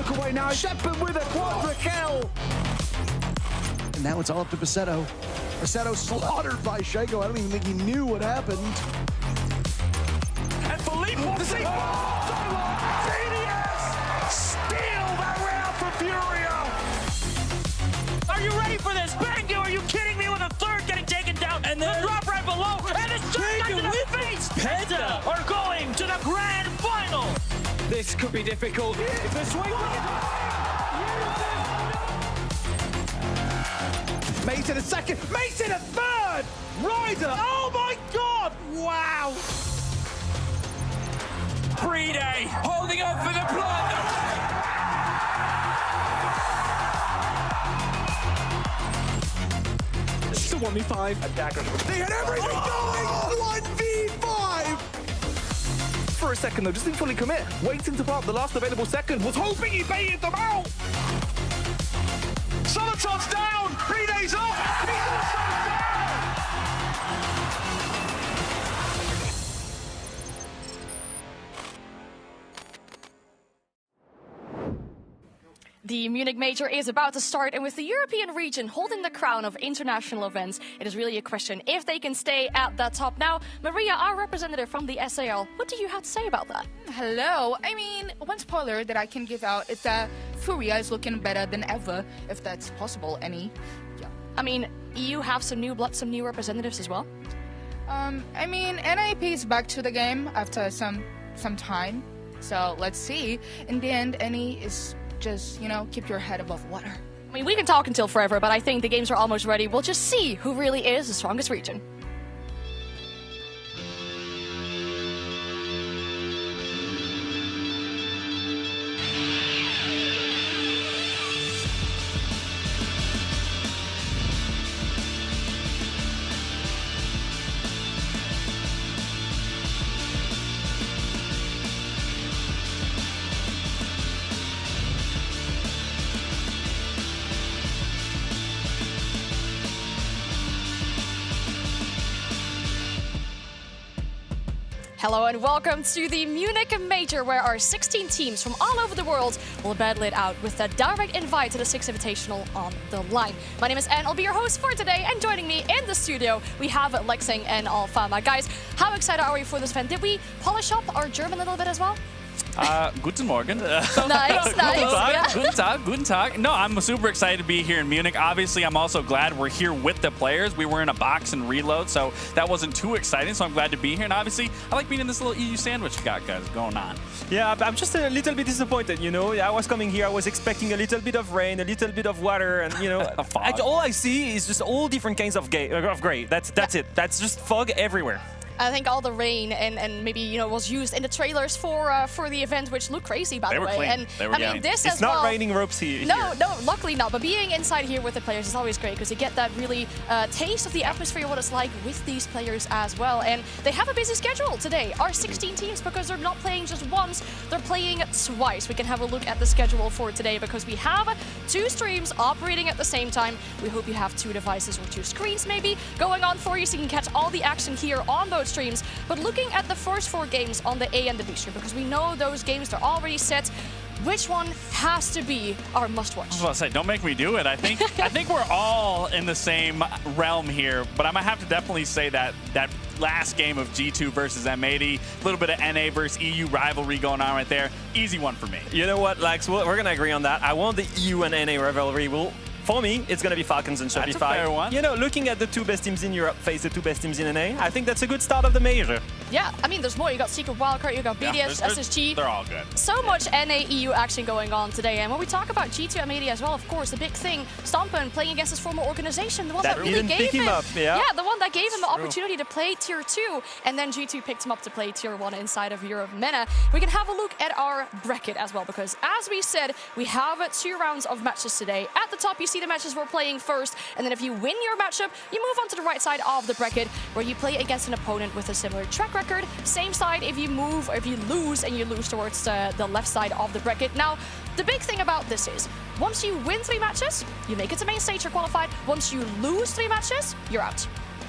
walk away now. Shepard with a quadra kill. And now it's all up to veto. veto slaughtered by Shaco. I don't even think he knew what happened. And Philippe will see. CDS steal that round for Furia. Are you ready for this? Bangu, are you kidding me with a third getting taken down? And then the drop right below. And it's just in the face. Penta are going to the grand final. This could be difficult. If the swing. Mason a second. Mason a third. Ryder. Oh my God! Wow. Free-Day holding up for the platinum. It's a 1v5. Attacker. They had everything going. 1v5. For a second though, just didn't fully commit. Waiting to pop the last available second. Was hoping he baited them out. Soliton's down. Free-Day's up. He's also down. The Munich Major is about to start, and with the European region holding the crown of international events, it is really a question if they can stay at the top. Now, Maria, our representative from the SAL, what do you have to say about that? Hello. I mean, one spoiler that I can give out is that Furia is looking better than ever, if that's possible, any. Yeah. I mean, you have some new blood, some new representatives as well. I mean, NAP is back to the game after some time, so let's see. In the end, NA is just, you know, keep your head above water. I mean, we can talk until forever, but I think the games are almost ready. We'll just see who really is the strongest region. Hello and welcome to the Munich Major, where our 16 teams from all over the world will battle it out with a direct invite to the 6th Invitational on the line. My name is Anne, I'll be your host for today, and joining me in the studio, we have Lexing and Alfama. Guys, how excited are we for this event? Did we polish up our German a little bit as well? Guten Morgen. Nice, nice. Yeah. Guten Tag, guten Tag. No, I'm super excited to be here in Munich. Obviously, I'm also glad we're here with the players. We were in a box and reload, so that wasn't too exciting, so I'm glad to be here. And obviously, I like being in this little EU sandwich guys going on. Yeah, I'm just a little bit disappointed, you know. I was coming here, I was expecting a little bit of rain, a little bit of water, and, you know, all I see is just all different kinds of gray. That's it. That's just fog everywhere. I think all the rain and maybe, you know, was used in the trailers for the event, which looked crazy, by the way. Clean. And they were I mean, this it's as not well. raining ropes here. No, luckily not. But being inside here with the players is always great because you get that really taste of the atmosphere, what it's like with these players as well. And they have a busy schedule today. Our 16 teams, because they're not playing just once, they're playing twice. We can have a look at the schedule for today because we have 2 streams operating at the same time. We hope you have 2 devices or 2 screens maybe going on for you so you can catch all the action here on those streams. But looking at the first 4 games on the A and the B stream, because we know those games are already set, which one has to be our must-watch? I was about to say, don't make me do it. I think we're all in the same realm here, but I'm gonna have to definitely say that last game of G2 versus M80, a little bit of NA versus EU rivalry going on right there. Easy one for me. You know what, Lex? We're gonna agree on that. I want the EU and NA rivalry. For me, it's going to be Falcons and Shopify. That's a fair one. You know, looking at the 2 best teams in Europe face the 2 best teams in NA, I think that's a good start of the major. Yeah, I mean, there's more. You got Secret Wildcard, you got BDS, SSG. They're all good. So much NA-EU action going on today. And when we talk about G2 M80 as well, of course, the big thing, Stompen playing against his former organization, the one that really gave him yeah, the one that gave him the opportunity to play Tier 2, and then G2 picked him up to play Tier 1 inside of Europe MENA. We can have a look at our bracket as well, because as we said, we have 2 rounds of matches today. At the top, you see the matches we're playing first, and then if you win your matchup, you move on to the right side of the bracket, where you play against an opponent with a similar track record. Same side if you move, or if you lose, and you lose towards the left side of the bracket. Now, the big thing about this is, once you win 3 matches, you make it to main stage, you're qualified. Once you lose 3 matches, you're out.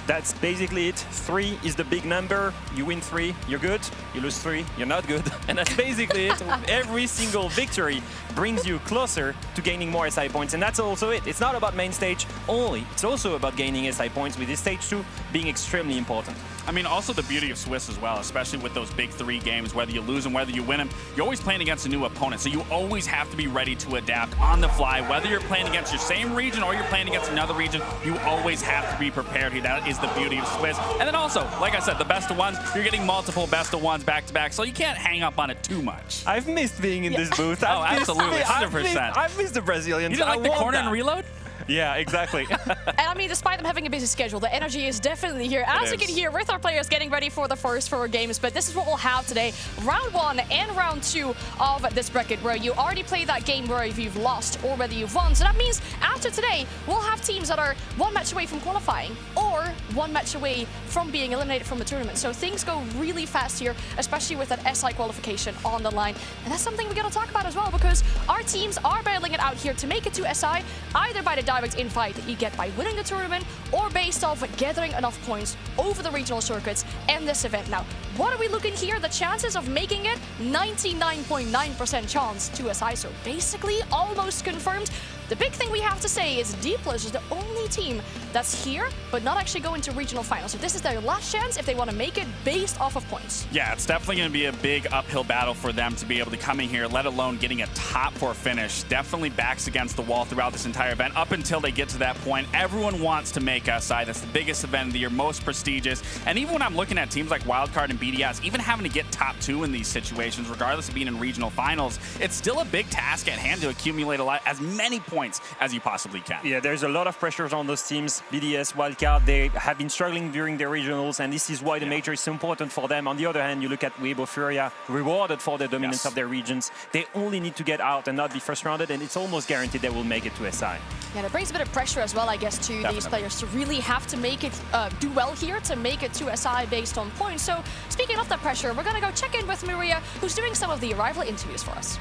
That's basically it. 3 is the big number. You win 3, you're good. You lose 3, you're not good. And that's basically it. Every single victory brings you closer to gaining more SI points. And that's also it. It's not about main stage only. It's also about gaining SI points, with this stage 2 being extremely important. I mean, also the beauty of Swiss as well, especially with those big 3 games, whether you lose them, whether you win them, you're always playing against a new opponent. So you always have to be ready to adapt on the fly. Whether you're playing against your same region or you're playing against another region, you always have to be prepared here. That is the beauty of Swiss. And then also, like I said, the best of ones, you're getting multiple best of ones back to back, so you can't hang up on it too much. I've missed being in this booth. Oh, absolutely, 100%. I've missed the Brazilians. You didn't like the corner and reload? Yeah, exactly. And I mean, despite them having a busy schedule, the energy is definitely here. As you can hear, with our players getting ready for the first 4 games. But this is what we'll have today. Round 1 and round 2 of this bracket, where you already played that game where you've lost or whether you've won. So that means after today, we'll have teams that are 1 match away from qualifying or 1 match away from being eliminated from the tournament. So things go really fast here, especially with that SI qualification on the line. And that's something we got to talk about as well, because our teams are battling it out here to make it to SI, either by the direct invite that you get by winning the tournament or based off gathering enough points over the regional circuits and this event. Now, what are we looking here? The chances of making it, 99.9% chance to SI, so basically almost confirmed. The big thing we have to say is D+ is the only team that's here, but not actually going to regional finals. So this is their last chance if they want to make it based off of points. Yeah, it's definitely going to be a big uphill battle for them to be able to come in here, let alone getting a top 4 finish. Definitely backs against the wall throughout this entire event up until they get to that point. Everyone wants to make SI. That's the biggest event of the year, most prestigious. And even when I'm looking at teams like Wildcard and BDS, even having to get top 2 in these situations, regardless of being in regional finals, it's still a big task at hand to accumulate as many points as you possibly can. Yeah, there's a lot of pressures on those teams. BDS, Wildcard, they have been struggling during their regionals, and this is why the major is so important for them. On the other hand, you look at Weibo, Furia, rewarded for the dominance of their regions. They only need to get out and not be first rounded, and it's almost guaranteed they will make it to SI. Yeah, that brings a bit of pressure as well, I guess, to these players to really have to make it, do well here to make it to SI based on points. So speaking of that pressure, we're going to go check in with Maria, who's doing some of the arrival interviews for us.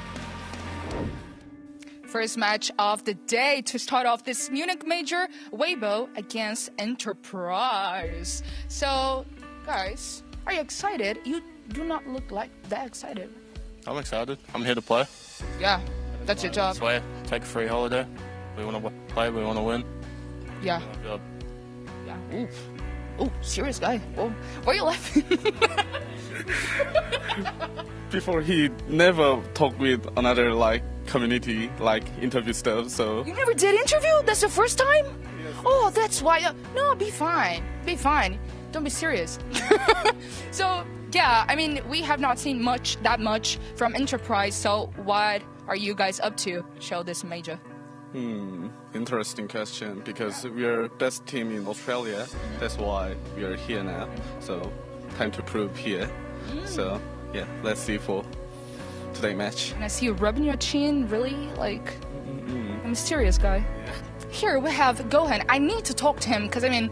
First match of the day to start off this Munich major, Weibo against Enterprise. So, guys, are you excited? You do not look like that excited. I'm excited. I'm here to play. Yeah, that's your job. That's why take a free holiday. We want to play, we want to win. Yeah. Job. Yeah. Ooh, serious guy. Whoa. Why are you laughing? Before he never talked with another community interview stuff, so You never did interview? That's the first time? Oh, that's why. No, be fine. Be fine. Don't be serious. So, yeah, I mean, we have not seen that much from Enterprise, so what are you guys up to? Show this major. interesting question, because we are best team in Australia. That's why we are here now. So time to prove here. So yeah, let's see for today match. And I see you rubbing your chin, really? I'm a serious guy. Here we have Gohan. I need to talk to him because, I mean,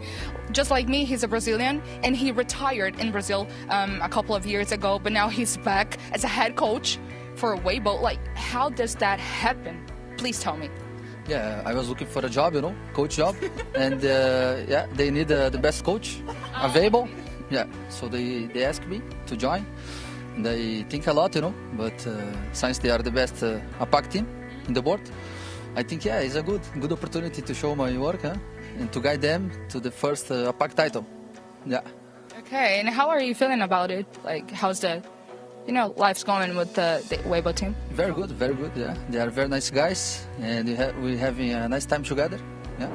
just like me, he's a Brazilian and he retired in Brazil a couple of years ago, but now he's back as a head coach for Weibo. How does that happen? Please tell me. Yeah, I was looking for a job, coach job, and yeah, they need the best coach available. Yeah, so they asked me to join. And I think a lot, but since they are the best APAC team in the board, I think, yeah, it's a good opportunity to show my work and to guide them to the first APAC title. Yeah. Okay, and how are you feeling about it? How's the, life's going with the Weibo team? Very good, yeah. They are very nice guys, and we're having a nice time together. Yeah.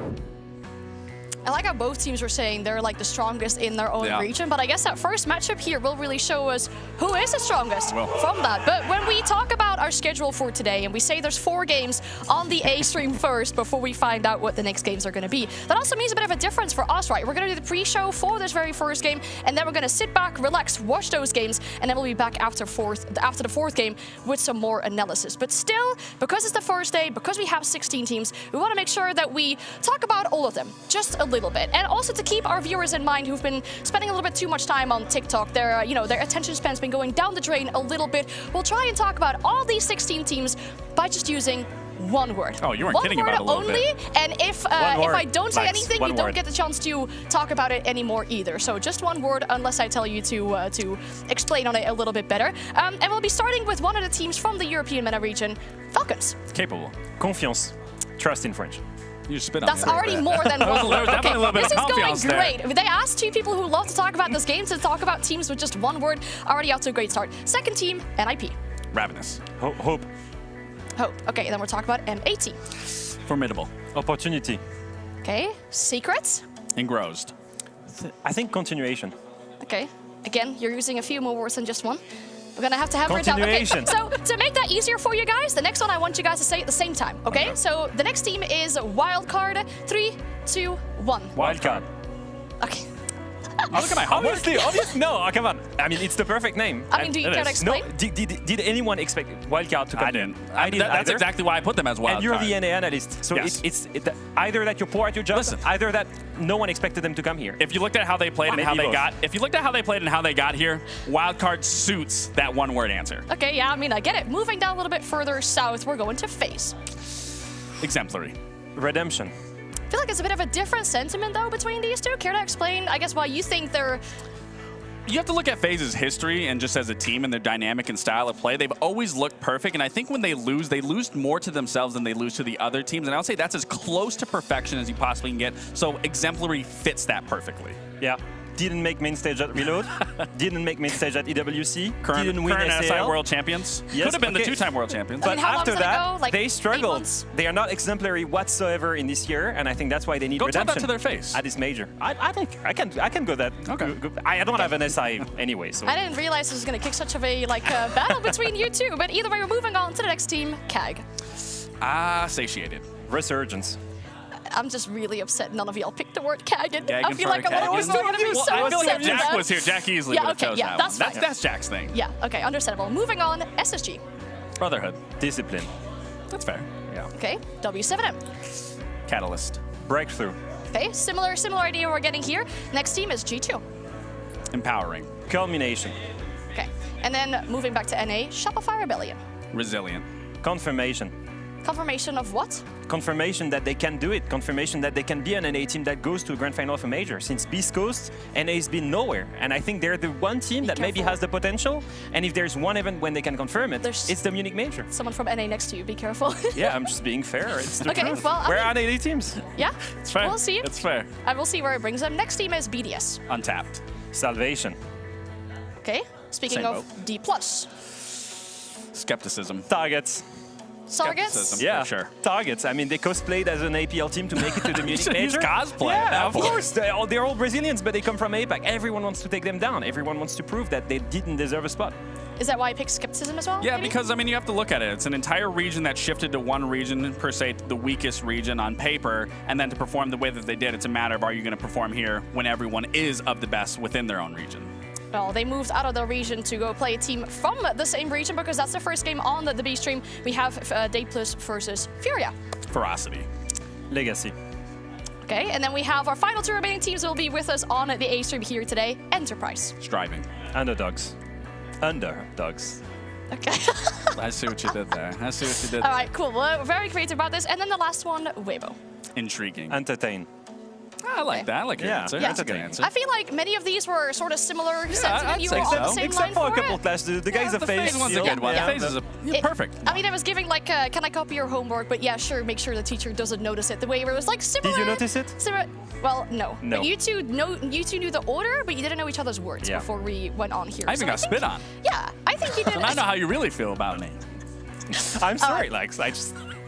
I like how both teams were saying they're the strongest in their own region, but I guess that first matchup here will really show us who is the strongest from that. But when we talk about our schedule for today and we say there's 4 games on the A stream first before we find out what the next games are going to be, that also means a bit of a difference for us, right? We're going to do the pre-show for this very first game, and then we're going to sit back, relax, watch those games, and then we'll be back after the fourth game with some more analysis. But still, because it's the first day, because we have 16 teams, we want to make sure that we talk about all of them just a little bit, and also to keep our viewers in mind who've been spending a little bit too much time on TikTok. Their attention span's been going down the drain a little bit. We'll try and talk about all these 16 teams by just using one word. Oh, you weren't kidding about it a little only, bit. And if I don't say Lex, anything, one you don't word. get the chance to talk about it anymore either. So just one word, unless I tell you to explain on it a little bit better. And we'll be starting with one of the teams from the European MENA region, Falcons. Capable. Confiance. Trust in French. You spit on That's me a little already bit. more than one word. Definitely a little bit this of is going confiance there. great. They asked two people who love to talk about this game to talk about teams with just one word. Already out to a great start. Second team, NIP. Ravenous. Hope. Hope. Okay, then we're talking about MAT. Formidable. Opportunity. Okay, Secrets. Engrossed. I think continuation. Okay, again, you're using a few more words than just one. We're gonna have to hammer it down. Okay, Continuation. so to make that easier for you guys, the next one I want you guys to say at the same time. Okay, so the next team is Wildcard. 3, 2, 1. Wildcard. Okay. Oh, look at my homework. Obviously, no, come on. I mean, it's the perfect name. I mean, do you It care to is. No, explain? did anyone expect Wildcard to come I in? didn't. I didn't That's either. exactly why I put them as wild And you're card. the NA analyst, so Yes. it's either that you're poor at your job, Listen. either that no one expected them to come here. If you looked at how they played and Maybe how they both. got, if you looked at how they played and how they got here, wild card suits that one-word answer. Okay, yeah, I mean, I get it. Moving down a little bit further south, we're going to FaZe. Exemplary. Redemption. I feel like it's a bit of a different sentiment, though, between these two. Care to explain, I guess, why you think they're... You have to look at FaZe's history and just as a team and their dynamic and style of play. They've always looked perfect, and I think when they lose more to themselves than they lose to the other teams. And I'll say that's as close to perfection as you possibly can get. So Exemplary fits that perfectly. Yeah. Didn't make main stage at Reload. Didn't make main stage at EWC. Didn't win Current SI SAL. World Champions. Yes, Could have been okay. the two-time world champions. I mean, But how long after did it that, go? Like they 8 struggled. months? They are not exemplary whatsoever in this year, and I think that's why they need Go tell redemption. that to their face. At this major. I don't. I can go that. Okay. I don't have an SI anyway, so. I didn't realize this was going to kick such of a battle between you two, but either way, we're moving on to the next team, CAG. Satiated. Resurgence. I'm just really upset none of y'all picked the word Kagan. Gagging I feel for like a lot of Kagan. people are going to be Well, so I feel like upset if with Jack that. was here, Jack easily Yeah, would have okay, chose yeah, that that's one. fine. That's Jack's thing. Yeah, okay, understandable. Moving on, SSG. Brotherhood. Discipline. That's fair. Yeah. Okay, W7M. Catalyst. Breakthrough. Okay, similar idea we're getting here. Next team is G2. Empowering. Culmination. Okay, and then moving back to NA, Shopify Rebellion. Resilient. Confirmation. Confirmation of what? Confirmation that they can do it. Confirmation that they can be an NA team that goes to a grand final of a major. Since Beast Coast, NA has been nowhere. And I think they're the one team that maybe careful. has the potential. And if there's one event when they can confirm it, There's- it's the Munich major. Someone from NA next to you, be careful. Yeah, I'm just being fair. It's the Okay, truth. well, I Where mean- are NA teams? Yeah, It's fair. we'll see. It's fair. I will see where it brings them. Next team is BDS. Untapped. Salvation. Okay, speaking Same of boat. D+. Skepticism. Targets. Targets? Skepticism. Yeah, For sure. targets. I mean, they cosplayed as an APL team to make it to the Munich should use major. cosplay at Yeah, that of point. course. They're all Brazilians, but they come from APAC. Everyone wants to take them down. Everyone wants to prove that they didn't deserve a spot. Is that why I picked Skepticism as well? Yeah, maybe? because, I mean, you have to look at it. It's an entire region that shifted to one region, per se, the weakest region on paper, and then to perform the way that they did, it's a matter of are you going to perform here when everyone is of the best within their own region. Well, they moved out of the region to go play a team from the same region because that's the first game on the B stream. We have Day Plus versus Furia. Ferocity. Legacy. Okay, and then we have our final two remaining teams who will be with us on the A stream here today. Enterprise. Striving. Underdogs. Underdogs. Okay. I see what you did there. I see what you did All right, cool. Well, we're very creative about this. And then the last one, Weibo. Intriguing. Entertain. I like that. I like your Yeah. answer. Yeah. That's a good answer. I feel like many of these were sort of similar sentiment. I'd You say were on so. the same Except line for a for couple it. clash. The guy's a the face. FaZe one's a still. good one. Yeah. The FaZe is perfect. I mean, it was giving like, can I copy your homework? But yeah, sure, make sure the teacher doesn't notice it. The way it was like similar. Did you notice it? Similar. Well, no. No. But you two knew the order, but you didn't know each other's words Yeah. before we went on here. I even got think- spit on. Yeah, I think you did. And I know how you really feel about me. I'm sorry, Lex.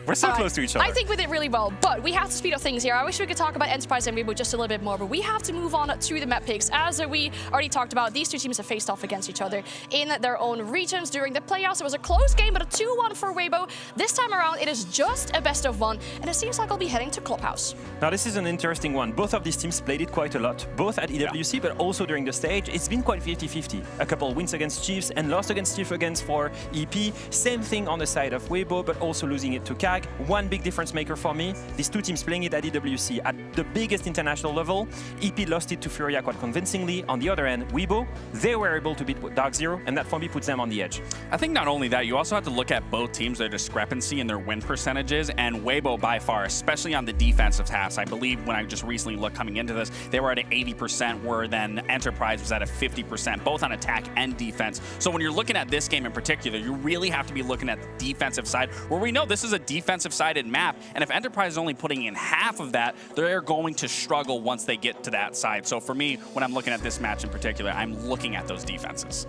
We're so close to each other. I think we did really well, but we have to speed up things here. I wish we could talk about Enterprise and Weibo just a little bit more, but we have to move on to the map picks. As we already talked about, these two teams have faced off against each other in their own regions during the playoffs. It was a close game, but a 2-1 for Weibo. This time around, it is just a best of one, and it seems like I'll be heading to Clubhouse. Now, this is an interesting one. Both of these teams played it quite a lot, both at EWC, but also during the stage. It's been quite 50-50. A couple wins against Chiefs and lost against Chiefs against for EP. Same thing on the side of Weibo, but also losing it to CAG. One big difference maker for me, these two teams playing it at EWC at the biggest international level. EP lost it to Furia quite convincingly. On the other end, Weibo, they were able to beat Dark Zero, and that for me puts them on the edge. I think not only that, you also have to look at both teams, their discrepancy in their win percentages, and Weibo by far, especially on the defensive halves. I believe when I just recently looked coming into this, they were at an 80%, where then Enterprise was at a 50%, both on attack and defense. So when you're looking at this game in particular, you really have to be looking at the defensive side, where we know this is a defensive-sided map, and if Enterprise is only putting in half of that, they're going to struggle once they get to that side. So for me, when I'm looking at this match in particular, I'm looking at those defenses.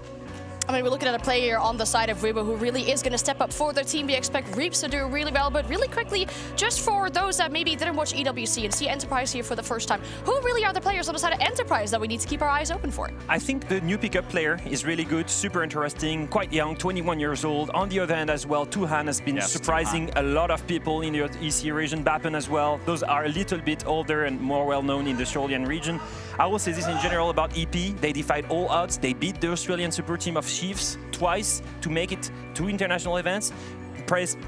I mean, we're looking at a player on the side of Weibo who really is going to step up for their team. We expect Reaps to do really well, but really quickly, just for those that maybe didn't watch EWC and see Enterprise here for the first time, who really are the players on the side of Enterprise that we need to keep our eyes open for? I think the new pickup player is really good, super interesting, quite young, 21 years old. On the other hand as well, Tuhan has been surprising a lot of people in the EC region, Bappen as well. Those are a little bit older and more well-known in the Australian region. I will say this in general about EP. They defied all odds. They beat the Australian super team of Chiefs twice to make it to international events.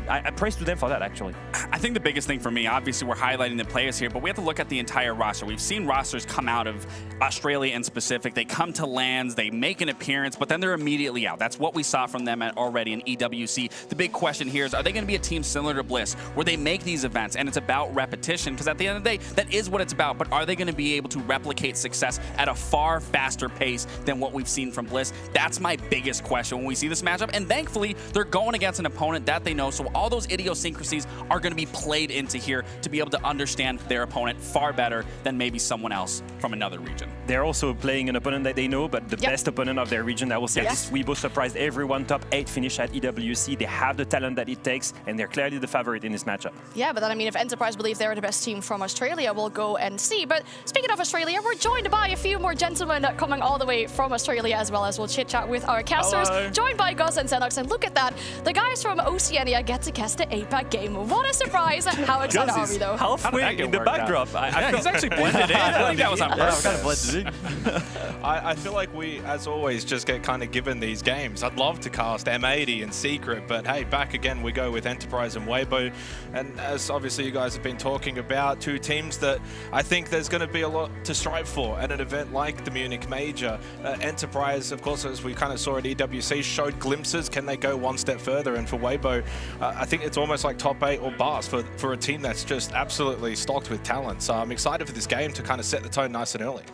I praise to them for that, actually. I think the biggest thing for me, obviously we're highlighting the players here, but we have to look at the entire roster. We've seen rosters come out of Australia in specific. They come to LANs, they make an appearance, but then they're immediately out. That's what we saw from them already in EWC. The big question here is, are they going to be a team similar to Bliss, where they make these events and it's about repetition? Because at the end of the day, that is what it's about, but are they going to be able to replicate success at a far faster pace than what we've seen from Bliss? That's my biggest question when we see this matchup, and thankfully, they're going against an opponent that they know, so all those idiosyncrasies are going to be played into here to be able to understand their opponent far better than maybe someone else from another region. They're also playing an opponent that they know, but the best opponent of their region. I will say this: Weibo surprised everyone, top 8 finish at EWC. They have the talent that it takes, and they're clearly the favorite in this matchup. Yeah, but then, I mean, if Enterprise believe they're the best team from Australia, we'll go and see. But speaking of Australia, we're joined by a few more gentlemen coming all the way from Australia, as well as we'll chit-chat with our casters. Hello. Joined by Gus and Xenox, and look at that. The guys from Oceania get to cast the APAC game. What a surprise. How excited are we, though? Halfway in the backdrop. He's actually blended in. I feel like that was on purpose. Kind of blended in. I feel like we, as always, just get kind of given these games. I'd love to cast M80 and Secret, but hey, back again we go with Enterprise and Weibo. And as obviously you guys have been talking about, two teams that I think there's going to be a lot to strive for at an event like the Munich Major. Enterprise, of course, as we kind of saw at EWC, showed glimpses. Can they go one step further? And for Weibo, I think it's almost like top 8 or bust for a team that's just absolutely stocked with talent. So I'm excited for this game to kind of set the tone nice and early.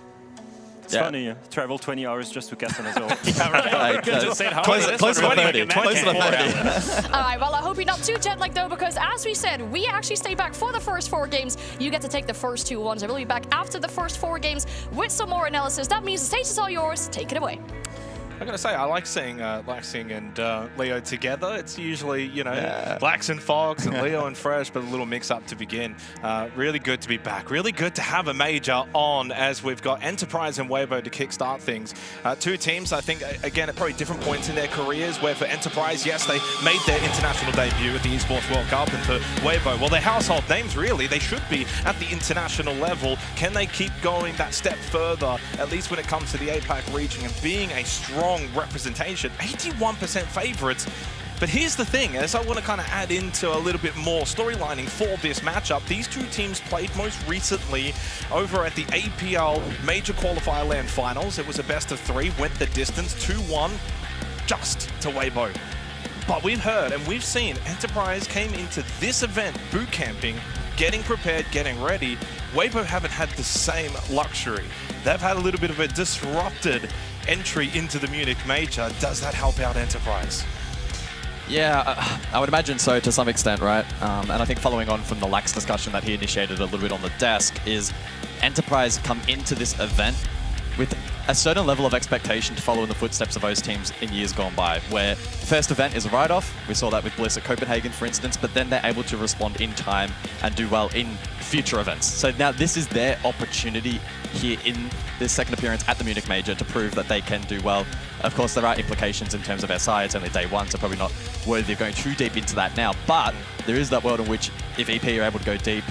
It's funny, travel 20 hours just to cast an as well. Close to 30. Close to 30. All right, well, I hope you're not too jet-lagged, though, because as we said, we actually stay back for the first 4 games. You get to take the first 2 ones, and we'll be back after the first 4 games with some more analysis. That means the stage is all yours. Take it away. I'm gonna say I like seeing Laxing and Leo together. It's usually, you know, Lax and Fox and Leo and Fresh, but a little mix-up to begin. Really good to be back. Really good to have a major on as we've got Enterprise and Weibo to kickstart things. 2 teams, I think, again, at probably different points in their careers, where for Enterprise, yes, they made their international debut at the Esports World Cup, and for Weibo, well, they're household names, really. They should be at the international level. Can they keep going that step further, at least when it comes to the APAC region and being a strong representation? 81% favorites. But here's the thing, as I want to kind of add into a little bit more storylining for this matchup, these 2 teams played most recently over at the APL Major Qualifier LAN Finals. It was a best of 3, went the distance, 2-1, just to Weibo. But we've heard and we've seen Enterprise came into this event boot camping, getting prepared, getting ready. Weibo haven't had the same luxury. They've had a little bit of a disrupted entry into the Munich Major. Does that help out Enterprise? Yeah, I would imagine so to some extent, right? And I think following on from the Lax discussion that he initiated a little bit on the desk is Enterprise come into this event with a certain level of expectation to follow in the footsteps of those teams in years gone by, where first event is a write-off. We saw that with Bliss at Copenhagen, for instance, but then they're able to respond in time and do well in future events. So now this is their opportunity here in this second appearance at the Munich Major to prove that they can do well. Of course, there are implications in terms of SI. It's only day 1, so probably not worthy of going too deep into that now, but there is that world in which if EP are able to go deep,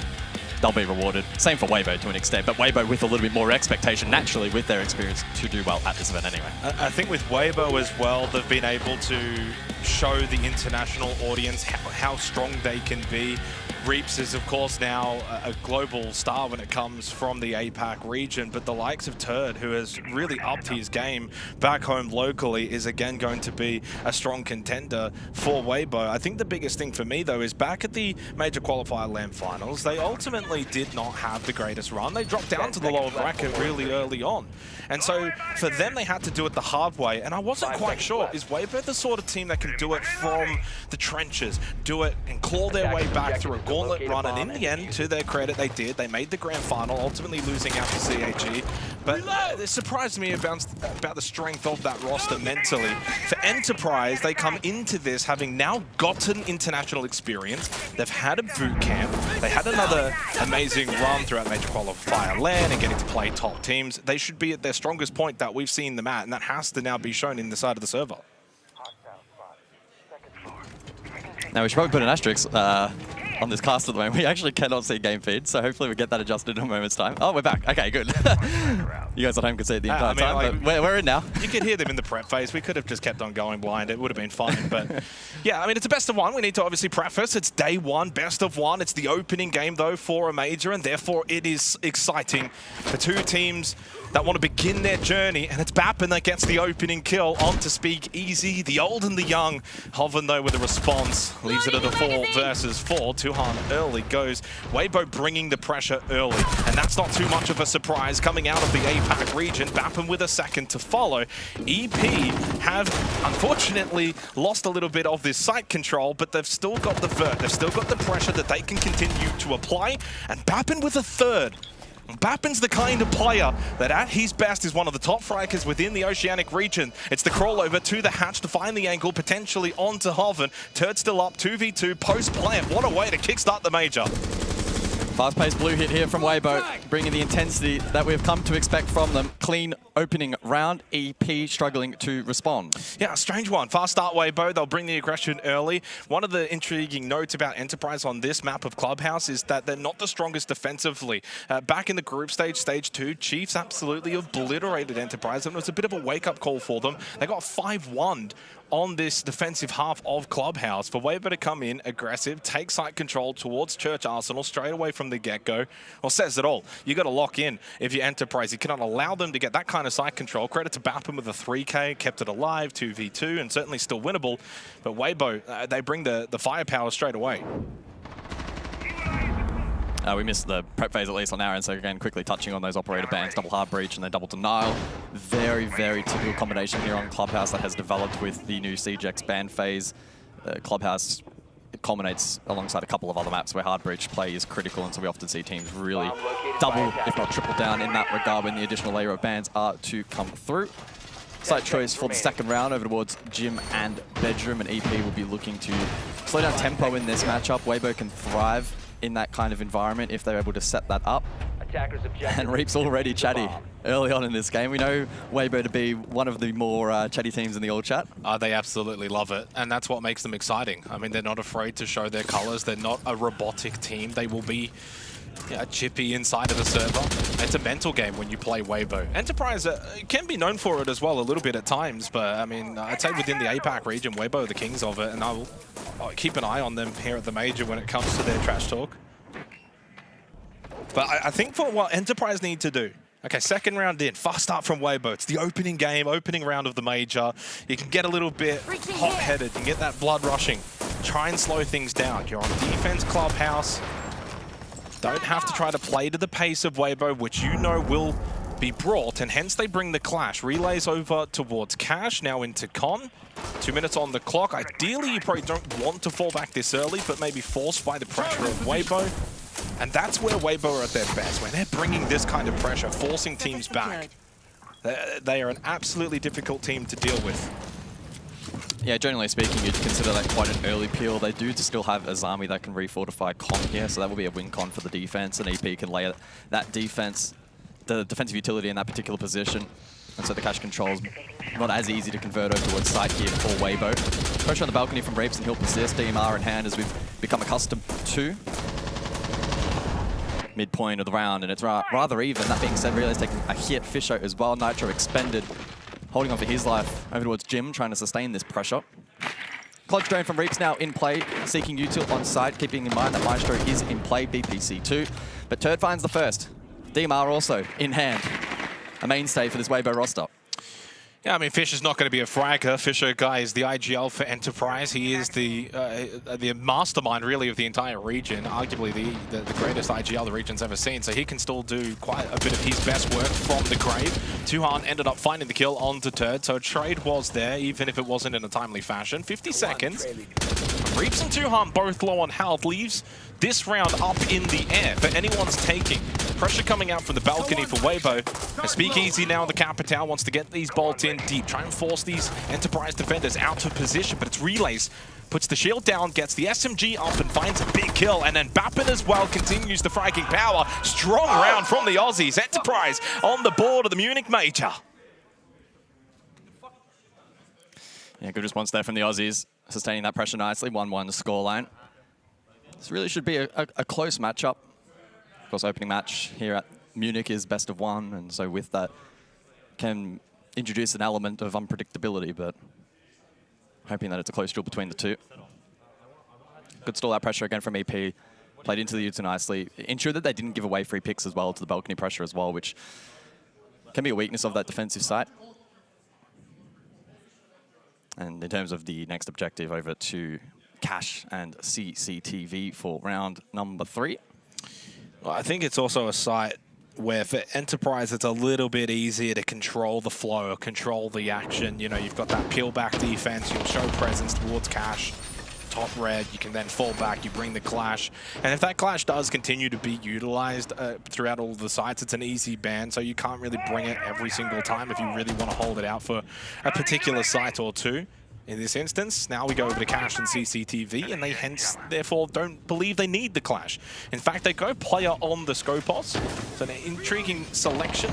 they'll be rewarded. Same for Weibo to an extent, but Weibo with a little bit more expectation, naturally, with their experience to do well at this event anyway. I think with Weibo as well, they've been able to show the international audience how strong they can be. Reaps is, of course, now a global star when it comes from the APAC region, but the likes of Turd, who has really upped his game back home locally, is again going to be a strong contender for Weibo. I think the biggest thing for me, though, is back at the Major Qualifier LAN Finals, they ultimately did not have the greatest run. They dropped down to the lower bracket really early on. And so for them, they had to do it the hard way. And I wasn't quite sure, is Weibo the sort of team that can do it from the trenches, do it and claw their way back through a gauntlet run? And in the end, to their credit, they did. They made the grand final, ultimately losing out to CAG. But it surprised me about the strength of that roster mentally. For Enterprise, they come into this having now gotten international experience. They've had a boot camp. They had another amazing run throughout Major Qualifier LAN and getting to play top teams. They should be at their strongest point that we've seen them at, and that has to now be shown in the side of the server. Now, we should probably put an asterisk on this cast at the moment. We actually cannot see game feed, so hopefully we get that adjusted in a moment's time. Oh, we're back. Okay, good. You guys at home could see it the entire time, like, but we're in now. You could hear them in the prep phase. We could have just kept on going blind. It would have been fine. But yeah, I mean, it's a best of one. We need to obviously preface. It's day one, best of one. It's the opening game, though, for a major, and therefore it is exciting for two teams that want to begin their journey, and it's Bappin that gets the opening kill onto Speak Easy, the old and the young. Hoven, though, with a response, leaves it at a 4 versus 4. Tuhan early goes. Weibo bringing the pressure early, and that's not too much of a surprise coming out of the APAC region. Bappin with a second to follow. EP have, unfortunately, lost a little bit of this site control, but they've still got the vert. They've still got the pressure that they can continue to apply, and Bappin with a third. Bappin's the kind of player that at his best is one of the top frikers within the Oceanic region. It's the crawl over to the hatch to find the angle, potentially onto Hoven. Turd still up, 2v2, post-plant. What a way to kickstart the major. Fast-paced blue hit here from Weibo, bringing the intensity that we've come to expect from them. Clean opening round, EP struggling to respond. Yeah, a strange one. Fast start Weibo, they'll bring the aggression early. One of the intriguing notes about Enterprise on this map of Clubhouse is that they're not the strongest defensively. Back in the group stage, stage 2, Chiefs absolutely obliterated Enterprise, and it was a bit of a wake-up call for them. They got 5-1'd on this defensive half of Clubhouse. For Weibo to come in aggressive, take site control towards Church Arsenal straight away from the get-go, well, says it all. You got to lock in if you're Enterprise. You cannot allow them to get that kind of site control. Credit to Bappin with a 3K, kept it alive, 2v2, and certainly still winnable. But Weibo, they bring the firepower straight away. We missed the prep phase at least on our end, so again, quickly touching on those operator bans, double hard breach and then double denial. Very, very typical combination here on Clubhouse that has developed with the new CGX ban phase. Clubhouse culminates alongside a couple of other maps where hard breach play is critical, and so we often see teams really double, if not triple down in that regard when the additional layer of bans are to come through. Site choice for the second round over towards Gym and Bedroom, and EP will be looking to slow down tempo in this matchup. Weibo can thrive in that kind of environment if they're able to set that up. And Reap's already chatty early on in this game. We know Weibo to be one of the more chatty teams in the old chat. They absolutely love it, and that's what makes them exciting. I mean, they're not afraid to show their colors. They're not a robotic team. They will be chippy inside of the server. It's a mental game when you play Weibo. Enterprise can be known for it as well a little bit at times, but I mean, I'd say within the APAC region, Weibo are the kings of it, and I'll keep an eye on them here at the major when it comes to their trash talk. But I think for what Enterprise need to do, okay, second round in, fast start from Weibo. It's the opening game, opening round of the major. You can get a little bit hot-headed, you can get that blood rushing. Try and slow things down. You're on defense, Clubhouse. Don't have to try to play to the pace of Weibo, which you know will be brought, and hence they bring the clash. Relays over towards Cash, now into Con. 2 minutes on the clock. Ideally, you probably don't want to fall back this early, but maybe forced by the pressure of Weibo. And that's where Weibo are at their best, when they're bringing this kind of pressure, forcing teams back. They are an absolutely difficult team to deal with. Yeah, generally speaking, you'd consider that quite an early peel. They do still have Azami that can refortify Con here, so that will be a win con for the defense, and EP can lay that defense, the defensive utility in that particular position. And so the cash control's not as easy to convert over towards site here for Weibo. Pressure on the balcony from Reaps, and he'll persist. DMR in hand, as we've become accustomed to. Midpoint of the round, and it's rather even. That being said, Relay's taking a hit. Fisho as well. Nitro expended, holding on for his life over towards Jim, trying to sustain this pressure. Clodge drone from Reaps now in play, seeking util on side, keeping in mind that Maestro is in play, BPC2. But Turd finds the first. DMR also in hand. A mainstay for this Weibo roster. Yeah, I mean, Fisher's not going to be a fragger. Fisher, guy, is the IGL for Enterprise. He is the mastermind, really, of the entire region. Arguably the greatest IGL the region's ever seen. So he can still do quite a bit of his best work from the grave. Tuhan ended up finding the kill onto Turd, so a trade was there, even if it wasn't in a timely fashion. 50 seconds. Reaps and Tuhan both low on health, leaves this round up in the air for anyone's taking. Pressure coming out from the balcony for Weibo. And Speakeasy now, the Capital, wants to get these bolts in deep, try and force these Enterprise defenders out of position, but it's Relays. Puts the shield down, gets the SMG up and finds a big kill, and then Bappin as well continues the fragging power. Strong round from the Aussies. Enterprise on the board of the Munich Major. Yeah, good response there from the Aussies, sustaining that pressure nicely. 1-1 the scoreline. This really should be a close matchup. Of course, opening match here at Munich is best of one, and so with that can introduce an element of unpredictability, but hoping that it's a close duel between the two. Good stall out pressure again from EP. Played into the util nicely. Ensured that they didn't give away free picks as well to the balcony pressure as well, which can be a weakness of that defensive side. And in terms of the next objective, over to Cash and CCTV for round number 3. Well, I think it's also a site where for Enterprise it's a little bit easier to control the flow, control the action. You know, you've got that peel back defense, you'll show presence towards Cash, top red, you can then fall back, you bring the clash. And if that clash does continue to be utilized throughout all of the sites, it's an easy ban, so you can't really bring it every single time if you really want to hold it out for a particular site or two. In this instance, now we go over to Cash and CCTV, and they hence, therefore, don't believe they need the clash. In fact, they go player on the Scopos. So an intriguing selection.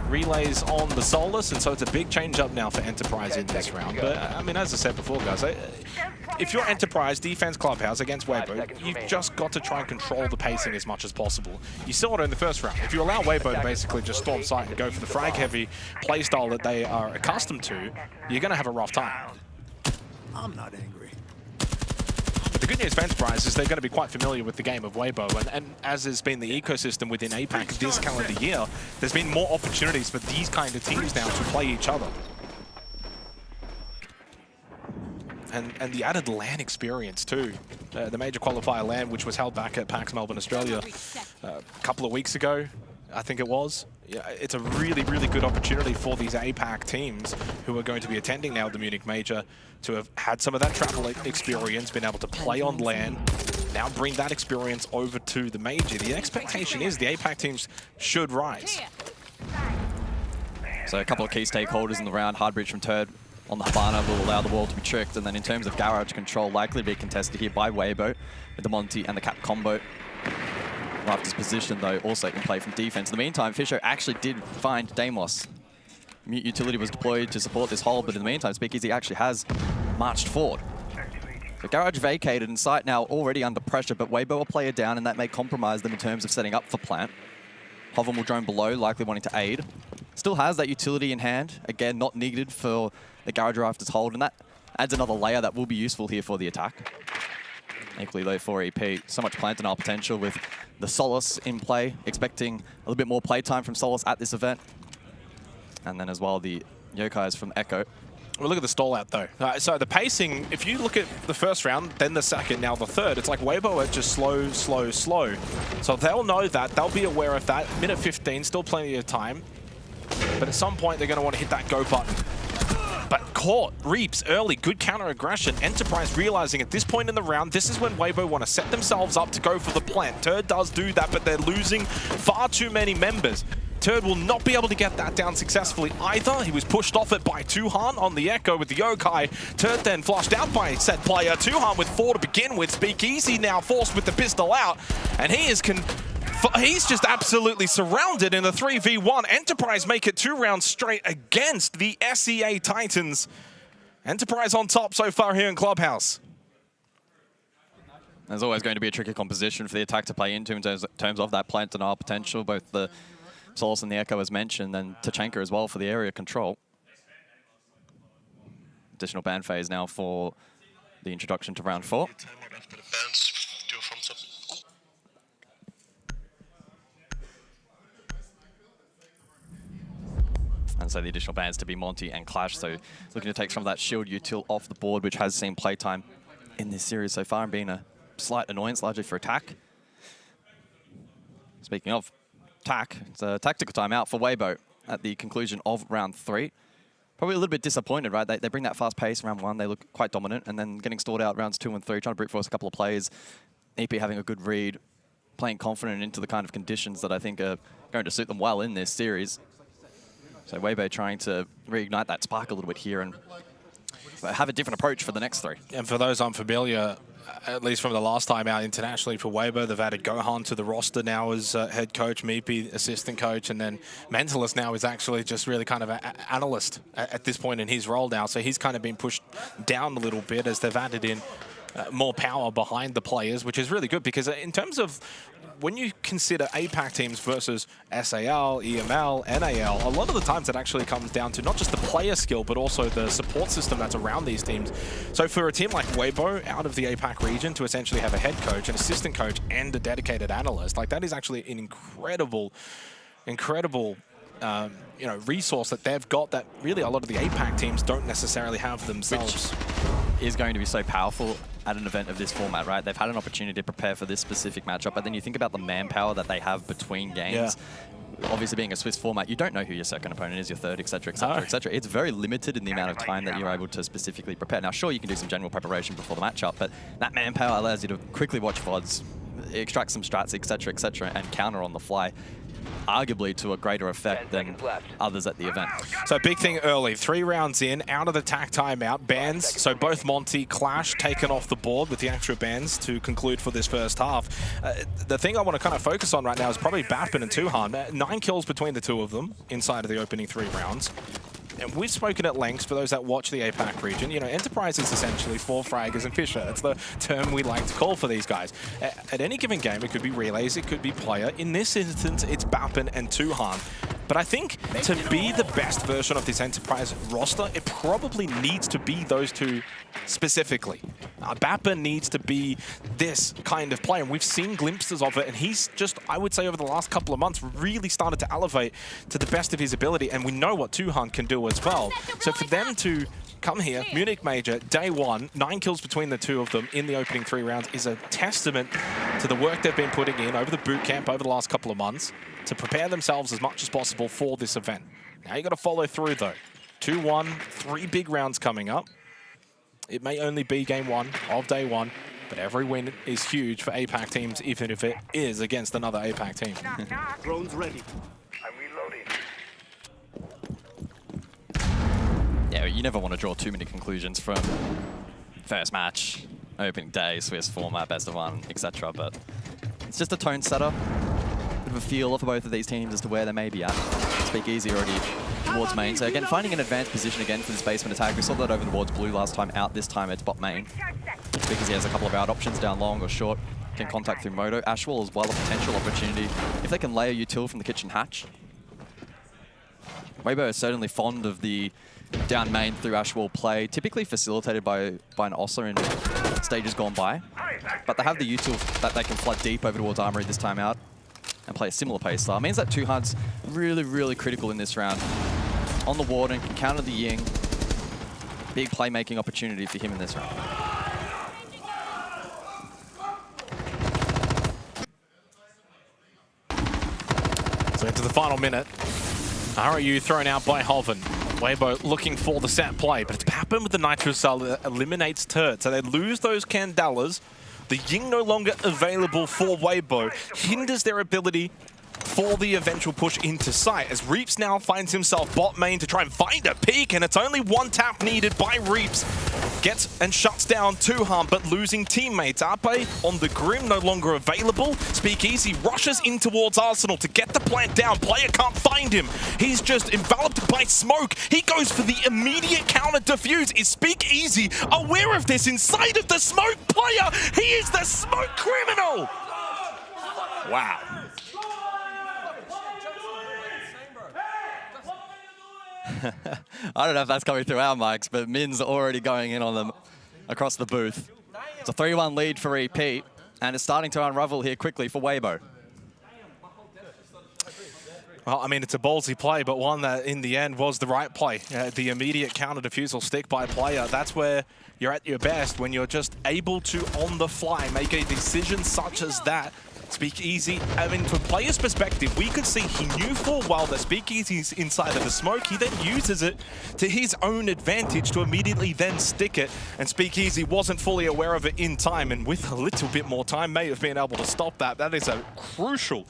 Relays on the Solus, and so it's a big change up now for Enterprise in this round. But, I mean, as I said before, guys, if you're Enterprise Defense Clubhouse against Weibo, you've just got to try and control the pacing as much as possible. You saw it in the first round. If you allow Weibo to basically just storm site and go for the frag-heavy playstyle that they are accustomed to, you're going to have a rough time. I'm not angry. But the good news for Enterprise is they're going to be quite familiar with the game of Weibo, and as has been the ecosystem within APAC this calendar year, there's been more opportunities for these kind of teams now to play each other. And the added LAN experience too. The major qualifier LAN, which was held back at PAX Melbourne, Australia a couple of weeks ago, I think it was. Yeah, it's a really, really good opportunity for these APAC teams who are going to be attending now the Munich Major to have had some of that travel experience, been able to play on LAN, now bring that experience over to the Major. The expectation is the APAC teams should rise. So a couple of key stakeholders in the round. Hard breach from Turd on the Habana will allow the wall to be tricked, and then in terms of garage control, likely to be contested here by Weibo with the Monty and the Cap combo. Rafter's position, though, also can play from defense. In the meantime, Fisher actually did find Deimos. Mute utility was deployed to support this hold, but in the meantime, Speakeasy actually has marched forward. The garage vacated and site now already under pressure, but Weibo will play it down, and that may compromise them in terms of setting up for plant. Hoven will drone below, likely wanting to aid. Still has that utility in hand. Again, not needed for the garage Rafters hold, and that adds another layer that will be useful here for the attack. Equally though for EP, so much plant and our potential with the Solus in play, expecting a little bit more playtime from Solus at this event. And then as well the Yokais from Echo. Well, look at the stall out though. So the pacing, if you look at the first round, then the second, now the third, it's like Weibo are just slow, slow, slow. So they'll know that, they'll be aware of that. Minute 15, still plenty of time. But at some point they're going to want to hit that go button. But caught, Reaps early, good counter-aggression. Enterprise realizing at this point in the round, this is when Weibo want to set themselves up to go for the plant. Turd does do that, but they're losing far too many members. Turd will not be able to get that down successfully either. He was pushed off it by Tuhan on the Echo with the Yokai. Turd then flushed out by said player. Tuhan with 4 to begin with. Speakeasy now forced with the pistol out. And he is he's just absolutely surrounded in a 3v1. Enterprise make it 2 rounds straight against the SEA Titans. Enterprise on top so far here in Clubhouse. There's always going to be a tricky composition for the attack to play into in terms of that plant denial potential, both the Solus and the Echo as mentioned, and Tachenka as well for the area control. Additional ban phase now for the introduction to round 4. And so the additional bans to be Monty and Clash, so looking to take some of that shield util off the board, which has seen playtime in this series so far and been a slight annoyance, largely for attack. Speaking of attack, it's a tactical timeout for Weibo at the conclusion of round 3. Probably a little bit disappointed, right? They bring that fast pace round 1, they look quite dominant, and then getting stalled out rounds 2 and 3, trying to brute force a couple of players. EP having a good read, playing confident into the kind of conditions that I think are going to suit them well in this series. So Weibo trying to reignite that spark a little bit here and have a different approach for the next 3. And for those unfamiliar, at least from the last time out internationally for Weibo, they've added Gohan to the roster now as head coach, Meepy assistant coach, and then Mentalist now is actually just really kind of an analyst at this point in his role now. So he's kind of been pushed down a little bit as they've added in more power behind the players, which is really good because in terms of when you consider APAC teams versus SAL, EML, NAL, a lot of the times it actually comes down to not just the player skill, but also the support system that's around these teams. So for a team like Weibo out of the APAC region to essentially have a head coach, an assistant coach, and a dedicated analyst, like that is actually an incredible resource that they've got that really a lot of the APAC teams don't necessarily have themselves. Which is going to be so powerful at an event of this format, right? They've had an opportunity to prepare for this specific matchup, but then you think about the manpower that they have between games. Yeah. Obviously, being a Swiss format, you don't know who your second opponent is, your third, etc., etc., etc. It's very limited in the amount of time that you're able to specifically prepare. Now, sure, you can do some general preparation before the matchup, but that manpower allows you to quickly watch VODs, extract some strats, etc., and counter on the fly, arguably to a greater effect than others at the event. So big thing early, 3 rounds in, out of the tack timeout, bans. So both Monty, Clash taken off the board with the extra bans to conclude for this first half. The thing I want to kind of focus on right now is probably Batman and Tuhan. 9 kills between the two of them inside of the opening 3 rounds. And we've spoken at length for those that watch the APAC region. You know, Enterprise is essentially 4 fraggers and Fisher. That's the term we like to call for these guys. At any given game, it could be relays, it could be player. In this instance, it's Bappen and Tuhan. But I think to be the best version of this Enterprise roster, it probably needs to be those two specifically. Bappen needs to be this kind of player, and we've seen glimpses of it, and he's just, I would say, over the last couple of months, really started to elevate to the best of his ability, and we know what Tuhan can do as well. So for them to come here, Munich Major, day 1, 9 kills between the two of them in the opening 3 rounds is a testament to the work they've been putting in over the boot camp over the last couple of months to prepare themselves as much as possible for this event. Now you got to follow through though. 2-1, 3 big rounds coming up. It may only be game 1 of day 1, but every win is huge for APAC teams, even if it is against another APAC team. Drone's ready. I'm reloading. Yeah, you never want to draw too many conclusions from first match, opening day, Swiss format, best of 1, etc. But it's just a tone setter. Bit of a feel for both of these teams as to where they may be at. Speak easy already towards main. So again, finding an advanced position again for this basement attack. We saw that over towards blue last time out. This time it's bot main. Because he has a couple of out options down long or short. Can contact through Moto. Ashwell as well, a potential opportunity. If they can layer util from the kitchen hatch. Weibo is certainly fond of the down main through Ashwell play, typically facilitated by an Osler in stages gone by. But they have the util that they can flood deep over towards Armory this time out and play a similar pace style. It means that Tuhan's really, really critical in this round. On the Warden, can counter the Ying. Big playmaking opportunity for him in this round. So into the final minute. ROU thrown out by Hoven. Weibo looking for the set play, but it's Bappen with the Nitro Cell that eliminates Turt. So they lose those Candelas. The Ying no longer available for Weibo hinders their ability for the eventual push into site, as Reaps now finds himself bot main to try and find a peek, and it's only 1 tap needed by Reaps. Gets and shuts down Tuhan, but losing teammates. Ape on the Grim, no longer available. Speakeasy rushes in towards Arsenal to get the plant down. Player can't find him. He's just enveloped by smoke. He goes for the immediate counter defuse. Is Speakeasy aware of this inside of the smoke? Player, he is the smoke criminal! Wow. I don't know if that's coming through our mics, but Min's already going in on them across the booth. It's a 3-1 lead for EP, and it's starting to unravel here quickly for Weibo. Well, I mean, it's a ballsy play, but one that in the end was the right play. The immediate counter defusal stick by player, that's where you're at your best, when you're just able to, on the fly, make a decision such as that. Speakeasy, I mean, from player's perspective, we could see he knew full well that Speakeasy's inside of the smoke. He then uses it to his own advantage to immediately then stick it, and Speakeasy wasn't fully aware of it in time, and with a little bit more time, may have been able to stop that. That is a crucial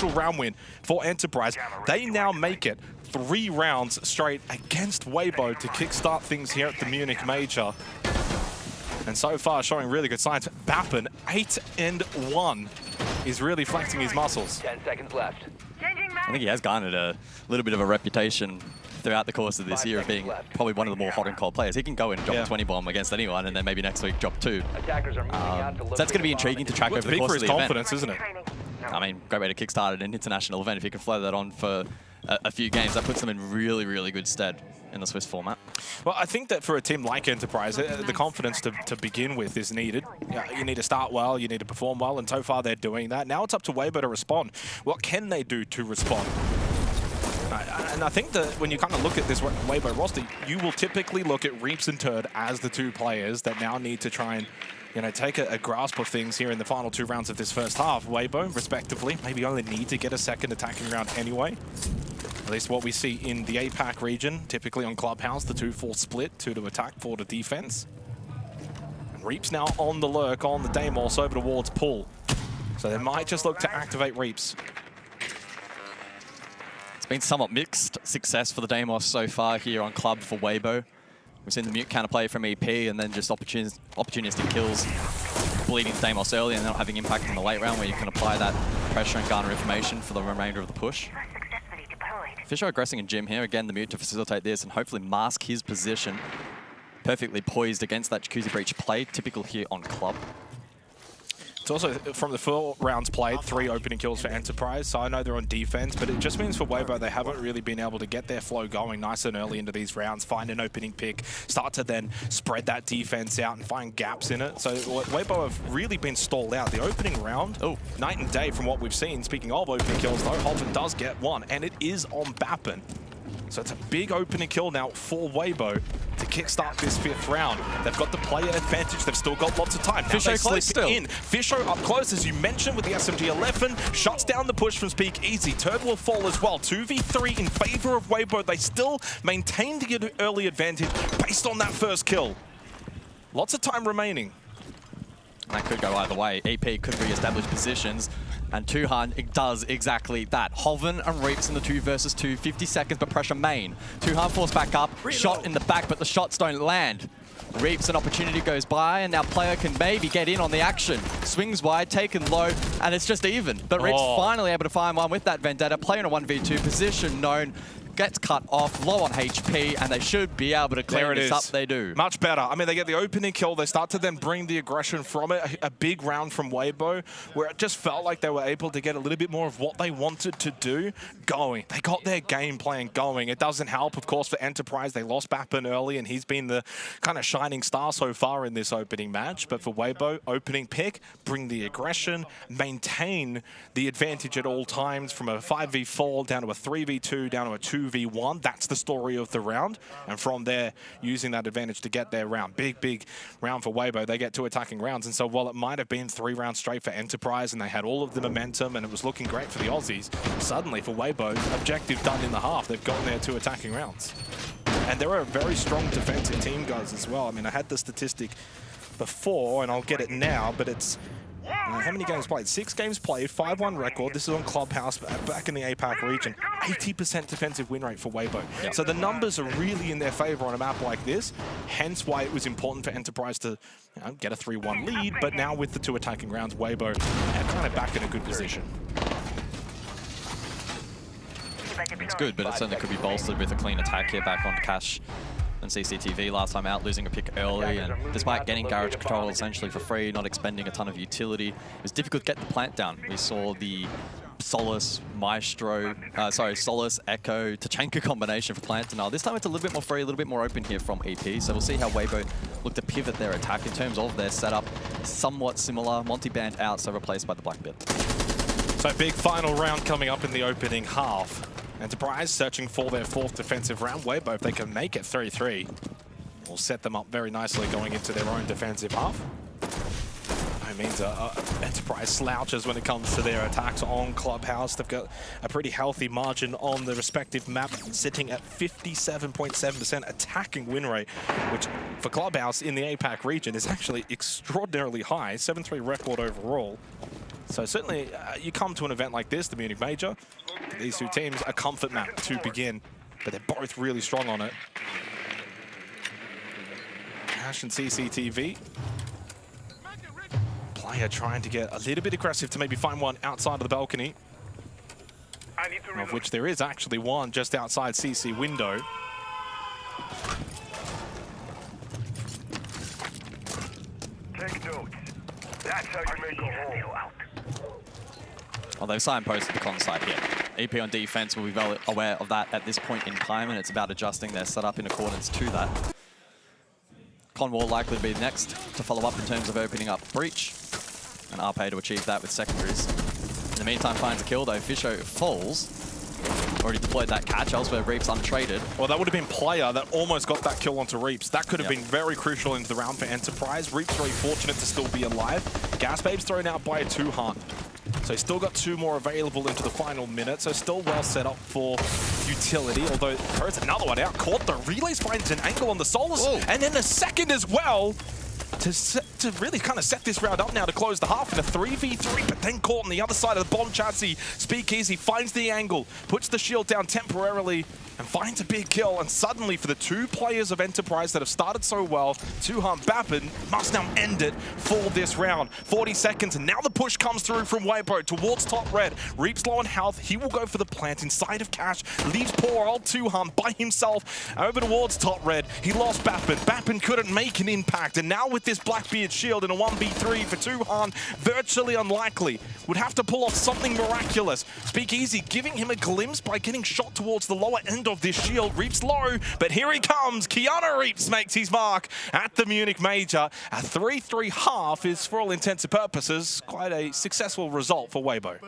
round win for Enterprise. They now make it 3 rounds straight against Weibo to kickstart things here at the Munich Major. And so far, showing really good signs. Bappen, 8-1, is really flexing his muscles. 10 seconds left. I think he has garnered a little bit of a reputation throughout the course of this year of being probably one of the more hot and cold players. He can go and drop a 20 bomb against anyone, and then maybe next week drop 2. So that's going to be intriguing to track over the course of the event. Confidence, isn't it? I mean, great way to kickstart an international event. If you can flow that on for a few games, that puts them in really, really good stead in the Swiss format. Well, I think that for a team like Enterprise, the confidence to begin with is needed. You need to start well, you need to perform well, and so far they're doing that. Now it's up to Weibo to respond. What can they do to respond? And I think that when you kind of look at this Weibo roster, you will typically look at Reaps and Turd as the 2 players that now need to try and take a grasp of things here in the final 2 rounds of this first half. Weibo, respectively, maybe only need to get a second attacking round anyway. At least what we see in the APAC region, typically on Clubhouse, the 2-4 split, 2 to attack, 4 to defense. And Reaps now on the lurk, on the Deimos, over towards Pool. So they might just look to activate Reaps. It's been somewhat mixed success for the Deimos so far here on Club for Weibo. We've seen the mute counterplay from EP and then just opportunistic kills, bleeding Deimos early and not having impact in the late round where you can apply that pressure and garner information for the remainder of the push. Fisher aggressing in Jim here, again the mute to facilitate this and hopefully mask his position. Perfectly poised against that Jacuzzi Breach play, typical here on Club. It's also, from the 4 rounds played, 3 opening kills for Enterprise, so I know they're on defense, but it just means for Weibo they haven't really been able to get their flow going nice and early into these rounds, find an opening pick, start to then spread that defense out and find gaps in it. So Weibo have really been stalled out. The opening round, night and day from what we've seen. Speaking of opening kills though, Holton does get one, and it is on Bappen. So it's a big opening kill now for Weibo to kickstart this 5th round. They've got the player advantage. They've still got lots of time. Fisher close still. Fisher up close, as you mentioned, with the SMG-11. Shuts down the push from Speakeasy. Turd will fall as well. 2v3 in favor of Weibo. They still maintain the early advantage based on that first kill. Lots of time remaining. That could go either way. EP could re-establish positions. And Tuhan does exactly that. Hoven and Reaps in the 2 versus 2, 50 seconds, but pressure main. Tuhan forced back up, shot in the back, but the shots don't land. Reaps, an opportunity goes by, and now player can maybe get in on the action. Swings wide, taken low, and it's just even. But Reaps finally able to find one with that Vendetta. Play in a 1v2 position known. Gets cut off, low on HP, and they should be able to clear this up. They do. Much better. I mean, they get the opening kill. They start to then bring the aggression from it. A big round from Weibo, where it just felt like they were able to get a little bit more of what they wanted to do going. They got their game plan going. It doesn't help, of course, for Enterprise. They lost Bappen early, and he's been the kind of shining star so far in this opening match. But for Weibo, opening pick, bring the aggression, maintain the advantage at all times from a 5v4 down to a 3v2, down to a 2v1. That's the story of the round. And from there, using that advantage to get their round. Big round for Weibo. They get 2 attacking rounds. And so while it might have been 3 rounds straight for Enterprise and they had all of the momentum and it was looking great for the Aussies, suddenly for Weibo, objective done in the half. They've gotten their 2 attacking rounds. And they're a very strong defensive team, guys, as well. I mean, I had the statistic before, and I'll get it now, but it's how many games played? 6 games played, 5-1 record. This is on Clubhouse, back in the APAC region. 80% defensive win rate for Weibo. Yep. So the numbers are really in their favor on a map like this, hence why it was important for Enterprise to get a 3-1 lead, but now with the 2 attacking rounds, Weibo are kind of back in a good position. It's good, but it certainly could be bolstered with a clean attack here back on Cash and CCTV last time out, losing a pick early, and despite getting garage control essentially for free, not expending a ton of utility, it was difficult to get the plant down. We saw the Solus, Maestro, Solus, Echo, Tachanka combination for Plantinal. This time it's a little bit more free, a little bit more open here from EP. So we'll see how Weibo look to pivot their attack in terms of their setup. Somewhat similar. Monty Band out, so replaced by the Blackbeard. So big final round coming up in the opening half. Enterprise searching for their 4th defensive round. Weibo, if they can make it 3-3, will set them up very nicely going into their own defensive half. Means Enterprise slouches when it comes to their attacks on Clubhouse. They've got a pretty healthy margin on the respective map, sitting at 57.7% attacking win rate, which for Clubhouse in the APAC region is actually extraordinarily high, 7-3 record overall. So certainly you come to an event like this, the Munich Major, these two teams, a comfort map to begin, but they're both really strong on it. Cash and CCTV. Player trying to get a little bit aggressive to maybe find one outside of the balcony, of which there is actually one just outside CC window. Take notes. That's how you make a hole. Well, they've signposted the con site here. EP on defense will be well aware of that at this point in time, and it's about adjusting their setup in accordance to that. Conwall likely to be next to follow up in terms of opening up breach, and RPay to achieve that with secondaries. In the meantime, finds a kill though. Fisho falls. Already deployed that catch, elsewhere Reaps untraded. Well, that would have been Player that almost got that kill onto Reaps. That could have been very crucial into the round for Enterprise. Reaps very fortunate to still be alive. Gas Babe's thrown out by a 2-hunt. So he's still got 2 more available into the final minute, so still well set up for utility, although throws another one out. Caught the relays, finds an angle on the Solus, and then a second as well to really kind of set this round up now to close the half in a 3v3, but then caught on the other side of the bomb chassis. Speakeasy finds the angle, puts the shield down temporarily, and finds a big kill. And suddenly, for the 2 players of Enterprise that have started so well, 2-hunt Bappin must now end it for this round. 40 seconds, and now the push comes through from Weibo towards top red. Reaps low on health. He will go for the plant inside of Cash. Leaves poor old 2-hunt by himself over towards top red. He lost Bappin. Bappin couldn't make an impact, and now with this Blackbeard shield in a 1v3 for 2-hunt, virtually unlikely. Would have to pull off something miraculous. Speakeasy giving him a glimpse by getting shot towards the lower end of this shield. Reaps low, but here he comes. Keanu Reaps makes his mark at the Munich Major. A 3-3 half is, for all intents and purposes, quite a successful result for Weibo.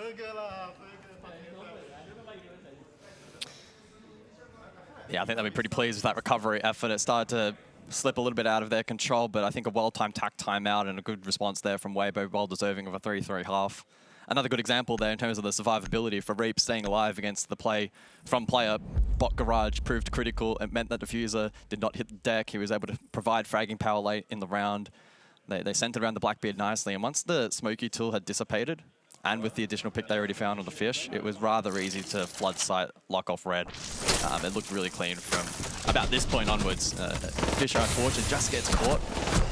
Yeah, I think they'll be pretty pleased with that recovery effort. It started to slip a little bit out of their control, but I think a well-timed tack timeout and a good response there from Weibo, well deserving of a 3-3 half. Another good example there in terms of the survivability for Reaps staying alive against the play from player. Bot Garage proved critical. It meant that Diffuser did not hit the deck. He was able to provide fragging power late in the round. They centered around the Blackbeard nicely, and once the Smoky tool had dissipated, and with the additional pick they already found on the fish, it was rather easy to flood sight, lock off red. It looked really clean from about this point onwards. Fisher, unfortunately, just gets caught.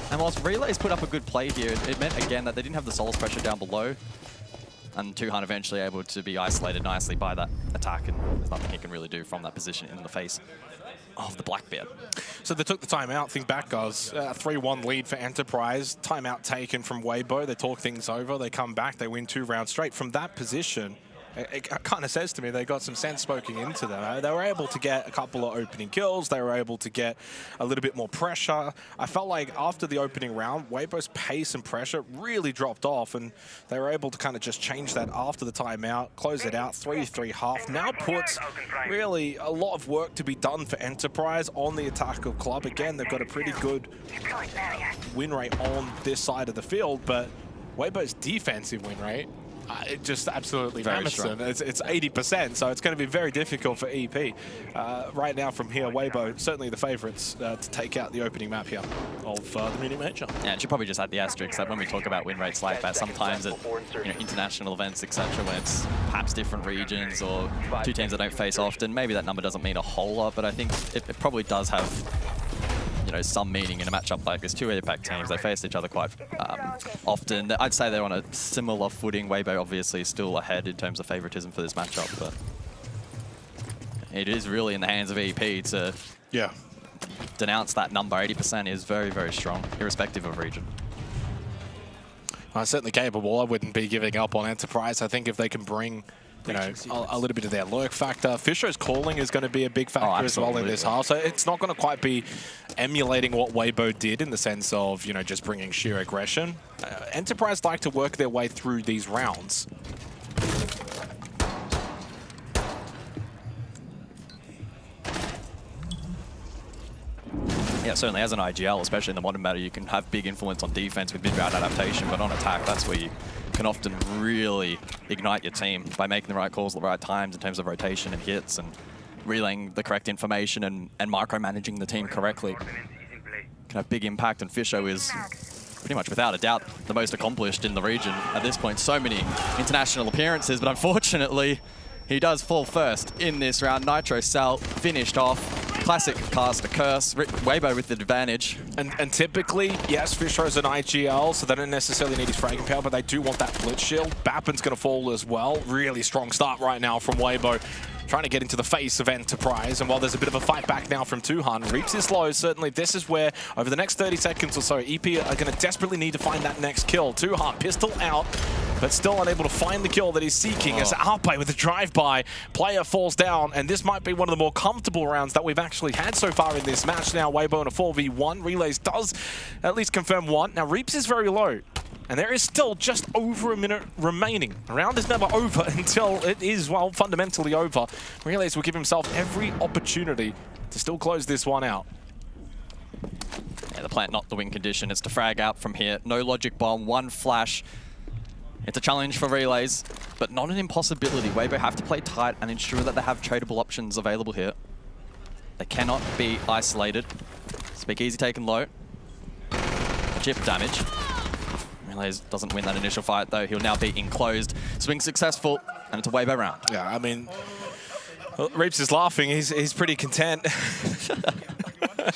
And whilst Relays put up a good play here, it meant again that they didn't have the Souls pressure down below. And 2-hunt eventually able to be isolated nicely by that attack, and there's nothing he can really do from that position in the face of the Blackbeard. So they took the timeout. Think back, guys. 3-1 lead for Enterprise. Timeout taken from Weibo. They talk things over. They come back. They win 2 rounds straight. From that position, it kind of says to me they got some sense spoken into them. They were able to get a couple of opening kills. They were able to get a little bit more pressure. I felt like after the opening round, Weibo's pace and pressure really dropped off, and they were able to kind of just change that after the timeout, close it out, 3-3 half. Now puts really a lot of work to be done for Enterprise on the attack of Club. Again, they've got a pretty good win rate on this side of the field, but Weibo's defensive win rate, it just absolutely mammoths them. It's 80%, so it's going to be very difficult for EP. Right now from here, Weibo, certainly the favourites to take out the opening map here of the Munich Major. Yeah, and should probably just add the asterisk that when we talk about win rates like that, sometimes at international events, etc., when it's perhaps different regions or 2 teams that don't face often, maybe that number doesn't mean a whole lot, but I think it probably does have some meaning in a matchup like this. 2 APAC teams, they face each other quite often. I'd say they're on a similar footing. Weibo obviously is still ahead in terms of favoritism for this matchup, but it is really in the hands of EP to denounce that number. 80% is very, very strong, irrespective of region. Certainly capable. I wouldn't be giving up on Enterprise. I think if they can bring you know, a little bit of their lurk factor. Fisher's calling is going to be a big factor as well in this half. So it's not going to quite be emulating what Weibo did in the sense of, you know, just bringing sheer aggression. Enterprise like to work their way through these rounds. Yeah, certainly as an IGL, especially in the modern meta, you can have big influence on defense with mid-round adaptation, but on attack, that's where you can often really ignite your team by making the right calls at the right times in terms of rotation and hits and relaying the correct information and micromanaging the team correctly. Can have big impact, and Fisho is pretty much without a doubt the most accomplished in the region at this point. So many international appearances, but unfortunately, he does fall first in this round. Nitro Sal finished off. Classic cast, a curse. Weibo with the advantage. And typically, yes, Fisher's an IGL, so they don't necessarily need his fragging power, but they do want that blitz shield. Bappen's going to fall as well. Really strong start right now from Weibo, trying to get into the face of Enterprise. And while there's a bit of a fight back now from Tuhan, Reaps is low. Certainly, this is where, over the next 30 seconds or so, EP are going to desperately need to find that next kill. Tuhan, pistol out, but still unable to find the kill that he's seeking as Arpe with a drive-by. Player falls down, and this might be one of the more comfortable rounds that we've actually had so far in this match. Now, Weibo in a 4v1. Relays does at least confirm one. Now, Reaps is very low, and there is still just over a minute remaining. The round is never over until it is, well, fundamentally over. Relays will give himself every opportunity to still close this one out. Yeah, the plant not the win condition. It's to frag out from here. No logic bomb, one flash. It's a challenge for Relays, but not an impossibility. Weibo have to play tight and ensure that they have tradable options available here. They cannot be isolated. Speakeasy taken low. Chip damage. Relays doesn't win that initial fight though. He'll now be enclosed. Swing successful, and it's a Weibo round. Yeah, I mean, well, Reaps is laughing. He's pretty content.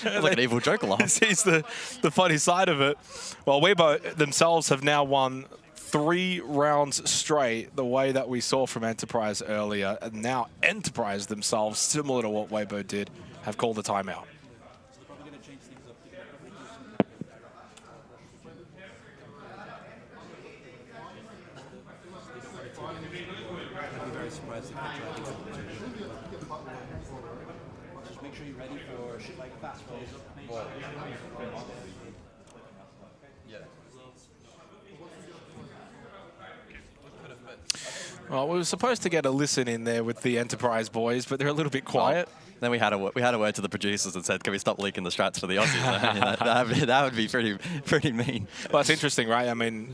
Like an evil Joker laugh. Sees the funny side of it. Well, Weibo themselves have now won 3 rounds straight, the way that we saw from Enterprise earlier. And now Enterprise themselves, similar to what Weibo did, have called a timeout. Just make sure you're ready for shit like fast rolls. Well, we were supposed to get a listen in there with the Enterprise boys, but they're a little bit quiet. Then we had a word to the producers and said, "Can we stop leaking the strats for the Aussies?" that would be pretty mean. Well, it's interesting, right? I mean,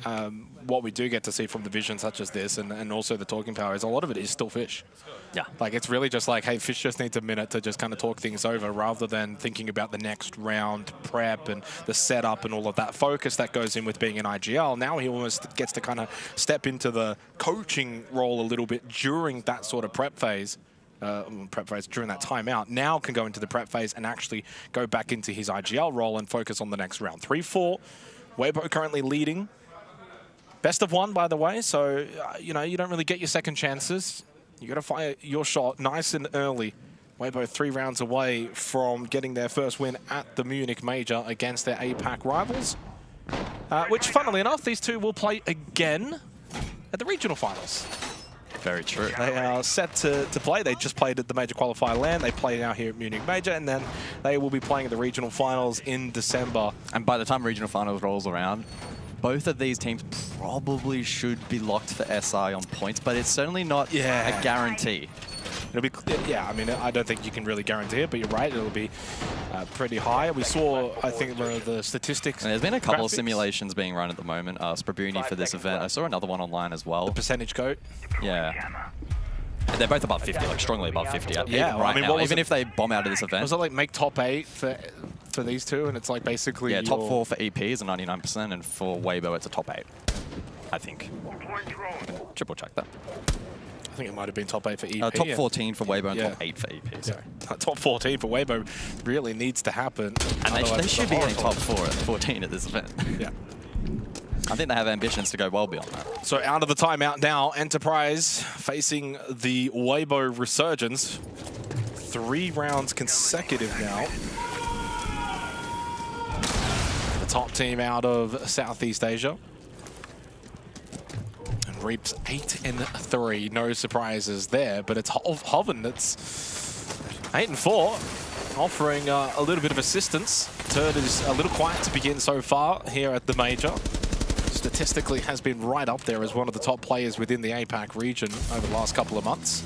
what we do get to see from the vision such as this, and also the talking power, is a lot of it is still Fish. Yeah. Like, it's really just like, hey, Fish just needs a minute to just kind of talk things over, rather than thinking about the next round prep and the setup and all of that focus that goes in with being an IGL. Now he almost gets to kind of step into the coaching role a little bit during that sort of prep phase. During that timeout, now can go into the prep phase and actually go back into his IGL role and focus on the next round. 3-4, Weibo currently leading. Best of 1, by the way, so, you know, you don't really get your second chances. You got to fire your shot nice and early. Weibo 3 rounds away from getting their first win at the Munich Major against their APAC rivals, which, funnily enough, these two will play again at the regional finals. Very true. They are set to play. They just played at the Major Qualifier LAN. They play now here at Munich Major, and then they will be playing at the regional finals in December. And by the time regional finals rolls around, both of these teams probably should be locked for SI on points, but it's certainly not a guarantee. It'll be, yeah, I mean, I don't think you can really guarantee it, but you're right, it'll be pretty high. We saw, I think, one of the statistics. And there's been a couple of simulations being run at the moment. Sprabuni for this event. I saw another one online as well. The percentage goat. Yeah. And they're both above 50, like strongly above 50. Yeah, right I mean, now, even if they bomb out of this event. Was it like make top 8 for these two? And it's like basically. Yeah, top 4 for EP is a 99%, and for Weibo, it's a top 8, I think. Triple check that. I think it might have been top 8 for EP. Top 14 for Weibo and top 8 for EP. Sorry. Top 14 for Weibo really needs to happen. And they should be getting top 14 at this event. Yeah. I think they have ambitions to go well beyond that. So out of the timeout now, Enterprise facing the Weibo Resurgence. 3 rounds consecutive now. The top team out of Southeast Asia. And Reaps 8-3, no surprises there, but it's Hoven that's 8-4, offering a little bit of assistance. Turd is a little quiet to begin so far here at the Major. Statistically has been right up there as one of the top players within the APAC region over the last couple of months.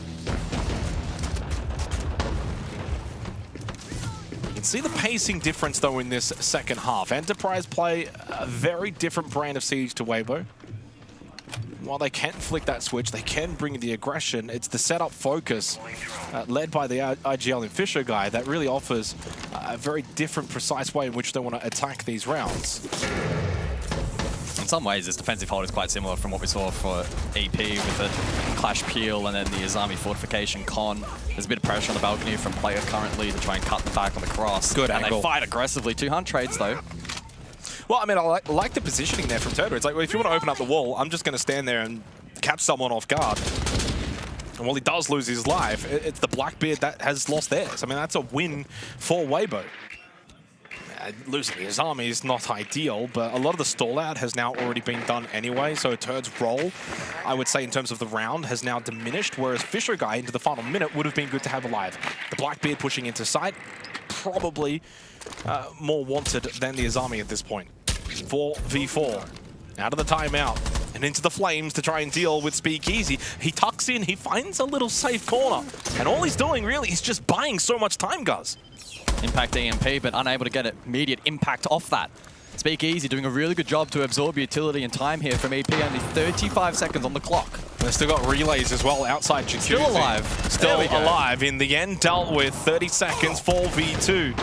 You can see the pacing difference though in this second half. Enterprise play a very different brand of Siege to Weibo. While they can flick that switch, they can bring the aggression. It's the setup focus led by the IGL and Fisher guy that really offers a very different, precise way in which they want to attack these rounds. In some ways, this defensive hold is quite similar from what we saw for EP with the Clash Peel and then the Azami Fortification Con. There's a bit of pressure on the balcony from player currently to try and cut them back on the cross. Good and angle. They fight aggressively. 200 trades, though. Well, I mean, I like the positioning there from Turtle. It's like, well, if you want to open up the wall, I'm just going to stand there and catch someone off guard. And while he does lose his life, it's the Blackbeard that has lost theirs. I mean, that's a win for Weibo. Losing his army is not ideal, but a lot of the stall out has now already been done anyway, so Turd's role, I would say, in terms of the round has now diminished, whereas Fisher guy into the final minute would have been good to have alive. The Blackbeard pushing into sight, probably more wanted than the Azami at this point. 4v4, out of the timeout, and into the flames to try and deal with Speakeasy. He tucks in, he finds a little safe corner, and all he's doing really is just buying so much time, guys. Impact EMP, but unable to get immediate impact off that. Speakeasy doing a really good job to absorb utility and time here from EP, only 35 seconds on the clock. They've still got relays as well outside Jacuzzi. Still alive. Still alive. In the end, dealt with 30 seconds, 4v2.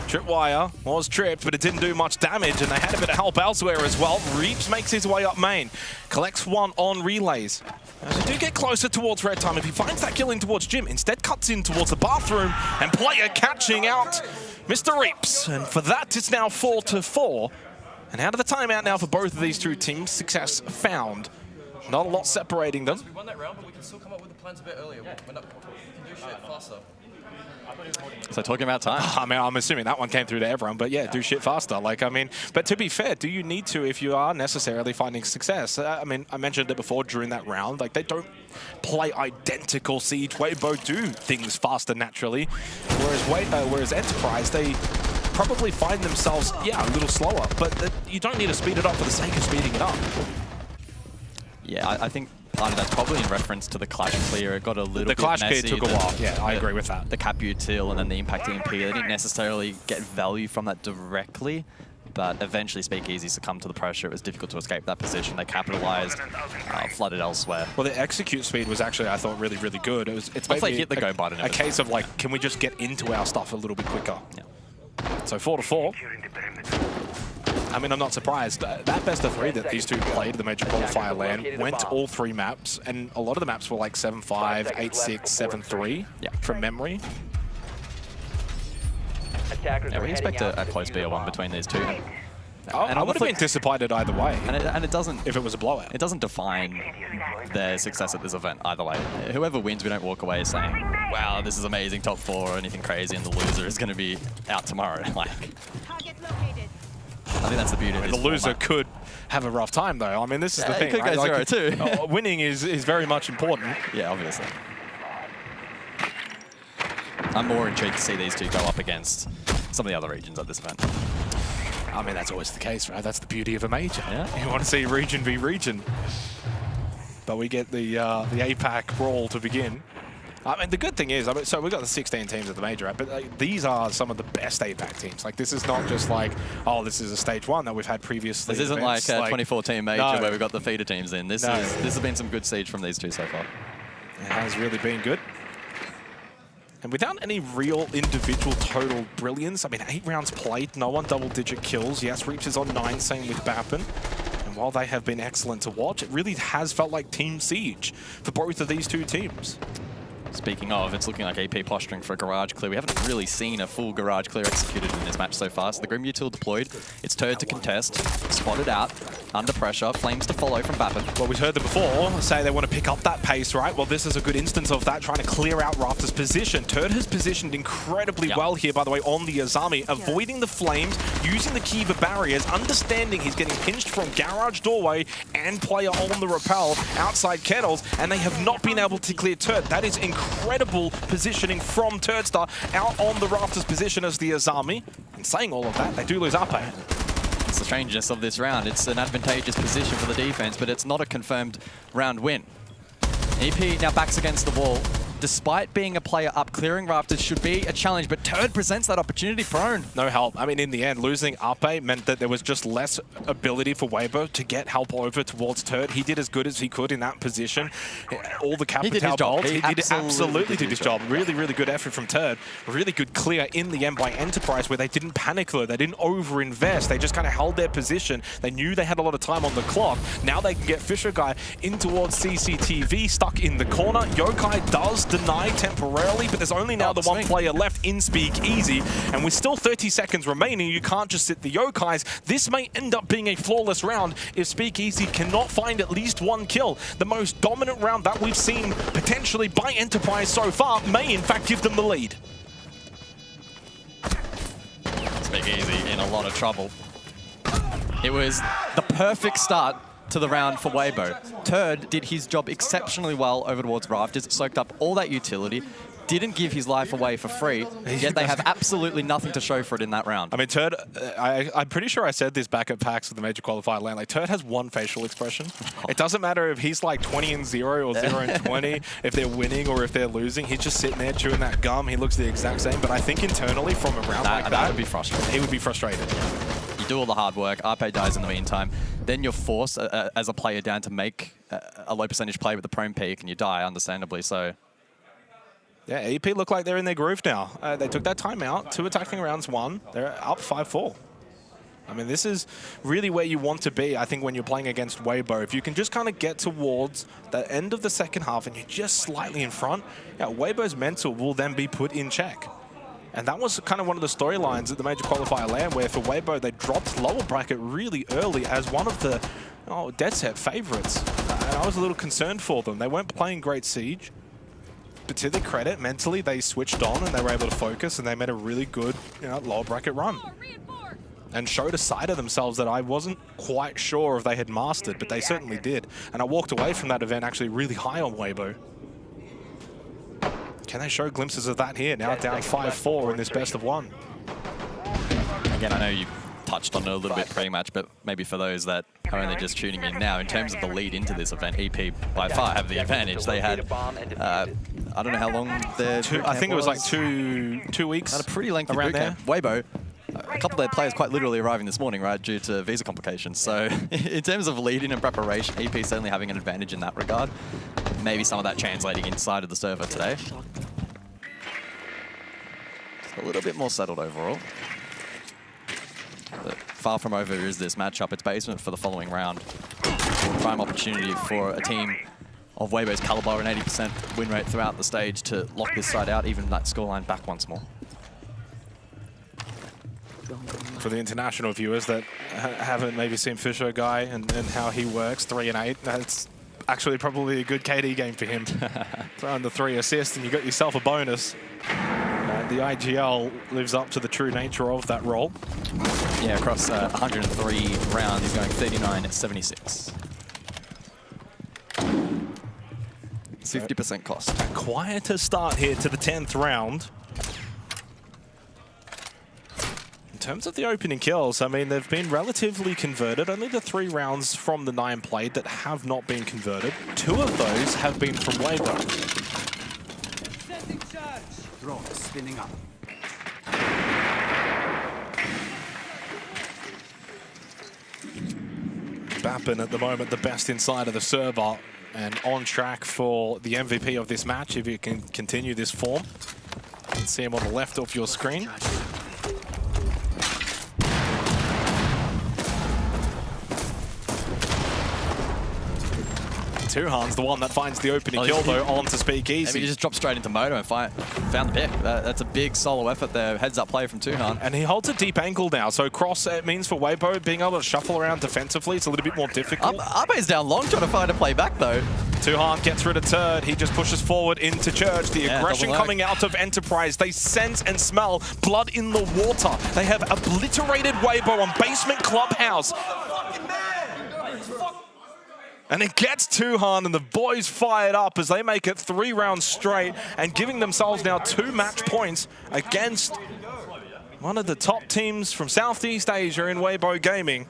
Tripwire was tripped, but it didn't do much damage, and they had a bit of help elsewhere as well. Reaps makes his way up main, collects one on relays. As they do get closer towards red time, if he finds that kill in towards Jim, instead cuts in towards the bathroom, and player catching out Mr. Reaps. And for that, it's now 4-4. And out of the timeout now for both of these two teams, success found. Not a lot separating them. We won that round, but we can still come up with the plans a bit earlier. We can do shit faster. So talking about time. I mean, I'm assuming that one came through to everyone, but yeah, do shit faster. Like, I mean, but to be fair, do you need to if you are necessarily finding success? I mean, I mentioned it before during that round, like they don't play identical Siege. Weibo do things faster naturally, whereas Enterprise, they probably find themselves, yeah, a little slower, but you don't need to speed it up for the sake of speeding it up. Yeah, I think part of that's probably in reference to the Clash clear. It got a little bit Clash messy. clear took a while. Yeah, I agree with that. The Cap Util and then the Impact EMP, they didn't necessarily get value from that directly, but eventually Speakeasy succumbed to the pressure. It was difficult to escape that position. They capitalized, flooded elsewhere. Well, the execute speed was actually, I thought, really, really good. It's maybe hit the go button. A case of like, can we just get into our stuff a little bit quicker? Yeah. So 4-4. I mean, I'm not surprised. That best of 3 that these two played, the major qualifier LAN, went all 3 maps, and a lot of the maps were like 7-5, 8-6, 7-3 from memory. Yeah, we expect a close BO1 between these two. I would have been disappointed either way. And it doesn't... If it was a blowout. It doesn't define their success at this event either way. Whoever wins, we don't walk away saying, wow, this is amazing, top 4 or anything crazy, and the loser is going to be out tomorrow. Like, I think that's the beauty of this The loser format. could have a rough time, though. I mean, this is the thing. It could go right? 0-2. Winning is very much important. Yeah, obviously. I'm more intrigued to see these two go up against some of the other regions at this event. I mean, that's always the case, right? That's the beauty of a major. Yeah. You want to see region v region. But we get the APAC brawl to begin. I mean, the good thing is, so we've got the 16 teams at the major, right? But like, these are some of the best APAC teams. Like, this is not just like, oh, this is a stage 1 that we've had previously. This isn't like a 2014 major where we've got the feeder teams in. This has been some good Siege from these two so far. It has really been good. And without any real individual total brilliance, I mean, 8 rounds played, no one double-digit kills. Yes, Reaps is on 9, same with Bappin. And while they have been excellent to watch, it really has felt like Team Siege for both of these two teams. Speaking of, it's looking like AP posturing for a garage clear. We haven't really seen a full garage clear executed in this match so far. So the Grim Util deployed. It's Turd to contest, spotted out. under pressure. Flames to follow from Bappin. Well, we've heard them before say they want to pick up that pace, right? Well, this is a good instance of that, trying to clear out Rafter's position. Turd has positioned incredibly well here, by the way, on the Azami, avoiding the flames, using the Kiva barriers, understanding he's getting pinched from garage doorway and player on the rappel outside Kettles, and they have not been able to clear Turd. That is incredible positioning from Turdstar out on the Rafters position as the Azami. And saying all of that, they do lose Ape. It's the strangeness of this round. It's an advantageous position for the defense, but it's not a confirmed round win. EP now backs against the wall. Despite being a player up, clearing Rafters should be a challenge, but Turd presents that opportunity prone. No help. I mean, in the end, losing Ape meant that there was just less ability for Weibo to get help over towards Turd. He did as good as he could in that position. All the Capital bolts. He absolutely did his job. Really, really good effort from Turd. Really good clear in the end by Enterprise, where they didn't panic though. They didn't overinvest. They just kind of held their position. They knew they had a lot of time on the clock. Now they can get Fisher Guy in towards CCTV, stuck in the corner. Yokai does deny temporarily, but there's only now the one player left in Speakeasy, and with still 30 seconds remaining, you can't just sit the Yokais. This may end up being a flawless round if Speakeasy cannot find at least one kill. The most dominant round that we've seen potentially by Enterprise so far may in fact give them the lead. Speakeasy in a lot of trouble. It was the perfect start to the round for Weibo. Turd did his job exceptionally well over towards Rafters, soaked up all that utility, didn't give his life away for free, yet they have absolutely nothing to show for it in that round. I mean, Turd, I'm pretty sure I said this back at PAX with the major qualifier land. Like, Turd has one facial expression. It doesn't matter if he's like 20-0 or 0-20, if they're winning or if they're losing. He's just sitting there chewing that gum. He looks the exact same. But I think internally, from a round like that, would be frustrating. He would be frustrated. You do all the hard work. Ape dies in the meantime. Then you're forced as a player down to make a low percentage play with the prone peak, and you die, understandably so. Yeah, EP look like they're in their groove now. They took that timeout, 2 attacking rounds, 1. They're up 5-4. I mean, this is really where you want to be, I think, when you're playing against Weibo. If you can just kind of get towards the end of the second half and you're just slightly in front, yeah, Weibo's mental will then be put in check. And that was kind of one of the storylines at the major qualifier land, where for Weibo, they dropped lower bracket really early as one of the dead set favorites. And I was a little concerned for them. They weren't playing great Siege. But to their credit, mentally, they switched on and they were able to focus, and they made a really good lower bracket run. And showed a side of themselves that I wasn't quite sure if they had mastered, but they certainly did. And I walked away from that event actually really high on Weibo. Can they show glimpses of that here? Now down 5-4 in this best of 1. Again, I know you touched on it a little bit pre-match, but maybe for those that are only just tuning in now, in terms of the lead into this event, EP by far have the advantage. They had, I don't know how long their I think it was like two weeks. Had a pretty lengthy boot camp. Weibo, a couple of their players quite literally arriving this morning, right, due to visa complications. So in terms of lead-in and preparation, EP certainly having an advantage in that regard. Maybe some of that translating inside of the server today. It's a little bit more settled overall. But far from over is this matchup. It's basement for the following round. Prime opportunity for a team of Weibo's caliber, an 80% win rate throughout the stage, to lock this side out, even that scoreline back once more. For the international viewers that haven't maybe seen Fisher Guy and how he works, 3 and 8, that's actually probably a good KD game for him. Throwing the 3 assists and you got yourself a bonus. The IGL lives up to the true nature of that role. Yeah, across 103 rounds, he's going 39-76. 50% cost. A quieter start here to the 10th round. In terms of the opening kills, I mean, they've been relatively converted. Only the 3 rounds from the 9 played that have not been converted. 2 of those have been from Weibo. Drone spinning up. Bappin at the moment the best inside of the server and on track for the MVP of this match if you can continue this form. You can see him on the left of your screen. 2han's the one that finds the opening kill, though, onto Speakeasy. I mean, he just dropped straight into Moto and found the pick. That's a big solo effort there. Heads-up play from 2han. And he holds a deep angle now, so cross it means for Weibo being able to shuffle around defensively. It's a little bit more difficult. Arbe's down long trying to find a play back, though. 2han gets rid of Turd. He just pushes forward into Church. The aggression coming out of Enterprise. They sense and smell blood in the water. They have obliterated Weibo on Basement Clubhouse. And it gets 2han, and the boys fired up as they make it 3 rounds straight and giving themselves now 2 match points against one of the top teams from Southeast Asia in Weibo Gaming.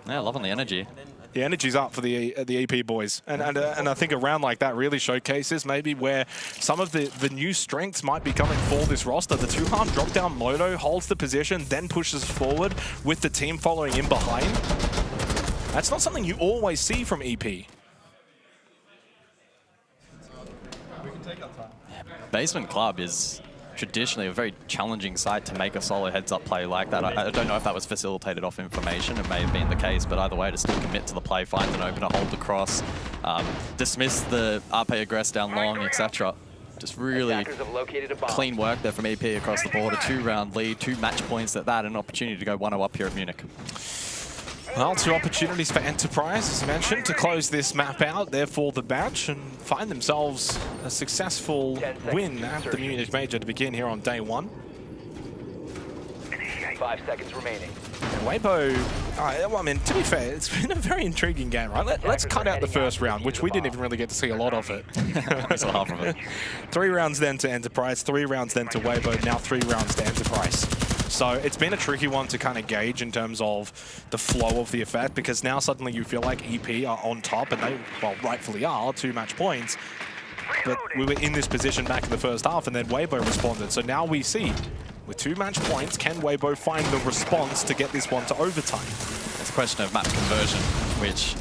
Yeah, loving the energy. The energy's up for the EP boys. And I think a round like that really showcases maybe where some of the new strengths might be coming for this roster. The 2han drop down Moto, holds the position, then pushes forward with the team following in behind. That's not something you always see from EP. Basement Club is traditionally a very challenging site to make a solo heads-up play like that. I don't know if that was facilitated off information. It may have been the case, but either way, to still commit to the play, find an opener, hold the cross, dismiss the RP aggress down long, etc. Just really clean work there from EP across the board. A 2-round lead, 2 match points at that, and an opportunity to go 1-0 up here at Munich. Well, 2 opportunities for Enterprise, as mentioned, to close this map out, therefore the match, and find themselves a successful win at the Munich Major to begin here on day 1. 5 seconds remaining. Weibo, well, I mean, to be fair, it's been a very intriguing game, right? Let's cut out the first round, which we didn't even really get to see a lot of it. So half of it. 3 rounds then to Enterprise, 3 rounds then to Weibo, now 3 rounds to Enterprise. So it's been a tricky one to kind of gauge in terms of the flow of the effect, because now suddenly you feel like EP are on top, and they, well, rightfully are, 2 match points. But we were in this position back in the first half, and then Weibo responded. So now we see, with 2 match points, can Weibo find the response to get this one to overtime? It's a question of map conversion, which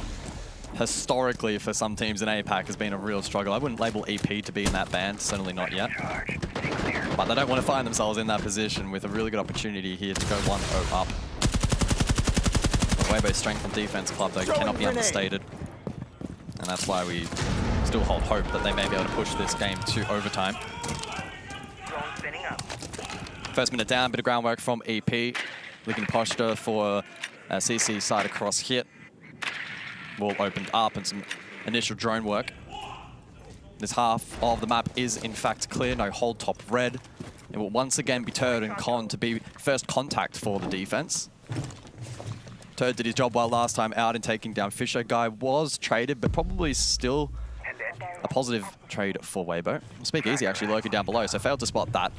historically for some teams in APAC has been a real struggle. I wouldn't label EP to be in that band, certainly not yet. But they don't want to find themselves in that position with a really good opportunity here to go 1-0 up. But Weibo's strength on defense club, though, cannot be understated. And that's why we still hold hope that they may be able to push this game to overtime. First minute down, bit of groundwork from EP. Looking posture for CC side across hit. Wall opened up and some initial drone work. This half of the map is in fact clear, no hold top red. It will once again be Turd and Con to be first contact for the defense. Turd did his job well last time out in taking down Fisher. Guy was traded, but probably still a positive trade for Weibo. Speakeasy actually lurking down below, so failed to spot that.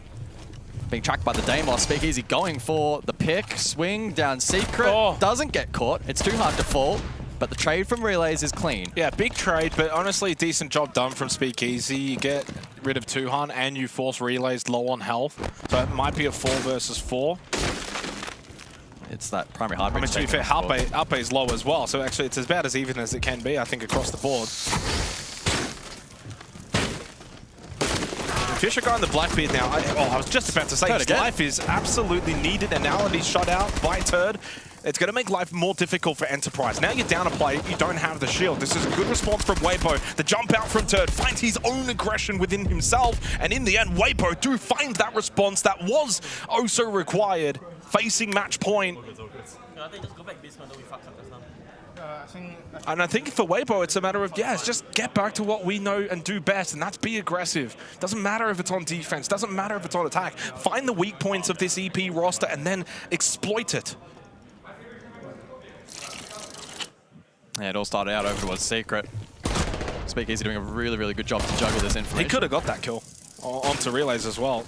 Being tracked by the Deimos. Speakeasy going for the pick, swing down secret. Oh. Doesn't get caught. It's too hard to fall. But the trade from Relays is clean. Yeah, big trade, but honestly, decent job done from Speakeasy. You get rid of 2han and you force Relays low on health. So it might be a 4 versus 4. It's that primary hard. I mean, to be fair, Harpe is low as well. So actually, it's as bad as even as it can be, I think, across the board. Fisher guy in the Blackbeard now. I was just about to say, his life is absolutely needed, and now that he's shot out by Turd, it's going to make life more difficult for Enterprise. Now you're down a play, you don't have the shield. This is a good response from Weibo. The jump out from Turd finds his own aggression within himself, and in the end, Weibo do find that response that was also required, facing match point. And I think for Weibo, it's a matter of, yeah, it's just get back to what we know and do best, and that's be aggressive. Doesn't matter if it's on defense, doesn't matter if it's on attack. Find the weak points of this EP roster and then exploit it. Yeah, it all started out over towards Secret. Speakeasy doing a really, really good job to juggle this information. He could have got that kill onto Relays as well.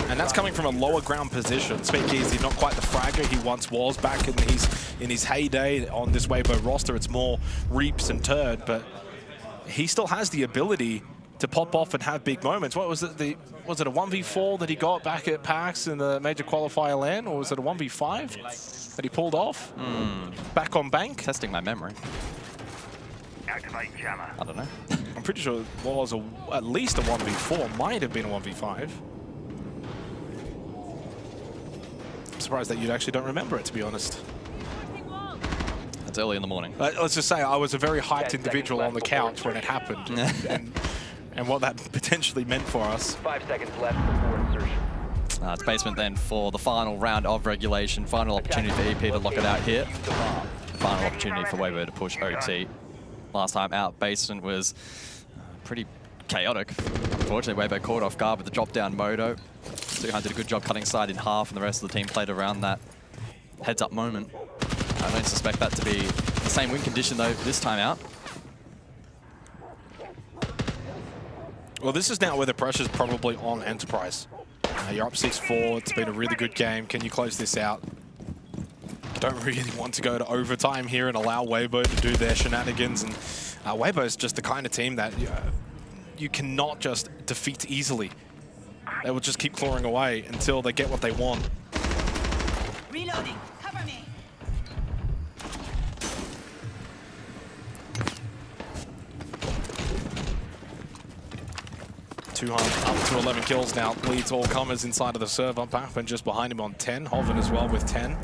And that's coming from a lower ground position. Speakeasy, not quite the fragger he once was back in his heyday on this Weibo roster. It's more Reaps and Turd, but he still has the ability to pop off and have big moments. What was it? Was it a 1v4 that he got back at PAX in the major qualifier LAN, or was it a 1v5 that he pulled off? Back on bank? Testing my memory. Activate jammer. I don't know. I'm pretty sure it was at least a 1v4. Might have been a 1v5. I'm surprised that you actually don't remember it, to be honest. It's early in the morning. Let's just say I was a very hyped individual on the couch when it happened, and what that potentially meant for us. 5 seconds left before insertion. It's Basement then for the final round of regulation. Final opportunity for EP to lock it out here. Final opportunity for Weibo to push OT. Last time out, Basement was pretty chaotic. Unfortunately, Weibo caught off guard with the drop-down moto. Suhan did a good job cutting side in half, and the rest of the team played around that heads-up moment. I don't suspect that to be the same win condition, though, this time out. Well, this is now where the pressure's probably on Enterprise. You're up 6-4. It's been a really good game. Can you close this out? Don't really want to go to overtime here and allow Weibo to do their shenanigans. And Weibo is just the kind of team that you cannot just defeat easily. They will just keep clawing away until they get what they want. Reloading. Cover me. Up to 11 kills now. Leads all comers inside of the server. Backman just behind him on 10. Hoven as well with 10.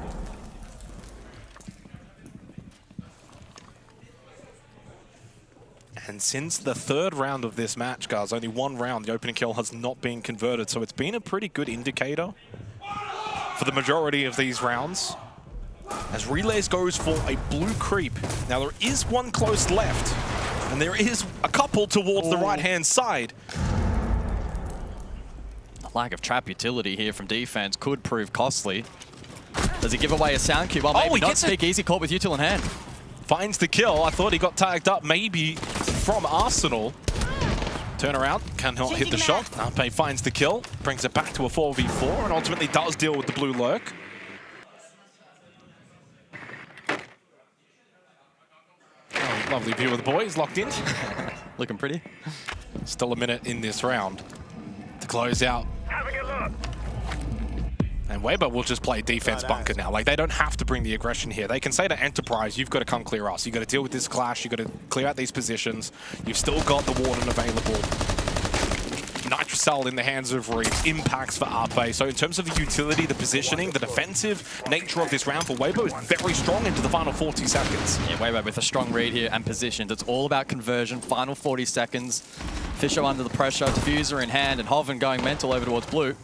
And since the third round of this match, guys, only one round, the opening kill has not been converted. So it's been a pretty good indicator for the majority of these rounds. As Relays goes for a blue creep. Now there is one close left, and there is a couple towards the right-hand side. Lack of trap utility here from defense could prove costly. Does he give away a sound cube? Well, maybe not. Speak easy, caught with util in hand. Finds the kill. I thought he got tagged up maybe from Arsenal. Turn around, cannot hit the shot. Arpe finds the kill, brings it back to a 4v4, and ultimately does deal with the blue lurk. Oh, lovely view of the boys, locked in. Looking pretty. Still a minute in this round to close out. And Weibo will just play defense bunker now. Like, they don't have to bring the aggression here. They can say to Enterprise, you've got to come clear us. You've got to deal with this clash. You've got to clear out these positions. You've still got the Warden available. Nitrocell in the hands of Reeves. Impacts for Arpe. So in terms of the utility, the positioning, the defensive nature of this round for Weibo is very strong into the final 40 seconds. Yeah, Weibo with a strong read here and positioned. It's all about conversion. Final 40 seconds. Fisher under the pressure. Diffuser in hand, and Hoven going mental over towards blue.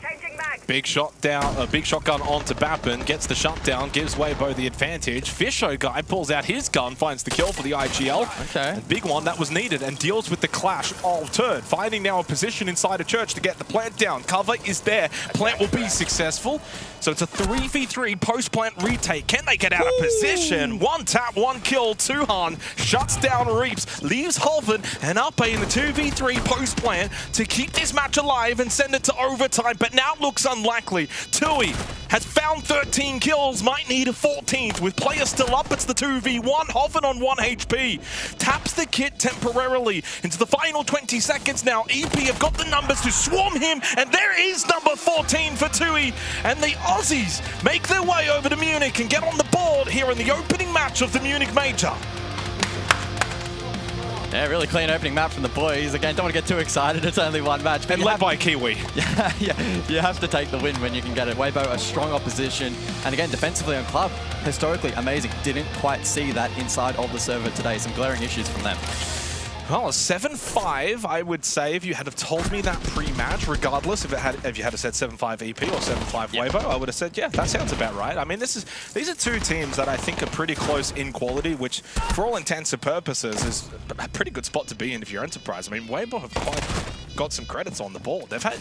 Big shot down, a big shotgun onto Bappin, gets the shutdown, gives Weibo the advantage. Fisho guy pulls out his gun, finds the kill for the IGL. Okay. A big one that was needed and deals with the clash of Turd, finding now a position inside a church to get the plant down. Cover is there. Plant will be successful. So it's a 3v3 post-plant retake. Can they get out of position? One tap, one kill. Tuhan shuts down Reeps, leaves Hoven and Arpe in the 2v3 post-plant to keep this match alive and send it to overtime. But now it looks unlikely. Tui has found 13 kills, might need a 14th. With players still up, it's the 2v1. Hoven on 1 HP. Taps the kit temporarily into the final 20 seconds now. EP have got the numbers to swarm him, and there is number 14 for Tui. And the Aussies make their way over to Munich and get on the board here in the opening match of the Munich Major. Yeah, really clean opening map from the boys. Again, don't want to get too excited. It's only one match. And led by Kiwi. Yeah, you have to take the win when you can get it. Weibo, a strong opposition. And again, defensively on club, historically amazing. Didn't quite see that inside of the server today. Some glaring issues from them. Well, a 7-5, I would say, if you had have told me that pre-match, regardless if you had said 7-5 EP or 7-5 Weibo, I would have said, yeah, that sounds about right. I mean, these are two teams that I think are pretty close in quality, which, for all intents and purposes, is a pretty good spot to be in if you're Enterprise. I mean, Weibo have quite got some credits on the board. They've had,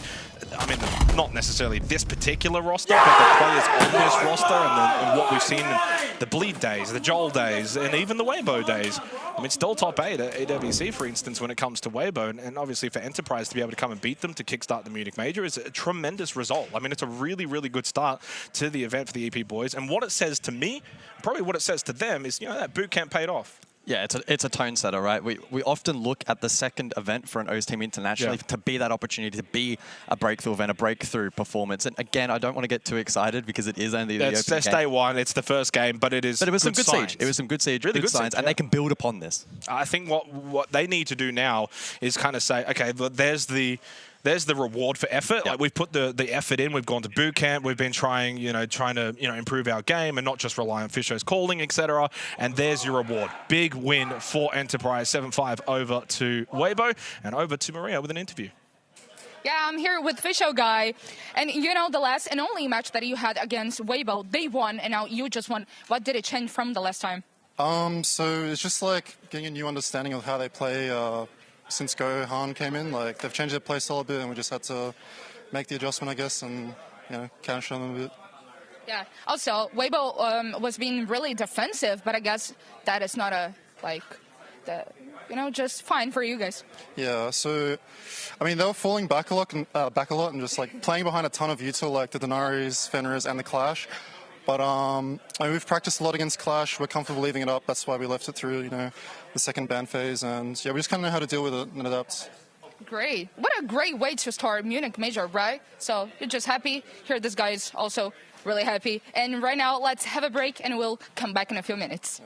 I mean, not necessarily this particular roster, but the players on this roster and what we've seen in the Bleed days, the Joel days, and even the Weibo days. I mean, still top 8 at AWC, for instance, when it comes to Weibo, and obviously for Enterprise to be able to come and beat them to kickstart the Munich Major is a tremendous result. I mean, it's a really, really good start to the event for the EP boys, and what it says to me, probably what it says to them is, you know, that boot camp paid off. Yeah, it's a tone setter, right? We often look at the second event for an OS team internationally to be that opportunity, to be a breakthrough event, a breakthrough performance. And again, I don't want to get too excited because it is only the opening game. It's day one, it's the first game, but it was some good siege. It was some good siege, really good signs, and they can build upon this. I think what they need to do now is kind of say, okay, there's the there's the reward for effort. Like we've put the effort in. We've gone to boot camp. We've been trying to improve our game and not just rely on Fisho's calling, etc. And there's your reward. Big win for Enterprise. 7-5 over to Weibo and over to Maria with an interview. Yeah, I'm here with Fisho Guy. And you know, the last and only match that you had against Weibo, they won, and now you just won. What did it change from the last time? So it's just like getting a new understanding of how they play since Gohan came in. Like they've changed their play style a bit, and we just had to make the adjustment, I guess, and counter them a bit. Yeah. Also, Weibo was being really defensive, but I guess that is not just fine for you guys. Yeah. So, I mean, they were falling back a lot and just like playing behind a ton of util like the Denaris, Fenris, and the Clash. But I mean, we've practiced a lot against Clash. We're comfortable leaving it up. That's why we left it through, the second ban phase. And yeah, we just kind of know how to deal with it and adapt. Great. What a great way to start Munich Major, right? So you're just happy. Here, this guy is also really happy. And right now, let's have a break, and we'll come back in a few minutes.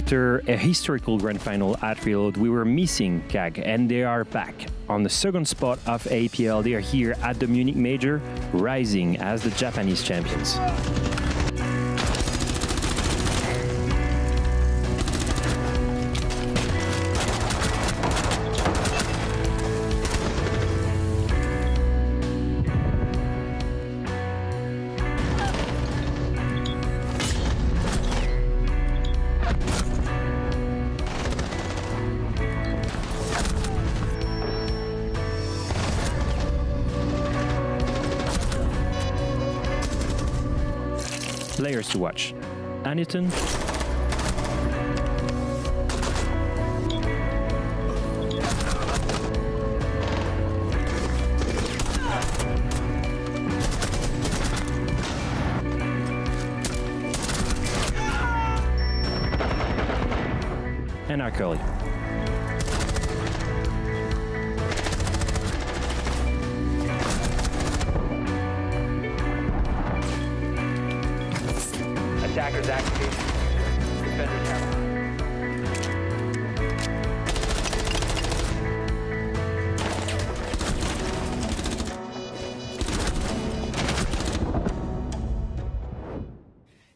After a historical grand final at Reload, we were missing CAG, and they are back. On the second spot of APL, they are here at the Munich Major, rising as the Japanese champions. Players to watch: Aniton, and Arcoli. Attackers activated. Defenders have.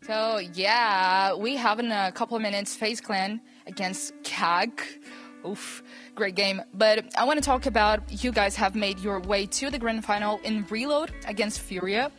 So yeah, we have in a couple of minutes FaZe Clan against CAG. Oof, great game. But I want to talk about you guys have made your way to the grand final in Reload against Furia.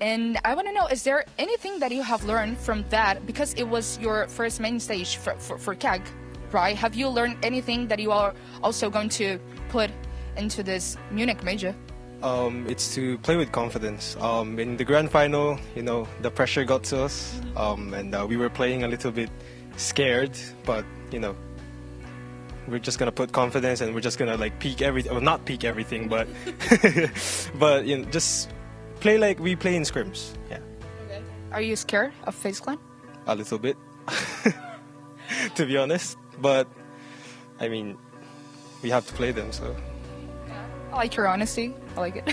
And I want to know, is there anything that you have learned from that? Because it was your first main stage for CAG, right? Have you learned anything that you are also going to put into this Munich Major? It's to play with confidence. In the grand final, you know, the pressure got to us, and we were playing a little bit scared, but, you know, we're just gonna put confidence and we're just gonna like peak everything, well, not peak everything, but but you know, just play like we play in scrims. Yeah. Okay. Are you scared of FaZe Clan? A little bit, to be honest. But I mean, we have to play them, so. I like your honesty. I like it.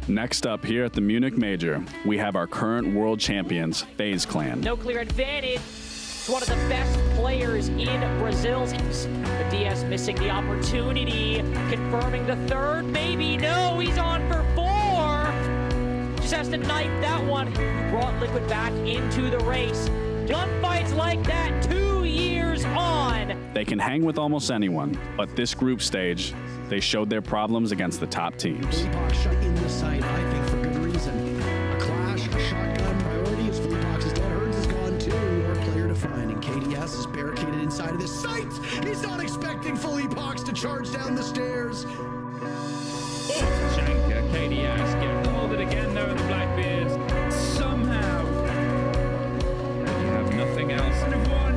Next up here at the Munich Major, we have our current world champions, FaZe Clan. No clear advantage. It's one of the best players in Brazil's. The DS missing the opportunity, confirming the third. Maybe, no, he's on for 4. Just has to knife that one. Brought Liquid back into the race. Gunfights like that 2 years on. They can hang with almost anyone, but this group stage, they showed their problems against the top teams. Shut in the site, I think for good reason. A clash, a shotgun priority is Fleapox is dead. Herds is gone too. More player to find, and KDS is barricaded inside of this site. He's not expecting Fleapox to charge down the stairs. Shanker, KDS get folded again though in the Blackbeards. Somehow. You have nothing else. And have won.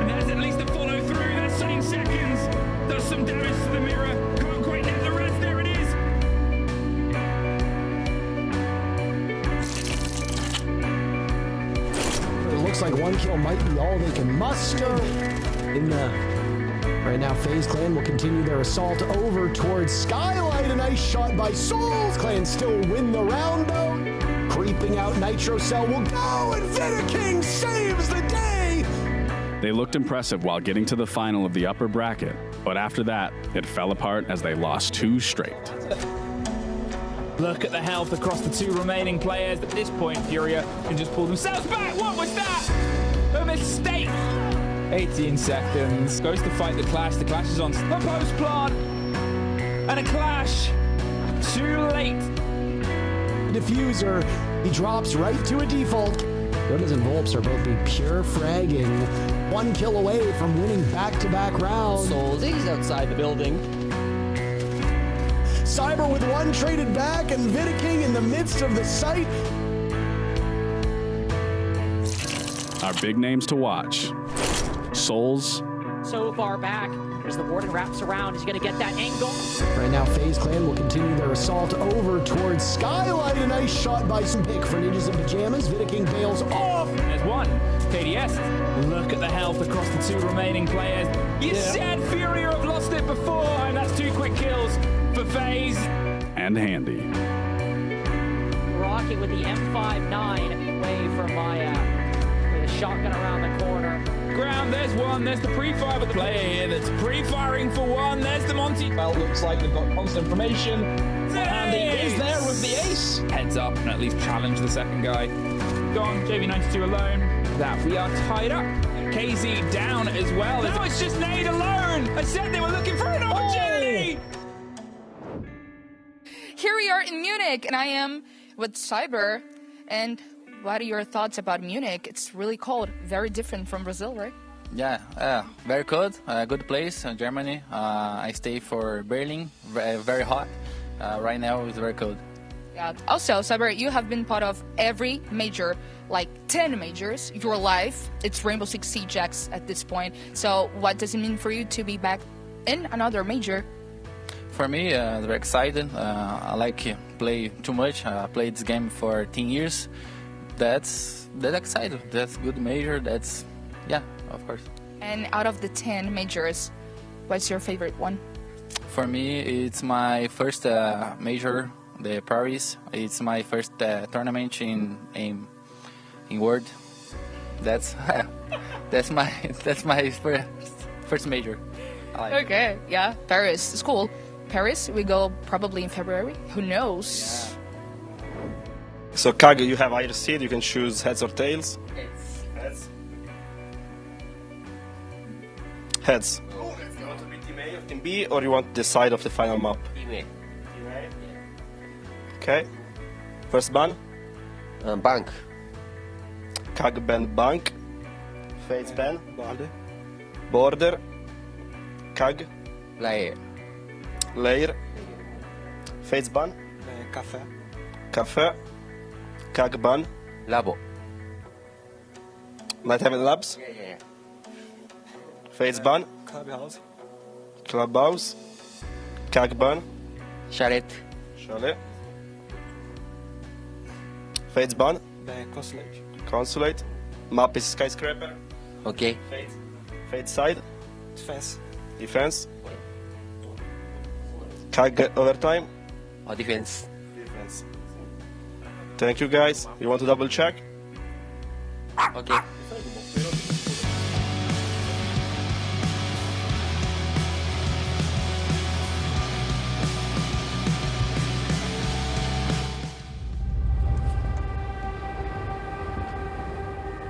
And there's at least a follow through. That's 7 seconds. Does some damage to the mirror. Can't quite get the rest. There it is. It looks like 1 kill might be all they can muster. Right now, FaZe Clan will continue their assault over towards Skylight. A nice shot by Souls. Clan still win the round though. Creeping out, Nitro Cell will go, and Vidaking saves the day. They looked impressive while getting to the final of the upper bracket, but after that, it fell apart as they lost 2 straight. Look at the health across the 2 remaining players. At this point, Furia can just pull themselves back. What was that? A mistake. 18 seconds. Goes to fight the Clash. The Clash is on the post plant. And a Clash. Too late. Diffuser, he drops right to a default. Goodness and Volps are both be pure fragging. 1 kill away from winning back-to-back rounds. Souls, he's outside the building. Cyber with 1 traded back, and Vidaking in the midst of the site. Our big names to watch: Souls. So far back, as the Warden wraps around, he's going to get that angle. Right now, FaZe Clan will continue their assault over towards Skylight. A nice shot by some pick for Ninjas in Pajamas. Vidaking bails off. There's 1. KDS. Look at the health across the 2 remaining players. You said Furia have lost it before, and that's 2 quick kills for FaZe. And Handy. Rocket bracket with the M59 away from Maya. With a shotgun around the corner. Ground, there's one. There's the pre-fire with the player here that's pre-firing for one. There's the Monty. Well, looks like they've got constant information. And he is there with the ace. Heads up and at least challenge the second guy. Gone, JV92 alone. That we are tied up. KZ down as well. Now it's just Nade alone. I said they were looking for an opportunity. Here we are in Munich, and I am with Cyber. And what are your thoughts about Munich? It's really cold, very different from Brazil, right? Yeah, very good. Good place, Germany. I stay for Berlin, very hot. Right now it's very cold. Yeah. Also, Cyber, you have been part of every major, like 10 majors. Your life, it's Rainbow Six Siege X at this point. So what does it mean for you to be back in another major? For me, very excited. I like play too much. I played this game for 10 years. That's exciting. That's good major. That's, yeah, of course. And out of the 10 majors, what's your favorite one? For me, it's my first major, the Paris. It's my first tournament in world. That's my first major. I like Okay, yeah, Paris is cool. Paris, we go probably in February. Who knows? Yeah. So Kag, you have either seed. You can choose heads or tails. Heads. Heads. You want to be team A or team B, or you want to decide of the final map? Team A. Okay. First ban. Bank. Kag ban bank. FaZe ban. Border. Kag. Layer. Layer. FaZe ban. Café. Café. Kag ban. Labo. Night Heaven Labs. Yeah. FaZe ban. Clubhouse. Clubhouse. Kag ban. Chalet. Chalet. FaZe ban. Consulate. Consulate. Map is skyscraper. Okay. FaZe side. Defense. Defense. Kag overtime. Defense. Defense. Thank you guys. You want to double check? Okay.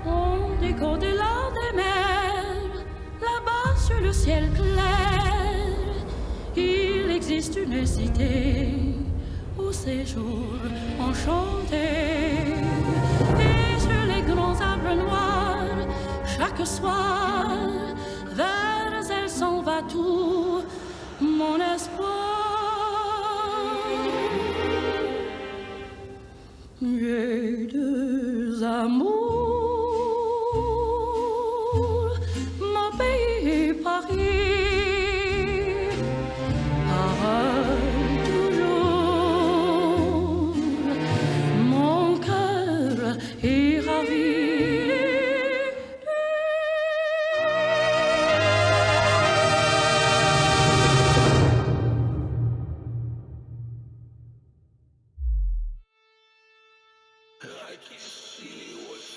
On est au-delà des mers, là-bas sur le ciel clair, il existe une cité au séjour enchanté. Et sur les grands arbres noirs, chaque soir, vers elle s'en va tout mon espoir. J'ai deux amours, mon pays et Paris. Pareil toujours, mon cœur est ravi. I can see what's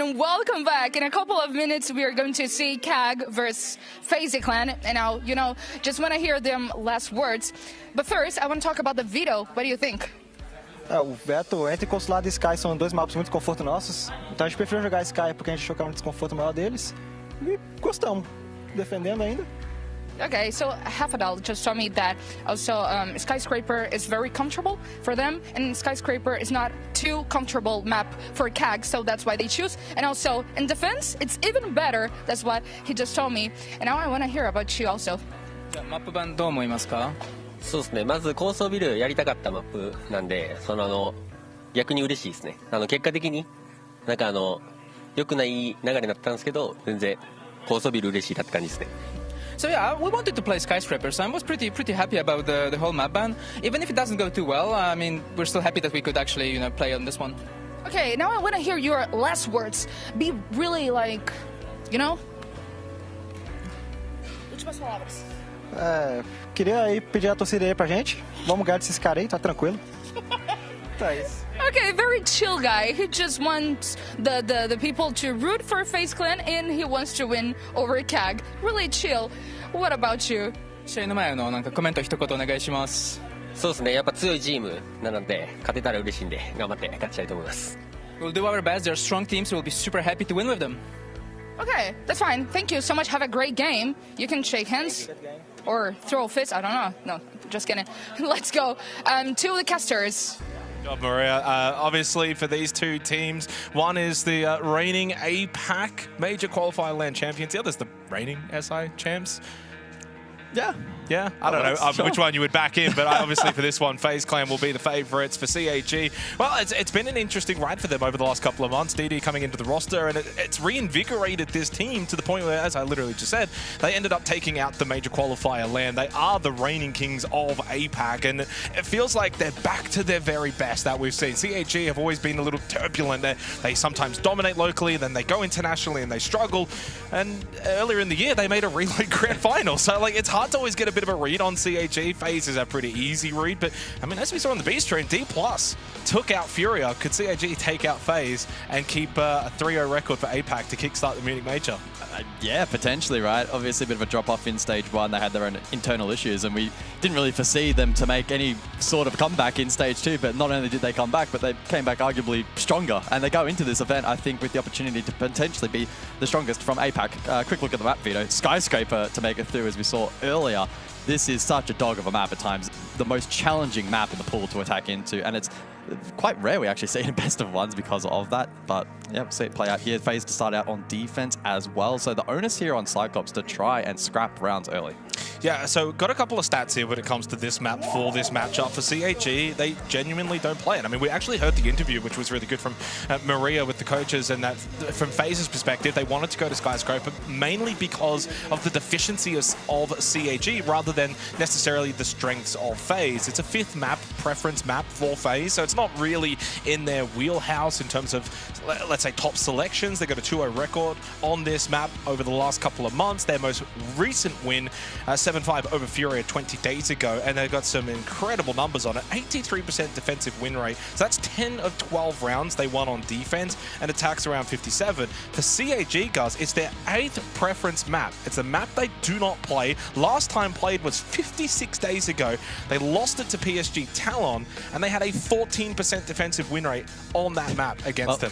and welcome back. In a couple of minutes, we are going to see CAG versus FaZe Clan. And now, you know, just want to hear them last words. But first, I want to talk about the veto. What do you think? O veto entre Consulado e Sky são dois mapas muito de conforto nossos. Então a gente preferiu jogar Sky porque a gente achou que era um desconforto maior deles. E gostamos. Defendendo ainda. Okay, so Hafadal just told me that also Skyscraper is very comfortable for them, and Skyscraper is not too comfortable map for CAG, so that's why they choose. And also in defense, it's even better. That's what he just told me. And now I want to hear about you also. マップ版どう思いますか？そうですね。まず高層ビルやりたかったマップなんで、逆に嬉しいですね。結果的に良くない流れになったんですけど、全然高層ビル嬉しいなって感じですね。So yeah, we wanted to play Skyscraper, so I was pretty happy about the whole map ban. Even if it doesn't go too well, I mean, we're still happy that we could actually, you know, play on this one. Okay, now I want to hear your last words. Be really like, you know? Últimas palavras. Queria aí pedir a torcida aí pra gente. Vamos ganhar desses caras aí, tá tranquilo. Tá isso. Okay, very chill guy. He just wants the people to root for FaZe Clan and he wants to win over CAG. Really chill. What about you? 試合の前のコメント一言お願いします。そうですね。やっぱ強いチームなので勝てたら嬉しいんで頑張って勝ちたいと思います。We'll do our best. They're strong teams. We'll be super happy to win with them. Okay, that's fine. Thank you so much. Have a great game. You can shake hands or throw a fist. I don't know. No, just kidding. Let's go to the casters. Good job, Maria. Obviously, for these two teams, one is the reigning APAC Major Qualifier LAN champions. The other's the reigning SI champs. Yeah, I don't know which one you would back in, but obviously for this one, FaZe Clan will be the favourites for CHE. Well, it's been an interesting ride for them over the last couple of months. DD coming into the roster, and it's reinvigorated this team to the point where, as I literally just said, they ended up taking out the Major Qualifier LAN. They are the reigning kings of APAC, and it feels like they're back to their very best that we've seen. CHE have always been a little turbulent. They sometimes dominate locally, then they go internationally and they struggle. And earlier in the year, they made a Reload Grand Final, so like it's hard to always get a bit of a read on CHE. FaZe is a pretty easy read, but I mean, as we saw on the B stream, D+ took out Furia. Could CHE take out FaZe and keep a 3-0 record for APAC to kickstart the Munich Major? Yeah, potentially, right? Obviously a bit of a drop-off in stage one. They had their own internal issues, and we didn't really foresee them to make any sort of comeback in stage two, but not only did they come back, but they came back arguably stronger, and they go into this event, I think, with the opportunity to potentially be the strongest from APAC. Quick look at the map, Veto. Skyscraper to make it through, as we saw earlier. This is such a dog of a map at times. The most challenging map in the pool to attack into, and it's quite rare we actually see it in best of ones because of that. But yeah, we'll see it play out here. FaZe to start out on defense as well. So the onus here on Cyclops to try and scrap rounds early. Yeah, so got a couple of stats here when it comes to this map for this matchup. For CHE, they genuinely don't play it. I mean, we actually heard the interview, which was really good from Maria with the coaches, and that from FaZe's perspective, they wanted to go to Skyscraper mainly because of the deficiency of CHE rather than necessarily the strengths of FaZe. It's a 5th map, preference map for FaZe, so it's not really in their wheelhouse in terms of, let's say, top selections. They got a 2-0 record on this map over the last couple of months. Their most recent win, 7-5 over Furia 20 days ago, and they've got some incredible numbers on it. 83% defensive win rate, so that's 10 of 12 rounds they won on defense, and attacks around 57. For CHE, guys, it's their 8th preference map. It's a map they do not play. Last time played was 56 days ago. They lost it to PSG Talon, and they had a 14% defensive win rate on that map against them.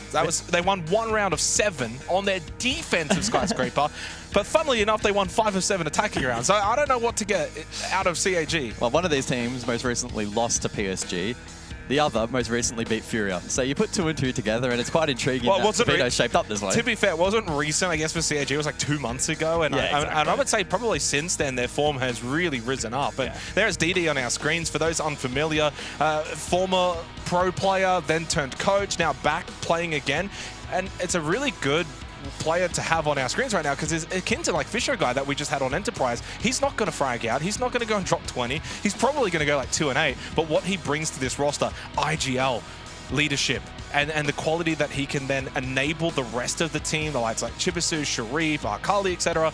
They won 1 round of 7 on their defensive Skyscraper. But funnily enough, they won 5 of 7 attacking rounds. So I don't know what to get out of CAG. Well, one of these teams most recently lost to PSG. The other most recently beat Furia. So you put 2 and 2 together, and it's quite intriguing that Veto shaped up this way. To be fair, it wasn't recent, I guess, for CAG. It was like 2 months ago. And, exactly. And I would say probably since then, their form has really risen up. But there's DD on our screens. For those unfamiliar, former pro player, then turned coach, now back playing again. And it's a really good player to have on our screens right now because it's akin to like Fisher guy that we just had on Enterprise. He's not going to frag out. He's not going to go and drop 20. He's probably going to go like 2 and 8. But what he brings to this roster, IGL, leadership, and the quality that he can then enable the rest of the team, the likes like Chibisu, Sharif, Akali, etc.,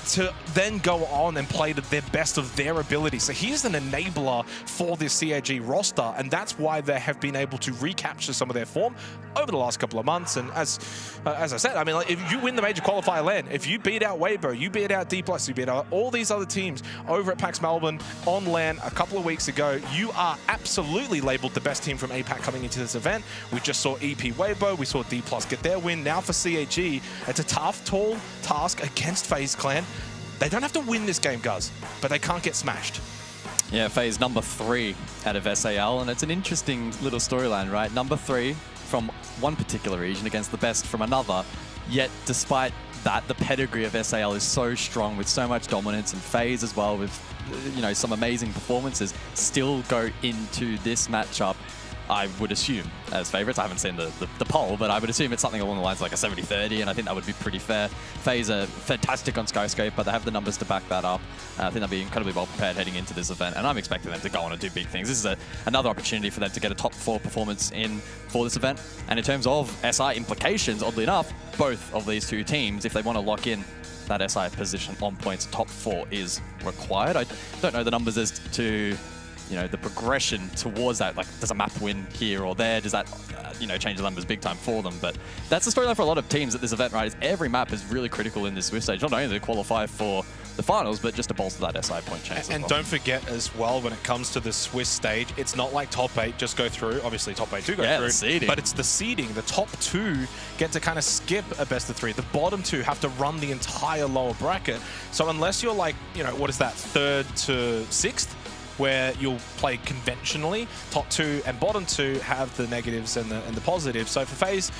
to then go on and play to their best of their ability. So he's an enabler for this CAG roster, and that's why they have been able to recapture some of their form over the last couple of months. And as I said, I mean, like, if you win the major qualifier LAN, if you beat out Weibo, you beat out D+, you beat out all these other teams over at PAX Melbourne on LAN a couple of weeks ago, you are absolutely labeled the best team from APAC coming into this event. We just saw EP Weibo, we saw D+ get their win. Now for CAG, it's a tough, tall task against FaZe Clan. They don't have to win this game, guys, but they can't get smashed. Yeah, FaZe number 3 out of SAL, and it's an interesting little storyline, right? Number 3 from one particular region against the best from another, yet despite that, the pedigree of SAL is so strong with so much dominance, and FaZe as well with, you know, some amazing performances, still go into this matchup, I would assume, as favorites. I haven't seen the poll, but I would assume it's something along the lines of like a 70-30, and I think that would be pretty fair. FaZe are fantastic on Skyscraper. They have the numbers to back that up. I think they'll be incredibly well prepared heading into this event, and I'm expecting them to go on and do big things. This is another opportunity for them to get a top 4 performance in for this event. And in terms of SI implications, oddly enough, both of these two teams, if they want to lock in that SI position on points, top 4 is required. I don't know the numbers as to, you know, the progression towards that. Like, does a map win here or there? Does that, you know, change the numbers big time for them? But that's the storyline for a lot of teams at this event, right? Is every map is really critical in this Swift stage, not only to qualify for the finals, but just to bolster that SI point chase. And don't forget as well, when it comes to the Swiss stage, it's not like top 8 just go through. Obviously, top 8 do go through, seeding. But it's the seeding. The top 2 get to kind of skip a best of 3. The bottom 2 have to run the entire lower bracket. So unless you're like, you know, what is that, 3rd to 6th, where you'll play conventionally, top 2 and bottom 2 have the negatives and the positives. So for FaZe,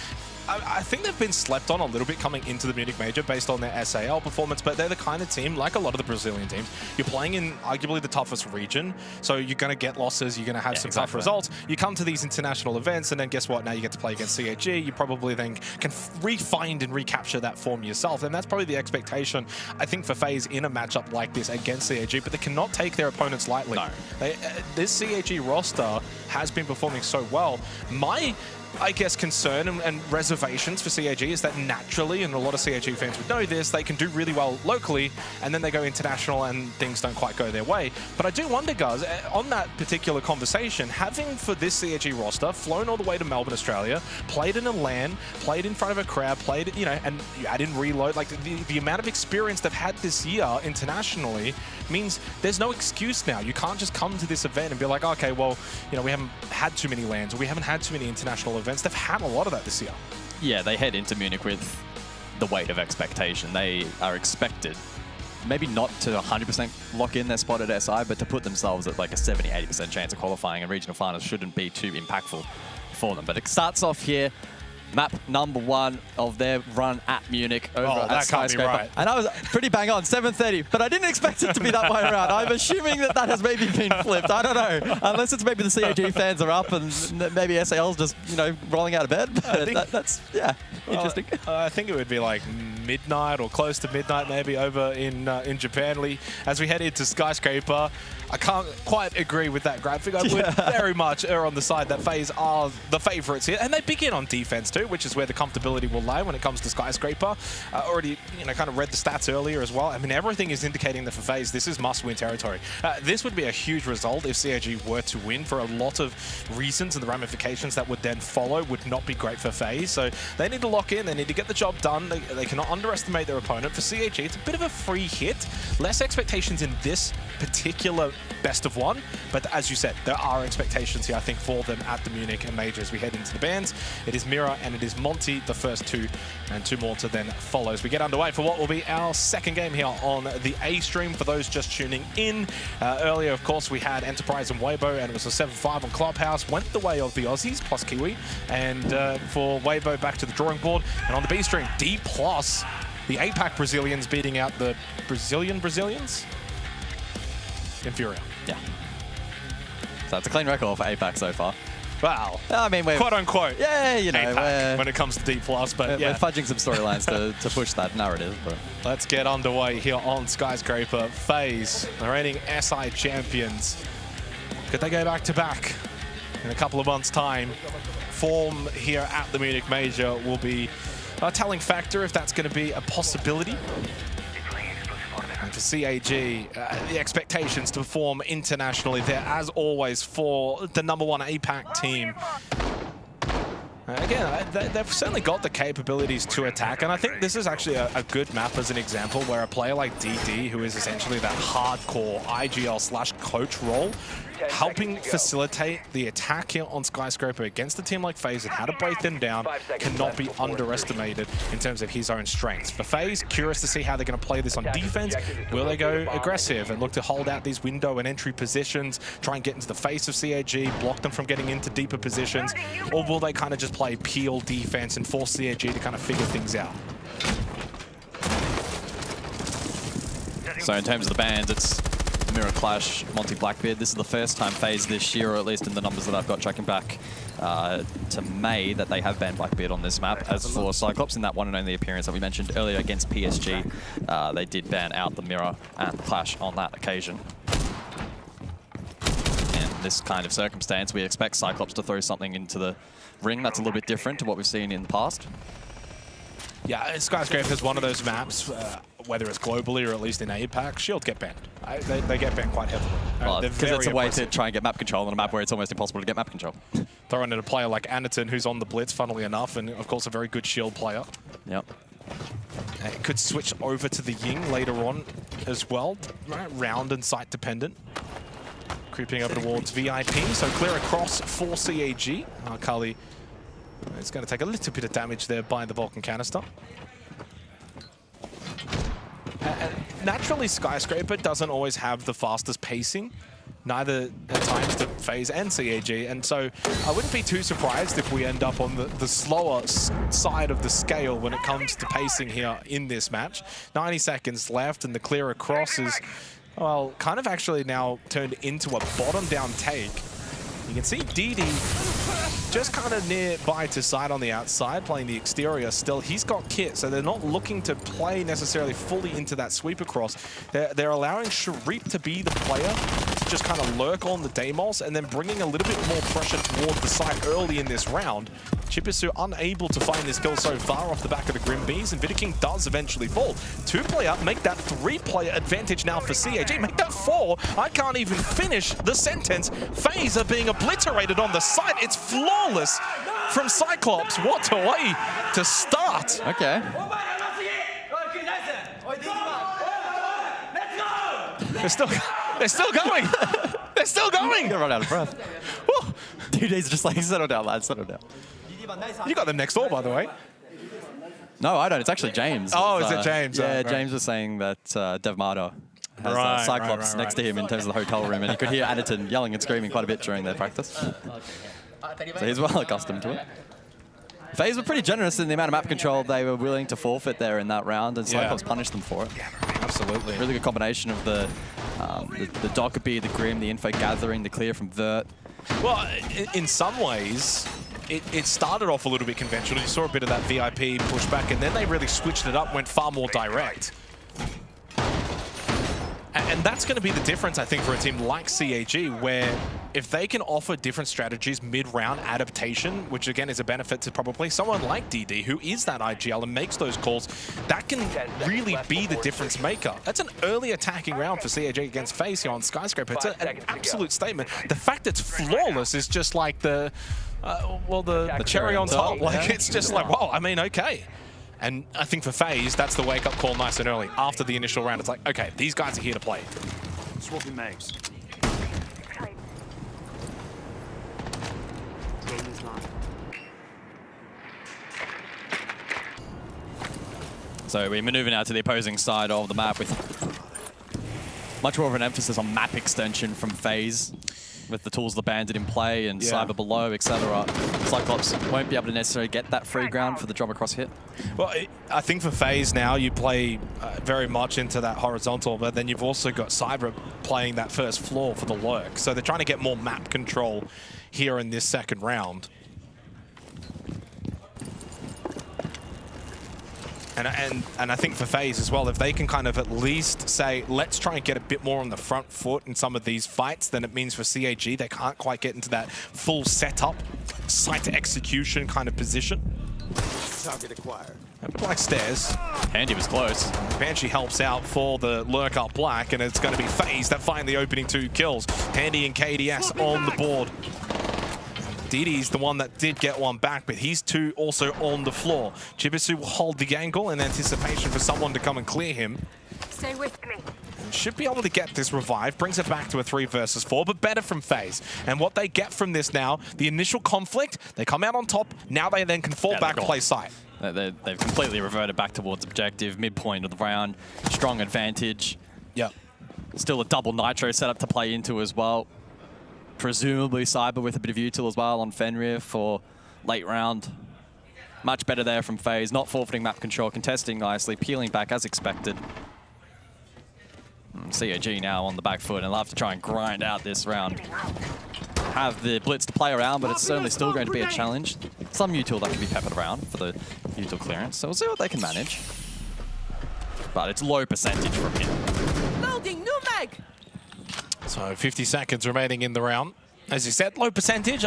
I think they've been slept on a little bit coming into the Munich Major based on their SAL performance, but they're the kind of team, like a lot of the Brazilian teams, you're playing in arguably the toughest region, so you're going to get losses, you're going to have some tough results. You come to these international events, and then guess what? Now you get to play against CAG. You probably then can re-find and recapture that form yourself, and that's probably the expectation, I think, for FaZe in a matchup like this against CAG, but they cannot take their opponents lightly. No. This CAG roster has been performing so well. My, I guess, concern and reservations for CAG is that naturally, and a lot of CAG fans would know this, they can do really well locally, and then they go international and things don't quite go their way. But I do wonder, guys, on that particular conversation, having for this CAG roster flown all the way to Melbourne, Australia, played in a LAN, played in front of a crowd, played, you know, and you add in reload, like the amount of experience they've had this year internationally means there's no excuse now. You can't just come to this event and be like, okay, well, you know, we haven't had too many LANs, or we haven't had too many international events. They've had a lot of that this year. Yeah, they head into Munich with the weight of expectation. They are expected, maybe not to 100% lock in their spot at SI, but to put themselves at like a 70-80% chance of qualifying, and regional finals shouldn't be too impactful for them. But it starts off here. Map number 1 of their run at Munich over at Skyscraper. Right. And I was pretty bang on, 7:30, but I didn't expect it to be that way around. I'm assuming that has maybe been flipped. I don't know. Unless it's maybe the CAG fans are up and maybe SAL's just, you know, rolling out of bed. But that's, yeah, interesting. I think it would be like midnight or close to midnight maybe over in Japan. As we head into Skyscraper, I can't quite agree with that graphic. I would very much err on the side that FaZe are the favorites here, and they begin on defense too, which is where the comfortability will lie when it comes to Skyscraper. Already, you know, kind of read the stats earlier as well. I mean, everything is indicating that for FaZe, this is must-win territory. This would be a huge result if CAG were to win, for a lot of reasons, and the ramifications that would then follow would not be great for FaZe. So they need to lock in, they need to get the job done. They cannot underestimate their opponent. For CAG, it's a bit of a free hit. Less expectations in this particular best of 1, but as you said, there are expectations here, I think, for them at the Munich and Major as we head into the bands. It is Mira and it is Monty, the first 2, and 2 more to then follow as we get underway for what will be our second game here on the A stream. For those just tuning in, earlier, of course, we had Enterprise and Weibo, and it was a 7-5 on Clubhouse. Went the way of the Aussies plus Kiwi, and for Weibo, back to the drawing board. And on the B stream, D+, the APAC Brazilians beating out the Brazilians? Inferior. Yeah. So it's a clean record for APAC so far. Wow. I mean, we're quote unquote. Yeah, you know, APAC when it comes to D+, but yeah. We're fudging some storylines to push that narrative. But let's get underway here on Skyscraper. FaZe, the reigning SI champions. Could they go back to back? in a couple of months' time, form here at the Munich Major will be a telling factor if that's going to be a possibility. And for CAG, the expectations to perform internationally there, as always, for the #1 APAC team. Again, they've certainly got the capabilities to attack, and I think this is actually a good map as an example where a player like DD, who is essentially that hardcore IGL/coach role, helping facilitate the attack here on Skyscraper against a team like FaZe and how to break them down cannot be underestimated in terms of his own strengths. For FaZe, curious to see how they're going to play this on defense. Will they go aggressive and look to hold out these window and entry positions, try and get into the face of CAG, block them from getting into deeper positions, or will they kind of just play peel defense and force CAG to kind of figure things out? So in terms of the bans, it's Mirror Clash, Monty Blackbeard. This is the first time FaZe this year, or at least in the numbers that I've got tracking back to May, that they have banned Blackbeard on this map. As for Cyclops, in that one and only appearance that we mentioned earlier against PSG, they did ban out the Mirror and Clash on that occasion. In this kind of circumstance, we expect Cyclops to throw something into the ring that's a little bit different to what we've seen in the past. Yeah, Skyscraper is one of those maps, whether it's globally or at least in APAC, Shield get banned. They get banned quite heavily. Because it's a way to try and get map control on a map where it's almost impossible to get map control. Throwing in a player like Anaton, who's on the Blitz, funnily enough, and of course a very good Shield player. Yep. It could switch over to the Ying later on as well, right? Round and site dependent. Creeping over towards VIP, so clear across for CAG. Kali is going to take a little bit of damage there by the Vulcan canister. Naturally, Skyscraper doesn't always have the fastest pacing, neither at times to FaZe and CAG, and so I wouldn't be too surprised if we end up on the slower side of the scale when it comes to pacing here in this match. 90 seconds left, and the clear across is, well, kind of actually now turned into a bottom-down take. You can see DD just kind of nearby to side on the outside, playing the exterior still. He's got kit, so they're not looking to play necessarily fully into that sweep across. They're allowing Sharif to be the player to just kind of lurk on the Deimos and then bringing a little bit more pressure towards the side early in this round. Chibisu unable to find this kill so far off the back of the Grim Bees, and Vidaking does eventually fall. 2-player, make that 3-player advantage now for CAG. Make that 4. I can't even finish the sentence. FaZe are being obliterated on the site. It's flawless from Cyclops. What a way to start. Okay. They're still going. They're still going. Gonna run out of breath. DD's just like, settle down, lads, settle down. You got them next door, by the way. No, I don't. It's actually James. Oh, is it James? Yeah, right. James was saying that Dev Mardo has Cyclops next to him in terms of the hotel room, and he could hear Anaton yelling and screaming quite a bit during their practice. So he's well accustomed to it. FaZe were pretty generous in the amount of map control they were willing to forfeit there in that round, and Cyclops punished them for it. Yeah, absolutely. Really good combination of the Dockerby, the Grim, the info gathering, the clear from Vert. Well, in some ways, it started off a little bit conventional. You saw a bit of that VIP pushback, and then they really switched it up, went far more direct. And that's going to be the difference, I think, for a team like CAG, where if they can offer different strategies mid-round adaptation, which again is a benefit to probably someone like DD, who is that IGL and makes those calls, that can really be the difference maker. That's an early attacking round for CAG against FaZe here on Skyscraper. It's an absolute statement. The fact it's flawless is just like the cherry on top. Like, it's just like, wow, I mean, okay. And I think for FaZe, that's the wake-up call nice and early. After the initial round, it's like, okay, these guys are here to play. Swapping mags. So we maneuver now to the opposing side of the map with much more of an emphasis on map extension from FaZe, with the tools the bandit in play and cyber below, etc. Cyclops won't be able to necessarily get that free ground for the drop across hit. Well, I think for FaZe now, you play very much into that horizontal, but then you've also got Cyber playing that first floor for the lurk. So they're trying to get more map control here in this second round. And I think for FaZe as well, if they can kind of at least say, let's try and get a bit more on the front foot in some of these fights, then it means for CAG, they can't quite get into that full setup, site execution kind of position. Target acquired. Black stairs. Handy was close. Banshee helps out for the lurk up Black, and it's going to be FaZe that find the opening 2 kills. Handy and KDS on the board. DD's the one that did get one back, but he's 2 also on the floor. Jibisu will hold the angle in anticipation for someone to come and clear him. Stay with me. Should be able to get this revive, brings it back to a 3 versus 4, but better from FaZe. And what they get from this now, the initial conflict, they come out on top, now they then can fall back and play site. They've completely reverted back towards objective, midpoint of the round, strong advantage. Yeah. Still a double Nitro setup to play into as well. Presumably Cyber with a bit of util as well on Fenrir for late round. Much better there from FaZe, not forfeiting map control, contesting nicely, peeling back as expected. CAG now on the back foot, and they'll have to try and grind out this round. Have the blitz to play around, but it's certainly still going to be a challenge. Some util that can be peppered around for the util clearance, so we'll see what they can manage. But it's low percentage from him. Loading new mag. So 50 seconds remaining in the round. As you said, low percentage.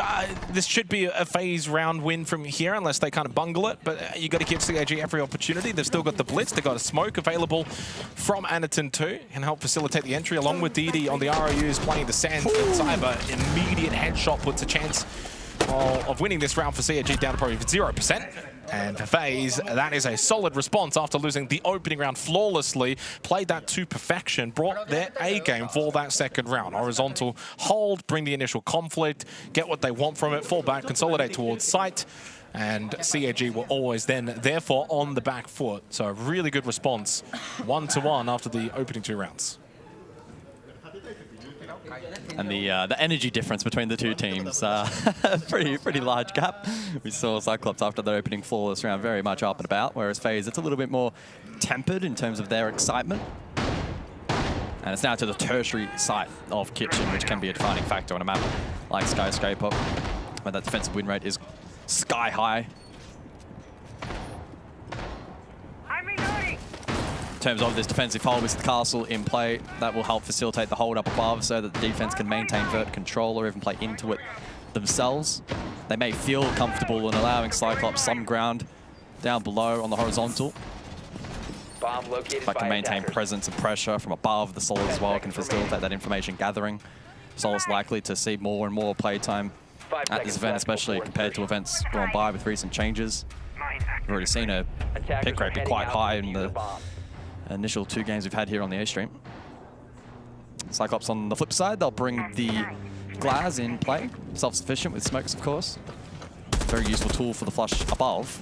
This should be a FaZe round win from here, unless they kind of bungle it. But you got to give CAG every opportunity. They've still got the blitz. They've got a smoke available from Anaton too, and help facilitate the entry along with DD on the ROUs playing the Sands. Cyber immediate headshot puts a chance of winning this round for CAG down to probably 0%. And for FaZe, that is a solid response after losing the opening round flawlessly. Played that to perfection, brought their A-game for that second round. Horizontal hold, bring the initial conflict, get what they want from it, fall back, consolidate towards site. And CAG were always then, therefore, on the back foot. So a really good response, 1-1 after the opening 2 rounds. And the energy difference between the 2 teams, pretty large gap. We saw Cyclops after their opening flawless round very much up and about, whereas FaZe, it's a little bit more tempered in terms of their excitement. And it's now to the tertiary site of Kitchen, which can be a defining factor on a map like Skyscraper, where that defensive win rate is sky high. In terms of this defensive hold with the castle in play, that will help facilitate the hold up above so that the defense can maintain vert control or even play into it themselves. They may feel comfortable in allowing Cyclops some ground down below on the horizontal. Bomb located If I can maintain presence and pressure from above, the Solus as well can facilitate that information gathering. Solus likely to see more and more playtime at this event, especially compared to events gone by with recent changes. We've already seen a pick rate be quite high in the initial 2 games we've had here on the A-stream. Cyclops on the flip side, they'll bring the Glaz in play. Self-sufficient with smokes, of course. Very useful tool for the flush above.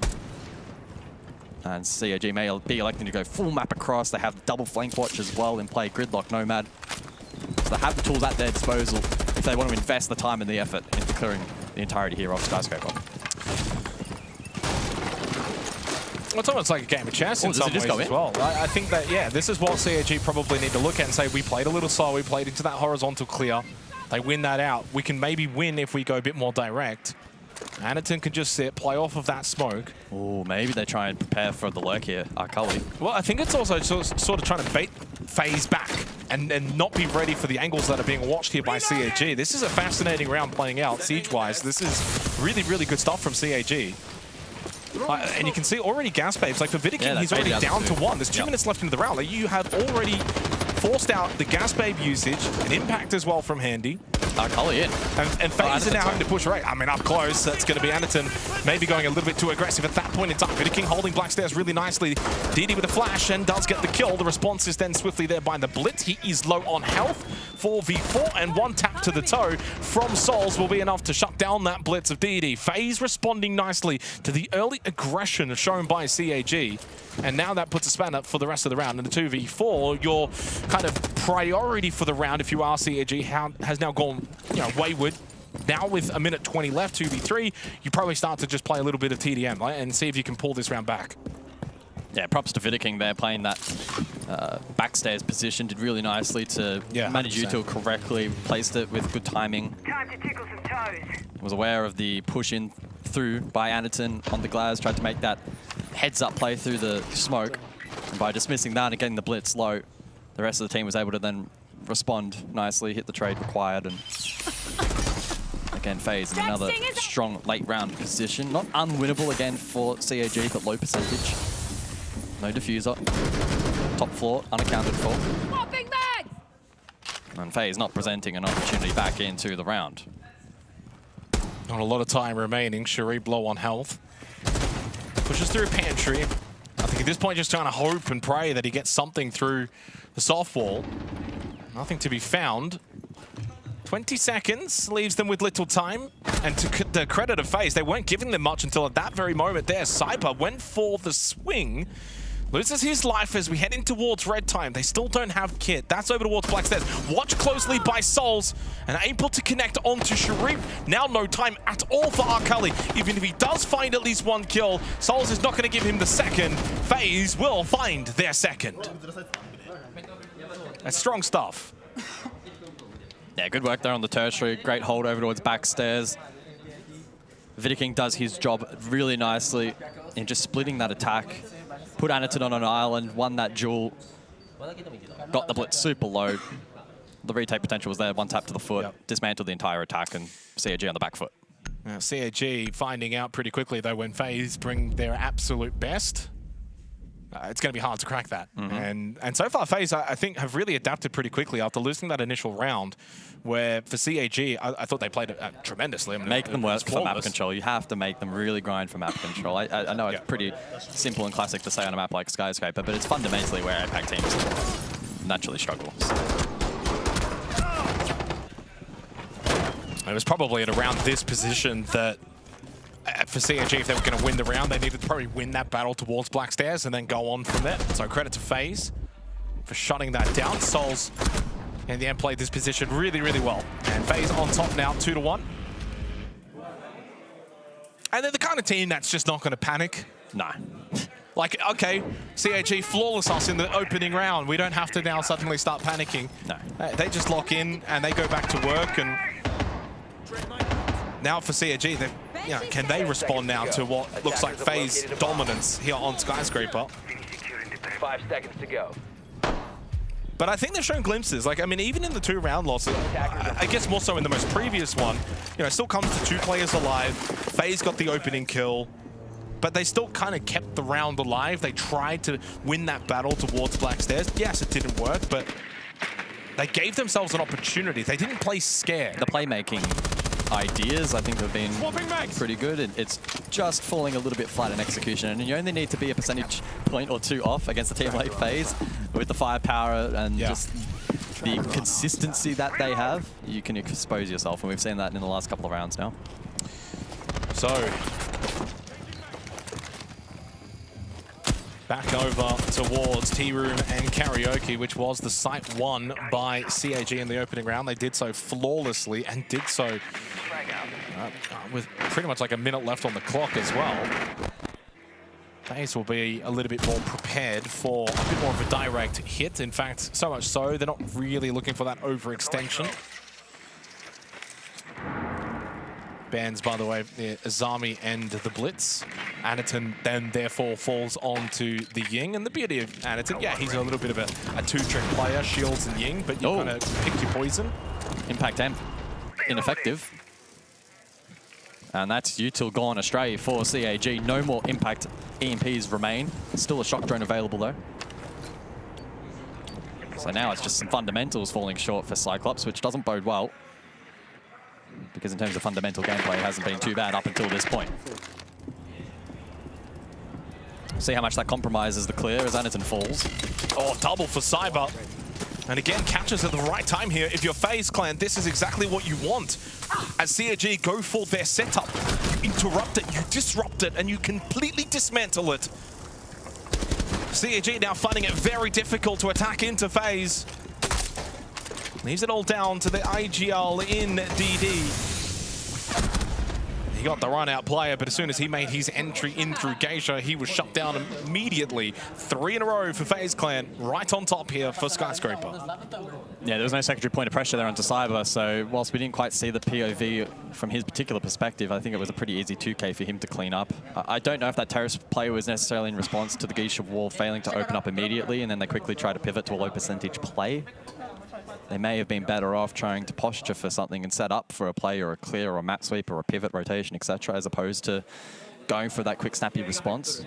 And CAG may be electing to go full map across. They have double flank watch as well in play, Gridlock, Nomad. So they have the tools at their disposal if they want to invest the time and the effort into clearing the entirety here of Skyscraper. Well, it's almost like a game of chess in some ways as well. I think that, yeah, this is what CAG probably need to look at and say, we played a little slow, we played into that horizontal clear. They win that out. We can maybe win if we go a bit more direct. Anaton can just sit, play off of that smoke. Oh, maybe they try and prepare for the lurk here, Akali. Well, I think it's also sort of trying to bait FaZe back and not be ready for the angles that are being watched here by CAG. This is a fascinating round playing out, siege-wise. This is really, really good stuff from CAG. And you can see already gas babes, like for Vidiking, he's already down to 1. There's 2 minutes left into the round. Like, you have already forced out the gas babe usage, an impact as well from Handy. Akali in. And FaZe are now having to push right. I mean, up close, that's going to be Anaton maybe going a little bit too aggressive at that point in time. Vidiking holding Black Stairs really nicely. DD with a flash and does get the kill. The response is then swiftly there by the blitz. He is low on health. 4v4 and 1 tap to the toe from Souls will be enough to shut down that blitz of DD. FaZe responding nicely to the early aggression shown by CAG. And now that puts a span up for the rest of the round. In the 2v4, your kind of priority for the round, if you are CAG, has now gone, wayward. Now with a minute 20 left, 2v3, you probably start to just play a little bit of TDM, right, and see if you can pull this round back. Yeah, props to Vidiking there, playing that backstairs position. Did really nicely to manage util correctly, placed it with good timing. Time to tickle some toes. Was aware of the push in through by Anaton on the Glaz, tried to make that heads-up play through the smoke. And by dismissing that and getting the blitz low, the rest of the team was able to then respond nicely, hit the trade required, and again, FaZe in another strong late round position. Not unwinnable again for CAG, but low percentage. No diffuser. Top floor, unaccounted for. And FaZe not presenting an opportunity back into the round. Not a lot of time remaining. Sharif low on health. Pushes through pantry. I think at this point just trying to hope and pray that he gets something through the soft wall. Nothing to be found. 20 seconds leaves them with little time. And to the credit of FaZe, they weren't giving them much until at that very moment there. Cyber went for the swing. Loses his life as we head in towards red time. They still don't have kit. That's over towards Black Stairs. Watched closely by Souls and able to connect onto Sharif. Now no time at all for Arkali. Even if he does find at least one kill, Souls is not going to give him the second. FaZe will find their second. That's strong stuff. Yeah, good work there on the tertiary. Great hold over towards backstairs. Vidiking does his job really nicely in just splitting that attack. Put Aniton on an island, won that duel. Got the blitz super low. The retake potential was there, one tap to the foot. Dismantled the entire attack, and CAG on the back foot. Now, CAG finding out pretty quickly, though, when FaZe bring their absolute best, it's going to be hard to crack that. And so far, FaZe, I think, have really adapted pretty quickly after losing that initial round, where for CAG, I thought they played it tremendously. I mean, make them work for map control. You have to make them really grind for map control. I know it's pretty simple and classic to say on a map like Skyscraper, but it's fundamentally where APAC teams naturally struggle. It was probably at around this position that for CAG, if they were going to win the round, they needed to probably win that battle towards Black Stairs and then go on from there. So credit to FaZe for shutting that down. Souls in the end played this position really, really well. And FaZe on top now, 2-1. And they're the kind of team that's just not going to panic. No. Like, okay, CAG flawless us in the opening round. We don't have to now suddenly start panicking. No. They just lock in and they go back to work. And now for CAG, can they respond now to what looks like FaZe dominance here on Skyscraper? 5 seconds to go. But I think they've shown glimpses. Like, I mean, even in the 2-round losses, I guess more so in the most previous one, it still comes to 2 players alive. FaZe got the opening kill, but they still kind of kept the round alive. They tried to win that battle towards Black Stairs. Yes, it didn't work, but they gave themselves an opportunity. They didn't play scared. The playmaking ideas, I think, have been pretty good. It's just falling a little bit flat in execution, and you only need to be a percentage point or 2 off against a team like FaZe with the firepower and just the consistency that they have. You can expose yourself, and we've seen that in the last couple of rounds now. So back over towards T-Room and Karaoke, which was the site won by CAG in the opening round. They did so flawlessly and did so with pretty much like a minute left on the clock as well. FaZe will be a little bit more prepared for a bit more of a direct hit. In fact, so much so, they're not really looking for that overextension. Bans, by the way, the Azami and the Blitz. Aniton then therefore falls onto the Ying. And the beauty of Aniton, yeah, he's a little bit of a 2-trick player, shields and Ying, but you kind of pick your poison. Impact M, ineffective. And that's util gone astray for CAG. No more impact EMPs remain. Still a shock drone available though. So now it's just some fundamentals falling short for Cyclops, which doesn't bode well, because in terms of fundamental gameplay, it hasn't been too bad up until this point. See how much that compromises the clear as Aniton falls. Oh, double for Cyber. And again, catches at the right time here. If you're FaZe Clan, this is exactly what you want. As CAG go for their setup, you interrupt it, you disrupt it, and you completely dismantle it. CAG now finding it very difficult to attack into FaZe. Leaves it all down to the IGL in DD. He got the run-out player, but as soon as he made his entry in through Geisha, he was shut down immediately. 3 in a row for FaZe Clan, right on top here for Skyscraper. Yeah, there was no secondary point of pressure there onto Cyber, so whilst we didn't quite see the POV from his particular perspective, I think it was a pretty easy 2K for him to clean up. I don't know if that terrace play was necessarily in response to the Geisha wall failing to open up immediately, and then they quickly tried to pivot to a low percentage play. They may have been better off trying to posture for something and set up for a play or a clear or a map sweep or a pivot rotation, etc., as opposed to going for that quick snappy response.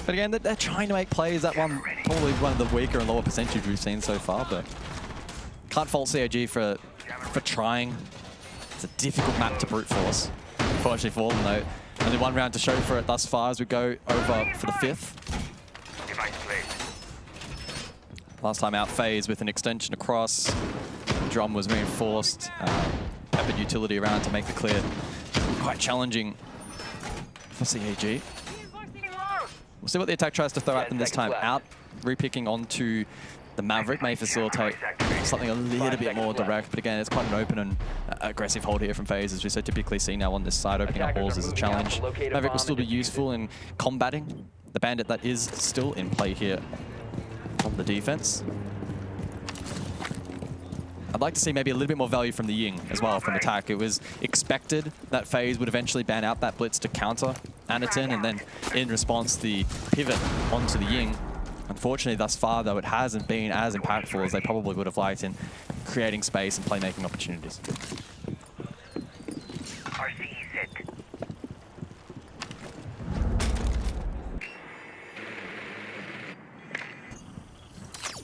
But again, they're trying to make plays. That one, probably one of the weaker and lower percentage we've seen so far, but can't fault CAG for trying. It's a difficult map to brute force. Unfortunately for them, though, only one round to show for it thus far as we go over for the 5th. Last time out, FaZe with an extension across. Drum was reinforced. Peppered utility around to make the clear quite challenging for CAG. We'll see what the attack tries to throw at them this time. Out, repicking onto the Maverick may facilitate something a little bit more direct, but again, it's quite an open and aggressive hold here from FaZe, as we so typically see now on this side. Opening up walls is a challenge. Maverick will still be useful in combating the bandit that is still in play here on the defense. I'd like to see maybe a little bit more value from the Ying as well from attack. It was expected that FaZe would eventually ban out that blitz to counter Anaton, and then in response the pivot onto the Ying. Unfortunately, thus far, though, it hasn't been as impactful as they probably would have liked in creating space and playmaking opportunities.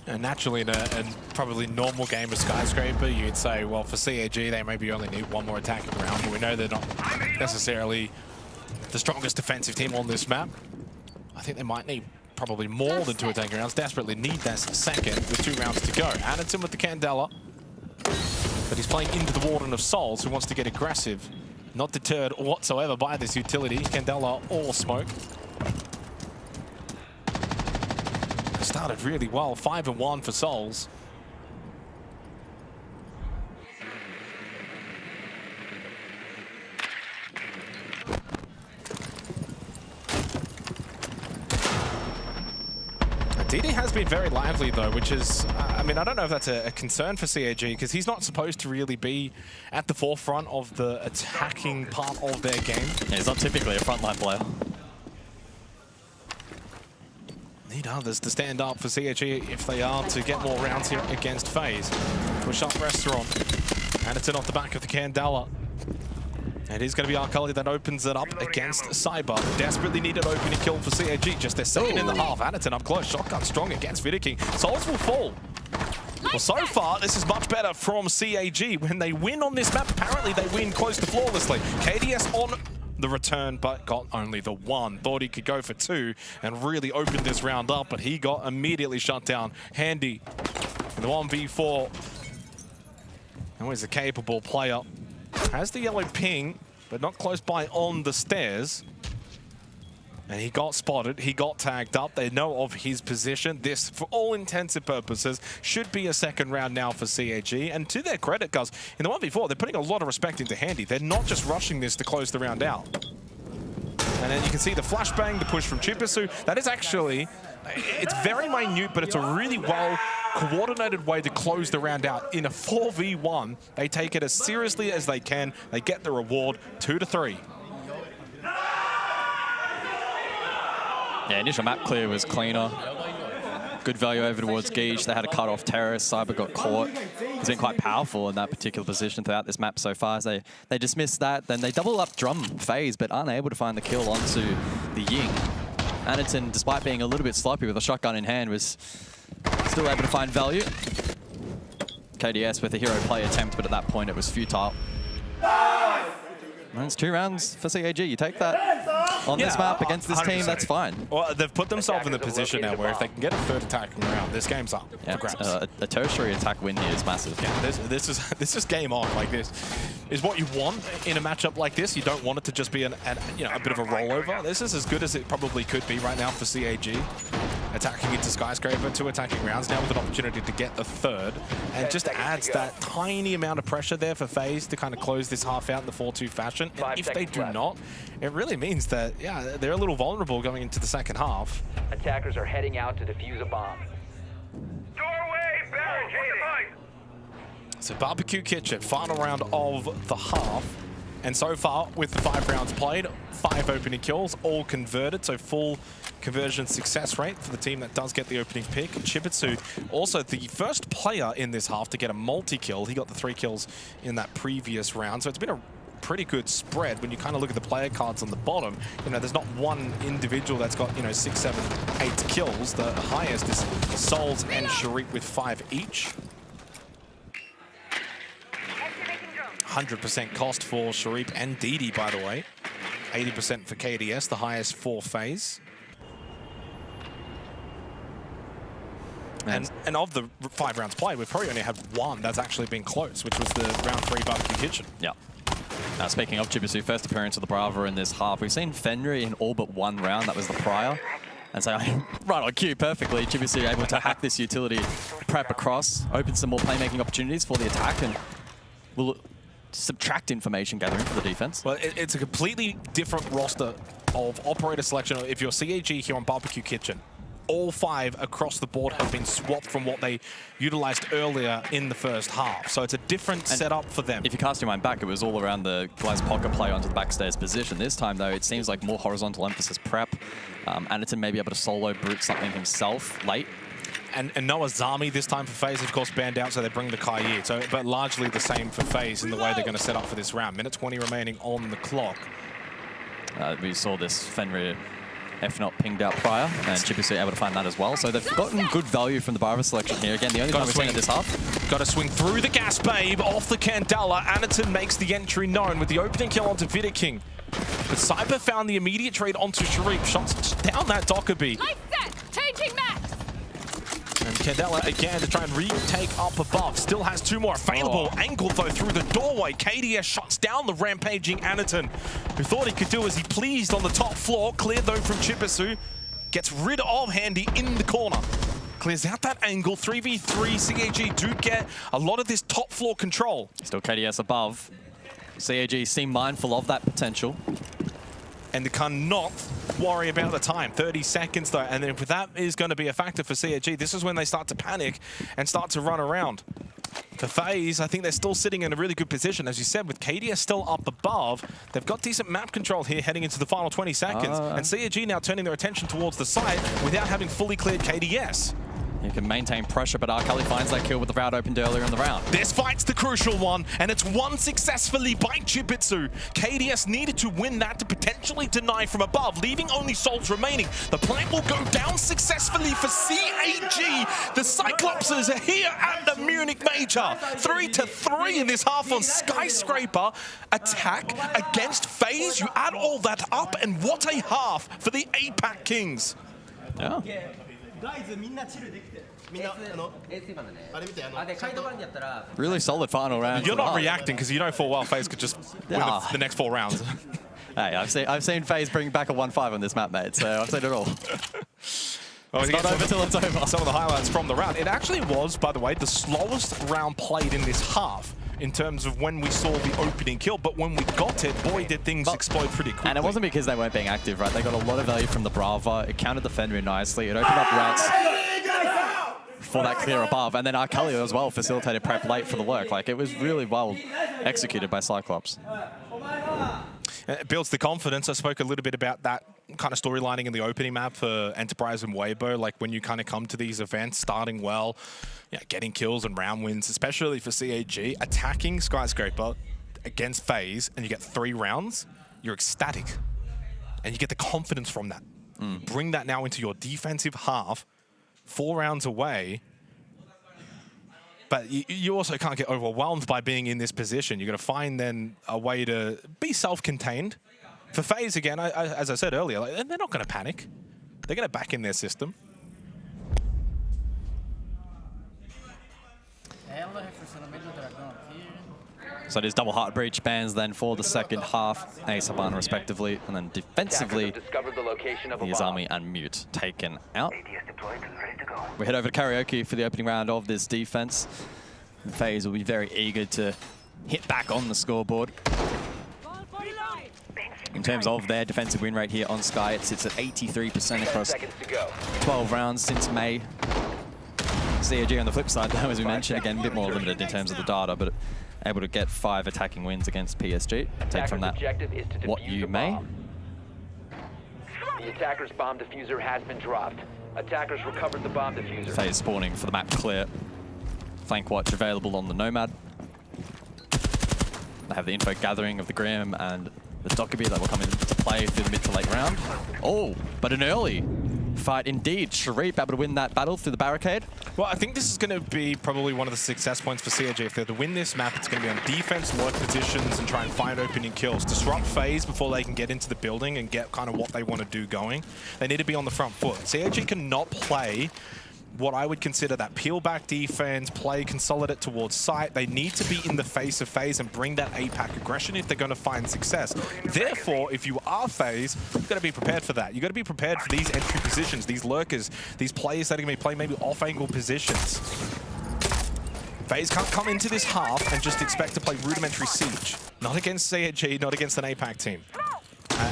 And naturally, in a probably normal game of Skyscraper, you'd say, well, for CAG, they maybe only need one more attacking round, but we know they're not necessarily the strongest defensive team on this map. I think they might need probably more than 2 attacking rounds, desperately need that second with 2 rounds to go. Anaton with the Candela, but he's playing into the Warden of Souls, who wants to get aggressive. Not deterred whatsoever by this utility. Candela all smoke. Started really well, 5-1 for Souls. DD has been very lively though, which is, I mean, I don't know if that's a concern for CAG, because he's not supposed to really be at the forefront of the attacking part of their game. Yeah, he's not typically a frontline player. Need others to stand up for CAG if they are to get more rounds here against FaZe. Push up Restaurant. Anaton off the back of the Candela. It is going to be Arcully that opens it up against Cyber. Desperately needed opening kill for CAG. Just their second in the half. Anaton up close. Shotgun strong against Vidiking. Souls will fall. Well, so far, this is much better from CAG. When they win on this map, apparently they win close to flawlessly. KDS on the return, but got only the 1. Thought he could go for 2 and really open this round up, but he got immediately shut down. Handy in the 1v4. Always a capable player. Has the yellow ping, but not close by on the stairs. And he got spotted, he got tagged up. They know of his position. This, for all intents and purposes, should be a second round now for CAG. And to their credit, Gus, in the 1v4, they're putting a lot of respect into Handy. They're not just rushing this to close the round out. And then you can see the flashbang, the push from Chipisu. That is actually, it's very minute, but it's a really well coordinated way to close the round out. In a 4v1, they take it as seriously as they can. They get the reward, 2-3. Yeah, initial map clear was cleaner. Good value over towards Geige. They had a cut-off terrorist. Cyber got caught. He's been quite powerful in that particular position throughout this map so far. As they dismiss that, then they double up Drum FaZe, but unable to find the kill onto the Ying. Anaton, despite being a little bit sloppy with a shotgun in hand, was still able to find value. KDS with a hero play attempt, but at that point it was futile. And it's 2 rounds for CAG. You take that on this map against this 100%. Team, that's fine. Well, they've put themselves in the position now where if they can get a 3rd attacking round, this game's up for grabs. A tertiary attack win here is massive. Yeah, this is game on. Like, this is what you want in a matchup like this. You don't want it to just be a bit of a rollover. This is as good as it probably could be right now for CAG. attacking into Skyscraper, 2 attacking rounds, now with an opportunity to get the third, and just adds that tiny amount of pressure there for FaZe to kind of close this half out in the 4-2 fashion. And if they do not, it really means that, yeah, they're a little vulnerable going into the second half. Attackers are heading out to defuse a bomb. Doorway barricading. So Barbecue Kitchen, final round of the half. And so far, with 5 rounds played, 5 opening kills, all converted, so full conversion success rate for the team that does get the opening pick. Chibitsu, also the first player in this half to get a multi-kill. He got the 3 kills in that previous round, so it's been a pretty good spread when you kind of look at the player cards on the bottom. You know, there's not one individual that's got, you know, 6, 7, 8 kills. The highest is Souls and Sharik with 5 each. 100% cost for Sharif and Didi, by the way. 80% for KDS, the highest for FaZe. And of the 5 rounds played, we've probably only had 1 that's actually been close, which was the round 3 Barbecue Kitchen. Yeah. Now, speaking of Chibitsu, first appearance of the Brava in this half. We've seen Fenrir in all but 1 round. That was the prior. And so right on cue perfectly. Chibitsu able to hack this utility, prep across, open some more playmaking opportunities for the attack, and will subtract information gathering for the defense. Well, it's a completely different roster of operator selection. If you're CAG here on Barbecue Kitchen, all 5 across the board have been swapped from what they utilized earlier in the first half. So it's a different setup for them. If you cast your mind back, it was all around the glass pocket play onto the backstairs position. This time, though, it seems like more horizontal emphasis prep. Anderton may be able to solo brute something himself late. And Noah Zami this time for FaZe, of course, banned out, so they bring the Kayi. So, but largely the same for FaZe in the way they're going to set up for this round. Minute 20 remaining on the clock. We saw this Fenrir F-Not pinged out prior, and Chibitsu able to find that as well. So they've gotten good value from the Brava selection here. Again, the only time we've seen it this half. Got to swing through the gas, babe, off the Candela. Anderton makes the entry known with the opening kill onto Vidiking. But Cyber found the immediate trade onto Sharif. Shots down that Dockerby. Light set! Changing map! And Candela again to try and retake up above. Still has 2 more available. Angled though through the doorway. KDS shuts down the rampaging Anderton, who thought he could do as he pleased on the top floor. Cleared though from Chibitsu. Gets rid of Handy in the corner. Clears out that angle. 3v3. CAG do get a lot of this top floor control. Still KDS above. CAG seem mindful of that potential. And they cannot worry about the time. 30 seconds though, and if that is going to be a factor for CAG, this is when they start to panic and start to run around. For FaZe, I think they're still sitting in a really good position. As you said, with KDS still up above, they've got decent map control here heading into the final 20 seconds. And CAG now turning their attention towards the side without having fully cleared KDS. You can maintain pressure, but Arkali finds that kill with the route opened earlier in the round. This fight's the crucial one, and it's won successfully by Chibitsu. KDS needed to win that to potentially deny from above, leaving only souls remaining. The plant will go down successfully for CAG. The Cyclopses are here at the Munich Major. 3-3 in this half on Skyscraper. Attack against FaZe. You add all that up, and what a half for the APAC Kings. Yeah. Really solid final round. You're not reacting because you know full well FaZe could just win the next 4 rounds. Hey, I've seen FaZe bring back a 1-5 on this map, mate, so I've seen it all. Well, it's not over till it's over. Some of the highlights from the round. It actually was, by the way, the slowest round played in this half in terms of when we saw the opening kill, but when we got it, boy, did things explode pretty quickly. And it wasn't because they weren't being active, right? They got a lot of value from the Brava. It countered the Fenrir nicely. It opened up routes for that clear above, and then Arkali as well facilitated prep late for the work. Like, it was really well executed by Cyclops. It builds the confidence. I spoke a little bit about that kind of storylining in the opening map for Enterprise and Weibo, like when you kind of come to these events starting well, yeah, getting kills and round wins, especially for CAG, attacking Skyscraper against FaZe, and you get 3 rounds, you're ecstatic. And you get the confidence from that. Bring that now into your defensive half, 4 rounds away, but you also can't get overwhelmed by being in this position. You're going to find then a way to be self-contained. For FaZe, again, as I said earlier, like, they're not going to panic. They're going to back in their system. So it is double heart breach bans then for the second half, Ace Habana respectively, and then defensively, Discovered the location of a the bomb. Izami and Mute taken out. We head over to Karaoke for the opening round of this defense. FaZe will be very eager to hit back on the scoreboard. In terms of their defensive win rate here on Sky, it sits at 83% across 12 rounds since May. CAG on the flip side, though, as we mentioned, again, a bit more limited in terms of the data, but able to get 5 attacking wins against PSG. Take from that what you may. The attacker's bomb diffuser has been dropped. Attackers recovered the bomb diffuser. FaZe spawning for the map clear. Flank watch available on the Nomad. They have the info gathering of the Grim and the Dokkaebi that will come into play through the mid to late round. Oh, but an early fight indeed. Sharif able to win that battle through the barricade. Well, I think this is going to be probably one of the success points for CAG. If they're to win this map, it's going to be on defense, lurk positions, and try and find opening kills. Disrupt FaZe before they can get into the building and get kind of what they want to do going. They need to be on the front foot. CAG cannot play what I would consider that peel back defense, play, consolidate towards site. They need to be in the face of FaZe and bring that APAC aggression if they're going to find success. Therefore, if you are FaZe, you've got to be prepared for that. You've got to be prepared for these entry positions, these lurkers, these players that are going to be playing maybe off-angle positions. FaZe can't come into this half and just expect to play rudimentary siege. Not against CAG, not against an APAC team.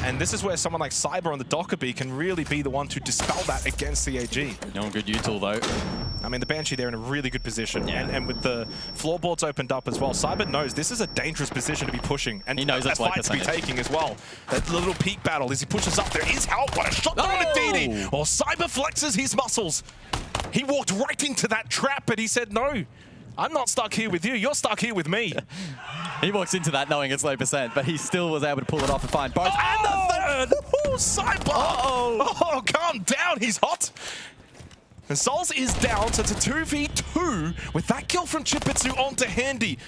And this is where someone like Cyber on the Dokkaebi can really be the one to dispel that against CAG. No good util though. I mean, the Banshee, they're in a really good position. Yeah. And with the floorboards opened up as well, Cyber knows this is a dangerous position to be pushing. And he knows that's fight to be taking as well. That little peak battle as he pushes up, there is help. What a shot on a DD. Or Cyber flexes his muscles. He walked right into that trap, but he said, no, I'm not stuck here with you. You're stuck here with me. He walks into that knowing it's low percent, but he still was able to pull it off and find both. And the third! Oh, Cyber! Oh, calm down. He's hot. And Souls is down, so it's a 2v2 with that kill from Chipitsu onto Handy.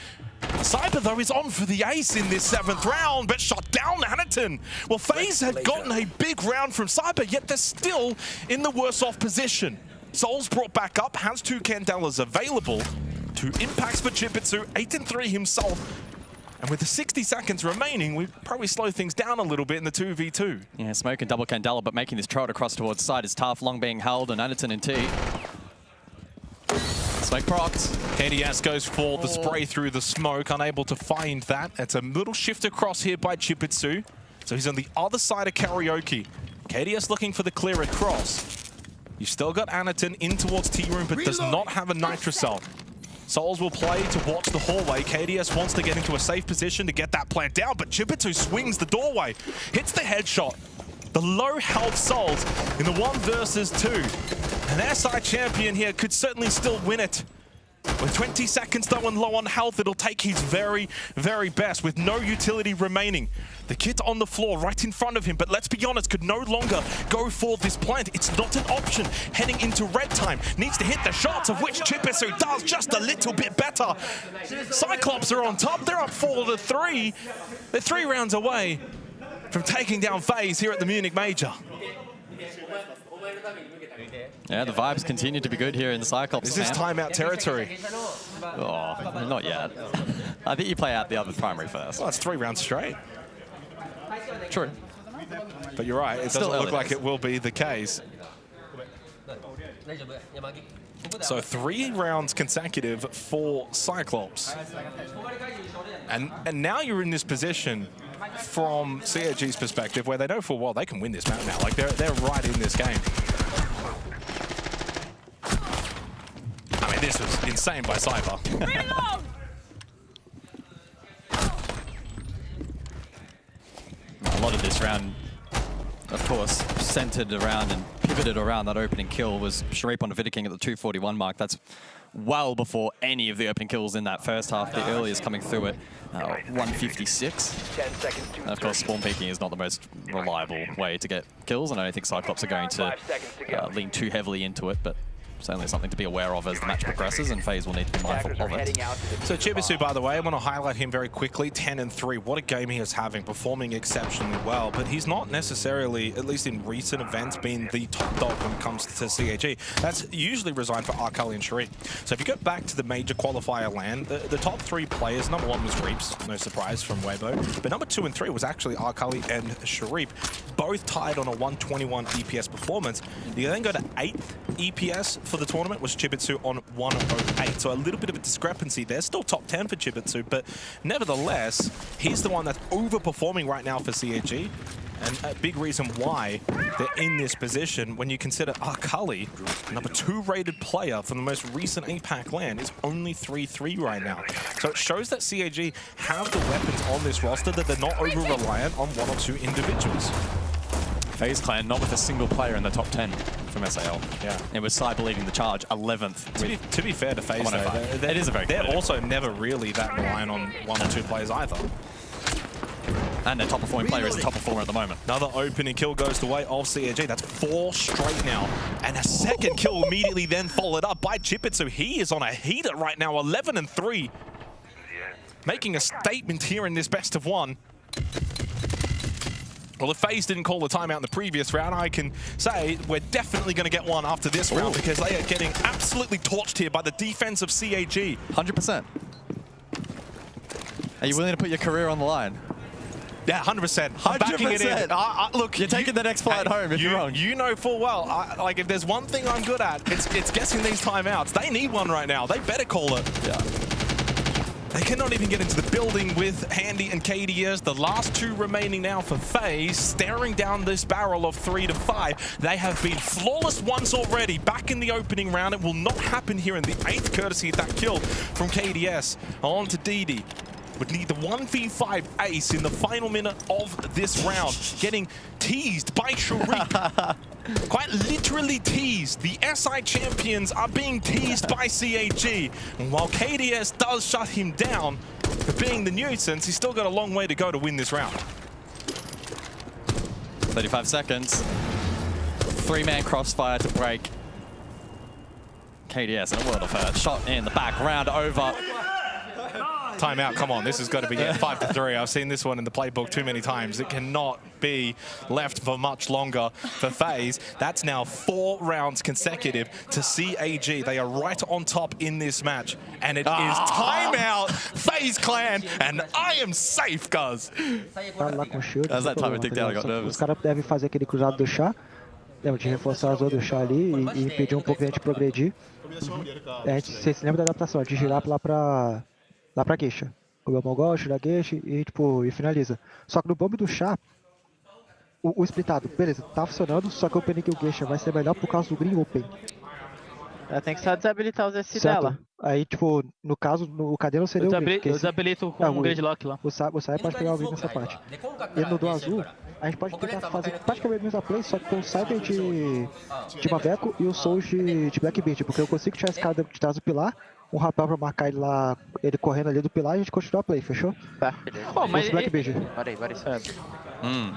Cyber, though, is on for the ace in this 7th round, but shot down Anaton. Well, FaZe had gotten a big round from Cyber, yet they're still in the worse off position. Souls brought back up, has 2 Candelas available. 2 impacts for Chipitsu, 8-3 himself. And with the 60 seconds remaining, we probably slow things down a little bit in the 2v2. Yeah, Smoke and double Candela, but making this trot across towards side is tough. Long being held, and Anaton in T. Smoke procs. KDS goes for the spray through the smoke, unable to find that. It's a little shift across here by Chipitsu. So he's on the other side of Karaoke. KDS looking for the clear across. You've still got Anaton in towards T-Room, but does not have a Nitrocell. Souls will play towards the hallway. KDS wants to get into a safe position to get that plant down, but Chipitsu swings the doorway, hits the headshot. The low health Souls in the 1 versus 2. An SI champion here could certainly still win it. With 20 seconds though and low on health, it'll take his very, very best with no utility remaining. The kit on the floor right in front of him, but let's be honest, could no longer go for this plant. It's not an option. Heading into red time, needs to hit the shots, of which Chipitsu does just a little bit better. Cyclops are on top, they're up 4-3. They're 3 rounds away from taking down FaZe here at the Munich Major. Yeah, the vibes continue to be good here in the Cyclops. Is this timeout territory? Oh, not yet. I think you play out the other primary first. Well, it's 3 rounds straight. True. But you're right, it doesn't look like it will be the case. So 3 rounds consecutive for Cyclops. And now you're in this position from CAG's perspective where they know full well they can win this map now. Like they're right in this game. I mean, this was insane by Cyber. A lot of this round, of course, centered around and pivoted around that opening kill was Sharif on the Vitter King at the 241 mark. That's well before any of the opening kills in that first half. The earliest coming through at 156. And of course, spawn peeking is not the most reliable way to get kills, and I don't think Cyclops are going to lean too heavily into it, but certainly something to be aware of as the match progresses, and FaZe will need to be mindful of it. So Chibitsu, by the way, I want to highlight him very quickly. 10-3. What a game he is having, performing exceptionally well. But he's not necessarily, at least in recent events, been the top dog when it comes to CAG. That's usually resigned for Arkali and Sharif. So if you go back to the major qualifier land, the top 3 players, number 1 was Reaps, no surprise from Weibo. But number 2 and 3 was actually Arkali and Sharif, both tied on a 121 EPS performance. You then go to 8th EPS for the tournament was Chibitsu on 108. So a little bit of a discrepancy there. Still top 10 for Chibitsu, but nevertheless, he's the one that's overperforming right now for CAG. And a big reason why they're in this position when you consider Arkali, number 2 rated player from the most recent APAC LAN, is only 3-3 right now. So it shows that CAG have the weapons on this roster, that they're not over-reliant on 1 or 2 individuals. FaZe Clan not with a single player in the top 10 from SAL. Yeah. It was Cyber leading the charge, 11th. To be fair to FaZe, though, it is a very they're also never really that reliant on 1 or 2 players either. And their top performing player is the top performer at the moment. Another opening kill goes the way of CAG. That's 4 straight now. And a second kill immediately then followed up by Chibitsu. He is on a heater right now, 11-3. Making a statement here in this best of 1. Well, if FaZe didn't call the timeout in the previous round, I can say we're definitely going to get one after this round, because they are getting absolutely torched here by the defense of CAG. 100%. Are you willing to put your career on the line? Yeah, 100%. I'm backing it in. Look, you're taking the next flight home if you're wrong. You know full well, like if there's one thing I'm good at, it's guessing these timeouts. They need one right now. They better call it. Yeah. They cannot even get into the building with Handy and KDS. The last 2 remaining now for FaZe, staring down this barrel of 3 to 5. They have been flawless once already, back in the opening round. It will not happen here in the 8th, courtesy of that kill from KDS. On to DD. Would need the 1v5 ace in the final minute of this round. Getting teased by Sharif. Quite literally teased. The SI champions are being teased by CAG. And while KDS does shut him down for being the nuisance, he's still got a long way to go to win this round. 35 seconds. 3-man crossfire to break KDS in a world of hurt. Shot in the back, round over. Timeout, come on, this has got to be 5-3. I've seen this one in the playbook too many times. It cannot be left for much longer for FaZe. That's now 4 rounds consecutive to CAG. They are right on top in this match. And it is timeout, FaZe Clan, and I am safe, guys. Lá com o shield. That's that time I think I got nervous. Os caras devem fazer aquele cruzado do chá. Lembra de reforçar as outras do chá ali e impedir um pouco a gente progredir. Você se lembra da adaptação, de girar lá pra queixa. O Belmongol, tirar a queixa e finaliza. Só que no bomb do chá, o splitado, beleza, tá funcionando, só que o opening que o queixa vai ser melhor por causa do green open. Ela tem que só desabilitar os SC dela. Aí, tipo, no caso, o cadeiro seria o green. Eu desabilito com um gridlock lá. O Sai pode pegar o green nessa parte. E no do azul, a gente pode tentar fazer praticamente a mesma play, só que com o Cyber de Maveco e o Souls de Blackbeard, porque eu consigo tirar esse cara de trás do pilar, um rapel pra marcar ele lá, ele correndo ali do pilar, e a gente continua a play, fechou? Tá. Oh, mas Blackbeard.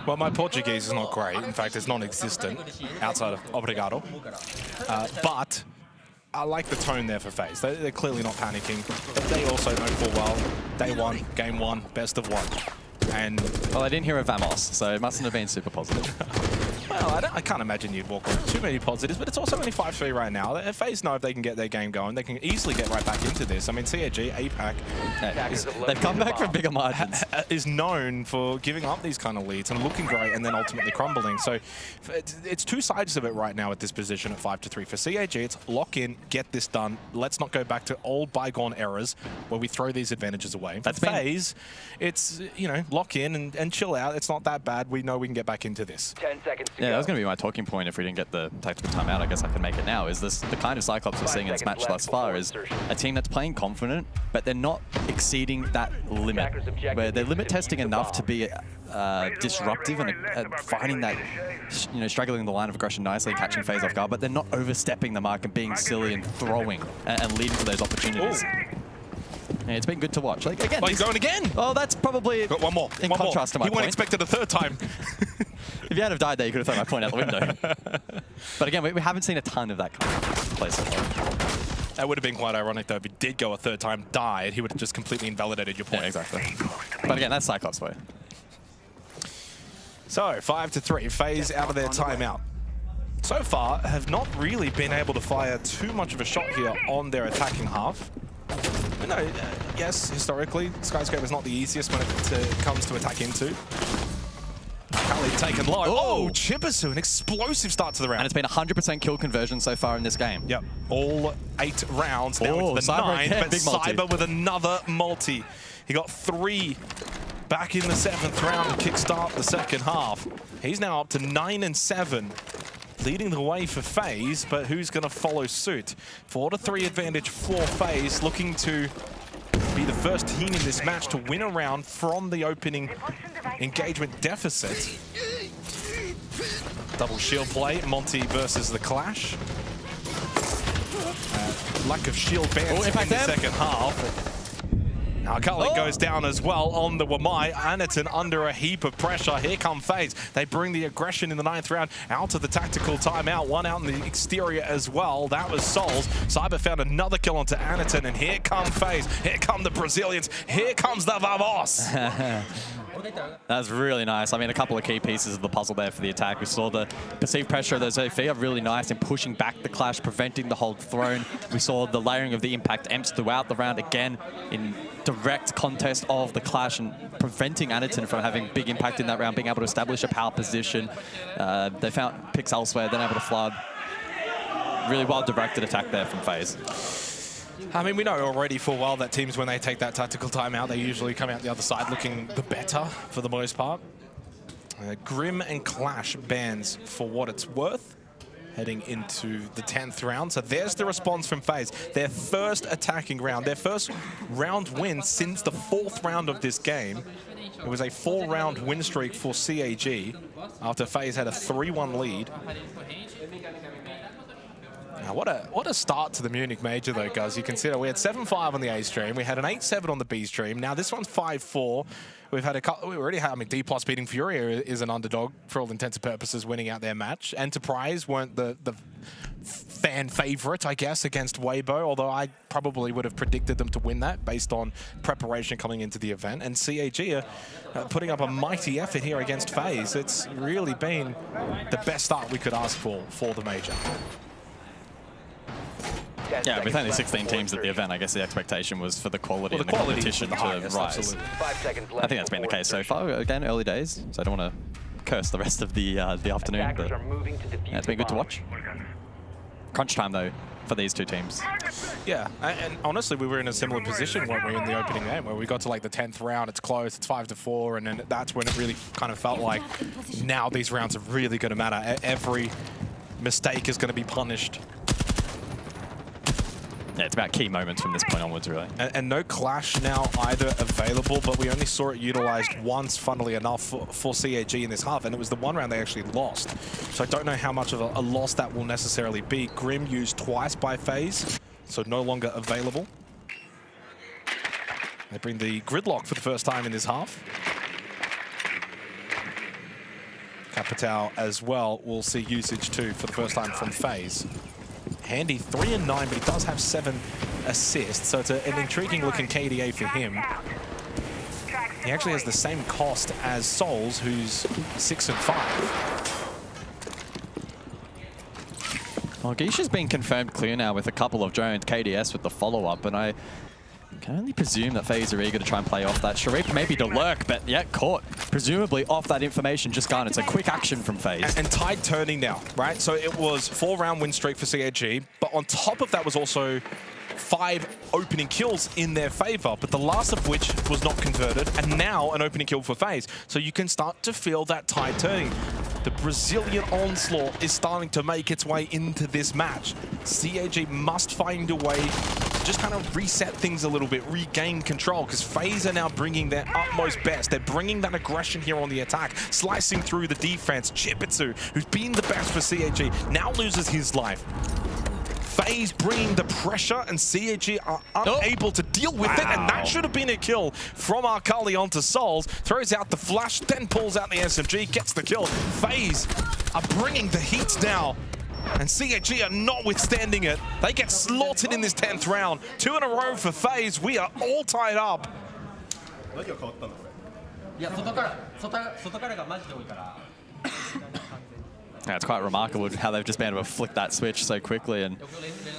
Well, my Portuguese is not great. In fact, it's non-existent outside of obrigado. But I like the tone there for FaZe. They're clearly not panicking. But they also know full well, day 1, game 1, best of 1. And well, I didn't hear a Vamos, so it mustn't have been super positive. Well, I can't imagine you'd walk with too many positives, but it's also only 5-3 right now. If FaZe know if they can get their game going, they can easily get right back into this. I mean, CAG, APAC, they've come back from bigger margins. Is known for giving up these kind of leads and looking great and then ultimately crumbling. So it's 2 sides of it right now at this position at 5-3. For CAG, it's lock in, get this done. Let's not go back to old bygone errors where we throw these advantages away. That's FaZe, it's, you know, lock in and chill out. It's not that bad. We know we can get back into this. 10 seconds. Yeah, that was going to be my talking point if we didn't get the tactical timeout. I guess I can make it now. Is this the kind of Cyclops we're seeing in this match thus far is a team that's playing confident, but they're not exceeding that limit, where they're limit testing enough to be disruptive and finding that, you know, straggling the line of aggression nicely, catching FaZe off guard, but they're not overstepping the mark and being silly and throwing and leading to those opportunities. Yeah, it's been good to watch. Like, again, he's going again. Oh, that's probably got one more. In contrast to my point. He point. won't expect it a 3rd time. If you hadn't have died there, you could have thrown my point out the window. But again, we haven't seen a ton of that come. play so far. That would have been quite ironic, though, if he did go a third time, died, he would have just completely invalidated your point. Yeah, exactly. But again, that's Cyclops way. So, 5-3, FaZe out of their timeout. So far, have not really been able to fire too much of a shot here on their attacking half. You know, yes, historically, Skyscraper is not the easiest when it comes to attack into. Kali taken low. Oh, Chibisu, an explosive start to the round. And it's been 100% kill conversion so far in this game. Yep, all 8 rounds. Now it's the 9, again, but Cyber with another multi. He got 3 back in the 7th round to kickstart the second half. He's now up to 9 and 7. Leading the way for FaZe, but who's going to follow suit? 4-3 advantage for FaZe, looking to be the first team in this match to win a round from the opening engagement deficit. Double shield play, Monty versus the Clash. Lack of shield bans in the second half. Now Kali goes down as well on the Wamai. Anaton under a heap of pressure. Here come FaZe. They bring the aggression in the 9th round out of the tactical timeout. One out in the exterior as well. That was Souls. Cyber found another kill onto Anaton, and here come FaZe. Here come the Brazilians. Here comes the Vamos. That's really nice. I mean, a couple of key pieces of the puzzle there for the attack. We saw the perceived pressure of those Zofia really nice in pushing back the Clash, preventing the hold throne. We saw the layering of the impact Emps throughout the round, again in direct contest of the Clash and preventing Anaton from having big impact in that round, being able to establish a power position. They found picks elsewhere, then able to flood. Really well-directed attack there from FaZe. I mean, we know already for a while that teams, when they take that tactical timeout, they usually come out the other side looking the better for the most part. Grim and Clash bans for what it's worth, heading into the 10th round. So there's the response from FaZe. Their first attacking round, their first round win since the 4th round of this game. It was a 4-round win streak for CAG after FaZe had a 3-1 lead. Now, what a start to the Munich Major, though, guys. You consider we had 7-5 on the A stream. We had an 8-7 on the B stream. Now, this one's 5-4. We've had a couple. We already had, I mean, D+ beating Furia is an underdog for all intents and purposes, winning out their match. Enterprise weren't the fan favorite, I guess, against Weibo, although I probably would have predicted them to win that based on preparation coming into the event. And CAG are putting up a mighty effort here against FaZe. It's really been the best start we could ask for the Major. Yeah, with only 16 teams at the event, I guess the expectation was for the quality and the competition to rise. Absolutely. 5 seconds left. I think that's been the case so far. Again, early days, so I don't want to curse the rest of the afternoon, but yeah, it's been good to watch. Crunch time, though, for these two teams. Yeah, and honestly, we were in a similar position when we were in the opening game, where we got to like the 10th round, it's close, it's 5-4, and then that's when it really kind of felt like now these rounds are really going to matter. Every mistake is going to be punished. Yeah, it's about key moments from this point onwards, really. And no Clash now either available, but we only saw it utilized once, funnily enough, for CAG in this half, and it was the one round they actually lost. So I don't know how much of a loss that will necessarily be. Grim used twice by FaZe, so no longer available. They bring the Gridlock for the first time in this half. Capitao as well will see usage too for the first time from FaZe. Handy 3 and 9, but he does have 7 assists, so it's an intriguing looking KDA for him. He actually has the same cost as Souls, who's 6 and 5. Well, Geisha's been confirmed clear now with a couple of drones, KDS with the follow-up, and I can only presume that FaZe are eager to try and play off that. Sharif maybe to lurk, but yet caught, presumably off that information just gone. It's a quick action from FaZe. And tide turning now, right? So it was 4-round win streak for CAG, but on top of that was also 5 opening kills in their favor, but the last of which was not converted, and now an opening kill for FaZe. So you can start to feel that tide turning. The Brazilian onslaught is starting to make its way into this match. CAG must find a way to just kind of reset things a little bit, regain control, because FaZe are now bringing their utmost best. They're bringing that aggression here on the attack, slicing through the defense. Chibitsu, who's been the best for CAG, now loses his life. FaZe bringing the pressure, and CAG are unable to deal with it, and that should have been a kill from Arkali onto Souls. Throws out the flash, then pulls out the SMG, gets the kill. FaZe are bringing the heat now And CAG are not withstanding it. They get slaughtered in this 10th round. 2 in a row for FaZe. We are all tied up. Yeah, it's quite remarkable how they've just been able to flick that switch so quickly. And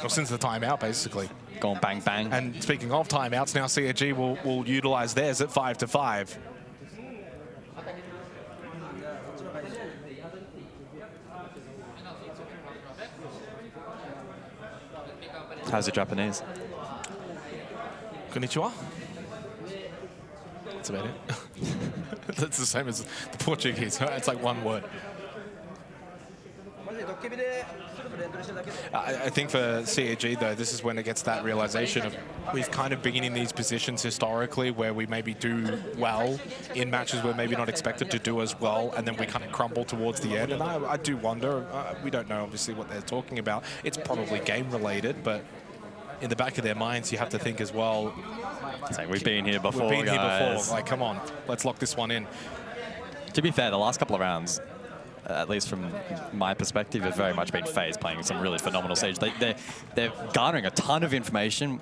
well, since the timeout, basically. Going bang, bang. And speaking of timeouts, now CAG will utilize theirs at 5-5. How's your Japanese? Konnichiwa. That's about it. That's the same as the Portuguese. It's like one word. I think for CAG, though, this is when it gets that realization of we've kind of been in these positions historically where we maybe do well in matches we're maybe not expected to do as well, and then we kind of crumble towards the end. And I do wonder, we don't know obviously what they're talking about. It's probably game related, but in the back of their minds, you have to think as well. It's like, we've been here before, We've been guys. here before. Like, come on, let's lock this one in. To be fair, the last couple of rounds, at least from my perspective, have very much been FaZe playing some really phenomenal stage. They're garnering a ton of information.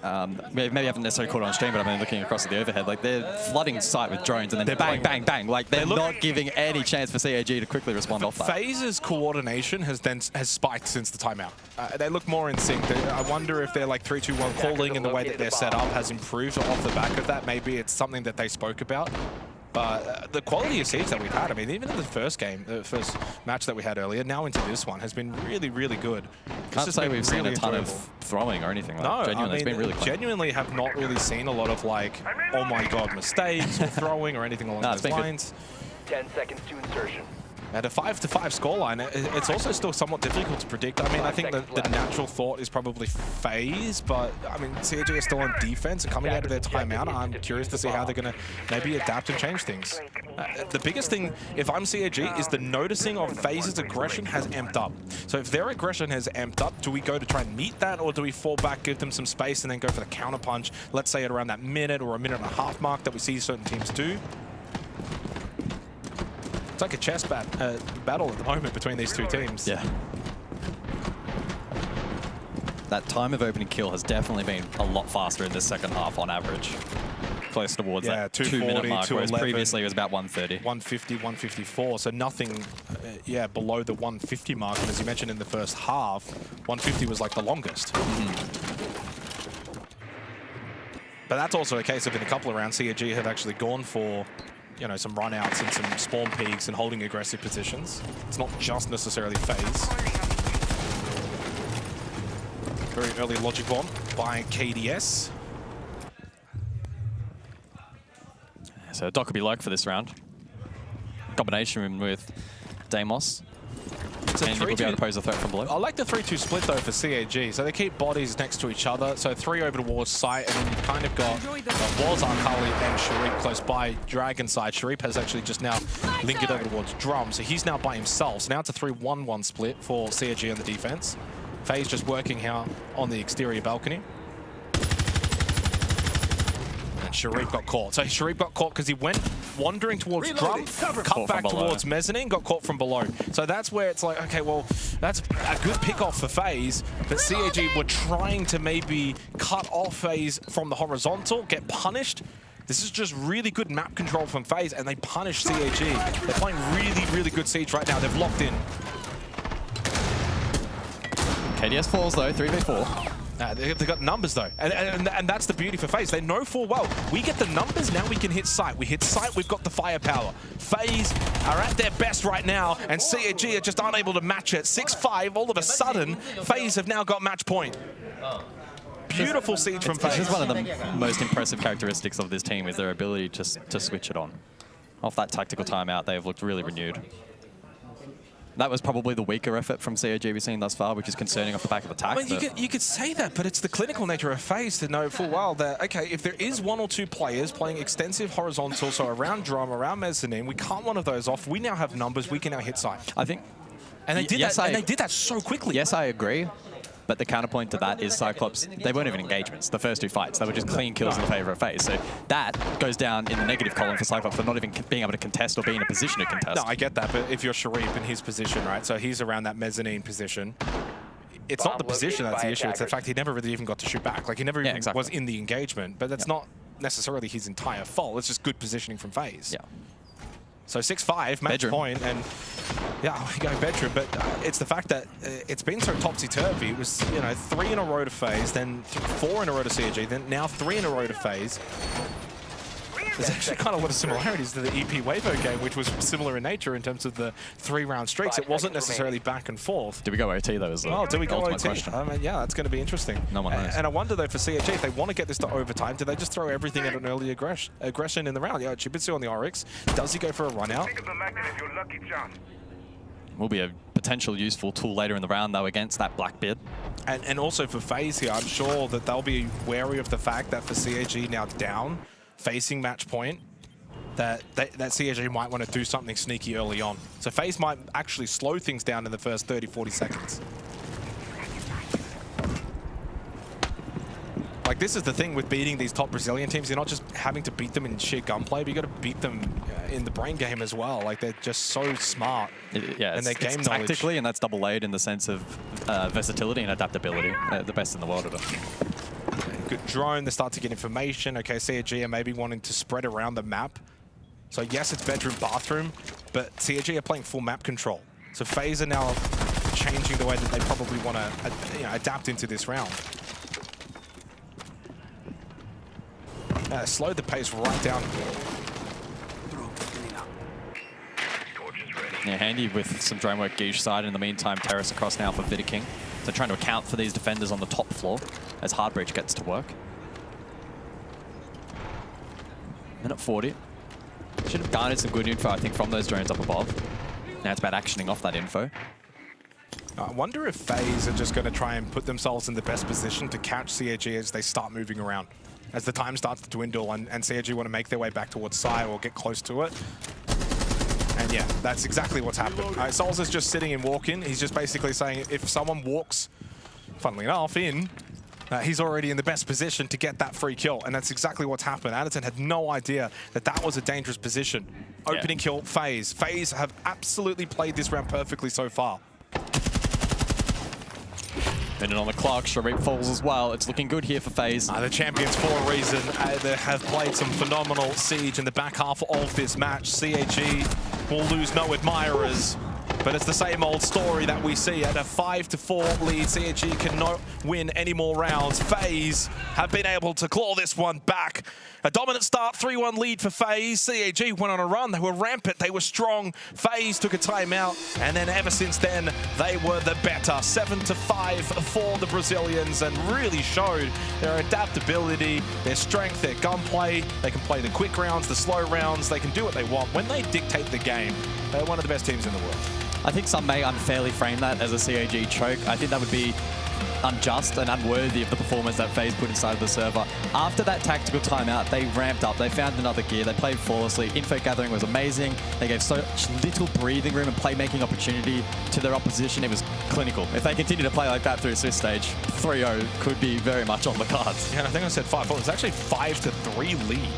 Maybe I haven't necessarily caught it on stream, but I've been looking across at the overhead. Like, they're flooding site with drones, and then bang, bang, bang. Like, they're not giving any chance for CAG to quickly respond off that. FaZe's coordination has spiked since the timeout. They look more in sync. I wonder if they're like 3-2-1 calling and the way that they're set up has improved off the back of that. Maybe it's something that they spoke about. But the quality of siege that we've had, I mean, even in the first game, the first match that we had earlier, now into this one, has been really, really good. Can't say we've seen a ton of throwing or anything like that. No, Genuinely, it's been really clean. Genuinely have not really seen a lot of like, oh my god, mistakes or throwing or anything along those lines. 10 seconds to insertion. At a 5-5 scoreline, it's also still somewhat difficult to predict. I mean, I think the natural thought is probably FaZe, but I mean, CAG is still on defense and coming out of their timeout. I'm curious to see how they're going to maybe adapt and change things. The biggest thing, if I'm CAG, is the noticing of FaZe's aggression has amped up. So if their aggression has amped up, do we go to try and meet that, or do we fall back, give them some space, and then go for the counter punch, let's say at around that minute or a minute and a half mark that we see certain teams do? It's like a chess battle at the moment between these two teams. Yeah. That time of opening kill has definitely been a lot faster in this second half on average. Close towards that 2-minute mark, whereas previously it was about 130. 150, 154, so nothing, below the 150 mark. And as you mentioned in the first half, 150 was like the longest. But that's also a case of in a couple of rounds, CAG have actually gone for some run-outs and some spawn peaks and holding aggressive positions. It's not just necessarily FaZe. Very early logic bomb by KDS. So Doc could be lurk for this round. Combination with Deimos. And he will be able to pose a threat from below. I like the 3-2 split, though, for CAG. So they keep bodies next to each other. So 3 over towards site, and then you've kind of got was Arkali and Sharif close by Dragon side. Sharif has actually just now lingered over towards Drum, so he's now by himself. So now it's a 3-1-1 split for CAG on the defense. FaZe just working out on the exterior balcony. And Sharif got caught. So Sharif got caught because he went wandering towards Drum, cut back towards Mezzanine, got caught from below. So that's where it's like, okay, well, that's a good pick-off for FaZe, but CAG were trying to maybe cut off FaZe from the horizontal, get punished. This is just really good map control from FaZe, and they punish CAG. They're playing really, really good siege right now. They've locked in. KDS falls, though, 3v4. They've got numbers, though, and that's the beauty for FaZe. They know full well, we get the numbers, now we can hit site. We hit site, we've got the firepower. FaZe are at their best right now, and CAG are just unable to match it. 6-5, all of a sudden, FaZe have now got match point. Beautiful siege from FaZe. This is one of the most impressive characteristics of this team, is their ability to switch it on. Off that tactical timeout, they have looked really renewed. That was probably the weaker effort from CAG we've seen thus far, which is concerning off the back of attack. Well, you could say that, but it's the clinical nature of FaZe to know full well that, okay, if there is 1 or 2 players playing extensive horizontal, so around Drum, around Mezzanine, we cut one of those off. We now have numbers. We can now hit site. I think... And they did that, and they did that so quickly. Yes, I agree. But the counterpoint to that is Cyclops, they weren't even engagements, the first 2 fights. They were just clean kills in favor of FaZe. So that goes down in the negative column for Cyclops for not even being able to contest or be in a position to contest. No, I get that, but if you're Sharif in his position, right, so he's around that Mezzanine position, it's not the position that's the issue. It's the fact he never really even got to shoot back. Like, he never even was in the engagement. But that's not necessarily his entire fault. It's just good positioning from FaZe. Yeah. So 6-5, match bedroom. point, and yeah, we're going bedroom. But it's the fact that it's been so topsy-turvy. It was, you know, 3 in a row to FaZe, then 4 in a row to CAG, then now 3 in a row to FaZe. There's actually kind of a lot of similarities to the EP Weibo game, which was similar in nature in terms of the 3-round streaks. It wasn't necessarily back and forth. Did we go OT though? Oh, do we go OT? Question. I mean, yeah, that's going to be interesting. No one knows. And I wonder though for CAG, if they want to get this to overtime, do they just throw everything at an early aggression in the round? Yeah, Chibitsu on the Oryx. Does he go for a run out? Will be a potential useful tool later in the round though against that Blackbeard. And also for FaZe here, I'm sure that they'll be wary of the fact that for CAG now down, facing match point, that CAG might want to do something sneaky early on. So FaZe might actually slow things down in the first 30-40 seconds. Like, this is the thing with beating these top Brazilian teams. You're not just having to beat them in sheer gunplay, but you got to beat them in the brain game as well. Like, they're just so smart. Yeah, and their game it's knowledge. tactically, and that's double-laid in the sense of versatility and adaptability. The best in the world at it. Good drone, they start to get information. Okay, CAG are maybe wanting to spread around the map. So yes, it's bedroom, bathroom, but CAG are playing full map control. So FaZe are now changing the way that they probably want to adapt into this round. Slowed the pace right down. Yeah, handy with some drone work Guiche side. In the meantime, terrace across now for Vidiking. So trying to account for these defenders on the top floor as Hardbreach gets to work. Minute 40. Should have garnered some good info, I think, from those drones up above. Now it's about actioning off that info. I wonder if FaZe are just going to try and put themselves in the best position to catch CAG as they start moving around. As the time starts to dwindle and CAG want to make their way back towards Psy or get close to it. And yeah, that's exactly what's happened. Souls is just sitting in walk-in. He's just basically saying if someone walks, funnily enough, in, he's already in the best position to get that free kill. And that's exactly what's happened. Addison had no idea that that was a dangerous position. Opening kill, FaZe. FaZe have absolutely played this round perfectly so far. Minute on the clock, Sharif falls as well. It's looking good here for FaZe. The champions, for a reason, they have played some phenomenal Siege in the back half of this match. CAG will lose no admirers, but it's the same old story that we see. At a 5-4 lead, CAG cannot win any more rounds. FaZe have been able to claw this one back. A dominant start, 3-1 lead for FaZe. CAG went on a run. They were rampant. They were strong. FaZe took a timeout, and then ever since then, they were the better. 7-5 for the Brazilians, and really showed their adaptability, their strength, their gunplay. They can play the quick rounds, the slow rounds. They can do what they want. When they dictate the game, they're one of the best teams in the world. I think some may unfairly frame that as a CAG choke. I think that would be unjust and unworthy of the performance that FaZe put inside of the server. After that tactical timeout, they ramped up, they found another gear, they played flawlessly. Info gathering was amazing. They gave so little breathing room and playmaking opportunity to their opposition. It was clinical. If they continue to play like that through this stage, 3-0 could be very much on the cards. Yeah, and I think I said 5-4. It was actually 5-3 lead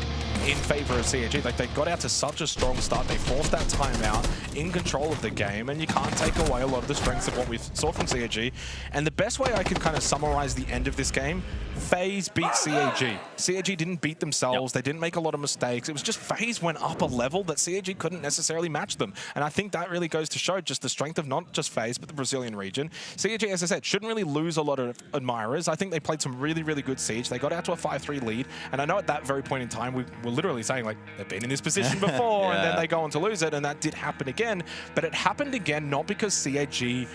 in favor of CAG. Like, they got out to such a strong start. They forced that timeout, in control of the game, and you can't take away a lot of the strengths of what we saw from CAG. And the best way I could kind of summarize the end of this game, FaZe beat CAG. CAG didn't beat themselves. They didn't make a lot of mistakes. It was just FaZe went up a level that CAG couldn't necessarily match them. And I think that really goes to show just the strength of not just FaZe, but the Brazilian region. CAG, as I said, shouldn't really lose a lot of admirers. I think they played some really, really good Siege. They got out to a 5-3 lead. And I know at that very point in time, we were literally saying, like, they've been in this position before, and then they go on to lose it, and that did happen again. But it happened again not because CAG'd,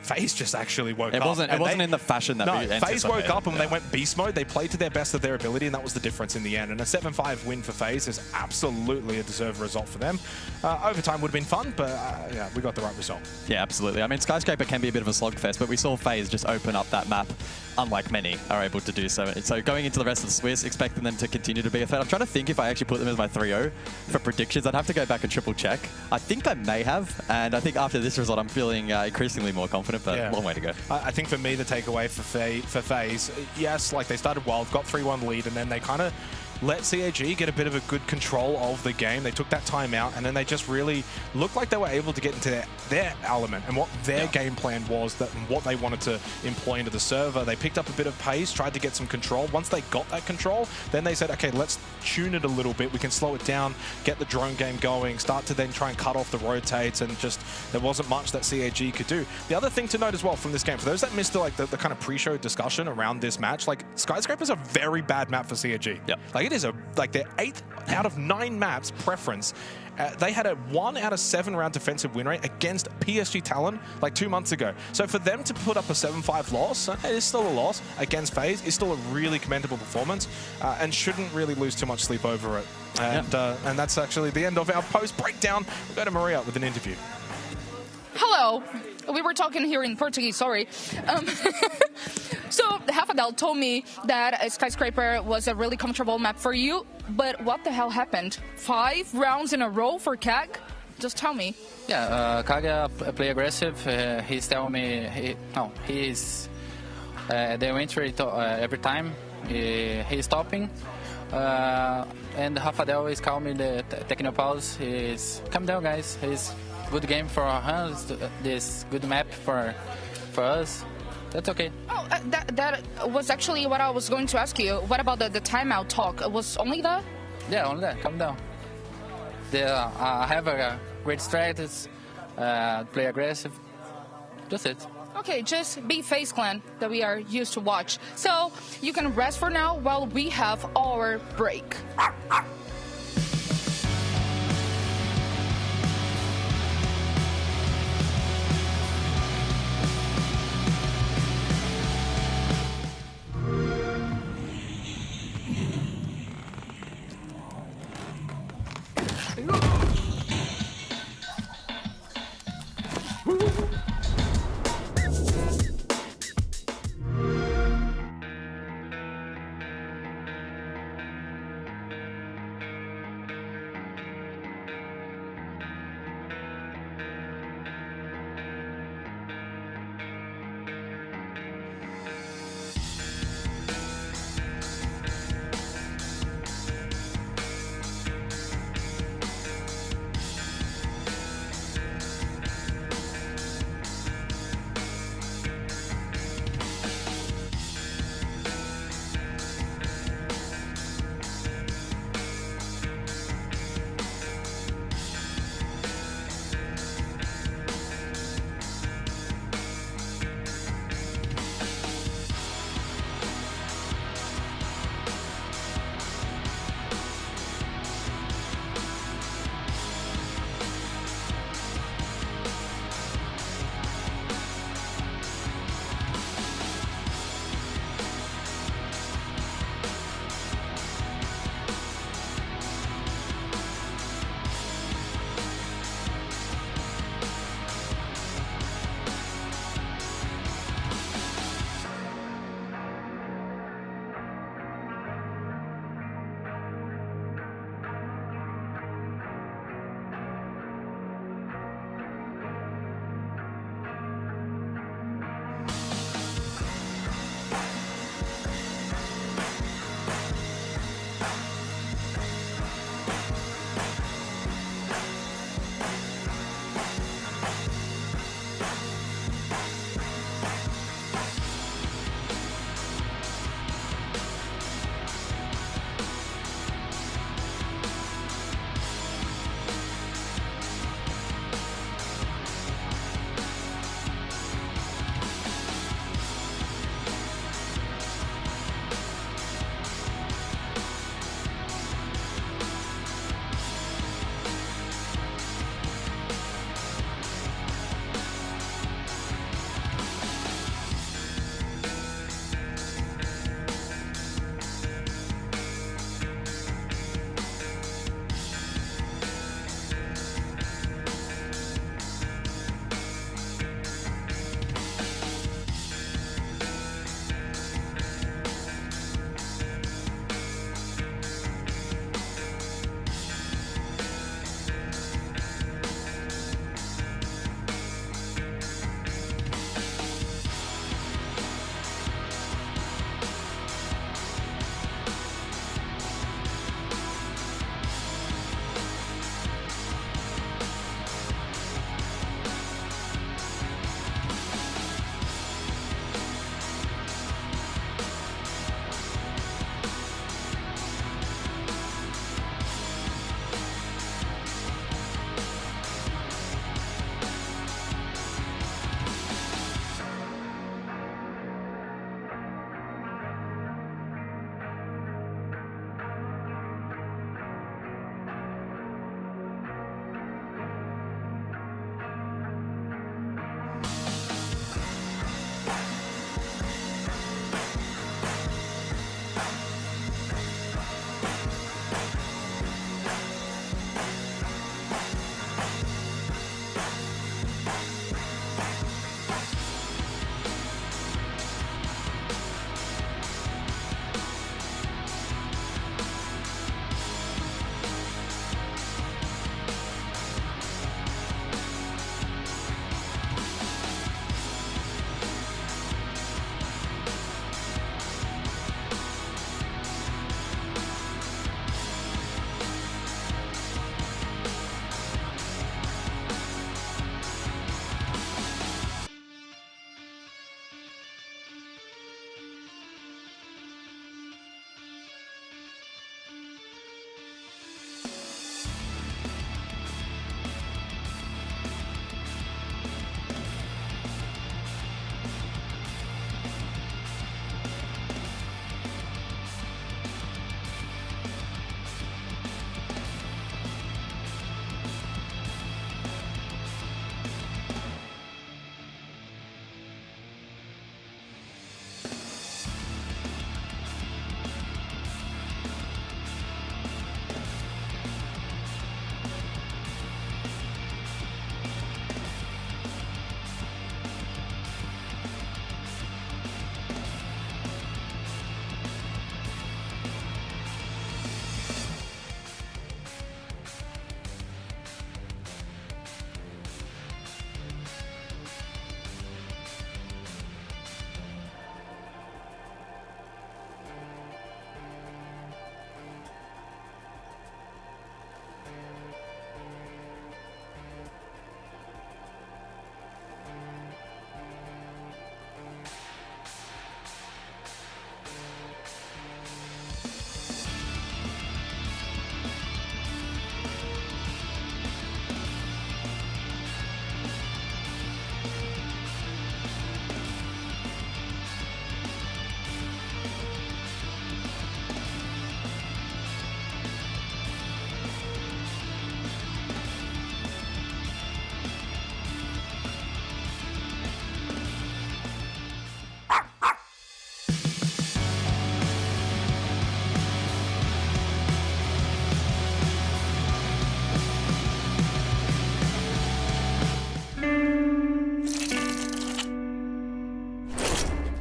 FaZe just actually woke up. It wasn't in the fashion that we anticipated. FaZe woke up and they went beast mode. They played to their best of their ability, and that was the difference in the end. And a 7-5 win for FaZe is absolutely a deserved result for them. Overtime would have been fun, but yeah, we got the right result. Yeah, absolutely. I mean, Skyscraper can be a bit of a slugfest, but we saw FaZe just open up that map, unlike many are able to do so. So going into the rest of the Swiss, expecting them to continue to be a threat. I'm trying to think if I actually put them as my 3-0 for predictions. I'd have to go back and triple check. I think I may have, and I think after this result, I'm feeling increasingly more confident, but long way to go. I think for me, the takeaway for FaZe, yes, like they started well, got 3-1 lead, and then they kind of let CAG get a bit of a good control of the game. They took that time out, and then they just really looked like they were able to get into their element and what their game plan was, and what they wanted to employ into the server. They picked up a bit of pace, tried to get some control. Once they got that control, then they said, okay, let's tune it a little bit. We can slow it down, get the drone game going, start to then try and cut off the rotates, and just there wasn't much that CAG could do. The other thing to note as well from this game, for those that missed the kind of pre-show discussion around this match, like Skyscraper's a very bad map for CAG. Yep. Like it is their 8th out of 9 maps preference. They had a 1 out of 7 round defensive win rate against PSG Talon like 2 months ago. So for them to put up a 7-5 loss, it is still a loss against FaZe, is still a really commendable performance, and shouldn't really lose too much sleep over it. And that's actually the end of our post breakdown. We'll go to Maria with an interview. Hello. We were talking here in Portuguese, sorry. So Hafadel told me that Skyscraper was a really comfortable map for you, but what the hell happened? 5 rounds in a row for CAG? Just tell me. Yeah, Kaga play aggressive. He's telling me, he's the entry every time. He's stopping. And Hafadel is calming the techno pause. He's calm down, guys. It's good game for us. This good map for us. That's okay. Oh, that was actually what I was going to ask you. What about the timeout talk? Was only that? Yeah, only that. Calm down. I have a great strategy. Play aggressive. That's it. Okay, just be FaZe Clan that we are used to watch. So you can rest for now while we have our break.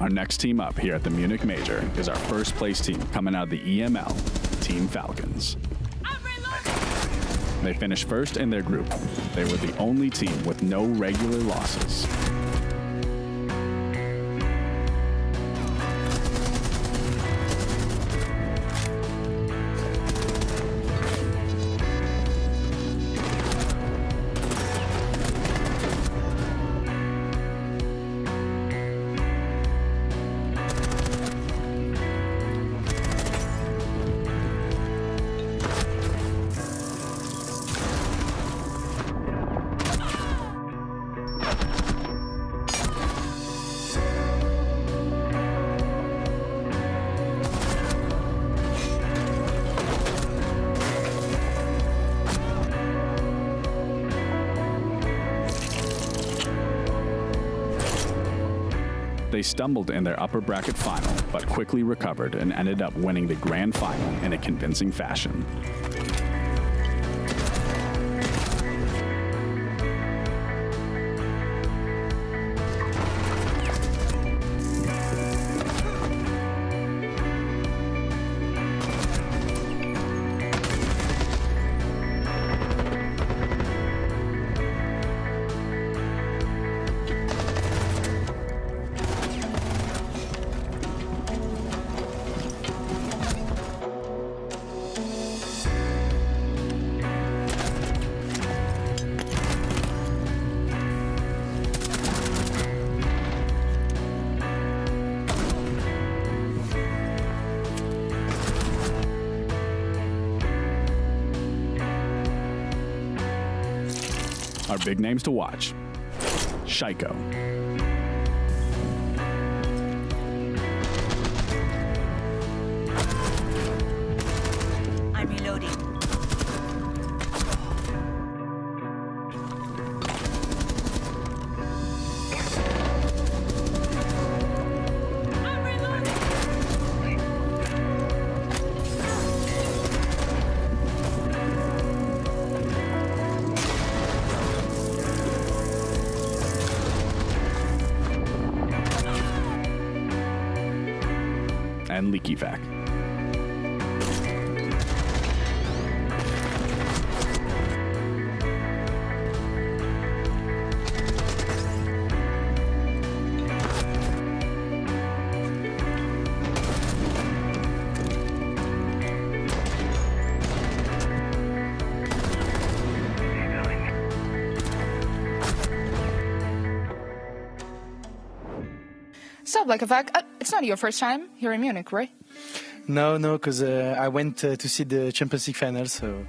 Our next team up here at the Munich Major is our first place team coming out of the EML, Team Falcons. They finished first in their group. They were the only team with no regular losses. They stumbled in their upper bracket final, but quickly recovered and ended up winning the grand final in a convincing fashion. Our big names to watch: Shaiko, I'm reloading. and Leaky Vac. So, like a fact, it's not your first time here in Munich, right? No, because I went to see the Champions League finals, so...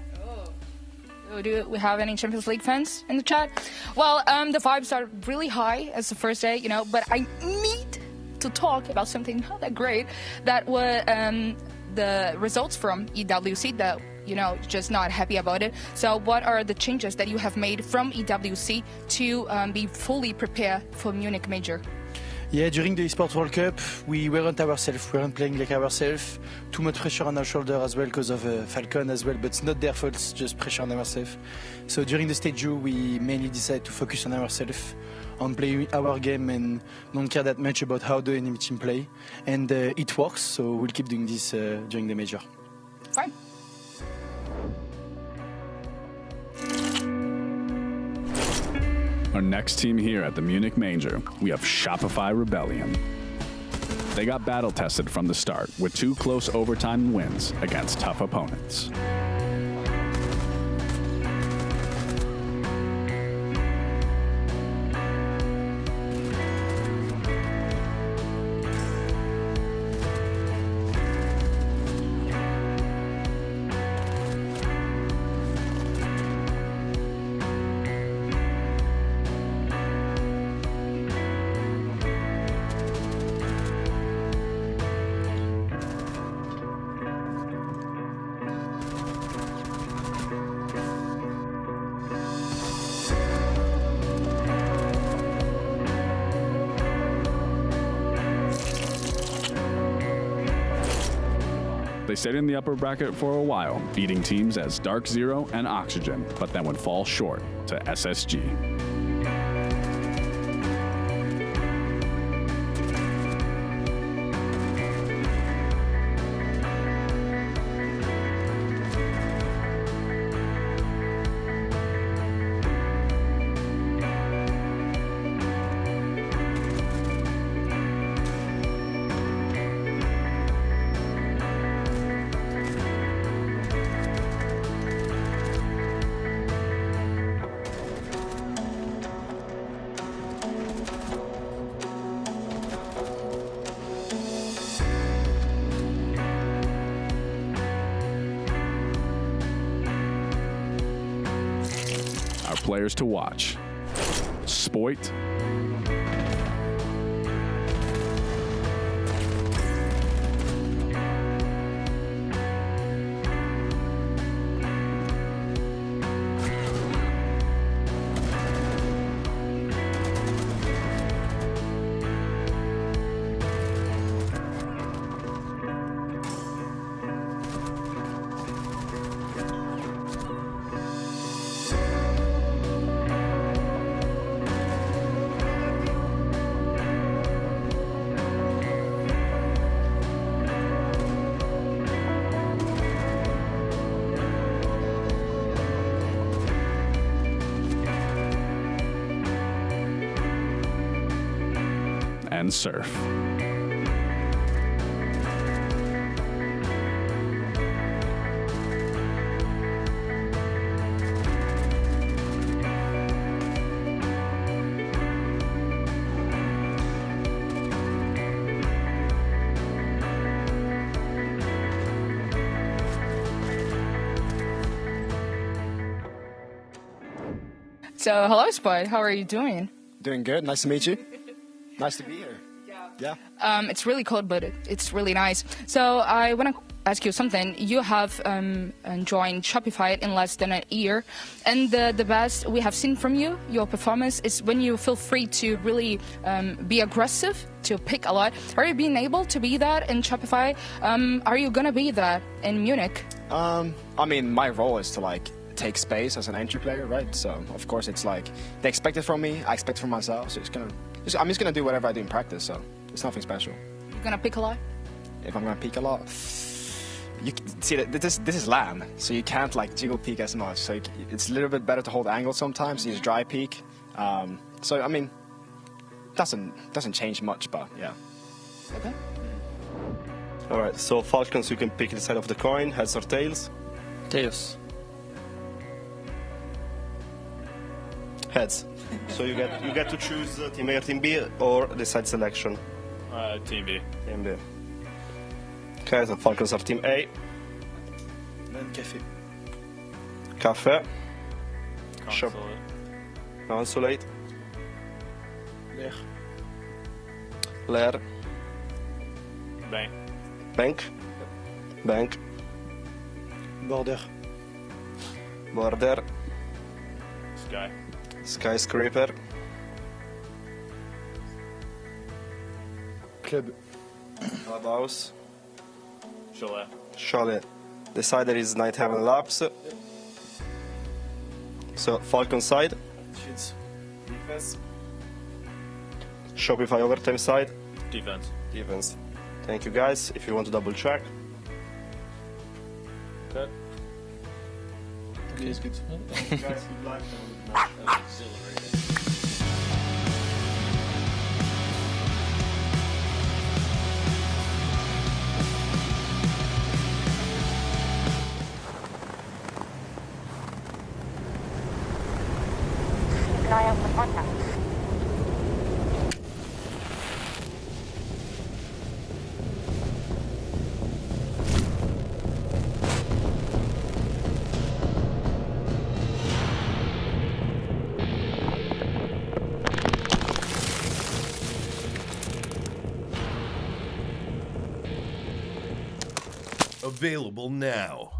Do we have any Champions League fans in the chat? Well, the vibes are really high as the first day, you know, but I need to talk about something not that great. That was the results from EWC that, you know, just not happy about it. So what are the changes that you have made from EWC to be fully prepared for Munich Major? Yeah, during the Esports World Cup, we weren't ourselves. We weren't playing like ourselves. Too much pressure on our shoulder as well because of Falcon as well, but it's not their fault, it's just pressure on ourselves. So during the stage 2, we mainly decided to focus on ourselves, on playing our game and don't care that much about how the enemy team play. And it works, so we'll keep doing this during the major. Fine. Our next team here at the Munich Major, we have Shopify Rebellion. They got battle tested from the start with 2 close overtime wins against tough opponents. They stayed in the upper bracket for a while, beating teams as Dark Zero and Oxygen, but then would fall short to SSG. players to watch. Spoit. And surf. So, hello, Spud. How are you doing? Doing good. Nice to meet you. Nice to be here. Yeah. It's really cold, but it's really nice. So I want to ask you something. You have joined Shopify in less than a year, and the best we have seen from you, your performance, is when you feel free to really be aggressive, to pick a lot. Are you being able to be that in Shopify? Are you gonna be that in Munich? I mean, my role is to take space as an entry player, right? So of course it's they expect it from me, I expect it from myself. So I'm just gonna do whatever I do in practice. So it's nothing special. You're gonna pick a lot? If I'm gonna peek a lot, you see that this is LAN, so you can't jiggle peek as much. So it's a little bit better to hold angle sometimes. Use dry peek. So I mean, doesn't change much, but yeah. Okay. All right. So Falcons, you can pick the side of the coin, heads or tails. Tails. Heads. So you get to choose team A or team B or the side selection. Team B. Team B. Okay, so Falcons are team A. Then café. Cafe. Consulate. Consulate. L'air. Lair. Bank. Bank. Bank. Border. Border. Sky. Skyscraper. Club. Clubhouse. Chalet. Chalet. The side there is Night Heaven Labs. So Falcon side. Shields. Defense. Shopify overtime side. Defense. Defense. Thank you guys. If you want to double check. Good. Okay, it's good. Guys, good luck. Keep an eye out for contact. Available now.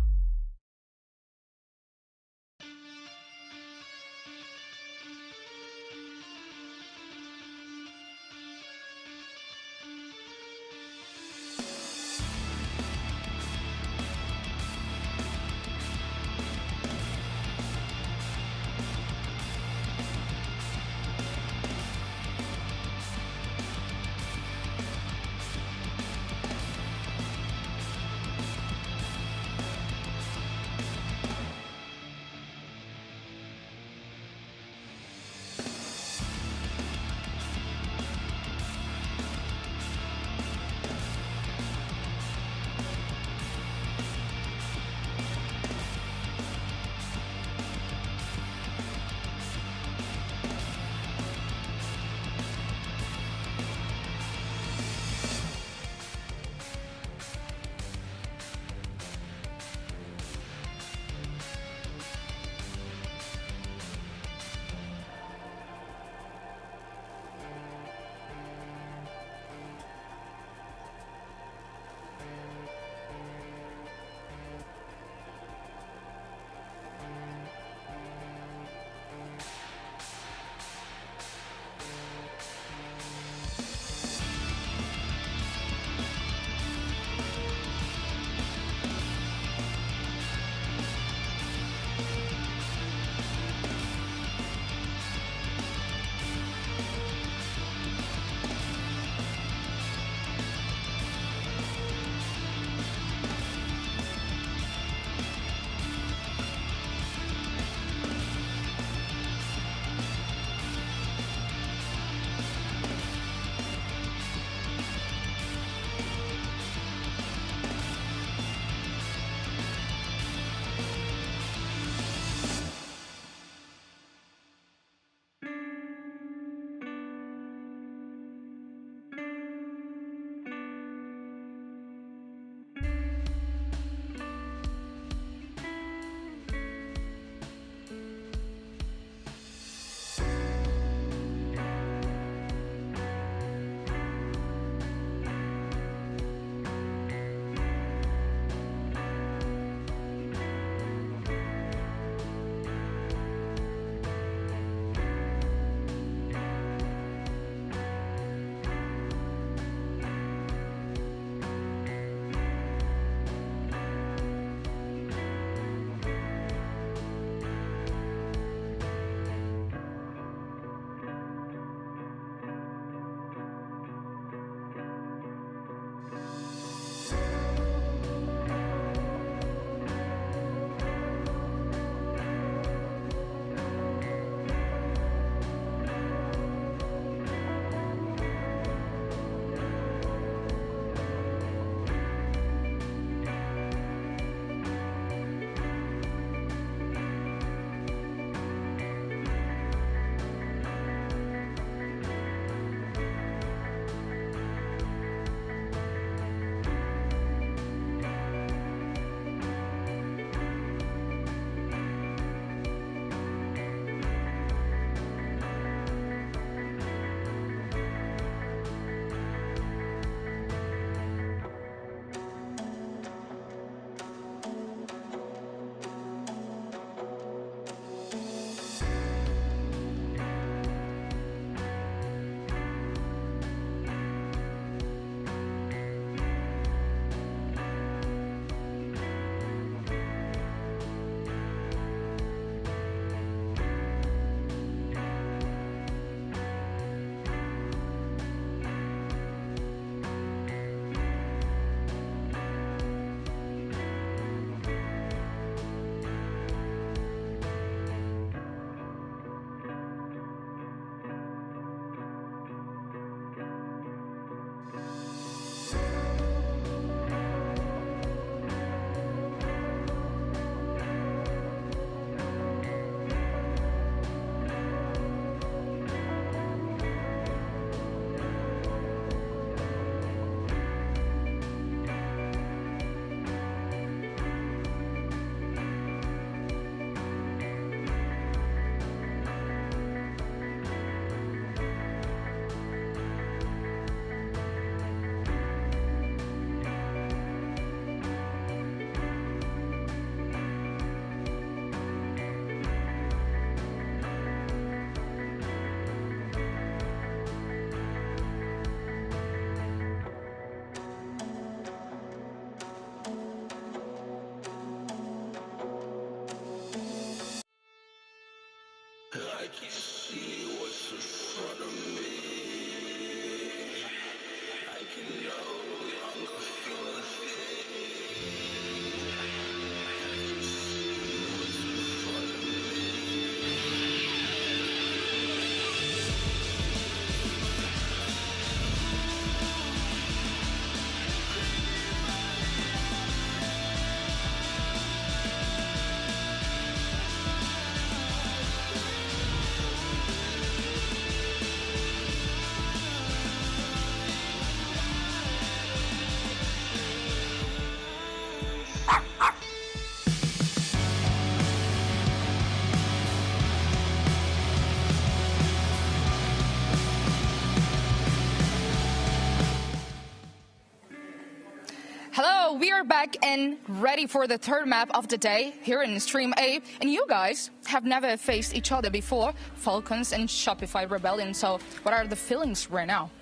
Hello, we are back and ready for the third map of the day here in Stream A. And you guys have never faced each other before, Falcons and Shopify Rebellion. So what are the feelings right now?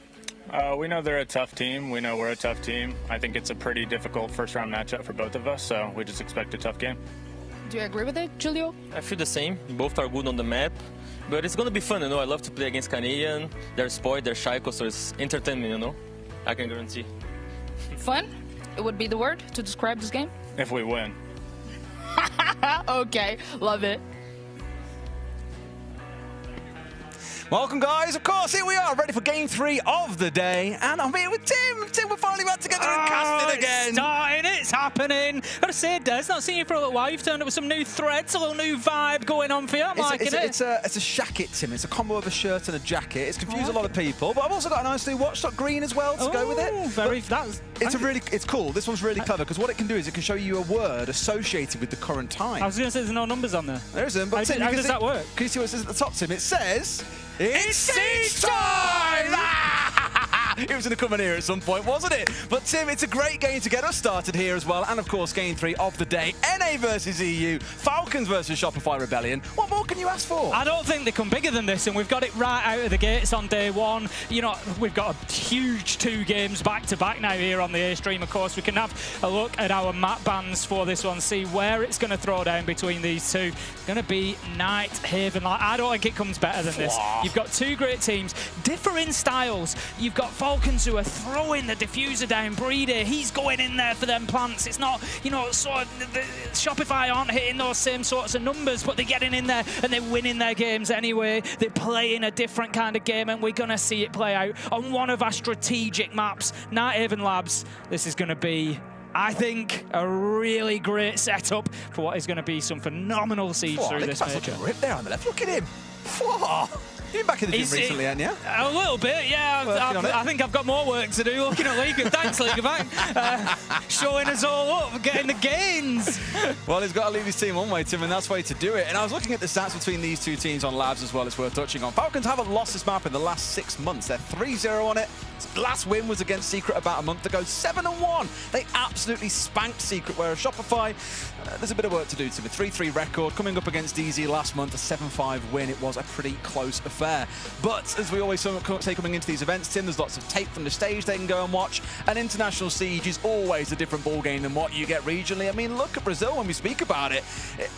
We know they're a tough team. We know we're a tough team. I think it's a pretty difficult first-round matchup for both of us, so we just expect a tough game. Do you agree with it, Julio? I feel the same. Both are good on the map. But it's going to be fun, you know. I love to play against Canadian. They're spoiled, they're Cyclops, so it's entertainment, you know. I can guarantee. Fun? It would be the word to describe this game? If we win. Okay, love it. Welcome, guys. Of course, here we are, ready for Game 3 of the day. And I'm here with Tim. Tim, we're finally back together and casting again. It's starting, it's happening. Gotta say, Des, not seen you for a little while. You've turned up with some new threads, a little new vibe going on for you. I'm liking it. It's a shacket, Tim. It's a combo of a shirt and a jacket. It's confused a lot of people, but I've also got a nice new watch, green as well, to go with it. It's cool. This one's really clever, because what it can do is it can show you a word associated with the current time. I was going to say there's no numbers on there. There isn't, but Tim, how does that work? Can you see what it says at the top, Tim? It says... It's siege time! It was going to come in here at some point, wasn't it? But Tim, it's a great game to get us started here as well. And of course, Game 3 of the day. NA versus EU, Falcons versus Shopify Rebellion. What more can you ask for? I don't think they come bigger than this, and we've got it right out of the gates on day one. You know, we've got a huge 2 games back-to-back now here on the A stream. Of course, we can have a look at our map bans for this one, see where it's going to throw down between these two. It's going to be Night Haven. I don't think it comes better than this. You've got 2 great teams, differing styles. You've got Falcons who are throwing the diffuser down. Breeder, he's going in there for them plants. It's not, you know, sort of the Shopify aren't hitting those same sorts of numbers, but they're getting in there and they're winning their games anyway. They're playing a different kind of game, and we're going to see it play out on one of our strategic maps, Night Haven Labs. This is going to be, I think, a really great setup for what is going to be some phenomenal siege through this major. Rip there on the left. Look at him. Whoa. You've been back in the gym recently, haven't you? A little bit, yeah. I think I've got more work to do looking at Liga. Thanks, Liga Bank. Showing us all up, getting the gains. Well, he's got to leave his team one way, Tim, and that's the way to do it. And I was looking at the stats between these 2 teams on Labs as well. It's worth touching on. Falcons haven't lost this map in the last 6 months. They're 3-0 on it. Last win was against Secret about a month ago, 7-1. They absolutely spanked Secret, whereas Shopify, there's a bit of work to do to the 3-3 record. Coming up against DZ last month, a 7-5 win. It was a pretty close affair. But as we always say coming into these events, Tim, there's lots of tape from the stage they can go and watch. And International Siege is always a different ballgame than what you get regionally. I mean, look at Brazil when we speak about it.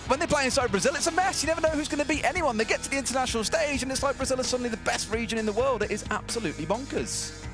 When they play inside Brazil, it's a mess. You never know who's going to beat anyone. They get to the international stage and it's like Brazil is suddenly the best region in the world. It is absolutely bonkers.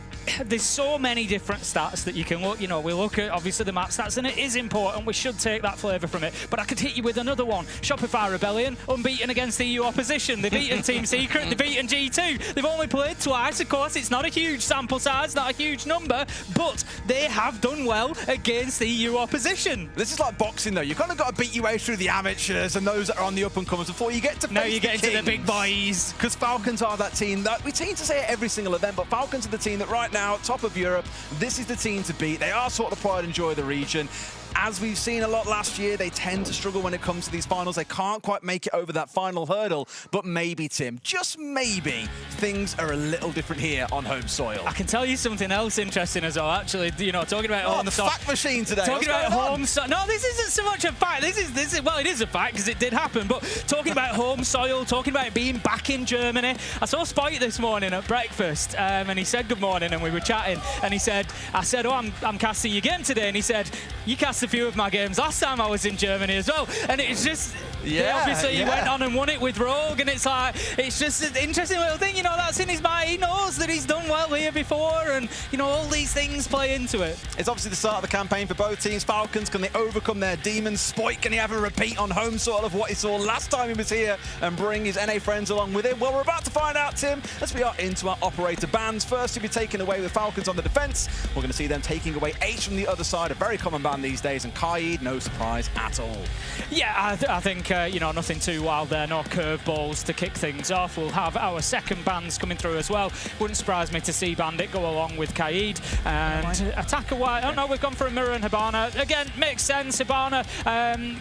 There's so many different stats that you can look, you know, we look at obviously the map stats, and it is important, we should take that flavour from it, but I could hit you with another one. Shopify Rebellion, unbeaten against the EU opposition. They've beaten Team Secret, they've beaten G2. They've only played twice, of course, it's not a huge sample size, not a huge number, but they have done well against the EU opposition. This is like boxing though, you've kind of got to beat your way through the amateurs and those that are on the up-and-comers before you get to face now you get into the big boys. Because Falcons are that team that, we tend to say it every single event, but Falcons are the team that right now, top of Europe, this is the team to beat. They are sort of the pride and joy of the region. As we've seen a lot last year, they tend to struggle when it comes to these finals. They can't quite make it over that final hurdle, but maybe, Tim, just maybe, things are a little different here on home soil. I can tell you something else interesting as well, actually, you know, talking about home the fact machine today. Talking about home soil. No, this isn't so much a fact. This is, well, it is a fact because it did happen, but talking about home soil, talking about being back in Germany. I saw Spike this morning at breakfast, and he said good morning, and we were chatting, and he said, I said, oh, I'm casting your game today, and he said, you cast a few of my games last time I was in Germany as well. And it's just, Yeah, obviously he went on and won it with Rogue, and it's like, it's just an interesting little thing, you know, that's in his mind. He knows that he's done well here before, and, you know, all these things play into it. It's obviously the start of the campaign for both teams. Falcons, can they overcome their demons? Spoik, can he have a repeat on home soil of what he saw last time he was here and bring his NA friends along with him? Well, we're about to find out, Tim, as we are into our operator bans. First to be taken away with Falcons on the defense. We're going to see them taking away Ace from the other side, a very common ban these days, and Kaid, no surprise at all. Yeah, I think, you know, nothing too wild there, no curveballs to kick things off. We'll have our second bans coming through as well. Wouldn't surprise me to see Bandit go along with Kaid. And attacker wide, oh no, we've gone for a Mirror and Hibana. Again, makes sense, Hibana.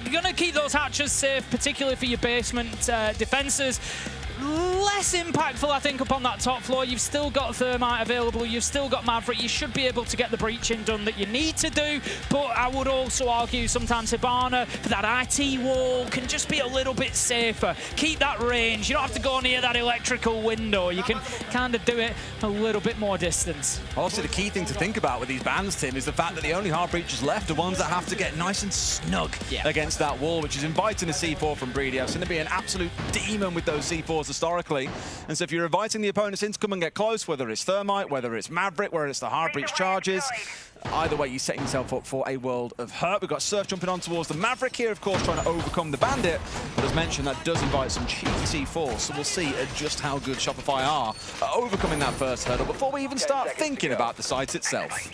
You're going to keep those hatches safe, particularly for your basement defences. Less impactful, I think, up on that top floor. You've still got Thermite available, you've still got Maverick. You should be able to get the breaching done that you need to do, but I would also argue sometimes Hibana, for that IT wall, can just be a little bit safer. Keep that range. You don't have to go near that electrical window. You can kind of do it a little bit more distance. Also, the key thing to think about with these bans, Tim, is the fact that the only hard breachers left are ones that have to get nice and snug against that wall, which is inviting a C4 from Breedy. It's going to be an absolute demon with those C4s historically. And so if you're inviting the opponents in to come and get close, whether it's Thermite, whether it's Maverick, whether it's the hard breach charges, either way, you're setting yourself up for a world of hurt. We've got Surf jumping on towards the Maverick here, of course, trying to overcome the Bandit. But as mentioned, that does invite some cheeky C4, so we'll see just how good Shopify are at overcoming that first hurdle before we even start thinking about the site itself.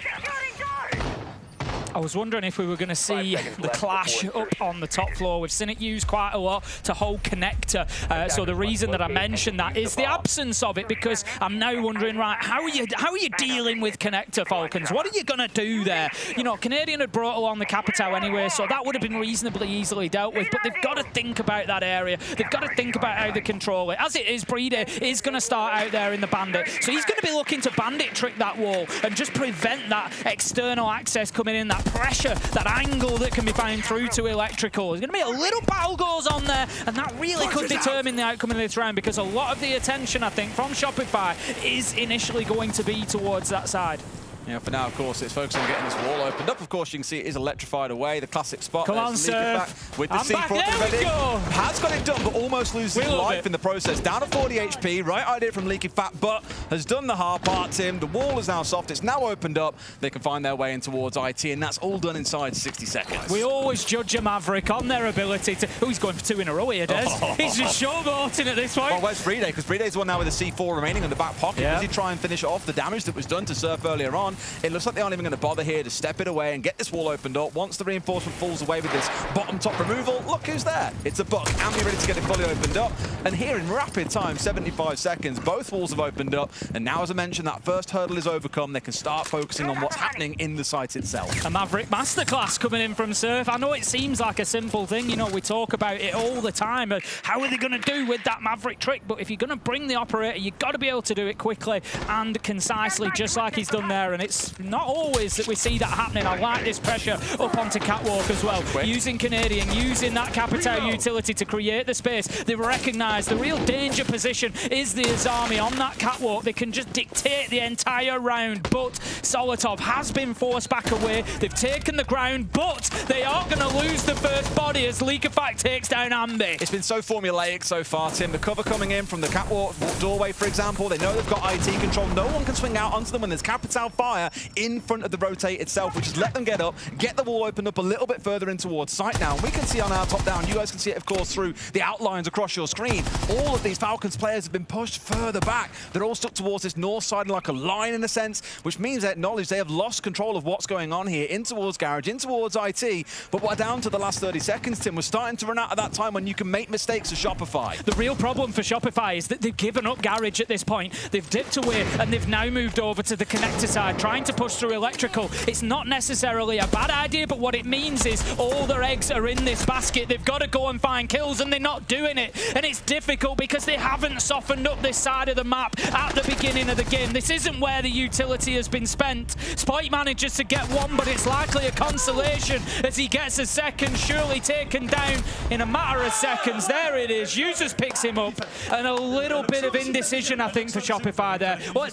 I was wondering if we were going to see the clash up on the top floor. We've seen it used quite a lot to hold connector. So the reason that I mentioned that is the absence of it, because I'm now wondering, right, how are you dealing with connector, Falcons? What are you going to do there? You know, Canadian had brought along the Capitao anyway, so that would have been reasonably easily dealt with, but they've got to think about that area. They've got to think about how they control it. As it is, Breedy is going to start out there in the Bandit, so he's going to be looking to Bandit trick that wall and just prevent that external access coming in, that pressure, that angle that can be found through to electrical. There's going to be a little battle goes on there, and that really could determine the outcome of this round, because a lot of the attention, I think, from Shopify is initially going to be towards that side. Yeah, for now, of course, it's focusing on getting this wall opened up. Of course, you can see it is electrified away. The classic spot. Come on, Surf. With the I'm back. C4 There we go. Has got it done, but almost loses life in the process. Down to 40 HP. Right idea from Leaky Fat, but has done the hard part, Tim. The wall is now soft. It's now opened up. They can find their way in towards IT, and that's all done inside 60 seconds. We always judge a Maverick on their ability to... Oh, he's going for 2 in a row here, Des. He's just showboating at this point. Well, where's Breedy? Because Breedy's the one now with the C4 remaining in the back pocket. Does he try and finish off the damage that was done to Surf earlier on? It looks like they aren't even going to bother here to step it away and get this wall opened up. Once the reinforcement falls away with this bottom top removal, look who's there. It's a Buck, and we're ready to get it fully opened up. And here in rapid time, 75 seconds, both walls have opened up. And now, as I mentioned, that first hurdle is overcome. They can start focusing on what's happening in the site itself. A Maverick masterclass coming in from Surf. I know it seems like a simple thing. You know, we talk about it all the time. How are they going to do with that Maverick trick? But if you're going to bring the operator, you've got to be able to do it quickly and concisely, just like he's done there. And it's not always that we see that happening. I like this pressure up onto Catwalk as well. Using Canadian, using that Capitao utility to create the space. They've recognised the real danger position is the Azami on that Catwalk. They can just dictate the entire round, but Solotov has been forced back away. They've taken the ground, but they are going to lose the first body as Leakerfact takes down Ambi. It's been so formulaic so far, Tim. The cover coming in from the Catwalk doorway, for example. They know they've got IT control. No one can swing out onto them when there's Capitao fire in front of the rotate itself, which is let them get up, get the wall opened up a little bit further in towards site now. And we can see on our top down, you guys can see it, of course, through the outlines across your screen. All of these Falcons players have been pushed further back. They're all stuck towards this north side like a line in a sense, which means they acknowledge they have lost control of what's going on here in towards Garage, in towards IT. But we're down to the last 30 seconds, Tim. We're starting to run out of that time when you can make mistakes as Shopify. The real problem for Shopify is that they've given up Garage at this point. They've dipped away and they've now moved over to the connector side, trying to push through electrical. It's not necessarily a bad idea, but what it means is all their eggs are in this basket. They've got to go and find kills, and they're not doing it. And it's difficult because they haven't softened up this side of the map at the beginning of the game. This isn't where the utility has been spent. Spike manages to get one, but it's likely a consolation as he gets a second, surely taken down in a matter of seconds. There it is. Users picks him up, and a little bit of indecision, I think, for Shopify there. Well,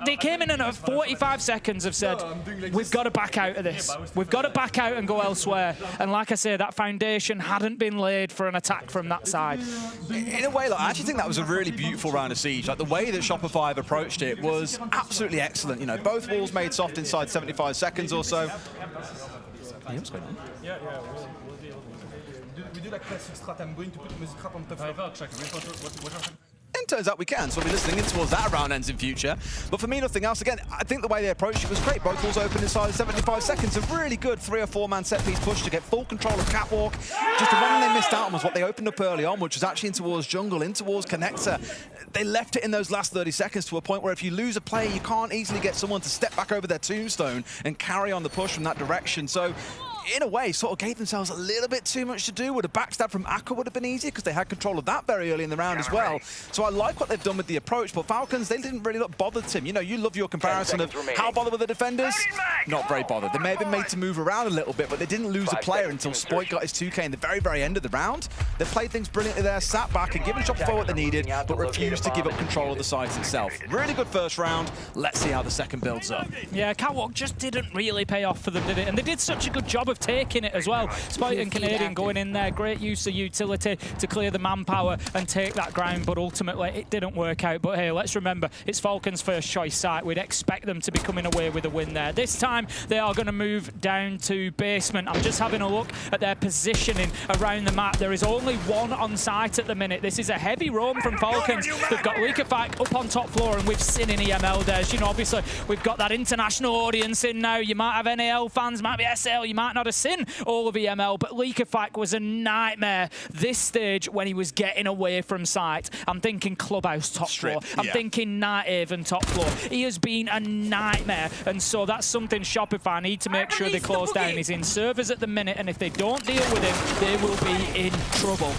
they came in at 45 seconds, have said, we've got to back out of this. We've got to back out and go elsewhere. And like I say, that foundation hadn't been laid for an attack from that side. In a way, like, I actually think that was a really beautiful round of Siege. Like, the way that Shopify have approached it was absolutely excellent. You know, both walls made soft inside 75 seconds or so. Hey, what's going on? We do like classic strat. I'm going to put music trap on top. And turns out we can, so we'll be listening in towards that round ends in future. But for me, nothing else. Again, I think the way they approached it was great. Both walls open inside of 75 seconds. A really good 3 or 4 man set piece push to get full control of Catwalk. Just the one they missed out on was what they opened up early on, which was actually in towards jungle, in towards connector. They left it in those last 30 seconds to a point where if you lose a player, you can't easily get someone to step back over their tombstone and carry on the push from that direction. So in a way, sort of gave themselves a little bit too much to do. Would a backstab from Aqua would have been easier because they had control of that very early in the round as well. So I like what they've done with the approach, but Falcons, they didn't really look bothered, Tim. You know, you love your comparison of how bothered were the defenders? Not very bothered. They may have been made to move around a little bit, but they didn't lose a player until Spoit got his 2K in the very, very end of the round. They played things brilliantly there, sat back and given Shopify what they needed, but refused to give up control of the site itself. Really good first round. Let's see how the second builds up. Yeah, Catwalk just didn't really pay off for them, did it? And they did such a good job of taking it as well. Spite and Canadian going in there, great use of utility to clear the manpower and take that ground, but ultimately it didn't work out. But hey, let's remember, it's Falcons' first choice site. We'd expect them to be coming away with a win there. This time, they are going to move down to basement. I'm just having a look at their positioning around the map. There is only one on site at the minute. This is a heavy roam from Falcons. They've got Leakerfack up on top floor, and we've seen in EML there's, you know, obviously, we've got that international audience in now. You might have NAL fans, might be SL, you might not have seen all of EML, but Leakerfack was a nightmare this stage when he was getting away from sight. I'm thinking Clubhouse top floor. I'm thinking Nighthaven top floor. He has been a nightmare, and so that's something Shopify need to make sure they close down. He's in servers at the minute, and if they don't deal with him, they will be in trouble.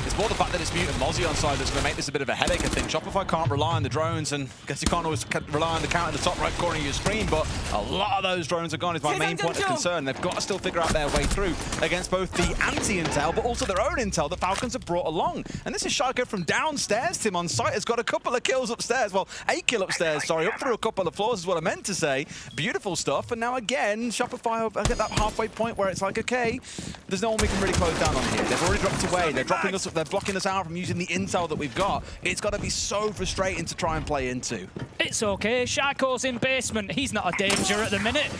It's more the fact that it's Mutant Mozzie on side that's going to make this a bit of a headache, I think. Shopify can't rely on the drones, and I guess you can't always rely on the count in the top right corner of your screen, but a lot of those drones are gone is my main point of concern. They've got to still figure out their way through against both the anti-intel, but also their own intel that Falcons have brought along. And this is Shaka from downstairs. Tim on site has got a couple of kills upstairs. Well, a kill upstairs, sorry, up through a couple of floors is what I meant to say. Beautiful stuff. And now again, Shopify at that halfway point where it's like, okay, there's no one we can really close down on here. They've already dropped away. They're dropping us, they're blocking us out from using the intel that we've got. It's got to be so frustrating to try and play into. It's okay. Shaco's in basement. He's not a danger at the minute.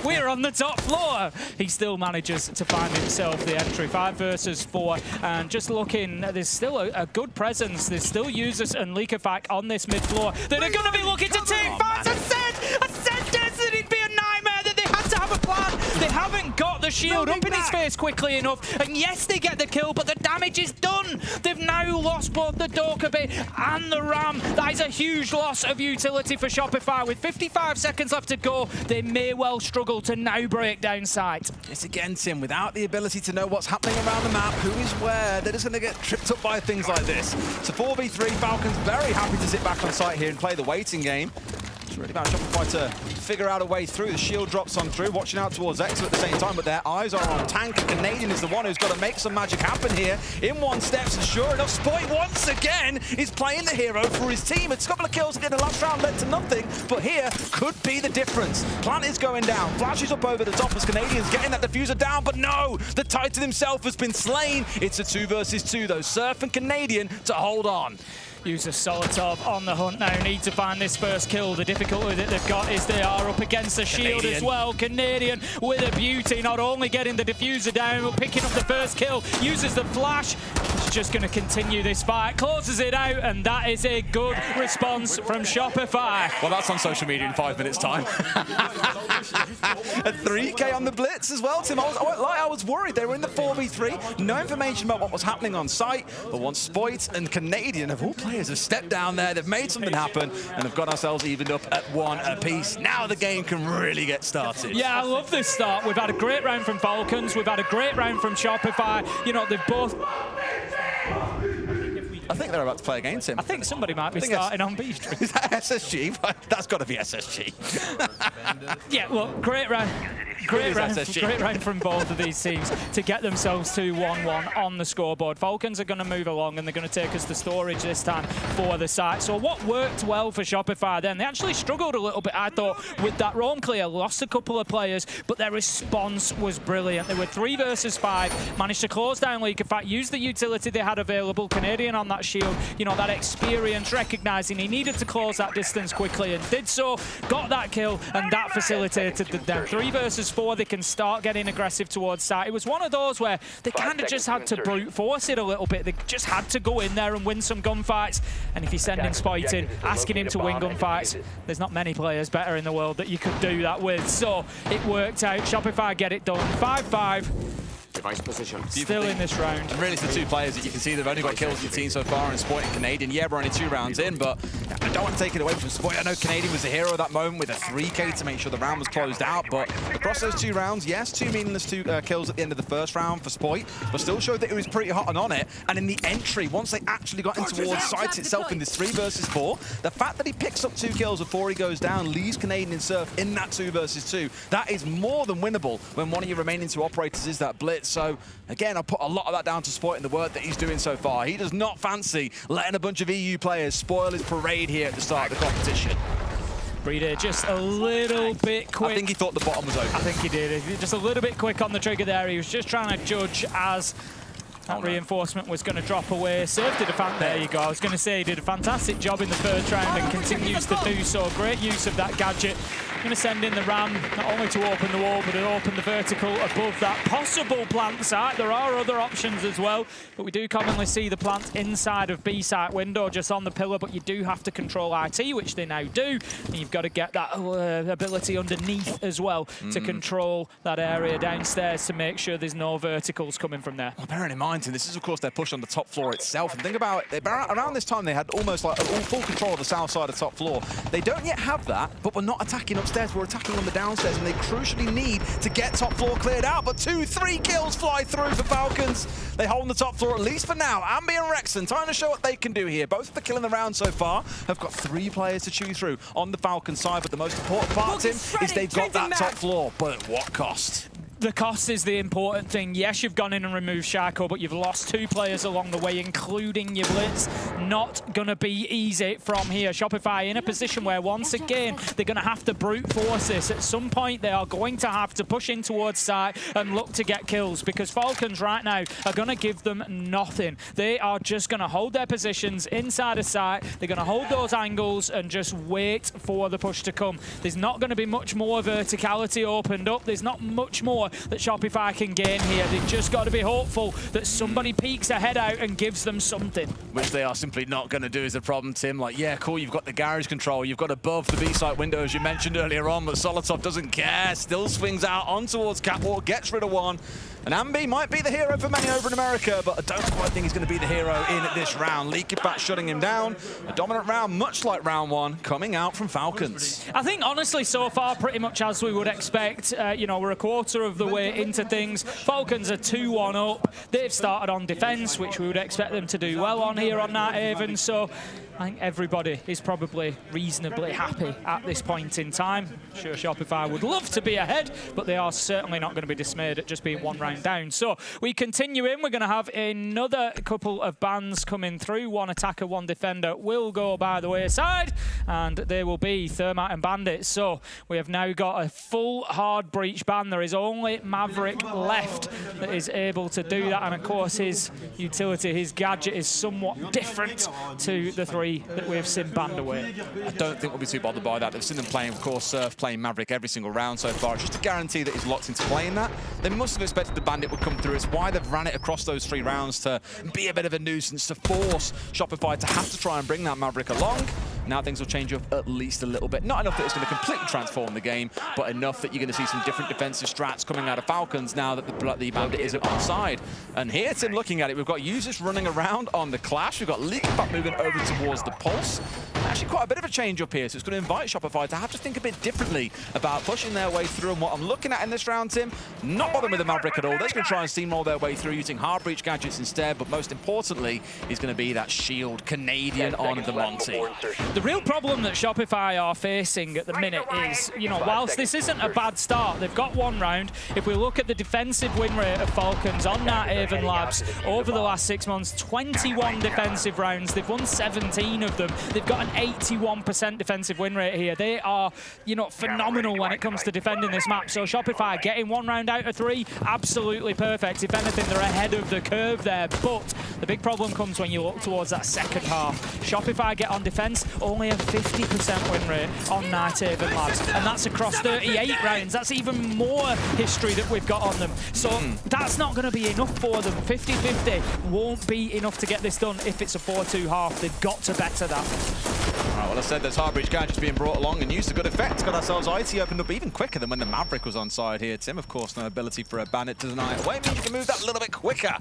We're on the top floor. He still manages to find himself the entry. 5 versus 4. And just looking, there's still a good presence. There's still users and Leakerfack on this mid floor that are going to be looking to take fights. I said Destiny'd be a nightmare, that they had to have a plan. They haven't got the shield up in his face quickly enough. And yes, they get the kill, but the damage is done. They've now lost both the Dokkaebi and the Ram. That is a huge loss of utility for Shopify. With 55 seconds left to go, they may well struggle to now break down sight. It's again, Tim, without the ability to know what's happening around the map, who is where, they're just going to get tripped up by things like this. So 4v3, Falcons very happy to sit back on site here and play the waiting game. It's really about Shopify to figure out a way through. The shield drops on through, watching out towards Exo at the same time, but their eyes are on Tank. Canadian is the one who's got to make some magic happen here. In one steps, and sure enough, Spoit once again is playing the hero for his team. A couple of kills in the last round led to nothing, but here could be the difference. Plant is going down, flashes up over the top as Canadian's getting that diffuser down, but no, the Titan himself has been slain. It's a 2 versus 2 though. Surf and Canadian to hold on. User Solotov on the hunt now, need to find this first kill. The difficulty that they've got is they are up against the shield as well. Canadian with a beauty, not only getting the diffuser down, but picking up the first kill, uses the flash. He's just going to continue this fight, closes it out, and that is a good response from Shopify. Well, that's on social media in 5 minutes' time. A 3K on the blitz as well, Tim. I was worried. They were in the 4v3. No information about what was happening on site, but once Spoit and Canadian have all players have stepped down there, they've made something happen, and have got ourselves evened up at 1 apiece. Now the game can really get started. Yeah, I love this start. We've had a great round from Falcons. We've had a great round from Shopify. You know, they've both... think they're about to play against him. I think somebody might be starting on B Street. Is that SSG? That's got to be SSG. Yeah, well, great round from both of these teams to get themselves to 1-1 on the scoreboard. Falcons are going to move along and they're going to take us to storage this time for the site. So what worked well for Shopify then, they actually struggled a little bit, I thought, with that roam clear, lost a couple of players, but their response was brilliant. They were 3 versus 5, managed to close down Leak. In fact, used the utility they had available, Canadian on that shield, you know, that experience, recognizing he needed to close that distance quickly and did so, got that kill, and that facilitated them. 3 versus 4, they can start getting aggressive towards site. It was one of those where they kind of just had to brute force it a little bit. They just had to go in there and win some gunfights. And if you're sending Spoit in, asking him to win gunfights, there's not many players better in the world that you could do that with. So it worked out. Shopify get it done. 5-5. Device position. Still in this round. And really, it's the 2 players that you can see they've only got kills in the team so far, and Spoit and Canadian. Yeah, we're only 2 rounds in, but I don't want to take it away from Spoit. I know Canadian was the hero of that moment with a 3K to make sure the round was closed out, but across those 2 rounds, yes, 2 meaningless kills at the end of the first round for Spoit, but still showed that it was pretty hot and on it. And in the entry, once they actually got in towards site itself in this 3 versus 4, the fact that he picks up 2 kills before he goes down, leaves Canadian in Surf in that 2 versus 2, that is more than winnable when one of your remaining 2 operators is that blitz. So again, I'll put a lot of that down to Spoit and the work that he's doing so far. He does not fancy letting a bunch of EU players spoil his parade here at the start of the competition. Breeder just a little bit quick. I think he thought the bottom was open. I think he did. Just a little bit quick on the trigger there. He was just trying to judge as that reinforcement was going to drop away. Surf did there you go. I was going to say he did a fantastic job in the first round and continues to do so. Great use of that gadget. Going to send in the ram, not only to open the wall, but to open the vertical above that possible plant site. There are other options as well, but we do commonly see the plant inside of B site window, just on the pillar, but you do have to control IT, which they now do. And you've got to get that ability underneath as well to control that area downstairs to make sure there's no verticals coming from there. Well, bearing in mind, this is, of course, their push on the top floor itself. And think about it, around this time, they had almost like full control of the south side of the top floor. They don't yet have that, but we're not attacking upstairs. We're attacking on the downstairs, and they crucially need to get top floor cleared out. But 2-3 kills fly through for Falcons. They hold the top floor, at least for now. Ambi and Rexon trying to show what they can do here. Both of the kill in the round so far have got 3 players to chew through on the Falcon side. But the most important part, Tim, is they've got that top floor. But at what cost? The cost is the important thing. Yes, you've gone in and removed Shako, but you've lost 2 players along the way, including your blitz. Not going to be easy from here. Shopify in a position where, once again, they're going to have to brute force this. At some point, they are going to have to push in towards site and look to get kills, because Falcons right now are going to give them nothing. They are just going to hold their positions inside of site. They're going to hold those angles and just wait for the push to come. There's not going to be much more verticality opened up. There's not much more that Shopify can gain here. They've just got to be hopeful that somebody peeks a head out and gives them something. Which they are simply not going to do is the problem, Tim. Like, yeah, cool, you've got the garage control, you've got above the B-site window, as you mentioned earlier on, but Solotov doesn't care, still swings out on towards Catwalk, gets rid of one. And Ambi might be the hero for many over in America, but I don't quite think he's going to be the hero in this round. Leaky Bat shutting him down. A dominant round, much like round 1, coming out from Falcons. I think, honestly, so far, pretty much as we would expect. You know, we're a quarter of the way into things. Falcons are 2-1 up. They've started on defense, which we would expect them to do well on here on Night Haven. So I think everybody is probably reasonably happy at this point in time. I'm sure Shopify would love to be ahead, but they are certainly not going to be dismayed at just being 1 round down. So we continue in. We're going to have another couple of bans coming through. 1 attacker, 1 defender will go by the wayside, and they will be Thermite and Bandit. So we have now got a full hard breach ban. There is only Maverick left that is able to do that, and of course his utility, his gadget, is somewhat different to the 3 that we've seen banned away. I don't think we'll be too bothered by that. They've seen them playing, of course, Surf playing Maverick every single round so far. It's just a guarantee that he's locked into playing that. They must have expected the Bandit would come through. It's why they've ran it across those 3 rounds, to be a bit of a nuisance, to force Shopify to have to try and bring that Maverick along. Now things will change up at least a little bit. Not enough that it's going to completely transform the game, but enough that you're going to see some different defensive strats coming out of Falcons now that the Bandit isn't on side. And here, Tim, looking at it, we've got users running around on the Clash. We've got Leaky Bat moving over towards the Pulse. Actually quite a bit of a change up here, so it's going to invite Shopify to have to think a bit differently about pushing their way through. And what I'm looking at in this round, Tim, not bothering with the Maverick at all. They're just going to try and steamroll their way through using hard breach gadgets instead, but most importantly is going to be that shield Canadian on the Monty. The real problem that Shopify are facing at the minute is, you know, whilst this isn't a bad start, they've got one round. If we look at the defensive win rate of Falcons on that Avon Labs over the last 6 months, 21 defensive rounds. They've won 17 of them. They've got an 81% defensive win rate here. They are, you know, phenomenal when it comes to defending this map. So Shopify getting 1 round out of 3, absolutely perfect. If anything, they're ahead of the curve there. But the big problem comes when you look towards that second half. Shopify get on defense, only a 50% win rate on Night Avon Labs. And that's across 38 rounds. That's even more history that we've got on them. So that's not going to be enough for them. 50-50 won't be enough to get this done if it's a 4-2 half. They've got to better that. All right, well, I said there's hard breach gadgets being brought along and used to good effect. Got ourselves IT opened up even quicker than when the Maverick was on side here. Tim, of course, no ability for a Bandit to deny it away. Means you can move that a little bit quicker.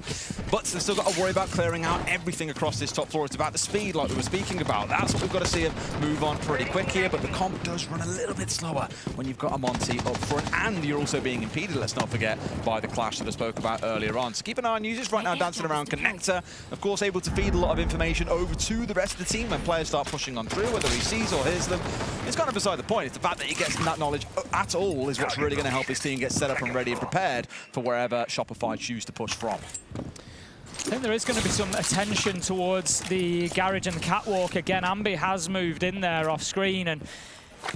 But they've still got to worry about clearing out everything across this top floor. It's about the speed, like we were speaking about. That's what we've got to see him move on pretty quick here. But the comp does run a little bit slower when you've got a Monty up front. And you're also being impeded, let's not forget, by the clash that I spoke about earlier on. So keep an eye on users right now dancing around Connector. Of course, able to feed a lot of information over to the rest of the team when players start pushing on through, whether he sees or hears them. It's kind of beside the point. It's the fact that he gets that knowledge at all is what's really going to help his team get set up and ready and prepared for wherever Shopify choose to push from. I think there is going to be some attention towards the garage and the catwalk again. Ambi has moved in there off screen, and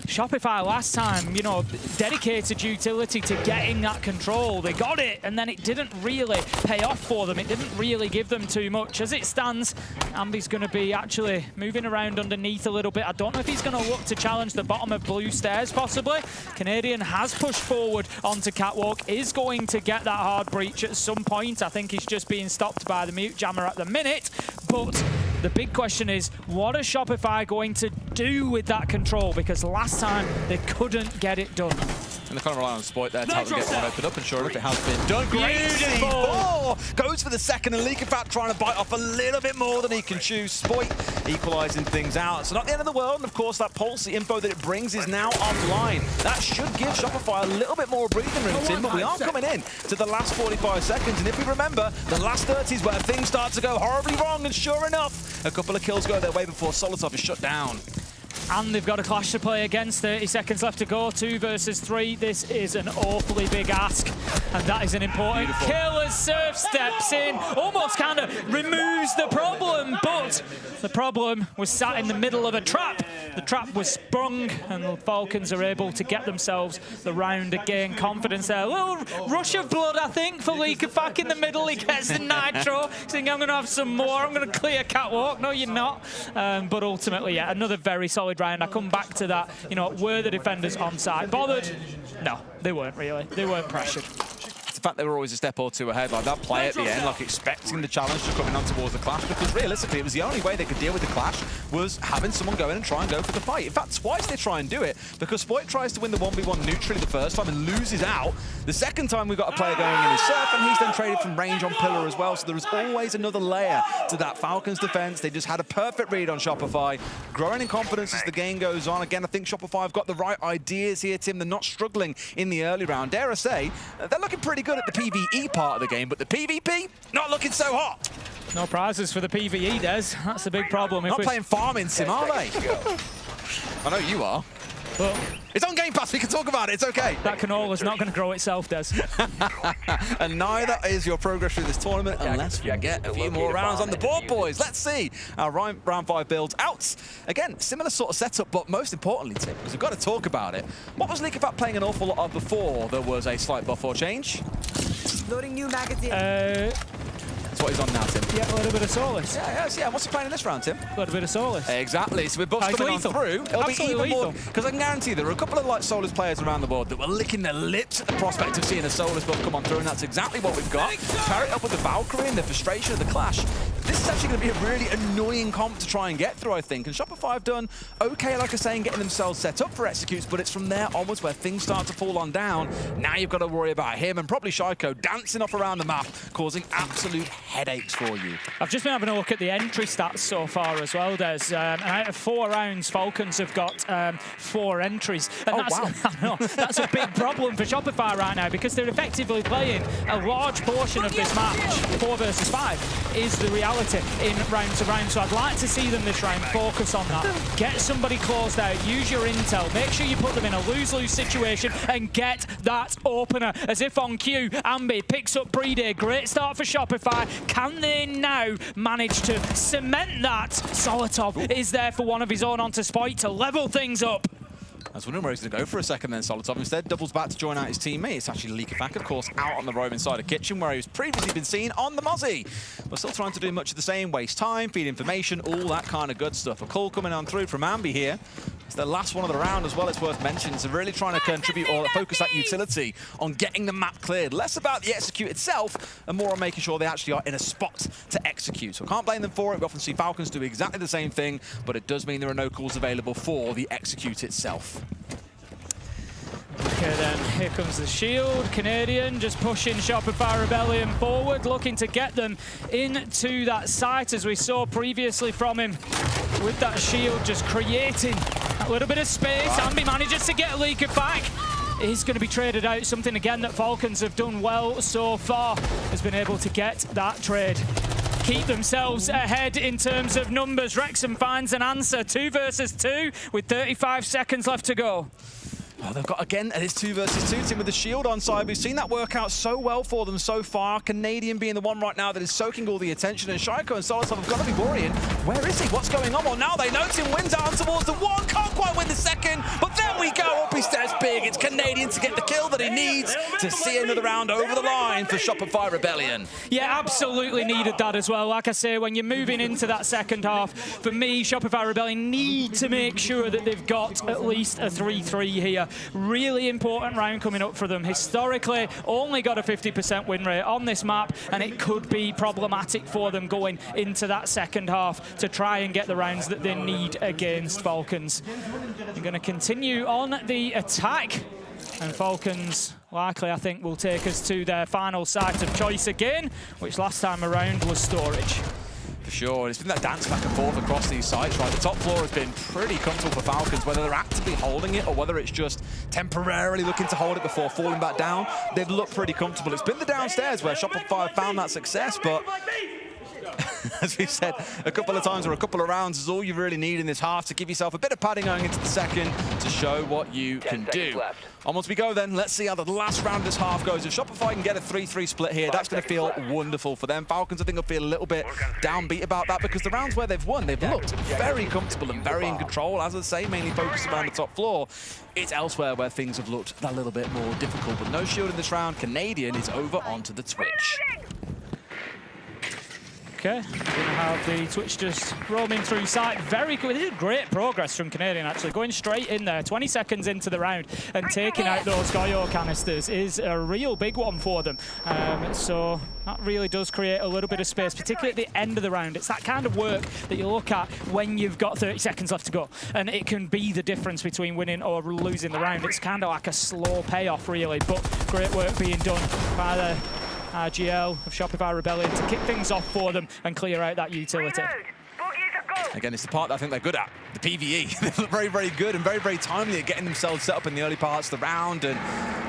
Shopify last time, you know, dedicated utility to getting that control. They got it, and then it didn't really pay off for them. It didn't really give them too much. As it stands, Ambi's going to be actually moving around underneath a little bit. I don't know if he's going to look to challenge the bottom of blue stairs, possibly. Canadian has pushed forward onto catwalk, is going to get that hard breach at some point. I think he's just being stopped by the mute jammer at the minute, but the big question is, what are Shopify going to do with that control? Because last time, they couldn't get it done. And they're kind of relying on Spoit there to help them get one opened up, and sure enough, it has been done. Great C4! Goes for the second, and Leakafat trying to bite off a little bit more than he can chew. Spoit equalising things out. So not the end of the world, and of course, that pulse, the info that it brings is now offline. That should give Shopify a little bit more breathing room, Tim, but we are coming in to the last 45 seconds, and if we remember, the last 30 is where things start to go horribly wrong, and sure enough, a couple of kills go their way before Solotov is shut down. And they've got a clash to play against. 30 seconds left to go. 2 versus 3. This is an awfully big ask. And that is an important kill as Surf steps in. Almost kind of removes the problem. But the problem was sat in the middle of a trap. The trap was sprung. And the Falcons are able to get themselves the round again. Confidence there. A little rush of blood, I think, for Leakafak in the middle. He gets the nitro. Saying, I'm going to have some more. I'm going to clear catwalk. No, you're not. But ultimately, yeah, another very solid round. I come back to that, you know, were the defenders on side bothered? No, they weren't really. They weren't pressured. The fact they were always a step or two ahead, like that play at the end, like expecting the challenge to coming on towards the clash, because realistically it was the only way they could deal with the clash was having someone go in and try and go for the fight. In fact, twice they try and do it, because Spoit tries to win the 1v1 neutrally the first time and loses out. The second time we've got a player going in his Surf, and he's then traded from range on Pillar as well, so there is always another layer to that Falcons defense. They just had a perfect read on Shopify, growing in confidence as the game goes on. Again, I think Shopify have got the right ideas here, Tim. They're not struggling in the early round. Dare I say, they're looking pretty good at the PvE part of the game, but the PvP, not looking so hot. No prizes for the PvE, Des. That's a big problem. Not playing farming sim, are they? I know you are. Well, it's on Game Pass, we can talk about it, it's okay. That canola's not going to grow itself, Des. And neither is your progress through this tournament unless we get a few more rounds on the board, boys. Let's see our round 5 builds out. Again, similar sort of setup, but most importantly, Tim, because we've got to talk about it. What was Leakafat playing an awful lot of before there was a slight buff or change? Loading new magazine. That's what he's on now, Tim. Yeah, a little bit of Solus. Yeah. What's he playing in this round, Tim? A little bit of Solus. Exactly. So with buffs coming on through, it'll be even more. Because I can guarantee there are a couple of like Solus players around the board that were licking their lips at the prospect of seeing a Solus buff come on through, and that's exactly what we've got. Pair it up with the Valkyrie and the frustration of the clash. This is is actually going to be a really annoying comp to try and get through, I think. And Shopify have done okay, like I was saying, getting themselves set up for executes, but it's from there onwards where things start to fall on down. Now you've got to worry about him and probably Shaiko dancing off around the map, causing absolute headaches for you. I've just been having a look at the entry stats so far as well, Des. And out of 4 rounds, Falcons have got 4 entries. And that's, wow. I know, that's a big problem for Shopify right now because they're effectively playing a large portion of this match. 4 versus 5 is the reality in round to round. So I'd like to see them this round focus on that. Get somebody closed out, use your intel, make sure you put them in a lose-lose situation and get that opener. As if on cue, Ambi picks up Brede. Great start for Shopify. Can they now manage to cement that? Solotov is there for one of his own onto Spoit to level things up. I was wondering where he's going to go for a second then, Solotov. Instead, doubles back to join out his teammate. It's actually Leakafak, of course, out on the road inside a kitchen where he was previously been seen on the Mozzie. But still trying to do much of the same, waste time, feed information, all that kind of good stuff. A call coming on through from Ambi here. It's the last one of the round as well, it's worth mentioning. So really trying to contribute or focus that utility on getting the map cleared. Less about the execute itself and more on making sure they actually are in a spot to execute. So I can't blame them for it. We often see Falcons do exactly the same thing, but it does mean there are no calls available for the execute itself. Okay then, here comes the shield. Canadian just pushing Shopify Rebellion forward, looking to get them into that site as we saw previously from him. With that shield just creating a little bit of space. Ambi manages to get Leaker back. He's going to be traded out. Something again that Falcons have done well so far, has been able to get that trade. Keep themselves ahead in terms of numbers. Wrexham finds an answer. 2 versus 2 with 35 seconds left to go. Oh, they've got, again, it is 2 versus 2 team with the shield on side. We've seen that work out so well for them so far. Canadian being the one right now that is soaking all the attention, and Shaiko and Solotov have got to be worrying. Where is he? What's going on? Well, now they notice him. Wins out towards the 1. Can't quite win the 2nd, but then we go up. He steps big. It's Canadian to get the kill that he needs to see another round over the line for Shopify Rebellion. Yeah, absolutely needed that as well. Like I say, when you're moving into that second half, for me, Shopify Rebellion need to make sure that they've got at least a 3-3 here. Really important round coming up for them. Historically, only got a 50% win rate on this map, and it could be problematic for them going into that second half to try and get the rounds that they need against Falcons. They're going to continue on the attack, and Falcons likely, I think, will take us to their final site of choice again, which last time around was storage. For sure. It's been that dance back and forth across these sites, right? The top floor has been pretty comfortable for Falcons, whether they're actively holding it or whether it's just temporarily looking to hold it before falling back down. They've looked pretty comfortable. It's been the downstairs where Shopify found that success, but as we said a couple of times or a couple of rounds is all you really need in this half to give yourself a bit of padding going into the second to show what you can do. Onwards we go then. Let's see how the last round of this half goes. If Shopify can get a 3-3 split here, that's going to feel wonderful for them. Falcons, I think, will feel a little bit downbeat about that because the rounds where they've won, they've looked very comfortable and very in control. As I say, mainly focused around the top floor. It's elsewhere where things have looked a little bit more difficult. But no shield in this round. Canadian is over onto the Twitch. Okay, we're going to have the Twitch just roaming through site very quick. This is great progress from Canadian, actually. Going straight in there, 20 seconds into the round, and taking out those Goyo canisters is a real big one for them. So that really does create a little bit of space, particularly at the end of the round. It's that kind of work that you look at when you've got 30 seconds left to go, and it can be the difference between winning or losing the round. It's kind of like a slow payoff, really, but great work being done by the RGL of Shopify Rebellion to kick things off for them and clear out that utility. Again, it's the part that I think they're good at, the PvE. They're very, very good and very, very timely at getting themselves set up in the early parts of the round and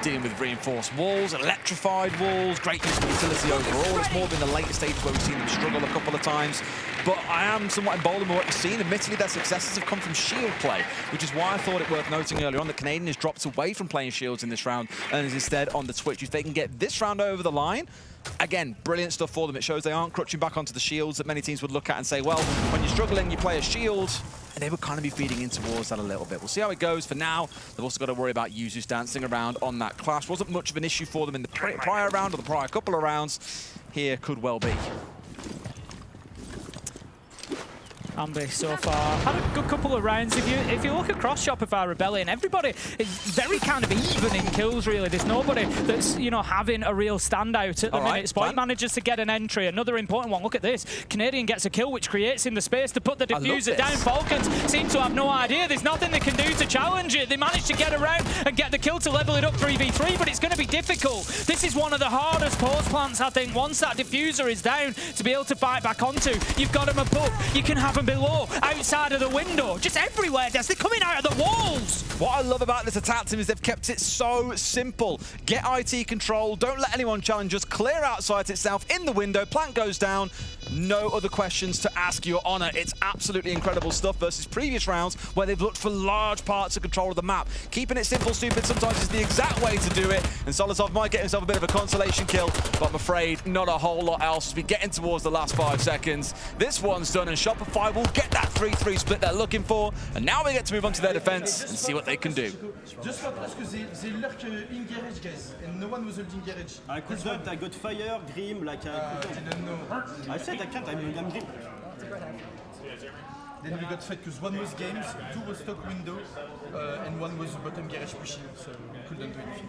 dealing with reinforced walls, electrified walls, great use of utility overall. It's more been the later stages where we've seen them struggle a couple of times. But I am somewhat emboldened by what we've seen. Admittedly, their successes have come from shield play, which is why I thought it worth noting earlier on that Canadian has dropped away from playing shields in this round and is instead on the Twitch. If they can get this round over the line, again, brilliant stuff for them. It shows they aren't crutching back onto the shields that many teams would look at and say, well, when you're struggling, you play a shield. And they would kind of be feeding in towards that a little bit. We'll see how it goes. For now, they've also got to worry about Yuzus dancing around on that clash. Wasn't much of an issue for them in the prior round or the prior couple of rounds. Here could well be. Ambi so far. Had a good couple of rounds. If you look across Shopify Rebellion, everybody is very kind of even in kills, really. There's nobody that's, you know, having a real standout at the minute. Spoit manages to get an entry. Another important one. Look at this. Canadian gets a kill, which creates him the space to put the diffuser down. Falcons seem to have no idea. There's nothing they can do to challenge it. They managed to get around and get the kill to level it up 3v3, but it's going to be difficult. This is one of the hardest pause plants, I think, once that diffuser is down to be able to fight back onto. You've got them above. You can have them below, outside of the window, just everywhere. They're coming out of the walls. What I love about this attack team is they've kept it so simple. Get IT control, don't let anyone challenge us, clear out site itself in the window, plant goes down, no other questions to ask, Your Honor. It's absolutely incredible stuff versus previous rounds where they've looked for large parts of control of the map. Keeping it simple, stupid sometimes is the exact way to do it, and Solozov might get himself a bit of a consolation kill, but I'm afraid not a whole lot else as we get in towards the last 5 seconds. This one's done, and Shopify will get that 3-3 split they're looking for, and now we get to move on to their defense and see what they can do. Just for parce que they lurk in garage, guys, and no one was holding garage. I got fire, Grim, like I didn't know. I said I can't, I'm Grim. Then we got fed because one was games, 2 was stock window, and 1 was bottom garage pushing, so we couldn't do anything.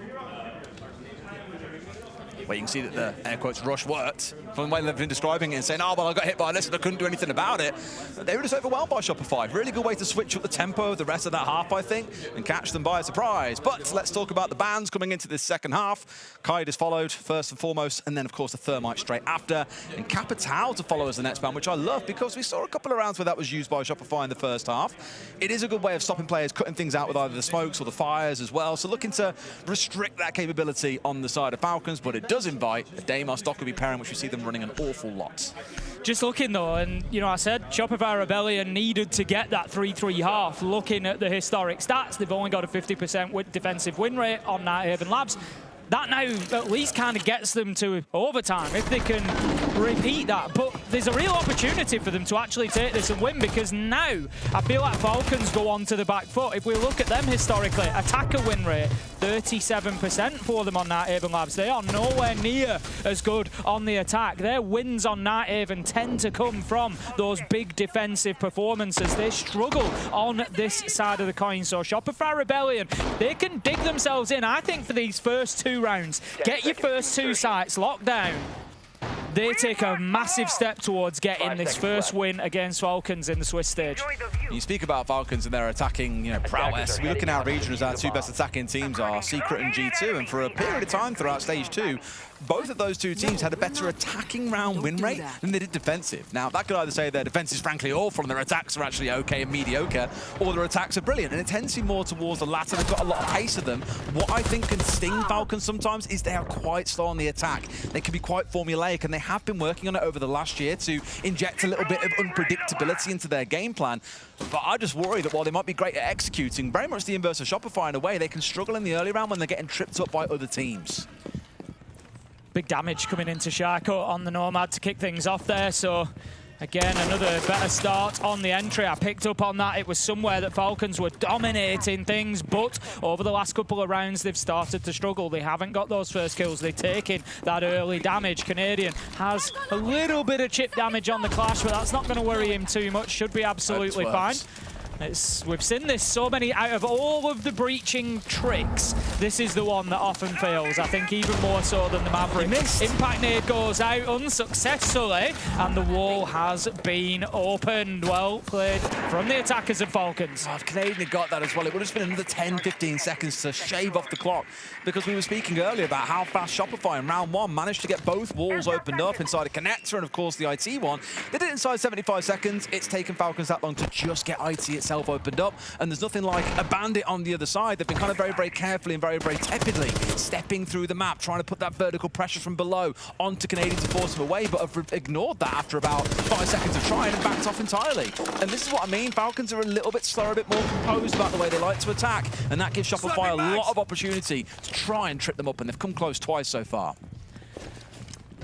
Well, you can see that the air quotes rush worked from the way they've been describing it and saying, oh, well, I got hit by this and I couldn't do anything about it. They were just overwhelmed by Shopify. Really good way to switch up the tempo of the rest of that half, I think, and catch them by surprise. But let's talk about the bans coming into this second half. Kaid is followed first and foremost, and then, of course, the Thermite straight after. And Capital to follow as the next ban, which I love because we saw a couple of rounds where that was used by Shopify in the first half. It is a good way of stopping players cutting things out with either the smokes or the fires as well. So looking to restrict that capability on the side of Falcons, but it does invite a Deimos Dockerby pairing, which we see them running an awful lot. Just looking though, and you know, I said Shopify Rebellion needed to get that 3-3 half. Looking at the historic stats, they've only got a 50% defensive win rate on Nighthaven Labs. That now at least kind of gets them to overtime if they can repeat that. But there's a real opportunity for them to actually take this and win, because now I feel like Falcons go on to the back foot. If we look at them historically, attacker win rate, 37% for them on Nighthaven Labs. They are nowhere near as good on the attack. Their wins on Nighthaven tend to come from those big defensive performances. They struggle on this side of the coin. So Shopify Rebellion, they can dig themselves in, I think, for these first 2 rounds. Get your first 2 sites locked down. They take a massive step towards getting this first win against Falcons in the Swiss stage. You speak about Falcons and their attacking, prowess. We look in our region as our 2 best attacking teams are Secret and G2, and for a period of time throughout stage 2, both of those 2 teams had a better attacking round win rate than they did defensive. Now, that could either say their defense is frankly awful and their attacks are actually okay and mediocre, or their attacks are brilliant, and it tends to be more towards the latter. They've got a lot of pace of them. What I think can sting Falcons sometimes is they are quite slow on the attack. They can be quite formulaic, and they have been working on it over the last year to inject a little bit of unpredictability into their game plan. But I just worry that while they might be great at executing, very much the inverse of Shopify in a way, they can struggle in the early round when they're getting tripped up by other teams. Big damage coming into Sharko on the Nomad to kick things off there. So again, another better start on the entry. I picked up on that. It was somewhere that Falcons were dominating things, but over the last couple of rounds, they've started to struggle. They haven't got those first kills. They've taken that early damage. Canadian has a little bit of chip damage on the Clash, but that's not going to worry him too much. Should be absolutely fine. We've seen this so many, out of all of the breaching tricks, this is the one that often fails. I think even more so than the Maverick. Impact nade goes out unsuccessfully, and the wall has been opened. Well played from the attackers of Falcons. Oh, if Canadian had got that as well, it would have just been another 10-15 seconds to shave off the clock, because we were speaking earlier about how fast Shopify in round 1 managed to get both walls opened up inside a connector and, of course, the IT one. They did it inside 75 seconds. It's taken Falcons that long to just get IT itself opened up, and there's nothing like a bandit on the other side. They've been kind of very, very carefully and very, very tepidly stepping through the map, trying to put that vertical pressure from below onto Canadian to force them away, but have ignored that after about 5 seconds of trying and backed off entirely. And this is what I mean. Falcons are a little bit slower, a bit more composed about the way they like to attack, and that gives Shopify a lot of opportunity to try and trip them up, and they've come close twice so far.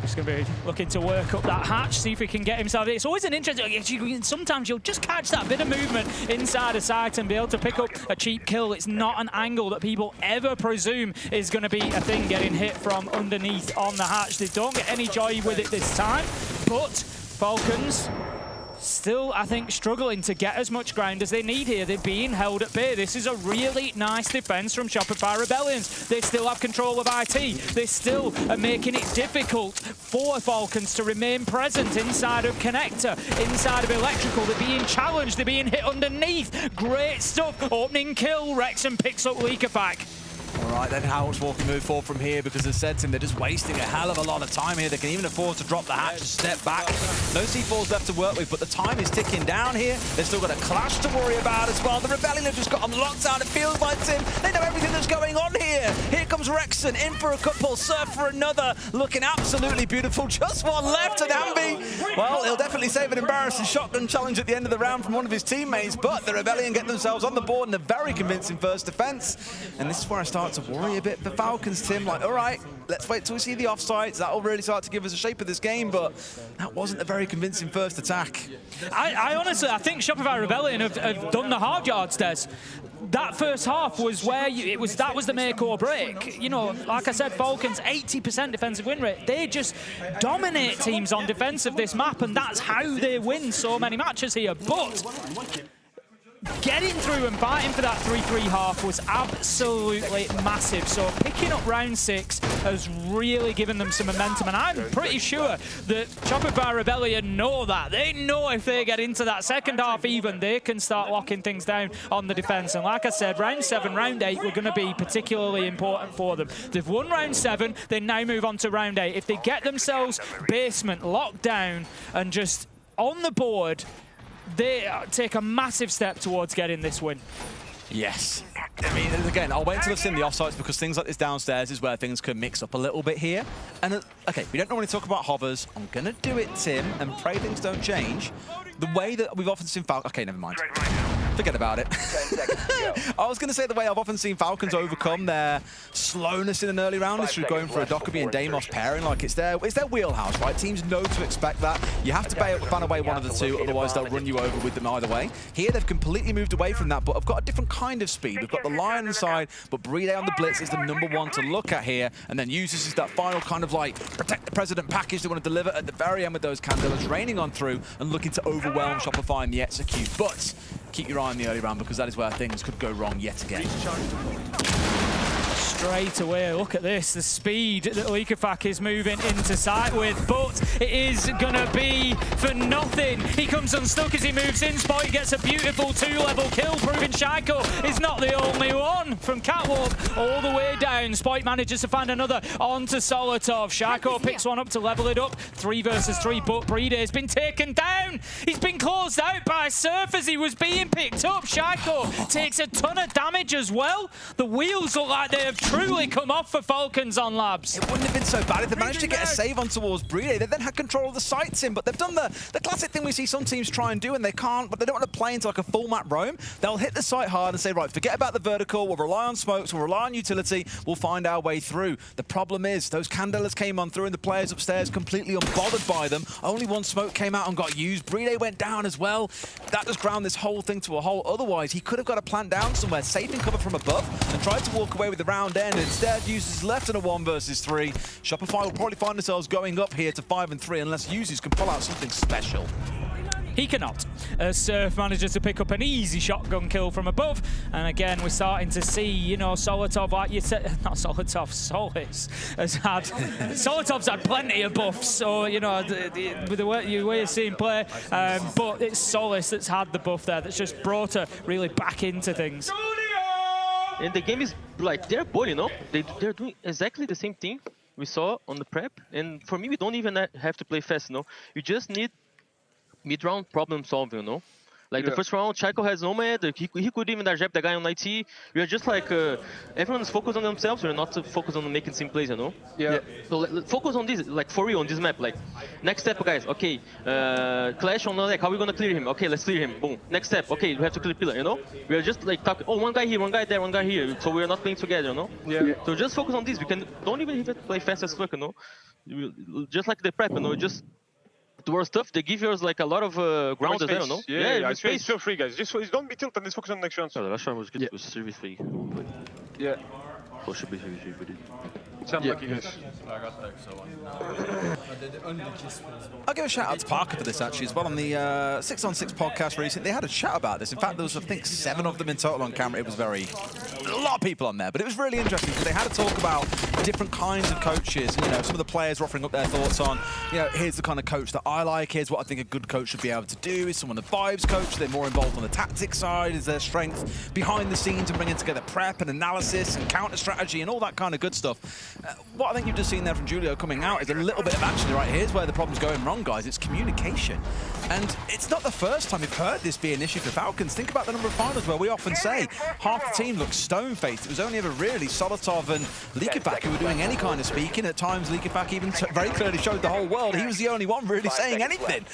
He's going to be looking to work up that hatch, see if he can get himself. It's always an interesting. Sometimes you'll just catch that bit of movement inside a site and be able to pick up a cheap kill. It's not an angle that people ever presume is going to be a thing, getting hit from underneath on the hatch. They don't get any joy with it this time, but Falcons Still, I think, struggling to get as much ground as they need here. They're being held at bay. This is a really nice defense from Shopify Rebellions. They still have control of IT. They still are making it difficult for Falcons to remain present inside of Connector, inside of Electrical. They're being challenged. They're being hit underneath. Great stuff. Opening kill. Wrexham picks up Leakerpack. All right, then how much more can move forward from here? Because as said, Tim, they're just wasting a hell of a lot of time here. They can even afford to drop the hatch, step back. No C4s left to work with, but the time is ticking down here. They've still got a clash to worry about as well. The Rebellion have just got them locked down. It feels like, Tim, they know everything that's going on here. Here comes Rexon, in for a couple, Surf for another. Looking absolutely beautiful. Just one left, and Ambi, well, he'll definitely save an embarrassing shotgun challenge at the end of the round from one of his teammates, but the Rebellion get themselves on the board in a very convincing first defense. And this is where I start to worry a bit for Falcons, Tim. Like, all right, let's wait till we see the offsides. That'll really start to give us a shape of this game, but that wasn't a very convincing first attack. I honestly, I think Shopify Rebellion have done the hard yards, Des. That first half was where that was the make or break. You know, like I said, Falcons 80% defensive win rate. They just dominate teams on defense of this map, and that's how they win so many matches here. But getting through and fighting for that 3-3 half was absolutely massive. So picking up round 6 has really given them some momentum, and I'm pretty sure that Shopify Rebellion know that. They know if they get into that second half even, they can start locking things down on the defense. And like I said, round 7, round 8 were going to be particularly important for them. They've won round 7, they now move on to round 8. If they get themselves basement locked down and just on the board, they take a massive step towards getting this win. Yes. I mean, again, I'll wait until I've seen the offsides, because things like this downstairs is where things can mix up a little bit here. And, okay, we don't normally talk about hovers. I'm going to do it, Tim, and pray things don't change. The way that we've often seen Falcons... Okay, never mind. Forget about it. I was going to say the way I've often seen Falcons overcome their slowness in an early round is through going for a Dockerby and Deimos pairing. Like, it's their wheelhouse, right? Teams know to expect that. You have to ban away one of the two, otherwise they'll run you over with them either way. Here, they've completely moved away from that, but have got a different kind of speed. We've got the Lion inside, but Brede on the Blitz is the #1 to look at here, and then uses that final kind of like protect the president package they want to deliver at the very end with those Candelas raining on through and looking to overwhelm Shopify in the execute. But keep your eye on the early round, because that is where things could go wrong yet again. Straight away, look at this, the speed that Leakerpack is moving into sight with, but it is gonna be for nothing. He comes unstuck as he moves in, Spotty gets a beautiful 2-level kill, proving Shaiko is not the only one. From Catwalk all the way down, Spotty manages to find another onto Solotov. Shaiko picks one up to level it up, 3 versus 3, but Brede has been taken down. He's been closed out by Surf as he was being picked up. Shaiko takes a ton of damage as well. The wheels look like they have truly come off for Falcons on Labs. It wouldn't have been so bad if they managed to get a save on towards Brede. They then had control of the sights in, but they've done the classic thing we see some teams try and do, and they can't, but they don't want to play into like a full map roam. They'll hit the site hard and say, right, forget about the vertical, we'll rely on smokes, we'll rely on utility, we'll find our way through. The problem is, those Candelas came on through and the players upstairs completely unbothered by them. Only one smoke came out and got used. Brede went down as well. That just ground this whole thing to a halt. Otherwise, he could have got a plant down somewhere, safe and cover from above, and tried to walk away with the round end. Instead, uses left in a 1 versus 3. Shopify will probably find themselves going up here to 5 and 3 unless users can pull out something special. He cannot. Surf manages to pick up an easy shotgun kill from above. And again, we're starting to see, you know, Solotov, like you said, not Solotov, Solis has had, Solotov's had plenty of buffs. So, you know, with the way you've seen play, but it's Solis that's had the buff there, that's just brought her really back into things. And the game is like, they're bold, you know? They're doing exactly the same thing we saw on the prep. And for me, we don't even have to play fast, you know? You just need mid-round problem solving, you know? Like the first round, Chaiko has Nomad, he could even dajep the guy on IT. We are just like, everyone's focused on themselves, we're not focused on making sim plays, you know? Yeah. So focus on this, like for real, on this map. Like, next step, guys, okay, Clash on the deck, how are we gonna clear him? Okay, let's clear him, boom. Next step, okay, we have to clear pillar, you know? We are just like talking, oh, one guy here, one guy there, one guy here, so we are not playing together, you know? Yeah. So just focus on this, we don't even play fast as fuck, you know? Just like the prep, you know, just towards stuff, they give yours like a lot of ground as well, no? Yeah, space. Feel free, guys. Just don't be tilted and just focus on the next round. The last round was good. It was service free. Yeah. Or should be service free. It's unlucky, guys. I'll give a shout out to Parker for this actually as well. On the 6on6 podcast recently, they had a chat about this. In fact, there was I think 7 of them in total on camera. It was a lot of people on there, but it was really interesting because they had to talk about different kinds of coaches. You know, some of the players were offering up their thoughts on, you know, here's the kind of coach that I like. Here's what I think a good coach should be able to do. Is someone a vibes coach? They're more involved on the tactics side. Is their strength behind the scenes and bringing together prep and analysis and counter strategy and all that kind of good stuff. What I think you've just seen there from Julio coming out is a little bit of actually, right, here's where the problem's going wrong, guys. It's communication. And it's not the first time we've heard this be an issue for Falcons. Think about the number of finals where we often say half the team looks stone-faced. It was only ever really Solotov and Likifak who were doing any kind of speaking. At times, Likifak even very clearly showed the whole world he was the only one really saying anything.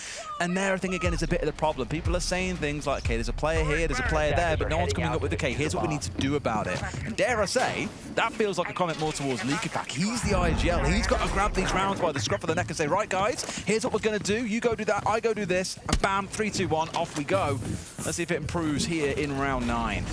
And there, I think, again, is a bit of the problem. People are saying things like, okay, there's a player here, there's a player there, but no one's coming up with, okay, here's what we need to do about it. And dare I say, that feels like a comment more towards Likifak. He's the IGL. He's got to grab these rounds by the scruff of the neck and say, right, guys, here's what we're going to do. You go do that, I go do this, and bam, 3, 2, 1, off we go. Let's see if it improves here in round 9.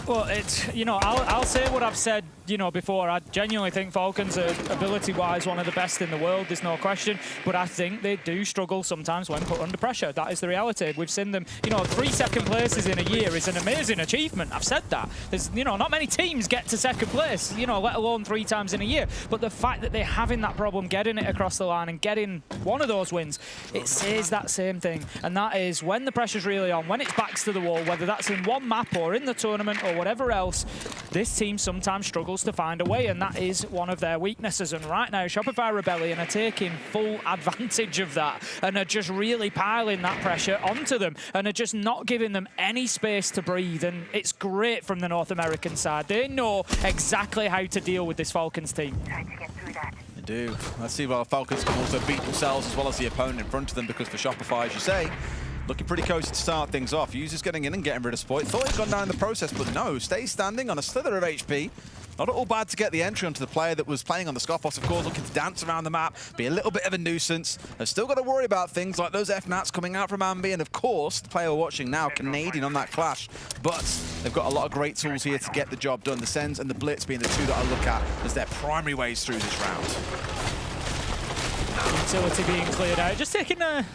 Well, it's, you know, I'll say what I've said, you know, before. I genuinely think Falcons are, ability-wise, one of the best in the world, there's no question. But I think they do struggle sometimes when put under pressure. That is the reality. We've seen them, you know, 3 second places in a year is an amazing achievement. I've said that. There's, you know, not many teams get to second place, you know, let alone 3 times in a year. But the fact that they're having that problem, getting it across the line and getting one of those wins, it says that same thing. And that is when the pressure's really on, when it's backs to the wall, whether that's in one map or in the tournament or whatever else, this team sometimes struggles to find a way, and that is one of their weaknesses. And right now, Shopify Rebellion are taking full advantage of that and are just really piling that pressure onto them and are just not giving them any space to breathe. And it's great from the North American side. They know exactly how to deal with this Falcons team. They do. Let's see if Falcons can also beat themselves as well as the opponent in front of them, because for Shopify, as you say, looking pretty cozy to start things off. Users getting in and getting rid of Spoit. Thought he'd gone down in the process, but no. Stays standing on a slither of HP. Not at all bad to get the entry onto the player that was playing on the Scoffos, of course, looking to dance around the map, be a little bit of a nuisance. They've still got to worry about things like those F-Nats coming out from Ambi, and of course, the player we're watching now, Canadian on that clash. But they've got a lot of great tools here to get the job done. The Sens and the Blitz being the 2 that I look at as their primary ways through this round. Utility being cleared out, just taking a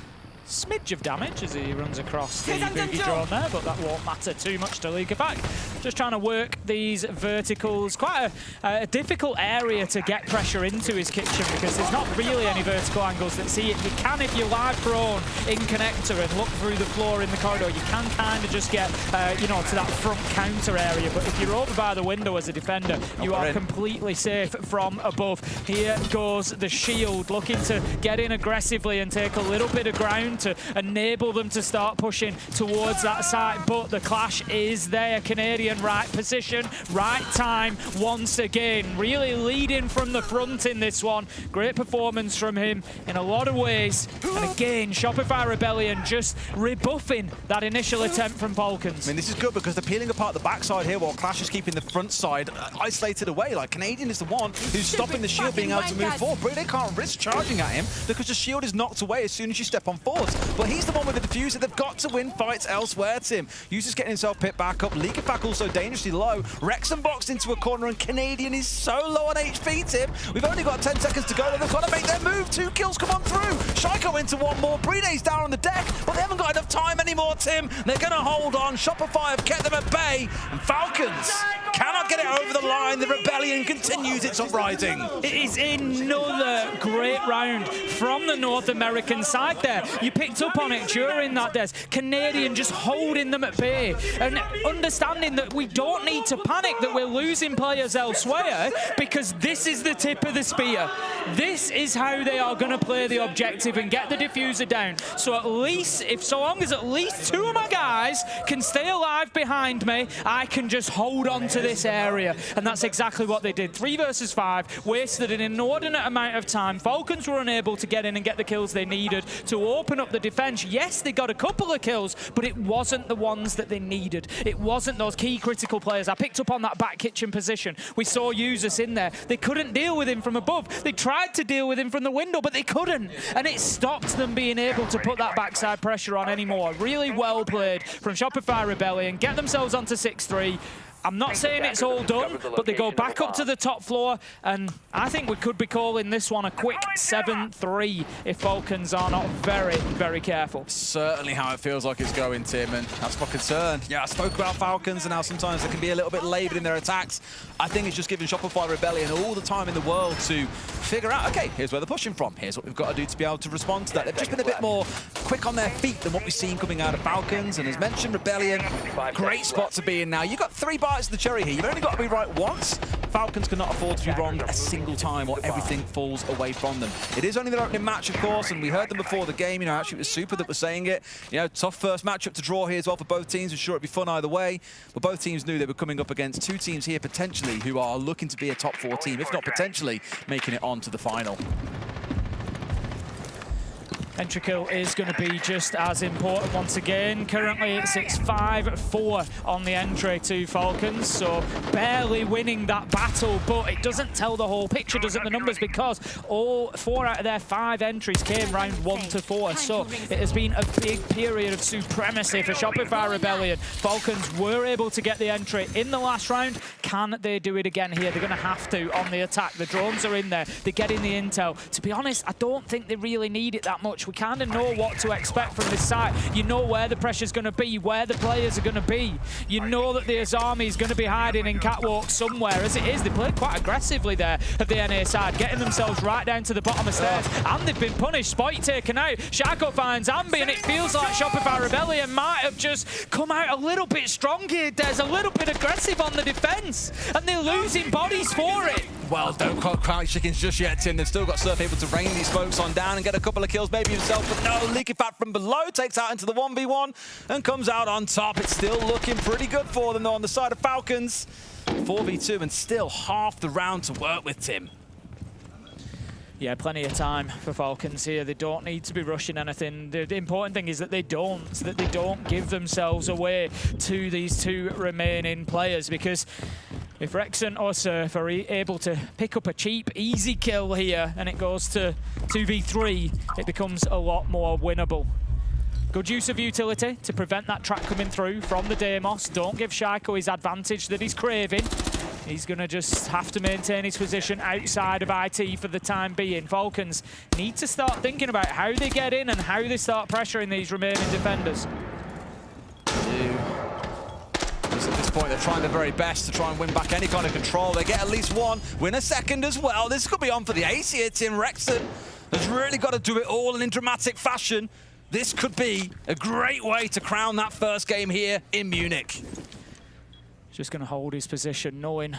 smidge of damage as he runs across the boogie drone there, but that won't matter too much to Likifak. Just trying to work these verticals. Quite a difficult area to get pressure into his kitchen because there's not really any vertical angles that see it. You can, if you're live prone in connector and look through the floor in the corridor, you can kind of just get, you know, to that front counter area. But if you're over by the window as a defender, you are completely safe from above. Here goes the Shield, looking to get in aggressively and take a little bit of ground to enable them to start pushing towards that side, but the clash is there. Canadian right position, right time once again, really leading from the front in this one. Great performance from him in a lot of ways, and again Shopify Rebellion just rebuffing that initial attempt from Falcons. I mean, this is good because they're peeling apart the backside here while Clash is keeping the front side isolated away. Like, Canadian is the one who's stopping the Shield being able to move forward, but they can't risk charging at him because the Shield is knocked away as soon as you step on forward. But he's the one with the diffuser. They've got to win fights elsewhere, Tim. User's getting himself picked back up. Likifak also dangerously low. Wrexham boxed into a corner, and Canadian is so low on HP, Tim. We've only got 10 seconds to go. They've got to make their move. 2 kills come on through. Shaiko into one more. Preday's down on the deck, but they haven't got enough time anymore, Tim. They're going to hold on. Shopify have kept them at bay, and Falcons cannot get it over the line. The Rebellion continues its uprising. It is another great round from the North American side there. You picked up on it during that, Des. Canadian just holding them at bay and understanding that we don't need to panic that we're losing players elsewhere, because this is the tip of the spear. This is how they are going to play the objective and get the diffuser down. So at least, so long as at least 2 of my guys can stay alive behind me, I can just hold on to this area. And that's exactly what they did. 3 versus 5, wasted an inordinate amount of time. Falcons were unable to get in and get the kills they needed to open up the defense. Yes, they got a couple of kills, but it wasn't the ones that they needed. It wasn't those key critical players. I picked up on that back kitchen position. We saw users in there. They couldn't deal with him from above. They tried to deal with him from the window, but they couldn't. And it stopped them being able to put that backside pressure on anymore. Really well played from Shopify Rebellion. Get themselves onto 6-3. I'm not saying it's all done, but they go back up to the top floor, and I think we could be calling this one a quick 7-3 if Falcons are not very, very careful. Certainly how it feels like it's going, Tim, and that's my concern. Yeah, I spoke about Falcons and how sometimes they can be a little bit laboured in their attacks. I think it's just giving Shopify Rebellion all the time in the world to figure out, okay, here's where they're pushing from. Here's what we've got to do to be able to respond to that. They've just been a bit more quick on their feet than what we've seen coming out of Falcons, and as mentioned, Rebellion, great spot to be in now. You've got 3 bites of the cherry here. You've only got to be right once. Falcons cannot afford to be wrong a single time or everything falls away from them. It is only their opening match, of course, and we heard them before the game. You know, actually it was Super that was saying it. You know, tough first matchup to draw here as well for both teams. I'm sure it'd be fun either way, but both teams knew they were coming up against 2 teams here potentially who are looking to be a top 4 team, if not potentially making it on to the final. Entry kill is going to be just as important once again. Currently it's 5-4 on the entry to Falcons, so barely winning that battle, but it doesn't tell the whole picture, does it, the numbers, because all 4 out of their 5 entries came round 1 to 4, so it has been a big period of supremacy for Shopify Rebellion. Falcons were able to get the entry in the last round. Can they do it again here? They're going to have to on the attack. The drones are in there. They're getting the intel. To be honest, I don't think they really need it that much. We kind of know what to expect from this side. You know where the pressure's going to be, where the players are going to be. You know that the Azami is going to be hiding in catwalk somewhere. As it is, they played quite aggressively there at the NA side, getting themselves right down to the bottom of stairs, and they've been punished. Spoit taken out. Shako finds Ambi, and it feels like Shopify Rebellion might have just come out a little bit strong here. There's a little bit aggressive on the defense, and they're losing bodies for it. Well, don't cry chickens just yet, Tim. They've still got Surf able to rain these folks on down and get a couple of kills maybe himself, but no, Leaky Fat from below takes out into the 1v1 and comes out on top. It's still looking pretty good for them though on the side of Falcons. 4v2 and still half the round to work with, Tim. Yeah, plenty of time for Falcons here. They don't need to be rushing anything. The important thing is that they don't give themselves away to these 2 remaining players, because if Rexon or Surf are able to pick up a cheap, easy kill here and it goes to 2v3, it becomes a lot more winnable. Good use of utility to prevent that track coming through from the Deimos. Don't give Shako his advantage that he's craving. He's going to just have to maintain his position outside of IT for the time being. Falcons need to start thinking about how they get in and how they start pressuring these remaining defenders. At this point, they're trying their very best to try and win back any kind of control. They get at least 1, win a second as well. This could be on for the ace here. Tim Rexon has really got to do it all in dramatic fashion. This could be a great way to crown that first game here in Munich. Just going to hold his position, knowing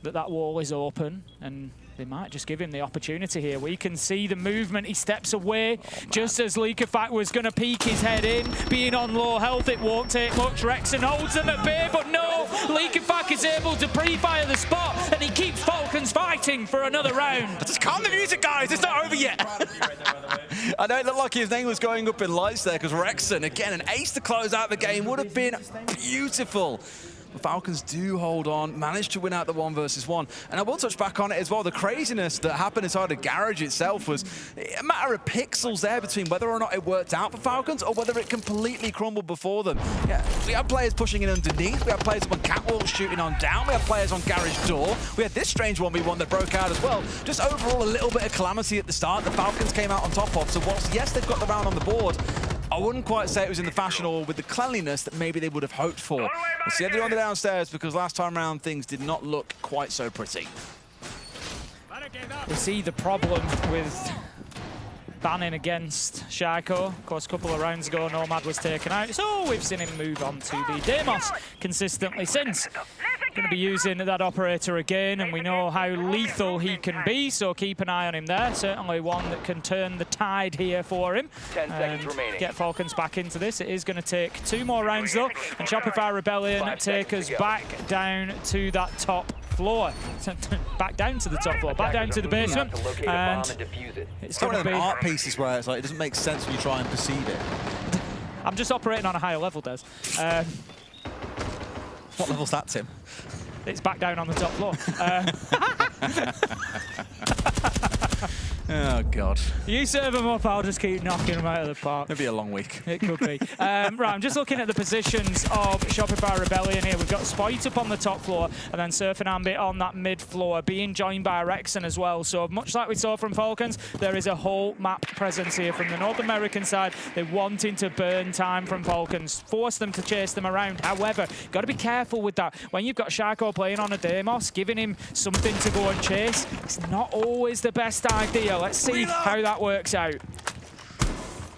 that that wall is open, and they might just give him the opportunity here. We can see the movement. He steps away just as Leakafat was going to peek his head in. Being on low health, it won't take much. Rexon holds them at bay, but no! Leakafat is able to pre-fire the spot, and he keeps Falcons fighting for another round. Just calm the music, guys. It's not over yet. I know it looked like his name was going up in lights there, because Rexon, again, an ace to close out the game would have been beautiful. The Falcons do hold on, managed to win out the 1 versus 1. And I will touch back on it as well. The craziness that happened inside the garage itself was a matter of pixels there between whether or not it worked out for Falcons or whether it completely crumbled before them. Yeah, we had players pushing in underneath. We had players on catwalk shooting on down. We had players on garage door. We had this strange 1v1 that broke out as well. Just overall a little bit of calamity at the start. The Falcons came out on top of. So whilst, yes, they've got the round on the board, I wouldn't quite say it was in the fashion or with the cleanliness that maybe they would have hoped for. We'll see how they're on the downstairs, because last time around things did not look quite so pretty. We see the problem with banning against Shako. Of course, a couple of rounds ago, Nomad was taken out, so we've seen him move on to the Deimos consistently since. Going to be using that operator again, and we know how lethal he can be, so keep an eye on him there. Certainly one that can turn the tide here for him and get Falcons back into this. It is going to take 2 more rounds though, and Shopify Rebellion take us back down to that top floor. Back down to the top floor, back down to the basement, and it's one of them art pieces where it's like it doesn't make sense when you try and perceive it. I'm just operating on a higher level, Des. What level's that, Tim? It's back down on the top floor. Oh, God. You serve them up, I'll just keep knocking them out of the park. It'll be a long week. It could be. Right, I'm just looking at the positions of Shopify Rebellion here. We've got Spoit up on the top floor, and then Surf and Ambit on that mid floor, being joined by Rexon as well. So much like we saw from Falcons, there is a whole map presence here from the North American side. They're wanting to burn time from Falcons, force them to chase them around. However, got to be careful with that. When you've got Shaco playing on a Deimos, giving him something to go and chase, it's not always the best idea. Let's see how that works out.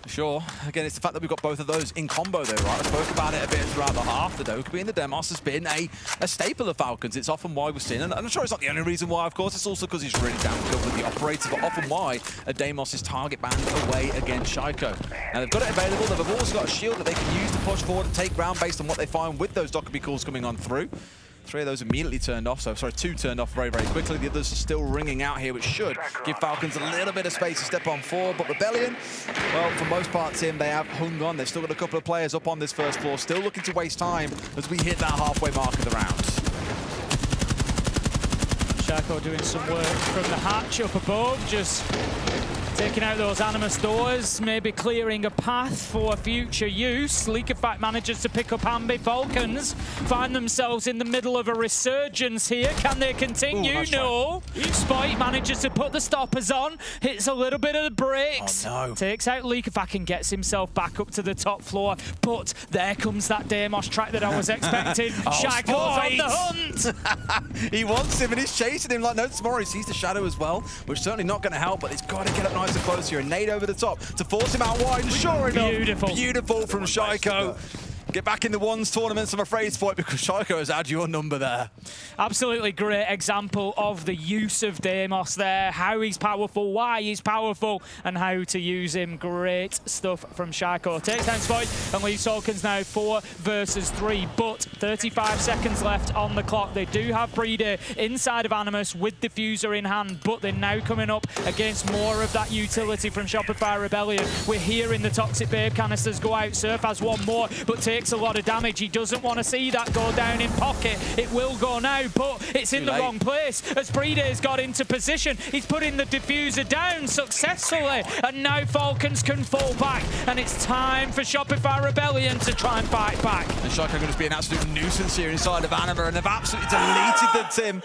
Sure. Again, it's the fact that we've got both of those in combo though, right? I spoke about it a bit throughout the half. The Dokkaebi and the Demos has been a staple of Falcons. It's often why we've seen, and I'm sure it's not the only reason why, of course. It's also because he's really damn good with the operator, but often why a Deimos is target banned away against Shaco. Now, they've got it available. They've also got a shield that they can use to push forward and take ground based on what they find with those Dokkaebi calls coming on through. 3 of those immediately turned off, 2 turned off very, very quickly. The others are still ringing out here, which should give Falcons a little bit of space to step on forward. But Rebellion, well, for most part, Tim, they have hung on. They've still got a couple of players up on this first floor, still looking to waste time as we hit that halfway mark of the round. Shaco doing some work from the hatch up above, just taking out those Animus doors, maybe clearing a path for future use. Leak of Fact manages to pick up Ambi. Falcons find themselves in the middle of a resurgence here. Can they continue? Ooh, no. Spoit manages to put the stoppers on, hits a little bit of the brakes, oh, no. Takes out Leak of Fact and gets himself back up to the top floor. But there comes that Deimos track that I was expecting. Shaco's on the hunt. He wants him and he's chasing him like no tomorrow. He sees the shadow as well, which is certainly not going to help, but he's got to get up nice and close here. A nade over the top to force him out wide. Sure enough, beautiful from Shaco. Get back in the ones tournaments, I'm afraid, for it, because Shaco has had your number there. Absolutely great example of the use of Deimos there, how he's powerful, why he's powerful, and how to use him. Great stuff from Shaco. Takes down Spoit and leaves Falcons now 4 versus 3, but 35 seconds left on the clock. They do have Breeder inside of Animus with Diffuser in hand, but they're now coming up against more of that utility from Shopify Rebellion. We're hearing the Toxic Babe canisters go out. Surf has one more, but takes a lot of damage. He doesn't want to see that go down in pocket. It will go now, but it's in the wrong place as Breeder's got into position. He's putting the diffuser down successfully, and now Falcons can fall back, and it's time for Shopify Rebellion to try and fight back. And Shaco going to be an absolute nuisance here inside of Anima, and they've absolutely deleted the Tim.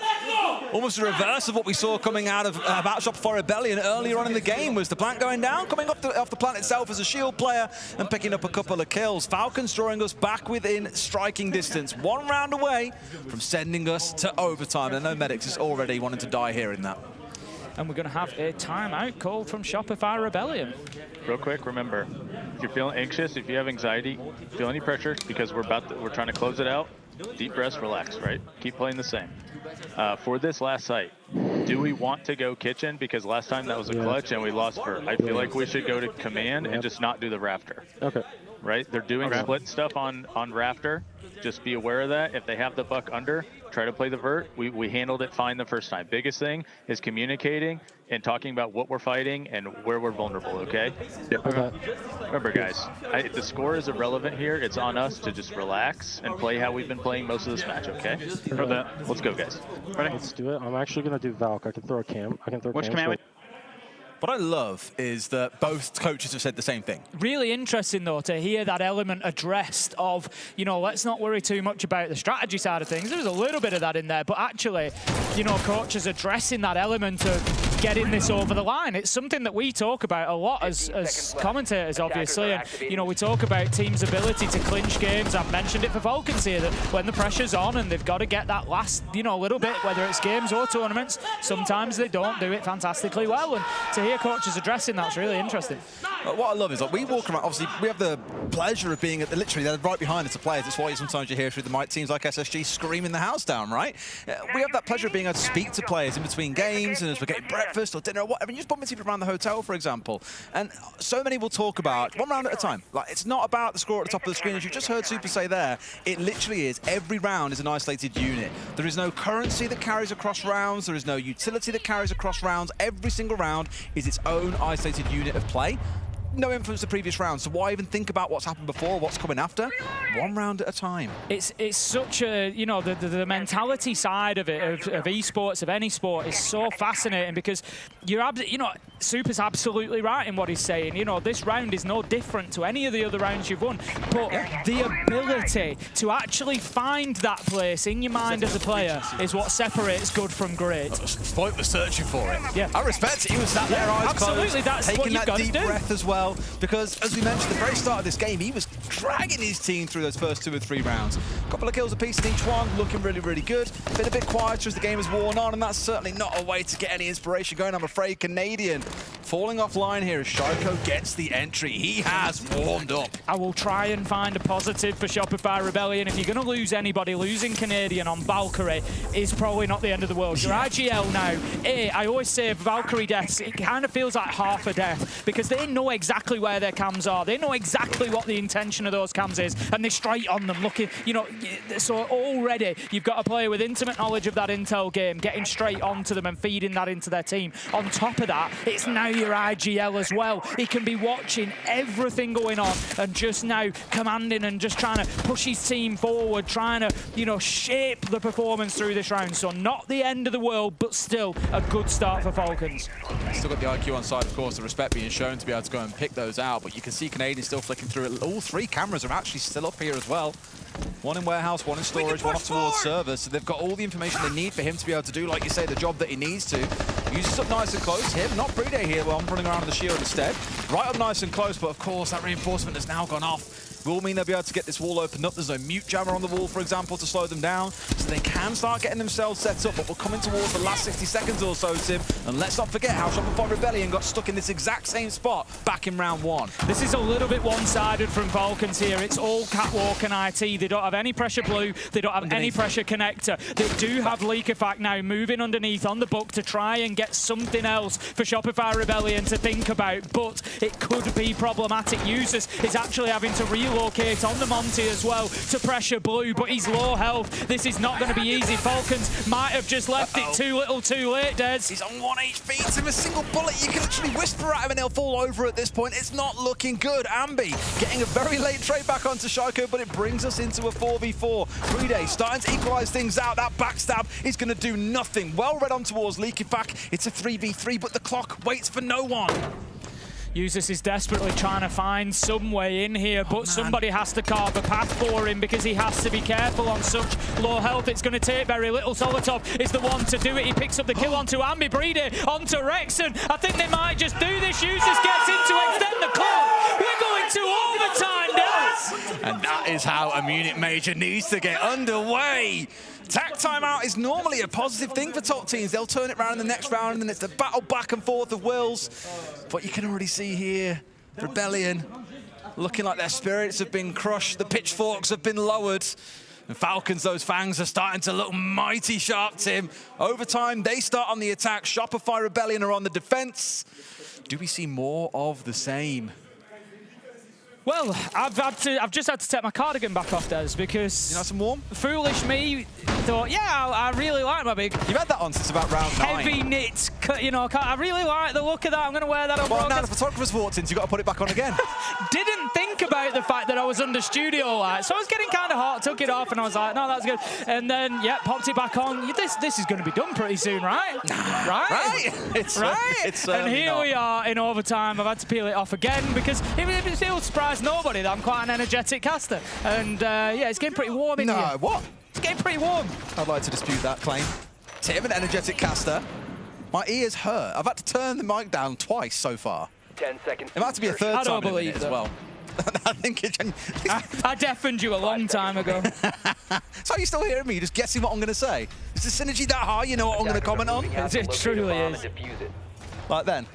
Almost a reverse of what we saw coming out of about Shopify Rebellion earlier on in the game. Was the plant going down, coming off the plant itself as a shield player and picking up a couple of kills. Falcons drawing us back within striking distance, 1 round away from sending us to overtime. I know Medics is already wanting to die here in that. And we're going to have a timeout call from Shopify Rebellion. Real quick, remember, if you're feeling anxious, if you have anxiety, feel any pressure, because we're trying to close it out. Deep breaths, relax, right? Keep playing the same. For this last site, do we want to go kitchen? Because last time that was a clutch and we lost Vert. I feel like we should go to command and just not do the rafter. Okay. Right? They're doing split stuff on rafter. Just be aware of that. If they have the buck under, try to play the vert. We handled it fine the first time. Biggest thing is communicating and talking about what we're fighting and where we're vulnerable, okay? Okay. Remember, guys, the score is irrelevant here. It's on us to just relax and play how we've been playing most of this match, okay? For that, let's go, guys. Ready? Let's do it. I'm actually going to do Valk. I can throw a cam. I can throw Which command? What I love is that both coaches have said the same thing. Really interesting, though, to hear that element addressed of, you know, let's not worry too much about the strategy side of things. There's a little bit of that in there, but actually, you know, coaches addressing that element of getting this over the line. It's something that we talk about a lot as commentators, obviously, and, you know, we talk about teams' ability to clinch games. I've mentioned it for Falcons here, that when the pressure's on and they've got to get that last, you know, little bit, whether it's games or tournaments, sometimes they don't do it fantastically well, and to hear coaches addressing that's really interesting. What I love is, like, we walk around, obviously we have the pleasure of being literally they're right behind us, the players. That's why sometimes you hear through the mic teams like SSG screaming the house down, right? We have that pleasure of being able to speak to players in between games and as we're getting breakfast or dinner or whatever. You just bump into people around the hotel, for example, and so many will talk about 1 round at a time. Like, it's not about the score at the top of the screen, as you just heard Super say there. It literally is. Every round is an isolated unit. There is no currency that carries across rounds. There is no utility that carries across rounds. Every single round is its own isolated unit of play. No influence the previous round, so why even think about what's happened before, what's coming after? 1 round at a time. It's such a, you know, the mentality side of it, of esports, of any sport, is so fascinating, because you're absolutely, you know, Super's absolutely right in what he's saying. You know, this round is no different to any of the other rounds you've won, but the ability to actually find that place in your mind as a player is what separates good from great. Spoit was searching for it. Yeah, I respect it. He was sat there, eyes absolutely, closed, that's taking what you've that got deep to do. breath as well, because as we mentioned at the very start of this game, he was dragging his team through those first 2 or 3 rounds. A couple of kills apiece in each one, looking really, really good. Been a bit quieter as the game has worn on, and that's certainly not a way to get any inspiration going, I'm afraid. Canadian falling offline here as Shaiko gets the entry. He has warmed up. I will try and find a positive for Shopify Rebellion. If you're going to lose anybody, losing Canadian on Valkyrie is probably not the end of the world. Your IGL now, I always say Valkyrie deaths, it kind of feels like half a death because they know exactly where their cams are. They know exactly what the intention of those cams is, and they straight on them looking, you know, so already you've got a player with intimate knowledge of that intel game, getting straight onto them and feeding that into their team. On top of that, it's now your IGL as well. He can be watching everything going on and just now commanding and just trying to push his team forward, trying to, you know, shape the performance through this round. So not the end of the world, but still a good start for Falcons. Still got the IQ on side, of course, the respect being shown to be able to go and pick those out, but you can see Canadian still flicking through it. All 3 cameras are actually still up here as well. One in warehouse, one in storage, one off towards server, so they've got all the information they need for him to be able to do, like you say, the job that he needs to. Uses up nice and close. Him, not Pre-Day here, but I'm running around the shield instead. Right up nice and close, but of course that reinforcement has now gone off. Will mean they'll be able to get this wall opened up. There's no mute jammer on the wall, for example, to slow them down. So they can start getting themselves set up, but we're coming towards the last 60 seconds or so, Tim. And let's not forget how Shopify Rebellion got stuck in this exact same spot back in round 1. This is a little bit one-sided from Falcons here. It's all Catwalk and IT. They don't have any pressure blue. They don't have any pressure connector. They do have Leak Effect now moving underneath on the book to try and get something else for Shopify Rebellion to think about, but it could be problematic. Users is actually having to relocate on the Monty as well to pressure blue, but he's low health. This is not going to be easy. Falcons might have just left it too little too late, Des. He's on 1 HP. It's him a single bullet. You can literally whisper at him and he'll fall over at this point. It's not looking good. Ambi getting a very late trade back onto Shaiko, but it brings us into a 4v4. Pre-Day starting to equalize things out. That backstab is going to do nothing. Well read on towards Leaky Pack. It's a 3v3, but the clock waits for no one. Usus is desperately trying to find some way in here, but somebody has to carve a path for him because he has to be careful on such low health. It's going to take very little. Solotov is the one to do it. He picks up the kill onto Ambi Breeder, onto Rexon. I think they might just do this. Usus gets in to extend the clock. We're going to overtime, Dallas. And that is how a Munich Major needs to get underway. Tack timeout is normally a positive thing for top teams. They'll turn it around in the next round, and then it's the battle back and forth of wills. But you can already see here, Rebellion looking like their spirits have been crushed. The pitchforks have been lowered. And Falcons, those fangs are starting to look mighty sharp, Tim. Overtime, they start on the attack. Shopify Rebellion are on the defense. Do we see more of the same? Well, I've just had to take my cardigan back off, Des, because... You know, some warm? Foolish me thought, yeah, I really like my big... You've had that on since about round 9. Heavy knit, you know, I really like the look of that. I'm going to wear that on Well, broadcast. now the photographer's walked in, so you've got to put it back on again. Didn't think about the fact that I was under studio lights, so I was getting kind of hot, took it off, and I was like, no, that's good. And then, yeah, popped it back on. This is going to be done pretty soon, right? Right? It's and here we are in overtime. I've had to peel it off again because it will surprise nobody that I'm quite an energetic caster. And yeah, it's getting pretty warm in here. No, what? It's getting pretty warm. I'd like to dispute that claim. Tim, an energetic caster. My ears hurt. I've had to turn the mic down twice so far. 10 seconds. It might have to be a third I time don't believe as well. I think I deafened you a long time ago. So you're still hearing me? You're just guessing what I'm going to say? Is the synergy that high? You know what I'm going to comment on? It truly is. Like then.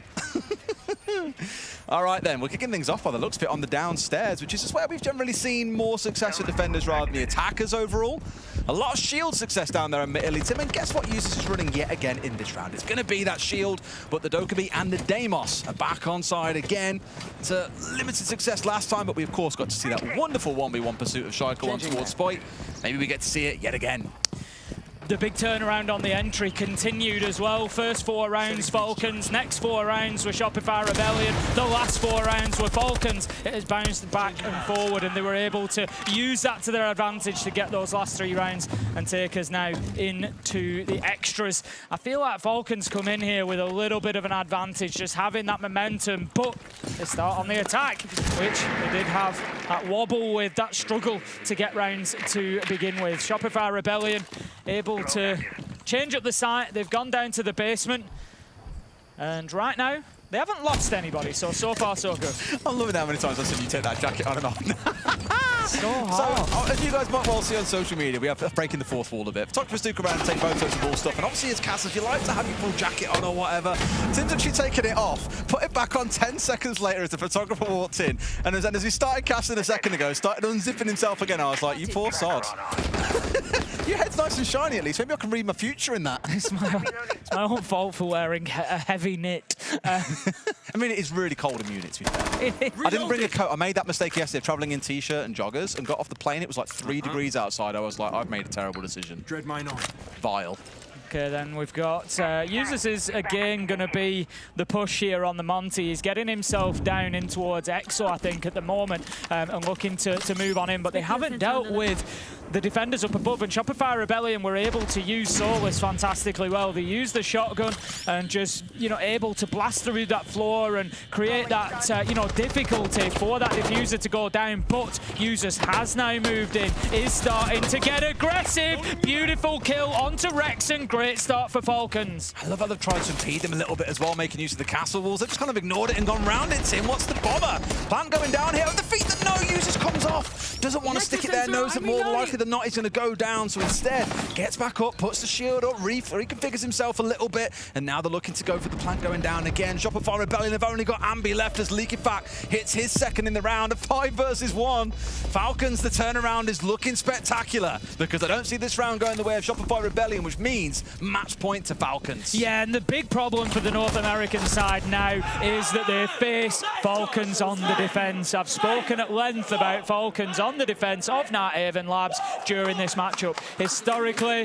All right then, we're kicking things off by the looks of it on the downstairs, which is just where we've generally seen more success with defenders rather than the attackers overall. A lot of shield success down there admittedly, Tim, and guess what Usus is running yet again in this round? It's going to be that shield, but the Dokkaebi and the Deimos are back on side again. It's a limited success last time, but we of course got to see that wonderful 1v1 pursuit of Shaiko on towards Spoit. Maybe we get to see it yet again. the big turnaround on the entry continued as well. First 4 rounds, Falcons. Next 4 rounds were Shopify Rebellion. The last 4 rounds were Falcons. It has bounced back and forward, and they were able to use that to their advantage to get those last 3 rounds and take us now into the extras. I feel like Falcons come in here with a little bit of an advantage, just having that momentum, but they start on the attack, which they did have that wobble with, that struggle to get rounds to begin with. Shopify Rebellion able to change up the site. They've gone down to the basement, and right now they haven't lost anybody, so far so good. I'm loving how many times I've seen you take that jacket on and off. So hard. So, as you guys might well see on social media, we have breaking the fourth wall a bit. Photographers do come around and take photos of all stuff, and obviously as casters, you like to have your full jacket on or whatever. Tim's actually taken it off, put it back on 10 seconds later as the photographer walked in, and as he started casting a second ago, started unzipping himself again. I was like, you poor sod. Your head's nice and shiny at least. Maybe I can read my future in that. It's my own fault for wearing a heavy knit. I mean, it is really cold in Munich, to be fair. I didn't bring a coat. I made that mistake yesterday, traveling in t-shirt and joggers, and got off the plane. It was like 3 degrees outside. I was like, I've made a terrible decision. Dread mine on. Vile. Okay, then we've got Usus is again going to be the push here on the Monty. He's getting himself down in towards Exo, I think, at the moment, and looking to move on in, but they haven't dealt with the defenders up above, and Shopify Rebellion were able to use Solus fantastically well. They used the shotgun and just, able to blast through that floor and create that, difficulty for that diffuser to go down, but Usus has now moved in, is starting to get aggressive. Beautiful kill onto Rex, and great start for Falcons. I love how they've tried to impede them a little bit as well, making use of the castle walls. They've just kind of ignored it and gone round it. Tim, what's the bomber? Plant going down here with the feet that no Usus comes off. Doesn't want to stick it there, knows that more than likely than not he's going to go down, so instead gets back up, puts the shield up, reconfigures himself a little bit, and now they're looking to go for the plant going down again. Shopify Rebellion have only got Ambi left as Leakyfac hits his second in the round, a 5 versus 1. Falcons, the turnaround is looking spectacular, because I don't see this round going the way of Shopify Rebellion, which means match point to Falcons. Yeah, and the big problem for the North American side now is that they face Falcons on the defense. I've spoken at length about Falcons on the defense of Nighthaven Labs during this matchup. Historically,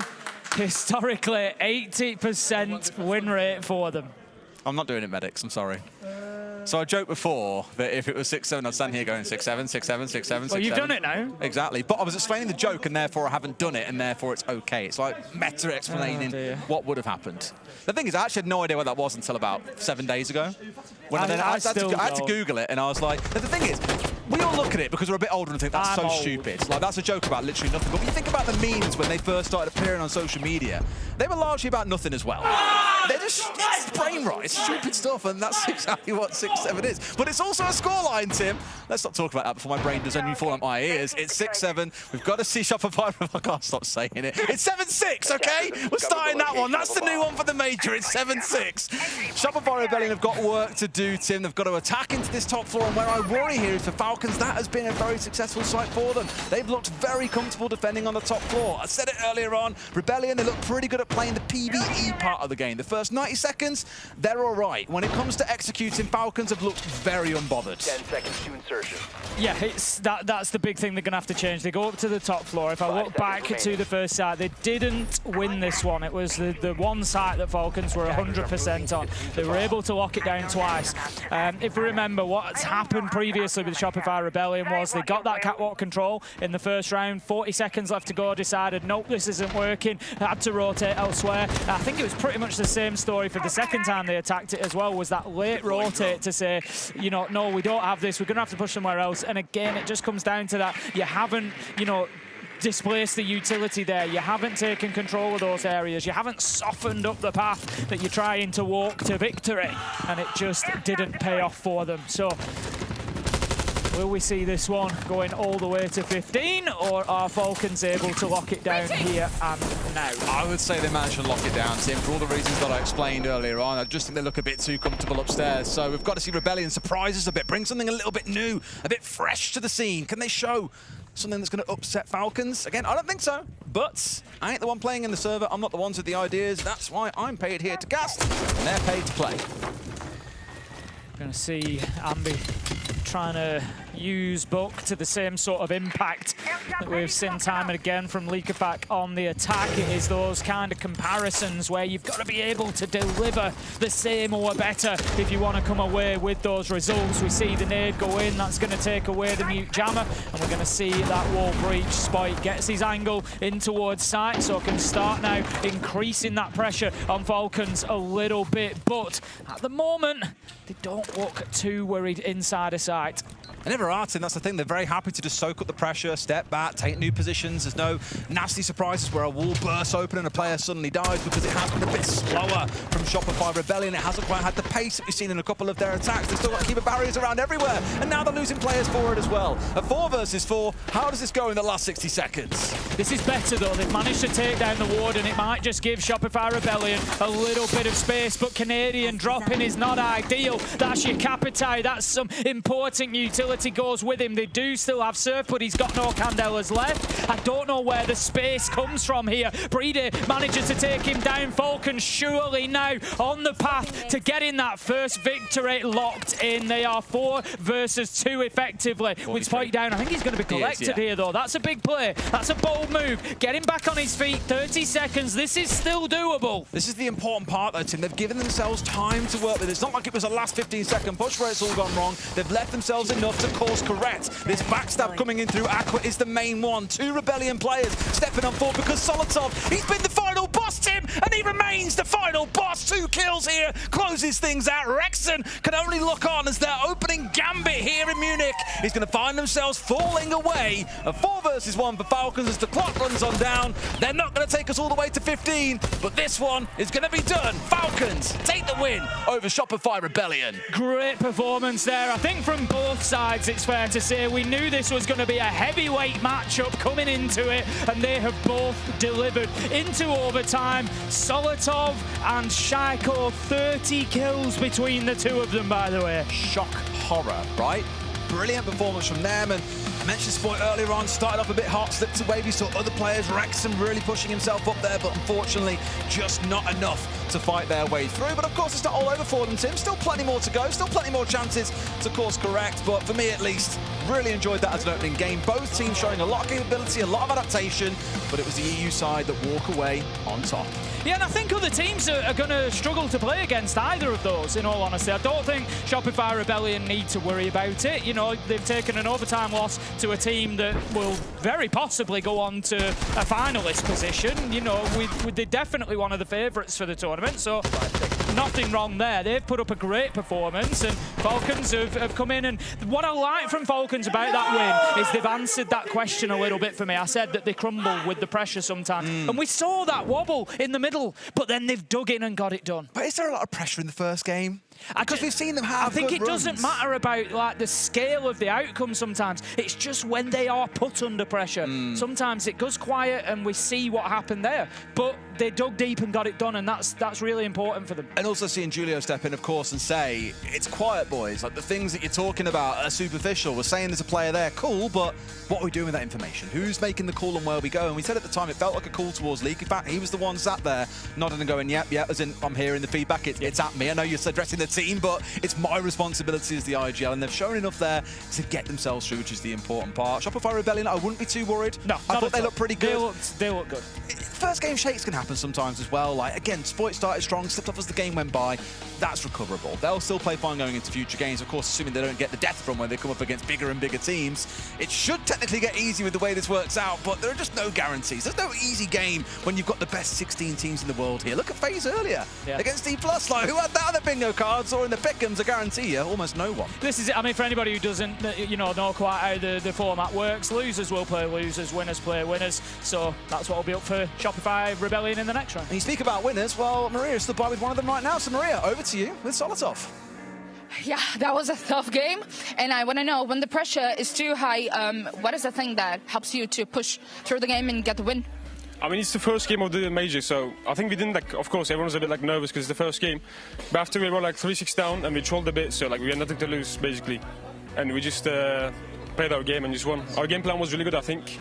80% win rate for them. I'm not doing it, medics, I'm sorry. So I joked before that if it was 6-7, I'd stand here going 6-7, 6-7, 6-7, 6-7. Well, you've done it now. Exactly. But I was explaining the joke, and therefore I haven't done it, and therefore it's okay. It's like meta-explaining what would have happened. The thing is, I actually had no idea what that was until about 7 days ago. When I had to Google it, and I was like, the thing is, we all look at it because we're a bit older and think that's so stupid. Like, that's a joke about literally nothing. But when you think about the memes when they first started appearing on social media, they were largely about nothing as well. They're just brain rot. It's stupid stuff, and that's exactly what 6-7 is. But it's also a scoreline, Tim. Let's not talk about that before my brain does anything fall out my ears. It's 6-7. We've got to see Shopify. I can't stop saying it. It's 7-6, okay? We're starting that one. That's the new one for the major. It's 7-6. Shopify Rebellion have got work to do, Tim. They've got to attack into this top floor, and where I worry here is for Falcons, that has been a very successful site for them. They've looked very comfortable defending on the top floor. I said it earlier on, Rebellion, they look pretty good at playing the PvE part of the game. The first 90 seconds, they're all right. When it comes to executing, Falcons have looked very unbothered. 10 seconds to insertion. Yeah, that's the big thing they're going to have to change. They go up to the top floor. If I look back to the first site, they didn't win this one. It was the one site that Falcons were 100% on. They were able to lock it down twice. If we remember what's happened previously with Shopify Rebellion was they got that catwalk control in the first round, 40 seconds left to go, decided, nope, this isn't working, had to rotate elsewhere. I think it was pretty much the same story for the second time they attacked it as well, was that late rotate to say, no, we don't have this, we're going to have to push somewhere else. And again, it just comes down to that. You haven't, displaced the utility there. You haven't taken control of those areas. You haven't softened up the path that you're trying to walk to victory. And it just didn't pay off for them. So will we see this one going all the way to 15, or are Falcons able to lock it down here and now? I would say they managed to lock it down, Tim, for all the reasons that I explained earlier on. I just think they look a bit too comfortable upstairs. So we've got to see Rebellion surprise us a bit, bring something a little bit new, a bit fresh to the scene. Can they show something that's going to upset Falcons? Again, I don't think so, but I ain't the one playing in the server. I'm not the one with the ideas. That's why I'm paid here to cast, and they're paid to play. Going to see Ambi trying to use Buck to the same sort of impact that we've seen time and again from Leakerpack on the attack. It is those kind of comparisons where you've got to be able to deliver the same or better if you want to come away with those results. We see the nade go in, that's going to take away the mute jammer, and we're going to see that wall breach. Spike gets his angle in towards site, so can start now increasing that pressure on Falcons a little bit, but at the moment they don't look too worried inside of sight. They never are, Tim. That's the thing. They're very happy to just soak up the pressure, step back, take new positions. There's no nasty surprises where a wall bursts open and a player suddenly dies, because it has been a bit slower from Shopify Rebellion. It hasn't quite had the pace that we've seen in a couple of their attacks. They've still got to keep barriers around everywhere, and now they're losing players for it as well. A 4 versus 4. How does this go in the last 60 seconds? This is better, though. They've managed to take down the ward, and it might just give Shopify Rebellion a little bit of space, but Canadian dropping is not ideal. That's your Capitite. That's some important utility goes with him. They do still have Surf, but he's got no Candelas left. I don't know where the space comes from here. Breeder manages to take him down. Falcon surely now on the path to getting that first victory locked in. They are 4 versus 2 effectively. With Spike down, I think he's going to be collected here, though. That's a big play. That's a bold move. Get him back on his feet. 30 seconds. This is still doable. This is the important part, though, Tim. They've given themselves time to work with. It's not like it was a last 15-second push where it's all gone wrong. They've left themselves enough to course correct. This backstab coming in through Aqua is the main one. 2 Rebellion players stepping on forward because Solotov, he's been the final boss, Tim, and he remains the final boss. 2 kills here, closes things out. Rexon can only look on as their opening gambit here in Munich is going to find themselves falling away. A 4 versus 1 for Falcons as the clock runs on down. They're not going to take us all the way to 15, but this one is going to be done. Falcons take the win over Shopify Rebellion. Great performance there. I think from both sides, it's fair to say we knew this was going to be a heavyweight matchup coming into it, and they have both delivered into overtime. Solotov and Shaiko, 30 kills between the two of them, by the way. Shock horror, right? Brilliant performance from them, and I mentioned Sport earlier on, started off a bit hot, slipped away. We saw other players, Wrexham really pushing himself up there, but unfortunately just not enough to fight their way through. But of course it's not all over for them, Tim. Still plenty more to go, still plenty more chances to course correct, but for me at least, really enjoyed that as an opening game. Both teams showing a lot of capability, a lot of adaptation, but it was the EU side that walk away on top. Yeah, and I think other teams are going to struggle to play against either of those, in all honesty. I don't think Shopify Rebellion need to worry about it. You know, they've taken an overtime loss to a team that will very possibly go on to a finalist position. You know, they're definitely one of the favourites for the tournament, so nothing wrong there. They've put up a great performance, and Falcons have come in, and what I like from Falcons about that win is they've answered that question a little bit for me. I said that they crumble with the pressure sometimes, and we saw that wobble in the middle, but then they've dug in and got it done. But is there a lot of pressure in the first game? Because we've seen them have I think it runs. doesn't matter about like the scale of the outcome sometimes. It's just when they are put under pressure. Sometimes it goes quiet and we see what happened there. But they dug deep and got it done, and that's really important for them. And also seeing Julio step in, of course, and say, it's quiet, boys. Like, the things that you're talking about are superficial. We're saying there's a player there, cool, but what are we doing with that information? Who's making the call on where we go? And we said at the time it felt like a call towards League. In fact, he was the one sat there nodding and going, yep, as in, I'm hearing the feedback. It's at me. I know you're addressing the team, but it's my responsibility as the IGL, and they've shown enough there to get themselves through, which is the important part. Shopify Rebellion, I wouldn't be too worried. No, I thought they looked pretty good. They look good. First game shakes can happen sometimes as well. Like, again, Sport started strong, slipped off as the game went by. That's recoverable. They'll still play fine going into future games, of course, assuming they don't get the death from when they come up against bigger and bigger teams. It should technically get easy with the way this works out, but there are just no guarantees. There's no easy game when you've got the best 16 teams in the world here. Look at FaZe earlier against D+. Like, who had that on the bingo cards or in the pick'ems? I guarantee you, almost no one. This is it. I mean, for anybody who doesn't, know quite how the format works, losers will play losers, winners play winners. So that's what will be up for Shopify Rebellion in the next round. And you speak about winners, well, Maria stood by with one of them right now. So Maria, over to you with Solotov. Yeah, that was a tough game, and I want to know, when the pressure is too high, what is the thing that helps you to push through the game and get the win? I mean, it's the first game of the major, so I think we didn't, of course, everyone's a bit nervous because it's the first game. But after we were 3-6 down and we trolled a bit, so we had nothing to lose, basically. And we just played our game and just won. Our game plan was really good, I think.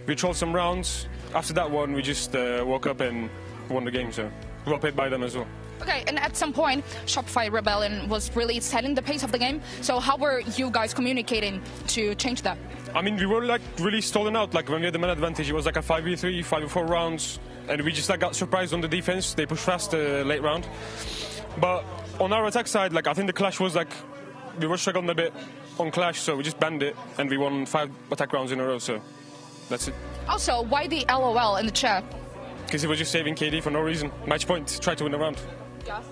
We trolled some rounds. After that one, we just woke up and won the game, so we were paid by them as well. Okay, and at some point, Shopify Rebellion was really setting the pace of the game. So how were you guys communicating to change that? I mean, we were like really stalling out. Like when we had the man advantage, it was like a 5v3, 5v4 rounds, and we just like got surprised on the defense. They pushed fast late round. But on our attack side, like I think the clash was like we were struggling a bit on clash, so we just banned it, and we won 5 attack rounds in a row. So that's it. Also, why the LOL in the chat? Because he was just saving KD for no reason. Match point, try to win a round.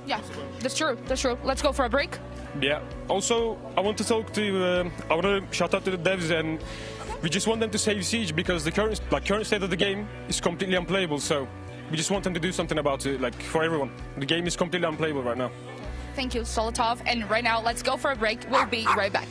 Yeah, that's true. That's true. Let's go for a break. Yeah. Also, I want to talk to. I want to shout out to the devs, and we just want them to save Siege because the current state of the game is completely unplayable. So we just want them to do something about it, like for everyone. The game is completely unplayable right now. Thank you, Solotov. And right now, let's go for a break. We'll be right back.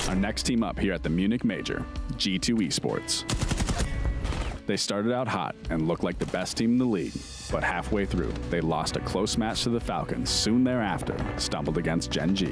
Our next team up here at the Munich Major, G2 Esports. They started out hot and looked like the best team in the league, but halfway through, they lost a close match to the Falcons. Soon thereafter, stumbled against Gen G.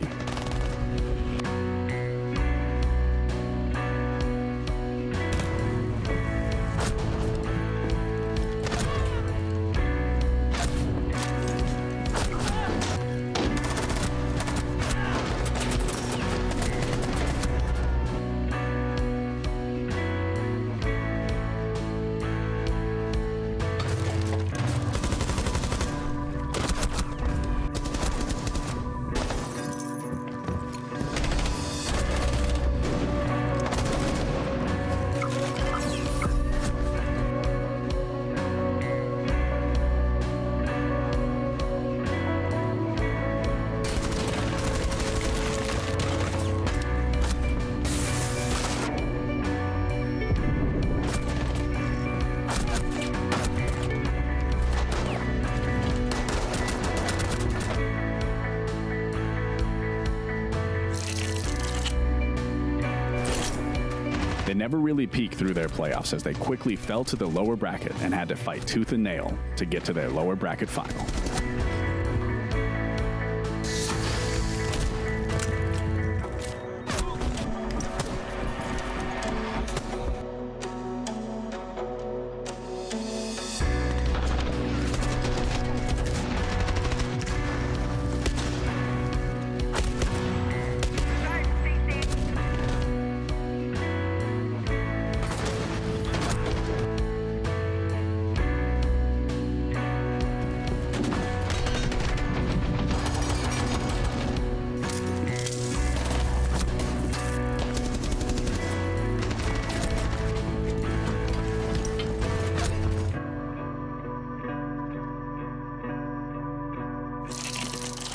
They never really peaked through their playoffs as they quickly fell to the lower bracket and had to fight tooth and nail to get to their lower bracket final.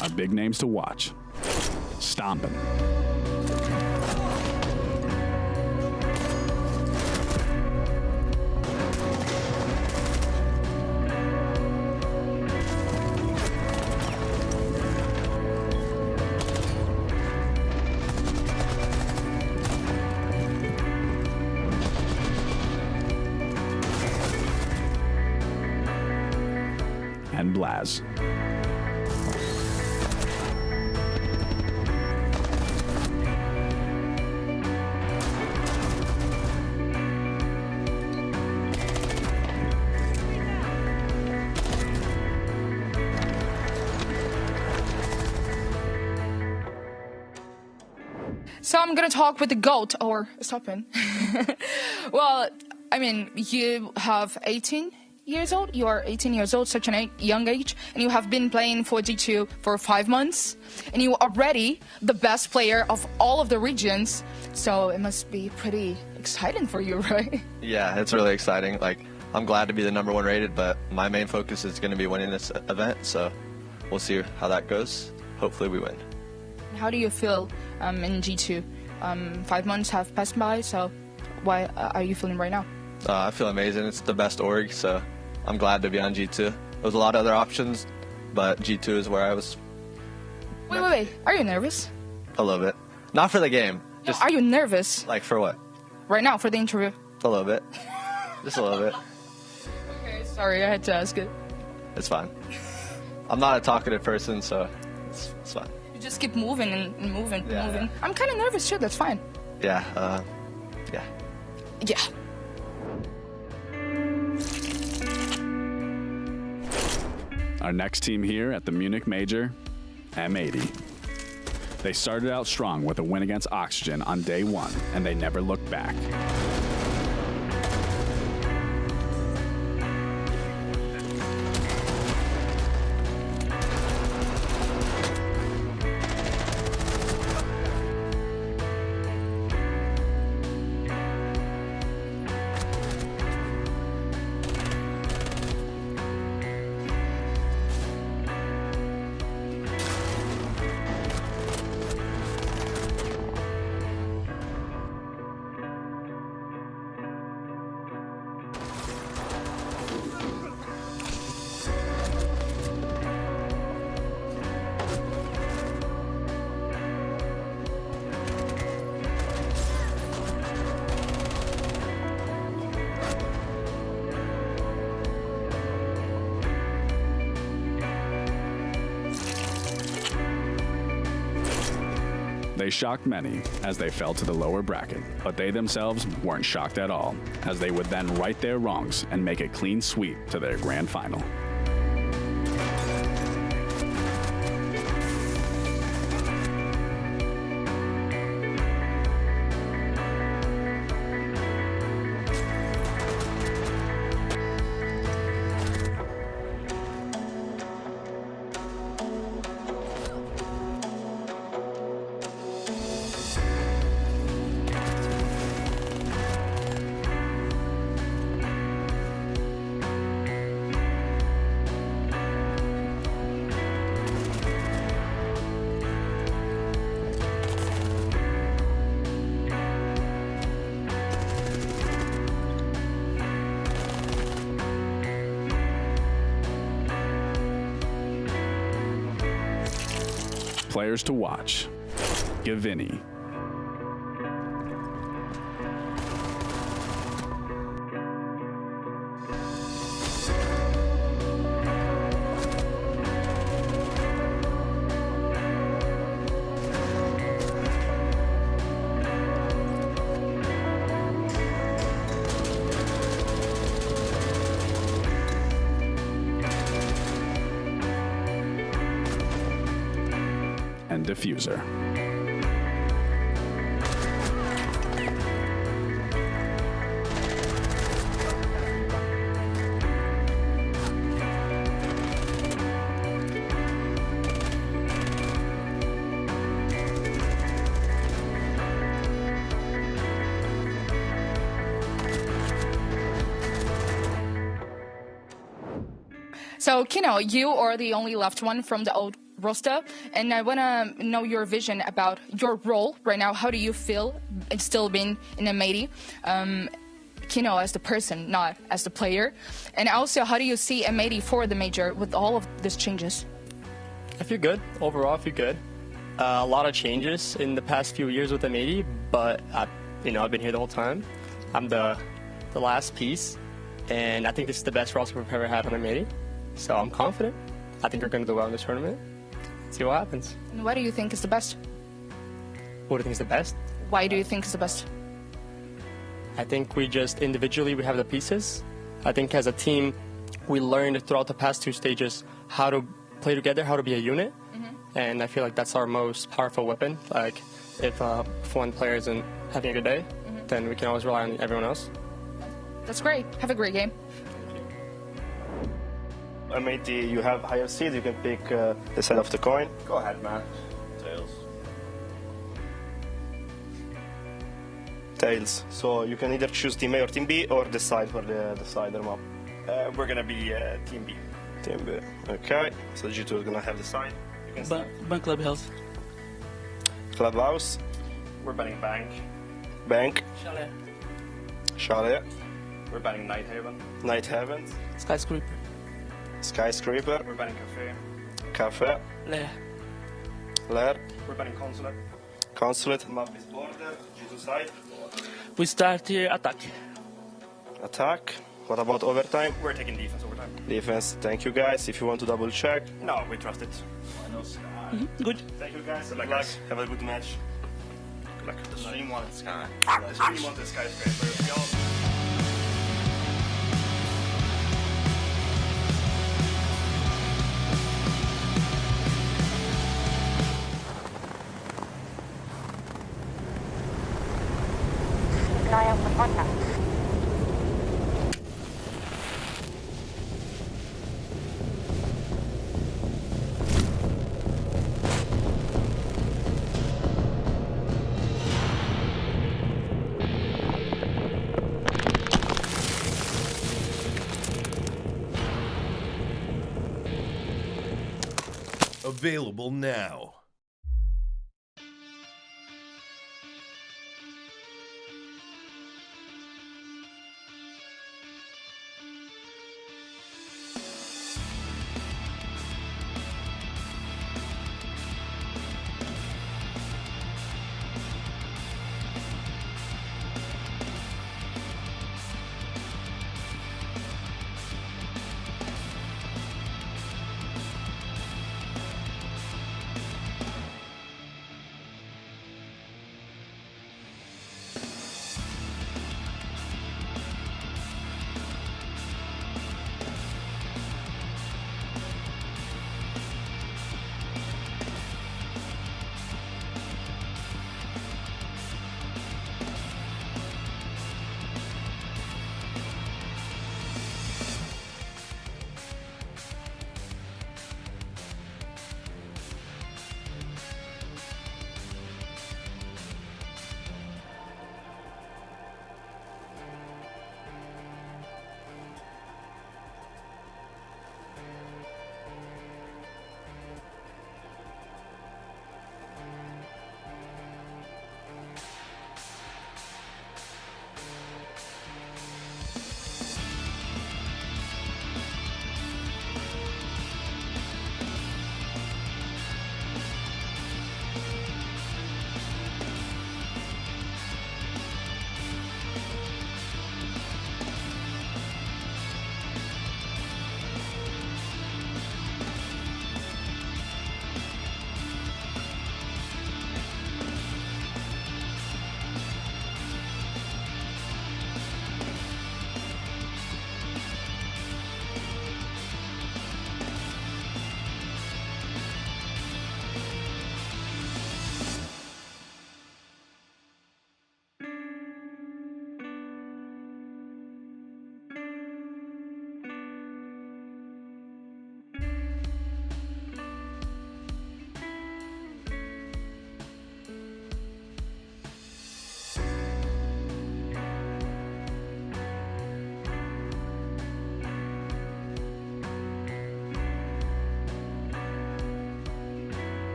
Our big names to watch. Stompin'. And Blaz. So I'm gonna talk with the GOAT, or stopping. Well, I mean, you have 18 years old. You are 18 years old, such a young age, and you have been playing for G2 for 5 months, and you are already the best player of all of the regions. So it must be pretty exciting for you, right? Yeah, it's really exciting. Like, I'm glad to be the #1 rated, but my main focus is going to be winning this event. So we'll see how that goes. Hopefully we win. How do you feel in G2? 5 months have passed by, so why are you feeling right now? I feel amazing. It's the best org, so I'm glad to be on G2. There was a lot of other options, but G2 is where I was. Wait. Are you nervous? A little bit. Not for the game. Just are you nervous? Like for what? Right now, for the interview. A little bit. Just a little bit. Okay, sorry, I had to ask it. It's fine. I'm not a talkative person, so it's fine. You just keep moving and moving, Yeah. moving. I'm kind of nervous too, that's fine. Yeah, yeah. Yeah. Our next team here at the Munich Major, M80. They started out strong with a win against Oxygen on day 1, and they never looked back. They shocked many as they fell to the lower bracket, but they themselves weren't shocked at all, as they would then right their wrongs and make a clean sweep to their grand final. Players to watch: Gavini, and Diffuser. So, Kino, you are the only left one from the old roster, and I want to know your vision about your role right now. How do you feel still being in Amati? Kino as the person, not as the player. And also, how do you see Amati for the major with all of these changes? I feel good. Overall, I feel good. A lot of changes in the past few years with Amati, but I've been here the whole time. I'm the last piece, and I think this is the best roster we've ever had on Amati. So I'm confident. I think we're going to do well in this tournament. See what happens. And what do you think is the best? What do you think is the best? Why do you think is the best? I think we just individually we have the pieces. I think as a team we learned throughout the past two stages how to play together, how to be a unit. And I feel like that's our most powerful weapon. Like if one player isn't having a good day, then we can always rely on everyone else. That's great. Have a great game. Amati, you have higher seed, you can pick the side of the coin. Go ahead, man. Tails. Tails. So you can either choose Team A or Team B or decide for the decider map. We're gonna be Team B. Team B. Okay. So G2 is gonna have the side. You can start. Bank Clubhouse. Clubhouse. We're betting Bank. Bank. Chalet. Chalet. We're betting Night Haven. Night Haven. Skyscraper. Skyscraper. We're betting Cafe. Cafe. Lair. Lair. We're betting Consulate. Consulate. Map is border. G2 side. We start here attack. Attack. What about overtime? We're taking defense overtime. Defense. Thank you guys. If you want to double check. No, we trust it. Good. Thank you guys. Good luck, luck. guys. Have a good match. Good luck. The stream wanted Sky. The stream wanted Skyscraper. We all... Keep an eye out for contact. Available now.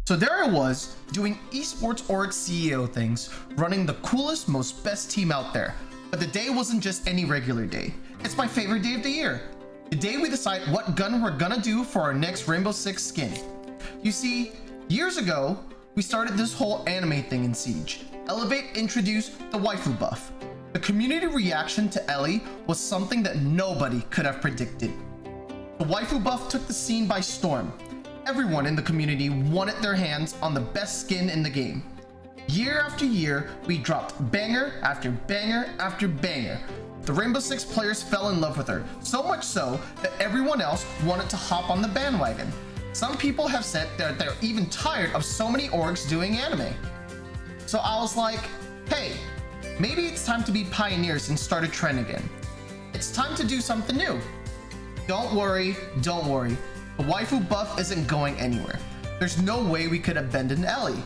So there I was, doing Esports Org CEO things, running the coolest, most best team out there. But the day wasn't just any regular day. It's my favorite day of the year. The day we decide what gun we're gonna do for our next Rainbow Six skin. You see, years ago, we started this whole anime thing in Siege. Elevate introduced the waifu buff. The community reaction to Ellie was something that nobody could have predicted. The waifu buff took the scene by storm. Everyone in the community wanted their hands on the best skin in the game. Year after year, we dropped banger after banger after banger. The Rainbow Six players fell in love with her, so much so that everyone else wanted to hop on the bandwagon. Some people have said that they're even tired of so many orgs doing anime. So I was like, hey, maybe it's time to be pioneers and start a trend again. It's time to do something new. Don't worry, don't worry. The waifu buff isn't going anywhere. There's no way we could abandon Ellie.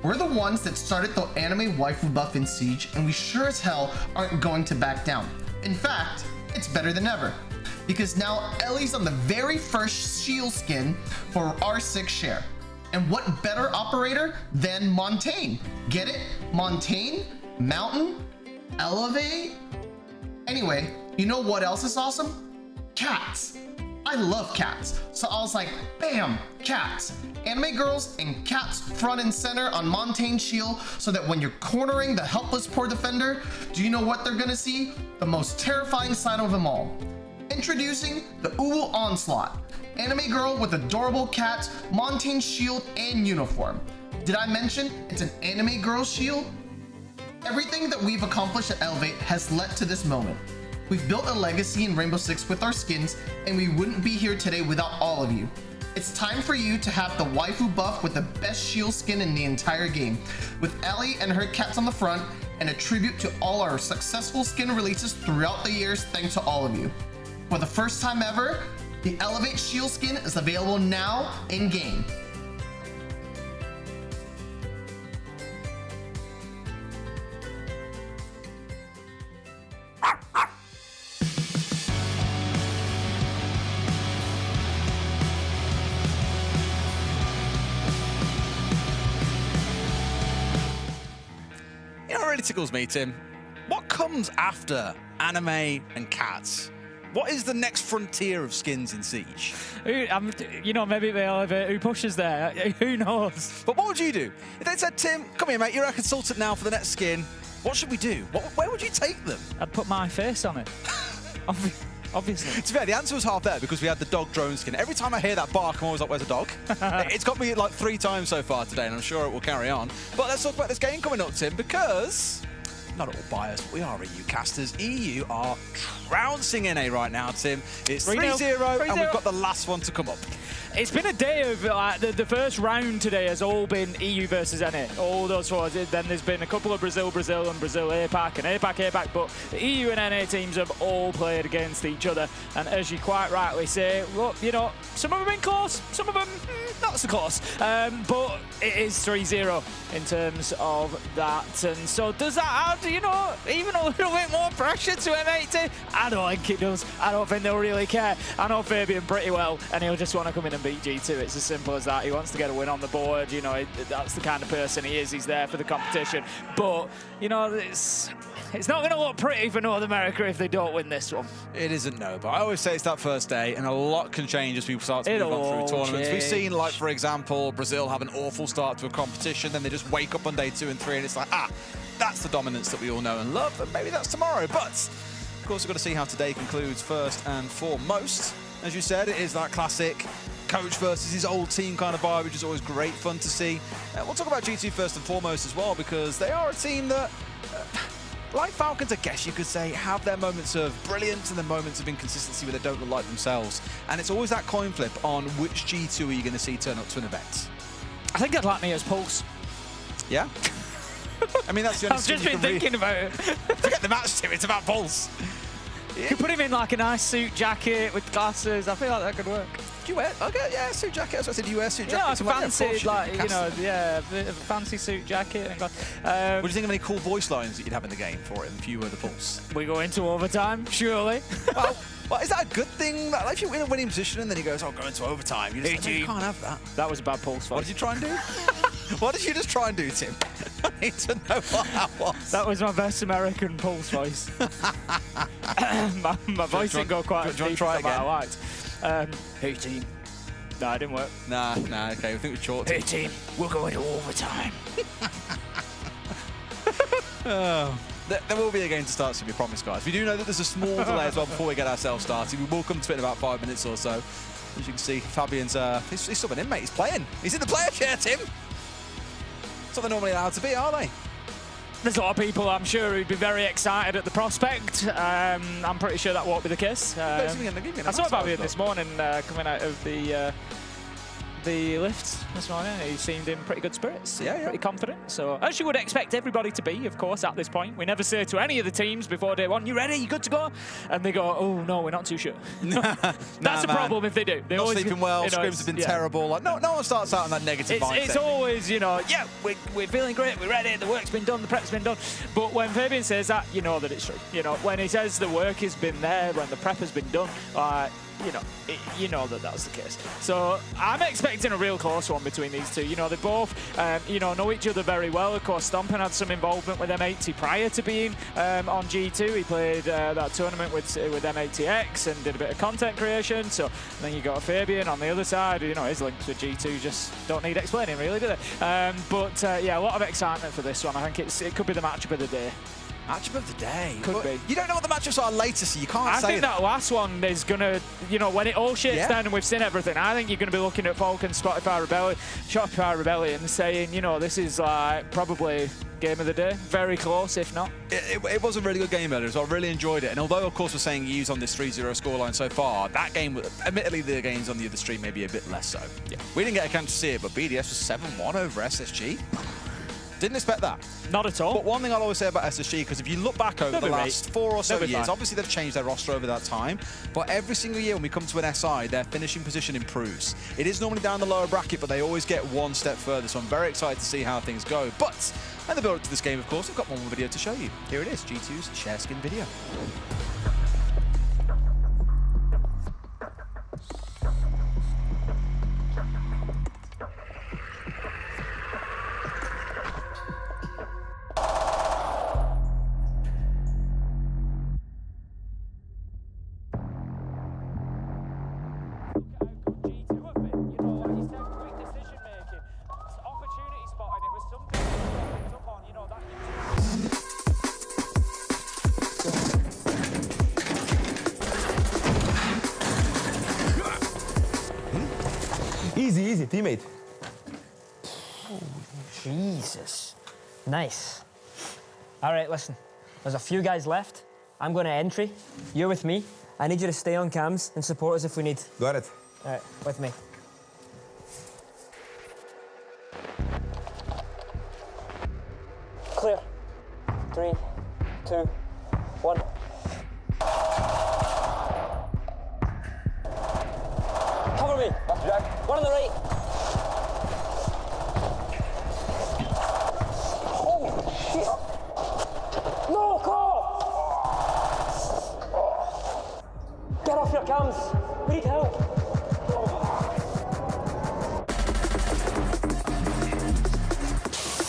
We're the ones that started the anime waifu buff in Siege, and we sure as hell aren't going to back down. In fact, it's better than ever. Because now Ellie's on the very first shield skin for R6 share. And what better operator than Montaigne? Get it? Montaigne? Mountain? Elevate? Anyway, you know what else is awesome? Cats. I love cats, so I was like, bam, cats. Anime girls and cats front and center on Montaigne shield, so that when you're cornering the helpless poor defender, do you know what they're gonna see? The most terrifying side of them all. Introducing the Uwu Onslaught. Anime girl with adorable cats, Montaigne shield, and uniform. Did I mention it's an anime girl shield? Everything that we've accomplished at Elevate has led to this moment. We've built a legacy in Rainbow Six with our skins, and we wouldn't be here today without all of you. It's time for you to have the waifu buff with the best shield skin in the entire game, with Ellie and her cats on the front, and a tribute to all our successful skin releases throughout the years thanks to all of you. For the first time ever, the Elevate shield skin is available now in-game. You know what really tickles me, Tim? What comes after anime and cats? What is the next frontier of skins in Siege? You know, maybe they'll have who pushes there. Who knows? But what would you do? If they said, Tim, come here, mate, you're our consultant now for the next skin. What should we do? Where would you take them? I'd put my face on it. Obviously. To be fair, the answer was half there because we had the dog drone skin. Every time I hear that bark, I'm always like, where's the dog? It's got me like 3 times so far today, and I'm sure it will carry on. But let's talk about this game coming up, Tim, because not all biased, but we are EU casters. EU are trouncing NA right now, Tim. It's 3-0, and we've got the last one to come up. It's been a day of the first round today has all been EU versus NA. All those four. Then there's been a couple of Brazil, and Brazil APAC, and APAC. But the EU and NA teams have all played against each other. And as you quite rightly say, look, you know, some of them been close, some of them not so close. But it is 3-0 in terms of that. And so does that add, you know, even a little bit more pressure to M80? I don't think it does. I don't think they'll really care. I know Fabian pretty well, and he'll just want to come in and beat G2. It's as simple as that. He wants to get a win on the board. You know, that's the kind of person he is. He's there for the competition. But, you know, it's not going to look pretty for North America if they don't win this one. It isn't, no. But I always say it's that first day, and a lot can change as people start to move on through tournaments. We've seen, like, for example, Brazil have an awful start to a competition, then they just wake up on day 2 and 3, and it's like, that's the dominance that we all know and love, and maybe that's tomorrow. But, of course, we've got to see how today concludes first and foremost. As you said, it is that classic coach versus his old team kind of vibe, which is always great fun to see. We'll talk about G2 first and foremost as well, because they are a team that, like Falcons, I guess you could say, have their moments of brilliance and their moments of inconsistency where they don't look like themselves. And it's always that coin flip on which G2 are you going to see turn up to an event. I think I'd like me as Pulse. Yeah? I mean, that's the only I've just been thinking about it. Forget the match, Tim. It's about Pulse. You could put him in like a nice suit jacket with glasses. I feel like that could work. Do you wear? Okay, yeah, suit jacket. That's what I said. You wear suit jacket. Yeah, fancy, like, you know, yeah, a fancy suit jacket. And what do you think of any cool voice lines that you'd have in the game for him if you were the Pulse? We go into overtime, surely. Well, is that a good thing? Like, if you're in a winning position and then he goes, "Oh, go into overtime," you just you can't have that. That was a bad Pulse. What did you try and do? What did you just try and do, Tim? I need to know what that was. That was my best American Pulse voice. my voice didn't go quite as deep as I liked. Hey team. No, it didn't work. Nah, okay, I think it's short. Hey team, we're going to overtime. There will be a game to start soon, we promise, guys. We do know that there's a small delay as well before we get ourselves started. We will come to it in about 5 minutes or so. As you can see, Fabian's he's still an inmate. He's playing. He's in the player chair, Tim. That's what they're normally allowed to be, are they? There's a lot of people, I'm sure, who'd be very excited at the prospect. I'm pretty sure that won't be the case. I saw Fabian this morning coming out of the lift this morning. He seemed in pretty good spirits, pretty confident. So, as you would expect everybody to be, of course, at this point. We never say to any of the teams before day one, "You ready? You good to go?" And they go, "Oh no, we're not too sure." That's a problem if they do. They not always sleeping well. You know, Scrims have been terrible. Like no one starts out on that negative mindset. It's always, you know, yeah, we're feeling great. We're ready. The work's been done. The prep's been done. But when Fabian says that, you know that it's true. You know, when he says the work has been there, when the prep has been done, you know that that's the case. So I'm expecting a real close one between these two. You know, they both, know each other very well. Of course, Stompen had some involvement with M80 prior to being on G2. He played that tournament with M80X and did a bit of content creation. So then you got Fabian on the other side. You know, his links with G2 just don't need explaining, really, do they? Yeah, a lot of excitement for this one. I think it could be the matchup of the day. Matchup of the day. Could be. You don't know what the matchups are later, so you can't say I think that last one is going to, when it all shakes down and we've seen everything, I think you're going to be looking at Falcons, Shopify Rebellion saying, this is like probably game of the day. Very close, if not. It was a really good game earlier, so I really enjoyed it. And although, of course, we're saying use on this 3-0 scoreline so far, that game, admittedly, the games on the other stream maybe a bit less so. Yeah. We didn't get a chance to see it, but BDS was 7-1 over SSG. Didn't expect that. Not at all. But one thing I'll always say about SSG, because if you look back over the last 4 or so years, obviously they've changed their roster over that time, but every single year when we come to an SI, their finishing position improves. It is normally down the lower bracket, but they always get one step further, so I'm very excited to see how things go. But, in the build-up to this game, of course, we've got one more video to show you. Here it is, G2's share skin video. Easy, teammate. Oh, Jesus. Nice. All right, listen. There's a few guys left. I'm going to entry. You're with me. I need you to stay on cams and support us if we need. Got it. All right, with me. Clear. 3, 2, 1. Cover me. Jack. One on the right. Oh, shit. No, call! Get off your cams. We need help.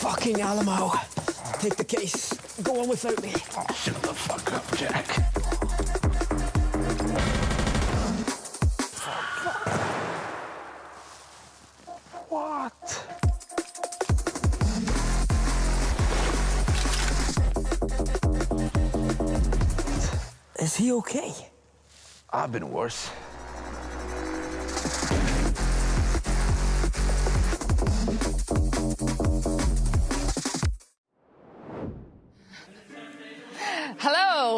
Fucking Alamo. Take the case. Go on without me. Shut the fuck up, Jack. What? Is he okay? I've been worse.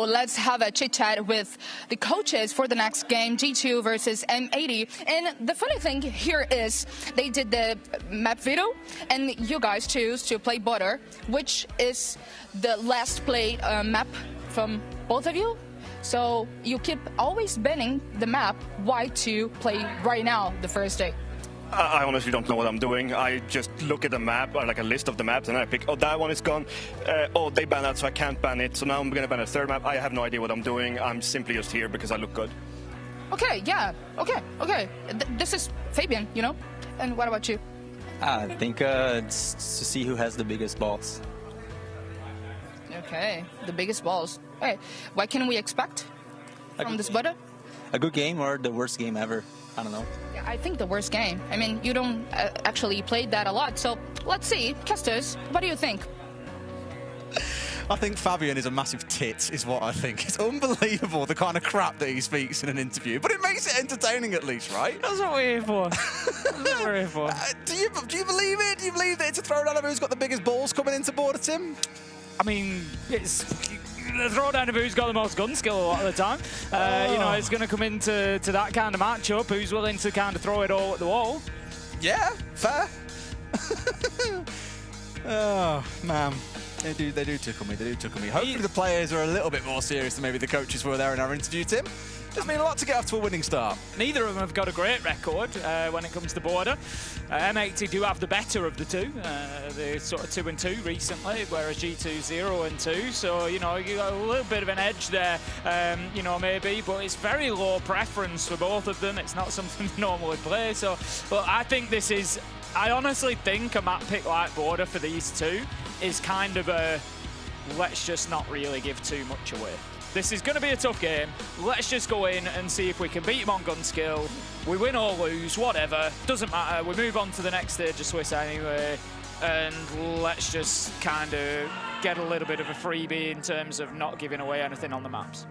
let's have a chit chat with the coaches for the next game, G2 versus M80. And the funny thing here is they did the map veto, and you guys choose to play border, which is the last played map from both of you. So you keep always banning the map. Why to play right now, the first day? I honestly don't know what I'm doing. I just look at the map, or like a list of the maps, and I pick, oh, that one is gone. Oh, they banned that, so I can't ban it. So now I'm going to ban a third map. I have no idea what I'm doing. I'm simply just here because I look good. Okay, yeah, okay. This is Fabian, you know? And what about you? I think it's to see who has the biggest balls. Okay, the biggest balls. Okay, what can we expect from this butter? A good game or the worst game ever? I don't know. Yeah, I think the worst game. I mean, you don't actually play that a lot, so let's see. Casters, what do you think? I think Fabian is a massive tit, is what I think. It's unbelievable, the kind of crap that he speaks in an interview, but it makes it entertaining at least, right? That's what we're here for. That's what we're here for. Do you believe it? Do you believe that it's a throwdown of who's got the biggest balls coming into border, Tim? I mean, it's the throwdown of who's got the most gun skill a lot of the time. You know, it's going to come into that kind of matchup. Who's willing to kind of throw it all at the wall? Yeah, fair. Oh, man. They do tickle me. They do tickle me. Hopefully the players are a little bit more serious than maybe the coaches were there in our interview, Tim. Does mean a lot to get off to a winning start. Neither of them have got a great record when it comes to border. M80 do have the better of the two. They're sort of 2-2 recently, whereas G2 0-2. So, you know, you got a little bit of an edge there, you know, maybe, but it's very low preference for both of them. It's not something they normally play. So, but I think this is, I honestly think a map pick like border for these two is kind of a, let's just not really give too much away. This is going to be a tough game. Let's just go in and see if we can beat them on gun skill. We win or lose, whatever. Doesn't matter. We move on to the next stage of Swiss anyway. And let's just kind of get a little bit of a freebie in terms of not giving away anything on the maps.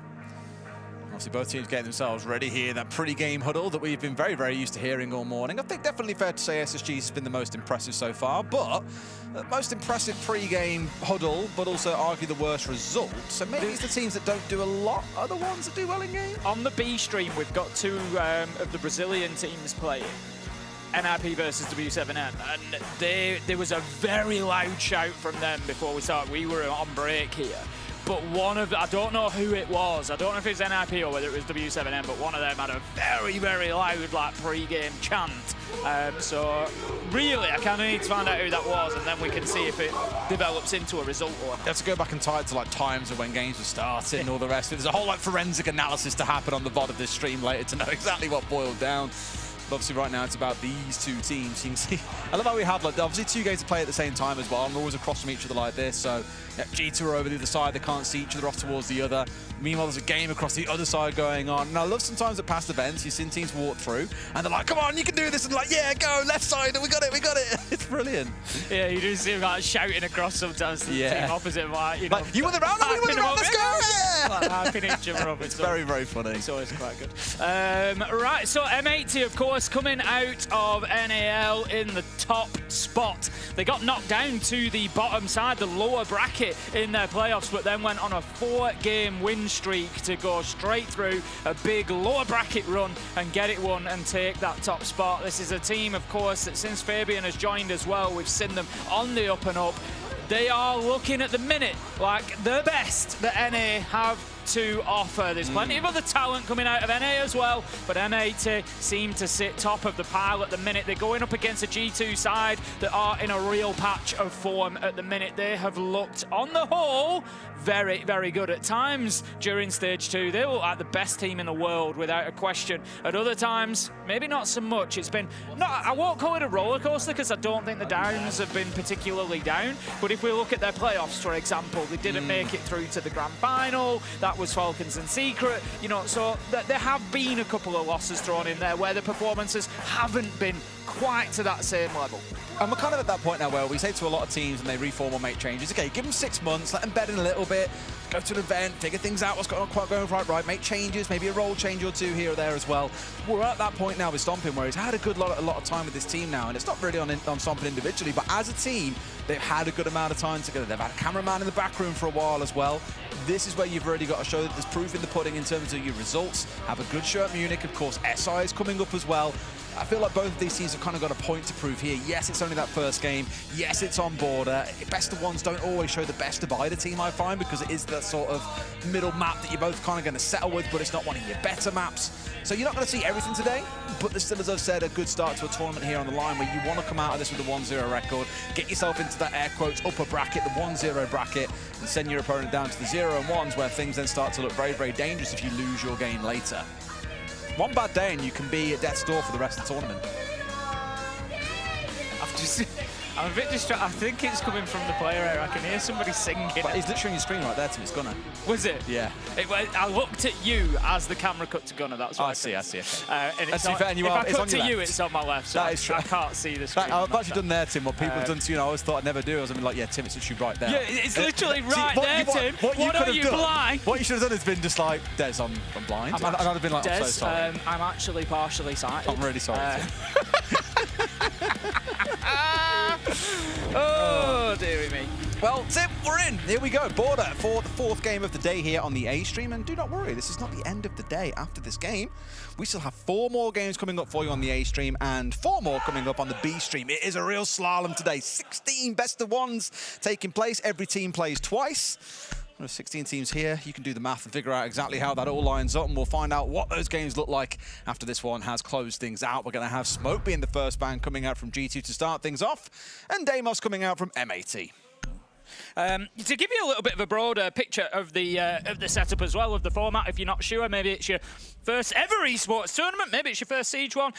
Obviously, both teams getting themselves ready here. That pre-game huddle that we've been very, very used to hearing all morning. I think definitely fair to say SSG has been the most impressive so far, but the most impressive pre-game huddle, but also argue the worst result. So maybe it's the teams that don't do a lot are the ones that do well in game. On the B stream, we've got two of the Brazilian teams playing. NIP versus W7M, and there was a very loud shout from them before we started. We were on break here. But one of, I don't know who it was. I don't know if it's NIP or whether it was W7M, but one of them had a very, very loud like pre-game chant. So really, I kind of need to find out who that was, and then we can see if it develops into a result. Or you have to go back and tie it to like times of when games were starting and all the rest. There's a whole like forensic analysis to happen on the VOD of this stream later to know exactly what boiled down. But obviously right now it's about these two teams. You can see, I love how we have like obviously two games to play at the same time as well, and we're always across from each other like this. So yeah, G2 are over the other side, they can't see each other off towards the other. Meanwhile, there's a game across the other side going on. And I love sometimes at past events, you've seen teams walk through and they're like, come on, you can do this. And like, yeah, go, left side, we got it. It's brilliant. Yeah, you do see them like shouting across sometimes to the team opposite. Like, you know, like, you were the round, we were the round, let's go, yeah! Like, hyping each other up. It's very, very funny. It's always quite good. Right, so M80, of course, coming out of NAL in the top spot. They got knocked down to the bottom side, the lower bracket in their playoffs, but then went on a 4-game win streak to go straight through a big lower bracket run and get it won and take that top spot. This is a team, of course, that since Fabian has joined as well, we've seen them on the up and up. They are looking at the minute like the best that NA have to offer. There's plenty of other talent coming out of NA as well, but M80 seem to sit top of the pile at the minute. They're going up against a G2 side that are in a real patch of form at the minute. They have looked, on the whole, very, very good at times during stage 2. They look like the best team in the world without a question. At other times, maybe not so much. It's been, I won't call it a roller coaster because I don't think the downs have been particularly down, but if we look at their playoffs, for example, they didn't make it through to the grand final. That was Falcons and Secret, you know, so there have been a couple of losses thrown in there where the performances haven't been quite to that same level. And we're kind of at that point now where we say to a lot of teams when they reform or make changes, okay, give them 6 months, let them bed in a little bit, go to an event, figure things out, what's going right, make changes, maybe a role change or two here or there as well. We're at that point now with Stomping where he's had a lot of time with this team now, and it's not really on Stomping individually, but as a team, they've had a good amount of time together. They've had a cameraman in the back room for a while as well. This is where you've really got to show that there's proof in the pudding in terms of your results. Have a good show at Munich, of course. SI is coming up as well. I feel like both of these teams have kind of got a point to prove here. Yes, it's only that first game. Yes, it's on border. Best of ones don't always show the best of either team, I find, because it is that sort of middle map that you're both kind of going to settle with, but it's not one of your better maps. So you're not going to see everything today, but there's still, as I've said, a good start to a tournament here on the line where you want to come out of this with a 1-0 record, get yourself into that air quotes upper bracket, the 1-0 bracket, and send your opponent down to the 0 and 1s where things then start to look very, very dangerous if you lose your game later. One bad day and you can be at death's door for the rest of the tournament. I'm a bit distracted. I think it's coming from the player area. I can hear somebody singing. But it's literally on your screen right there, Tim. It's Gunner. Was it? Yeah. I looked at you as the camera cut to Gunner. That's what I see. I see. And it's if I cut to you, it's on my left. So that is true. I can't see the screen. I've actually done there, Tim. What people have done to you, I always thought I'd never do. I was like, yeah, Tim, it's literally right there. Yeah, it's literally right there, Tim. What are you blind? What you should have done is been just like, Des, I'm blind. I'd have been like, I'm so sorry. I'm actually partially sighted. I'm really sorry, Tim. Oh, dearie me. Well, Tim, we're in. Here we go. Border for the 4th game of the day here on the A stream. And do not worry, this is not the end of the day after this game. We still have 4 more games coming up for you on the A stream and 4 more coming up on the B stream. It is a real slalom today. 16 best of ones taking place. Every team plays twice. There's 16 teams here. You can do the math and figure out exactly how that all lines up, and we'll find out what those games look like after this one has closed things out. We're going to have Smoke being the first band coming out from G2 to start things off, and Deimos coming out from MAT. To give you a little bit of a broader picture of the setup as well, of the format, if you're not sure, maybe it's your first ever esports tournament, maybe it's your first Siege one,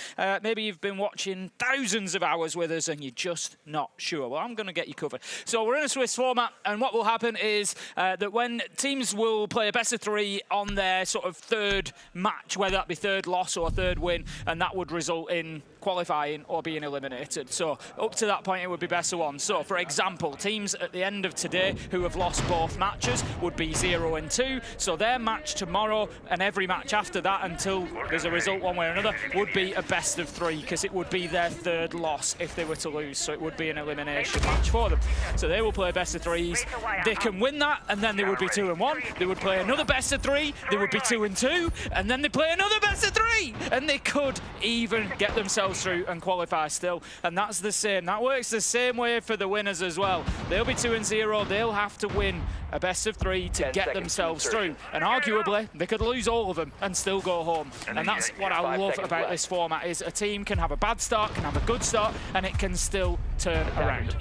maybe you've been watching thousands of hours with us and you're just not sure. Well, I'm going to get you covered. So we're in a Swiss format, and what will happen is that when teams will play a best of 3 on their sort of 3rd match, whether that be 3rd loss or 3rd win, and that would result in qualifying or being eliminated. So up to that point, it would be best of 1. So for example, teams at the end of today who have lost both matches would be 0 and 2. So their match tomorrow and every match after that until there's a result one way or another would be a best of 3, because it would be their 3rd loss if they were to lose. So it would be an elimination match for them. So they will play best of 3s. They can win that, and then they would be 2 and 1. They would play another best of 3. They would be 2 and 2, and then they play another best of 3, and they could even get themselves through and qualify still. And that's the same. That works the same way for the winners as well. They'll be 2 and 0. They'll have to win a best of 3 to get themselves through. And arguably, they could lose all of them and still go home. And that's what I love about this format, is a team can have a bad start, can have a good start, and it can still turn around.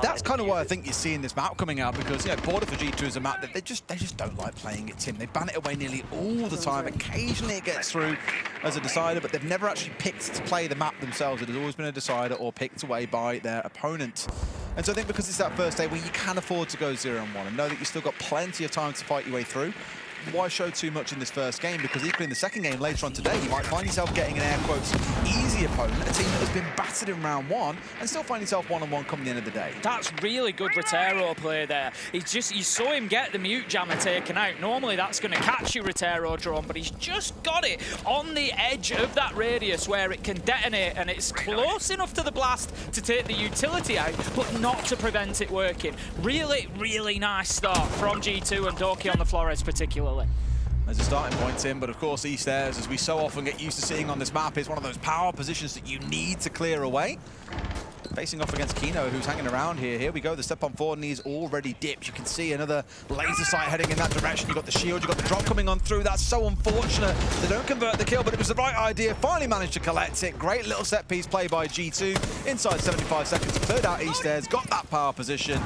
That's kind of why I think you're seeing this map coming out, because Border for G2 is a map that they just don't like playing it, Tim. They ban it away nearly all the time. Occasionally it gets through as a decider, but they've never actually picked to play the map themselves. It has always been a decider or picked away by their opponent. And so I think because it's that first day where you can afford to go 0 and 1 and know that you've still got plenty of time to fight your way through, why show too much in this first game? Because equally in the second game later on today, you might find yourself getting an air quotes easy opponent, a team that has been battered in round 1, and still find yourself 1-on-1 come the end of the day. That's really good Rotero play there. You saw him get the mute jammer taken out. Normally that's going to catch you, Rotero drone, but he's just got it on the edge of that radius where it can detonate, and it's close enough to the blast to take the utility out, but not to prevent it working. Really, really nice start from G2 and Doki on the Flores particularly. As a starting point, Tim, but of course East Airs, as we so often get used to seeing on this map, is one of those power positions that you need to clear away. Facing off against Kino, who's hanging around here. Here we go, the step on forward, and he's already dipped. You can see another laser sight heading in that direction. You've got the shield, you've got the drop coming on through. That's so unfortunate. They don't convert the kill, but it was the right idea. Finally managed to collect it. Great little set piece play by G2. Inside 75 seconds, cleared out East Airs, got that power position.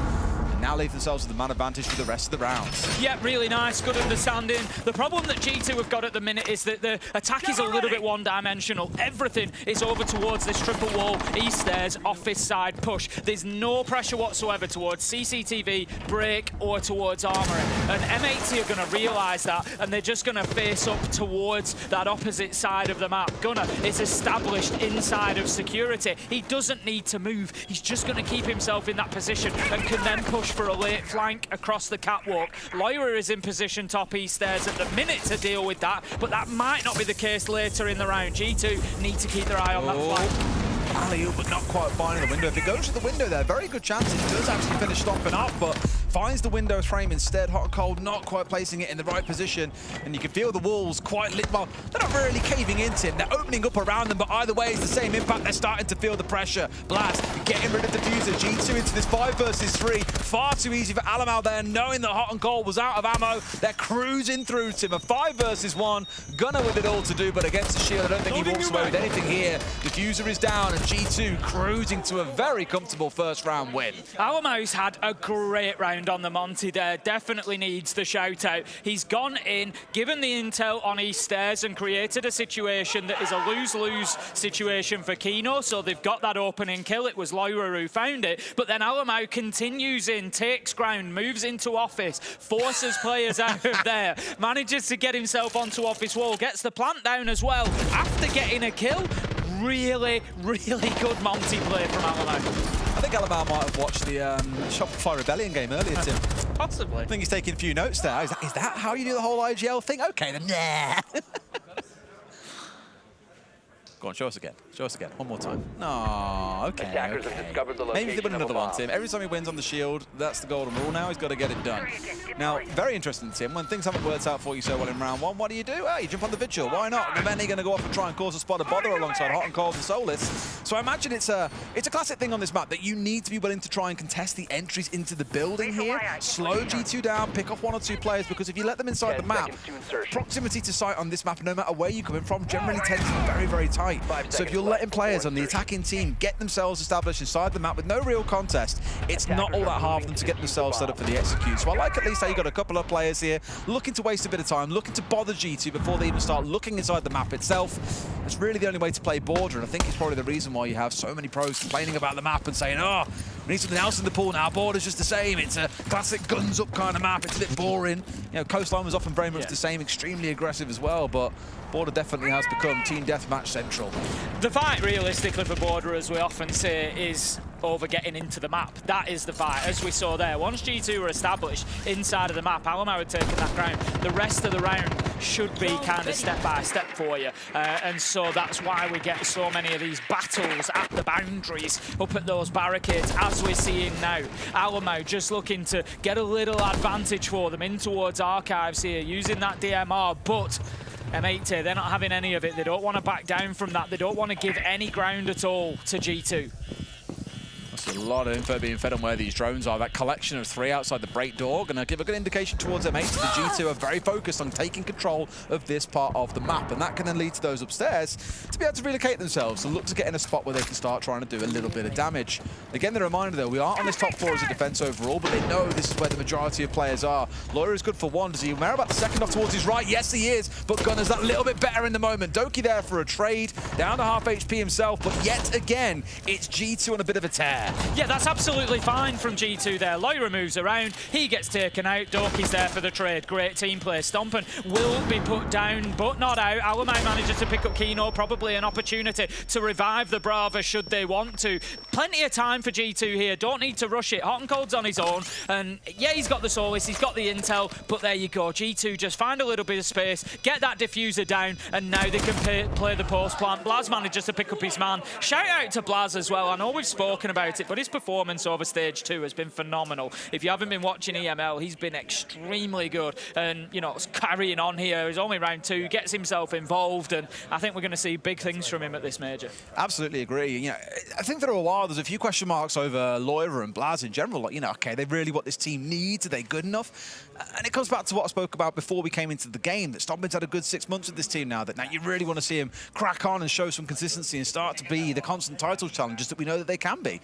now leave themselves with the man advantage for the rest of the rounds. Yeah, really nice, good understanding. The problem that G2 have got at the minute is that the attack is a little bit one-dimensional. Everything is over towards this triple wall, east stairs, office side push. There's no pressure whatsoever towards CCTV, break, or towards armoring. And M80 are going to realise that, and they're just going to face up towards that opposite side of the map. Gunnar is established inside of security. He doesn't need to move. He's just going to keep himself in that position and can then push for a late flank across the catwalk. Loira is in position top east stairs at the minute to deal with that, but that might not be the case later in the round. G2 need to keep their eye on that flank. Alley-oop, but not quite finding the window. If it goes to the window there, very good chance it does actually finish stomping up, but finds the window frame instead. Hot and Cold not quite placing it in the right position, and you can feel the walls quite lit. Well, they're not really caving into him. They're opening up around them, but either way, it's the same impact. They're starting to feel the pressure. Blast getting rid of Diffuser. G2 into this 5 versus 3. Far too easy for Alamau there, knowing that Hot and Cold was out of ammo. They're cruising through to him. A 5 versus 1. Gunnar with it all to do, but against the shield, I don't think he walks away with anything here. Diffuser is down, and G2 cruising to a very comfortable first round win. Alamau's had a great round on the Monty there. Definitely needs the shout out. He's gone in, given the intel on east stairs, and created a situation that is a lose-lose situation for Kino. So they've got that opening kill. It was Loira who found it, but then Alamau continues in, takes ground, moves into office, forces players out of there, manages to get himself onto office wall, gets the plant down as well after getting a kill. Really, really good Monty play from Alamau. I think Alamau might have watched the Shopify Rebellion game earlier, Tim. Possibly. I think he's taking a few notes there. Is that how you do the whole IGL thing? Okay, then. Nah. Go on, show us again. Show us again. One more time. No, okay. Attackers have discovered the location. Maybe they win another one, Tim. Every time he wins on the shield, that's the golden rule now. He's got to get it done. Now, very interesting, Tim. When things haven't worked out for you so well in round 1, what do? You jump on the vigil. Why not? And then he's going to go off and try and cause a spot of bother alongside Hot and Cold and Soulless. So I imagine it's a classic thing on this map that you need to be willing to try and contest the entries into the building here. Slow G2 down, pick off 1 or 2 players, because if you let them inside the map, proximity to site on this map, no matter where you're coming from, generally tends to be very, very tight. So if you're letting players on the attacking team get themselves established inside the map with no real contest, it's not all that hard for them to get themselves set up for the execute. So I like at least how you got a couple of players here looking to waste a bit of time, looking to bother G2 before they even start looking inside the map itself. It's really the only way to play Border, and I think it's probably the reason why you have so many pros complaining about the map and saying, oh, we need something else in the pool now. Border's just the same. It's a classic guns up kind of map. It's a bit boring. You know, Coastline was often very much the same, extremely aggressive as well, but Border definitely has become team deathmatch central. The fight, realistically, for Border, as we often say, is over getting into the map. That is the fight, as we saw there. Once G2 were established inside of the map, Alamau had taken that ground. The rest of the round should be kind of step by step for you. And so that's why we get so many of these battles at the boundaries, up at those barricades, as we're seeing now. Alamau just looking to get a little advantage for them in towards Archives here, using that DMR, but M80, they're not having any of it. They don't want to back down from that. They don't want to give any ground at all to G2. That's a lot of info being fed on where these drones are. That collection of 3 outside the break door going to give a good indication towards M80. The G2 are very focused on taking control of this part of the map, and that can then lead to those upstairs to be able to relocate themselves and look to get in a spot where they can start trying to do a little bit of damage. Again, the reminder though, we aren't on this top 4 as a defense overall, but they know this is where the majority of players are. Loira is good for 1. Does he wear about the second off towards his right? Yes, he is, but Gunner's that little bit better in the moment. Doki there for a trade, down to half HP himself, but yet again, it's G2 on a bit of a tear. Yeah, that's absolutely fine from G2 there. Loira moves around, he gets taken out, Doki's there for the trade. Great team play. Stompen will be put down, but not out. Alamau manages to pick up Kino, probably an opportunity to revive the Brava should they want to. Plenty of time for G2 here, don't need to rush it. Hot and Cold's on his own, and yeah, he's got the Solace, he's got the intel, but there you go. G2 just find a little bit of space, get that diffuser down, and now they can play the post plant. Blaz manages to pick up his man. Shout out to Blaz as well. I know we've spoken about it, but his performance over stage 2 has been phenomenal. If you haven't been watching EML, he's been extremely good, and you know, carrying on here. He's only round 2, gets himself involved, and I think we're going to see big things from him at this major. Absolutely agree. You know, I think for a while there's a few question marks over Loira and Blaz in general. Like, you know, okay, they really what this team needs. Are they good enough? And it comes back to what I spoke about before we came into the game, that Stompen's had a good 6 months with this team now, that now you really want to see him crack on and show some consistency and start to be the constant title challengers that we know that they can be.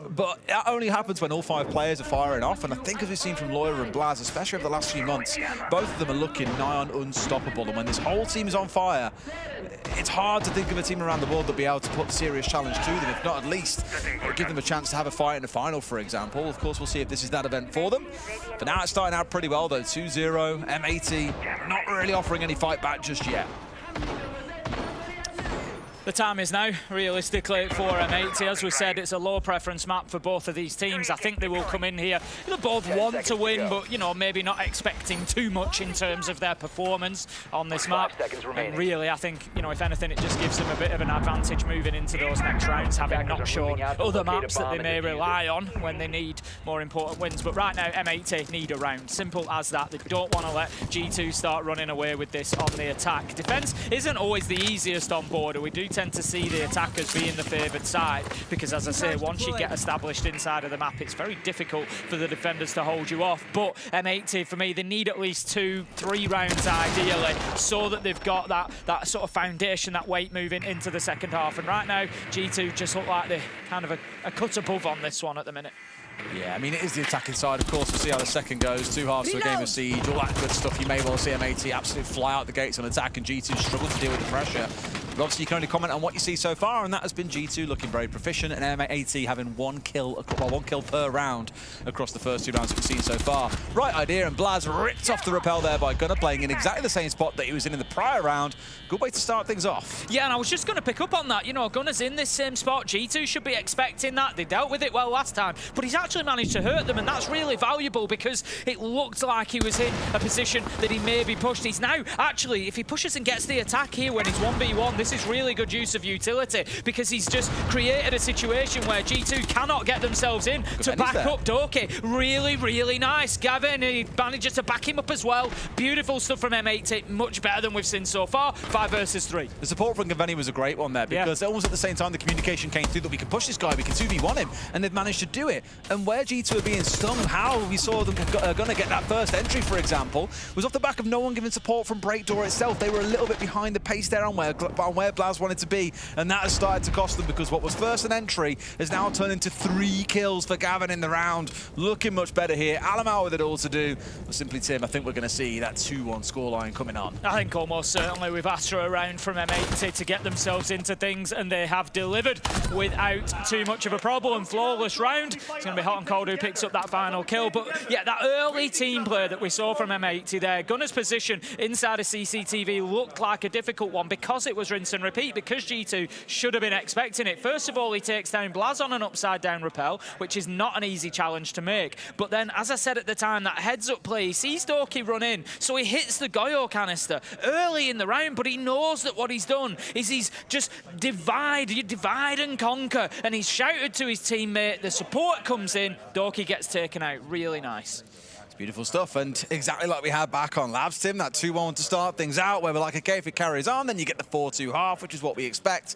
but that only happens when all 5 players are firing off, and I think as we've seen from Lawyer and Blaz, especially over the last few months, both of them are looking nigh on unstoppable, and when this whole team is on fire, it's hard to think of a team around the world that'll be able to put serious challenge to them, if not at least give them a chance to have a fight in the final, for example. Of course, we'll see if this is that event for them. For now, it's starting out pretty well, though. 2-0, M80, not really offering any fight back just yet. The time is now, realistically, for M80. As we said, it's a low preference map for both of these teams. I think they will come in here. They both want to win, but, you know, maybe not expecting too much in terms of their performance on this map. And really, I think, you know, if anything, it just gives them a bit of an advantage moving into those next rounds, having not shown other maps that they may rely on when they need more important wins. But right now, M80 need a round. Simple as that. They don't want to let G2 start running away with this on the attack. Defense isn't always the easiest on board. We do tend to see the attackers being the favoured side because, as I say, once you get established inside of the map, it's very difficult for the defenders to hold you off. But M80, for me, they need at least 2-3 rounds ideally so that they've got that sort of foundation, that weight moving into the second half. And right now, G2 just look like they're kind of a cut above on this one at the minute. Yeah, I mean, it is the attacking side, of course. We'll see how the second goes. 2 halves to a game of Siege, all that good stuff. You may well see M80 absolutely fly out the gates on attack, and G2 struggle to deal with the pressure. But obviously, you can only comment on what you see so far, and that has been G2 looking very proficient, and M80 having one kill per round across the first 2 rounds we've seen so far. Right idea, and Blaz ripped off the rappel there by Gunnar, playing in exactly the same spot that he was in the prior round. Good way to start things off. Yeah, and I was just going to pick up on that. You know, Gunnar's in this same spot. G2 should be expecting that. They dealt with it well last time, but he's actually managed to hurt them, and that's really valuable because it looked like he was in a position that he may be pushed. He's now, actually, if he pushes and gets the attack here when he's 1v1, this is really good use of utility because he's just created a situation where G2 cannot get themselves in to back up Doki. Really, really nice. Gavin, he manages to back him up as well. Beautiful stuff from M80, much better than we've seen so far. 5 versus 3. The support from Gaveni was a great one there because almost at the same time the communication came through that we can push this guy, we can 2v1 him, and they've managed to do it. And where G2 are being stung, how we saw them gonna get that first entry, for example, was off the back of no one giving support from Breakdoor itself. They were a little bit behind the pace there on where Blaz wanted to be, and that has started to cost them because what was first an entry has now turned into 3 kills for Gavin in the round. Looking much better here. Alamar with it all to do. But simply, Tim, I think we're going to see that 2-1 scoreline coming on. I think almost certainly we've asked for a round from M80 to get themselves into things, and they have delivered without too much of a problem. Flawless round. It's going to be Hot and Cold who picks up that final kill. But yeah, that early team play that we saw from M80 there, Gunner's position inside of CCTV looked like a difficult one because it was rinse and repeat, because G2 should have been expecting it. First of all, he takes down Blaz on an upside down rappel, which is not an easy challenge to make. But then, as I said at the time, that heads up play, he sees Doki run in, so he hits the Goyo canister early in the round, but he knows that what he's done is he's just divide and conquer, and he's shouted to his teammate, the support comes in, Doki gets taken out. Really nice. Beautiful stuff, and exactly like we had back on Labs, Tim, that 2-1 to start things out, where we're like, okay, if it carries on, then you get the 4-2 half, which is what we expect.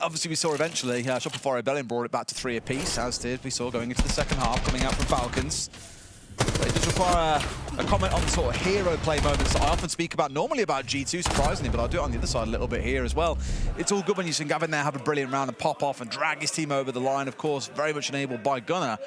Obviously, we saw eventually Shopify Rebellion brought it back to 3 apiece, as did we saw going into the second half, coming out from Falcons. It does require a comment on the sort of hero play moments that I often speak about, normally about G2, surprisingly, but I'll do it on the other side a little bit here as well. It's all good when you see Gavin there have a brilliant round and pop off and drag his team over the line, of course, very much enabled by Gunnar.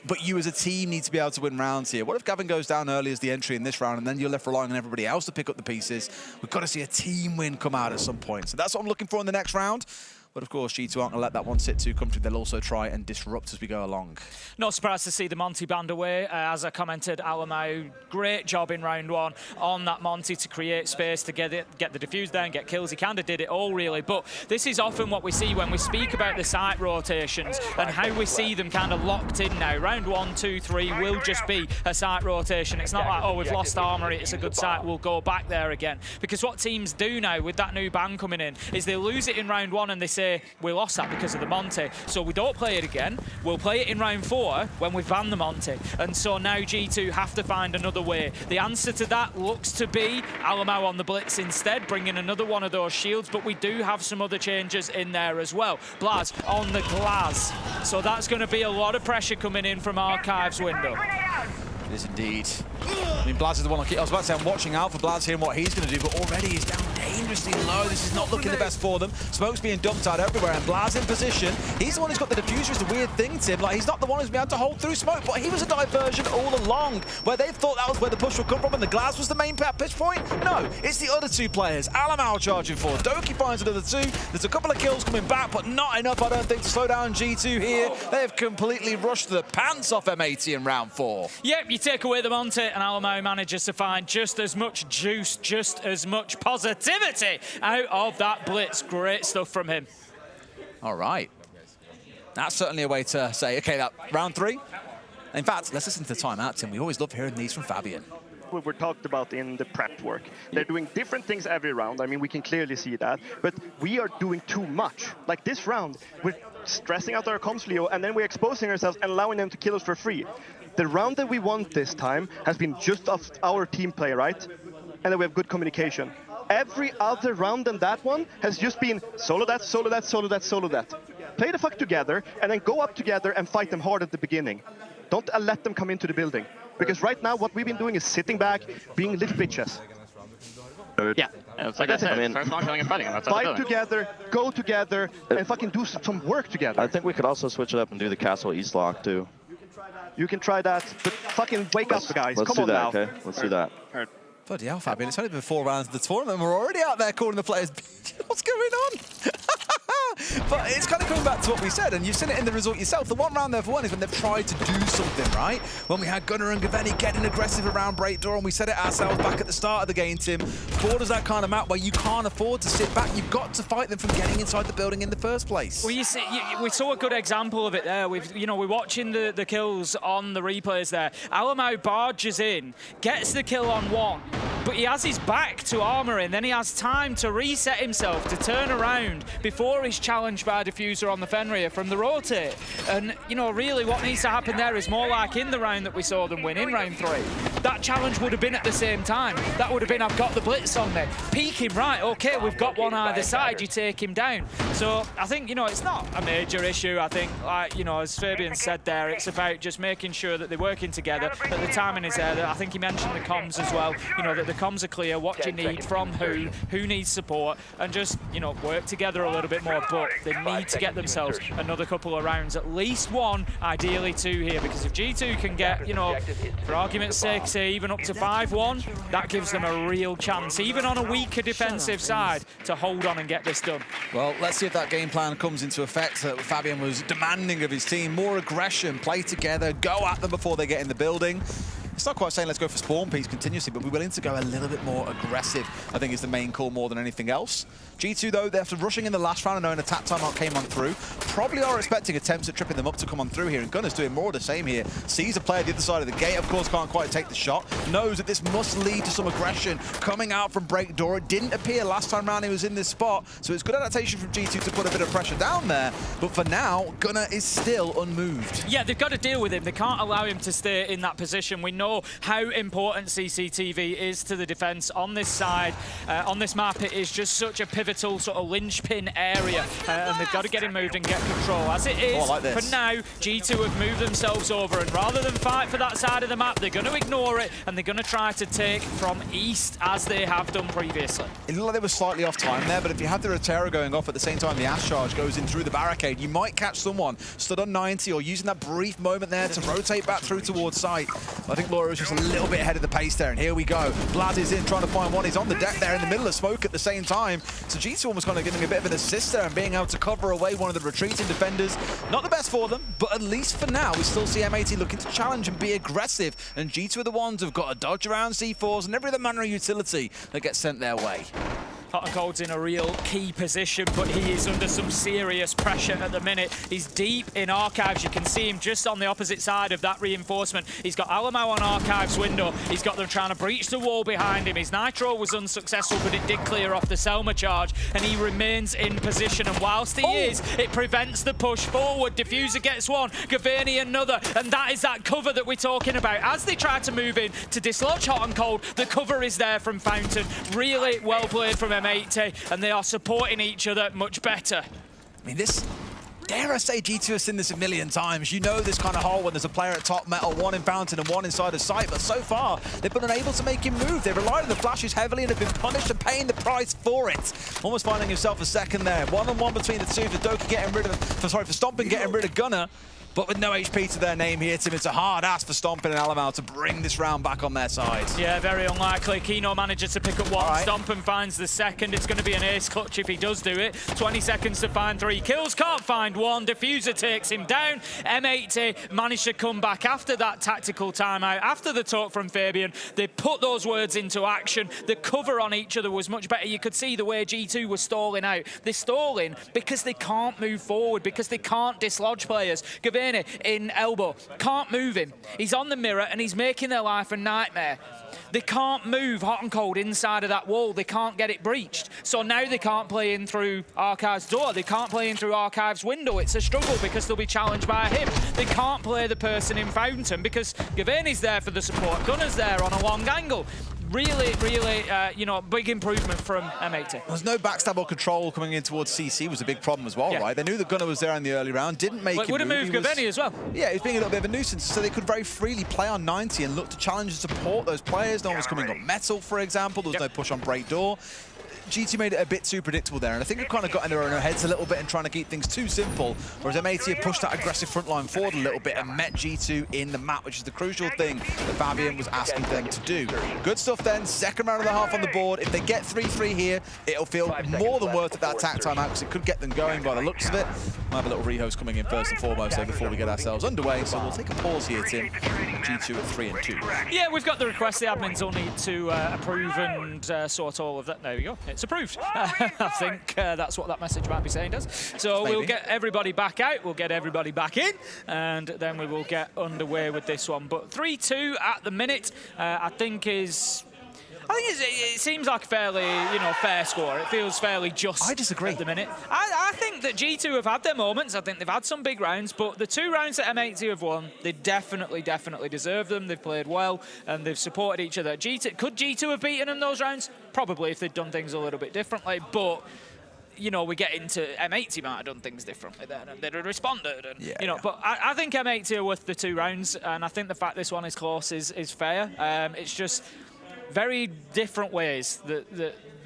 But you as a team need to be able to win rounds here. What if Gavin goes down early as the entry in this round and then you're left relying on everybody else to pick up the pieces? We've got to see a team win come out at some point. So that's what I'm looking for in the next round. But of course, G2 aren't going to let that one sit too comfortably. They'll also try and disrupt as we go along. Not surprised to see the Monty band away. As I commented, Alamau, great job in round 1 on that Monty to create space to get the defuse there and get kills. He kind of did it all, really. But this is often what we see when we speak about the site rotations and how we see them kind of locked in now. Round 1, 2, 3 will just be a site rotation. It's not like, oh, we've lost Armory, it's a good site, we'll go back there again. Because what teams do now with that new ban coming in is they lose it in round 1 and they say, we lost that because of the Monty, so we don't play it again. We'll play it in round 4 when we ban the Monty. And so now G2 have to find another way. The answer to that looks to be Alamau on the Blitz instead, bringing another one of those shields, but we do have some other changes in there as well. Blaz on the glass. So that's going to be a lot of pressure coming in from Archive's window. It is indeed. I mean, Blaz is the one I was about to say, I'm watching out for Blaz here and what he's going to do, but already he's down dangerously low. This is not looking the best for them. Smoke's being dumped out everywhere, and Blaz in position. He's the one who's got the diffuser. It's a weird thing, Tim. Like, he's not the one who's been able to hold through Smoke, but he was a diversion all along, where they thought that was where the push would come from, and the Glaz was the main pitch point. No, it's the other two players. Alamau charging forward. Doki finds another two. There's a couple of kills coming back, but not enough, I don't think, to slow down G2 here. They have completely rushed the pants off M80 in round 4. Yep, you take away the Monte, and Alamau manages to find just as much juice, just as much positivity out of that blitz. Great stuff from him. All right. That's certainly a way to say, okay, that round 3. In fact, let's listen to the timeout, Tim. We always love hearing these from Fabian. We were talked about in the prep work. They're doing different things every round. I mean, we can clearly see that. But we are doing too much. Like this round, we're stressing out our comms, Leo, and then we're exposing ourselves and allowing them to kill us for free. The round that we want this time has been just of our team play, right? And then we have good communication. Every other round than that one has just been solo that, solo that, solo that, solo that. Play the fuck together, and then go up together and fight them hard at the beginning. Don't let them come into the building. Because right now, what we've been doing is sitting back, being little bitches. Yeah, it's like I said, I mean, fight together, go together, and fucking do some work together. I think we could also switch it up and do the Castle East lock, too. You can try that, but fucking wake up, guys. Let's Come do on that, now. okay? Let's do that. Bloody hell, Fabian. It's only been 4 rounds of the tournament. We're already out there calling the players. What's going on? But it's kind of coming back to what we said, and you've seen it in the result yourself. The one round there for one is when they've tried to do something, right? When we had Gunnar and Gaveni getting aggressive around Breakdoor, and we said it ourselves back at the start of the game, Tim. Border's that kind of map where you can't afford to sit back. You've got to fight them from getting inside the building in the first place. Well, you see, we saw a good example of it there. We're watching the kills on the replays there. Alamau barges in, gets the kill on one, but he has his back to armor in, then he has time to reset himself, to turn around before he's challenged by a diffuser on the Fenrir from the rotate. And, really what needs to happen there is more like in the round that we saw them win in round 3. That challenge would have been at the same time. That would have been, I've got the blitz on me. Peek him, right, okay, we've got one either side, you take him down. So I think, it's not a major issue. I think, as Fabian said there, it's about just making sure that they're working together, that the timing is there. That I think he mentioned the comms as well, that the comms are clear, what you need from who needs support, and just, work together a little bit more. But they need to get themselves another couple of rounds, at least 1, ideally 2 here, because if G2 can get, for argument's sake, say even up to 5-1, that gives them a real chance, even on a weaker defensive side, to hold on and get this done. Well, let's see if that game plan comes into effect that Fabian was demanding of his team. More aggression, play together, go at them before they get in the building. It's not quite saying let's go for spawn piece continuously, but we're willing to go a little bit more aggressive, I think is the main call more than anything else. G2, though, after rushing in the last round and knowing attack timeout came on through, probably are expecting attempts at tripping them up to come on through here, and Gunner's doing more of the same here. Sees a player at the other side of the gate, of course can't quite take the shot, knows that this must lead to some aggression coming out from Breakdoor. It didn't appear last time round he was in this spot, so it's good adaptation from G2 to put a bit of pressure down there, but for now, Gunner is still unmoved. Yeah, they've got to deal with him. They can't allow him to stay in that position. We know how important CCTV is to the defense on this side. On this map, it is just such a pivotal sort of linchpin area, and they've got to get him moved and get control. As it is, for now, G2 have moved themselves over, and rather than fight for that side of the map, they're going to ignore it, and they're going to try to take from east, as they have done previously. It looked like they were slightly off time there, but if you have the Rotera going off at the same time the Ash Charge goes in through the barricade, you might catch someone stood on 90 or using that brief moment there to rotate back through towards site. I think Laura was just a little bit ahead of the pace there, and here we go. Blaz is in, trying to find one. He's on the deck there in the middle of smoke at the same time. So G2 almost kind of giving a bit of an assist there and being able to cover away one of the retreating defenders. Not the best for them, but at least for now, we still see M80 looking to challenge and be aggressive. And G2 are the ones who've got to dodge around C4s and every other manner of utility that gets sent their way. Hot and Cold's in a real key position, but he is under some serious pressure at the minute. He's deep in Archives. You can see him just on the opposite side of that reinforcement. He's got Alamau on Archives window. He's got them trying to breach the wall behind him. His Nitro was unsuccessful, but it did clear off the Selma charge, and he remains in position. And whilst he is, it prevents the push forward. Diffuser gets one, Gaveni another, and that is that cover that we're talking about. As they try to move in to dislodge Hot and Cold, the cover is there from Fountain. Really well played from M80, and they are supporting each other much better. I mean, this dare I say, G2 has seen this a million times. You know this kind of hole when there's a player at top metal, one in fountain and one inside of sight, but so far, they've been unable to make him move. They've relied on the flashes heavily and have been punished and paying the price for it. Almost finding himself a second there. One-on-one between the two, for Doki getting rid of, for Stomping getting rid of Gunner. But with no HP to their name here, Tim, it's a hard ask for Stompin and Alamal to bring this round back on their side. Yeah, very unlikely. Kino manages to pick up one. Right. Stompin finds the second. It's going to be an ace clutch if he does do it. 20 seconds to find 3 kills. Can't find one. Diffuser takes him down. M80 managed to come back after that tactical timeout. After the talk from Fabian, they put those words into action. The cover on each other was much better. You could see the way G2 was stalling out. They're stalling because they can't move forward, because they can't dislodge players. In elbow, can't move him. He's on the mirror and he's making their life a nightmare. They can't move hot and cold inside of that wall. They can't get it breached. So now they can't play in through Archive's door. They can't play in through Archive's window. It's a struggle because they'll be challenged by him. They can't play the person in fountain because Gavini's there for the support. Gunner's there on a long angle. Really, you know, big improvement from M80. There's no backstab or control coming in towards CC was a big problem as well, right? They knew that Gunner was there in the early round, didn't make him would have moved Gavini as well. Yeah, he was being a little bit of a nuisance, so they could very freely play on 90 and look to challenge and support those players. No one was coming on metal, for example. There was no push on break door. G2 made it a bit too predictable there, and I think it kind of got in their own heads a little bit and trying to keep things too simple, whereas M80 had pushed that aggressive front line forward a little bit and met G2 in the map, which is the crucial thing that Fabian was asking them to do. Good stuff then, second round of the half on the board. If they get 3-3 here, it'll feel more than worth it, that attack timeout, because it could get them going by the looks of it. We'll have a little rehost coming in first and foremost there before we get ourselves underway, so we'll take a pause here, Tim. G2 at 3-2. Yeah, we've got the request. The admins will need to approve and sort all of that. There we go. It's approved. I think that's what that message might be saying does. So we'll get everybody back out, we'll get everybody back in, and then we will get underway with this one. But 3-2 at the minute, I think it seems like a fairly, you know, fair score. It feels fairly just. I disagree. At the minute. I think that G2 have had their moments. I think they've had some big rounds, but the 2 rounds that M80 have won, they definitely deserve them. They've played well and they've supported each other. Could G2 have beaten them those rounds? Probably, if they'd done things a little bit differently, but you know, we get into M80 might have done things differently then, and they'd have responded. And, you know, but I think M80 are worth the 2 rounds, and I think the fact this one is close is fair. It's just very different ways that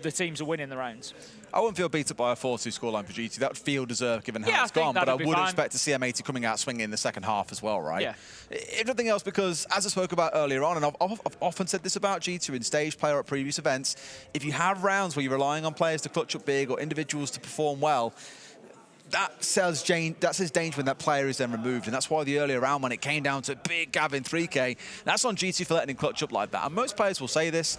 the teams are winning the rounds. I wouldn't feel beat up by a 4-2 scoreline for G2. That would feel deserved given how it's gone, but I would expect to see M80 coming out swinging in the second half as well, right? Yeah. If nothing else, because as I spoke about earlier on, and I've often said this about G2 in stage play or at previous events, if you have rounds where you're relying on players to clutch up big or individuals to perform well, that says danger when that player is then removed, and that's why the earlier round when it came down to big Gavin 3K, that's on G2 for letting him clutch up like that. And most players will say this.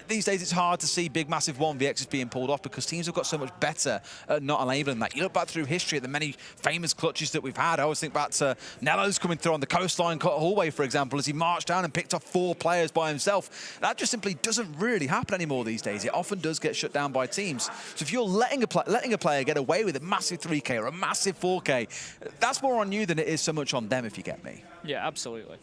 These days it's hard to see big massive 1vx's being pulled off because teams have got so much better at not enabling that. You look back through history at the many famous clutches that we've had. I always think back to Nello's coming through on the coastline hallway, for example, as he marched down and picked off 4 players by himself. That just simply doesn't really happen anymore these days. It often does get shut down by teams. So if you're letting a player get away with a massive 3K or a massive 4K, that's more on you than it is so much on them, if you get me. Yeah, absolutely.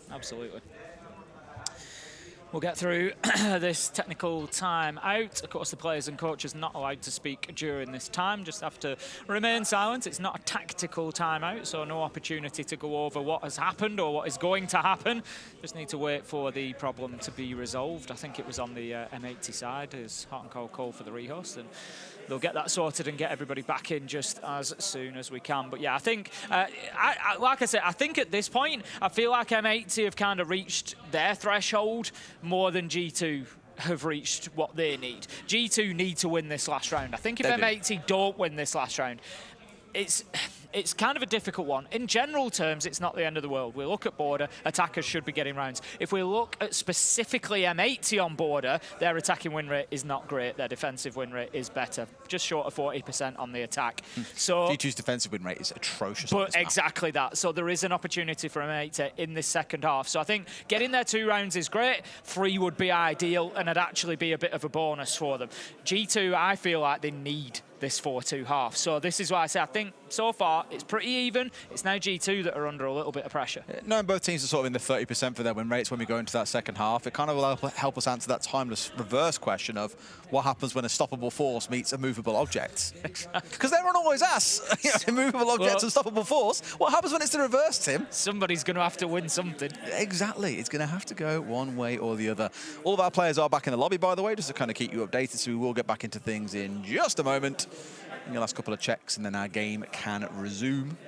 We'll get through this technical time out. Of course, the players and coaches not allowed to speak during this time, just have to remain silent. It's not a tactical timeout, so no opportunity to go over what has happened or what is going to happen. Just need to wait for the problem to be resolved. I think it was on the M80 side, as Hot and Cold called for the rehost, and they'll get that sorted and get everybody back in just as soon as we can. But yeah, I think, like I said, I think at this point, I feel like M80 have kind of reached their threshold more than G2 have reached what they need. G2 need to win this last round. I think if M80 don't win this last round, it's kind of a difficult one. In general terms, it's not the end of the world. We look at Border, attackers should be getting rounds. If we look at specifically M80 on Border, their attacking win rate is not great. Their defensive win rate is better, just short of 40% on the attack. So G2's defensive win rate is atrocious. But exactly that. So there is an opportunity for M80 in this second half. So I think getting their 2 rounds is great. 3 would be ideal, and it'd actually be a bit of a bonus for them. G2, I feel like they need this 4-2 half. So this is why I say I think so far, it's pretty even. It's now G2 that are under a little bit of pressure. Knowing both teams are sort of in the 30% for their win rates when we go into that second half, it kind of will help us answer that timeless reverse question of what happens when a stoppable force meets a movable object. Because everyone always asks, you know, immovable objects and stoppable force, what happens when it's the reverse, Tim? Somebody's going to have to win something. Exactly. It's going to have to go one way or the other. All of our players are back in the lobby, by the way, just to kind of keep you updated, so we will get back into things in just a moment. In the last couple of checks, and then our game can resume.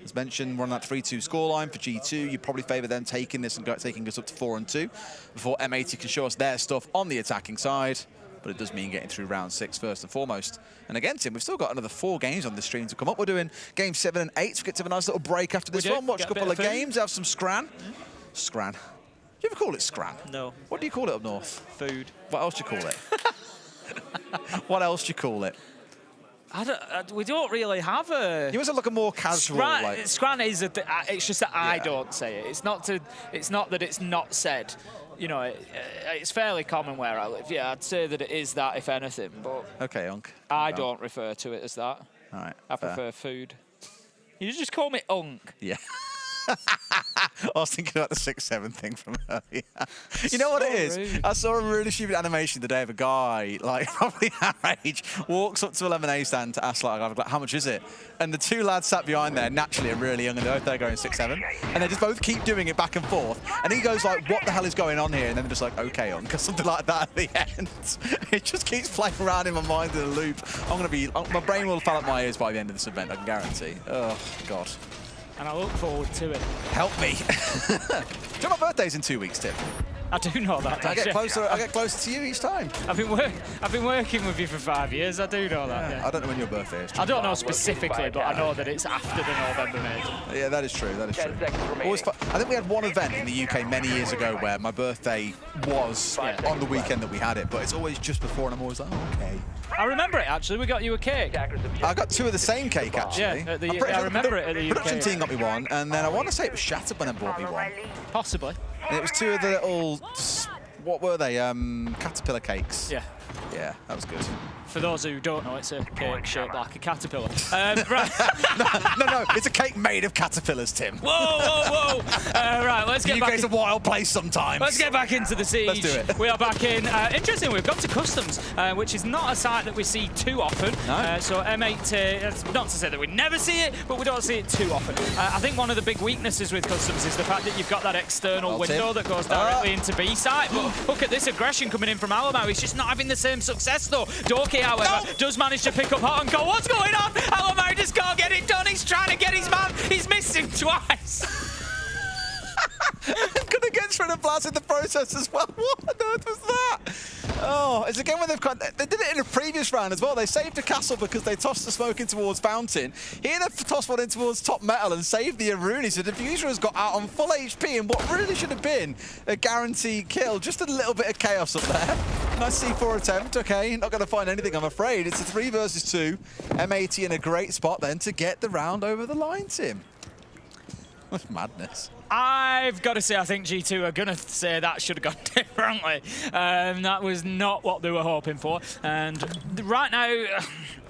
As mentioned, we're on that 3-2 scoreline for G2. You probably favour them taking this and taking us up to 4-2 before M80 can show us their stuff on the attacking side. But it does mean getting through round 6 first and foremost. And again, Tim, we've still got another 4 games on the stream to come up. We're doing game 7 and 8. So we get to have a nice little break after this one. Watch a couple of games, have some scran. Scran. Do you ever call it scran? No. What do you call it up north? Food. What else do you call it? What else do you call it? We don't really have a... You must look a more casual... Scran is... it's just that I don't say it. It's not that it's not said. You know, it's fairly common where I live. Yeah, I'd say that it is that, if anything, but... Okay, Unk. I don't refer to it as that. All right. I prefer food. You just call me Unk. Yeah. I was thinking about the 6-7 thing from earlier. You know what it is? Rude. I saw a really stupid animation today of a guy, like probably our age, walks up to a lemonade stand to ask, like, how much is it? And the 2 lads sat behind there naturally are really young, and they're both there going 6-7. And they just both keep doing it back and forth. And he goes like, what the hell is going on here? And then they're just like, okay, on, because something like that at the end. It just keeps playing around in my mind in a loop. My brain will fall out my ears by the end of this event, I can guarantee. Oh, God. And I look forward to it. Help me. Do you know my birthday's in 2 weeks, Tim? I do know that. I get closer to you each time. I've been working with you for 5 years. I do know that. Yeah. I don't know when your birthday is. I don't know specifically, but I know that it's after the November major. Yeah, that is true. That is true. Always fun. I think we had one event in the UK many years ago where my birthday was on the weekend that we had it, but it's always just before, and I'm always like, oh, okay. I remember it, actually. We got you a cake. I got 2 of the same cake, actually. Yeah, I remember it at the UK. Production team got me one, and then I want to say it was Shattered when they brought me one. Possibly. And it was 2 of the little, what were they, caterpillar cakes. Yeah. Yeah, that was good. For those who don't know, it's a cake shaped like a caterpillar. Right. No, it's a cake made of caterpillars, Tim. Whoa. Right, let's get back. UK's a wild place sometimes. Let's get back into the siege. Let's do it. We are back in. Interesting, we've got to customs, which is not a sight that we see too often. No. So M8, not to say that we never see it, but we don't see it too often. I think one of the big weaknesses with customs is the fact that you've got that external window that goes directly into B site. But look at this aggression coming in from Alamo. He's just not having the same success though. Doki, however, does manage to pick up Hot and go. What's going on? Alamo just can't get it done. He's trying to get his man. He's missed him twice. Gonna get through the blast in the process as well. What on earth was that? Oh, it's again when they did it in a previous round as well. They saved a castle because they tossed the smoke in towards Fountain. Here they've tossed one in towards Top Metal and saved the Aruni. So Diffuser has got out on full HP and what really should have been a guaranteed kill. Just a little bit of chaos up there. Nice C4 attempt. Okay, not going to find anything, I'm afraid. It's a 3 versus 2. M80 in a great spot then to get the round over the line, Tim. That's madness. I've got to say, I think G2 are going to say that should have gone differently. That was not what they were hoping for. And right now,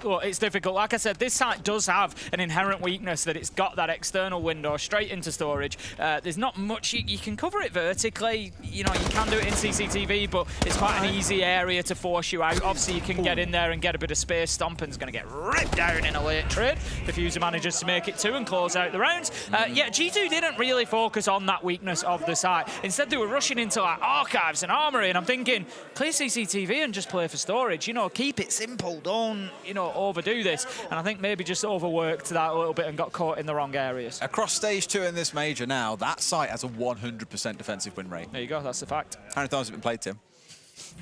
well, it's difficult. Like I said, this site does have an inherent weakness that it's got that external window straight into storage. There's not much. You can cover it vertically. You know, you can do it in CCTV, but it's quite an easy area to force you out. Obviously, you can get in there and get a bit of space. Stomping's going to get ripped down in a late trade. Diffuser manages to make it 2 and close out the rounds. Yeah, G2 didn't really focus on that weakness of the site. Instead, they were rushing into like archives and armory, and I'm thinking, play CCTV and just play for storage. You know, keep it simple. Don't, you know, overdo this. And I think maybe just overworked that a little bit and got caught in the wrong areas. Across stage 2 in this major now, that site has a 100% defensive win rate. There you go. That's the fact. How many times has it been played, Tim?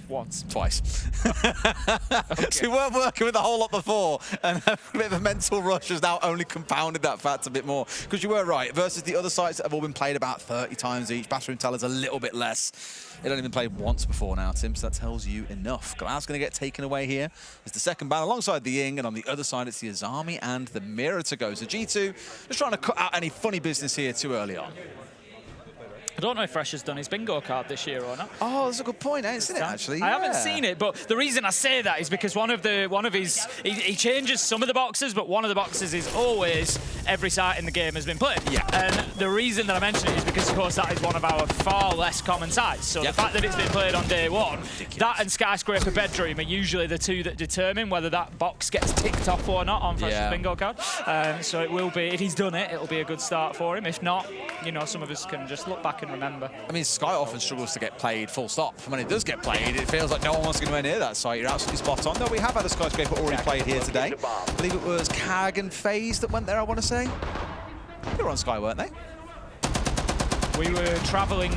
Once. Twice. Okay. So we weren't working with a whole lot before, and a bit of a mental rush has now only compounded that fact a bit more. Because you were right, versus the other sites that have all been played about 30 times each, Bathroom Teller's a little bit less. It only been played once before now, Tim, so that tells you enough. Glass going to get taken away here. It's the second ban alongside the Ying, and on the other side it's the Azami and the Mirror to go. So G2 just trying to cut out any funny business here too early on. I don't know if Fresh has done his bingo card this year or not. Oh, that's a good point. I haven't seen it, actually. I haven't seen it, but the reason I say that is because one of his he changes some of the boxes, but one of the boxes is always every site in the game has been played. Yeah. And the reason that I mention it is because, of course, that is one of our far less common sites. So the fact that it's been played on day one, that and Skyscraper Bedroom are usually the two that determine whether that box gets ticked off or not on Fresh's bingo card. So it will be, if he's done it, it'll be a good start for him. If not, you know, some of us can just look back and remember. I mean, Sky often struggles to get played full stop. And when it does get played, it feels like no one wants to go anywhere near that site. You're absolutely spot on. Though we have had a Skyscraper already played here today. I believe it was Kag and FaZe that went there, I want to say. They were on Sky, weren't they? We were travelling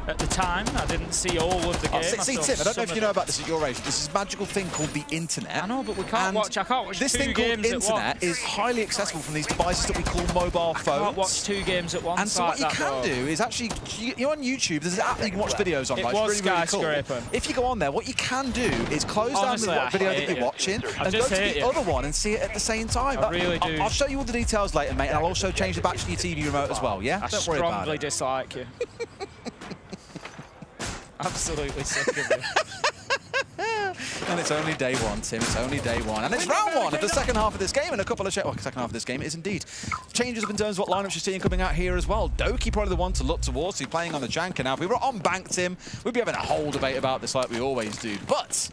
at the time. I didn't see all of the game. See, Tim, I don't know if you know about this at your age. This is a magical thing called the internet. I know, but we can't watch. I can't watch this two thing called games internet is highly accessible from these devices that we call mobile phones. I can't watch 2 games at once. And so what you can do is actually, you're on YouTube. There's an app that you can watch videos on. It right? was it's really, really cool. If you go on there, what you can do is close down the video that you're watching and go to the other one and see it at the same time. I really do. I'll show you all the details later, mate, and I'll also change the battery of your TV remote as well. Yeah, don't worry about it. I strongly dislike you. Absolutely sick of you. And it's only day one, Tim. It's only day one. And it's round one of the second half of this game. And a couple of second half of this game is indeed changes up in terms of what lineups you're seeing coming out here as well. Doki probably the one to look towards. He's playing on the Janker now. If we were on bank, Tim, we'd be having a whole debate about this like we always do. But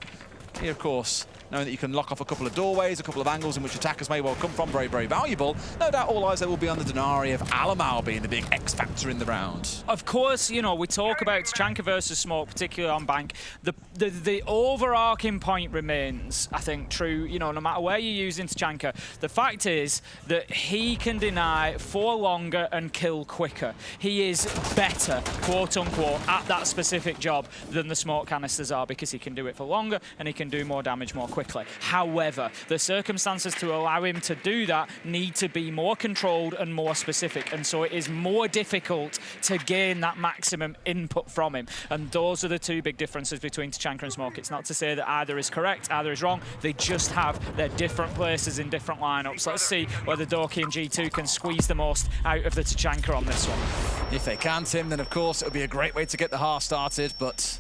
here, of course, knowing that you can lock off a couple of doorways, a couple of angles in which attackers may well come from, very, very valuable. No doubt all eyes there will be on the Denari of Alamau being the big X factor in the round. Of course, you know, we talk about Tachanka versus Smoke, particularly on bank. The overarching point remains, I think, true, you know, no matter where you're using Tachanka. The fact is that he can deny for longer and kill quicker. He is better, quote unquote, at that specific job than the smoke canisters are, because he can do it for longer and he can do more damage more quickly. However, the circumstances to allow him to do that need to be more controlled and more specific, and so it is more difficult to gain that maximum input from him. And those are the two big differences between Tachanka and Smoke. It's not to say that either is correct, either is wrong. They just have their different places in different lineups. Let's see whether Doki and G2 can squeeze the most out of the Tachanka on this one. If they can, Tim, then of course it would be a great way to get the half started, but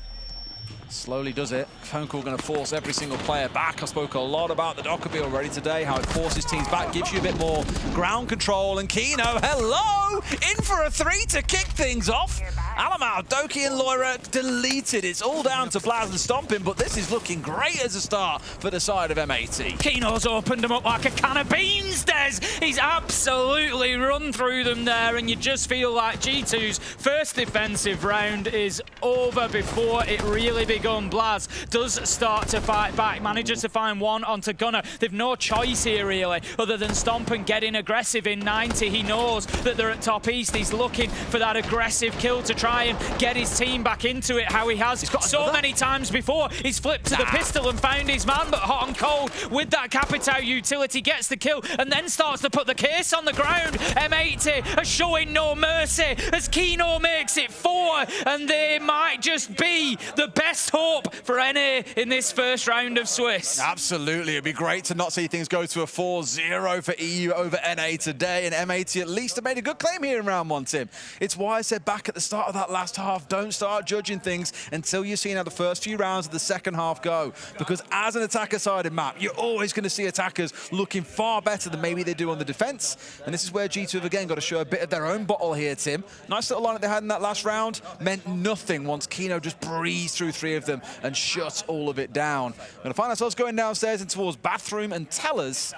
slowly does it. Phone call going to force every single player back. I spoke a lot about the Dockerby already today, how it forces teams back, gives you a bit more ground control. And Kino, hello! In for a 3 to kick things off. Alamau, Doki and Loira deleted. It's all down to Blaz and Stomping, but this is looking great as a start for the side of M80. Kino's opened them up like a can of beans, Des. He's absolutely run through them there, and you just feel like G2's first defensive round is over before it really begun. Blaz does start to fight back, manages to find one onto Gunner. They've no choice here really, other than stomp and getting aggressive in 90. He knows that they're at top east. He's looking for that aggressive kill to try and get his team back into it, how he has so many times before. He's flipped to the pistol and found his man, but hot and cold with that Capitao utility gets the kill and then starts to put the case on the ground. M80 are showing no mercy as Kino makes it 4, and they might just be the best hope for NA in this first round of Swiss. Absolutely, it'd be great to not see things go to a 4-0 for EU over NA today, and M80 at least have made a good claim here in round 1, Tim. It's why I said back at the start of that last half, don't start judging things until you've seen how the first few rounds of the second half go, because as an attacker-sided map, you're always going to see attackers looking far better than maybe they do on the defense, and this is where G2 have again got to show a bit of their own bottle here, Tim. Nice little line that they had in that last round, meant nothing once Kino just breezed through 3 of them and shut all of it down. We're going to find ourselves going downstairs and towards bathroom and tellers.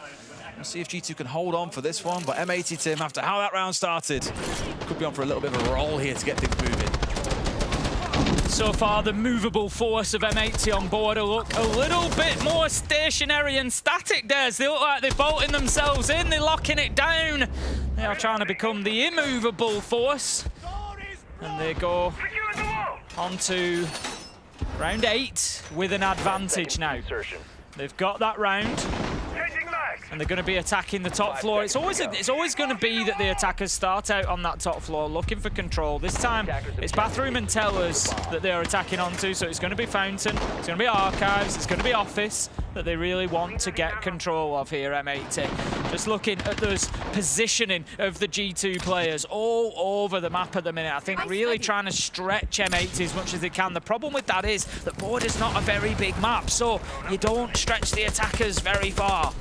We'll see if G2 can hold on for this one, but M80, Tim, after how that round started, could be on for a little bit of a roll here to get things moving. So far, the movable force of M80 on board look a little bit more stationary and static, Des. They look like they're bolting themselves in, they're locking it down. They are trying to become the immovable force. And they go on to round 8 with an advantage now. They've got that round, and they're going to be attacking the top floor. It's always going to be that the attackers start out on that top floor looking for control. This time, it's bathroom and tellers that they are attacking onto, so it's going to be fountain, it's going to be archives, it's going to be office that they really want to get control of here, M80. Just looking at those positioning of the G2 players all over the map at the minute. I think really trying to stretch M80 as much as they can. The problem with that is that border's not a very big map, so you don't stretch the attackers very far.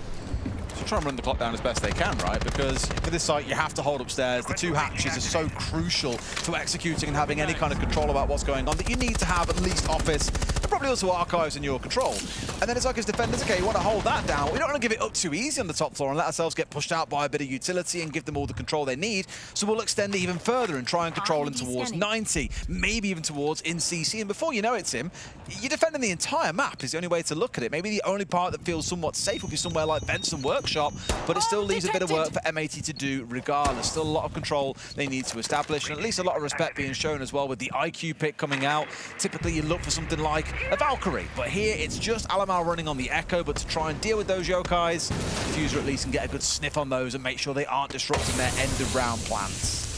So try and run the clock down as best they can, right? Because for this site, you have to hold upstairs. The 2 hatches are so crucial to executing and having any kind of control about what's going on that you need to have at least office and probably also archives in your control. And then it's like as defenders, okay, you want to hold that down. We don't want to give it up too easy on the top floor and let ourselves get pushed out by a bit of utility and give them all the control they need. So we'll extend it even further and try and control them towards 90, maybe even towards in CC. And before you know it, Tim, you're defending the entire map is the only way to look at it. Maybe the only part that feels somewhat safe would be somewhere like Benson Workshop, but it still leaves a bit of work for M80 to do regardless. Still a lot of control they need to establish, and at least a lot of respect being shown as well with the IQ pick coming out. Typically you look for something like a Valkyrie, but here it's just Alamar running on the Echo, but to try and deal with those yokais, Fuser at least can get a good sniff on those and make sure they aren't disrupting their end of round plans.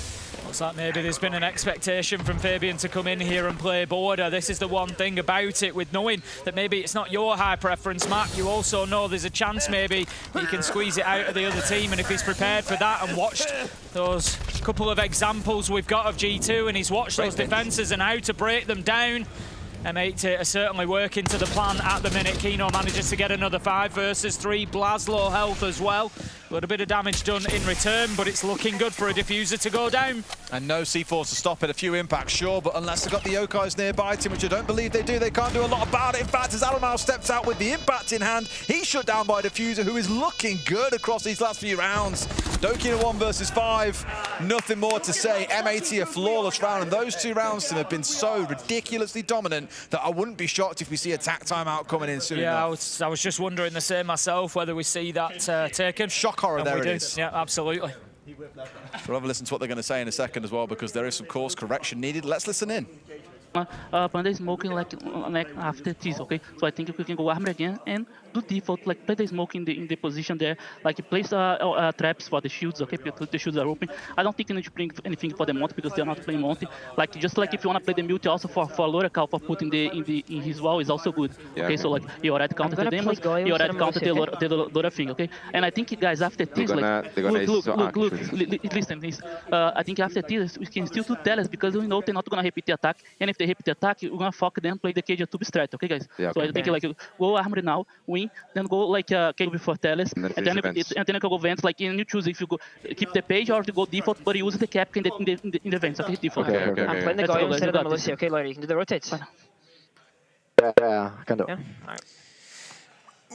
Looks like maybe there's been an expectation from Fabian to come in here and play border. This is the one thing about it, with knowing that maybe it's not your high preference map, you also know there's a chance maybe that you can squeeze it out of the other team, and if he's prepared for that and watched those couple of examples we've got of G2 and he's watched those defenses and how to break them down, M80 are certainly working to the plan at the minute. Kino manages to get another 5 versus 3. Blaz low health as well. Got a bit of damage done in return, but it's looking good for a diffuser to go down. And no C4 to stop it. A few impacts, sure, but unless they've got the yokais nearby, Tim, which I don't believe they do, they can't do a lot about it. In fact, as Alamar steps out with the impact in hand, he's shut down by diffuser, who is looking good across these last few rounds. Doki in a 1 versus 5. Nothing more to say. M80 a flawless round, and those 2 rounds, Tim, have been so ridiculously dominant that I wouldn't be shocked if we see a tack timeout coming in soon enough. I was just wondering the same myself, whether we see that taken. Shock horror, there it is. Yeah, absolutely. We'll have a listen to what they're going to say in a second as well, because there is some course correction needed. Let's listen in. Panda smoking like after this, okay? So I think we can go armor again and do default, like play the smoke in the position there, like place traps for the shields, okay? Because the shields are open. I don't think you need to bring anything for the Monty because they're not playing Monty. Like just like if you want to play the multi also for Loracal for putting in his wall is also good. Okay, so like you already counted the demos, you already counted the Lora thing, okay? And I think guys after this, like look, listen, I think after this we can still do tellers because we know they're not gonna repeat the attack, and if they repeat the attack, we're gonna fuck them, play the cage tube strat, okay guys? Yeah, okay. So I think like go armory now, win, then go like cage before tellers, and then you can go vents, like and you choose if you go keep the page or to go default, but you use the cap in the vents, okay? Default. Okay. I'm playing the guy instead of the Melissa, okay, Larry, you can do the rotates. Yeah, I can do. Yeah? All right.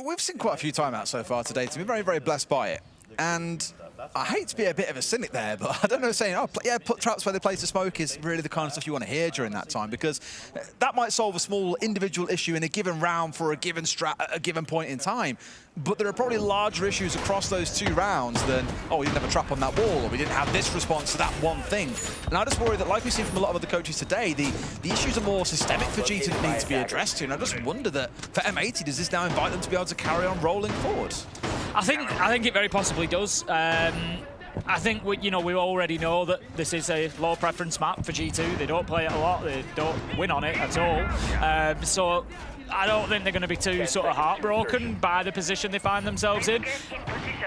We've seen quite a few timeouts so far today, to be very, very blessed by it. And I hate to be a bit of a cynic there, but I don't know, saying, oh, yeah, put traps where they place the smoke is really the kind of stuff you want to hear during that time, because that might solve a small individual issue in a given round for a given strat at a given point in time. But there are probably larger issues across those 2 rounds than, oh, we didn't have a trap on that wall, or we didn't have this response to that one thing. And I just worry that, like we've seen from a lot of other coaches today, the issues are more systemic for G2 that need to be addressed to. And I just wonder that for M80, does this now invite them to be able to carry on rolling forward? I think it very possibly does. I think we already know that this is a low preference map for G2. They don't play it a lot. They don't win on it at all. So I don't think they're going to be too sort of heartbroken by the position they find themselves in.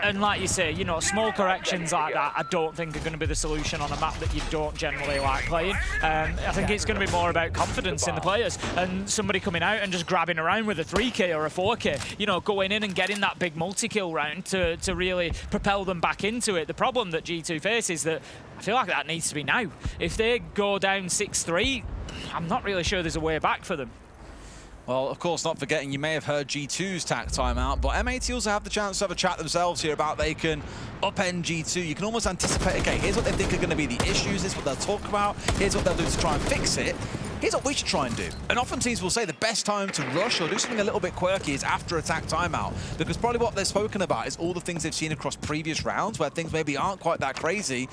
And like you say, small corrections like that I don't think are going to be the solution on a map that you don't generally like playing. I think it's going to be more about confidence in the players and somebody coming out and just grabbing around with a 3K or a 4K, going in and getting that big multi-kill round to really propel them back into it. The problem that G2 face is that I feel like that needs to be now. If they go down 6-3, I'm not really sure there's a way back for them. Well, of course, not forgetting, you may have heard G2's tack timeout, but M80 also have the chance to have a chat themselves here about they can upend G2. You can almost anticipate, okay, here's what they think are going to be the issues, here's what they'll talk about, here's what they'll do to try and fix it. Here's what we should try and do. And often teams will say the best time to rush or do something a little bit quirky is after attack timeout, because probably what they've spoken about is all the things they've seen across previous rounds where things maybe aren't quite that crazy.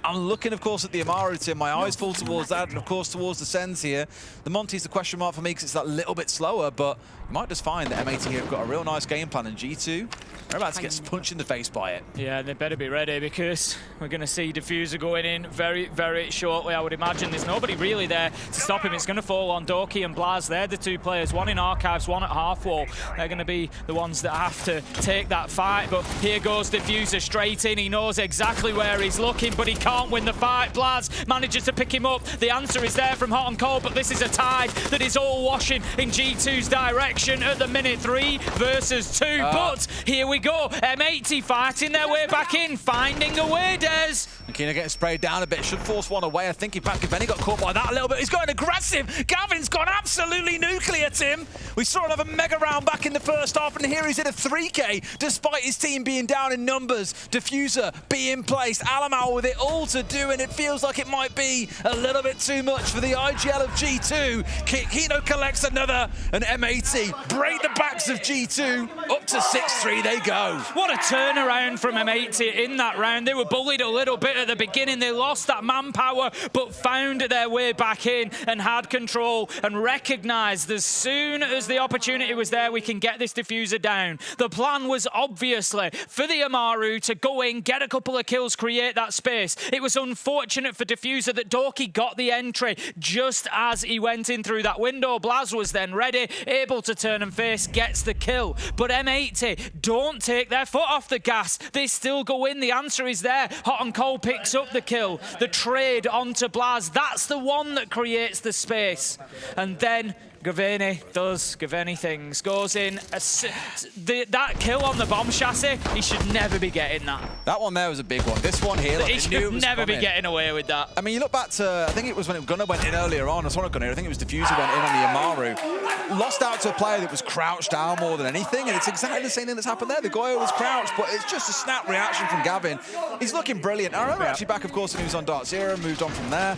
I'm looking, of course, at the Amaru team. My eyes fall towards that, and of course, towards the Sens here. The Monty's the question mark for me because it's that little bit slower, but you might just find that M80 here have got a real nice game plan, and G2 are about to get punched in the face by it. Yeah, they better be ready because we're going to see Diffuser going in very, very shortly, I would imagine. There's nobody really there to stop him. It's going to fall on Doki and Blaz. They're the two players, one in Archives, one at half wall. They're going to be the ones that have to take that fight, but here goes Diffuser straight in. He knows exactly where he's looking, but he can't win the fight. Blaz manages to pick him up. The answer is there from Hot and Cold, but this is a tide that is all washing in G2's direction at the minute. 3 versus 2, but here we go. M80 fighting their way back in, finding a way, Des. And Kino getting sprayed down a bit, should force one away. I think in fact Gaveni got caught by that a little bit. He's going aggressive. Gavin's gone absolutely nuclear, Tim. We saw another mega round back in the first half, and here he's in a 3K despite his team being down in numbers. Diffuser being placed, Alamau with it all to do, and it feels like it might be a little bit too much for the IGL of G2. Kino collects another, and M80 break the backs of G2. Up to 6-3 they go. What a turnaround from M80 in that round. They were bullied a little bit at the beginning. They lost that manpower, but found their way back in and had control and recognized as soon as the opportunity was there, we can get this Diffuser down. The plan was obviously for the Amaru to go in, get a couple of kills, create that space. It was unfortunate for Diffuser that Doki got the entry just as he went in through that window. Blaz was then ready, able to turn and face, gets the kill. But M80 don't take their foot off the gas. They still go in. The answer is there. Hot and Cold picks up the kill. The trade onto Blaz. That's the one that creates the space. And then Gaveni does Gaveni things, goes in. That kill on the bomb chassis, he should never be getting that. That one there was a big one. This one here, he should never be getting away with that. I mean, you look back to, I think it was when Gunnar went in earlier on, I think it was Diffuser went in on the Amaru. Lost out to a player that was crouched down more than anything, and it's exactly the same thing that's happened there. The Goyo was crouched, but it's just a snap reaction from Gavin. He's looking brilliant. I remember actually back, of course, when he was on Dark Zero, moved on from there.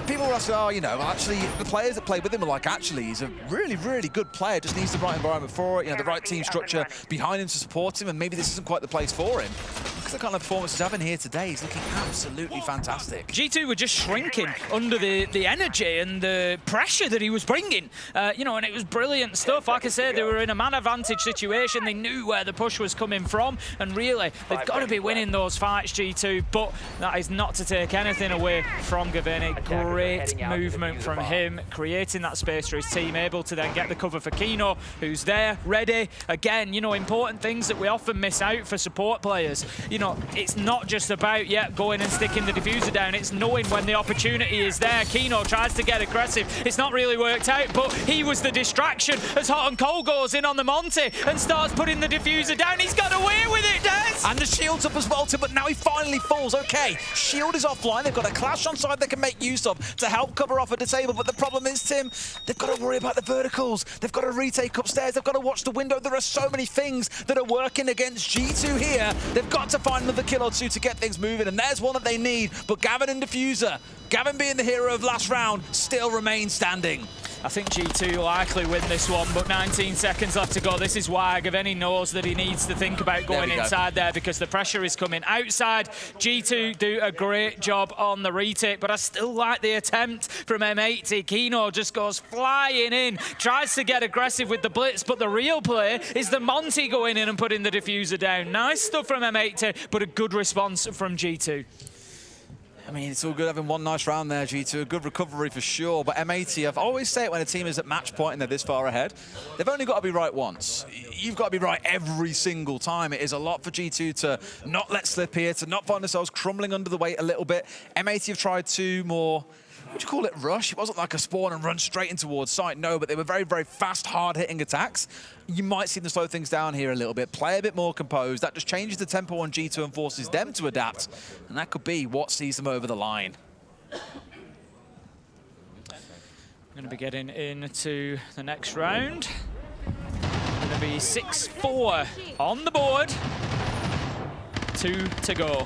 People were asking, oh, you know, actually, the players that played with him were like, actually, he's a really, really good player, just needs the right environment for it, you know, the right team structure behind him to support him, and maybe this isn't quite the place for him. Look at the kind of performance he's having here today. He's looking absolutely fantastic. G2 were just shrinking under the energy and the pressure that he was bringing, you know, and it was brilliant stuff. Like I said, they were in a man advantage situation. They knew where the push was coming from, and really, they've got to be winning those fights, G2, but that is not to take anything away from Gaveni. Great movement from him, creating that space for his team, able to then get the cover for Kino, who's there, ready. Again, you know, important things that we often miss out for support players. You know, it's not just about, going and sticking the Diffuser down, it's knowing when the opportunity is there. Kino tries to get aggressive. It's not really worked out, but he was the distraction as Hot and Cold goes in on the Monty and starts putting the Diffuser down. He's got away with it, Des! And the shield's up as well, Tim, but now he finally falls. Okay, shield is offline. They've got a clash on side they can make use of to help cover off a disable, but the problem is, Tim, they've got to worry about the verticals. They've got to retake upstairs. They've got to watch the window. There are so many things that are working against G2 here. They've got to find another kill or two to get things moving, and there's one that they need. But Gavin and Diffuser, Gavin being the hero of last round, still remain standing. I think G2 likely win this one, but 19 seconds left to go. This is why Gaveni knows that he needs to think about going inside there because the pressure is coming outside. G2 do a great job on the retake, but I still like the attempt from M80. Kino just goes flying in, tries to get aggressive with the blitz, but the real play is the Monty going in and putting the Diffuser down. Nice stuff from M80, but a good response from G2. I mean, it's all good having one nice round there, G2. A good recovery for sure. But M80, I've always say it when a team is at match point and they're this far ahead, they've only got to be right once. You've got to be right every single time. It is a lot for G2 to not let slip here, to not find themselves crumbling under the weight a little bit. M80 have tried to more, what would you call it, rush? It wasn't like a spawn and run straight in towards site, no, but they were very, very fast, hard-hitting attacks. You might see them slow things down here a little bit, play a bit more composed. That just changes the tempo on G2 and forces them to adapt, and that could be what sees them over the line. Going to be getting into the next round. Going to be 6-4 on the board. 2 to go.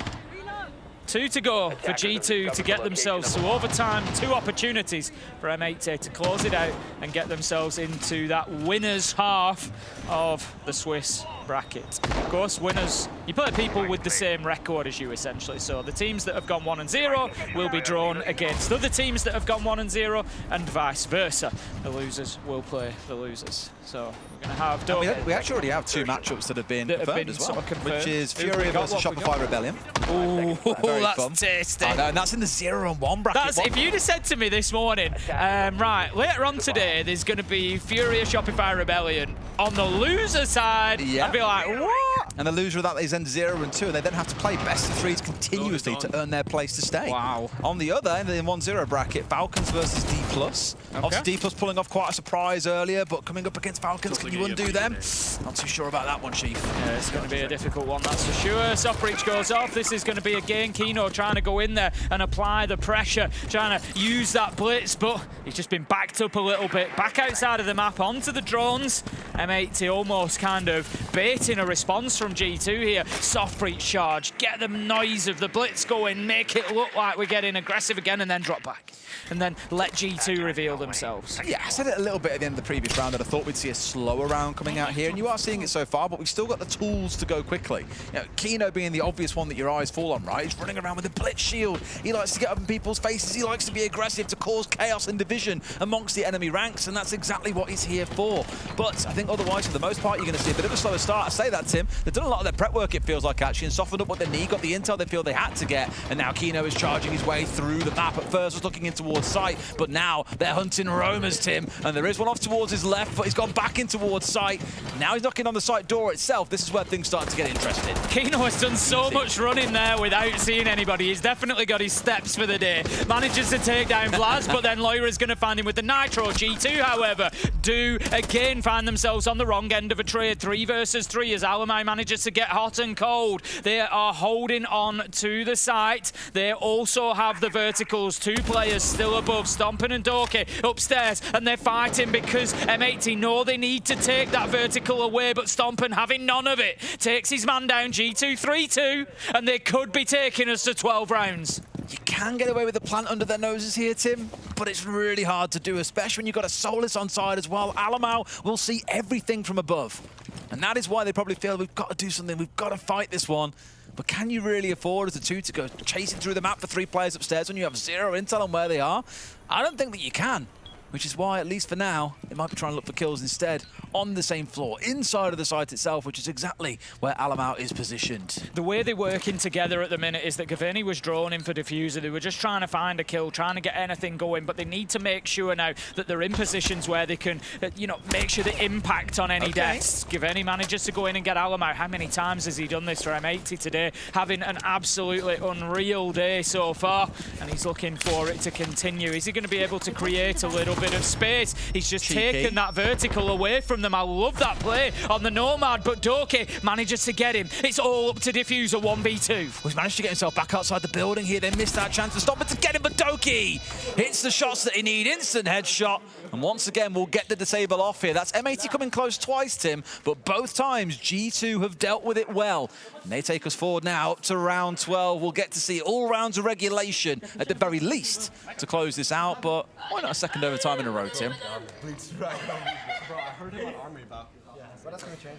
2 to go for G2 to get themselves to overtime. 2 opportunities for M80 to close it out and get themselves into that winner's half of the Swiss bracket. Of course, winners, you play people with the same record as you, essentially. So the teams that have gone 1-0 will be drawn against other teams that have gone 1-0, and vice versa. The losers will play the losers. So we're going to have... We actually already have 2 matchups that have been confirmed as well, sort of confirmed. which is Fury versus Shopify Rebellion. Ooh, that's fun. tasty. I know, and that's in the 0-1 bracket. If you'd have said to me this morning, right, later on today, there's going to be Fury or Shopify Rebellion on the loser side, I'd be like, what? And the loser of that is then 0-2, and they then have to play best of 3s continuously to earn their place to stay. Wow. On the other end, in the 1-0 bracket, Falcons versus D+. Obviously, D+ pulling off quite a surprise earlier, but coming up against Falcons, can you undo them? Not too sure about that one, Chief. Yeah, it's going to be a difficult one, that's for sure. Soft breach goes off. This is going to be again Kino trying to go in there and apply the pressure, trying to use that blitz, but he's just been backed up a little bit. Back outside of the map, onto the drones. M80 almost kind of baiting a response from G2 here. Soft breach charge, get the noise of the blitz going, make it look like we're getting aggressive again, and then drop back. And then let G2 reveal themselves. Yeah, I said it a little bit at the end of the previous round that I thought we'd see a slower round coming out here, and you are seeing it so far, but we've still got the tools to go quickly. You know, Kino being the obvious one that your eyes fall on, right? He's running around with a blitz shield. He likes to get up in people's faces. He likes to be aggressive, to cause chaos and division amongst the enemy ranks, and that's exactly what he's here for. But I think otherwise, for the most part, you're going to see a bit of a slower start. I say that, Tim. They've done a lot of their prep work, it feels like, actually, and softened up what they need, got the intel they feel they had to get, and now Kino is charging his way through the map. At first was looking in towards sight, but now they're hunting roamers, Tim, and there is one off towards his left, but he's gone back in towards sight. Now he's knocking on the site door itself. This is where things start to get interesting. Kino has done so much running there without seeing anybody. He's definitely got his steps for the day. Manages to take down Vlad, but then Loira's going to find him with the Nitro. G2, however, do again find themselves on the wrong end of a trade. 3 versus 3 as Alamai manages to get hot and cold. They are holding on to the site. They also have the verticals. 2 players still above, Stompin and Doki upstairs, and they're fighting because M80 know they need to take that vertical away, but Stompin, having none of it, takes his man down. G2 3-2, and they could be taking us to 12 rounds. You can get away with the plant under their noses here, Tim, but it's really hard to do, especially when you've got a Solus on side as well. Alamau will see everything from above, and that is why they probably feel we've got to do something, we've got to fight this one. But can you really afford as a 2 to go chasing through the map for 3 players upstairs when you have 0 intel on where they are? I don't think that you can. Which is why, at least for now, they might be trying to look for kills instead on the same floor, inside of the site itself, which is exactly where Alamau is positioned. The way they're working together at the minute is that Gavini was drawn in for Diffuser. They were just trying to find a kill, trying to get anything going, but they need to make sure now that they're in positions where they can, you know, make sure the impact on any deaths. Gavini manages to go in and get Alamau. How many times has he done this for M80 today? Having an absolutely unreal day so far, and he's looking for it to continue. Is he going to be able to create a little bit of space? He's just taken that vertical away from them. I love that play on the Nomad, but Doki manages to get him. It's all up to Diffuser 1v2. He's managed to get himself back outside the building here. They missed that chance to stop it to get him, but Doki hits the shots that he need. Instant headshot, and once again we'll get the disable off here. That's M80 coming close twice, Tim, but both times G2 have dealt with it well. And they take us forward now up to round 12. We'll get to see all rounds of regulation at the very least to close this out, but why not a second overtime in a row, Tim?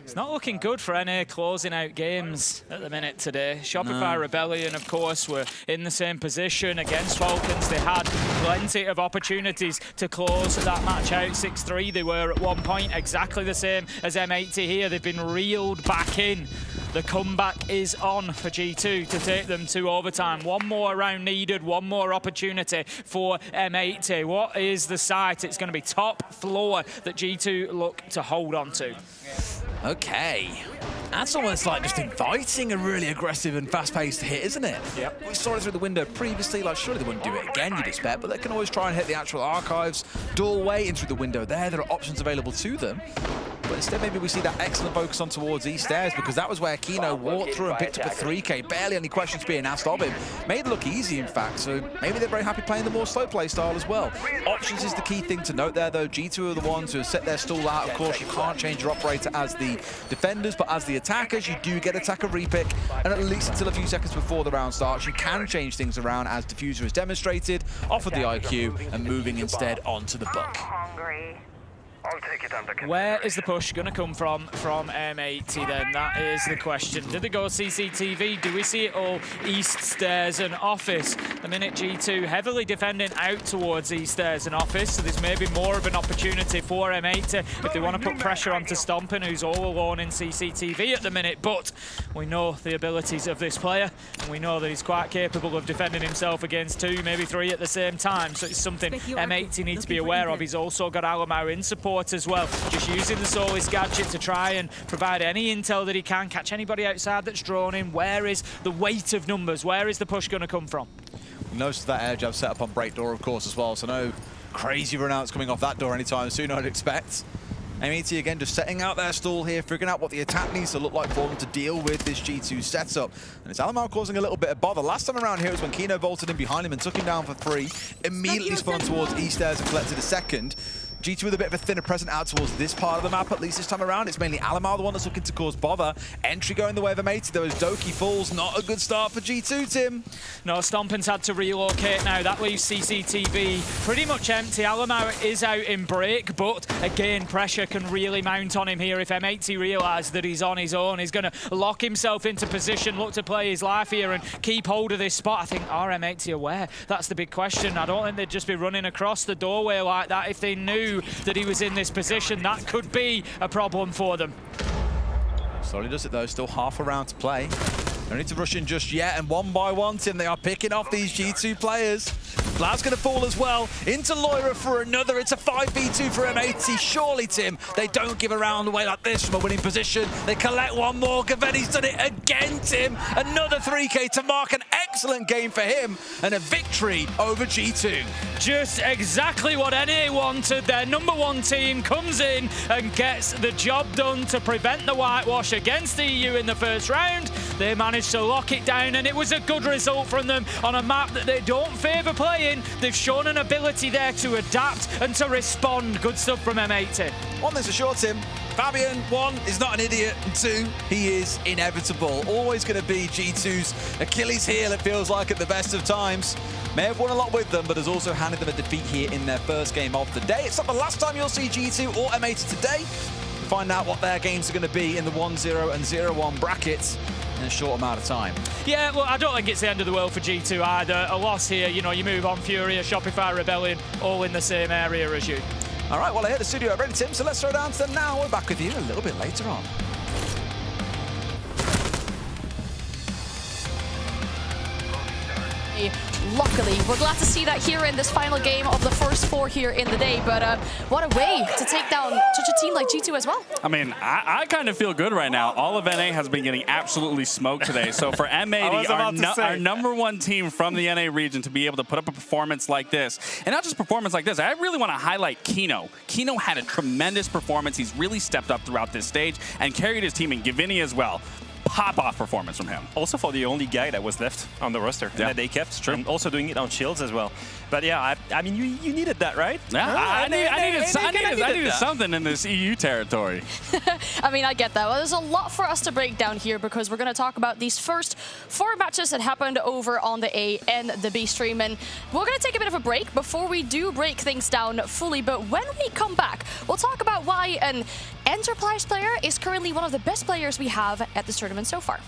It's not looking good for NA closing out games at the minute today. Shopify Rebellion, of course, were in the same position against Falcons. They had plenty of opportunities to close that match out. 6-3 they were at one point, exactly the same as M80 here. They've been reeled back in. The comeback is on for G2 to take them to overtime. One more round needed, one more opportunity for M80. What is the site? It's going to be top floor that G2 look to hold on to. Okay. That's almost like just inviting a really aggressive and fast-paced hit, isn't it? Yep. We saw it through the window previously, like surely they wouldn't do it again, you'd expect, but they can always try and hit the actual archives doorway in through the window there. There are options available to them. But instead, maybe we see that excellent focus on towards East Stairs, because that was where Kino walked through and picked up a 3K. Barely any questions being asked of him. Made it look easy, in fact, so maybe they're very happy playing the more slow play style as well. Options is the key thing to note there, though. G2 are the ones who have set their stall out. Of course, you can't change your operator as the defenders, but as the attackers, you do get attacker repick, and at least until a few seconds before the round starts, you can change things around, as Diffuser has demonstrated, offered the IQ, and moving instead onto the buck. I'll take it under consideration. Where is the push going to come from M80 then? That is the question. Did they go CCTV? Do we see it all east stairs and office? The minute G2 heavily defending out towards east stairs and office, so there's maybe more of an opportunity for M80 if they want to put pressure onto Stompin, who's all alone in CCTV at the minute. But we know the abilities of this player, and we know that he's quite capable of defending himself against 2, maybe 3 at the same time. So it's something M80 needs to be aware of. He's also got Alamau in support as well, just using the Solis gadget to try and provide any intel that he can, catch anybody outside that's drawn in. Where is the weight of numbers? Where is the push going to come from? Notice that air jab set up on break door, of course, as well, so no crazy runouts coming off that door anytime soon, I'd expect. M80 again just setting out their stall here, figuring out what the attack needs to look like for them to deal with this G2 setup. And it's Alamau causing a little bit of bother. Last time around here was when Kino vaulted in behind him and took him down for 3, immediately spun towards east stairs and collected a second. G2 with a bit of a thinner present out towards this part of the map, at least this time around. It's mainly Alamau, the one that's looking to cause bother. Entry going the way of M80, though, as Doki falls. Not a good start for G2, Tim. No, Stompin's had to relocate now. That leaves CCTV pretty much empty. Alamau is out in break, but again, pressure can really mount on him here. If M80 realises that he's on his own, he's going to lock himself into position, look to play his life here and keep hold of this spot. I think, are M80 aware? That's the big question. I don't think they'd just be running across the doorway like that if they knew that he was in this position. That could be a problem for them. Slowly does it though, still half a round to play. Don't need to rush in just yet, and one by one, Tim, they are picking off these G2 players. Vlad's going to fall as well. Into Loira for another. It's a 5v2 for M80. Surely, Tim, they don't give a round away like this from a winning position. They collect one more. Gaveni's done it again, Tim. Another 3K to mark. An excellent game for him and a victory over G2. Just exactly what NA wanted. Their #1 team comes in and gets the job done to prevent the whitewash against the EU in the first round. They managed to lock it down, and it was a good result from them on a map that they don't favour playing. They've shown an ability there to adapt and to respond. Good stuff from M80. One thing's for sure, Tim. Fabian, 1, is not an idiot, and 2, he is inevitable. Always going to be G2's Achilles heel, it feels like, at the best of times. May have won a lot with them, but has also handed them a defeat here in their first game of the day. It's not the last time you'll see G2 or M80 today. We'll find out what their games are going to be in the 1-0 and 0-1 brackets in a short amount of time. Yeah, well, I don't think it's the end of the world for G2 either. A loss here, you know, you move on. Furia, Shopify, Rebellion, all in the same area as you. All right, well, I hear the studio ready, Tim, so let's throw down to them now. We're back with you a little bit later on. Luckily, we're glad to see that here in this final game of the first 4 here in the day, but what a way to take down such a team like G2 as well. I mean, I kind of feel good right now. All of NA has been getting absolutely smoked today. So for M80, our #1 team from the NA region, to be able to put up a performance like this, and not just performance like this, I really want to highlight Kino. Kino had a tremendous performance. He's really stepped up throughout this stage and carried his team, and Gavini as well. Pop-off performance from him. Also for the only guy that was left on the roster that they kept. True. And also doing it on shields as well. But yeah, I mean, you needed that, right? Yeah, I needed something in this EU territory. I mean, I get that. Well, there's a lot for us to break down here because we're going to talk about these first 4 matches that happened over on the A and the B stream. And we're going to take a bit of a break before we do break things down fully. But when we come back, we'll talk about why an Enterprise player is currently one of the best players we have at this tournament so far.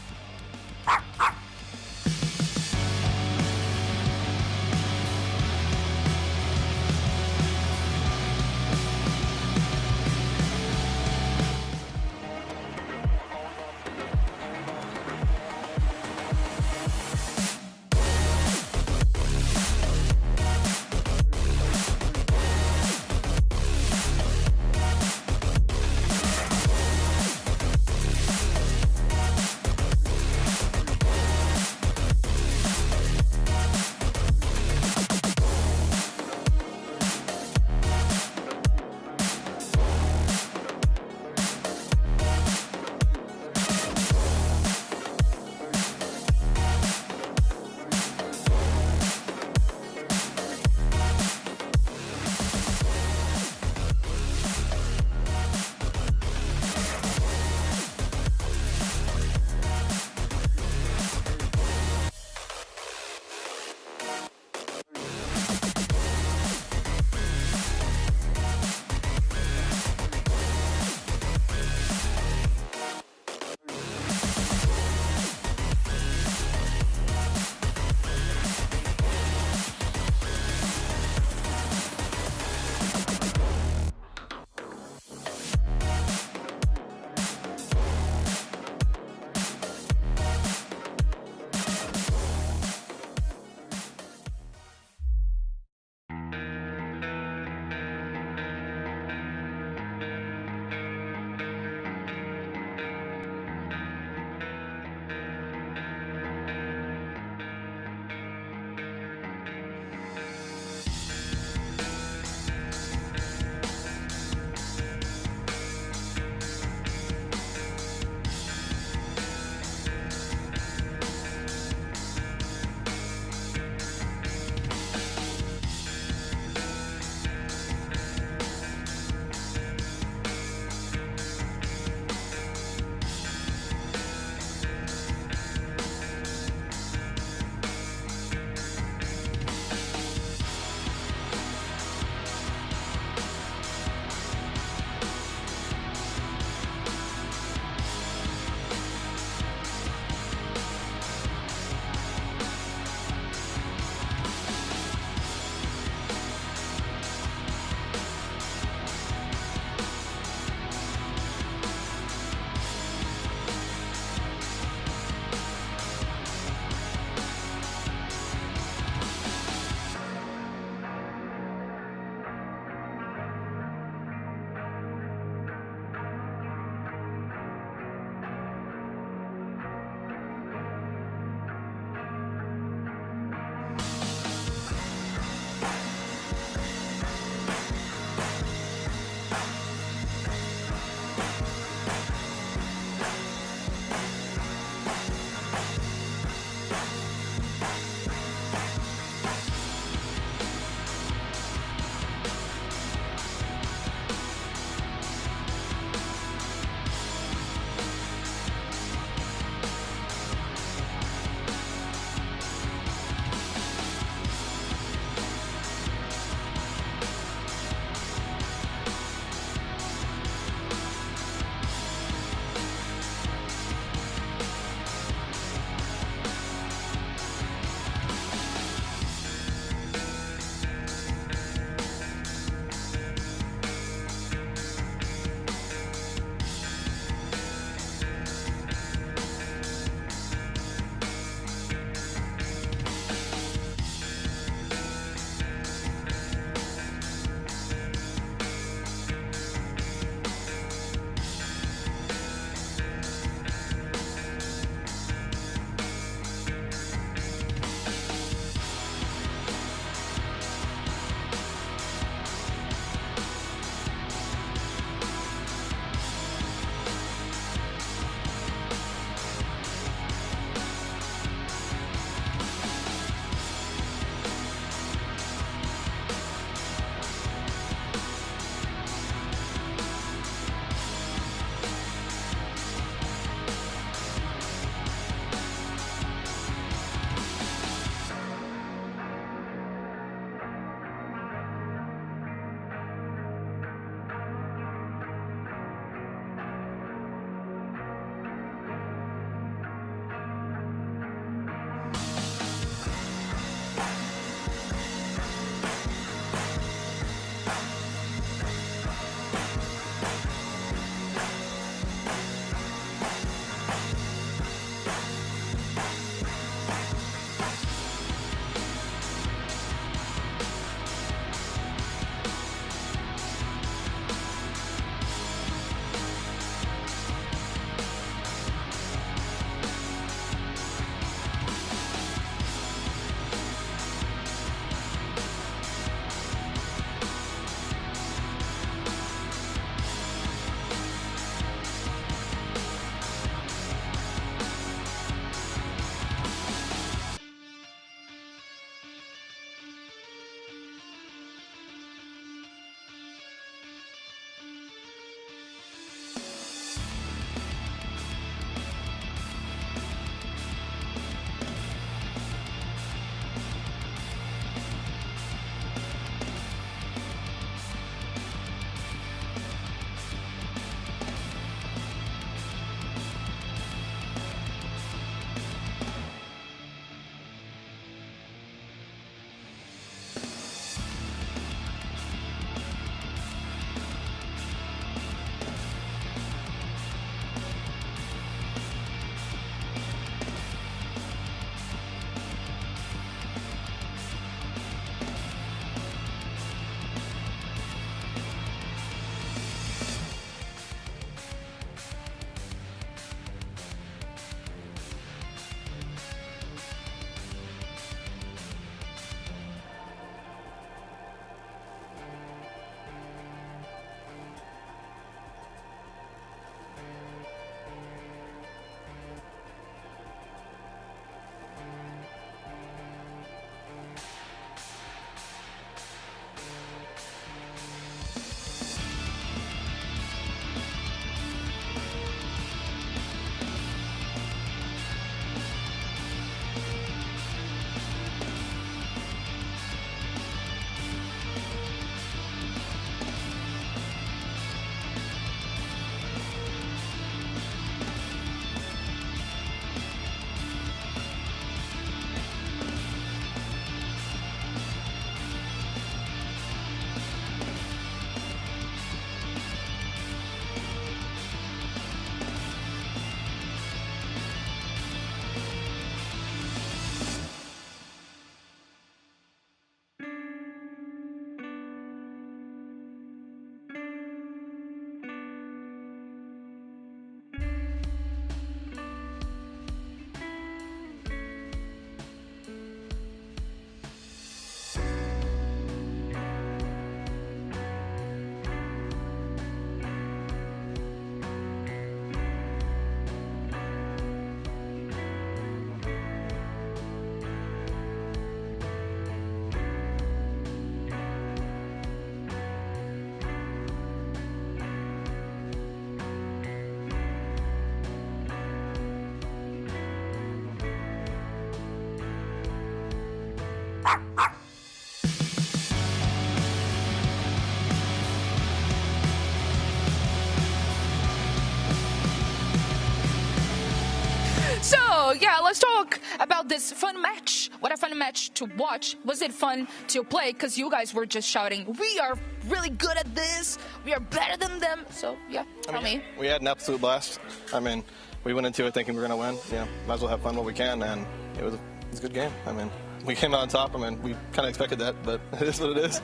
So, yeah, let's talk about this fun match. What a fun match to watch. Was it fun to play? Because you guys were just shouting, we are really good at this. We are better than them. So, yeah, tell me. We had an absolute blast. I mean, we went into it thinking we were going to win. Yeah, might as well have fun while we can. And it was a good game. I mean, we came out on top. I mean, we kind of expected that, but it is what it is.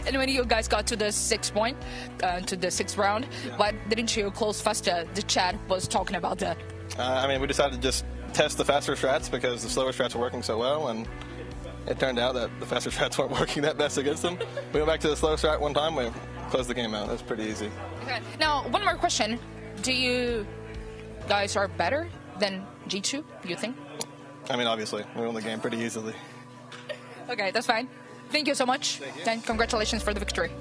And when you guys got to the 6th point, to the 6th round, why didn't you close faster? The chat was talking about that. I mean, we decided to just test the faster strats because the slower strats were working so well, and it turned out that the faster strats weren't working that best against them. We went back to the slow strat one time, we closed the game out. It was pretty easy. Okay. Now, one more question. Do you guys are better than G2, you think? I mean, obviously, we won the game pretty easily. Okay, that's fine. Thank you so much, and congratulations for the victory.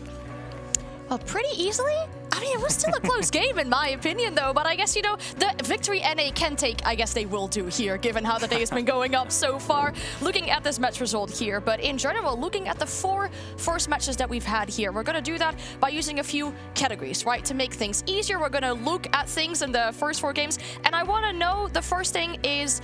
Well, pretty easily? I mean, it was still a close game in my opinion, though, but I guess, you know, the victory NA can take, I guess they will do here, given how the day has been going up so far. Looking at this match result here, but in general, looking at the 4 first matches that we've had here, we're going to do that by using a few categories, right? To make things easier, we're going to look at things in the first 4 games, and I want to know, the first thing is,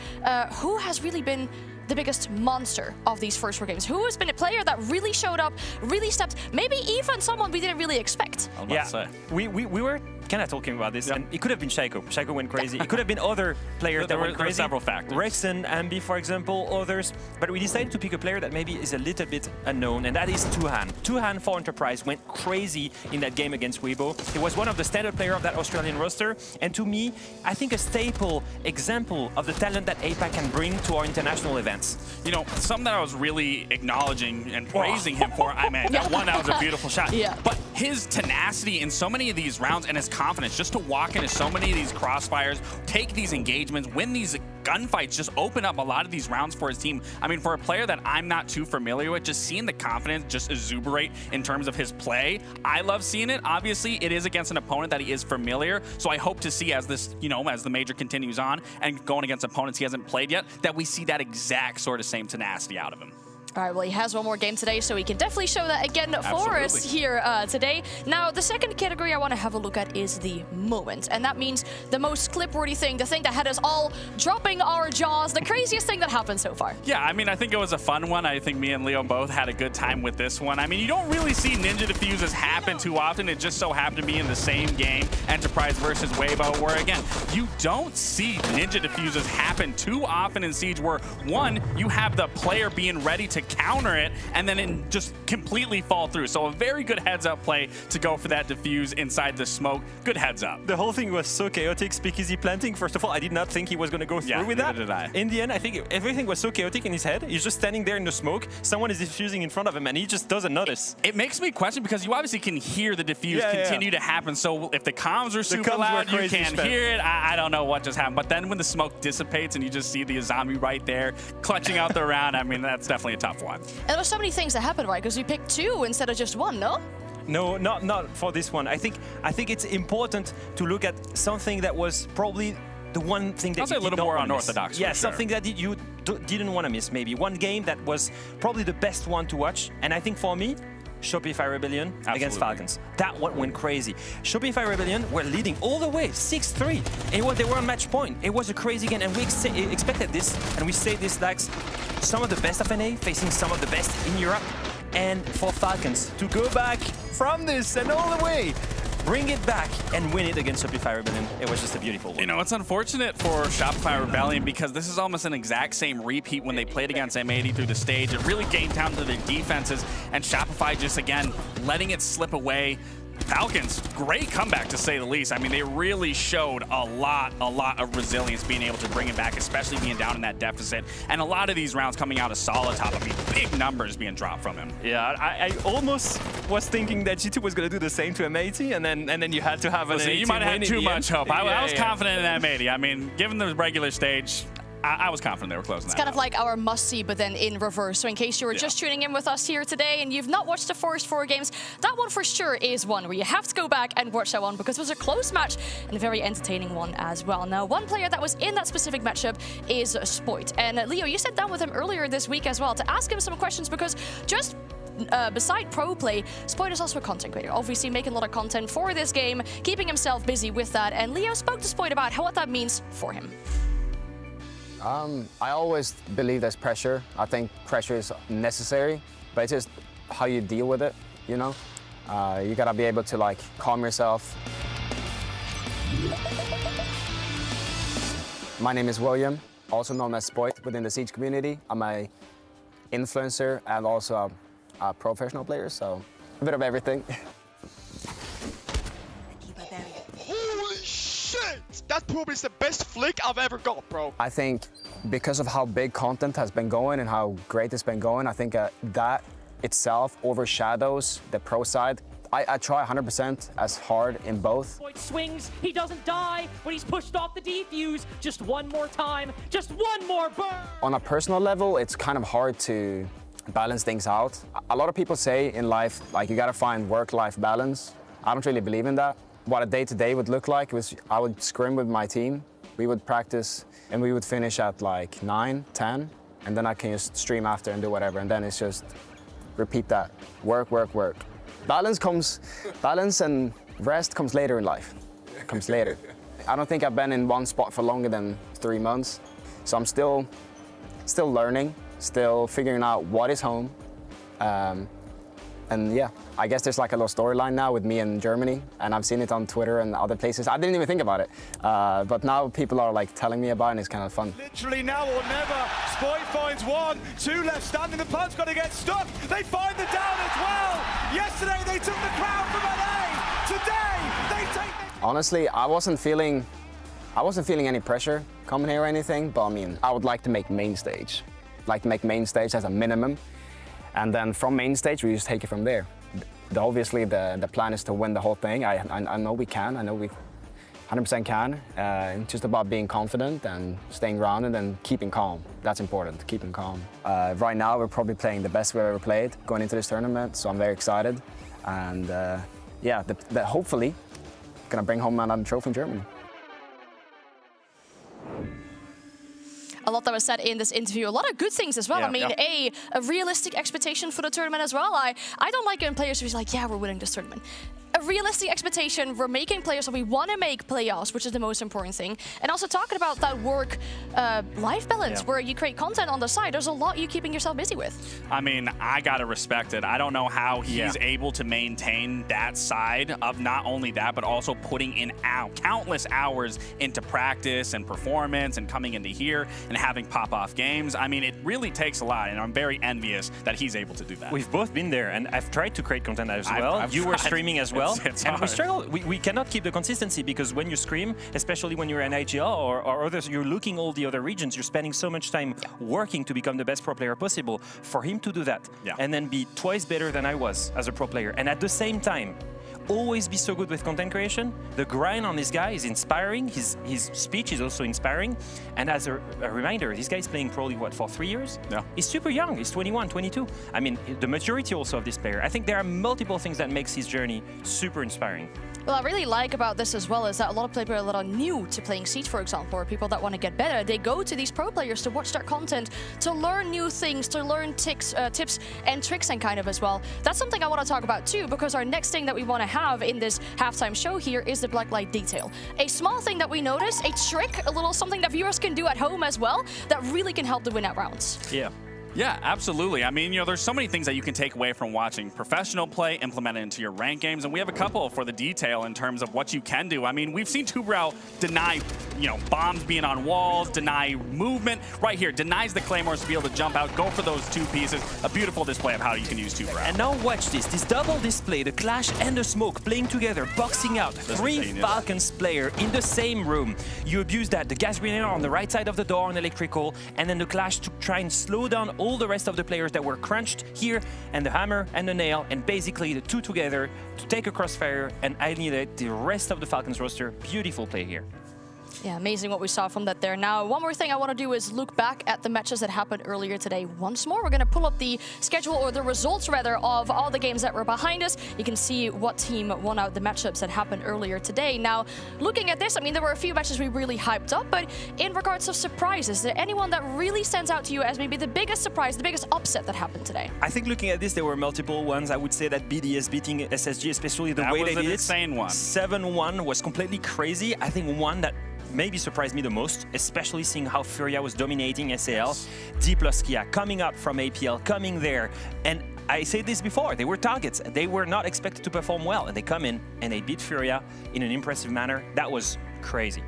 who has really been the biggest monster of these first 4 games? Who has been a player that really showed up, really stepped, maybe even someone we didn't really expect? Yeah, we were kind of talking about this, and it could have been Shaiko. Shaiko went crazy. It could have been other players that went crazy. There were several factors. Rexon, Ambi, for example, others. But we decided to pick a player that maybe is a little bit unknown, and that is Tuhan. Tuhan for Enterprise went crazy in that game against Weibo. He was one of the standard players of that Australian roster, and to me, I think a staple example of the talent that APAC can bring to our international events. You know, something that I was really acknowledging and praising him for, I mean, that was a beautiful shot. Yeah. But his tenacity in so many of these rounds and his confidence just to walk into so many of these crossfires, take these engagements, win these gunfights, just open up a lot of these rounds for his team. I mean, for a player that I'm not too familiar with, just seeing the confidence just exuberate in terms of his play, I love seeing it. Obviously, it is against an opponent that he is familiar, so I hope to see as this, you know, as the major continues on and going against opponents he hasn't played yet, that we see that exact sort of same tenacity out of him. All right, well, he has one more game today, so he can definitely show that again for us here today. Now, the second category I want to have a look at is the moment, and that means the most clip-worthy thing, the thing that had us all dropping our jaws, the craziest thing that happened so far. Yeah, I mean, I think it was a fun one. I think me and Leo both had a good time with this one. I mean, you don't really see Ninja Diffuses happen too often. It just so happened to be in the same game, Enterprise versus Weibo, where, again, you don't see Ninja Diffuses happen too often in Siege, where, one, you have the player being ready to counter it, and then it just completely fall through. So a very good heads-up play to go for that diffuse inside the smoke. Good heads-up. The whole thing was so chaotic. Speakeasy planting, first of all, I did not think he was going to go through with that. Did I. In the end, I think everything was so chaotic in his head. He's just standing there in the smoke. Someone is diffusing in front of him, and he just doesn't notice. It makes me question, because you obviously can hear the diffuse continue to happen. So if the comms are super loud, you can't hear it. I don't know what just happened. But then when the smoke dissipates and you just see the zombie right there clutching out the round, I mean, that's definitely a tough one. And there were so many things that happened, right? Because we picked 2 instead of just 1, no? No, not for this one. I think it's important to look at something that was probably the one thing that I'll say a little more unorthodox. Yeah, something that you didn't want to miss. Maybe one game that was probably the best one to watch, and I think for me, Shopify Rebellion against Falcons. That one went crazy. Shopify Rebellion were leading all the way, 6-3. And they were on match point. It was a crazy game, and we expected this, and we say this like some of the best of NA facing some of the best in Europe. And for Falcons to go back from this and all the way, bring it back and win it against Shopify Rebellion. It was just a beautiful one. You know, it's unfortunate for Shopify Rebellion because this is almost an exact same repeat when they played against M80 through the stage. It really came down to their defenses, and Shopify just, again, letting it slip away. Falcons, great comeback to say the least. I mean, they really showed a lot of resilience being able to bring it back, especially being down in that deficit. And a lot of these rounds coming out of solid top, I mean, big numbers being dropped from him. Yeah, I almost was thinking that G2 was going to do the same to M80, and then you had to have an 80 You might have had too much hope. I was confident in M80. I mean, given the regular stage, I was confident they were closing that. It's kind of like our must-see, but then in reverse. So in case you were just tuning in with us here today and you've not watched the first 4 games, that one for sure is one where you have to go back and watch that one because it was a close match and a very entertaining one as well. Now, one player that was in that specific matchup is Spoit. And Leo, you sat down with him earlier this week as well to ask him some questions because just beside pro play, Spoit is also a content creator, obviously making a lot of content for this game, keeping himself busy with that. And Leo spoke to Spoit about what that means for him. I always believe there's pressure. I think pressure is necessary, but it's just how you deal with it, you know? You gotta be able to like calm yourself. My name is William, also known as Spoit within the Siege community. I'm an influencer and also a professional player, so a bit of everything. Holy shit! That probably is the best flick I've ever got, bro. I think because of how big content has been going and how great it's been going, I think that itself overshadows the pro side. I try 100% as hard in both. Swings, he doesn't die, but he's pushed off the defuse. Just one more time, just one more burn. On a personal level, it's kind of hard to balance things out. A lot of people say in life, like you gotta find work-life balance. I don't really believe in that. What a day-to-day would look like was I would scrim with my team. We would practice and we would finish at like 9, 10, and then I can just stream after and do whatever. And then it's just repeat that, work, work, work. Balance and rest comes later in life, comes later. I don't think I've been in one spot for longer than 3 months. So I'm still learning, still figuring out what is home. And yeah, I guess there's like a little storyline now with me in Germany, and I've seen it on Twitter and other places. I didn't even think about it, but now people are like telling me about it and it's kind of fun. Literally now or never. Spoit finds one, 2 left standing. The plan's got to get stuck. They find the down as well. Yesterday they took the crown from LA. Today they take the... Honestly, I wasn't feeling any pressure coming here or anything, but I mean, I would like to make main stage. Like to make main stage as a minimum. And then from main stage, we just take it from there. Obviously, the plan is to win the whole thing. I know we can. I know we 100% can. It's just about being confident and staying grounded and keeping calm. That's important, keeping calm. Right now, we're probably playing the best we've ever played going into this tournament, so I'm very excited. And yeah, hopefully, gonna bring home another trophy in Germany. A lot that was said in this interview, a lot of good things as well. Yeah, I mean, a realistic expectation for the tournament as well. I don't like when players who's like, yeah, we're winning this tournament. A realistic expectation, we're making players, so we want to make playoffs, which is the most important thing. And also talking about that work-life balance, where you create content on the side. There's a lot you keeping yourself busy with. I mean, I gotta respect it. I don't know how he's able to maintain that side of not only that, but also putting in countless hours into practice and performance and coming into here and having pop-off games. I mean, it really takes a lot, and I'm very envious that he's able to do that. We've both been there, and I've tried to create content as well. You were streaming as well. And we struggle. We cannot keep the consistency because when you scream, especially when you're in IGL or others, you're looking all the other regions. You're spending so much time working to become the best pro player possible. For him to do that and then be twice better than I was as a pro player, and at the same time, always be so good with content creation. The grind on this guy is inspiring. His speech is also inspiring. And as a reminder, this guy is playing probably, what, for 3 years? Yeah. He's super young. He's 21, 22. I mean, the maturity also of this player. I think there are multiple things that makes his journey super inspiring. Well, I really like about this as well is that a lot of people that are new to playing Siege, for example, or people that want to get better, they go to these pro players to watch their content, to learn new things, to learn tips and tricks and kind of as well. That's something I want to talk about too, because our next thing that we want to have in this halftime show here is the black light detail. A small thing that we notice, a trick, a little something that viewers can do at home as well, that really can help to win out rounds. Yeah. Yeah, absolutely. I mean, you know, there's so many things that you can take away from watching professional play, implement it into your ranked games, and we have a couple for the detail in terms of what you can do. I mean, we've seen Tubrau deny, you know, bombs being on walls, deny movement. Right here, denies the Claymores to be able to jump out, go for those 2 pieces. A beautiful display of how you can use Tubrau. And now watch this double display, the Clash and the Smoke playing together, boxing out. 3 Falcons player in the same room. You abuse that, the gas grenade on the right side of the door on electrical, and then the Clash to try and slow down all the rest of the players that were crunched here, and the hammer and the nail, and basically the 2 together to take a crossfire and annihilate the rest of the Falcons roster. Beautiful play here. Yeah, amazing what we saw from that there. Now, one more thing I want to do is look back at the matches that happened earlier today once more. We're going to pull up the schedule, or the results rather, of all the games that were behind us. You can see what team won out the matchups that happened earlier today. Now, looking at this, I mean, there were a few matches we really hyped up, but in regards of surprises, is there anyone that really stands out to you as maybe the biggest surprise, the biggest upset that happened today? I think looking at this, there were multiple ones. I would say that BDS beating SSG, especially the way they did it. That was an insane one. 7-1 was completely crazy. I think one that maybe surprised me the most, especially seeing how Furia was dominating SAL. D plus Kia coming up from APL, coming there, and I said this before, they were targets. They were not expected to perform well, and they come in and they beat Furia in an impressive manner. That was crazy.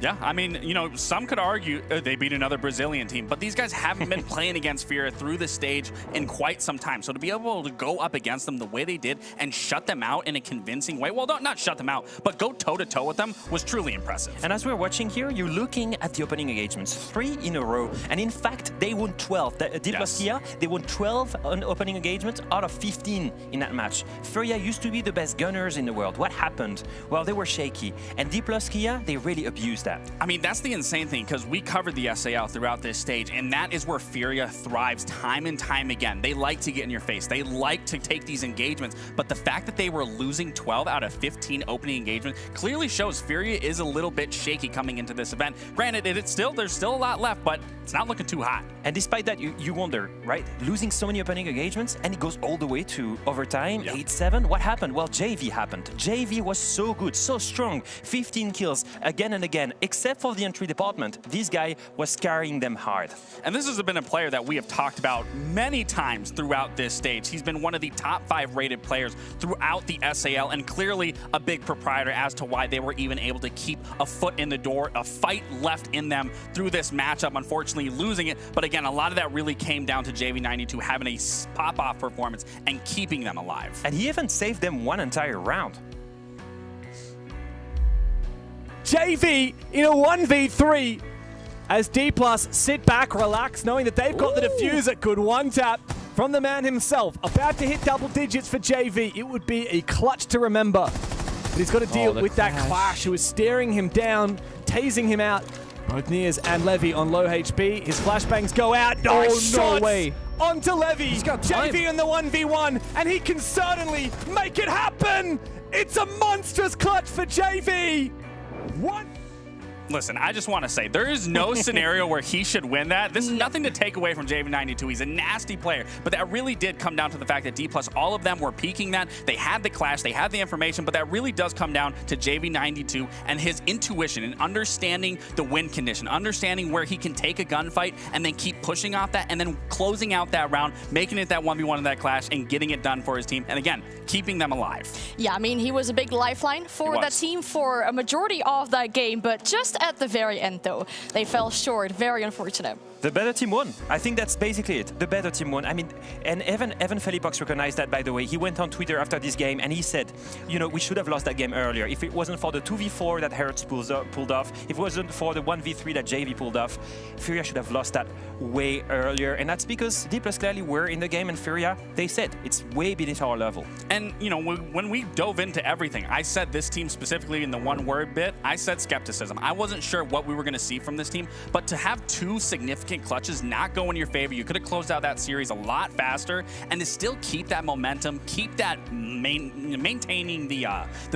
Yeah, I mean, you know, some could argue they beat another Brazilian team, but these guys haven't been playing against Furia through this stage in quite some time. So to be able to go up against them the way they did and shut them out in a convincing way, well, not shut them out, but go toe-to-toe with them was truly impressive. And as we're watching here, you're looking at the opening engagements, 3 in a row. And in fact, they won 12. D plus Kia, they won 12 on opening engagements out of 15 in that match. Furia used to be the best gunners in the world. What happened? Well, they were shaky. And D plus Kia, they really abused that. I mean, that's the insane thing, because we covered the SAL throughout this stage, and that is where Furia thrives time and time again. They like to get in your face. They like to take these engagements, but the fact that they were losing 12 out of 15 opening engagements clearly shows Furia is a little bit shaky coming into this event. Granted, there's still a lot left, but it's not looking too hot. And despite that, you wonder, right? Losing so many opening engagements, and it goes all the way to overtime, 8-7. What happened? Well, JV happened. JV was so good, so strong, 15 kills again and again, except for the entry department. This guy was carrying them hard. And this has been a player that we have talked about many times throughout this stage. He's been one of the top 5 rated players throughout the SAL, and clearly a big proprietor as to why they were even able to keep a foot in the door, a fight left in them through this matchup, unfortunately losing it. But again, a lot of that really came down to JV92 having a pop-off performance and keeping them alive. And he even saved them one entire round. JV in a 1v3 as D+ sit back, relax, knowing that they've got the diffuser. Good one tap from the man himself. About to hit double digits for JV. It would be a clutch to remember. But he's got to deal with that Clash who is staring him down, tasing him out. Both Nias and Levy on low HP. His flashbangs go out. Nice shots onto Levy. He's got time. JV in the 1v1, and he can certainly make it happen. It's a monstrous clutch for JV. What? Listen, I just want to say, there is no scenario where he should win that. This is nothing to take away from JV92. He's a nasty player, but that really did come down to the fact that D+, all of them were peaking that. They had the Clash, they had the information, but that really does come down to JV92 and his intuition and understanding the win condition, understanding where he can take a gunfight and then keep pushing off that and then closing out that round, making it that 1v1 in that Clash and getting it done for his team. And again, keeping them alive. Yeah, I mean, he was a big lifeline for that team for a majority of that game, but just at the very end, though, they fell short. Very unfortunate. The better team won. I think that's basically it. The better team won. I mean, and Evan Felipox recognized that, by the way. He went on Twitter after this game and he said, you know, we should have lost that game earlier. If it wasn't for the 2v4 that Hertz pulled off, if it wasn't for the 1v3 that JV pulled off, Furia should have lost that way earlier. And that's because D+ clearly were in the game, and Furia, they said, it's way beneath our level. And, you know, when we dove into everything, I said this team specifically in the one-word bit, I said skepticism. I wasn't sure what we were going to see from this team, but to have 2 significant clutches not go in your favor, you could have closed out that series a lot faster, and to still keep that momentum, keep that maintaining the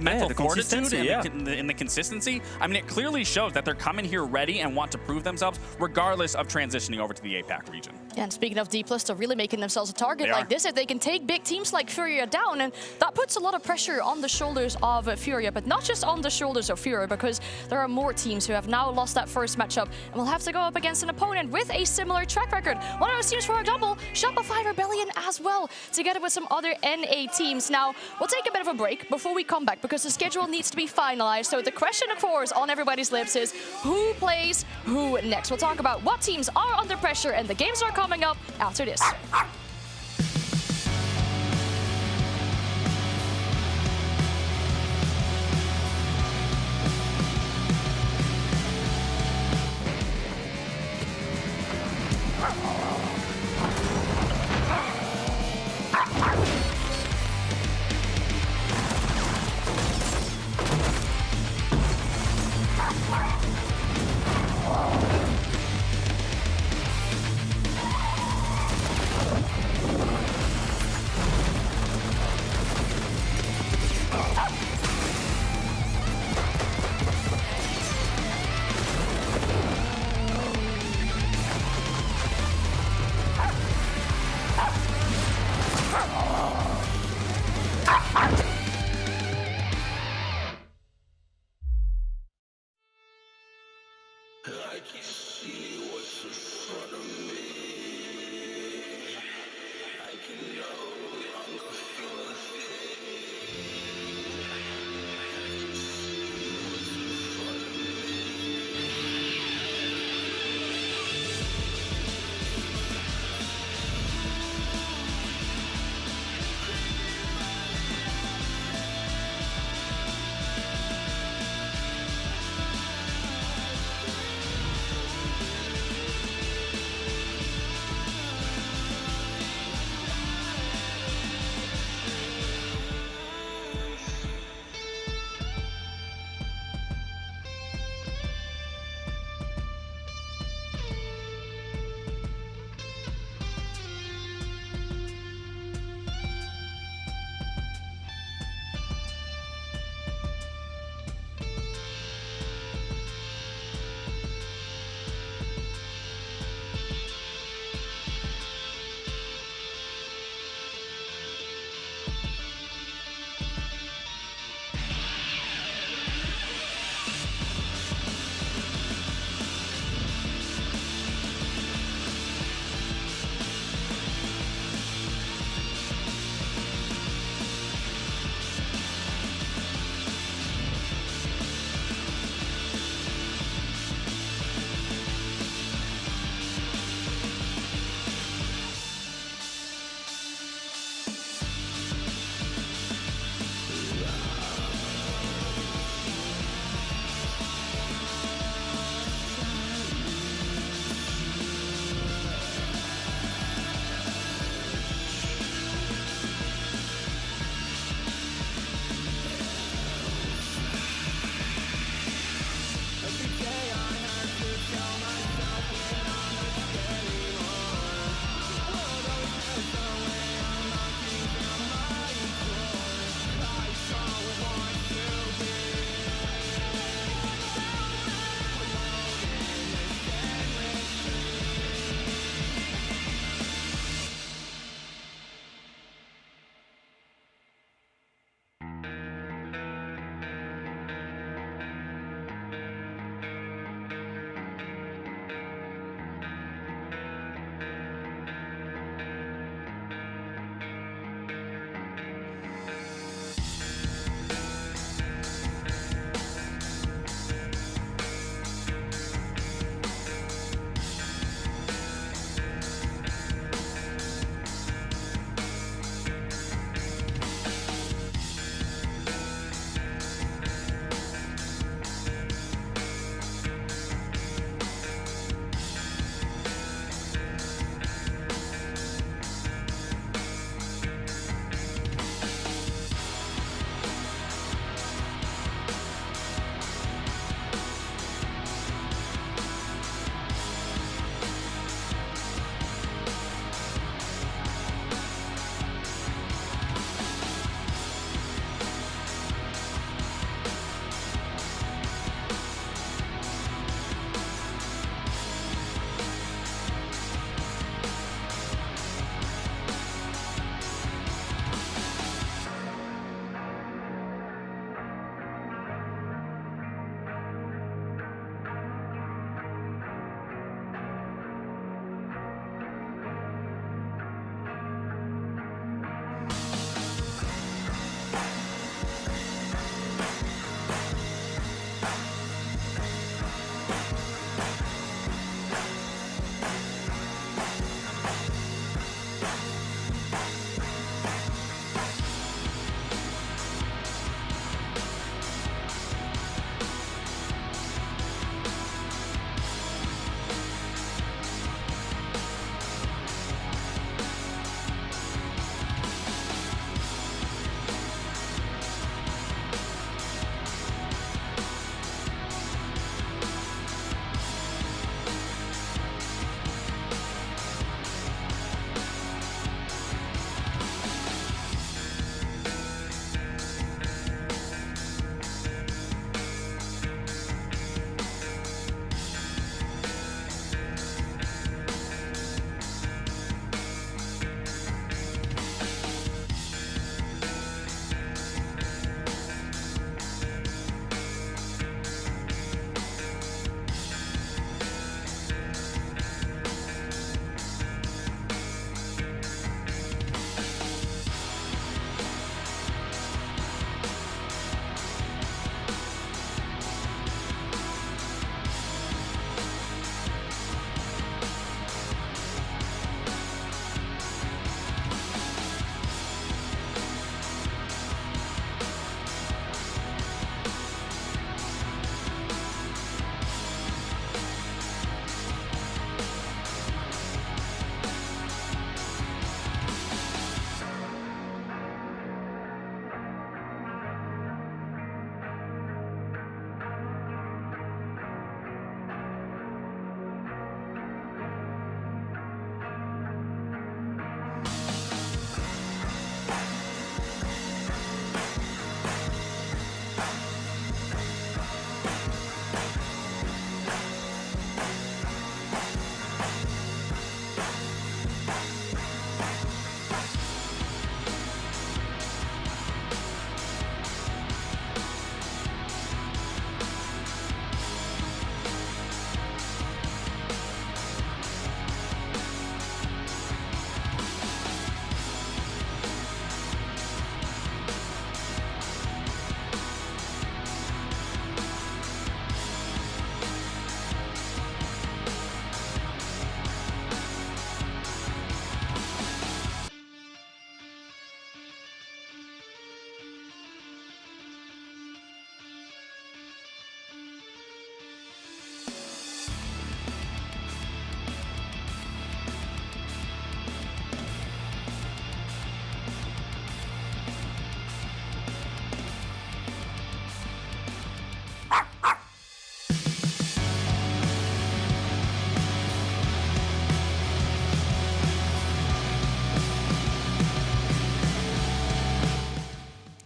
mental fortitude and the consistency. I mean, it clearly shows that they're coming here ready and want to prove themselves, regardless of transitioning over to the APAC region. Yeah, and speaking of D+, they're really making themselves a target like this. If they can take big teams like Furia down, and that puts a lot of pressure on the shoulders of Furia, but not just on the shoulders of Furia, because there are more teams who have now lost that first matchup and will have to go up against an opponent with a similar track record. One of those teams, for example, Shopify Rebellion as well, together with some other NA teams. Now, we'll take a bit of a break before we come back, because the schedule needs to be finalized. So the question, of course, on everybody's lips is who plays who next? We'll talk about what teams are under pressure and the games are coming up after this.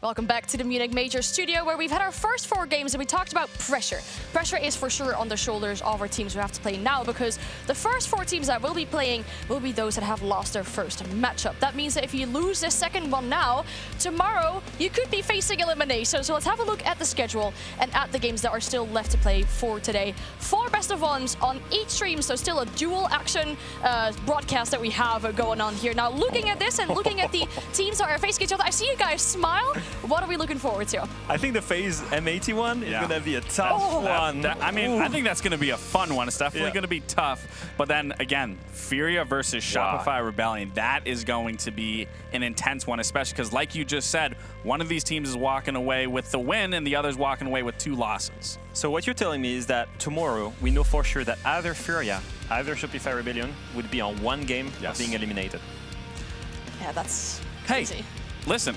Welcome back to the Munich Major Studio, where we've had our first 4 games and we talked about pressure. Pressure is for sure on the shoulders of our teams who have to play now, because the first 4 teams that will be playing will be those that have lost their first matchup. That means that if you lose this second one now, tomorrow you could be facing elimination. So let's have a look at the schedule and at the games that are still left to play for today. 4 best of ones on each stream, so still a dual action broadcast that we have going on here. Now, looking at this and looking at the teams that are facing each other, I see you guys smile. What are we looking forward to? I think the FaZe M80 one is going to be a tough one. I think that's going to be a fun one. It's definitely going to be tough. But then, again, Furia versus Shopify Rebellion, that is going to be an intense one, especially because, like you just said, one of these teams is walking away with the win and the other's walking away with 2 losses. So what you're telling me is that tomorrow, we know for sure that either Furia, either Shopify Rebellion would be on 1 game of being eliminated. Yeah, that's crazy. Hey, listen.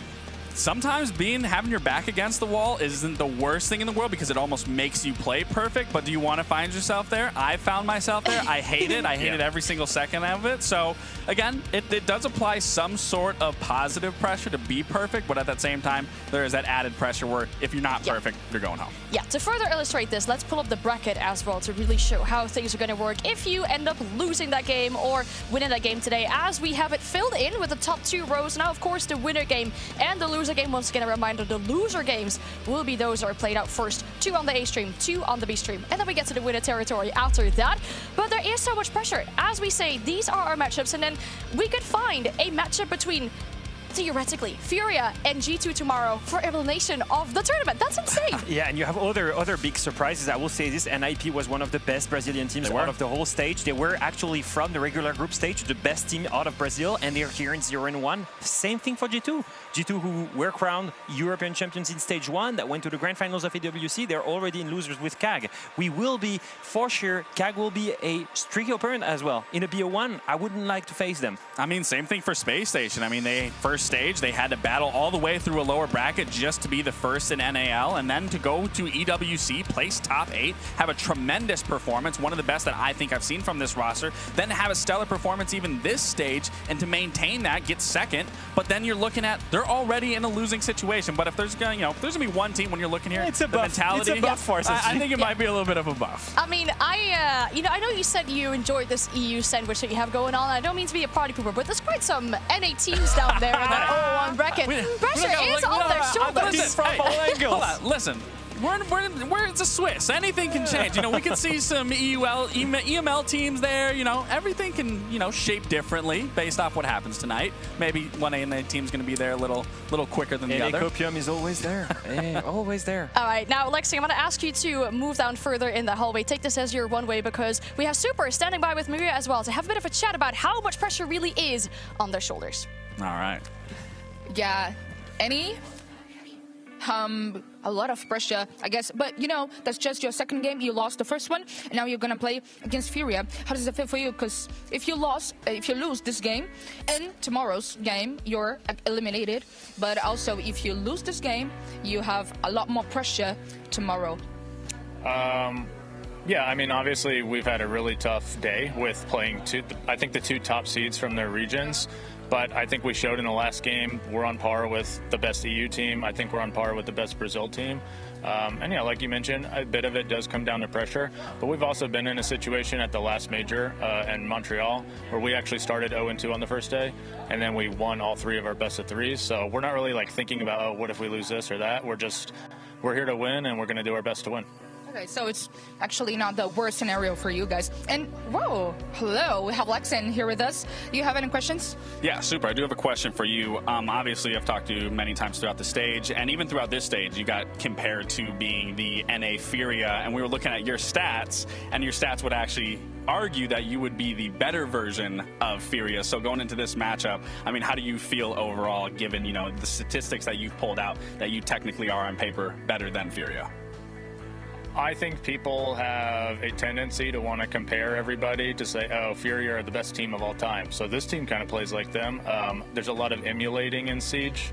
Sometimes having your back against the wall isn't the worst thing in the world because it almost makes you play perfect, but do you want to find yourself there? I found myself there. I hate it. I hated every single second of it. So, again, it does apply some sort of positive pressure to be perfect, but at that same time, there is that added pressure where if you're not perfect, you're going home. Yeah, to further illustrate this, let's pull up the bracket as well to really show how things are going to work if you end up losing that game or winning that game today, as we have it filled in with the top 2 rows. Now, of course, the winner game and the loser game. Once again, a reminder, the loser games will be those that are played out first. 2 on the A stream, 2 on the B stream, and then we get to the winner territory after that. But there is so much pressure. As we say, these are our matchups, and then we could find a matchup between, theoretically, Furia and G2 tomorrow for elimination of the tournament. That's insane. Yeah, and you have other big surprises. I will say this, NIP was one of the best Brazilian teams out of the whole stage. They were actually from the regular group stage, the best team out of Brazil, and they're here in 0-1. Same thing for G2. G2, who were crowned European champions in stage 1, that went to the grand finals of AWC. They're already in losers with CAG. We will be, for sure, CAG will be a streaky opponent as well. In a BO1, I wouldn't like to face them. I mean, same thing for Space Station. I mean, they first stage, they had to battle all the way through a lower bracket just to be the first in NAL, and then to go to EWC, place top 8, have a tremendous performance, one of the best that I think I've seen from this roster, then to have a stellar performance even this stage, and to maintain that, get second. But then you're looking at, they're already in a losing situation. But if there's going, if there's gonna be one team when you're looking here, it's a the buff. mentality, It's a buff for us. I think it might be a little bit of a buff. I mean, I know you said you enjoyed this EU sandwich that you have going on. I don't mean to be a party pooper, but there's quite some NA teams down there in that 0-1 bracket. Pressure is on their shoulders. From all angles. Hold on, listen. It's a Swiss. Anything can change. We can see some EML teams there. Everything can, shape differently based off what happens tonight. Maybe one ANA team's going to be there a little quicker than the other. Copium is always there. Always there. All right, now, Lexi, I'm going to ask you to move down further in the hallway. Take this as your one way, because we have Super standing by with Maria as well to have a bit of a chat about how much pressure really is on their shoulders. All right. Yeah, a lot of pressure, I guess. But, that's just your second game. You lost the first one, and now you're going to play against Furia. How does it feel for you? Because if you lose this game, and tomorrow's game, you're eliminated. But also, if you lose this game, you have a lot more pressure tomorrow. Yeah, I mean, obviously, we've had a really tough day with playing I think the 2 top seeds from their regions. But I think we showed in the last game we're on par with the best EU team. I think we're on par with the best Brazil team. And yeah, like you mentioned, a bit of it does come down to pressure. But we've also been in a situation at the last major in Montreal where we actually started 0-2 on the first day, and then we won all 3 of our best of 3s. So we're not really thinking about, oh, what if we lose this or that? We're here to win, and we're going to do our best to win. Okay, so it's actually not the worst scenario for you guys. And, whoa, hello, we have Lexan here with us. Do you have any questions? Yeah, Super, I do have a question for you. Obviously, I've talked to you many times throughout the stage, and even throughout this stage, you got compared to being the NA Furia, and we were looking at your stats, and your stats would actually argue that you would be the better version of Furia. So going into this matchup, I mean, how do you feel overall, given, the statistics that you've pulled out, that you technically are on paper better than Furia? I think people have a tendency to want to compare everybody to say, oh, Furia are the best team of all time. So this team kind of plays like them. There's a lot of emulating in Siege.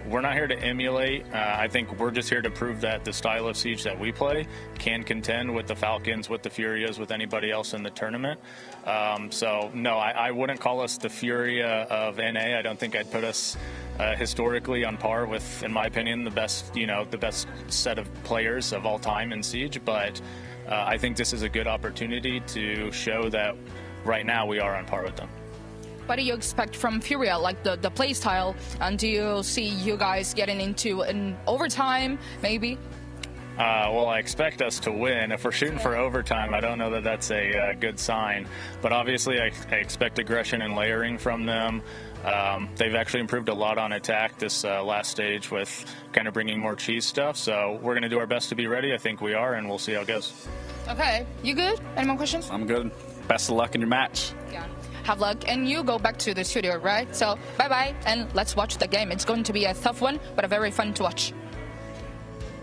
we're not here to emulate. I think we're just here to prove that the style of Siege that we play can contend with the Falcons, with the Furias, with anybody else in the tournament. So no, I wouldn't call us the Furia of NA. I don't think I'd put us historically on par with, in my opinion, the best, the best set of players of all time in Siege. But I think this is a good opportunity to show that right now we are on par with them. What do you expect from Furia, like the play style? And do you see you guys getting into an overtime, maybe? Well, I expect us to win. If we're shooting for overtime, I don't know that that's a good sign. But obviously, I expect aggression and layering from them. They've actually improved a lot on attack this last stage with kind of bringing more cheese stuff. So we're going to do our best to be ready. I think we are, and we'll see how it goes. Okay, you good? Any more questions? I'm good. Best of luck in your match. Yeah. Have luck, and you go back to the studio, right? So bye-bye, and let's watch the game. It's going to be a tough one, but a very fun to watch.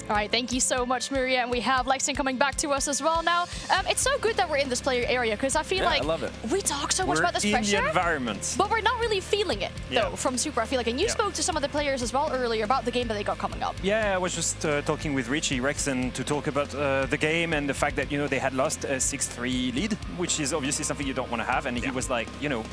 All right, thank you so much, Maria. And we have Lexington coming back to us as well now. It's so good that we're in this player area because I feel like I love it. We talk so much about this pressure. We're in the environment. But we're not really feeling it, though, from Super, I feel like. And you spoke to some of the players as well earlier about the game that they got coming up. Yeah, I was just talking with Richie Rexon to talk about the game and the fact that, they had lost a 6-3 lead, which is obviously something you don't want to have. And he was like,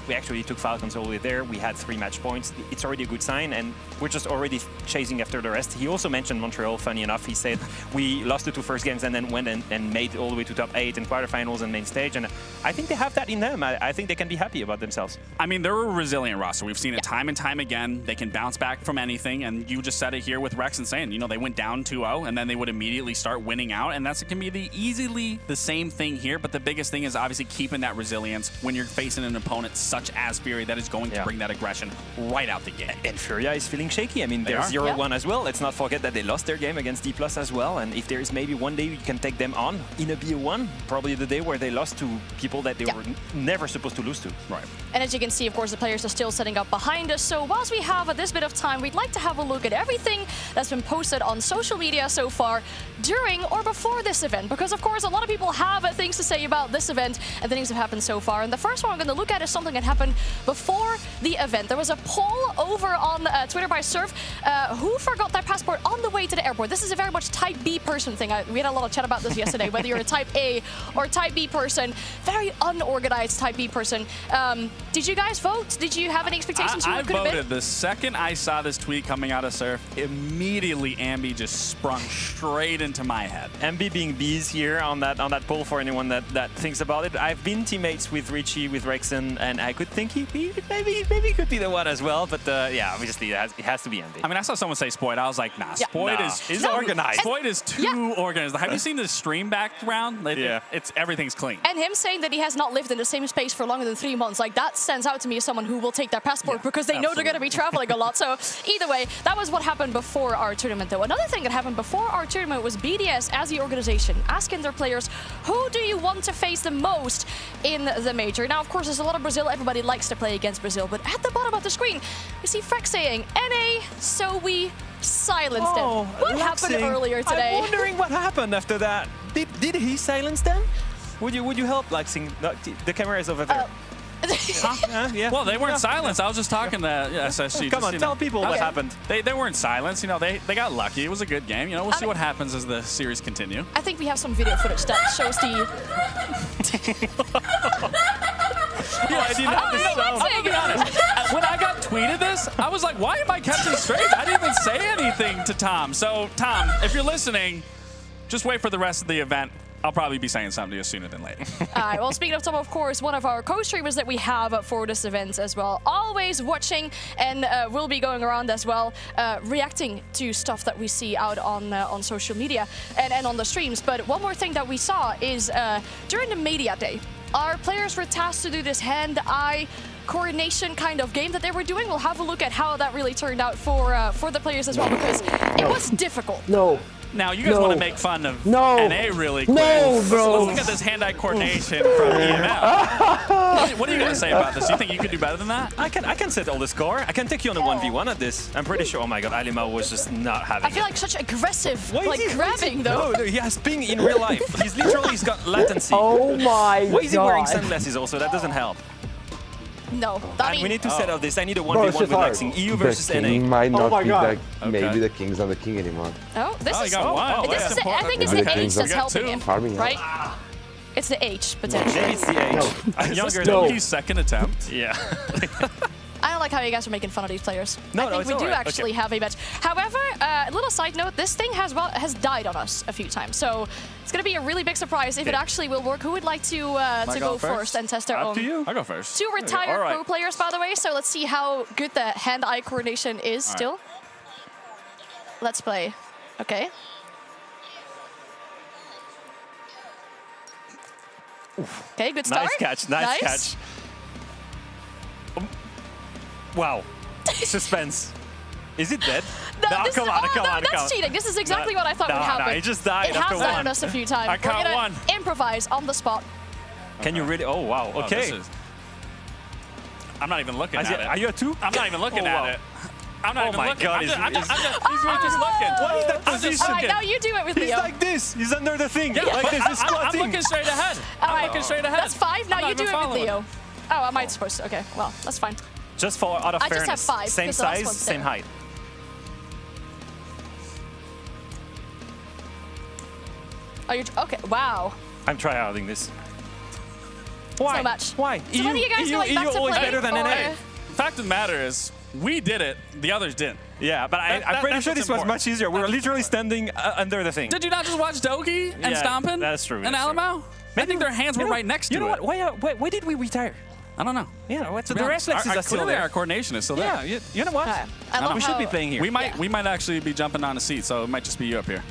we actually took Falcons all the way there. We had 3 match points. It's already a good sign, and we're just already chasing after the rest. He also mentioned Montreal, funny enough. He said, we lost the 2 first games and then went and made it all the way to top 8 and quarterfinals and main stage. And I think they have that in them. I think they can be happy about themselves. I mean, they're a resilient roster. We've seen it time and time again. They can bounce back from anything. And you just said it here with Rex and saying, they went down 2-0 and then they would immediately start winning out. And that's can be easily the same thing here. But the biggest thing is obviously keeping that resilience when you're facing an opponent such as Fury that is going to bring that aggression right out the gate. And Furia is feeling shaky. I mean, they're 0-1 as well. Let's not forget that they lost their game against D+ as well. And if there is maybe one day you can take them on in a BO1, probably the day where they lost to people that they were never supposed to lose to. Right. And as you can see, of course, the players are still setting up behind us. So whilst we have this bit of time, we'd like to have a look at everything that's been posted on social media so far during or before this event. Because, of course, a lot of people have things to say about this event and the things that have happened so far. And the first one I'm going to look at is something that happened before the event. There was a poll over on Twitter by Surf. Who forgot their passport on the way to the airport? This is a very much Type B person thing. We had a lot of chat about this yesterday, whether you're a Type A or Type B person. Very unorganized Type B person. Did you guys vote? Did you have any expectations? I voted. The second I saw this tweet coming out of Surf, immediately Ambi just sprung straight into my head. Ambi being bees here on that poll for anyone that thinks about it. I've been teammates with Richie, with Rexon, and I could think maybe could be the one as well. But yeah, obviously it has to be Ambi. I mean, I saw someone say Spoid. I was like, nah, Spoid is organized. Spoid is too organized. Have you seen the stream background? Everything's clean. And him saying that he has not lived in the same space for longer than 3 months, like that stands out to me as someone who will take their passport because they know they're going to be traveling a lot. So either way, that was what happened before our tournament, though. Another thing that happened before our tournament was BDS as the organization asking their players, who do you want to face the most in the major? Now, of course, there's a lot of Brazil. Everybody likes to play against Brazil. But at the bottom of the screen, we see Freck saying, NA, so we silenced him. What happened earlier today? I'm wondering what happened after that. Did he silence them? Would you help, Lexing? The camera is over there. Yeah. Well, they weren't silenced. I was just talking to SSG. Come on, tell people what happened. They weren't silenced. They got lucky. It was a good game. We'll see what happens as the series continue. I think we have some video footage that shows the... I didn't have the sound. I'll be honest. When I got tweeted this, I was like, why am I catching straight? I didn't even say anything to Tom. So, Tom, if you're listening, just wait for the rest of the event. I'll probably be saying something to you sooner than later. All right, well, speaking of Tom, of course, one of our co-streamers that we have for this event as well, always watching and will be going around as well, reacting to stuff that we see out on social media and on the streams. But one more thing that we saw is during the media day, our players were tasked to do this hand-eye coordination kind of game that they were doing. We'll have a look at how that really turned out for the players as well, because it was difficult. Now, you guys want to make fun of NA really quick. No, bro. Let's look at this hand-eye coordination from EML. What are you going to say about this? Do you think you could do better than that? I can set all the score. I can take you on a 1v1 at this. I'm pretty sure. Oh my god, Alima was just not having I feel like such aggressive, grabbing though. No, he has ping in real life. He's got latency. Oh my god. Why is he wearing sunglasses also? That doesn't help. No. We need to settle this. I need a 1v1 relaxing. EU versus the NA. king might not be God. maybe the king's not the king anymore. Oh, this is. got one. This is. I think it's Maybe the the age king's that's not helping him, farming, right? It's the age potentially. Maybe it's the age. Is Younger this than Doki's second attempt? Yeah. I don't like how you guys are making fun of these players. No, I think it's we do alright. actually have a match. However, a little side note, this thing has died on us a few times. So it's going to be a really big surprise if it actually will work. Who would like to go first and test their own? Up to you. I'll go first. 2 retired All right. pro players, by the way. So let's see how good the hand-eye coordination is still. Let's play. Okay. Okay, good start. Nice catch. Nice catch. Wow. Suspense. Is it dead? No, come on. That's cheating. This is exactly what I thought would happen. No, he just died It after has died one. on us a few times. I count We're gonna one. improvise on the spot. Can you really? Oh, wow. Okay. I'm not even looking at it. Are you a 2? I'm not even looking at it. I'm not even my looking. God, I'm he's just looking. What is that I'm just position? All right, now you do it with He's Leo. like this. He's under the thing. Yeah, like but this. He's I'm squatting. looking straight ahead. All I'm right, looking straight ahead. That's 5. Now I'm not you do even it with following Leo. Oh, am I supposed to? Okay, well, that's fine. Just for out of I just fairness. have 5, Same because the last size, one's same there. height. Are you okay? Wow. I'm tryharding this. Why? So much. Why? So when are you guys going back to always play? better than or- NA. Fact of the matter is, we did it. The others didn't. Yeah, but I'm pretty sure this was much easier. We were literally standing under the thing. Did you not just watch Doki and Stompin? That's true. And Alamo? I think their hands were right next to it. You know what? Why did we retire? I don't know. Yeah, what's To the be honest, reflexes are still clearly there. our coordination is still there. Yeah, you know what? Okay. I love We should how- be playing here. We might actually be jumping on a seat, so it might just be you up here.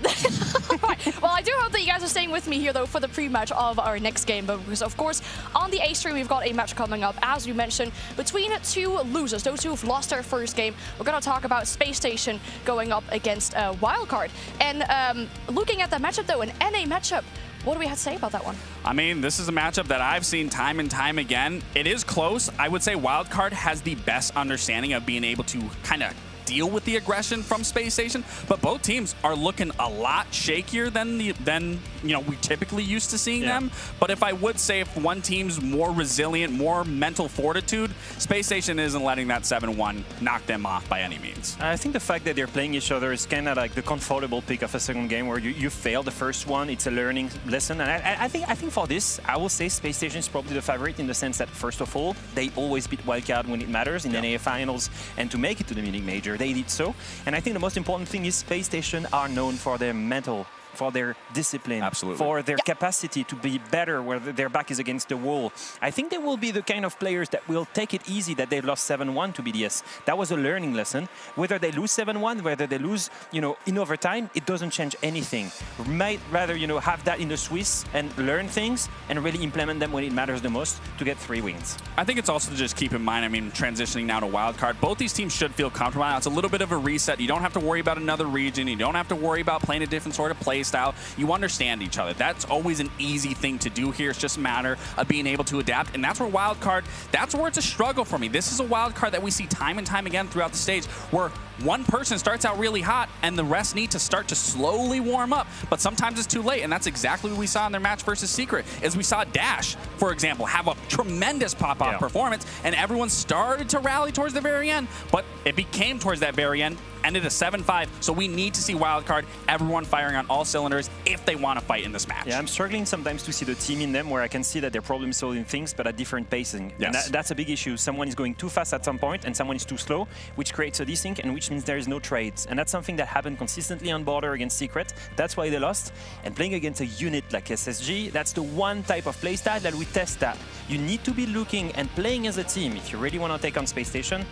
Well, I do hope that you guys are staying with me here, though, for the pre-match of our next game. But because, of course, on the A stream, we've got a match coming up, as we mentioned, between 2 losers, those who have lost their first game. We're going to talk about Space Station going up against Wildcard. And looking at that matchup, though, an NA matchup, what do we have to say about that one? I mean, this is a matchup that I've seen time and time again. It is close. I would say Wildcard has the best understanding of being able to kind of deal with the aggression from Space Station, but both teams are looking a lot shakier than we typically used to seeing them. But if I would say if one team's more resilient, more mental fortitude, Space Station isn't letting that 7-1 knock them off by any means. I think the fact that they're playing each other is kind of like the comfortable pick of a second game where you fail the first one. It's a learning lesson, and I think for this, I will say Space Station is probably the favorite in the sense that first of all, they always beat Wildcard when it matters in NA finals, and to make it to the Munich Major, they did so. And I think the most important thing is Space Station are known for their mental, for their discipline, for their capacity to be better where their back is against the wall. I think they will be the kind of players that will take it easy that they lost 7-1 to BDS. That was a learning lesson. Whether they lose 7-1, whether they lose, in overtime, it doesn't change anything. We might rather, have that in the Swiss and learn things and really implement them when it matters the most to get 3 wins. I think it's also to just keep in mind, transitioning now to Wildcard, both these teams should feel comfortable now. It's a little bit of a reset. You don't have to worry about another region. You don't have to worry about playing a different sort of play style. You understand each other. That's always an easy thing to do here. It's just a matter of being able to adapt. And that's where Wildcard, that's where it's a struggle for me. This is a Wildcard that we see time and time again throughout the stage where one person starts out really hot and the rest need to start to slowly warm up. But sometimes it's too late. And that's exactly what we saw in their match versus Secret. Is we saw Dash, for example, have a tremendous pop-off performance and everyone started to rally towards the very end. But it became towards that very end, ended a 7-5. So we need to see Wildcard, everyone firing on all cylinders if they want to fight in this match. Yeah, I'm struggling sometimes to see the team in them where I can see that they're problem-solving things, but at different pacing. Yes. And that's a big issue. Someone is going too fast at some point, and someone is too slow, which creates a desync, and which means there is no trades. And that's something that happened consistently on Border against Secret. That's why they lost. And playing against a unit like SSG, that's the one type of playstyle that we test that. You need to be looking and playing as a team if you really want to take on Space Station.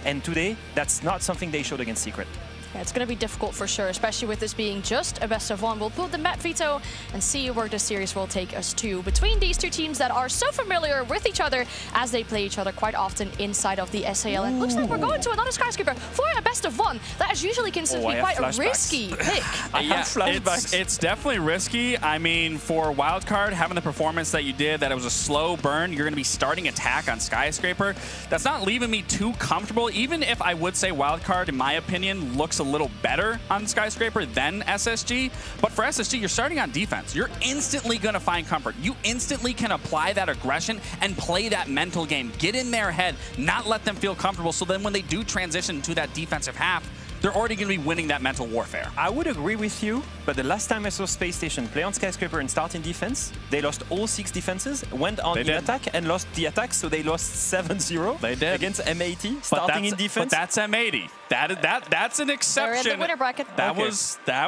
And today, that's not something they showed against Secret. Yeah, it's going to be difficult for sure, especially with this being just a best of 1. We'll pull the map veto and see where the series will take us to between these two teams that are so familiar with each other as they play each other quite often inside of the SAL. And it looks like we're going to another skyscraper for a best of 1. That is usually considered to be quite a risky pick. It's definitely risky. I mean, for Wildcard, having the performance that you did, that it was a slow burn, you're going to be starting attack on Skyscraper. That's not leaving me too comfortable, even if I would say Wildcard, in my opinion, looks a little better on Skyscraper than SSG, but for SSG, you're starting on defense. You're instantly going to find comfort. You instantly can apply that aggression and play that mental game. Get in their head, not let them feel comfortable, so then when they do transition to that defensive half, they're already going to be winning that mental warfare. I would agree with you, but the last time I saw Space Station play on Skyscraper and start in defense, they lost all 6 defenses, went on in attack and lost the attack, so they lost 7-0 They did. against M80, starting in defense. But that's M80. That's an exception. They're in the winner bracket. That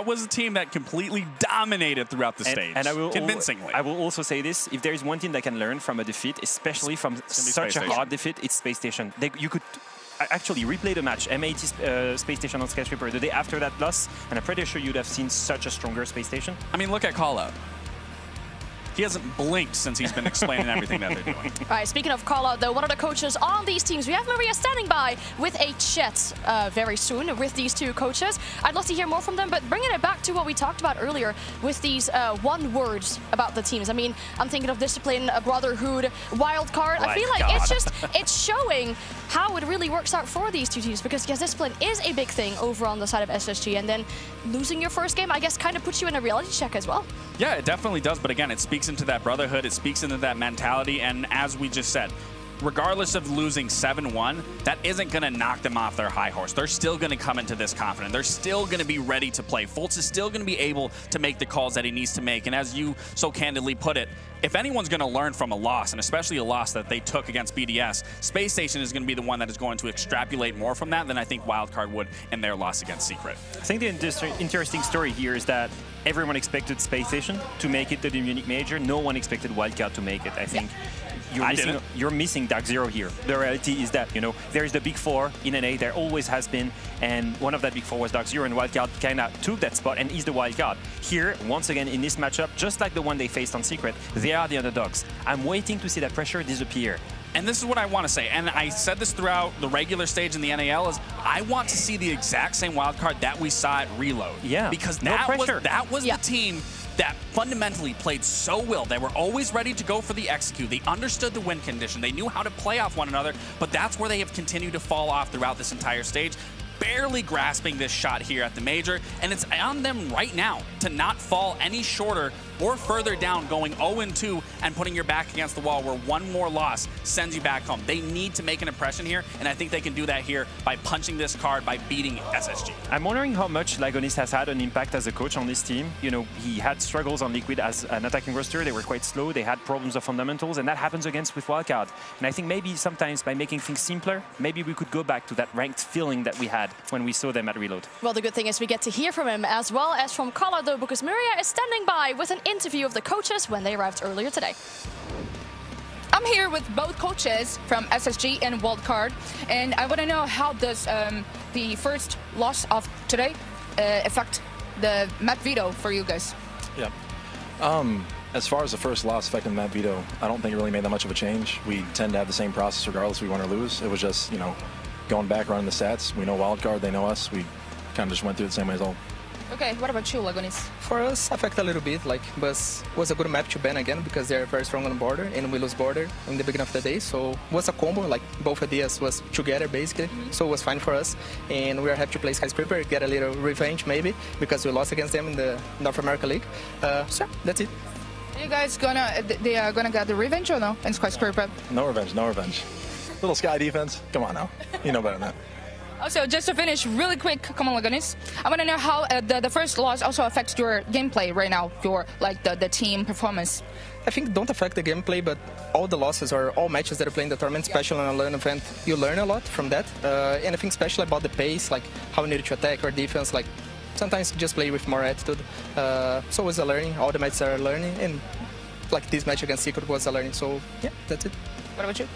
was a team that completely dominated throughout the stage, and I will convincingly. I will also say this, if there is one team that can learn from a defeat, especially from such a hard defeat, it's Space Station. You could actually replay the match, M80 Space Station on Skyscraper the day after that loss, and I'm pretty sure you'd have seen such a stronger Space Station. I mean, look at Callout. He hasn't blinked since he's been explaining everything that they're doing. All right, speaking of call-out, though, one of the coaches on these teams, we have Maria standing by with a chat very soon with these 2 coaches. I'd love to hear more from them, but bringing it back to what we talked about earlier with these one words about the teams. I mean, I'm thinking of discipline, brotherhood, wild card. I feel like it's showing how it really works out for these 2 teams, because yes, discipline is a big thing over on the side of SSG, and then losing your first game, I guess, kind of puts you in a reality check as well. Yeah, it definitely does, but again, it speaks into that brotherhood, it speaks into that mentality, and as we just said, regardless of losing 7-1, that isn't going to knock them off their high horse. They're still going to come into this confident. They're still going to be ready to play. Fultz is still going to be able to make the calls that he needs to make, and as you so candidly put it, if anyone's going to learn from a loss, and especially a loss that they took against BDS, Space Station is going to be the one that is going to extrapolate more from that than I think Wildcard would in their loss against Secret. I think the interesting story here is that everyone expected Space Station to make it to the Munich Major. No one expected Wildcard to make it. I think you're missing Dark Zero here. The reality is that, there is the Big 4 in NA. There always has been, and one of that Big 4 was Dark Zero, and Wildcard kind of took that spot and is the Wildcard. Here, once again, in this matchup, just like the one they faced on Secret, they are the underdogs. I'm waiting to see that pressure disappear. And this is what I want to say, and I said this throughout the regular stage in the NAL, is I want to see the exact same wildcard that we saw at Reload. Yeah, because that was the team that fundamentally played so well. They were always ready to go for the execute. They understood the win condition. They knew how to play off one another, but that's where they have continued to fall off throughout this entire stage. Barely grasping this shot here at the Major, and it's on them right now to not fall any shorter or further down, going 0-2 and putting your back against the wall where one more loss sends you back home. They need to make an impression here, and I think they can do that here by punching this card, by beating SSG. I'm wondering how much Lagonis has had an impact as a coach on this team. He had struggles on Liquid as an attacking roster. They were quite slow. They had problems of fundamentals, and that happens against with Wildcard. And I think maybe sometimes by making things simpler, maybe we could go back to that ranked feeling that we had when we saw them at Reload. Well, the good thing is we get to hear from him as well as from Kala, though, because Maria is standing by with an interview of the coaches when they arrived earlier today. I'm here with both coaches from SSG and Wildcard, and I want to know, how does the first loss of today affect the map veto for you guys? Yeah. As far as the first loss affecting map veto, I don't think it really made that much of a change. We tend to have the same process regardless if we win or lose. It was just, going back, running the stats. We know Wildcard, they know us. We kind of just went through the same way as all. Okay, what about you, Lagonis? For us, affect a little bit, but was a good map to ban again because they're very strong on border, and we lose border in the beginning of the day, so it was a combo, both ideas was together basically, so it was fine for us, and we are happy to play Skyscraper, get a little revenge maybe, because we lost against them in the North America League, so that's it. Are you guys they are gonna get the revenge or no in Skyscraper? No revenge, no revenge. Little Sky defense, come on now, you know better than that. Also, just to finish really quick, come on, Lagonis. I want to know how the first loss also affects your gameplay right now, your the team performance. I think don't affect the gameplay, but all the losses or all matches that are playing the tournament, especially on a LAN event, you learn a lot from that. And I think especially about the pace, how we need to attack or defense, sometimes just play with more attitude. So it was a learning, all the matches are learning, and this match against Secret was a learning, so yeah, that's it. What about you?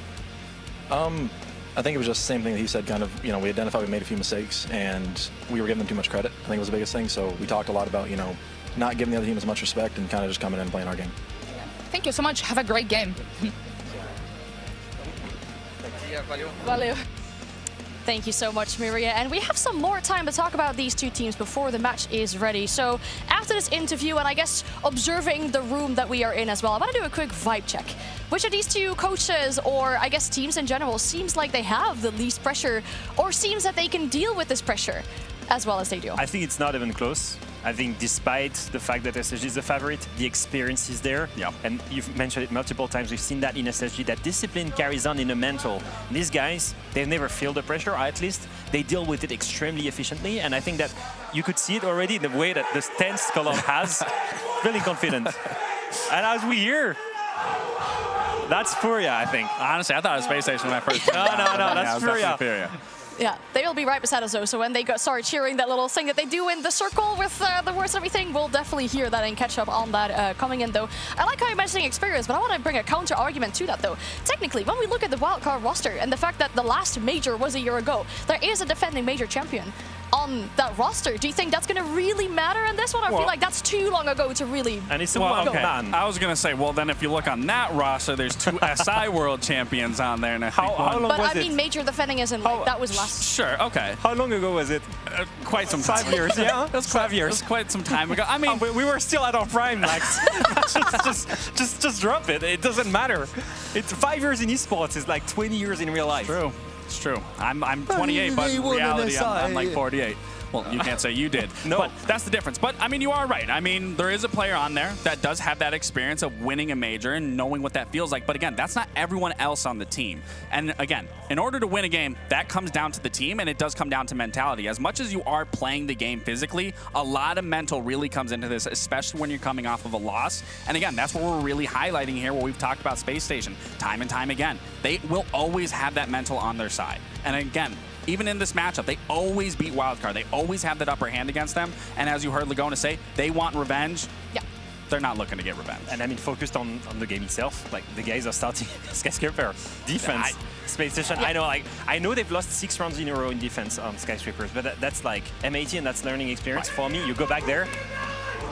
I think it was just the same thing that he said, kind of, we identified we made a few mistakes and we were giving them too much credit. I think it was the biggest thing. So we talked a lot about, not giving the other team as much respect and kind of just coming in and playing our game. Thank you so much. Have a great game. Valeu. Thank you so much, Maria. And we have some more time to talk about these two teams before the match is ready. So after this interview, and I guess observing the room that we are in as well, I want to do a quick vibe check. Which of these two coaches, or I guess teams in general, seems like they have the least pressure, or seems that they can deal with this pressure? as well as they do. I think it's not even close. I think despite the fact that SSG is the favorite, the experience is there. Yeah. And you've mentioned it multiple times. We've seen that in SSG, that discipline carries on in the mental. These guys, they never feel the pressure, or at least they deal with it extremely efficiently. And I think that you could see it already in the way that the stance Color has. Really confident. And as we hear, that's Furia, I think. Honestly, I thought it was Space Station when I first. No, that's Furia. Yeah, they'll be right beside us though, so when they start cheering that little thing that they do in the circle with the words and everything, we'll definitely hear that and catch up on that coming in though. I like how you're mentioning experience, but I want to bring a counter argument to that though. Technically, when we look at the wildcard roster and the fact that the last major was a year ago, there is a defending major champion on that roster. Do you think that's going to really matter in this one? I feel like that's too long ago to really... And it's I was going to say, well, then if you look on that roster, there's 2 SI World Champions on there. And I think how long but was I mean, major defending isn't like, that was last... Sure, okay. How long ago was it? Quite some time. 5 years, yeah? It was 5 years. It was quite some time ago. I mean... we were still at our prime, Max. just drop it. It doesn't matter. It's 5 years in esports. It's like 20 years in real life. True. It's true. I'm 28, but in reality, I'm like 48. Well, you can't say you did. No. But that's the difference. But, I mean, you are right. I mean, there is a player on there that does have that experience of winning a major and knowing what that feels like. But, again, that's not everyone else on the team. And, again, in order to win a game, that comes down to the team, and it does come down to mentality. As much as you are playing the game physically, a lot of mental really comes into this, especially when you're coming off of a loss. And, again, that's what we're really highlighting here, where we've talked about Space Station time and time again. They will always have that mental on their side. And, again, even in this matchup, they always beat Wildcard. They always have that upper hand against them. And as you heard Lagona say, they want revenge. Yeah. They're not looking to get revenge. And I mean, focused on the game itself. Like, the guys are starting Skyscraper. Defense, Space Station. Yeah. I know they've lost 6 rounds in a row in defense on Skyscrapers, but that's like M80 and that's learning experience. For me, you go back there.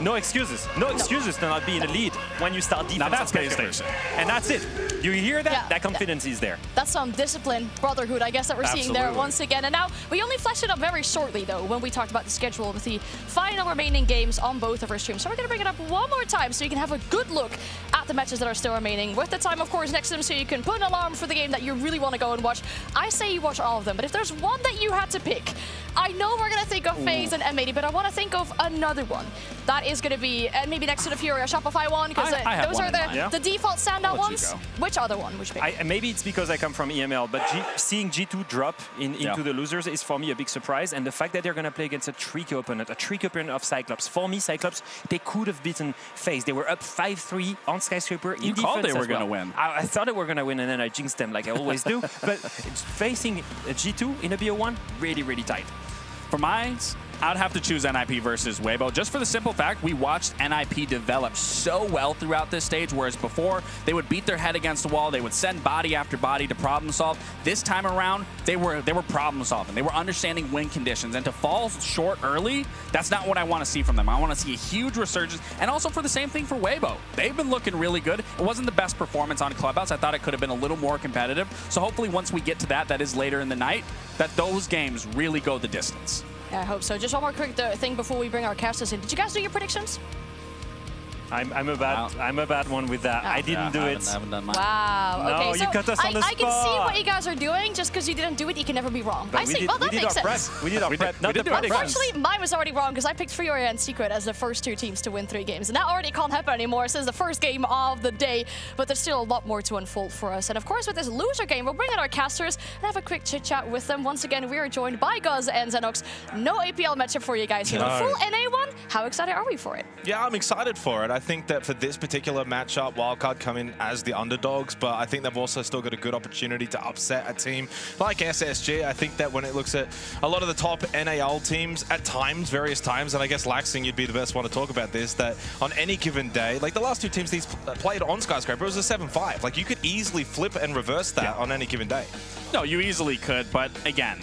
No excuses. No excuses to not be in the lead when you start defense. Now that's Space Station. And that's it. You hear that? That confidence is there. That's some discipline, brotherhood, I guess, that we're seeing there once again. And now, we only fleshed it up very shortly, though, when we talked about the schedule with the final remaining games on both of our streams. So we're going to bring it up one more time so you can have a good look at the matches that are still remaining. With the time, of course, next to them so you can put an alarm for the game that you really want to go and watch. I say you watch all of them, but if there's one that you had to pick, I know we're going to think of FaZe and M80, but I want to think of another one. That is going to be, maybe next to the Fury or Shopify one, because those are the default standout ones. Which other one would you pick? Maybe it's because I come from EML, but seeing G2 drop into the losers is for me a big surprise. And the fact that they're going to play against a tricky opponent of Cyclops. For me, Cyclops, they could have beaten FaZe. They were up 5-3 on Skyscraper in defense. You called they were going to win. I thought they were going to win, and then I jinxed them like I always do. But facing G2 in a BO1, really, really tight. For mine, I'd have to choose NIP versus Weibo, just for the simple fact we watched NIP develop so well throughout this stage, whereas before they would beat their head against the wall, they would send body after body to problem solve. This time around, they were problem solving. They were understanding win conditions, and to fall short early, that's not what I want to see from them. I want to see a huge resurgence, and also for the same thing for Weibo. They've been looking really good. It wasn't the best performance on Clubhouse. I thought it could have been a little more competitive. So hopefully once we get to that is later in the night, that those games really go the distance. Yeah, I hope so. Just one more quick thing before we bring our casters in. Did you guys do your predictions? I'm a bad one with that. I didn't do it. I haven't done mine. Wow. No, okay, so you cut us on the I can see spot. what you guys are doing. Just because you didn't do it, you can never be wrong. But I see. Well, that makes sense. We did our prep, not the predictions. Unfortunately, mine was already wrong because I picked Fury and Secret as the first 2 teams to win 3 games. And that already can't happen anymore since the first game of the day. But there's still a lot more to unfold for us. And of course, with this loser game, we'll bring in our casters and have a quick chit-chat with them. Once again, we are joined by Guz and Xenox. No APL matchup for you guys here. A full NA one. How excited are we for it? Yeah, I'm excited for it. I think that for this particular matchup, Wildcard come in as the underdogs, but I think they've also still got a good opportunity to upset a team like SSG. I think that when it looks at a lot of the top NAL teams at times, various times, and I guess Laxing, you'd be the best one to talk about this, that on any given day, like the last 2 teams these played on Skyscraper, it was a 7-5. Like you could easily flip and reverse that on any given day. No, you easily could, but again,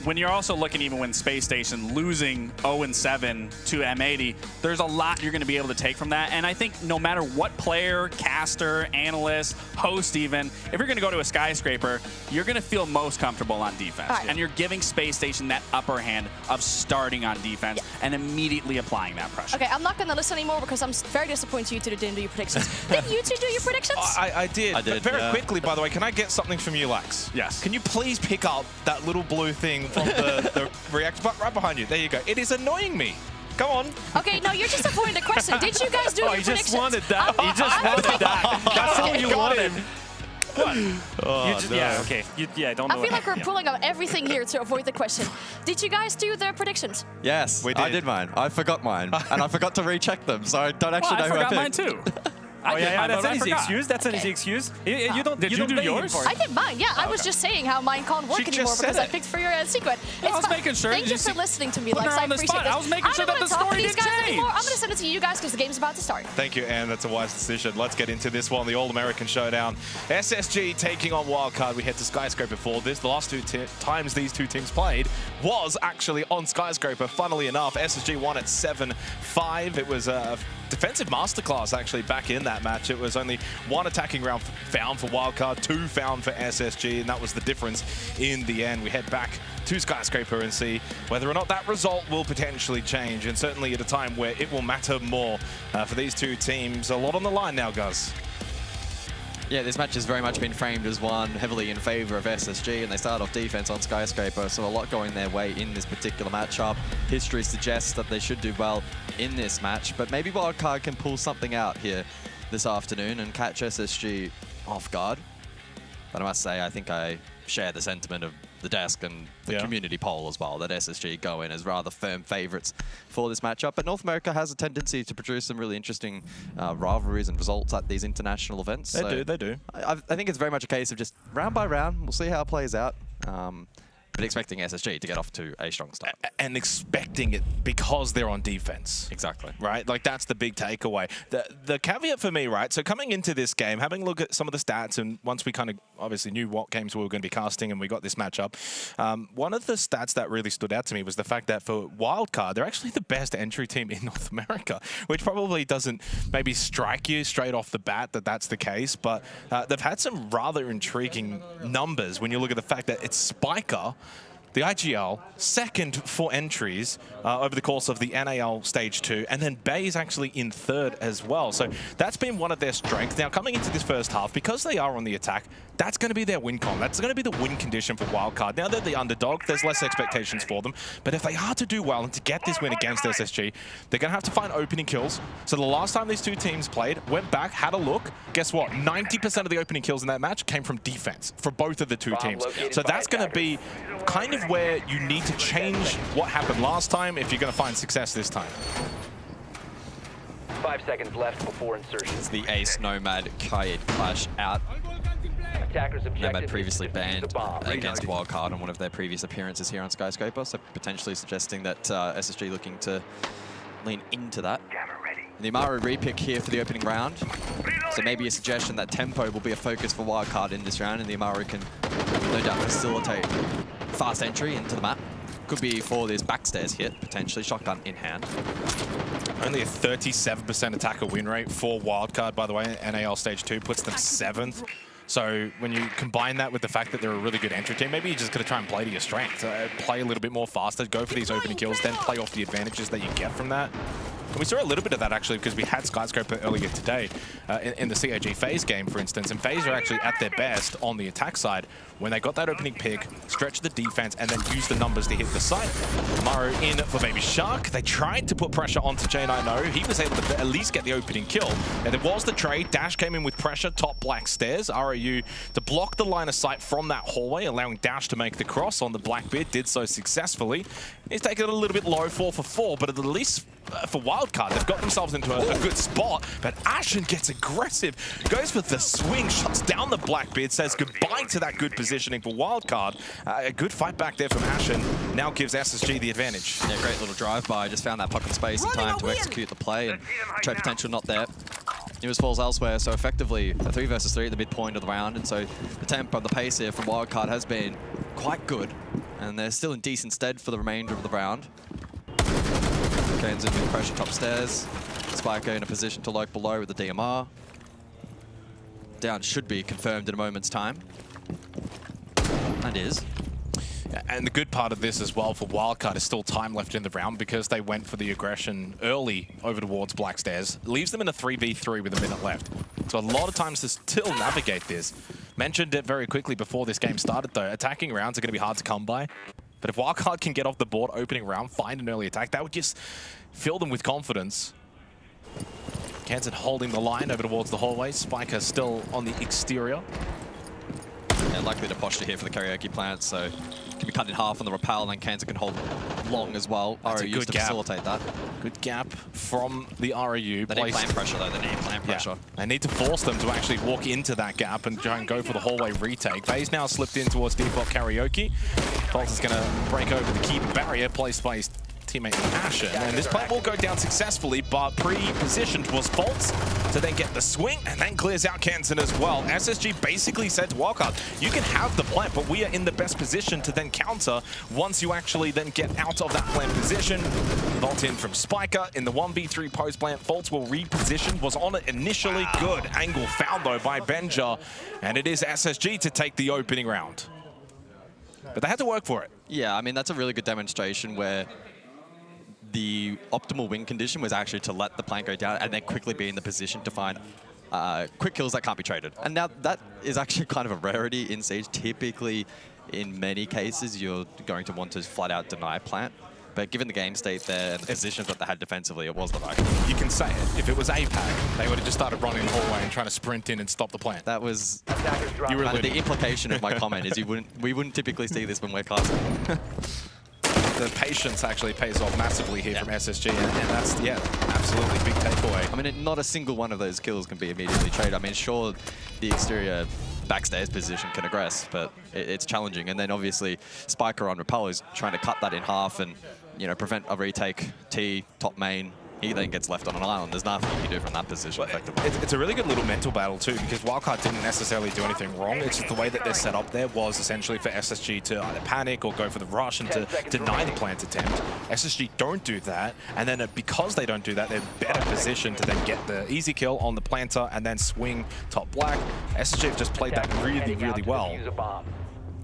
when you're also looking even when Space Station losing 0-7 to M80, there's a lot you're going to be able to take from that. And I think no matter what player, caster, analyst, host even, if you're going to go to a Skyscraper, you're going to feel most comfortable on defense. Right. And you're giving Space Station that upper hand of starting on defense and immediately applying that pressure. Okay, I'm not going to listen anymore because I'm very disappointed you 2 didn't do your predictions. Did you 2 do your predictions? I did. But very quickly, by the way, can I get something from you, Lax? Yes. Can you please pick up that little blue thing from the react button right behind you. There you go. It is annoying me. Come on. Okay, no, you're just avoiding the question. Did you guys do your predictions? He just wanted that. He just wanted that. That's all you wanted. What? Oh, no. Yeah, okay. Don't know. I feel like we're pulling out everything here to avoid the question. Did you guys do the predictions? Yes, we did. I did mine. I forgot mine, and I forgot to recheck them, so I don't actually know who I picked. I forgot mine too. Oh yeah, that's an easy excuse. That's an easy excuse. You don't. Did you do yours? I did mine. Yeah, I was just saying how mine can't work anymore because I picked for your secret. I was making sure. Thank you for listening to me, Lex. I appreciate this. I was making sure that the story didn't change. I'm going to send it to you guys because the game's about to start. Thank you, Anne. That's a wise decision. Let's get into this one, the All-American Showdown. SSG taking on Wildcard. We head to Skyscraper for this. The last two times these two teams played was actually on Skyscraper. Funnily enough, SSG won at 7-5. It was a defensive masterclass actually back in that match. It was only one attacking round found for Wildcard, 2 found for SSG, and that was the difference in the end. We head back to Skyscraper and see whether or not that result will potentially change, and certainly at a time where it will matter more for these two teams. A lot on the line now, guys. Yeah, this match has very much been framed as one heavily in favor of SSG, and they start off defense on Skyscraper, so a lot going their way in this particular matchup. History suggests that they should do well in this match, but maybe Wildcard can pull something out here this afternoon and catch SSG off guard. But I must say, I think I share the sentiment of the desk and the community poll as well, that SSG go in as rather firm favorites for this matchup. But North America has a tendency to produce some really interesting rivalries and results at these international events. They do. I think it's very much a case of just round by round, we'll see how it plays out. But expecting SSG to get off to a strong start. And expecting it because they're on defense. Exactly. Right? Like, that's the big takeaway. The caveat for me, right? So coming into this game, having a look at some of the stats, and once we kind of obviously knew what games we were going to be casting and we got this matchup, one of the stats that really stood out to me was the fact that for Wildcard, they're actually the best entry team in North America, which probably doesn't maybe strike you straight off the bat that that's the case, but they've had some rather intriguing numbers when you look at the fact that it's Spiker, the IGL, second for entries over the course of the NAL Stage 2, and then Bay's actually in third as well. So that's been one of their strengths. Now, coming into this first half, because they are on the attack, that's going to be their win con. That's going to be the win condition for Wildcard. Now, they're the underdog. There's less expectations for them. But if they are to do well and to get this win against SSG, they're going to have to find opening kills. So the last time these two teams played, went back, had a look. Guess what? 90% of the opening kills in that match came from defense for both of the two teams. So that's going to be kind of where you need to change what happened last time if you're going to find success this time. 5 seconds left before insertion. It's the Ace Nomad Kaid clash out. Nomad previously banned against Wildcard on one of their previous appearances here on Skyscraper, so potentially suggesting that SSG looking to lean into that. The Amaru repick here for the opening round, so maybe a suggestion that tempo will be a focus for Wildcard in this round, and the Amaru can no doubt facilitate fast entry into the map. Could be for this backstairs hit, potentially, shotgun in hand. Only a 37% attacker win rate for Wildcard, by the way. NAL Stage 2 puts them 7th. So when you combine that with the fact that they're a really good entry team, maybe you just got to try and play to your strength. Play a little bit more faster, go for these opening kills, then play off the advantages that you get from that. And we saw a little bit of that, actually, because we had Skyscraper earlier today in the CAG FaZe game, for instance. And FaZe are actually at their best on the attack side when they got that opening pick, stretched the defense, and then used the numbers to hit the site. Amaru in for Baby Shark. They tried to put pressure onto J9O. He was able to at least get the opening kill. And there was the trade. Dash came in with pressure, top black stairs. ROU to block the line of sight from that hallway, allowing Dash to make the cross on the black bid. Did so successfully. He's taken it a little bit low, 4 for 4, but at the least for Wildcard, they've got themselves into a good spot. But Ashen gets aggressive, goes for the swing, shuts down the Blackbeard, says goodbye to that good positioning for Wildcard. A good fight back there from Ashen now gives SSG the advantage. Yeah, great little drive-by, just found that pocket space in time to execute the play, and trade potential not there. News falls elsewhere, so effectively a 3 versus 3 at the midpoint of the round, and so the tempo, the pace here from Wildcard has been quite good, and they're still in decent stead for the remainder of the round. Kane's in with pressure top stairs. Spiker in a position to lurk below with the DMR. Down should be confirmed in a moment's time. And is. And the good part of this as well for Wildcard is still time left in the round because they went for the aggression early over towards Blackstairs. Leaves them in a 3v3 with a minute left. So a lot of times to still navigate this. Mentioned it very quickly before this game started though. Attacking rounds are going to be hard to come by. But if Wildcard can get off the board opening round, find an early attack, that would just fill them with confidence. Kansan holding the line over towards the hallway. Spiker still on the exterior. Yeah, likely to posture here for the karaoke plant, so can be cut in half on the rappel, and then Kansan can hold long as well. That's a ROUs good to gap. Facilitate that. Good gap from the ROU. They need plant pressure though, they need plant pressure. Yeah. They need to force them to actually walk into that gap and try and go for the hallway retake. FaZe now slipped in towards default karaoke. Fultz is going to break over the key barrier placed by his teammate Ashen. And this plant will go down successfully, but pre-positioned was Fultz to then get the swing and then clears out Kansan as well. SSG basically said to Wildcard, you can have the plant, but we are in the best position to then counter once you actually then get out of that plant position. Vault in from Spiker in the 1v3 post plant. Fultz will reposition, was on it initially. Good angle found though by Benja, and it is SSG to take the opening round. But they had to work for it. Yeah, I mean, that's a really good demonstration where the optimal win condition was actually to let the plant go down and then quickly be in the position to find quick kills that can't be traded. And now that is actually kind of a rarity in Siege. Typically, in many cases, you're going to want to flat out deny plant. But given the game state there and the positions that they had defensively, it was the right. You can say it. If it was APAC, they would have just started running the hallway and trying to sprint in and stop the plant. That was you were the implication of my comment is we wouldn't typically see this when we're casting. The patience actually pays off massively here from SSG, and that's, yeah, absolutely big takeaway. I mean, not a single one of those kills can be immediately traded. I mean, sure, the exterior backstairs position can aggress, but it's challenging. And then obviously, Spiker on Repel is trying to cut that in half and, you know, prevent a retake. T, top main. He then gets left on an island. There's nothing you can do from that position, effectively. It's a really good little mental battle, too, because Wildcard didn't necessarily do anything wrong. It's just the way that they're set up there was essentially for SSG to either panic or go for the rush and to deny the plant attempt. SSG don't do that, and then because they don't do that, they're better positioned to then get the easy kill on the planter and then swing top black. SSG have just played that really, really well.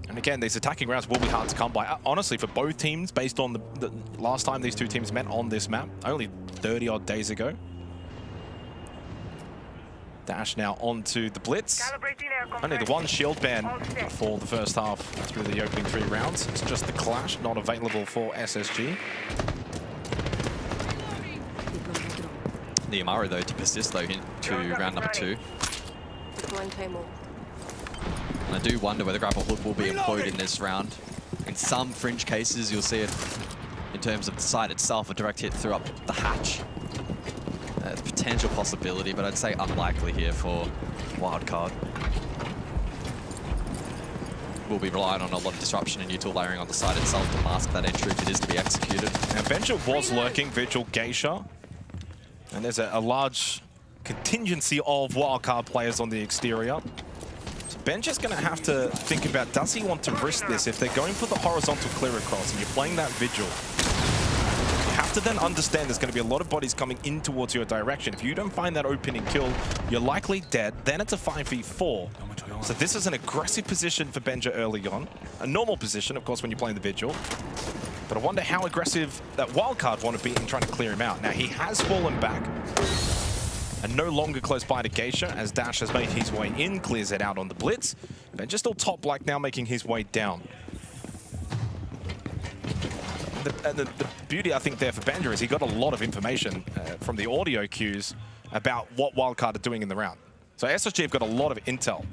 And again, these attacking rounds will be hard to come by. Honestly, for both teams, based on the last time these two teams met on this map, only 30-odd days ago. Dash now onto the Blitz. Only the one shield ban for the first half through the opening 3 rounds. It's just the Clash, not available for SSG. The Amaru, though, to persist, though, into round number 2. And I do wonder whether Grapple Hook will be employed in this round. In some fringe cases, you'll see it in terms of the site itself, a direct hit through up the hatch. It's a potential possibility, but I'd say unlikely here for Wildcard. We'll be relying on a lot of disruption and util layering on the site itself to mask that entry if it is to be executed. Now, Benja was lurking, Vigil, Geisha. And there's a large contingency of Wildcard players on the exterior. Benja's going to have to think about, does he want to risk this? If they're going for the horizontal clear across and you're playing that Vigil, you have to then understand there's going to be a lot of bodies coming in towards your direction. If you don't find that opening kill, you're likely dead. Then it's a 5v4. So this is an aggressive position for Benja early on. A normal position, of course, when you're playing the Vigil. But I wonder how aggressive that Wildcard want to be in trying to clear him out. Now, he has fallen back. And no longer close by to Geisha as Dash has made his way in, clears it out on the Blitz. Benja still top black now, making his way down. The beauty, I think, there for Benja is he got a lot of information from the audio cues about what Wildcard are doing in the round. So SSG have got a lot of intel.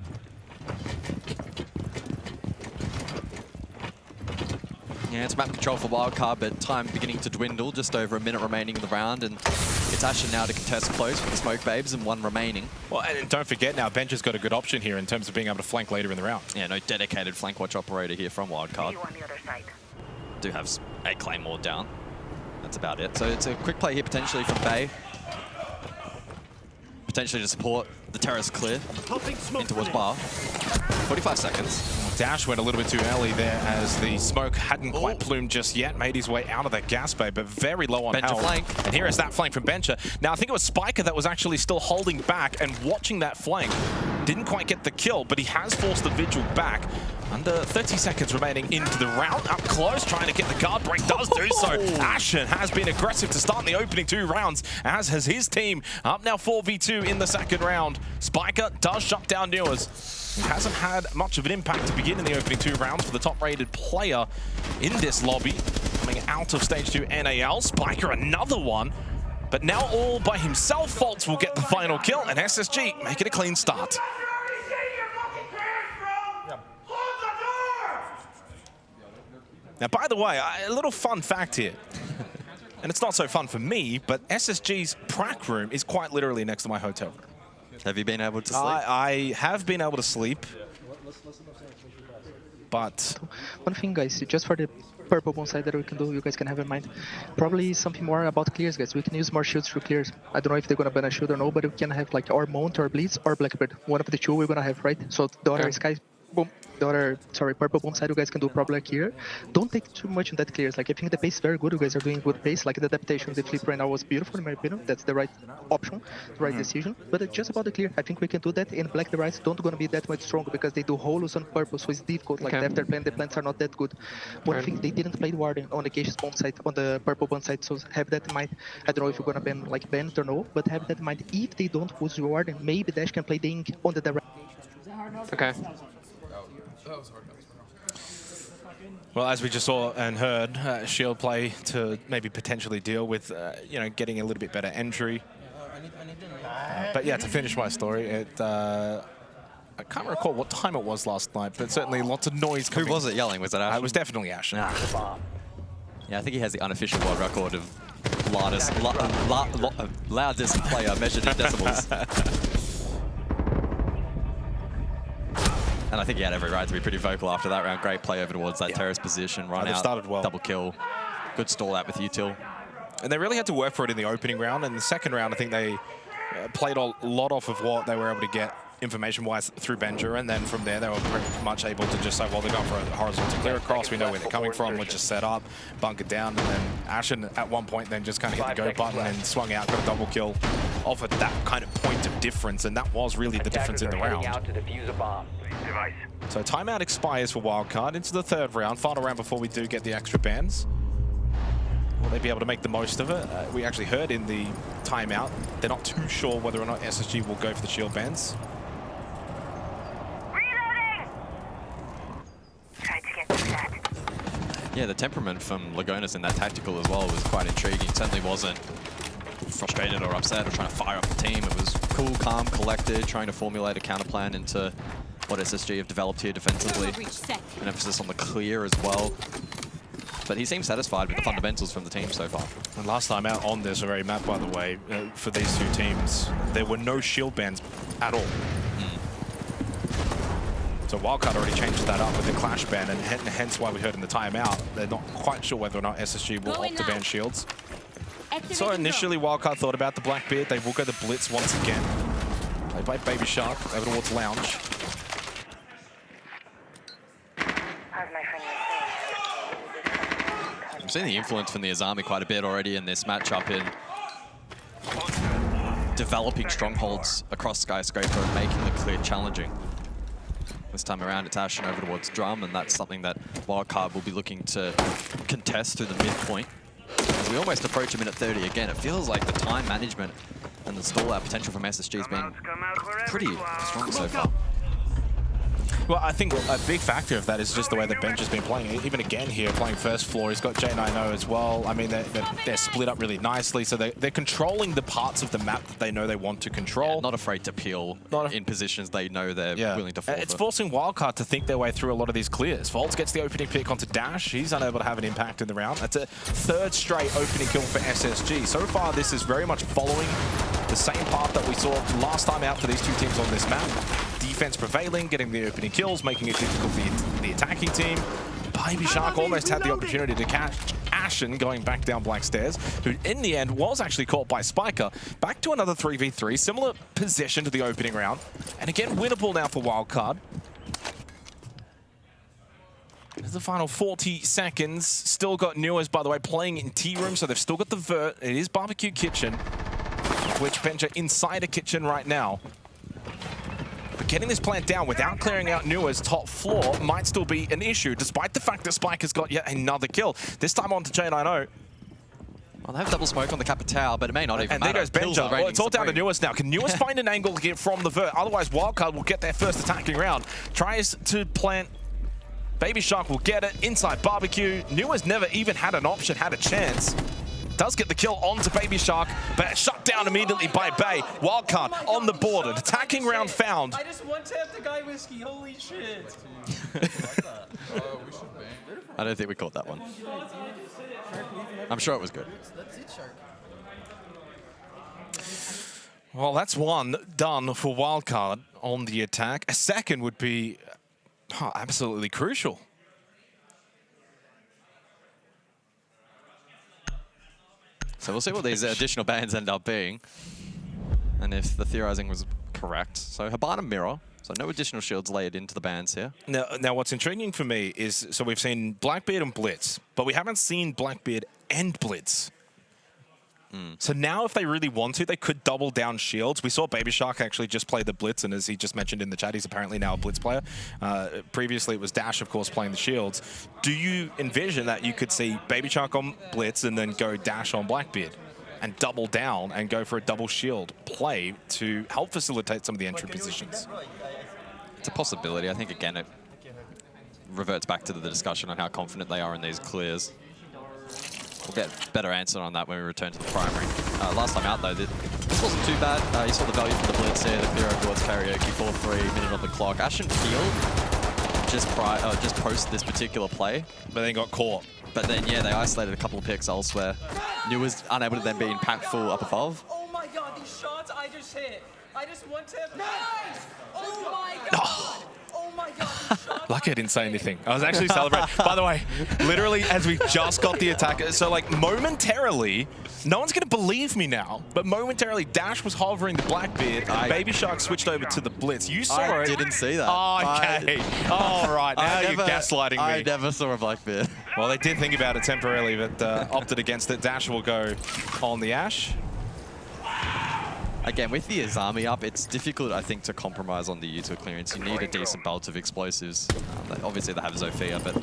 Yeah, it's map control for Wildcard, but time beginning to dwindle, just over a minute remaining in the round, and it's Ashen now to contest close with the Smoke Babes and 1 remaining. Well, and don't forget now, Benja's got a good option here in terms of being able to flank later in the round. Yeah, no dedicated flank watch operator here from Wildcard. Do have a Claymore down. That's about it. So it's a quick play here potentially from Bay. Potentially to support the terrace clear in towards bar. 45 seconds. Dash went a little bit too early there as the smoke hadn't quite plumed just yet. Made his way out of that gas bay, but very low on health. Flank. And here is that flank from Benja. Now, I think it was Spiker that was actually still holding back and watching that flank. Didn't quite get the kill, but he has forced the Vigil back. Under 30 seconds remaining into the round. Up close, trying to get the guard break, does do so. Ashen has been aggressive to start the opening 2 rounds, as has his team. Up now 4v2 in the second round. Spiker does shut down Newers. He hasn't had much of an impact to begin in the opening 2 rounds for the top-rated player in this lobby. Coming out of stage 2 NAL. Spiker another one. But now all by himself, Faults will get the final kill, and SSG make it a clean start. Now, by the way, a little fun fact here, and it's not so fun for me, but SSG's prac room is quite literally next to my hotel room. Have you been able to sleep? I have been able to sleep, but... One thing, guys, just for the purple one side that we can do, you guys can have in mind, probably something more about clears, guys. We can use more shields through clears. I don't know if they're gonna ban a shield or no, but we can have like or Mount or Blitz or Blackbird. One of the two we're gonna have, right? So the other Sky... Boom. The other, purple bomb side you guys can do probably like here. Don't take too much on that clears. Like, I think the pace is very good. You guys are doing good pace. Like, the adaptation, the flip right now was beautiful in my opinion. That's the right option, the right decision. But it's just about the clear. I think we can do that. In black, the rights don't gonna be that much strong because they do holos on purple, so it's difficult. Like, after plan, the plants are not that good. One thing, they didn't play Warden on the Cage's bomb side, on the purple bomb side, so have that in mind. I don't know if you're gonna ban it or no, but have that in mind. If they don't push Warden, maybe Dash can play the Ink on the direct. Okay. Well, as we just saw and heard, Shield play to maybe potentially deal with, getting a little bit better entry. But yeah, to finish my story, I can't recall what time it was last night, but certainly lots of noise coming. Who was it yelling? Was it Ashen? It was definitely Ashen. Yeah, I think he has the unofficial world record of loudest player measured in decibels. And I think he had every right to be pretty vocal after that round. Great play over towards that terrace position, run out, started well. Double kill. Good stall out with util. And they really had to work for it in the opening round. And the second round, I think they played a lot off of what they were able to get information-wise through Benja. And then from there, they were pretty much able to just say, well, they're going for a horizontal clear across. We know where they're coming from. We'll just set up, bunker down. And then Ashen, at one point, then just kind of hit the go button and swung out, got a double kill, offered that kind of point of difference. And that was really the difference in the round. So timeout expires for Wildcard into the third round, final round before we do get the extra bans. Will they be able to make the most of it? We actually heard in the timeout, they're not too sure whether or not SSG will go for the shield bans. Yeah, the temperament from Lagonis in that tactical as well was quite intriguing. Certainly wasn't frustrated or upset or trying to fire up the team. It was cool, calm, collected, trying to formulate a counter plan into what SSG have developed here defensively. An emphasis on the clear as well. But he seems satisfied with the fundamentals from the team so far. And last time out on this very map, by the way, for these two teams, there were no shield bans at all. So Wildcard already changed that up with the clash ban, and hence why we heard in the timeout, they're not quite sure whether or not SSG will opt to ban shields. So initially Wildcard thought about the Blackbeard. They will go the Blitz once again. Played by Baby Shark over towards Lounge. I'm seeing the influence from the Azami quite a bit already in this matchup in developing strongholds across Skyscraper and making the clear challenging. This time around, it's Ashen over towards Drum, and that's something that Wildcard will be looking to contest through the midpoint. As we almost approach a minute 30 again, it feels like the time management and the stall-out potential from SSG has been pretty strong so far. Well, I think a big factor of that is just the way the bench has been playing. Even again here, playing first floor, he's got J90 as well. I mean, they're split up really nicely, so they're controlling the parts of the map that they know they want to control. Yeah, not afraid to peel in positions they know they're willing to fall. It's forcing Wildcard to think their way through a lot of these clears. Faults gets the opening pick onto Dash. He's unable to have an impact in the round. That's a third straight opening kill for SSG. So far, this is very much following the same path that we saw last time out for these two teams on this map. Defense prevailing, getting the opening kills, making it difficult for the attacking team. Baby Shark almost had the opportunity to catch Ashen going back down Black Stairs, who in the end was actually caught by Spiker. Back to another 3v3, similar position to the opening round. And again, winnable now for Wildcard. There's the final 40 seconds. Still got Newers, by the way, playing in Tea Room, so they've still got the vert. It is Barbecue Kitchen, which Benja inside a kitchen right now. But getting this plant down without clearing out Nua's top floor might still be an issue, despite the fact that Spike has got yet another kill. This time on to J90. Well, they have double smoke on the Capitao, but it may not even matter. And there goes Benja. Well, it's all down to Nuas now. Can Nuas find an angle here from the vert? Otherwise, Wildcard will get their first attacking round. Tries to plant. Baby Shark will get it inside Barbecue. Nuas never even had an option, had a chance. Does get the kill onto Baby Shark, but shut down immediately by Bay. Wildcard on the board. An attacking round found. I just one-tapped the guy whiskey. Holy shit. I don't think we caught that one. I'm sure it was good. Well, that's one done for Wildcard on the attack. A second would be absolutely crucial. So we'll see what these additional bans end up being, and if the theorizing was correct. So Habana Mirror, so no additional shields layered into the bans here. Now what's intriguing for me is, so we've seen Blackbeard and Blitz, but we haven't seen Blackbeard and Blitz. So now if they really want to, they could double down shields. We saw Baby Shark actually just play the Blitz, and as he just mentioned in the chat, he's apparently now a Blitz player. Previously it was Dash, of course, playing the shields. Do you envision that you could see Baby Shark on Blitz and then go Dash on Blackbeard and double down and go for a double shield play to help facilitate some of the entry positions? It's a possibility. I think, again, it reverts back to the discussion on how confident they are in these clears. We'll get a better answer on that when we return to the primary. Last time out, though, this wasn't too bad. You saw the value from the Blitz here, the clear towards Karaoke, 4-3, minute on the clock. Ashen Field just post this particular play. But then got caught. But then, yeah, they isolated a couple of picks elsewhere. New was unable to then be impactful up above. Oh my god, these shots I just hit. I just one-tapped. Nice! Oh my god! Oh my god! Lucky I didn't say anything. I was actually celebrating. By the way, literally as we just got the attack, so like momentarily, no one's gonna believe me now, but momentarily Dash was hovering the Blackbeard and Baby Shark switched over to the Blitz. You saw it. I didn't see that. Oh, okay. All right, now you're gaslighting me. I never saw a Blackbeard. Well, they did think about it temporarily, but opted against it. Dash will go on the Ash. Again, with the Azami up, it's difficult, I think, to compromise on the U2 clearance. You need a decent belt of explosives. Obviously, they have Zofia, but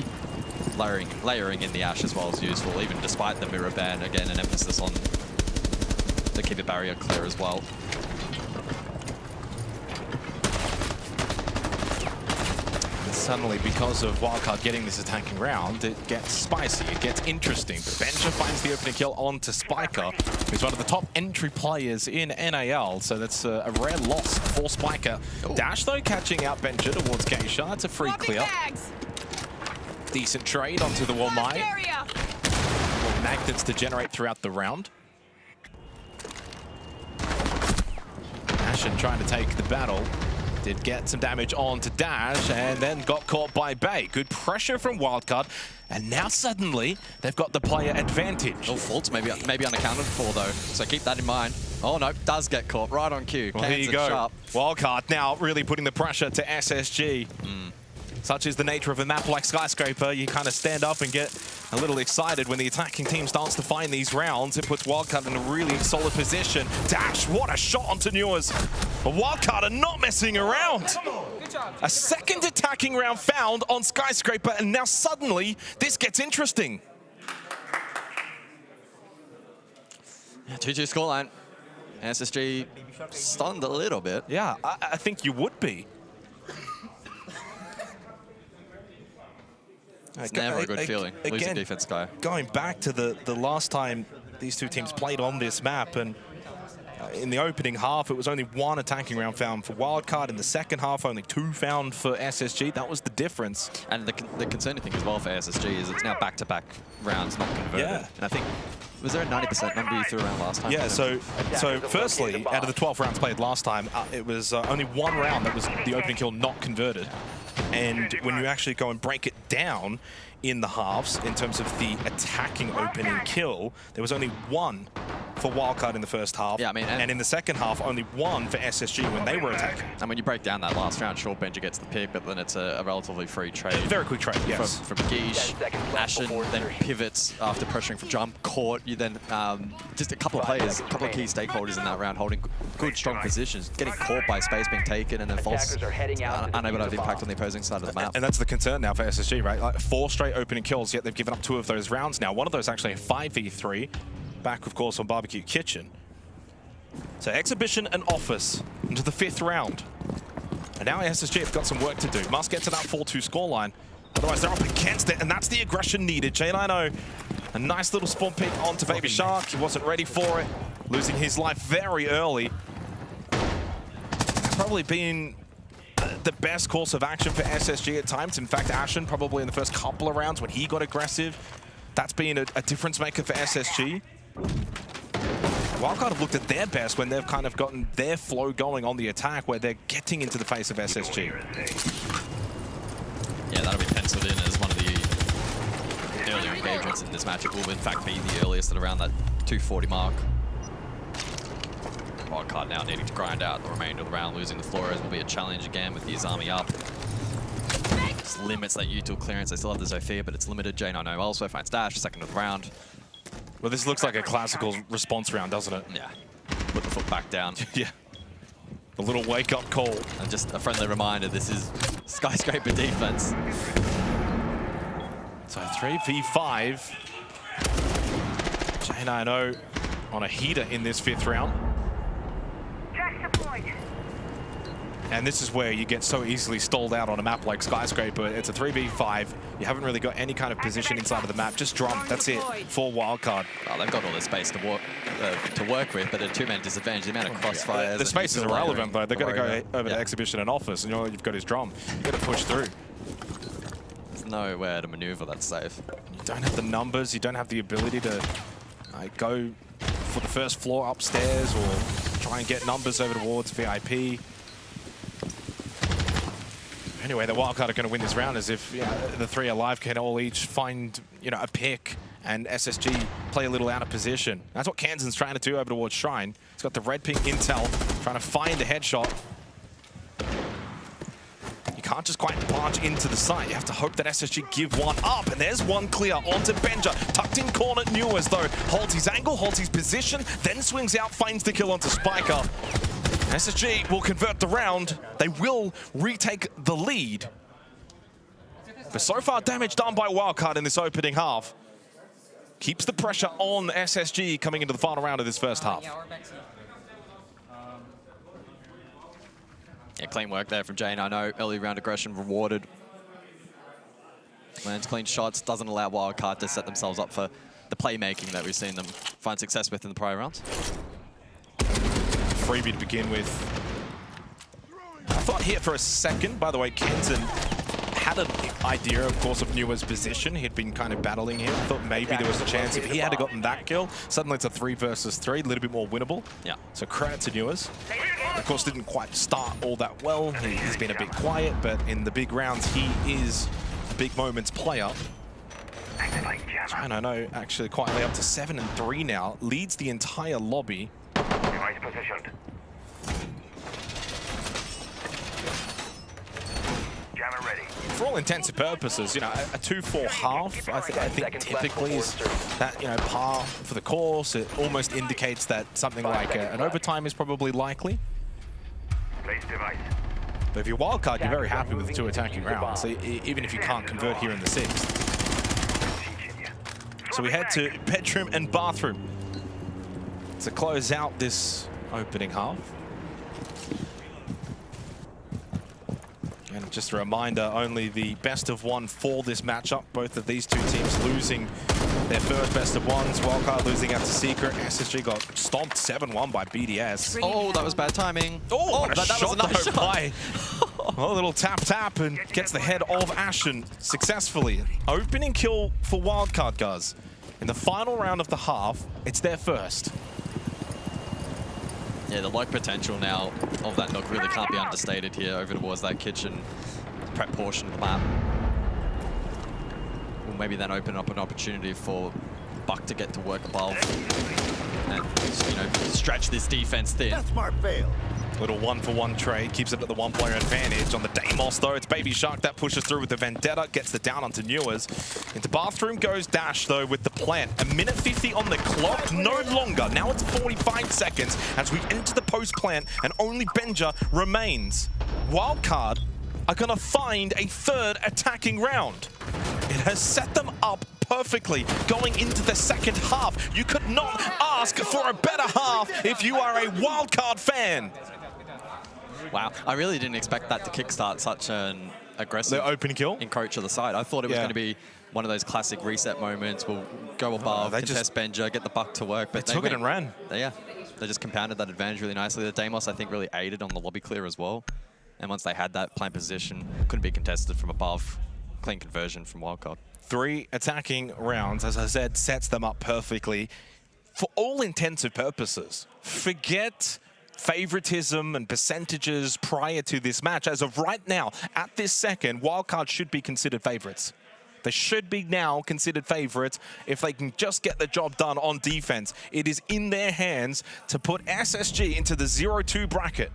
layering in the Ash as well is useful, even despite the mirror ban. Again, an emphasis on the keep it barrier clear as well. Suddenly, because of Wildcard getting this attacking round, it gets spicy, it gets interesting. But Benja finds the opening kill onto Spiker, who's one of the top entry players in NAL, so that's a rare loss for Spiker. Dash, though, catching out Benja towards Geisha. That's a free clear. Decent trade onto the Womai. More magnets to generate throughout the round. Ashen trying to take the battle. Did get some damage onto Dash and then got caught by Bay. Good pressure from Wildcard, and now suddenly they've got the player advantage. Oh, faults maybe unaccounted for though, so keep that in mind. Oh no, does get caught right on cue. Well, here you go. Sharp. Wildcard now really putting the pressure to SSG. Such is the nature of a map like Skyscraper. You kind of stand up and get a little excited when the attacking team starts to find these rounds. It puts Wildcard in a really solid position. Dash, what a shot onto Newers. But Wildcard are not messing around. A second attacking round found on Skyscraper, and now suddenly this gets interesting. Yeah, 2-2 scoreline. SSG stunned a little bit. Yeah, I think you would be. It's never a good feeling, losing defense guy. Going back to the last time these two teams played on this map, and in the opening half, it was only one attacking round found for Wildcard. In the second half, only 2 found for SSG. That was the difference. And the concerning thing as well for SSG is it's now back-to-back rounds not converted. Yeah. And I think, was there a 90% number you threw around last time? Yeah, so firstly, out of the 12 rounds played last time, it was only one round that was the opening kill not converted. And when you actually go and break it down in the halves, in terms of the attacking opening kill, there was only one for Wildcard in the first half. Yeah, I mean, and in the second half, only 1 for SSG when they were attacking. And when you break down that last round, Shortbencher gets the pick, but then it's a relatively free trade. Very quick trade, yes. From Guiche. Ashen then pivots after pressuring from jump. Court, you then just a couple of players, a couple of key stakeholders in that round holding good, strong positions, getting caught by space being taken, and then False unable to have impact on the opposing side of the map. And that's the concern now for SSG, right? Like 4 straight opening kills, yet they've given up 2 of those rounds now. One of those actually a 5v3, back of course on Barbecue Kitchen. So Exhibition and Office into the 5th round. And now SSG have got some work to do. Must get to that 4-2 scoreline. Otherwise they're up against it, and that's the aggression needed. J9O, a nice little spawn pick onto Baby Shark. He wasn't ready for it, losing his life very early. Probably been the best course of action for SSG at times. In fact, Ashen probably in the first couple of rounds when he got aggressive. That's been a difference maker for SSG. Wildcard have looked at their best when they've kind of gotten their flow going on the attack, where they're getting into the face of SSG. Yeah, that'll be penciled in as one of the earlier engagements in this match. It will in fact be the earliest at around that 240 mark. Wildcard now needing to grind out the remainder of the round. Losing the Flores will be a challenge again with his army up. Just limits that util clearance. They still have the Zofia, but it's limited. J9O also finds Dash, second of the round. Well, this looks like a classical response round, doesn't it? Yeah. Put the foot back down. Yeah. A little wake-up call. And just a friendly reminder, this is skyscraper defense. So 3v5. J9O on a heater in this 5th round. And this is where you get so easily stalled out on a map like Skyscraper. It's a 3v5. You haven't really got any kind of position inside of the map. Just drum. That's it for Wildcard. Well, they've got all the space to work with, but a 2-man disadvantage. The amount of crossfires. The space is irrelevant, though. They've got to go over to Exhibition and Office, and all you've got is drum. You've got to push through. There's nowhere to maneuver that's safe. You don't have the numbers. You don't have the ability to go for the first floor upstairs or try and get numbers over towards VIP. Anyway, the Wildcard are going to win this round as if the 3 alive can all each find a pick, and SSG play a little out of position. That's what Kansan's trying to do over towards Shrine. He's got the red pink intel, trying to find a headshot. You can't just quite barge into the site. You have to hope that SSG give one up, and there's one clear onto Benja. Tucked in corner, Newers though holds his angle, holds his position, then swings out, finds the kill onto Spiker. SSG will convert the round. They will retake the lead. But so far, damage done by Wildcard in this opening half keeps the pressure on SSG coming into the final round of this first half. Yeah, clean work there from J9O. Early round aggression rewarded. Lands clean shots, doesn't allow Wildcard to set themselves up for the playmaking that we've seen them find success with in the prior rounds. Freebie to begin with. I thought here for a second, by the way, Kenton had an idea, of course, of Newers' position. He'd been kind of battling him. I thought maybe there was a chance if he had gotten that kill, suddenly it's a 3 versus 3, a little bit more winnable. Yeah. So credit to Newers. Of course, didn't quite start all that well. He's been a bit quiet, but in the big rounds, he is a big moments player. I don't know, actually quietly up to 7-3 now. Leads the entire lobby. Device positioned. Jammer ready. For all intents and purposes, a 2-4 half, I think typically is that, par for the course. It almost indicates that something like an overtime is probably likely. Place device. But if you're Wildcard, you're very happy with the 2 attacking rounds, so even if you can't convert here in the 6th. So we head to bedroom and bathroom to close out this opening half. And just a reminder, only the best of 1 for this matchup. Both of these 2 teams losing their first best of 1s. Wildcard losing out to Secret. SSG got stomped 7-1 by BDS. Oh, that was bad timing. Oh, that was a nice shot. By a little tap and gets the head of Ashen successfully. Opening kill for Wildcard, guys. In the final round of the half, it's their first. Yeah, the lock potential now of that knock really can't be understated here over towards that kitchen prep portion of the map. Will maybe then open up an opportunity for Buck to get to work above. and stretch this defense thin. That's smart fail. Little 1-for-1 trade, keeps it at the one-player advantage. On the Deimos, though, it's Baby Shark that pushes through with the Vendetta, gets the down onto Newers. Into Bathroom goes Dash, though, with the plant. A minute 50 on the clock, no longer. Now it's 45 seconds as we enter the post-plant, and only Benja remains. Wildcard are going to find a third attacking round. It has set them up perfectly going into the second half. You could not ask for a better half if you are a Wildcard fan. Wow, I really didn't expect that to kickstart such an aggressive open kill encroach of the side. I thought it was going to be one of those classic reset moments. We'll go above, contest Benja, get the buck to work. But they took it and ran. They just compounded that advantage really nicely. The Deimos, I think, really aided on the lobby clear as well. And once they had that plant position, couldn't be contested from above. Clean conversion from Wildcard. 3 attacking rounds, as I said, sets them up perfectly. For all intents and purposes, forget favoritism and percentages prior to this match. As of right now, at this second, Wildcard should be considered favorites. They should be now considered favorites if they can just get the job done on defense. It is in their hands to put SSG into the 0-2 bracket.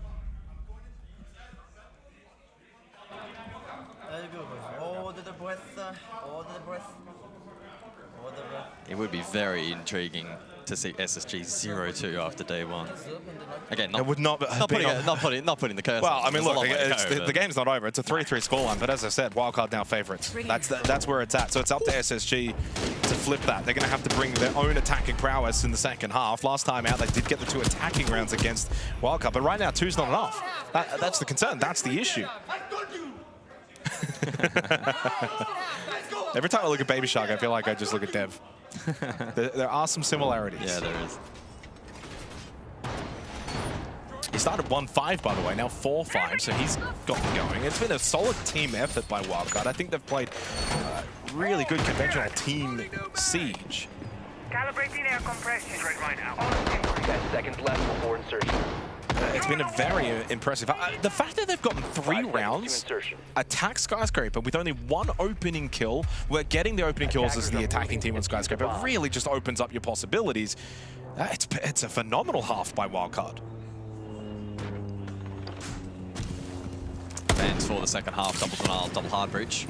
It would be very intriguing to see SSG 0-2 after day one. Again, not putting the curse. Well, I mean, look, the the game's not over. It's a 3-3 scoreline, but as I said, Wildcard now favorites. That's where it's at. So it's up to SSG to flip that. They're going to have to bring their own attacking prowess in the second half. Last time out, they did get the 2 attacking rounds against Wildcard, but right now, 2's not enough. That's the concern. That's the issue. Every time I look at Baby Shark, I feel like I just look at Dev. There are some similarities. Yeah, there is. He started 1-5, by the way, now 4-5, so he's got it going. It's been a solid team effort by Wildcard. I think they've played really good conventional team siege. Calibrating air compression. Straight right now. 10 seconds left before insertion. It's been a very impressive. The fact that they've gotten 3 rounds, attack Skyscraper with only 1 opening kill, where getting the opening kills as the attacking team on Skyscraper really just opens up your possibilities. It's a phenomenal half by Wildcard. Bans for the second half, double denial, double hard breach.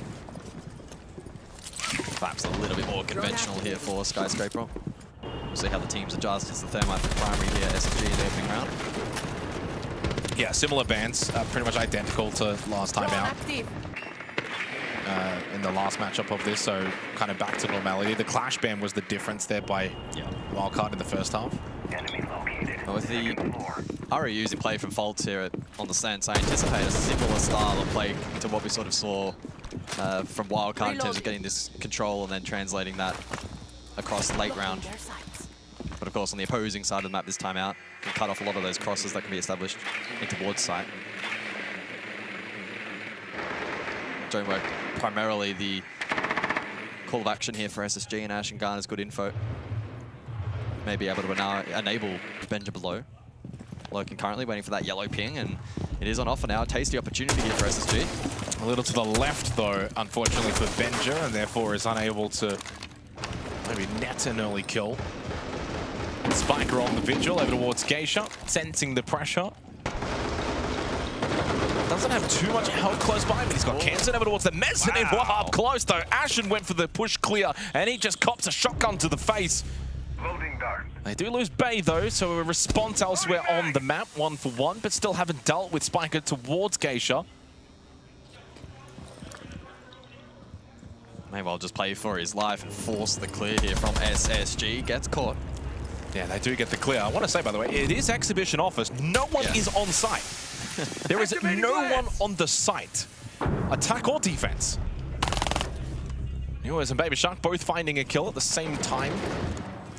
Perhaps a little bit more conventional here for Skyscraper. We'll see how the teams adjust. It's the Thermite for primary here, SSG in the opening round. Yeah, similar bans, pretty much identical to last time out. In the last matchup of this, so kind of back to normality. The Clash ban was the difference there by Wildcard in the first half. Well, with the ROU using play from Faults here on the Sense, I anticipate a similar style of play to what we sort of saw from Wildcard in terms of getting this control and then translating that across late round. But of course, on the opposing side of the map this time out, can cut off a lot of those crosses that can be established into ward site. Doing work primarily the call of action here for SSG, and Ash and Garner's good info. May be able to now enable Benja below. Lurking currently, waiting for that yellow ping, and it is on offer now. A tasty opportunity here for SSG. A little to the left, though, unfortunately for Benja, and therefore is unable to maybe net an early kill. Spiker on the Vigil over towards Geisha, sensing the pressure. Doesn't have too much help close by, but he's got Kansan over towards the mezzanine. Wow. Up close, though. Ashen went for the push clear, and he just cops a shotgun to the face. They do lose Bay, though, so a response elsewhere on the map, 1-for-1, but still haven't dealt with Spiker towards Geisha. May well just play for his life and force the clear here from SSG. Gets caught. Yeah, they do get the clear. I want to say, by the way, it is Exhibition Office. No one is on site. There is no one on the site, attack or defense. Newers and Baby Shark both finding a kill at the same time.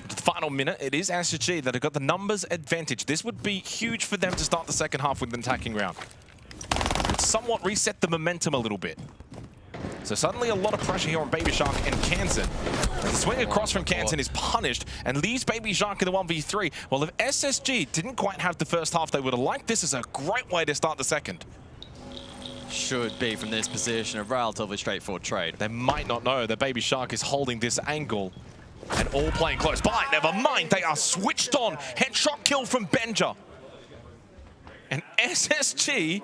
The final minute, it is SSG that have got the numbers advantage. This would be huge for them to start the second half with an attacking round. It would somewhat reset the momentum a little bit. So suddenly a lot of pressure here on Baby Shark and Kansan. The swing across from Kansan is punished and leaves Baby Shark in the 1v3. Well, if SSG didn't quite have the first half they would have liked, this is a great way to start the second. Should be from this position a relatively straightforward trade. They might not know that Baby Shark is holding this angle. And all playing close by. Never mind, they are switched on. Headshot kill from Benja. And SSG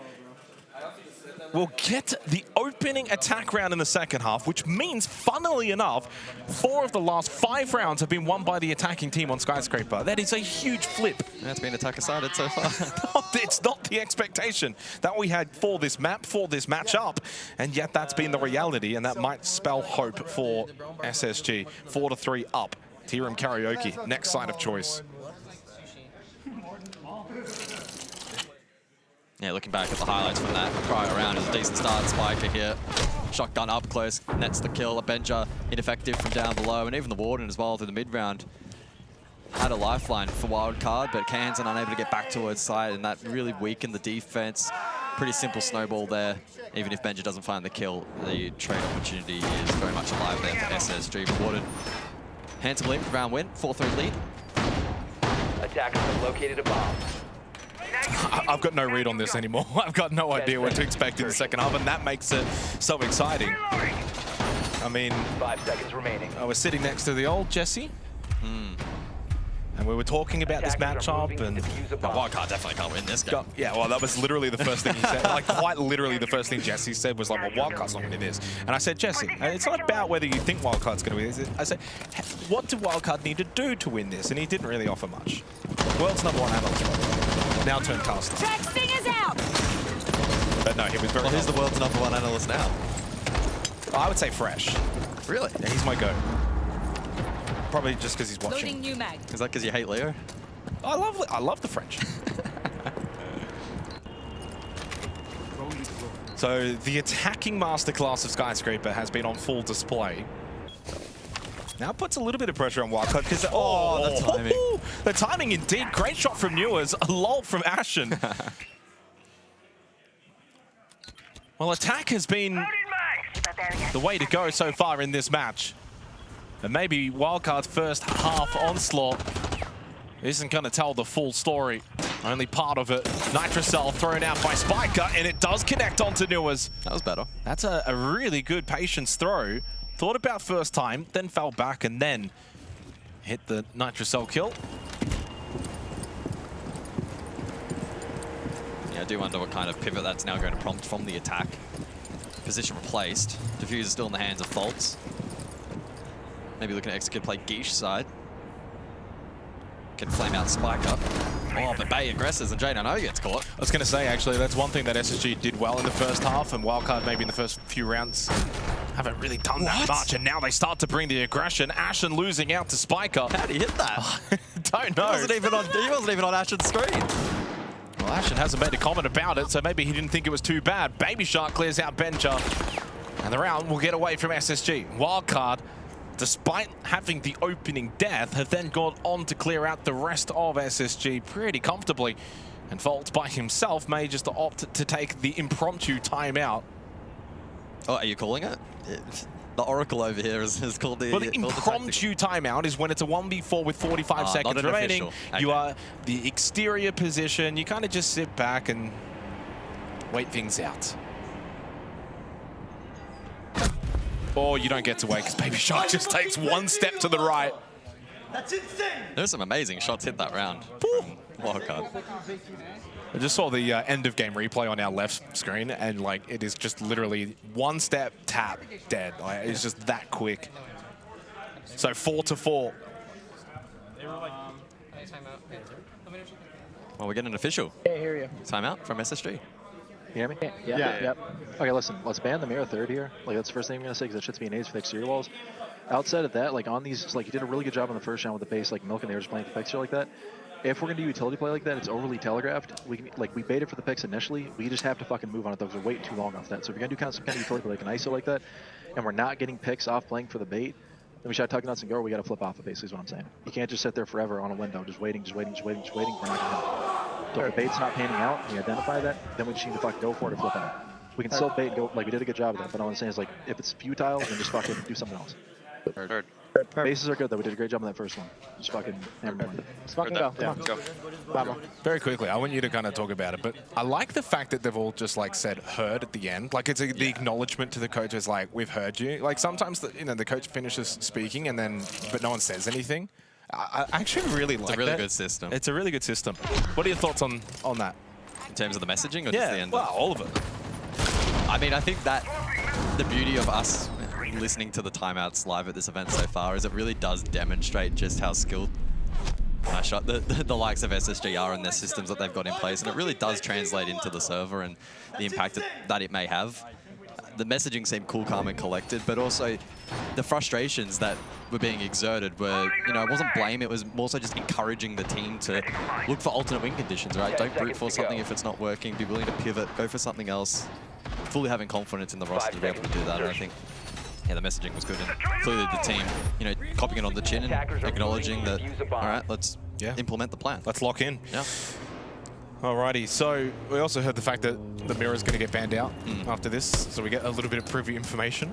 will get the opening attack round in the second half, which means, funnily enough, 4 of the last 5 rounds have been won by the attacking team on Skyscraper. That is a huge flip. That's been attacker-sided so far. It's not the expectation that we had for this map, for this matchup, and yet that's been the reality, and that might spell hope for SSG. 4-3 up. T-Room Karaoke, next side of choice. Yeah, looking back at the highlights from that prior round, it was a decent start. Spiker here, shotgun up close, nets the kill. A Benja ineffective from down below, and even the Warden as well through the mid round. Had a lifeline for Wildcard, but Kansan unable to get back towards side, and that really weakened the defense. Pretty simple snowball there. Even if Benja doesn't find the kill, the trade opportunity is very much alive there for SSG. Warden, handsomely, round win, 4-3 lead. Attackers have located a bomb. I've got no read on this anymore. I've got no idea what to expect in the second half, and that makes it so exciting. I mean, 5 seconds remaining. I was sitting next to the old Jesse, and we were talking about this matchup, and Wildcard definitely can't win this game. Yeah, well, that was literally the first thing he said. Like, quite literally the first thing Jesse said was like, well, Wildcard's not winning this. And I said, Jesse, it's not about whether you think Wildcard's going to win this. I said, what do Wildcard need to do to win this? And he didn't really offer much. World's #1 analyst. Now turned caster. Texting is out! But no, he was very well, who's the world's #1 analyst now? I would say Fresh. Really? Yeah, he's my go. Probably just because he's watching. Loading new mag. Is that because you hate Leo? I love the French. So the attacking masterclass of Skyscraper has been on full display. Now it puts a little bit of pressure on Wildcard because the timing. The timing indeed. Great shot from Newers, a lull from Ashen. Well, attack has been the way to go so far in this match. And maybe Wildcard's first half onslaught isn't going to tell the full story. Only part of it. Nitrocell thrown out by Spiker, and it does connect onto Newers. That was better. That's a really good patience throw. Thought about first time, then fell back, and then hit the Nitrocell kill. Yeah, I do wonder what kind of pivot that's now going to prompt from the attack. Position replaced. Diffuser still in the hands of Faults. Maybe looking to execute play Geesh side. Can flame out Spiker. Oh, but Bay aggresses and Jane I know gets caught. I was going to say, actually, that's one thing that SSG did well in the first half, and Wildcard maybe in the first few rounds haven't really done that much, and now they start to bring the aggression. Ashen losing out to Spiker. How did he hit that? Don't know. He wasn't even on Ashen's screen. Well, Ashen hasn't made a comment about it, so maybe he didn't think it was too bad. Baby Shark clears out Benja, and the round will get away from SSG. Wildcard, despite having the opening death, have then gone on to clear out the rest of SSG pretty comfortably. And Faults by himself may just opt to take the impromptu timeout. Oh, are you calling it? The Oracle over here is called the... Well, the impromptu timeout is when it's a 1v4 with 45 seconds remaining. Okay. You are the exterior position. You kind of just sit back and wait things out. Or you don't get to wait because Baby Shark just takes one step to the right. That's insane! There's some amazing shots hit that round. Wildcard. I just saw the end of game replay on our left screen, and like it is just literally one step, tap, dead. Like, it's just that quick. So 4-4. Well, we're getting an official. Yeah, I hear you. Timeout from SSG. You hear me? Yeah. Yep. Okay, listen, let's ban the mirror third here. Like, that's the first thing I'm going to say, because that shit's being aids for the exterior walls. Outside of that, like, on these, like, you did a really good job on the first round with the base, like, milk, and they were just playing the picks here like that. If we're going to do utility play like that, it's overly telegraphed. We can, like, we baited for the picks initially. We just have to fucking move on it, though, because we're waiting too long off that. So if you're going to do some kind of utility play like an ISO like that, and we're not getting picks off playing for the bait, then we should tug nuts and go, or we got to flip off it, basically, is what I'm saying. You can't just sit there forever on a window, just waiting. We're not going to hit. So if the bait's not panning out, and we identify that, then we just need to fucking go for it or flip out. We can still bait and go, like, we did a good job of that, but all I'm saying is, like, if it's futile, then just fucking do something else. Heard. Bases are good, though. We did a great job on that first one. Just fucking hammer them. Let's fucking go. Come on. Vamos. Very quickly, I want you to kind of talk about it, but I like the fact that they've all just like said "heard" at the end. Like it's the acknowledgement to the coaches, like we've heard you. Like sometimes the coach finishes speaking and then but no one says anything. I actually really like that. It's a really good system. It's a really good system. What are your thoughts on that? In terms of the messaging or just the end? Well, all of it. I mean, I think that the beauty of us listening to the timeouts live at this event so far is it really does demonstrate just how skilled the likes of SSG are in their systems that they've got in place, and it really does translate into the server and the impact that it may have. The messaging seemed cool, calm, and collected, but also the frustrations that were being exerted were, it wasn't blame, it was more so just encouraging the team to look for alternate win conditions, right? Don't brute force something if it's not working, be willing to pivot, go for something else, fully having confidence in the roster to be able to do that, and I think the messaging was good, and clearly the team, copying it on the chin and acknowledging that, all right, let's implement the plan. Let's lock in. Yeah. Alrighty, so we also heard the fact that the mirror's going to get banned out after this, so we get a little bit of preview information.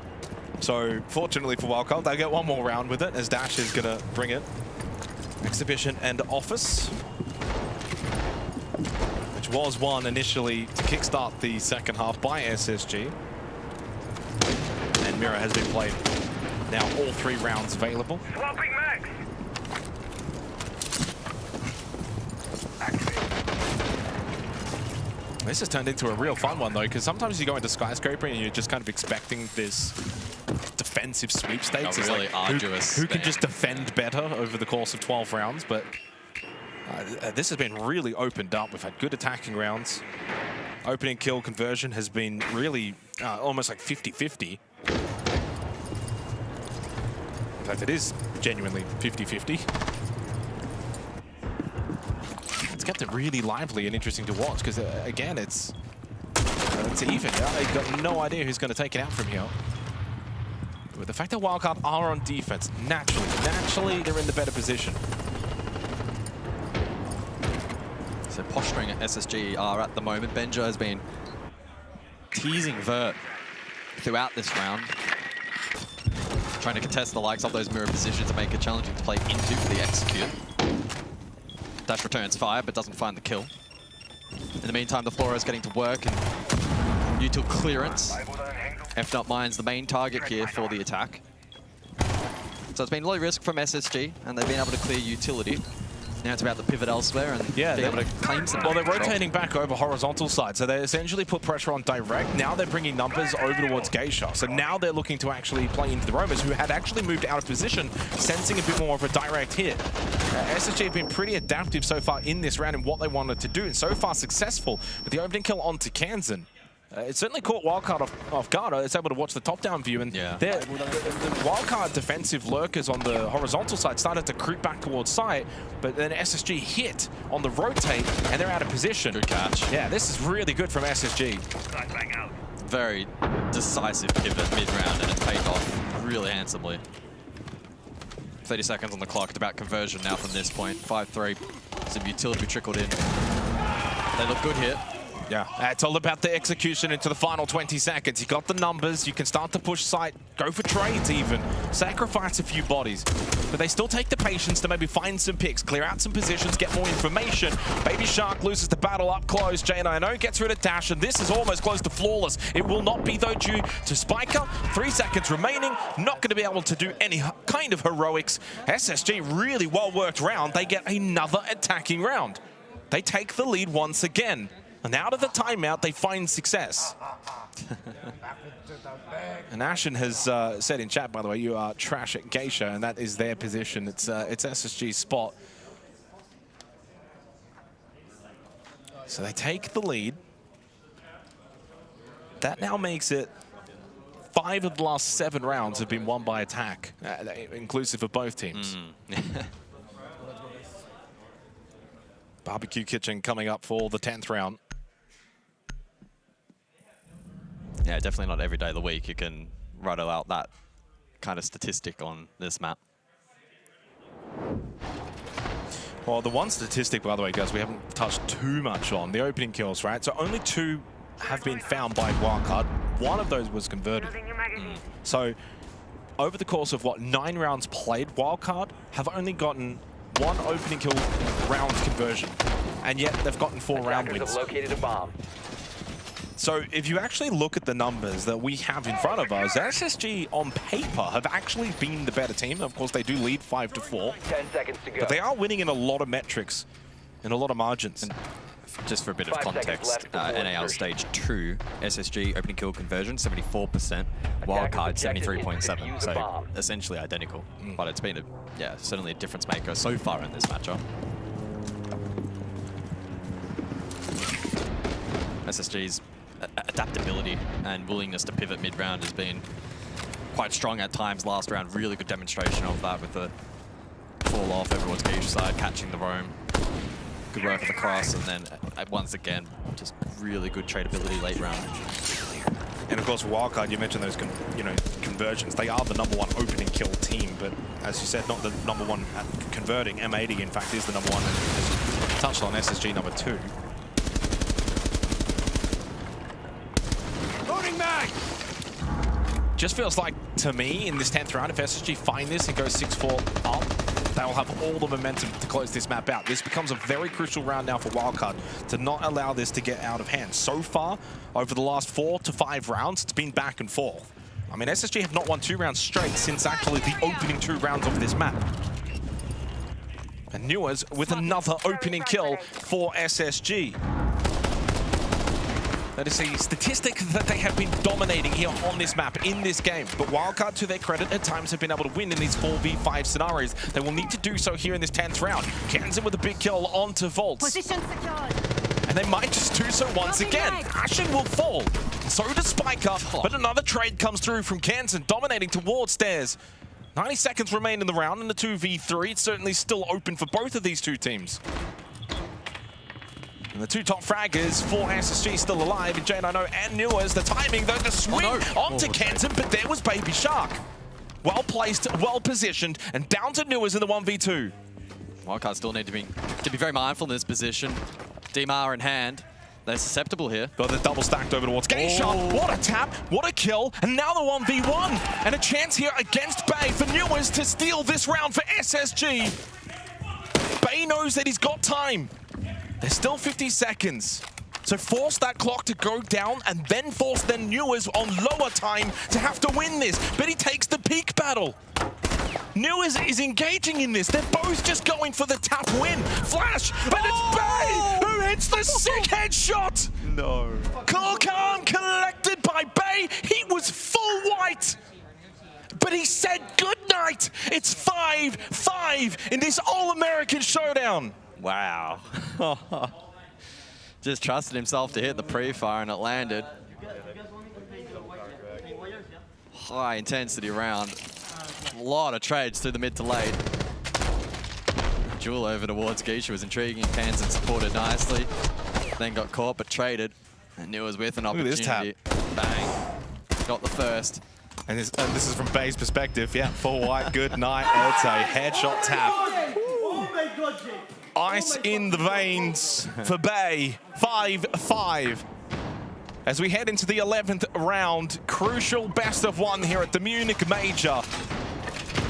So fortunately for Wildcard, they get one more round with it, as Dash is going to bring it. Exhibition and Office, which was won initially to kickstart the second half by SSG. And Mirror has been played. Now all 3 rounds available. Swapping max. This has turned into a real fun one, though, because sometimes you go into Skyscraper and you're just kind of expecting this defensive sweepstakes. It's really arduous. Who can just defend better over the course of 12 rounds, but this has been really opened up. We've had good attacking rounds. Opening kill conversion has been really almost like 50-50. In fact, it is genuinely 50-50. It's kept it really lively and interesting to watch because, again, it's even. I've got no idea who's going to take it out from here. But the fact that Wildcard are on defense, naturally they're in the better position. So posturing at SSG are at the moment. Benja has been teasing Vert throughout this round, trying to contest the likes of those mirror positions and make it challenging to play into for the execute. Dash returns fire, but doesn't find the kill. In the meantime, the Flora is getting to work, and util clearance. F-Not Mine's the main target here for the attack. So it's been low risk from SSG, and they've been able to clear utility. Now it's about the pivot elsewhere and be able to claim some. Well, they're rotating back over horizontal side, so they essentially put pressure on direct. Now they're bringing numbers over towards Geisha. So now they're looking to actually play into the Roamers, who had actually moved out of position, sensing a bit more of a direct hit. SSG have been pretty adaptive so far in this round in what they wanted to do, and so far successful with the opening kill onto Kansan. It certainly caught Wildcard off guard. It's able to watch the top-down view, and the Wildcard defensive lurkers on the horizontal side started to creep back towards site, but then SSG hit on the rotate, and they're out of position. Good catch. Yeah, this is really good from SSG. Very decisive pivot mid-round, and it paid off really handsomely. 30 seconds on the clock. It's about conversion now from this point. 5-3. Some utility trickled in. They look good here. Yeah, it's all about the execution into the final 20 seconds. You got the numbers, you can start to push site, go for trades even, sacrifice a few bodies. But they still take the patience to maybe find some picks, clear out some positions, get more information. Baby Shark loses the battle up close. J9O gets rid of Dash, and this is almost close to flawless. It will not be, though, due to Spiker. 3 seconds remaining, not going to be able to do any kind of heroics. SSG, really well-worked round. They get another attacking round. They take the lead once again. And out of the timeout, they find success. And Ashen has said in chat, by the way, you are trash at Geisha, and that is their position. It's SSG's spot. So they take the lead. That now makes it 5 of the last 7 rounds have been won by attack, inclusive of both teams. Barbecue Kitchen coming up for the 10th round. Yeah, definitely not every day of the week you can rattle out that kind of statistic on this map. Well, the one statistic, by the way, guys, we haven't touched too much on, the opening kills, right? So only 2 have been found by Wildcard. One of those was converted. So over the course of, what, 9 rounds played, Wildcard have only gotten 1 opening kill round conversion. And yet they've gotten 4 round wins. Have located a bomb. So if you actually look at the numbers that we have in front of us, SSG on paper have actually been the better team. Of course, they do lead 5-4. 10 seconds to go. But they are winning in a lot of metrics, in a lot of margins. And just for a bit of context, NAL Stage 2, SSG opening kill conversion, 74%, Wildcard 73.7, so essentially identical. But it's been, certainly a difference maker so far in this matchup. SSG's adaptability and willingness to pivot mid-round has been quite strong at times last round. Really good demonstration of that with the fall off everyone's gauge side, catching the roam. Good work of the cross, and then once again, just really good tradability late round. And of course, Wildcard, you mentioned those conversions. They are the #1 opening kill team, but as you said, not the #1 at converting. M80, in fact, is the #1, and as you touched on, SSG #2. Loading mag! Just feels like, to me, in this 10th round, if SSG find this and go 6-4 up, they will have all the momentum to close this map out. This becomes a very crucial round now for Wildcard to not allow this to get out of hand. So far, over the last 4 to 5 rounds, it's been back and forth. I mean, SSG have not won 2 rounds straight since actually the opening 2 rounds of this map. And Newers with another opening kill for SSG. That is a statistic that they have been dominating here on this map, in this game. But Wildcard, to their credit, at times have been able to win in these 4v5 scenarios. They will need to do so here in this 10th round. Kansan with a big kill onto Volts. Position secured. And they might just do so once again. Ashen will fall. So does Spike Up, but another trade comes through from Kansan, dominating towards stairs. 90 seconds remain in the round in the 2v3. It's certainly still open for both of these two teams. And the 2 top fraggers for SSG still alive, and J90 and Newers. The timing, though, the swing onto Kansan, but there was Baby Shark. Well placed, well positioned, and down to Newers in the 1v2. Wildcard still need to be very mindful in this position. DMR in hand. They're susceptible here. Got the double stacked over towards Game Shark. What a tap, what a kill, and now the 1v1. And a chance here against Bay for Newers to steal this round for SSG. Bay knows that he's got time. There's still 50 seconds. So force that clock to go down and then force the Newers on lower time to have to win this. But he takes the peak battle. Newers is engaging in this. They're both just going for the tap win. Flash, but it's Bay who hits the sick headshot. No. Cool calm collected by Bay. He was full white. But he said goodnight. It's 5-5 in this All-American showdown. Wow. Just trusted himself to hit the pre-fire and it landed. High intensity round. A lot of trades through the mid to late. Jewel over towards Geisha was intriguing. Kansan supported nicely. Then got caught but traded. And Newers with an opportunity. Look at this tap. Bang. Got the first. And this is from Bay's perspective. Yeah, full white, good night. It's a headshot tap. Ice in the veins for Bay. 5-5. As we head into the 11th round, crucial best of 1 here at the Munich Major.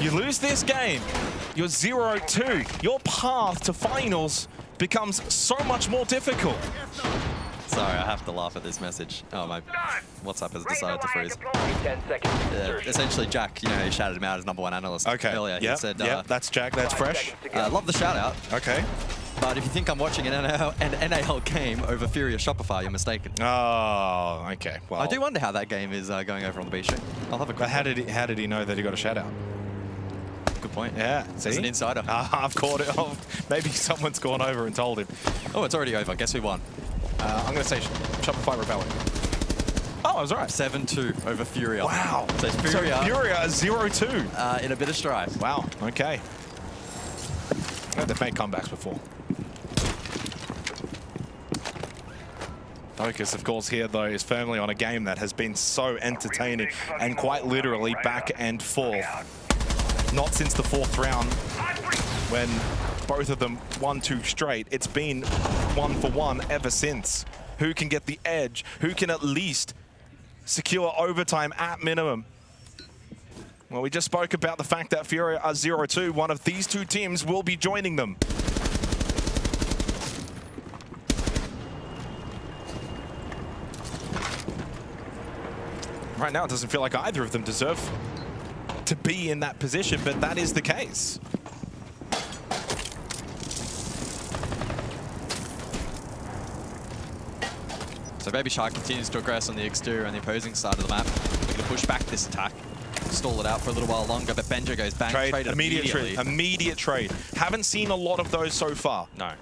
You lose this game, you're 0-2. Your path to finals becomes so much more difficult. Sorry, I have to laugh at this message. Oh, my WhatsApp has decided to freeze. 10 seconds. Essentially, Jack, you know, he shouted him out as #1 analyst earlier. Yeah, he said, that's Jack, that's fresh. Love the shout out. Okay. But if you think I'm watching an NAL game over Furious Shopify, you're mistaken. Oh, okay. Well, I do wonder how that game is going over on the B stream. I'll have a quick. But how did he know that he got a shout out? Good point. Yeah, see? As an insider. I've caught it. Oh, maybe someone's gone over and told him. Oh, it's already over. Guess who won? I'm going to say Shopify Rebellion. Oh, I was right. 7-2 over Furia. Wow. So Furia 0-2. in a bit of strife. Wow. Okay. They've made comebacks before. Focus, of course, here, though, is firmly on a game that has been so entertaining and quite literally back and forth. Not since the 4th round when both of them won 2 straight. It's been 1-for-1 ever since. Who can get the edge? Who can at least secure overtime at minimum? Well, we just spoke about the fact that Fury are 0-2. One of these two teams will be joining them. Right now, it doesn't feel like either of them deserve to be in that position, but that is the case. So Baby Shark continues to aggress on the exterior and the opposing side of the map. Looking to push back this attack, stall it out for a little while longer, but Benja goes bang, trade immediately. Immediate trade. Haven't seen a lot of those so far. No.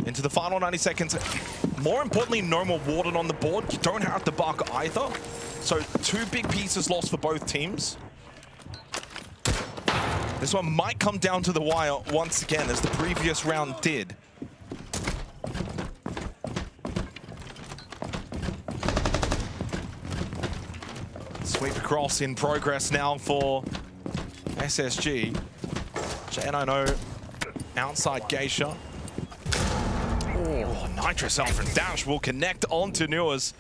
Into the final 90 seconds. More importantly, no more Warden on the board. You don't have the Barker either. So 2 big pieces lost for both teams. This one might come down to the wire once again, as the previous round did. Sweep across in progress now for SSG. JNO outside Geisha. Oh, Nitrous Elf and Dash will connect onto Nuers.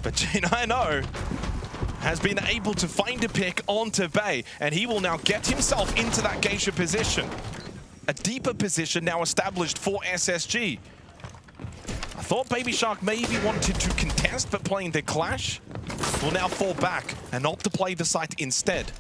But J90 has been able to find a pick onto Bay, and he will now get himself into that Geisha position. A deeper position now established for SSG. I thought Baby Shark maybe wanted to contest, but playing the clash will now fall back and opt to play the site instead.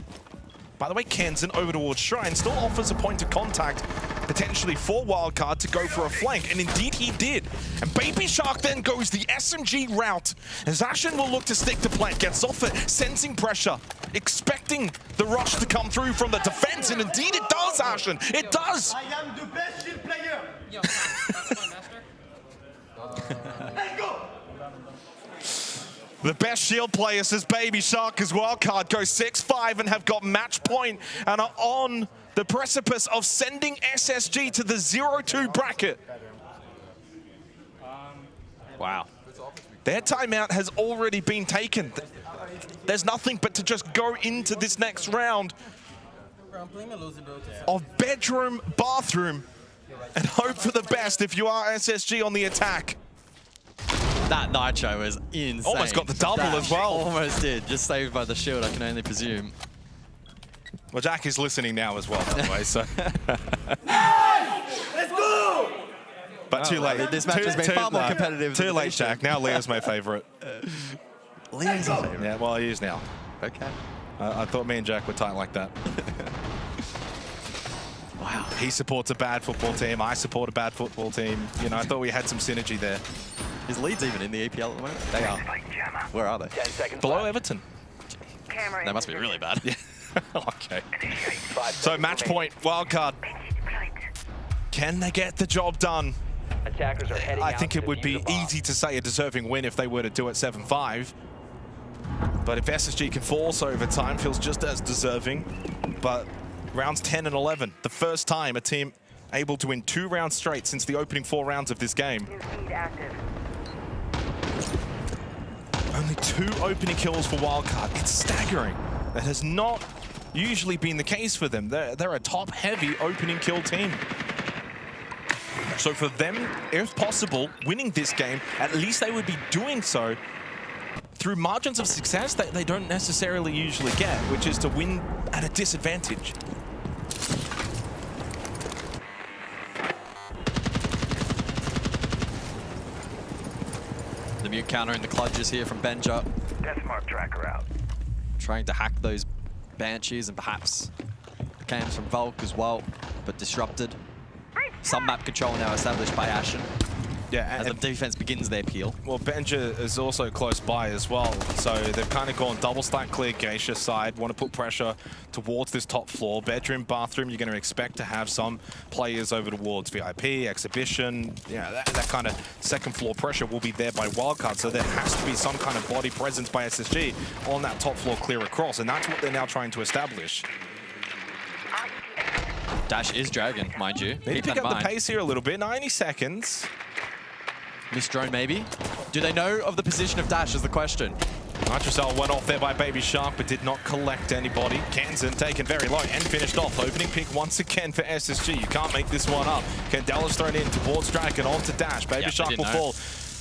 By the way, Kansan over towards Shrine still offers a point of contact, potentially for Wildcard to go for a flank, and indeed he did. And Baby Shark then goes the SMG route, as Ashen will look to stick to plant, gets off it, sensing pressure, expecting the rush to come through from the defense, and indeed it does, Ashen, it does! I am the best shield player! Yo, let's go! The best shield player, says Baby Shark, as Wildcard go 6-5 and have got match point and are on the precipice of sending SSG to the 0-2 bracket. Wow. Their timeout has already been taken. There's nothing but to just go into this next round of bedroom, bathroom, and hope for the best if you are SSG on the attack. That Nitro was insane. Almost got the double as well. Almost did. Just saved by the shield, I can only presume. Well, Jack is listening now as well, by the way, so. Let's go! But too late. This match has been far more competitive. Too late, Jack. Now Leo's my favorite. Leo's my favorite? Yeah, well, he is now. Okay. I thought me and Jack were tight like that. Wow. He supports a bad football team. I support a bad football team. You know, I thought we had some synergy there. Is Leeds even in the EPL at the moment? They are. Where are they? 10 seconds Below left. Everton. That must be really bad. Yeah. Okay. So match point, Wildcard. Can they get the job done? Attackers are heading I out think to it would defuse be the bomb. easy to say a deserving win if they were to do it 7-5. But if SSG can force overtime, feels just as deserving. But rounds 10 and 11, the first time a team able to win 2 rounds straight since the opening 4 rounds of this game. Only 2 opening kills for Wildcard. It's staggering. That has not usually been the case for them. They're a top-heavy opening kill team. So for them, if possible, winning this game, at least they would be doing so through margins of success that they don't necessarily usually get, which is to win at a disadvantage. The mute counter in the clutches here from Benja. Deathmark tracker out. Trying to hack those Banshees and perhaps cams from Volk as well, but disrupted. Some map control now established by Ashen. Yeah, as the defense begins their peel. Well, Benja is also close by as well, so they've kind of gone double stack clear Geisha side, want to put pressure towards this top floor. Bedroom, bathroom, you're going to expect to have some players over towards VIP, Exhibition. Yeah, that kind of second floor pressure will be there by Wildcard, so there has to be some kind of body presence by SSG on that top floor clear across, and that's what they're now trying to establish. Dash is Dragon, mind you. Need to pick up the pace here a little bit, 90 seconds. Missed drone maybe. Do they know of the position of Dash is the question. Nitrocell went off there by Baby Shark, but did not collect anybody. Kansan taken very low and finished off. Opening pick once again for SSG. You can't make this one up. Candela's thrown in towards Dragon onto Dash. Baby Shark will fall.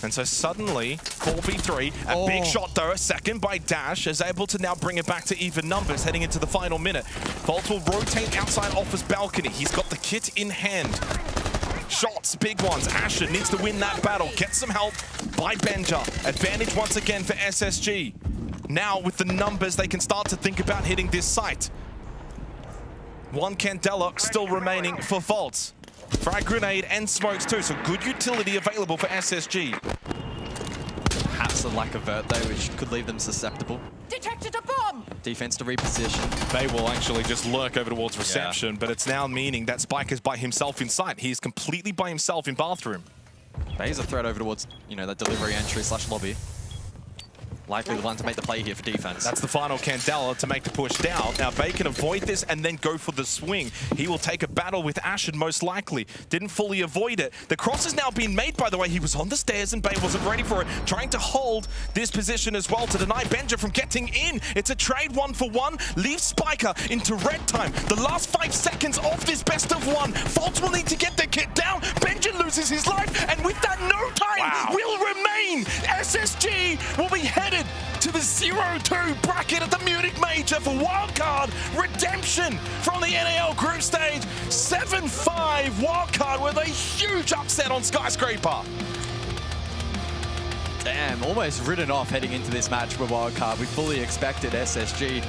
And so suddenly, 4v3, a big shot though, a second by Dash, is able to now bring it back to even numbers heading into the final minute. Volt will rotate outside Office balcony. He's got the kit in hand. Shots, big ones. Asher needs to win that battle. Get some help by Benja. Advantage once again for SSG. Now with the numbers, they can start to think about hitting this site. One Candela still remaining for Volt. Frag grenade and smokes too, so good utility available for SSG. Perhaps a lack of vert though, which could leave them susceptible. Detected a bomb! Defense to reposition. They will actually just lurk over towards reception, but it's now meaning that Spike is by himself in sight. He is completely by himself in bathroom. Bay's a threat over towards, that delivery entry / lobby. Likely the one to make the play here for defense. That's the final Candela to make the push down. Now, Bay can avoid this and then go for the swing. He will take a battle with Ashen, most likely. Didn't fully avoid it. The cross is now being made, by the way. He was on the stairs and Bay wasn't ready for it. Trying to hold this position as well to deny Benja from getting in. It's a trade 1-for-1. Leaves Spiker into red time. The last 5 seconds of this best of 1. Faults will need to get their kit down. Benja loses his life, and with that, no time will remain. SSG will be headed to the 0-2 bracket at the Munich Major for wildcard redemption from the NAL group stage. 7-5 wildcard with a huge upset on Skyscraper. Damn, almost written off heading into this match with wildcard. We fully expected SSG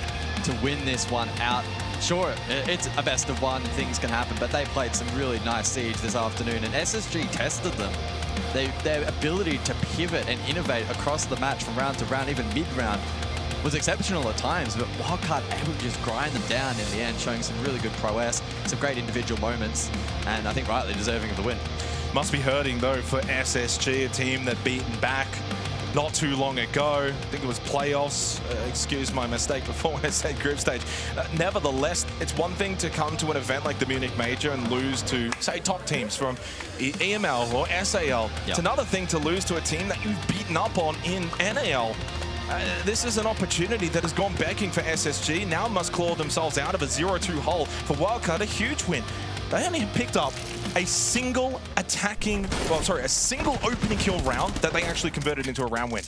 to win this one out. Sure, it's a best of 1, things can happen, but they played some really nice Siege this afternoon, and SSG tested them. Their ability to pivot and innovate across the match from round to round, even mid-round, was exceptional at times, but wildcard able to just grind them down in the end, showing some really good prowess, some great individual moments, and I think rightly deserving of the win. Must be hurting, though, for SSG, a team that beaten back not too long ago. I think it was playoffs. Excuse my mistake before when I said group stage. Nevertheless, it's one thing to come to an event like the Munich Major and lose to, say, top teams from EML or SAL. It's another thing to lose to a team that you've beaten up on in NAL. This is an opportunity that has gone begging for SSG. Now must claw themselves out of a 0-2 hole. For wildcard, a huge win. They only picked up a single a single opening kill round that they actually converted into a round win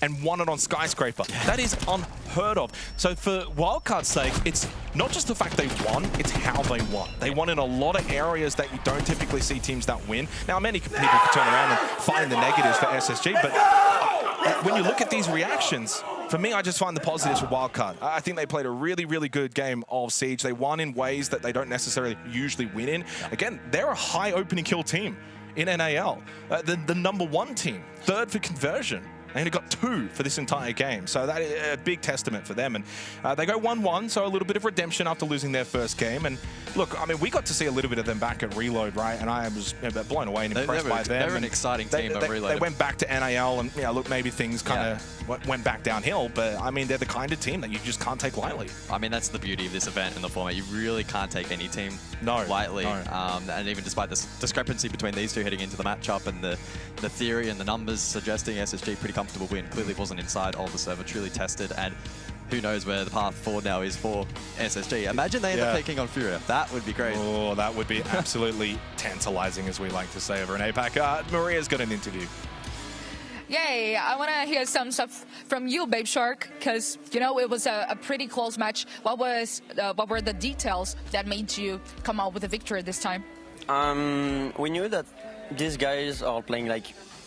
and won it on Skyscraper. That is unheard of. So for wildcard's sake, it's not just the fact they won, it's how they won. They won in a lot of areas that you don't typically see teams that win. Now, many people can turn around and find the negatives for SSG, but when you look at these reactions, for me, I just find the positives for wildcard. I think they played a really, really good game of Siege. They won in ways that they don't necessarily usually win in. Again, they're a high opening kill team in NAL. The #1 team, 3rd for conversion. They only got 2 for this entire game. So that is a big testament for them. And they go 1-1, so a little bit of redemption after losing their first game. And look, I mean, we got to see a little bit of them back at Reload, right? And I was blown away and impressed by them. They're an exciting team at Reload. They went back to NAL and, look, maybe things kind of went back downhill. But, I mean, they're the kind of team that you just can't take lightly. I mean, that's the beauty of this event and the format. You really can't take any team lightly. No. And even despite this discrepancy between these two heading into the matchup and the theory and the numbers suggesting SSG pretty comfortable win, clearly wasn't inside of the server, truly tested, and who knows where the path forward now is for SSG. Imagine they end up taking on Furia. That would be great. Oh, that would be absolutely tantalizing, as we like to say over in APAC. Maria's got an interview. Yay, I want to hear some stuff from you, Babe Shark, because, it was a pretty close match. What were the details that made you come out with a victory this time? We knew that these guys are playing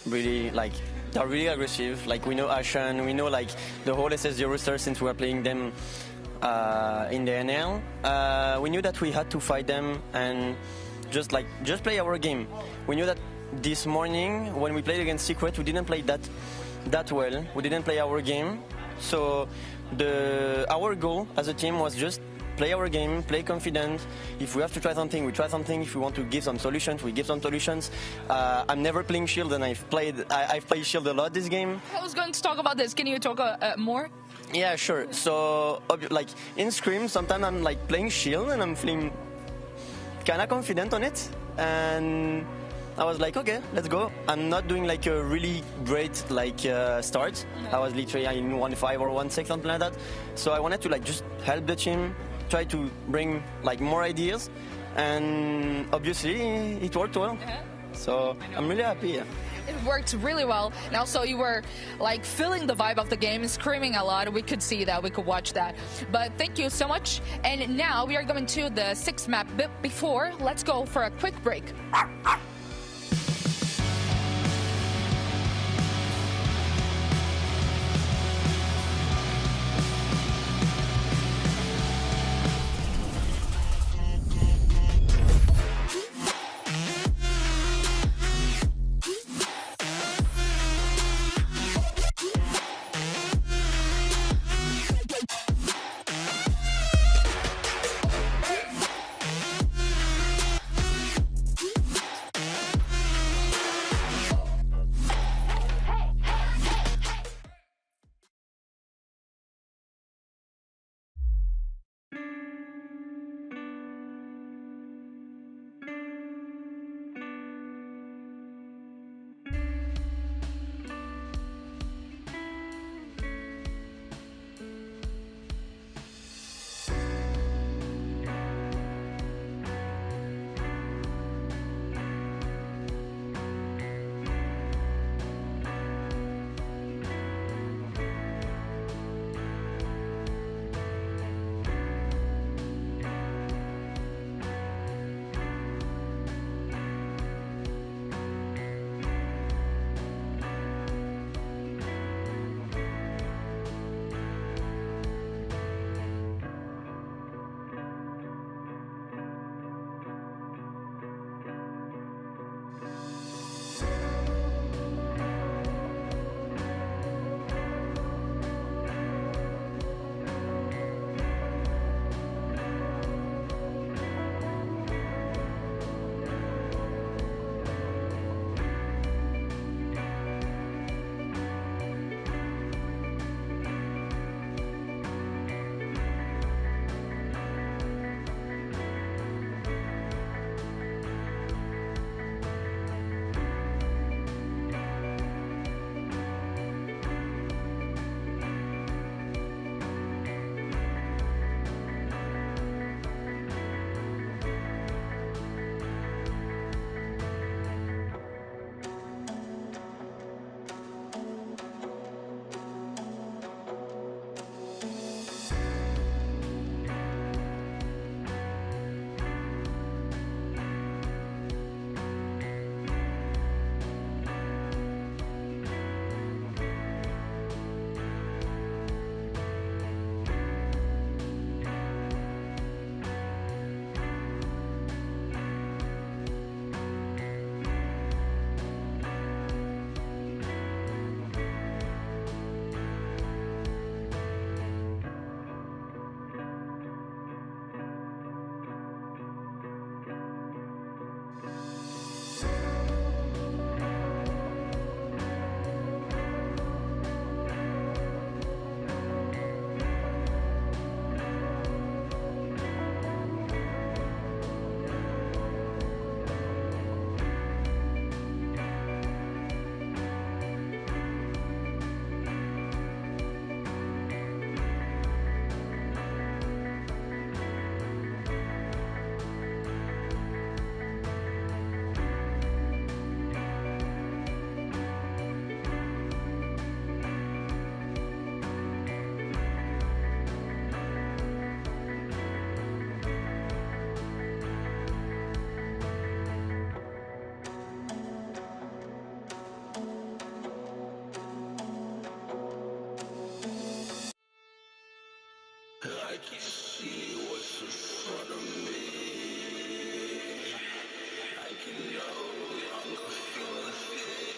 really they're really aggressive. We know Ashen, we know the whole SSG roster since we were playing them in the NL. We knew that we had to fight them and just play our game. We knew that this morning when we played against Secret, we didn't play that well. We didn't play our game. So our goal as a team was just play our game, play confident. If we have to try something, we try something. If we want to give some solutions, we give some solutions. I'm never playing Shield, and I've played Shield a lot this game. I was going to talk about this. Can you talk more? Yeah, sure. So, in Scream, sometimes I'm playing Shield, and I'm feeling kind of confident on it. And I was like, okay, let's go. I'm not doing a really great start. I was literally in 1-5 or 1-6, something like that. So I wanted to just help the team, try to bring more ideas, and obviously it worked well. So I'm really happy. It worked really well. And also you were like feeling the vibe of the game and screaming a lot. We could see that, we could watch that. But thank you so much. And now we are going to the 6th map. But before, let's go for a quick break. I can see what's in front of me. I can no longer feel a thing.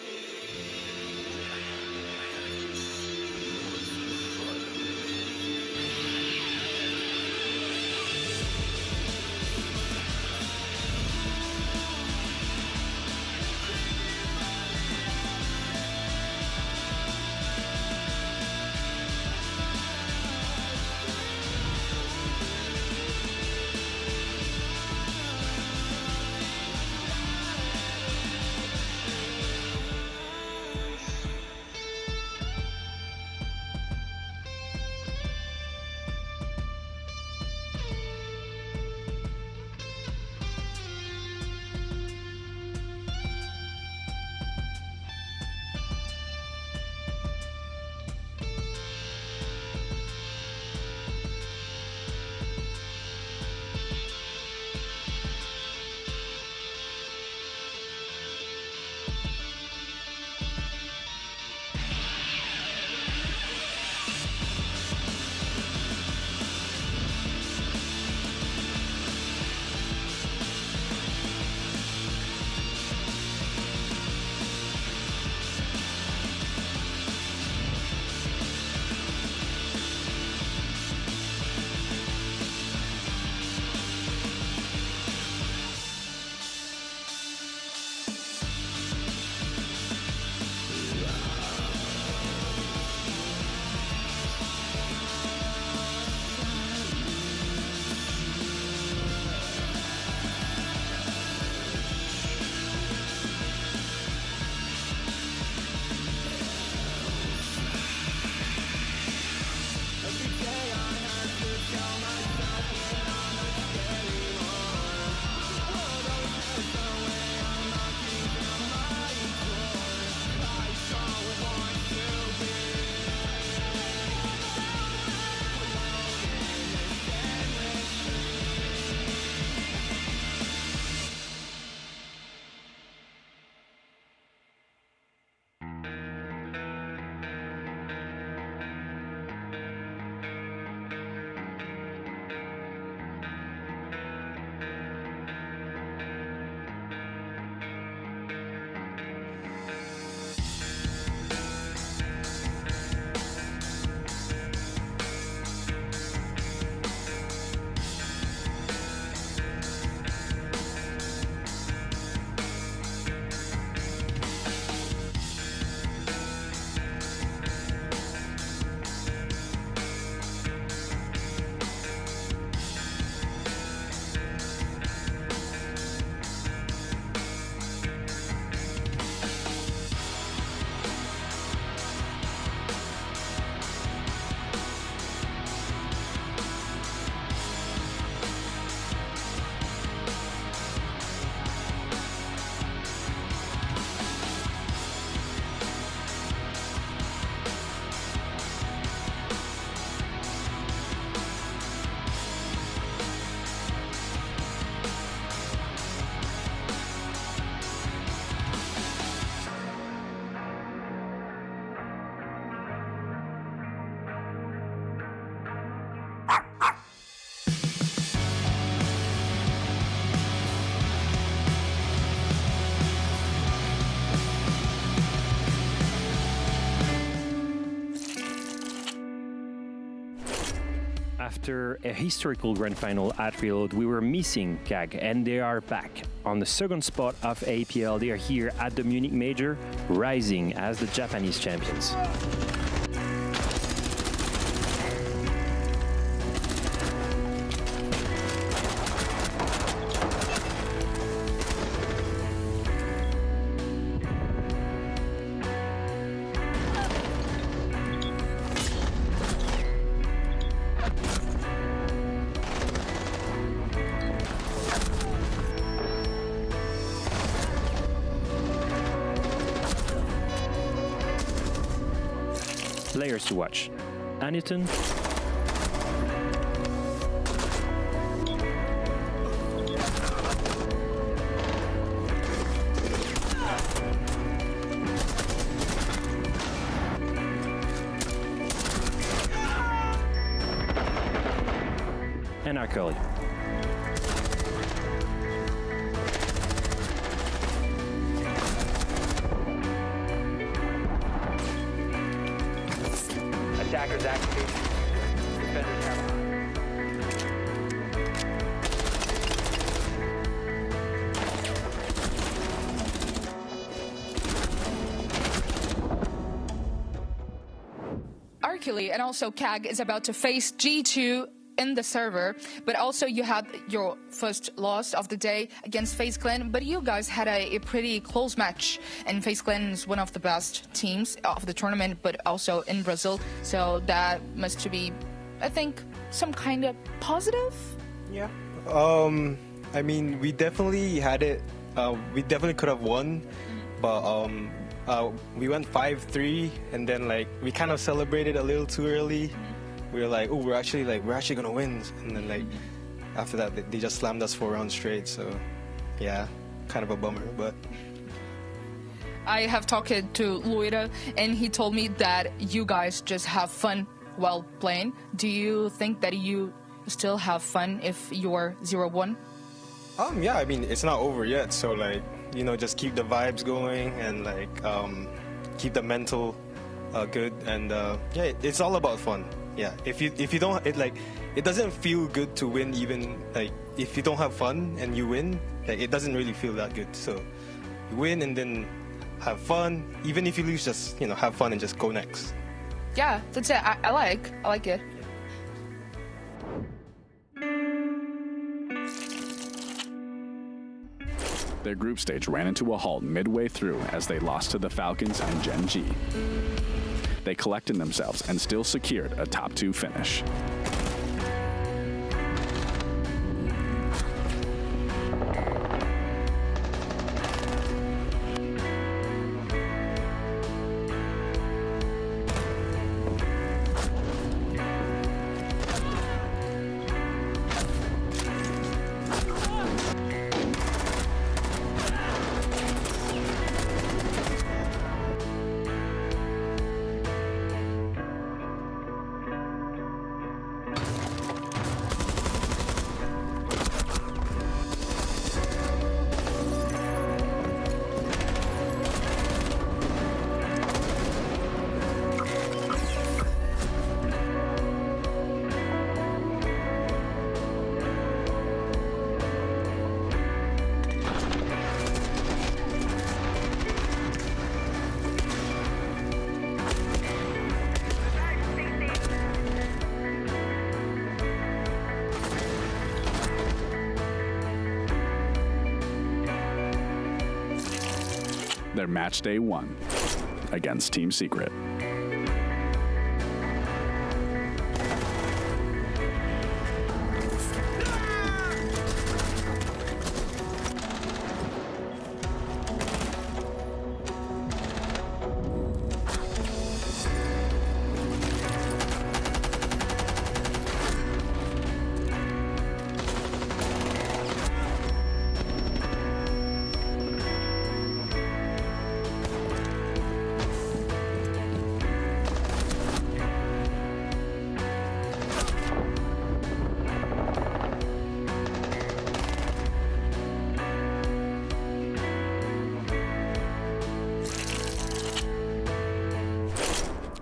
I can see what's in front of After a historical grand final at Reload, we were missing CAG, and they are back. On the second spot of APL, they are here at the Munich Major, rising as the Japanese champions. Players to watch: Aniton, and Arcoli. Attackers activate. Defenders have Arculi and also CAG is about to face G2 in the server, but also you had your first loss of the day against FaZe Clan, but you guys had a pretty close match, and FaZe Clan is one of the best teams of the tournament, but also in Brazil, so that must be, I think, some kind of positive? Yeah. I mean, we definitely had it, we definitely could have won, but we went 5-3, and then like we kind of celebrated a little too early. We were like, oh, we're actually gonna win, and then like after that they just slammed us 4 rounds straight. So yeah, kind of a bummer, but. I have talked to Loida, and he told me that you guys just have fun while playing. Do you think that you still have fun if you're 0-1? Yeah, I mean, it's not over yet, so like, you know, just keep the vibes going and like keep the mental good, and yeah, it's all about fun. Yeah, if you don't, it doesn't feel good to win, even like if you don't have fun and you win, like it doesn't really feel that good. So you win and then have fun. Even if you lose, just, you know, have fun and just go next. Yeah, that's it. I like it. Their group stage ran into a halt midway through as they lost to the Falcons and Gen G. They collected themselves and still secured a top 2 finish. Their match day 1 against Team Secret.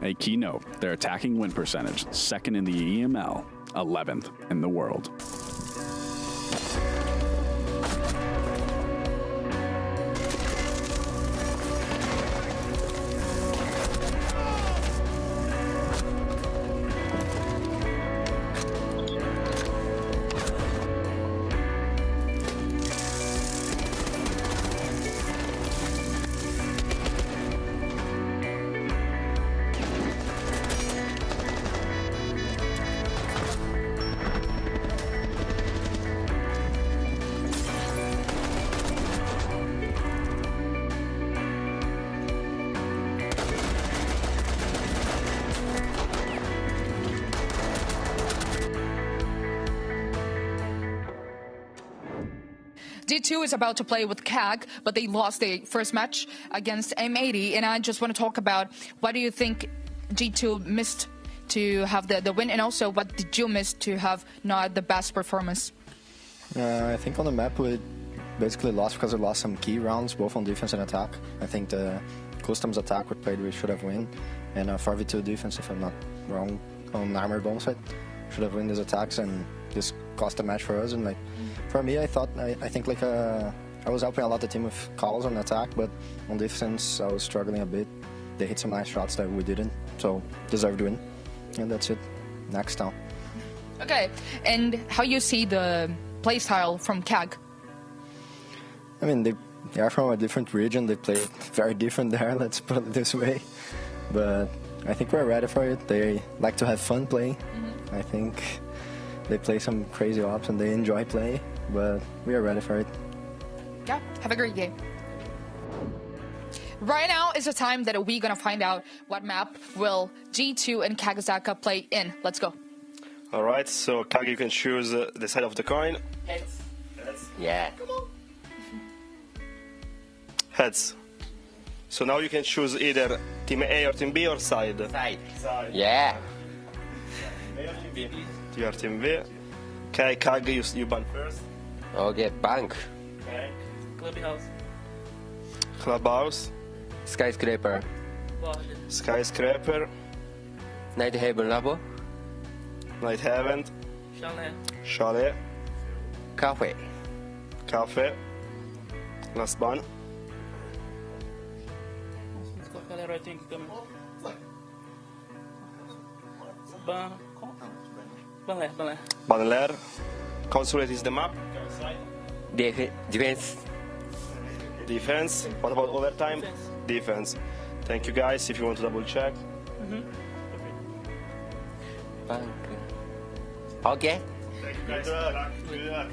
A key note, their attacking win percentage, second in the EML, 11th in the world. G2 is about to play with CAG, but they lost their first match against M80. And I just want to talk about what do you think G2 missed to have the win, and also what did you miss to have not the best performance? I think on the map we basically lost because we lost some key rounds, both on defense and attack. I think the customs attack we played, we should have won. And 4v2 defense, if I'm not wrong, on armor bomb side, should have won these attacks, and this cost a match for us. And like for me, I think I was helping a lot the team with calls on attack, but on defense I was struggling a bit. They hit some nice shots that we didn't, so deserved win. And that's it. Next time. Okay, and how you see the playstyle from CAG? I mean, they are from a different region. They play very different there, let's put it this way. But I think we're ready for it. They like to have fun playing. I think they play some crazy ops and they enjoy playing, but we are ready for it. Yeah, have a great game. Right now is the time that we're gonna find out what map will G2 and Kagazaka play in. Let's go. Alright, so Kag, you can choose the side of the coin. Heads. Yeah. Heads. So now you can choose either Team A or Team B or side. Side. Yeah. You are Team B. Okay, Kag, you ban first. Okay, bank. Okay. Clubhouse. Clubhouse. Skyscraper. Skyscraper. Night Haven Labo. Night Haven. Chalet. Chalet. Cafe. Cafe. Last ban. Let's go Chalet right think coming. Ban Banler. Consulate is the map. Defense. Defense. What about overtime? Defense. Thank you guys. If you want to double check. Bank. Okay. Good luck. Good luck.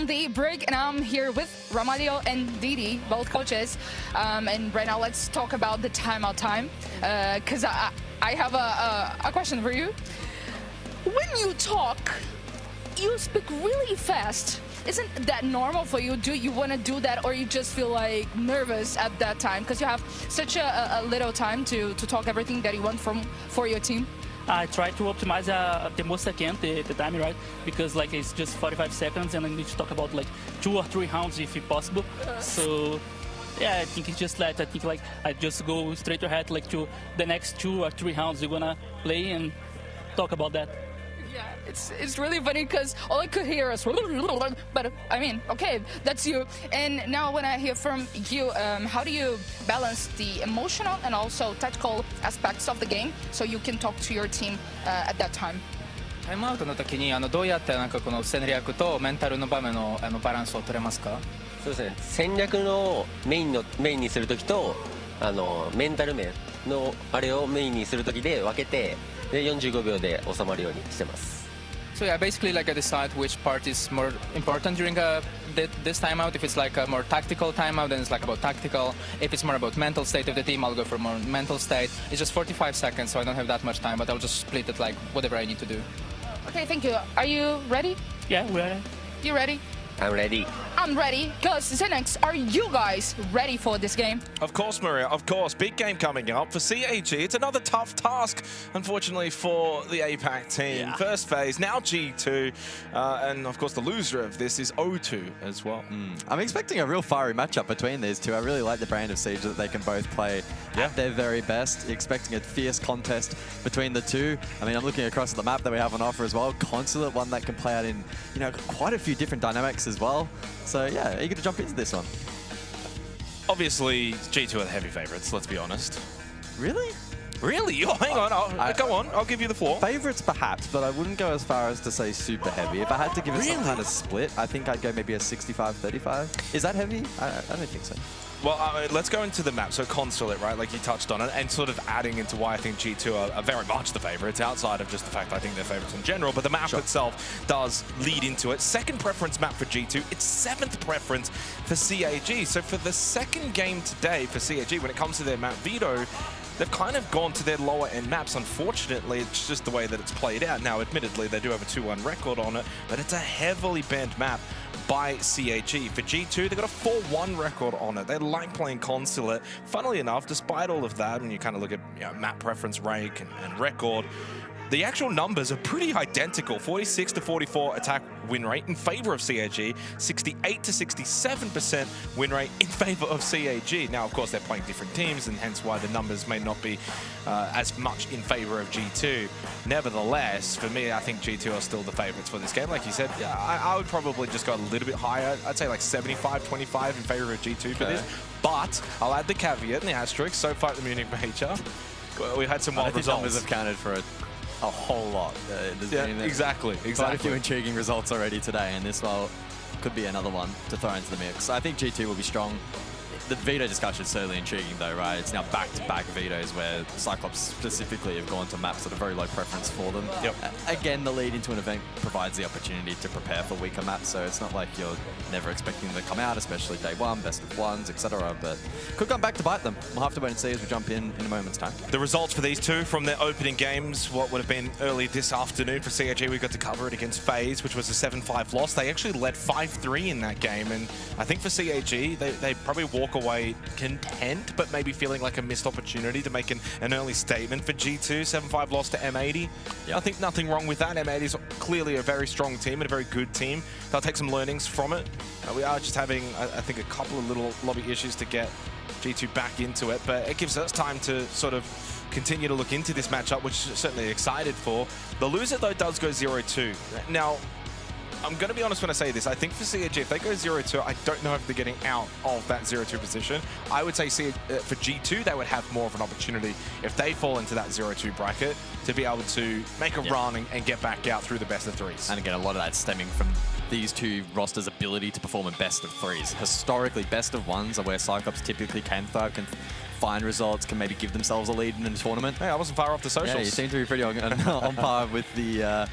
on the break, and I'm here with Ramalho and Didi, both coaches. And right now, let's talk about the timeout time, because I have a question for you. When you talk, you speak really fast. Isn't that normal for you? Do you want to do that, or you just feel like nervous at that time because you have such a little time to talk everything that you want for your team? I try to optimize the most I can, the time, right? Because like it's just 45 seconds and I need to talk about like 2 or 3 rounds if possible. So yeah, I think it's just like, I just go straight ahead like to the next 2 or 3 rounds we're gonna play and talk about that. Yeah, it's really funny because all I could hear is, but I mean, okay, that's you. And now when I hear from you, how do you balance the emotional and also tactical aspects of the game so you can talk to your team at that time? タイムアウトの時にどうやってなんかこの戦略とメンタルの場面のバランスを取れますか？そうですね。戦略のメインにする時とメンタル面のあれをメインにする時で分けて。で45秒で収まるようにしてます。So yeah, basically like I decide which part is more important during this timeout. If it's like a more tactical timeout, then it's like about tactical. If it's more about mental state of the team, I'll go for more mental state. It's just 45 seconds, so I don't have that much time, but I'll just split it like whatever I need to do. Okay, thank you. Are you ready? Yeah, we're ready. You ready? I'm ready. I'm ready. Because Xenix, are you guys ready for this game? Of course, Maria, of course. Big game coming up for CAG. It's another tough task, unfortunately, for the APAC team. Yeah. First phase, now G2. And, of course, the loser of this is O2 as well. I'm expecting a real fiery matchup between these two. I really like the brand of Siege that they can both play at their very best. Expecting a fierce contest between the two. I mean, I'm looking across at the map that we have on offer as well. Consulate, one that can play out in, quite a few different dynamics as well. So yeah, eager to jump into this one. Obviously, G2 are the heavy favorites, let's be honest. Really? Really? Oh, hang on, go on, I'll give you the floor. Favorites perhaps, but I wouldn't go as far as to say super heavy. If I had to give it some kind of split, I think I'd go maybe a 65-35. Is that heavy? I don't think so. Well, let's go into the map. So Consulate, right, like you touched on it, and sort of adding into why I think G2 are very much the favorites, outside of just the fact that I think they're favorites in general, but the map itself does lead into it. Second preference map for G2, it's 7th preference for CAG. So for the second game today for CAG, when it comes to their map veto, they've kind of gone to their lower end maps. Unfortunately, it's just the way that it's played out. Now, admittedly, they do have a 2-1 record on it, but it's a heavily banned map by CAG. For G2, they've got a 4-1 record on it. They like playing Consulate. Funnily enough, despite all of that, when you kind of look at map preference rank and record, the actual numbers are pretty identical. 46-44 attack win rate in favor of CAG, 68-67% win rate in favor of CAG. Now, of course, they're playing different teams, and hence why the numbers may not be as much in favor of G2. Nevertheless, for me, I think G2 are still the favorites for this game. Like you said, yeah, I would probably just go a little bit higher. I'd say like 75-25 in favor of G2 for this. But I'll add the caveat and the asterisk. So far at the Munich Major, we had some wild results. Numbers have counted for a whole lot. Exactly. Quite a few intriguing results already today, and this could be another one to throw into the mix. I think G2 will be strong. The veto discussion is certainly intriguing though, right? It's now back-to-back vetoes where Cyclops specifically have gone to maps that are very low preference for them. Yep. Again, the lead into an event provides the opportunity to prepare for weaker maps, so it's not like you're never expecting them to come out, especially day one, best of ones, etc. But could come back to bite them. We'll have to wait and see as we jump in a moment's time. The results for these two from their opening games, what would have been early this afternoon for CAG, we got to cover it against FaZe, which was a 7-5 loss. They actually led 5-3 in that game, and I think for CAG, they probably walk away content, but maybe feeling like a missed opportunity to make an early statement. For G2, 7-5 loss to M80. Yeah, I think nothing wrong with that. M80 is clearly a very strong team and a very good team. They'll take some learnings from it. We are just having, I think, a couple of little lobby issues to get G2 back into it, but it gives us time to sort of continue to look into this matchup, which is certainly excited for. The loser, though, does go 0-2. Now, I'm going to be honest when I say this. I think for CAG, if they go 0-2, I don't know if they're getting out of that 0-2 position. I would say for G2, they would have more of an opportunity if they fall into that 0-2 bracket to be able to make a run and get back out through the best of threes. And again, a lot of that stemming from these two rosters' ability to perform in best of threes. Historically, best of ones are where Cyclops typically can thrive, can find results, can maybe give themselves a lead in a tournament. Hey, I wasn't far off the socials. Yeah, you seem to be pretty on par with the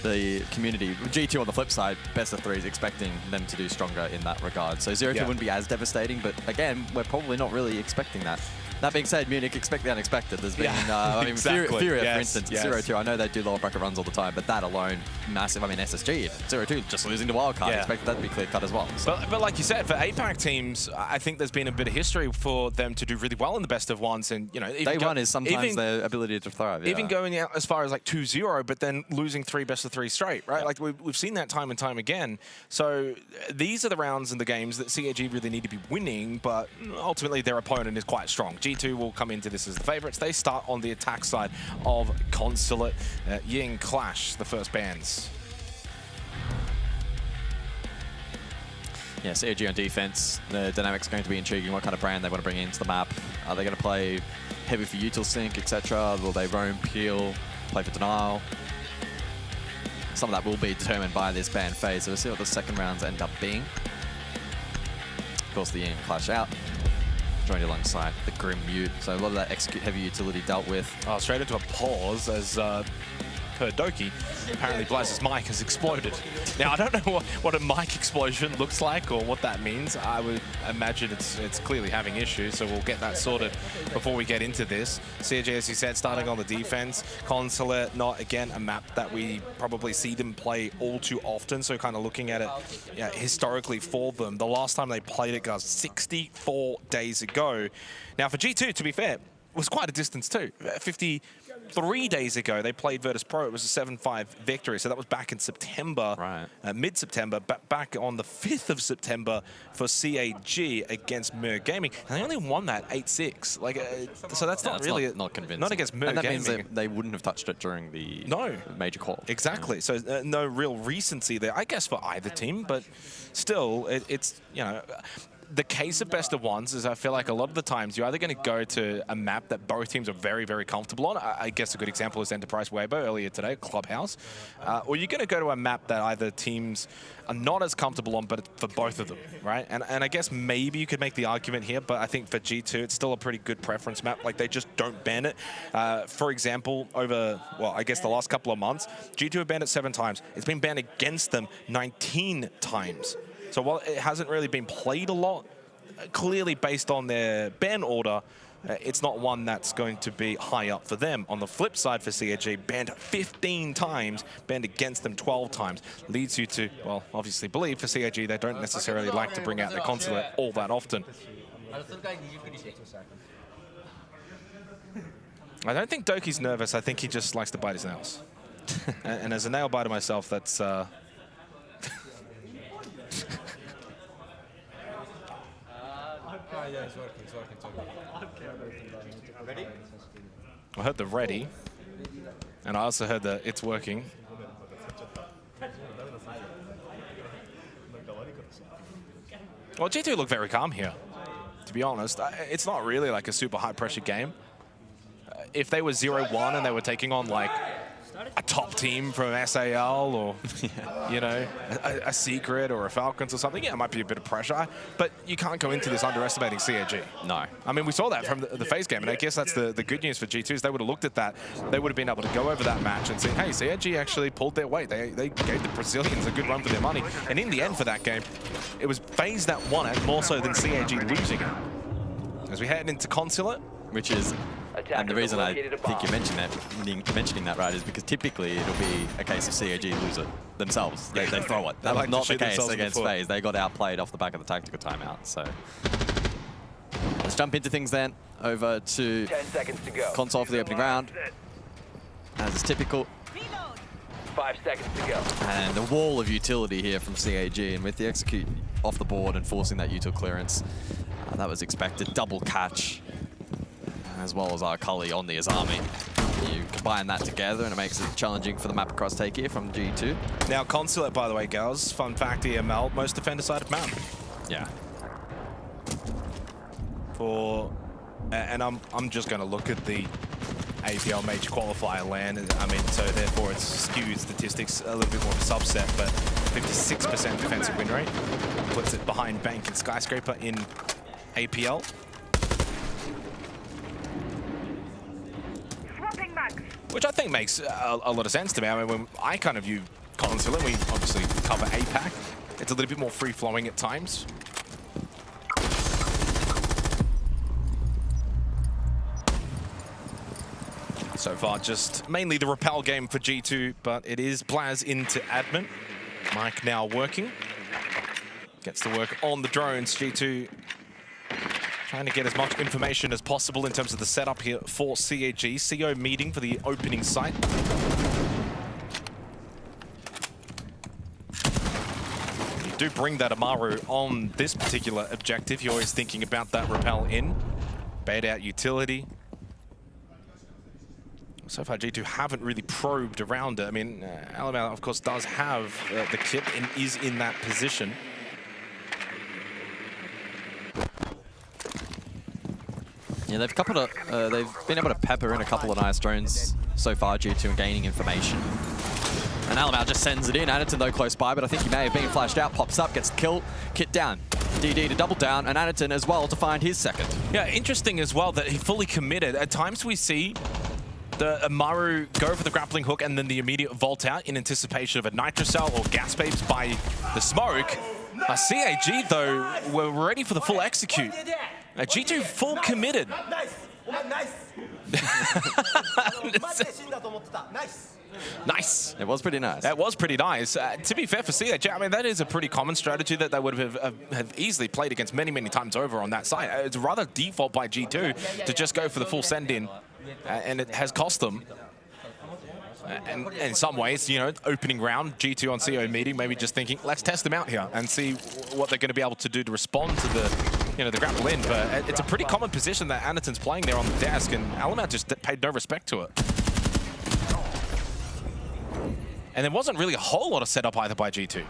the community. G2 on the flip side, best of 3 is expecting them to do stronger in that regard. So 0-2 wouldn't be as devastating, but again, we're probably not really expecting that. That being said, Munich expect the unexpected. There's been, I mean, exactly. Furia, Yes, for instance, yes. 0-2. I know they do lower bracket runs all the time, but that alone, massive. I mean, SSG, 0-2, just losing to Wildcard. Yeah. Expected that to be clear cut as well. So. But like you said, for APAC teams, I think there's been a bit of history for them to do really well in the best of ones, and you know, Day one is sometimes their ability to thrive. Even going out as far as like 2-0, but then losing 3 best of 3 straight, right? Like we've seen that time and time again. So these are the rounds and the games that CAG really need to be winning, but ultimately their opponent is quite strong. G2 will come into this as the favorites. They start on the attack side of Consulate. Ying Clash, the first bans. Yeah, CAG on defense, the dynamic's going to be intriguing. What kind of brand they want to bring into the map? Are they going to play heavy for util sync, etc.? Will they roam, peel, play for denial? Some of that will be determined by this ban phase. So we'll see what the second rounds end up being. Of course, the Ying Clash out. Joined alongside the Grim Mute. So a lot of that execute heavy utility dealt with. Oh, straight into a pause as per Doki, apparently Blaze's mic has exploded. Now, I don't know what a mic explosion looks like or what that means. I would imagine it's clearly having issues, so we'll get that sorted before we get into this. CAG, as you said, starting on the defense. Consulate, not, again, a map that we probably see them play all too often, so kind of looking at it historically for them. The last time they played it, guys, 64 days ago. Now, for G2, to be fair, was quite a distance too. 53 days ago, they played Virtus Pro. It was a 7-5 victory, so that was back in September, mid-September, back on the 5th of September for CAG against Mer Gaming, and they only won that 8-6. Like, so that's not really not convincing. Not against Mer and that Gaming. means they wouldn't have touched it during the major call. Exactly. So no real recency there, I guess, for either team, but still, it's you know. The case of best of ones is I feel like a lot of the times you're either going to go to a map that both teams are very, very comfortable on. I guess a good example is Enterprise Weibo earlier today, Clubhouse. Or you're going to go to a map that either teams are not as comfortable on, but for both of them, right? And I guess maybe you could make the argument here, but I think for G2, it's still a pretty good preference map. Like, they just don't ban it. For example, over, well, I guess the last couple of months, G2 have banned it 7 times. It's been banned against them 19 times. So while it hasn't really been played a lot, clearly based on their ban order, it's not one that's going to be high up for them. On the flip side for CAG, banned 15 times, banned against them 12 times. Leads you to, well, obviously believe for CAG they don't necessarily like to bring out the Consulate all that often. I don't think Doki's nervous. I think he just likes to bite his nails. and as a nail biter myself, that's... Yeah, it's working. Ready? I heard the ready, and I also heard the it's working. Well, G2 look very calm here, to be honest. It's not really like a super high-pressure game. If they were 0-1 and they were taking on, like, a top team from SAL or, you know, a Secret or a Falcons or something, yeah, it might be a bit of pressure. But you can't go into this underestimating CAG. No. I mean, we saw that from the FaZe game, and I guess that's the good news for G2 is they would have looked at that. They would have been able to go over that match and say, hey, CAG actually pulled their weight. They gave the Brazilians a good run for their money. And in the end for that game, it was FaZe that won it more so than CAG losing it. As we head into Consulate. Which is... And the reason I think you're mentioning that, right, is because typically it'll be a case of CAG lose it themselves. They throw it. That was not the case against FaZe. They got outplayed off the back of the tactical timeout. So let's jump into things then. Over to 10 seconds to go. Console for the opening round. As is typical. 5 seconds to go. And the wall of utility here from CAG, and with the execute off the board and forcing that util clearance, that was expected. Double catch, as well as our Cully on the Azami. You combine that together and it makes it challenging for the map across take here from G2. Now Consulate, by the way, girls, fun fact, EML, most defender side of map. Yeah. And I'm just going to look at the APL major qualifier LAN. I mean, so therefore it's skewed statistics, a little bit more of a subset, but 56% defensive win rate puts it behind Bank and Skyscraper in APL. Which I think makes a lot of sense to me. I mean, when I kind of view Consulate, we obviously cover APAC. It's a little bit more free-flowing at times. So far, just mainly the repel game for G2, but it is Blaz into admin. Mike now working. Gets to work on the drones. G2 trying to get as much information as possible in terms of the setup here for CAG. CO meeting for the opening site. You do bring that Amaru on this particular objective. You're always thinking about that repel in. Bait out utility. So far, G2 haven't really probed around it. I mean, Alabama, of course, does have the kit and is in that position. Yeah, they've been able to pepper in a couple of nice drones so far, G2, and gaining information. And Alamau just sends it in. Anaton, though, close by, but I think he may have been flashed out. Pops up, gets the kill, kit down. DD to double down, and Anaton as well to find his second. Yeah, interesting as well that he fully committed. At times we see the Amaru go for the grappling hook and then the immediate vault out in anticipation of a nitro cell or gas babes by the smoke. CAG, though, were ready for the full execute. G2 full committed. Nice. It was pretty nice. That was pretty nice. To be fair for CAG, I mean, that is a pretty common strategy that they would have easily played against many, many times over on that side. It's rather default by G2 to just go for the full send-in, and it has cost them. And in some ways, you know, opening round, G2 on CO meeting, maybe just thinking, let's test them out here and see what they're going to be able to do to respond to the, you know, the grapple in. But it's a pretty common position that Anaton's playing there on the desk, and Alamat just paid no respect to it. And there wasn't really a whole lot of setup either by G2.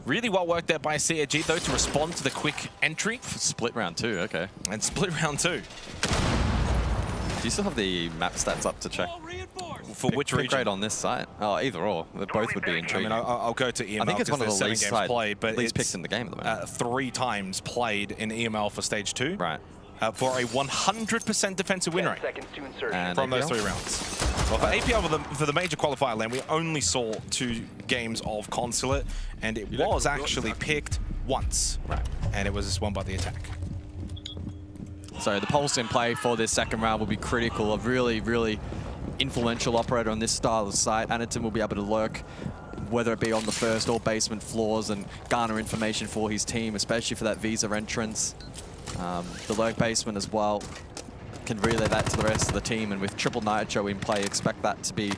Really well worked there by CAG, though, to respond to the quick entry. Split round 2, okay. And split round 2. Do you still have the map stats up to check? For which region? Grade on this site? Oh, either or. Both would be intriguing. I mean, I'll go to EML. I think it's one of the least played, but least picked in the game at the moment. 3 times played in EML for stage 2. Right. For a 100% defensive win rate from those 3 rounds. Well, for APL, for the major qualifier lane, we only saw 2 games of Consulate, and it was actually picked once. Right. And it was won by the attack. So the pulse in play for this second round will be critical. A really, really influential operator on this style of site. Anaton will be able to lurk, whether it be on the first or basement floors, and garner information for his team, especially for that Visa entrance. The lurk basement as well can relay that to the rest of the team, and with triple nitro in play, expect that to be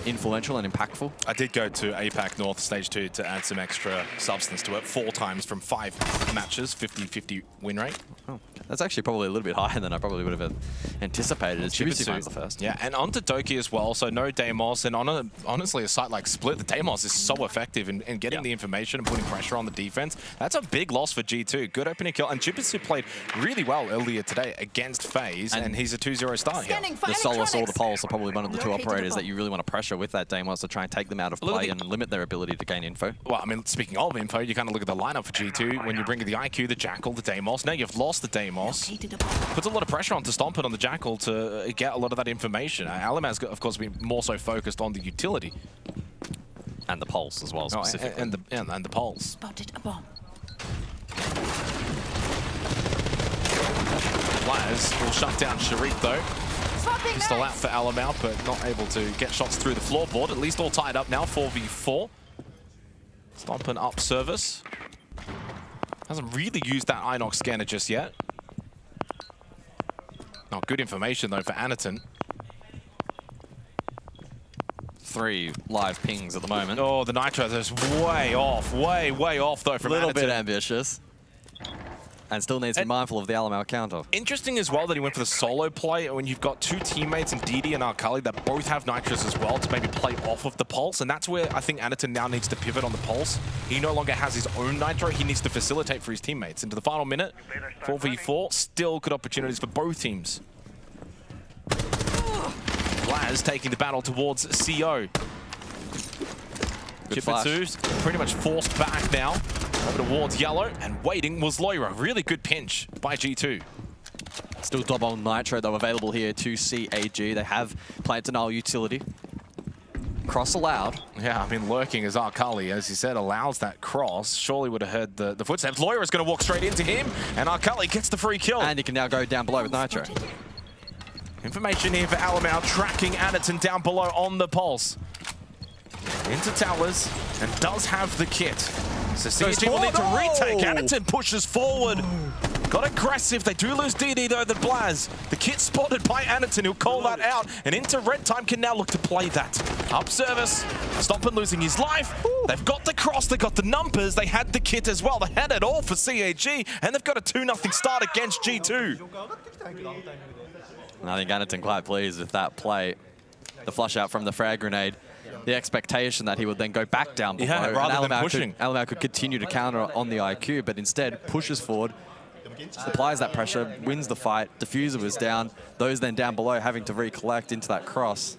influential and impactful. I did go to APAC North Stage 2 to add some extra substance to it. 4 times from 5 matches, 50-50 win rate. Oh, that's actually probably a little bit higher than I probably would have anticipated. As Chibisu finds the first. Yeah, and onto Doki as well, so no Deimos, and on honestly a site like Split, the Deimos is so effective in getting the information and putting pressure on the defense. That's a big loss for G2. Good opening kill, and Chibisu played really well earlier today against FaZe, and he's a 2-0 start here. The Solus or the Pulse are probably one of the 2 operators that you really want to pressure with that Deimos to try and take them out of play and limit their ability to gain info. Well, I mean, speaking of info, you kind of look at the lineup for G2 when you bring the IQ, the Jackal, the Deimos. Now you've lost the Deimos. Puts a lot of pressure on to Stompert on the Jackal to get a lot of that information. Alamaz, of course, been more so focused on the utility. And the Pulse as well, specifically. And the Pulse. Spotted a bomb. Blaz will shut down Sharik, though. Pistol out for Alamau, but not able to get shots through the floorboard. At least all tied up now, 4v4. Stomping up service. Hasn't really used that Inox scanner just yet. Not good information, though, for Anaton. 3 live pings at the moment. Oh, the Nitro is way off, way off, though, from Anaton. A little bit ambitious. And still needs to be mindful of the Alamau counter. Interesting as well that he went for the solo play when you've got 2 teammates in Didi and Alkali that both have Nitros as well to maybe play off of the Pulse. And that's where I think Anaton now needs to pivot on the Pulse. He no longer has his own Nitro. He needs to facilitate for his teammates. Into the final minute, 4v4, still good opportunities for both teams. Blaz taking the battle towards CO. Chipitsu's pretty much forced back now. Over towards yellow, and waiting was Loira. Really good pinch by G2. Still double Nitro, though, available here to CAG. They have plant denial utility. Cross allowed. Yeah, I mean, lurking as Arkali, as he said, allows that cross. Surely would have heard the footsteps. Lawyer is going to walk straight into him, and Arkali gets the free kill. And he can now go down below with Nitro. Information here for Alamau, tracking Anderton down below on the pulse. Into towers, and does have the kit. So CG will need to retake. Anderton pushes forward. Got aggressive. They do lose DD though, the Blaz. The kit spotted by Anderton, who'll call that out. And into red time can now look to play that. Up service. Stompin losing his life. They've got the cross, they got the numbers, they had the kit as well. They had it all for CAG, and they've got a 2-0 start against G2. And I think Anderton quite pleased with that play. The flush out from the frag grenade. The expectation that he would then go back down below. Yeah, rather than pushing. Alamau could continue to counter on the IQ, but instead pushes forward, applies that pressure, wins the fight. Diffuser was down. Those then down below having to recollect into that cross.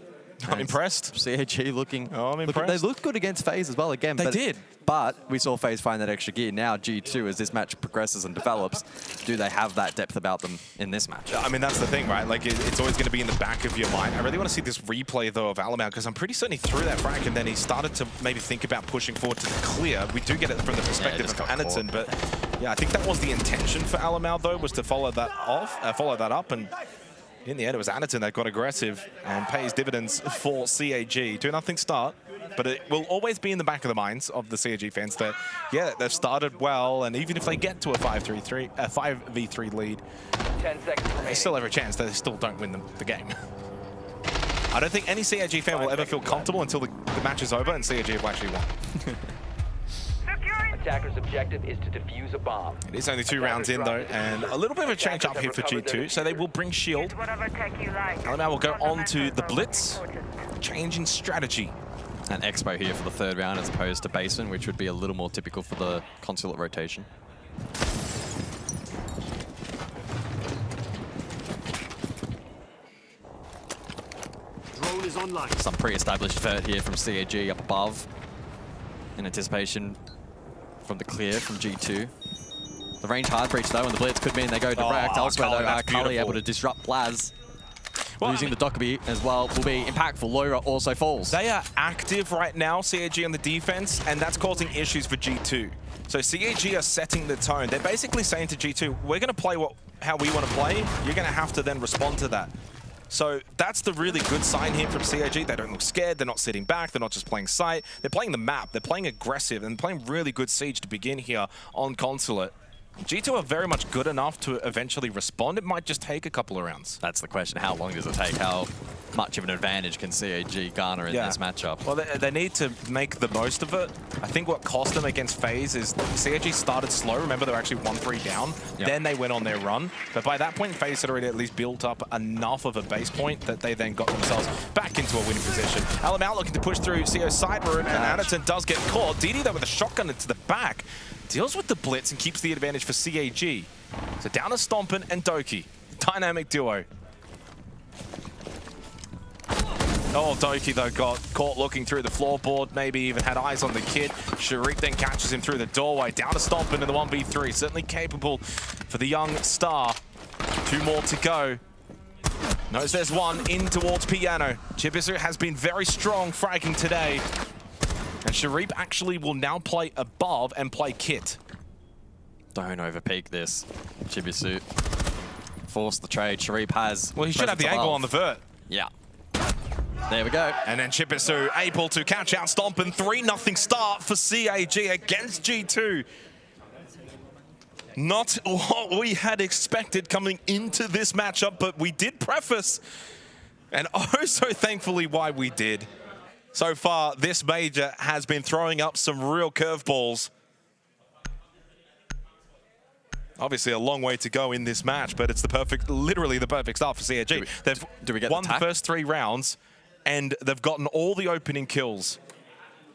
I'm impressed. CAG looking... Oh, I'm impressed. They looked good against FaZe as well again. They did. But we saw FaZe find that extra gear. Now G2, as this match progresses and develops, do they have that depth about them in this match? I mean, that's the thing, right? Like, it's always going to be in the back of your mind. I really want to see this replay, though, of Alamau, because I'm pretty certain he threw that frag and then he started to maybe think about pushing forward to the clear. We do get it from the perspective of Anderton, but yeah, I think that was the intention for Alamau, though, was to follow that up, and in the end, it was Anderton that got aggressive and pays dividends for CAG. 2-0 start, but it will always be in the back of the minds of the CAG fans that, yeah, they've started well, and even if they get to a 5v3 lead, 10 seconds remaining. they still have a chance. They still don't win the game. I don't think any CAG fan will ever feel comfortable until the match is over and CAG have actually won. Attacker's objective is to defuse a bomb. It is only 2 rounds in, though, and a little bit of a change up here for G2, so they will bring shield. Alamau will go on to the blitz, changing strategy. And Expo here for the 3rd round as opposed to Basement, which would be a little more typical for the consulate rotation. Drone is online. Some pre-established vert here from CAG up above in anticipation from the clear from G2. The range hard breach though, and the blitz could mean they go direct. Elsewhere though, Arkali able to disrupt Blaz. Well, losing the Dockerby as well will be impactful. Loira also falls. They are active right now, CAG on the defense, and that's causing issues for G2. So CAG are setting the tone. They're basically saying to G2, we're going to play how we want to play. You're going to have to then respond to that. So that's the really good sign here from CAG. They don't look scared. They're not sitting back. They're not just playing sight. They're playing the map. They're playing aggressive and playing really good siege to begin here on Consulate. G2 are very much good enough to eventually respond. It might just take a couple of rounds. That's the question. How long does it take? How much of an advantage can CAG garner in this matchup? Well, they need to make the most of it. I think what cost them against FaZe is CAG started slow. Remember, they were actually 1-3 down. Yep. Then they went on their run. But by that point, FaZe had already at least built up enough of a base point that they then got themselves back into a winning position. Alamau looking to push through CO's side route, and Anderton does get caught. DD, though, with a shotgun into the back, deals with the blitz and keeps the advantage for CAG. So down to Stompin and Doki. Dynamic duo. Oh, Doki, though, got caught looking through the floorboard, maybe even had eyes on the kid. Sharik then catches him through the doorway. Down to Stompin in the 1v3. Certainly capable for the young star. 2 more to go. Knows there's one in towards Piano. Chibisu has been very strong fragging today. And Sharif actually will now play above and play Kit. Don't overpeak this. Chibisu force the trade. Sharif has... Well, he should have the angle on the vert. Yeah. There we go. And then Chibisu able to catch out Stompin. 3-0 start for CAG against G2. Not what we had expected coming into this matchup, but we did preface, and oh so thankfully why we did. So far, this major has been throwing up some real curveballs. Obviously, a long way to go in this match, but it's literally the perfect start for CAG. They've won the first 3 rounds, and they've gotten all the opening kills.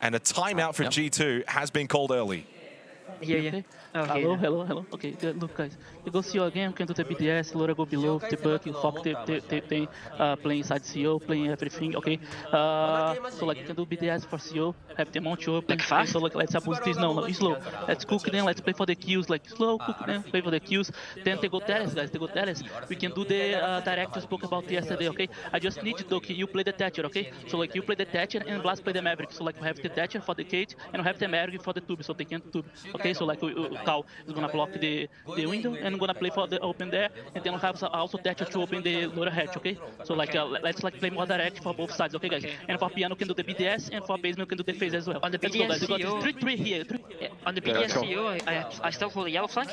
And a timeout for G2 has been called early. Okay. Hello. Okay, good. Look, guys, you go CO again, can do the BDS, Laura go below, the buck, you fuck the playing inside CO, playing everything, okay? So like you can do BDS for CO, have them on you open. Okay, so like let's abuse this. No, slow. Let's cook them, let's play for the kills, like slow, cook them, play for the kills. Then they go Teles, guys, they go Teles. We can do the direct you spoke about yesterday, okay? I just need to Doki, you play the Thatcher, okay? So like you play the Thatcher and Blast play the Maverick. So like we have the Thatcher for the cage and we have the Maverick for the tube, so they can't tube. Okay, so like Cal is gonna block the window and gonna play for the open there, and then we have also Thatcher to open the lower hatch, okay? So like let's like play more direct for both sides, okay guys? And for piano can do the BDS and for basement can do the phase as well. On the BDS guys, we got 3 here. On the BDS CO, I still hold the yellow flank.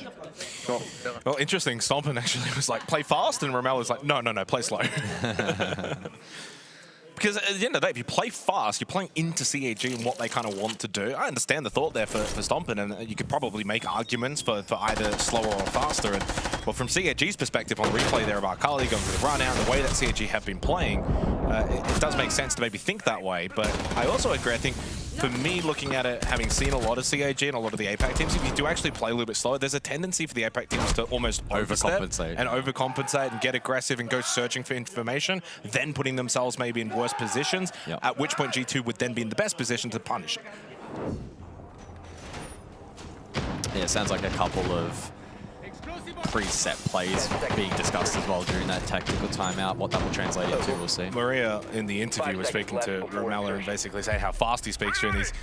Cool. Well, interesting. Stompin actually was like, play fast, and Romel was like, no, play slow. Because at the end of the day, if you play fast, you're playing into CAG and what they kind of want to do. I understand the thought there for Stompin, and you could probably make arguments for either slower or faster. And well, from CAG's perspective on the replay there of Akali going for the run out, and the way that CAG have been playing, it does make sense to maybe think that way. But I also agree, I think, for me, looking at it, having seen a lot of CAG and a lot of the APAC teams, if you do actually play a little bit slower, there's a tendency for the APAC teams to almost overcompensate and get aggressive and go searching for information, then putting themselves maybe in worse positions, at which point G2 would then be in the best position to punish it. Yeah, it sounds like a couple of preset plays being discussed as well during that tactical timeout. What that will translate into, we'll see. Maria in the interview was speaking to Romella and basically saying how fast he speaks during these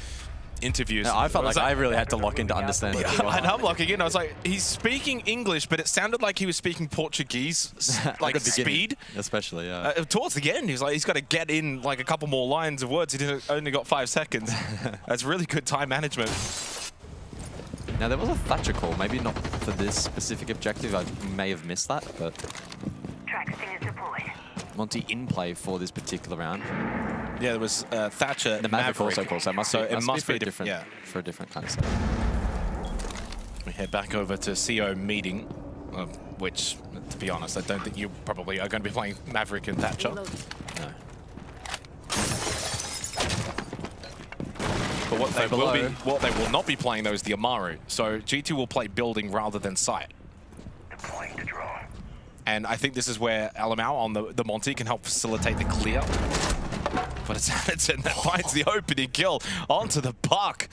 interviews. No, I felt like I really had to lock in to understand. And I'm locking in. I was like, he's speaking English, but it sounded like he was speaking Portuguese, like speed. Especially, yeah. Towards the end, he's like, he's got to get in like a couple more lines of words. He only got 5 seconds. That's really good time management. Now, there was a Thatcher call, maybe not for this specific objective. I may have missed that, but Monty in play for this particular round. Yeah, there was Thatcher. The Maverick also called, so it must be different, yeah, for a different kind of set. We head back over to CO meeting, which, to be honest, I don't think you probably are going to be playing Maverick and Thatcher. No. But what they will not be playing though is the Amaru. So G2 will play building rather than site. Deploying the drone. And I think this is where Alamau on the Monty can help facilitate the clear. But it's Anderton that finds the opening kill onto the Buck.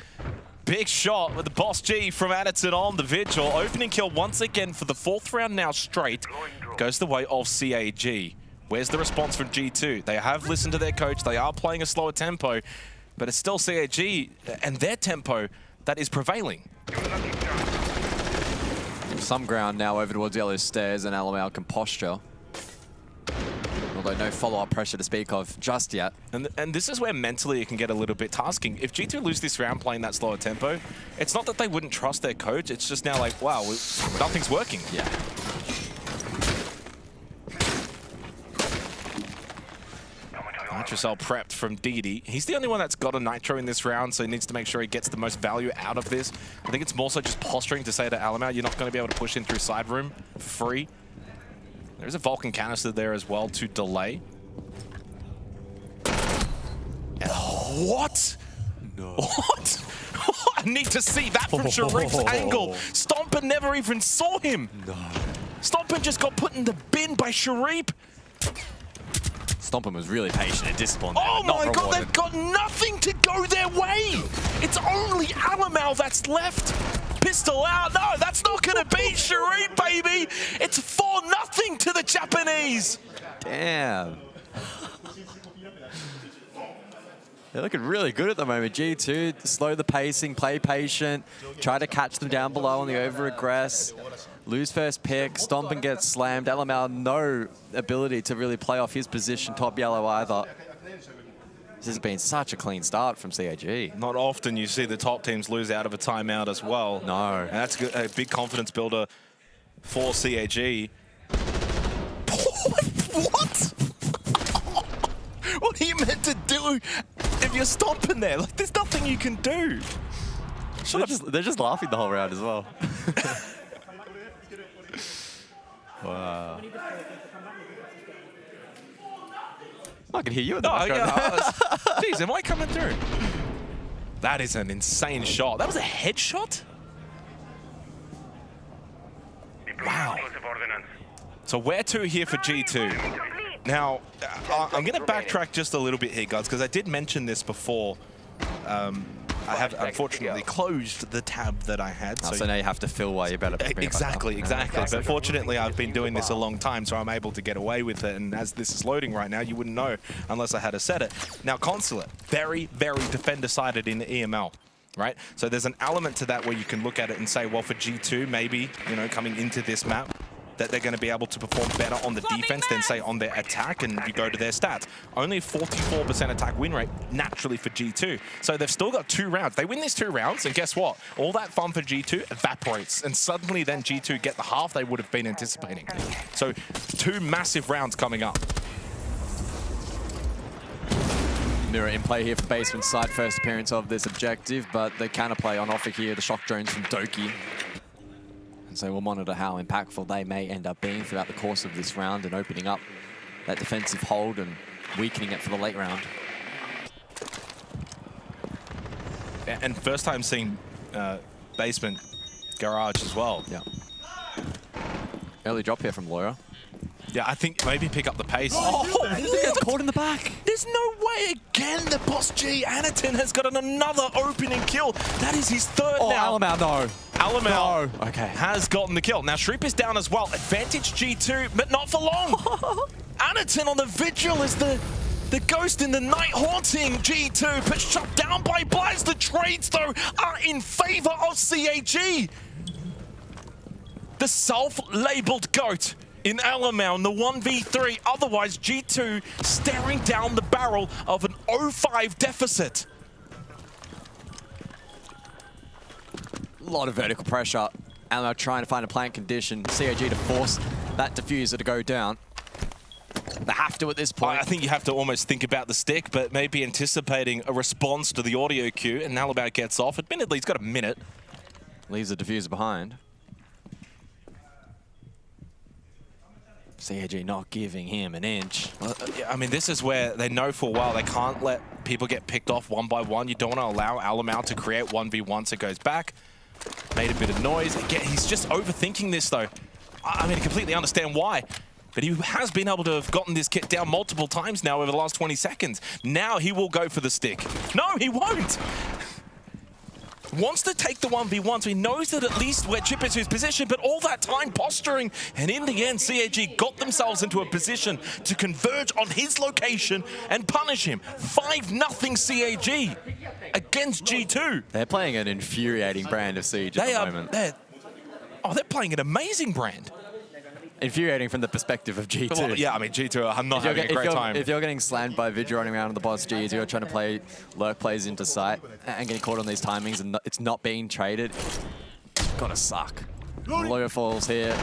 Big shot with the Boss G from Anderton on the Vigil. Opening kill once again for the 4th round now straight. Goes the way of CAG. Where's the response from G2? They have listened to their coach. They are playing a slower tempo. But it's still CAG and their tempo that is prevailing. Some ground now over towards Yellow Stairs, and Alamau can posture. Although no follow-up pressure to speak of just yet. And this is where mentally it can get a little bit tasking. If G2 lose this round playing that slower tempo, it's not that they wouldn't trust their coach, it's just now like, wow, nothing's working. Yeah. Nitrocell prepped from Didi. He's the only one that's got a Nitro in this round, so he needs to make sure he gets the most value out of this. I think it's more so just posturing to say to Alamau, you're not going to be able to push in through side room for free. There's a Vulcan canister there as well to delay. And what? No. What? I need to see that from Sharif's angle. Stomper never even saw him. No. Stomper just got put in the bin by Sharif. Stompin was really patient and disciplined. Oh my god, they've got nothing to go their way! It's only Alamau that's left. Pistol out. No, that's not going to beat Sharif, baby! It's 4-0 to the Japanese! Damn. They're looking really good at the moment. G2, slow the pacing, play patient, try to catch them down below on the over-aggress. Lose first pick, Stompin gets slammed. Alamau, no ability to really play off his position top yellow either. This has been such a clean start from CAG. Not often you see the top teams lose out of a timeout as well. No. And that's a big confidence builder for CAG. What? What are you meant to do if you're stomping there? Like, there's nothing you can do. They're just laughing the whole round as well. Wow. I can hear you in the background. Jeez, am I coming through? That is an insane shot. That was a headshot? Wow. So where to here for G2? Now, I'm going to backtrack just a little bit here, guys, because I did mention this before. I have unfortunately closed the tab that I had. So now you have to fill while you're better. Exactly. But fortunately, I've been doing this a long time, so I'm able to get away with it. And as this is loading right now, you wouldn't know unless I had to set it. Now, Consulate, very, very defender-sided in the EML. Right? So there's an element to that where you can look at it and say, well, for G2, maybe, you know, coming into this map, that they're going to be able to perform better on the defense than, say, on their attack, and you go to their stats. Only 44% attack win rate, naturally, for G2. So they've still got 2 rounds. They win these 2 rounds, and guess what? All that fun for G2 evaporates, and suddenly then G2 get the half they would have been anticipating. So 2 massive rounds coming up. Mirror in play here for Basement side, first appearance of this objective, but the counterplay on offer here, the shock drones from Doki. And so we'll monitor how impactful they may end up being throughout the course of this round and opening up that defensive hold and weakening it for the late round. And first time seeing Basement Garage as well. Yeah. Early drop here from Lawyer. Yeah, I think maybe pick up the pace. Oh, he gets caught in the back. There's no way again that Boss G, Anaton, has gotten another opening kill. That is his 3rd now. Alamau, no. Alamau okay. has gotten the kill. Now, Shreep is down as well. Advantage G2, but not for long. Anaton on the Vigil is the ghost in the night haunting G2, but shut down by Blaze. The trades, though, are in favor of CAG. The self-labeled GOAT in Alamau in the 1v3. Otherwise, G2 staring down the barrel of an 0-5 deficit. A lot of vertical pressure. Alamau trying to find a plant condition. CAG to force that diffuser to go down. They have to at this point. I think you have to almost think about the stick, but maybe anticipating a response to the audio cue, and Alamau gets off. Admittedly, he's got a minute. Leaves the diffuser behind. CAG not giving him an inch. Yeah, I mean, this is where they know for a while they can't let people get picked off one by one. You don't want to allow Alamau to create 1v1, so it goes back. Made a bit of noise. Again, he's just overthinking this, though. I mean, I completely understand why. But he has been able to have gotten this kit down multiple times now over the last 20 seconds. Now he will go for the stick. No, he won't! Wants to take the 1v1, so he knows that at least where Chip is his position, but all that time posturing, and in the end, CAG got themselves into a position to converge on his location and punish him. 5-0 CAG against G2. They're playing an infuriating brand of Siege at the moment. They're playing an amazing brand. Infuriating from the perspective of G2. Well, yeah, I mean, G2 are not having a great time. If you're getting slammed by Vid running around on the boss G, you're trying to play lurk plays into sight and getting caught on these timings and it's not being traded, gotta suck. Lawyer falls here.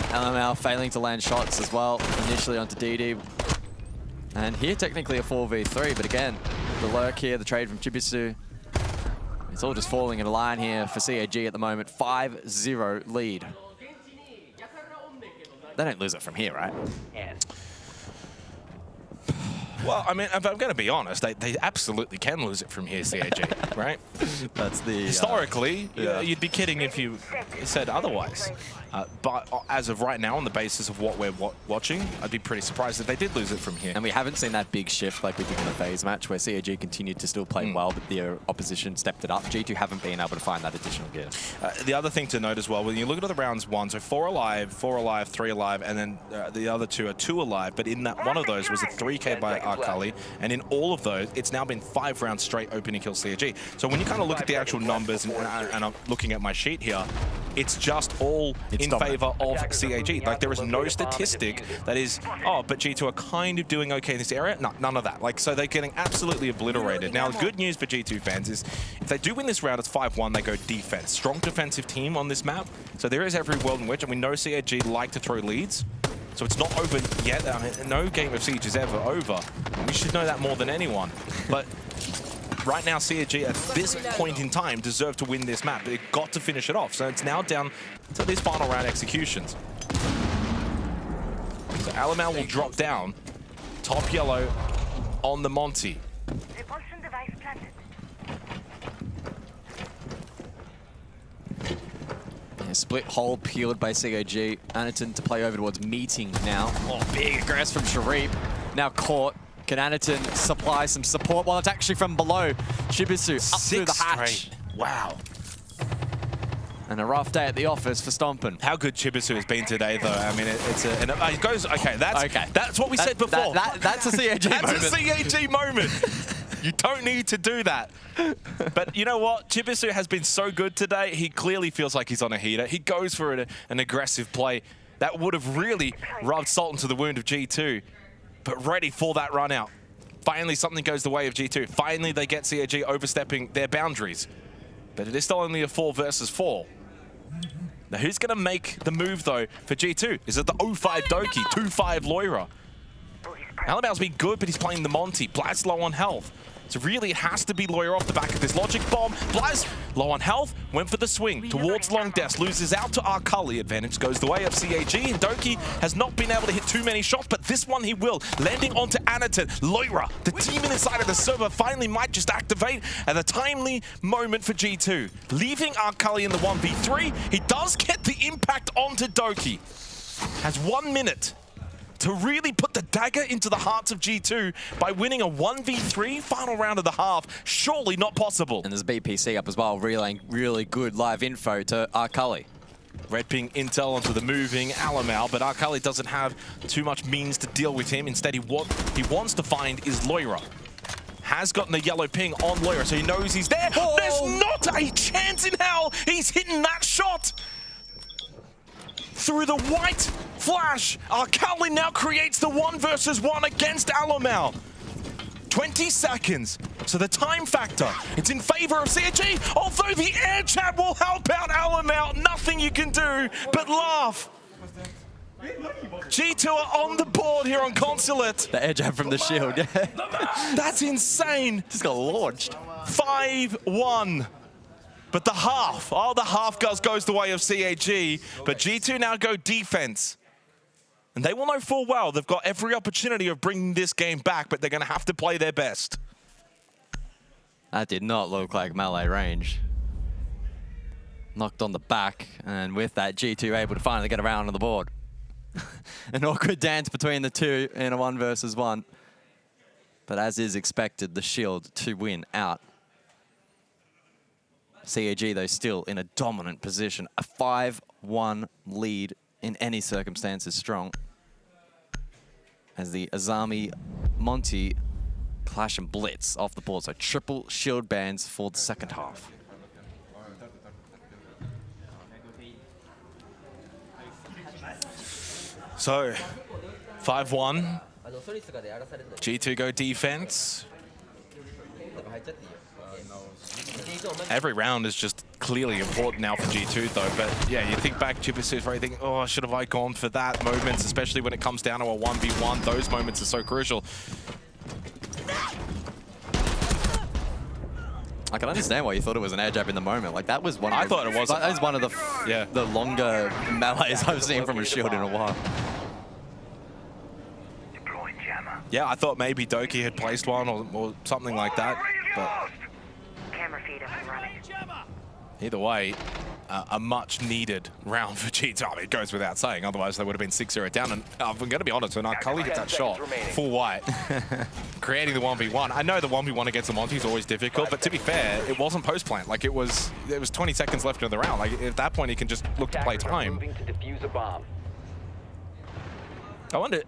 Alamau failing to land shots as well, initially onto DD. And here technically a 4v3, but again, the lurk here, the trade from Chibisu. It's all just falling in a line here for CAG at the moment. 5-0 lead. They don't lose it from here, right? Well, I mean, if I'm going to be honest, they absolutely can lose it from here, CAG, right? That's the... Historically, you'd be kidding if you said otherwise. But as of right now, on the basis of what we're watching, I'd be pretty surprised if they did lose it from here. And we haven't seen that big shift like we did in the FaZe match, where CAG continued to still play well, but the opposition stepped it up. G2 haven't been able to find that additional gear. The other thing to note as well, when you look at the rounds one, so 4 alive, 3 alive, and then the other 2 are 2 alive, but in that one of those was a 3K by Akali, and in all of those, it's now been 5 rounds straight opening kill CAG. So when you kind of look at the actual numbers, and I'm looking at my sheet here, it's just all in favor of CAG. Like, there is no statistic that is, oh, but G2 are kind of doing okay in this area. No, none of that. Like, so they're getting absolutely obliterated. Now, the good news for G2 fans is if they do win this round, it's 5-1, they go defense. Strong defensive team on this map. So there is every world in which, and we know CAG like to throw leads. So it's not over yet. I mean, no game of Siege is ever over. We should know that more than anyone. But right now, CAG at this point in time deserve to win this map. They've got to finish it off. So it's now down to these final round executions. So Alamau will drop down. Top yellow on the Monty. Repulsion device planted. A split hold peeled by CAG. Aniton to play over towards meeting now. Oh, big aggress from Sharif. Now caught. Can Aniton supply some support? Well, it's actually from below. Chibisu up through the hatch. Wow. And a rough day at the office for Stompin. How good Chibisu has been today, though. I mean, it goes. Okay, that's what we said before. That's a CAG moment. That's a CAG moment. You don't need to do that. But you know what? Chibisu has been so good today. He clearly feels like he's on a heater. He goes for an aggressive play that would have really rubbed salt into the wound of G2. But ready for that run out. Finally, something goes the way of G2. Finally, they get CAG overstepping their boundaries. But it is still only a 4 versus 4. Now, who's going to make the move, though, for G2? Is it the 0-5 Doki, 2-5 Loira? Alamal's been good, but he's playing the Monty. Blaz low on health. So really, it has to be Loira off the back of this logic bomb. Blaz, low on health, went for the swing towards Long Death, loses out to Arkali. Advantage goes the way of CAG, and Doki has not been able to hit too many shots, but this one he will. Landing onto Aniton. Loira, the team inside of the server, finally might just activate at a timely moment for G2. Leaving Arkali in the 1v3, he does get the impact onto Doki. Has 1 minute to really put the dagger into the hearts of G2 by winning a 1v3 final round of the half. Surely not possible. And there's BPC up as well, relaying really good live info to Arkali. Red ping intel onto the moving Alamal, but Arkali doesn't have too much means to deal with him. Instead, what he wants to find is Loira. Has gotten the yellow ping on Loira, so he knows he's there. Oh. There's not a chance in hell he's hitting that shot. Through the white flash, Arkali now creates the 1 versus 1 against Alamal. 20 seconds, so the time factor, it's in favor of CAG, although the air jab will help out Alamal. Nothing you can do but laugh. G2 are on the board here on Consulate. The air jab from the shield. That's insane. Just got launched. 5-1. But the half, the half goes the way of CAG, but G2 now go defense. And they will know full well they've got every opportunity of bringing this game back, but they're going to have to play their best. That did not look like melee range. Knocked on the back, and with that, G2 able to finally get around on the board. An awkward dance between the two in a 1 versus 1. But as is expected, the shield to win out. CAG, though, still in a dominant position. A 5-1 lead in any circumstance is strong. As the Azami Monty clash and blitz off the board. So triple shield bans for the second half. So, 5-1. G2 go defense. Every round is just clearly important now for G2, though. But yeah, you think back, Chibisu is probably thinking, oh, should have I gone for that moments, especially when it comes down to a 1v1. Those moments are so crucial. I can understand why you thought it was an air jab in the moment. Like, that was one. I thought it was. That was one of the longer melees I've seen from a shield in a while. Yeah, I thought maybe Doki had placed one or something like that. But either way, a much-needed round for G2. I mean, it goes without saying. Otherwise, they would have been 6-0 down. And I'm going to be honest, when Arkali hit that shot, full white, creating the 1v1. I know the 1v1 against the Monty is always difficult, but to be fair, it wasn't post-plant. Like, there was 20 seconds left in the round. Like, at that point, he can just look to play time. I wonder,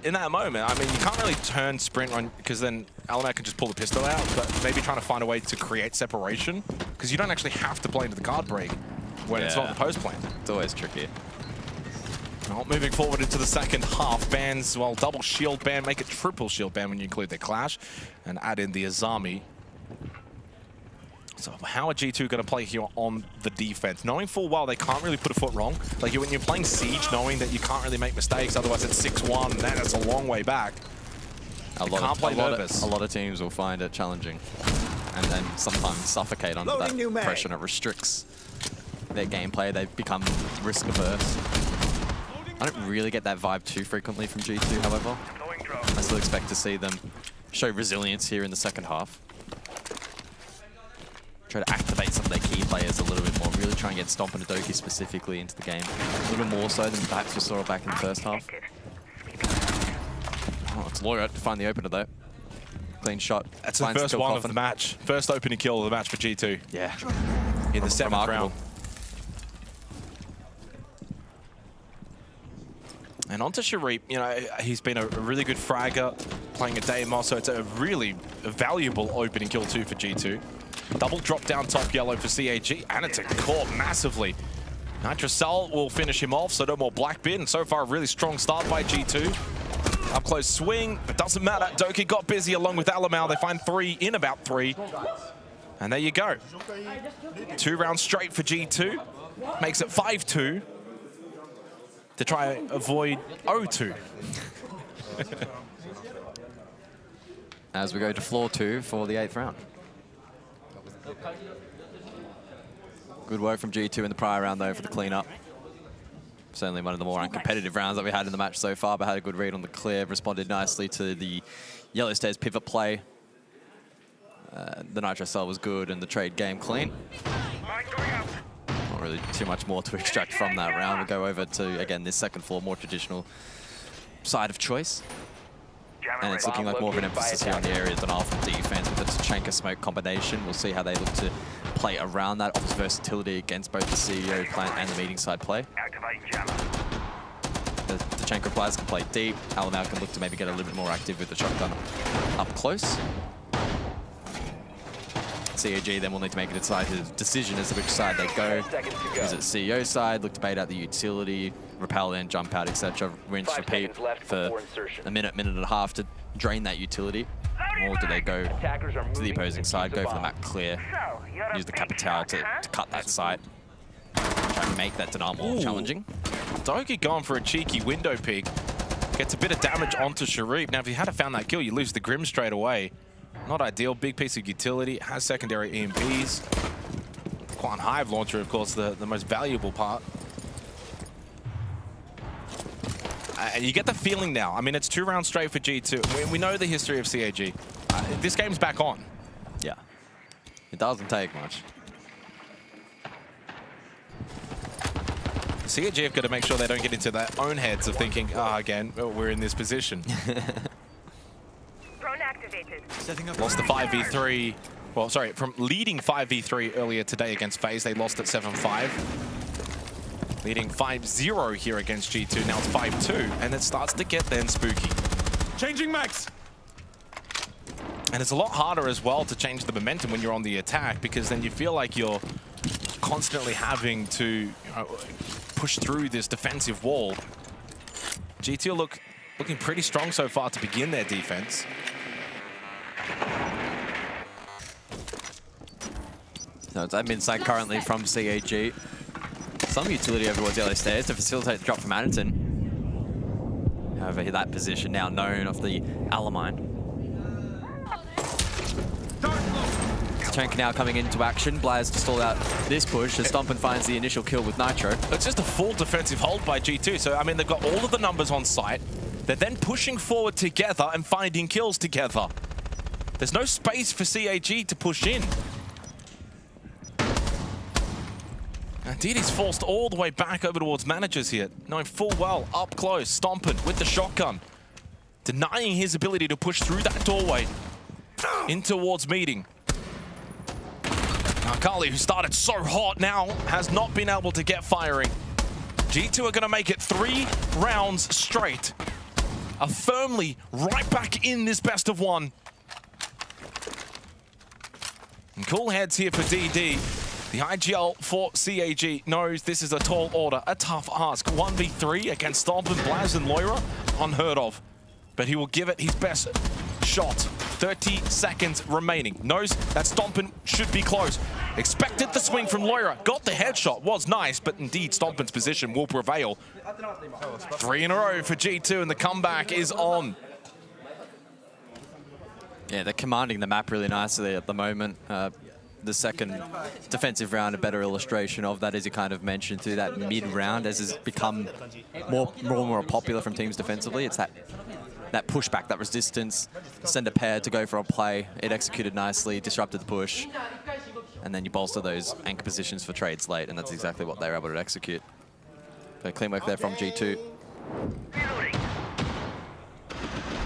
in that moment, I mean, you can't really turn sprint run, because then Alamal can just pull the pistol out, but maybe trying to find a way to create separation, because you don't actually have to play into the card break when it's not the post plan. It's always tricky. Well, moving forward into the second half, bans, well, double shield ban, make it triple shield ban when you include their clash, and add in the Azami. So how are G2 going to play here on the defense? Knowing full well they can't really put a foot wrong. Like, when you're playing Siege, knowing that you can't really make mistakes, otherwise it's 6-1, and that's a long way back. A lot of teams will find it challenging and then sometimes suffocate under that pressure, and it restricts their gameplay. They become risk averse. I don't really get that vibe too frequently from G2, however. I still expect to see them show resilience here in the second half. try to activate some of their key players a little bit more, really try and get Stomp and Adoki specifically into the game. A little more so than perhaps we saw back in the first half. Oh, it's Loira to find the opener though. Clean shot. That's the first one of the match. First opening kill of the match for G2. Yeah. In the 7th round. And onto Sharip, you know, he's been a really good fragger, playing a Daemon, so it's a really valuable opening kill too for G2. Double drop down top yellow for CAG, and it's a caught massively. Nitrocell will finish him off, so no more Blackbeard, and so far a really strong start by G2. Up close swing, but doesn't matter. Doki got busy along with Alamau. They find 3 in about 3. And there you go. 2 rounds straight for G2. Makes it 5-2 to try and avoid 0-2. As we go to floor 2 for the 8th round. Good work from G2 in the prior round, though, for the cleanup. Certainly one of the more uncompetitive rounds that we had in the match so far, but had a good read on the clear, responded nicely to the Yellow Stairs pivot play. The Nitro Cell was good and the trade game clean. Not really too much more to extract from that round. We'll go over to, again, this second floor, more traditional side of choice. And it's looking like more of an emphasis here on the area than off defense with the Tachanka smoke combination. We'll see how they look to play around that, offers versatility against both the CEO plant and the meeting side play. The Tachanka players can play deep. Alamau can look to maybe get a little bit more active with the shotgun up close. CAG then will need to make a decision as to which side they go. Is it CEO side, look to bait out the utility, repel in, jump out, etc. Rinse, repeat for a minute and a half to drain that utility. Or do they go to the opposing side, go for the map clear, use the Capital to cut that site, try and make that denial more challenging. Doki going for a cheeky window peek. Gets a bit of damage onto Sharif. Now, if you hadn't found that kill, you lose the Grim straight away. Not ideal. Big piece of utility. Has secondary EMPs. Quan Hive launcher, of course, the most valuable part. And you get the feeling now. I mean, it's 2 rounds straight for G2. We know the history of CAG. This game's back on. Yeah. It doesn't take much. CAG have got to make sure they don't get into their own heads of thinking, again, we're in this position. Lost the 5v3. Well, sorry, from leading 5v3 earlier today against FaZe, they lost at 7-5. Leading 5-0 here against G2. Now it's 5-2, and it starts to get then spooky. Changing max. And it's a lot harder as well to change the momentum when you're on the attack, because then you feel like you're constantly having to push through this defensive wall. G2 looking pretty strong so far to begin their defense. So it's admin side currently from CAG. Some utility over towards Yellow Stairs to facilitate the drop from Addington. However, that position now known of the Alamine. Tachanka now coming into action. Blaz to stall out this push as Stompin finds the initial kill with Nitro. It's just a full defensive hold by G2. So, I mean, they've got all of the numbers on site. They're then pushing forward together and finding kills together. There's no space for CAG to push in. Indeed, he's forced all the way back over towards managers here, knowing full well, up close, Stompin with the shotgun, denying his ability to push through that doorway in towards meeting. Now, Kali, who started so hot now, has not been able to get firing. G2 are going to make it 3 rounds straight. Are firmly right back in this best of 1. And cool heads here for DD. The IGL for CAG knows this is a tall order, a tough ask. 1v3 against Stompin, Blaz, and Loira, unheard of. But he will give it his best shot. 30 seconds remaining. Knows that Stompin should be close. Expected the swing from Loira. Got the headshot. Was nice, but indeed Stompin's position will prevail. 3 in a row for G2, and the comeback is on. Yeah, they're commanding the map really nicely at the moment. The second defensive round, a better illustration of that, as you kind of mentioned, through that mid-round, as has become more popular from teams defensively. It's that pushback, that resistance, send a pair to go for a play. It executed nicely, disrupted the push. and then you bolster those anchor positions for trades late, and that's exactly what they were able to execute. So clean work there from G2.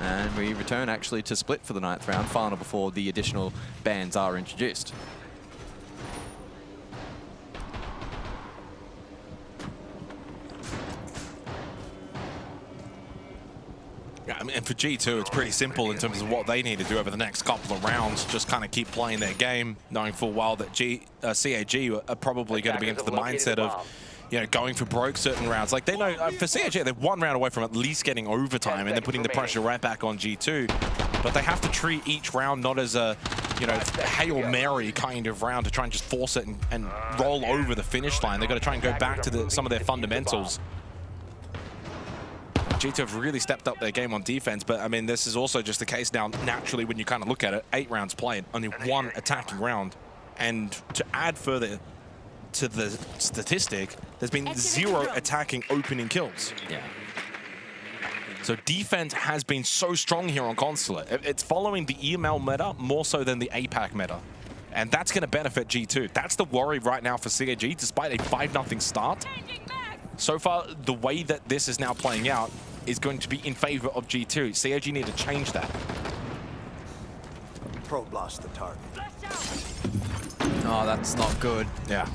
And we return actually to split for the 9th round final before the additional bans are introduced. Yeah, I mean, and for G2, it's pretty simple in terms of what they need to do over the next couple of rounds. Just kind of keep playing their game, knowing full well that CAG are probably going to be into the mindset of, you know, going for broke certain rounds. Like, they know, for CAG, they're 1 round away from at least getting overtime and then putting the pressure right back on G2. But they have to treat each round not as a, you know, Hail Mary kind of round to try and just force it and roll over the finish line. They've got to try and go back to some of their fundamentals. G2 have really stepped up their game on defense, but I mean, this is also just the case now, naturally, when you kind of look at it, 8 rounds played, only 1 attacking round. And to add further to the statistic, there's been 0 attacking opening kills. Yeah. So defense has been so strong here on Consulate. It's following the EML meta more so than the APAC meta. And that's going to benefit G2. That's the worry right now for CAG, despite a 5-0 start. So far, the way that this is now playing out is going to be in favor of G2. CAG need to change that. Probe lost the target. Oh, that's not good. Yeah.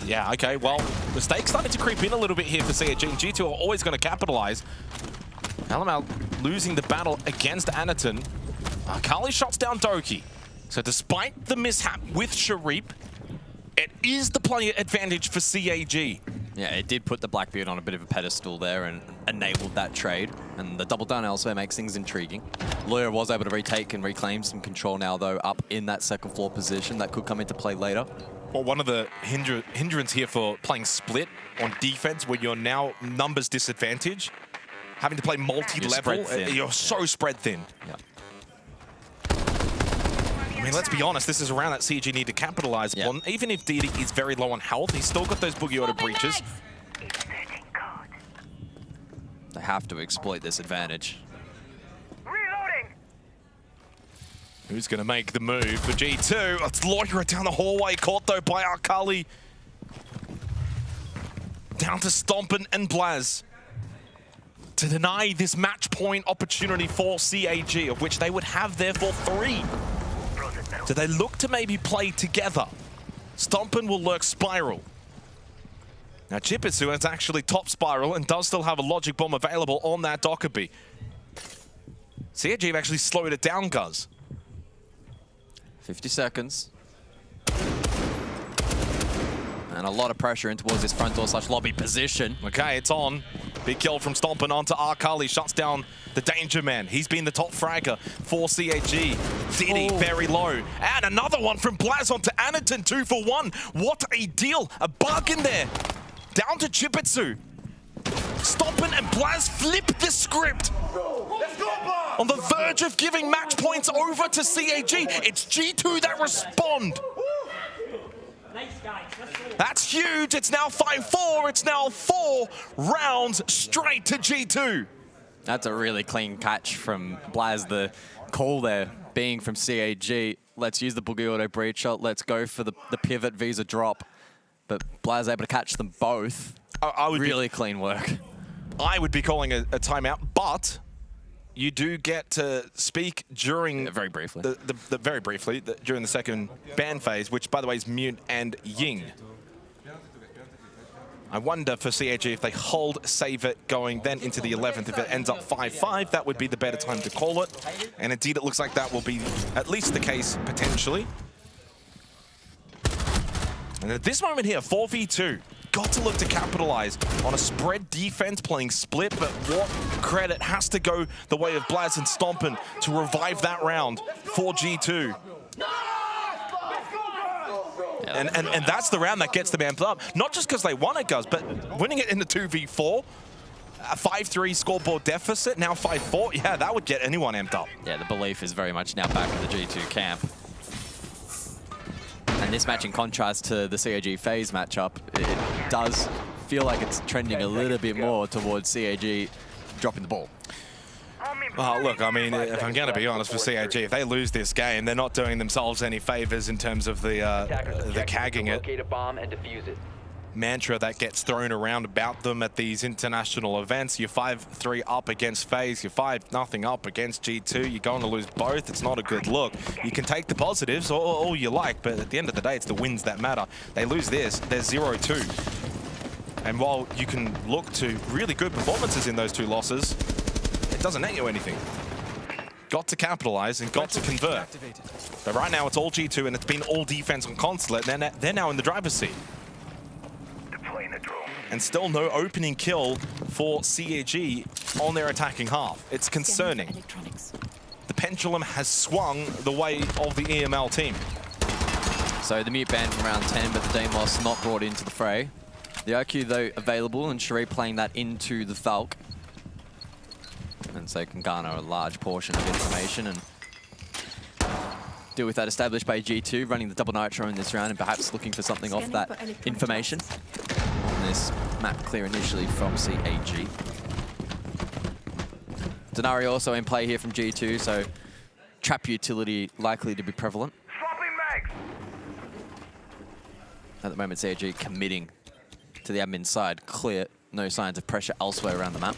Yeah, okay. Well, mistakes starting to creep in a little bit here for CAG, and G2 are always going to capitalize. LML losing the battle against Anaton. Kali shots down Doki. So despite the mishap with Sharip, it is the player advantage for CAG. Yeah, it did put the Blackbeard on a bit of a pedestal there and enabled that trade. And the double down elsewhere makes things intriguing. Lawyer was able to retake and reclaim some control now, though, up in that 2nd floor position. That could come into play later. Well, one of the hindrance here for playing split on defense, where you're now numbers disadvantage, having to play multi-level, you're so spread thin. Yeah. I mean, let's be honest, this is a round that CAG need to capitalize on. Even if DD is very low on health, he's still got those Boogie Auto breaches. They have to exploit this advantage. Reloading. Who's going to make the move for G2? It's Lawyer down the hallway, caught though by Arkali. Down to Stompin and Blaz to deny this match point opportunity for CAG, of which they would have therefore 3. Do they look to maybe play together? Stompin will lurk Spiral. Now Chipitsu is actually top Spiral and does still have a Logic Bomb available on that Dockerby. CAG have actually slowed it down, Guz. 50 seconds. And a lot of pressure in towards this front door / lobby position. Okay, it's on. Big kill from Stompin onto Arkali. Shuts down the Danger Man. He's been the top fragger for CAG. Diddy very low. And another one from Blaz onto Anaton. 2 for 1. What a deal. A bargain there. Down to Chipitsu. Stompin and Blaz flip the script. On the verge of giving match points over to CAG. It's G2 that respond. That's huge. It's now 5-4. It's now 4 rounds straight to G2. That's a really clean catch from Blaz. The call there being from CAG. Let's use the Boogie Auto breach shot. Let's go for the pivot visa drop. But Blaz able to catch them both. I would really clean work. I would be calling a timeout, but you do get to speak during very briefly. Very briefly during the second ban phase, which by the way is Mute and Ying. I wonder for CAG if they hold, save it going then into the 11th. If it ends up 5-5, that would be the better time to call it. And indeed, it looks like that will be at least the case potentially. And at this moment here, 4v2. Got to look to capitalize on a spread defense playing split, but what credit has to go the way of Blaz and Stompin to revive that round for G2. And that's the round that gets them amped up. Not just because they won it, Guz, but winning it in the 2v4, a 5-3 scoreboard deficit, now 5-4, yeah, that would get anyone amped up. Yeah, the belief is very much now back in the G2 camp. And this match, in contrast to the CAG FaZe matchup, it does feel like it's trending a little bit more towards CAG dropping the ball. Well, look, I mean, if I'm going to be honest with CAG, if they lose this game, they're not doing themselves any favors in terms of the cagging it mantra that gets thrown around about them at these international events. You're 5-3 up against FaZe, you're 5-0 up against G2, you're going to lose both. It's not a good look. You can take the positives all you like, but at the end of the day, it's the wins that matter. They lose this, they're 0-2. And while you can look to really good performances in those two losses, it doesn't net you anything. Got to capitalize and got to convert. But right now, it's all G2, and it's been all defense on Consulate, and they're now in the driver's seat. And still no opening kill for CAG on their attacking half. It's concerning. The pendulum has swung the way of the EML team. So the mute ban from round 10, but the Dame loss not brought into the fray. The IQ, though, available, and Sheree playing that into the Falc. And so can garner a large portion of information and deal with that established by G2, running the double nitro in this round and perhaps looking for something off that information. On this map clear initially from CAG. Denari also in play here from G2, so trap utility likely to be prevalent. At the moment, CAG committing to the admin side. Clear, no signs of pressure elsewhere around the map.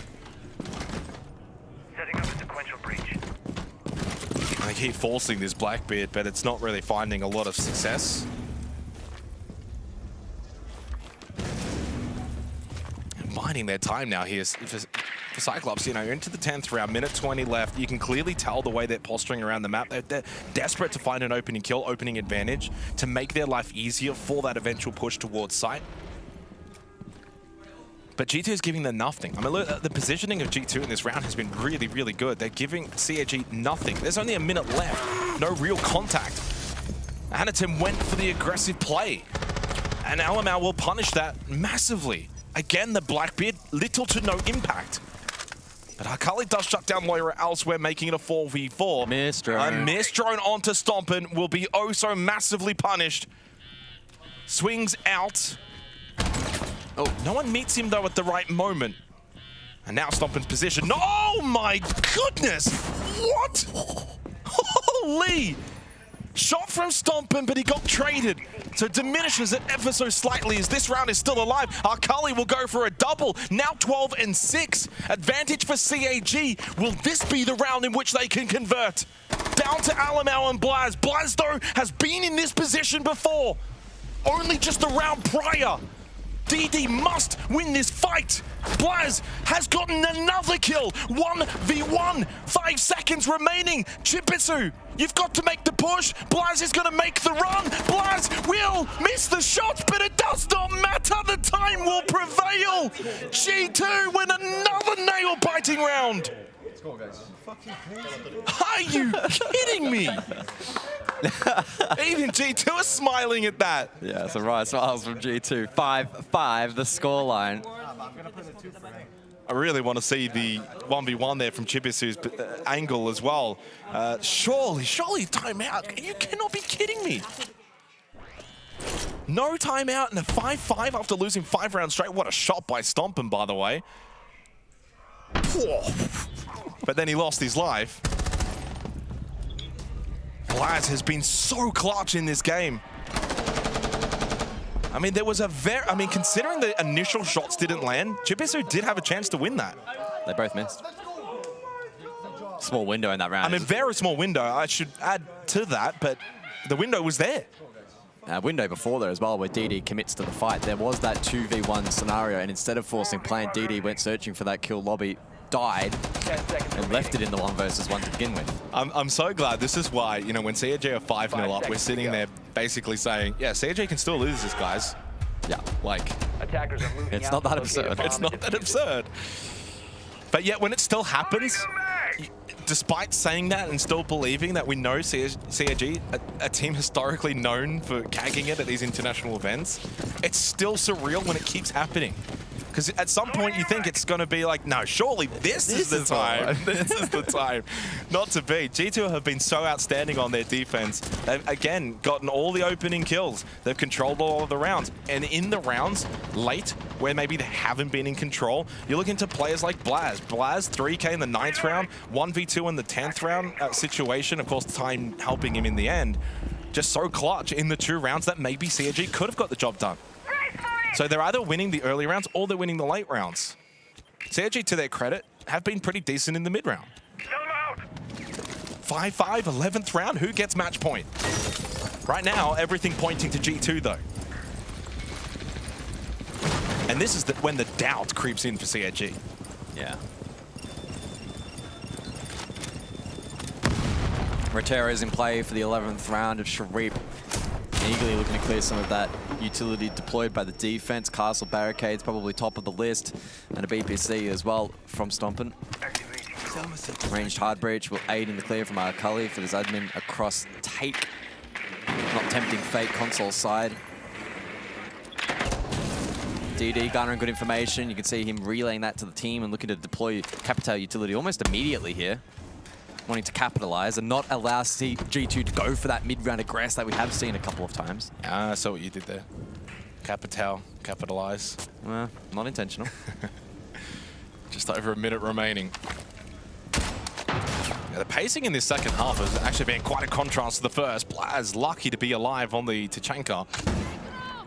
Setting up a sequential breach. They keep forcing this Blackbeard, but it's not really finding a lot of success. And biding their time now here for Cyclops, you know, into the 10th round, minute 20 left. You can clearly tell the way they're posturing around the map. They're desperate to find an opening kill, opening advantage, to make their life easier for that eventual push towards site. But G2 is giving them nothing. I mean, look, the positioning of G2 in this round has been really, really good. They're giving CAG nothing. There's only a minute left. No real contact. Anatim went for the aggressive play. And Alamau will punish that massively. Again, the Blackbeard, little to no impact. But Akali does shut down Moira elsewhere, making it a 4v4. Miss drone. A miss drone onto Stompin will be oh so massively punished. Swings out. Oh, no one meets him, though, at the right moment. And now Stompin's position. Oh, my goodness! What? Holy! Shot from Stompin, but he got traded. So it diminishes it ever so slightly as this round is still alive. Akali will go for a double. Now 12-6. Advantage for CAG. Will this be the round in which they can convert? Down to Alamau and Blaz. Blaz, though, has been in this position before. Only just the round prior. DD must win this fight. Blaz has gotten another kill. 1v1. 5 seconds remaining. Chipitsu, you've got to make the push. Blaz is going to make the run. Blaz will miss the shots, but it does not matter. The time will prevail. G2 win another nail-biting round. Let's go, guys. Are you kidding me? Even G2 are smiling at that. Yeah, some right smiles from G2. 5-5, the scoreline. I really want to see the 1v1 there from Chibisu's angle as well. Surely timeout. You cannot be kidding me. No timeout and a 5-5 after losing 5 rounds straight. What a shot by Stompin, by the way. But then he lost his life. Blaz has been so clutch in this game. I mean, there was a considering the initial shots didn't land, Chibisu did have a chance to win that. They both missed. Small window in that round. I mean, very small window. I should add to that, but the window was there. Window before there as well, where DD commits to the fight. There was that 2v1 scenario, and instead of forcing plant, DD went searching for that kill lobby, died, and left it in the 1 versus 1 to begin with. I'm so glad. This is why, you know, when CAG are 5-0 up, we're sitting there basically saying, yeah, CAG can still lose this, guys. Yeah. Like, attackers are moving it's not that absurd. It's not that absurd. But yet, when it still happens, despite saying that and still believing that we know CAG, a team historically known for cagging it at these international events, it's still surreal when it keeps happening. Because at some point you think it's going to be like, no, surely this is the time. This is the time. Not to be. G2 have been so outstanding on their defense. They've, again, gotten all the opening kills. They've controlled all of the rounds. And in the rounds, late, where maybe they haven't been in control, you look into players like Blaz. Blaz, 3K in the 9th round, 1v2 in the 10th round situation. Of course, time helping him in the end. Just so clutch in the 2 rounds that maybe CAG could have got the job done. So they're either winning the early rounds or they're winning the late rounds. CAG, to their credit, have been pretty decent in the mid round. 5-5, 11th round, who gets match point? Right now, everything pointing to G2 though. And this is when the doubt creeps in for CAG. Yeah. Rotero is in play for the 11th round of Sharif. Eagerly looking to clear some of that utility deployed by the defense. Castle Barricades probably top of the list. And a BPC as well from Stompin. Ranged hard breach will aid in the clear from Cully for this admin across Take. Not tempting fate console side. DD garnering good information. You can see him relaying that to the team and looking to deploy Capital utility almost immediately here. Wanting to capitalize and not allow G2 to go for that mid-round aggress that we have seen a couple of times. Ah, I saw what you did there. Capitalize. Well, not intentional. Just over a minute remaining. Yeah, the pacing in this second half has actually been quite a contrast to the first. Blaz lucky to be alive on the Tachanka.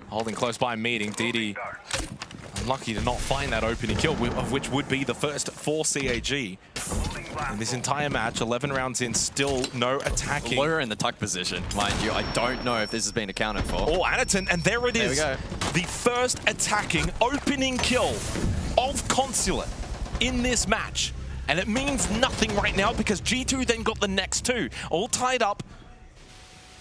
Holding close by meeting. DD unlucky to not find that opening kill, of which would be the first for CAG. In this entire match, 11 rounds in, still no attacking. Lower in the tuck position, mind you. I don't know if this has been accounted for. Oh, and there it is. There we go. The first attacking opening kill of Consulate in this match. And it means nothing right now because G2 then got the next 2. All tied up.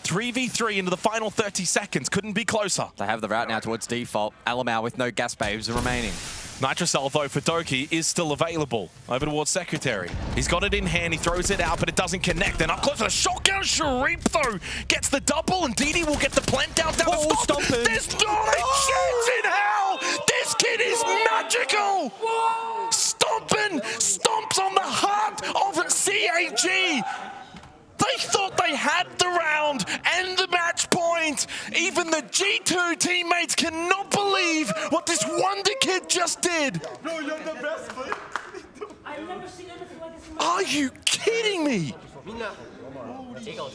3v3 into the final 30 seconds. Couldn't be closer. They have the route now towards default. Alamau with no gas babes remaining. Nitrocell, though, for Doki is still available over towards Secretary. He's got it in hand, he throws it out, but it doesn't connect. And up close to the shotgun, Sharif, though, gets the double, and DD will get the plant down to stop. There's not a chance in hell! This kid is magical! Stomps on the heart of CAG! They thought they had the round and the match point. Even the G2 teammates cannot believe what this wonder kid just did. No, you're the best, man. I've never seen anything like this. Are you kidding me?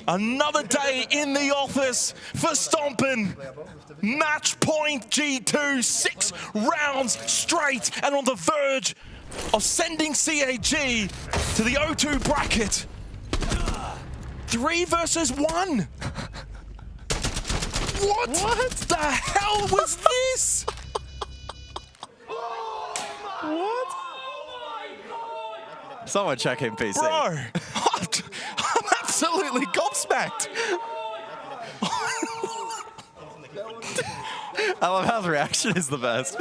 Another day in the office for Stompin. Match point G2, 6 rounds straight and on the verge of sending CAG to the O2 bracket. 3 versus 1. What the hell was this? What? Someone check him, PC. Bro, I'm absolutely gobsmacked. I love how the reaction is the best.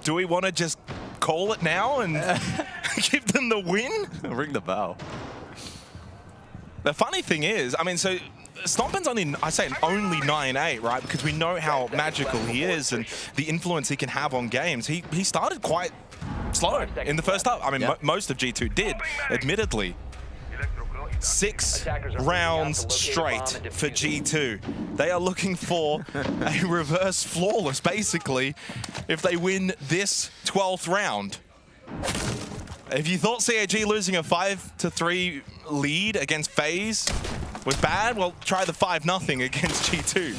Do we want to just call it now and give them the win? Ring the bell. The funny thing is, I mean, so Stompin's only 9-8, right? Because we know how magical he is and the influence he can have on games. He started quite slow in the first half. I mean, most of G2 did, admittedly. 6 rounds straight for G2. They are looking for a reverse flawless, basically, if they win this 12th round. If you thought CAG losing a 5-3 lead against FaZe was bad, well, try the 5-0 against G2.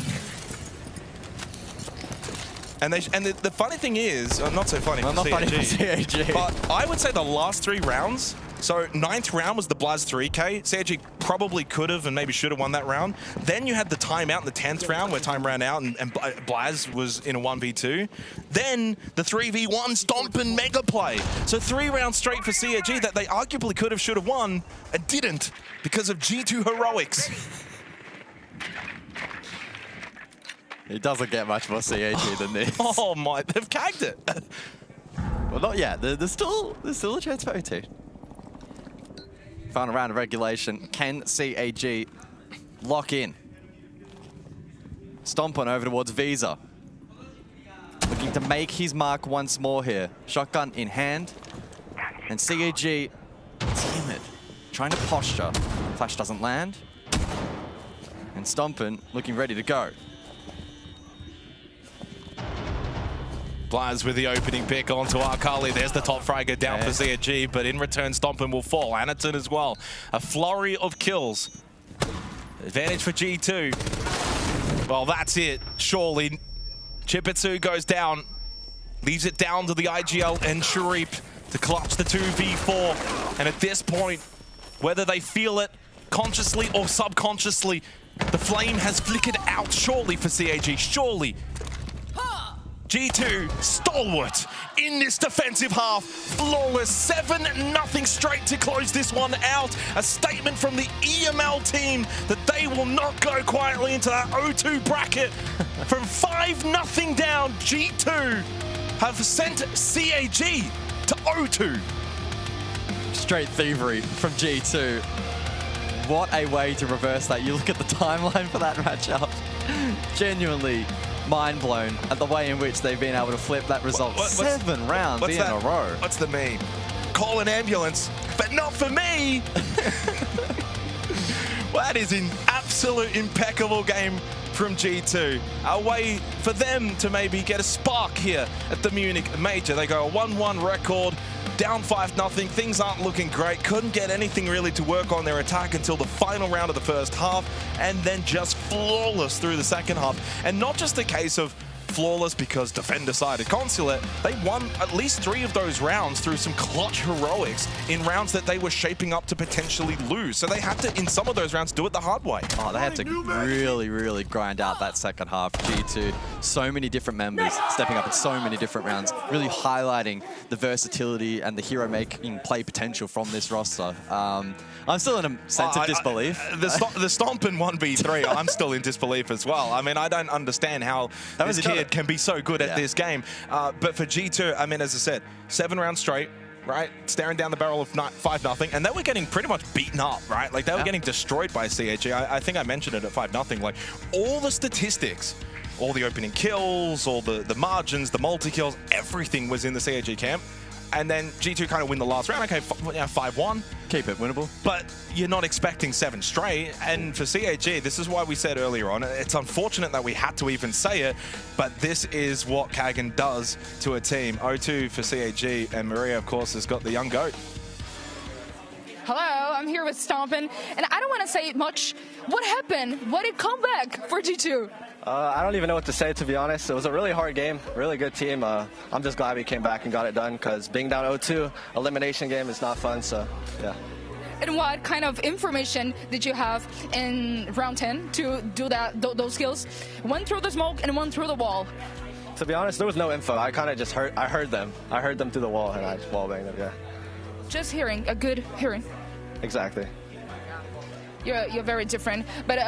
And the funny thing is, not so funny for CAG, but I would say the last 3 rounds, so 9th round was the Blaz 3K. CAG probably could have and maybe should have won that round. Then you had the timeout in the 10th round where time ran out and Blaz was in a 1v2. Then the 3v1 stomp and mega play. So 3 rounds straight for CAG that they arguably could have, should have won and didn't because of G2 heroics. It doesn't get much more CAG than this. Oh my, they've cagged it. Well, not yet. There's still a chance for O2. final round of regulation. Can CAG lock in? Stomp on over towards Visa. Looking to make his mark once more here. Shotgun in hand. And CAG, timid, trying to posture. Flash doesn't land. And Stompin looking ready to go. Blaz with the opening pick onto Akali. There's the top fragger down for CAG, but in return, Stompin will fall. Anaton as well. A flurry of kills. Advantage for G2. Well, that's it, surely. Chipitsu goes down. Leaves it down to the IGL and Sharip to clutch the 2v4. And at this point, whether they feel it consciously or subconsciously, the flame has flickered out surely for CAG, surely. G2, stalwart in this defensive half. Flawless, 7-0 straight to close this one out. A statement from the EML team that they will not go quietly into that O2 bracket. From 5-0 down, G2 have sent CAG to O2. Straight thievery from G2. What a way to reverse that. You look at the timeline for that matchup. Genuinely mind blown at the way in which they've been able to flip that result. 7 rounds in a row. What's the meme? Call an ambulance, but not for me. Well, that is an absolute impeccable game from G2. A way for them to maybe get a spark here at the Munich Major. They go a 1-1 record, down 5-0. Things aren't looking great. Couldn't get anything really to work on their attack until the final round of the first half, and then just flawless through the second half. And not just a case of flawless because defend decided Consulate. They won at least 3 of those rounds through some clutch heroics in rounds that they were shaping up to potentially lose. So they had to, in some of those rounds, do it the hard way. Oh, they had to really, really grind out that second half. G2, so many different members stepping up in so many different rounds, really highlighting the versatility and the hero-making play potential from this roster. I'm still in a sense of disbelief. The Stomp in 1v3, I'm still in disbelief as well. I mean, I don't understand how this kid can be so good at this game. But for G2, I mean, as I said, 7 rounds straight, right? Staring down the barrel of 5-0. And they were getting pretty much beaten up, right? Like, they were getting destroyed by CAG. I think I mentioned it at 5-0. Like, all the statistics, all the opening kills, all the margins, the multi-kills, everything was in the CAG camp. And then G2 kind of win the last round. Okay, 5-1. Keep it winnable. But you're not expecting 7 straight. And for CAG, this is why we said earlier on, it's unfortunate that we had to even say it, but this is what Kagan does to a team. 0-2 for CAG, and Maria, of course, has got the young goat. Hello, I'm here with Stompin, and I don't want to say much. What happened? What did come back for G2? I don't even know what to say, to be honest. It was a really hard game, really good team. I'm just glad we came back and got it done, because being down 0-2, elimination game is not fun, so yeah. And what kind of information did you have in round 10 to do those skills? One through the smoke and one through the wall. To be honest, there was no info. I kind of just heard them. I heard them through the wall, and I just wall banged them, yeah. Just hearing, a good hearing. Exactly. You're very different. But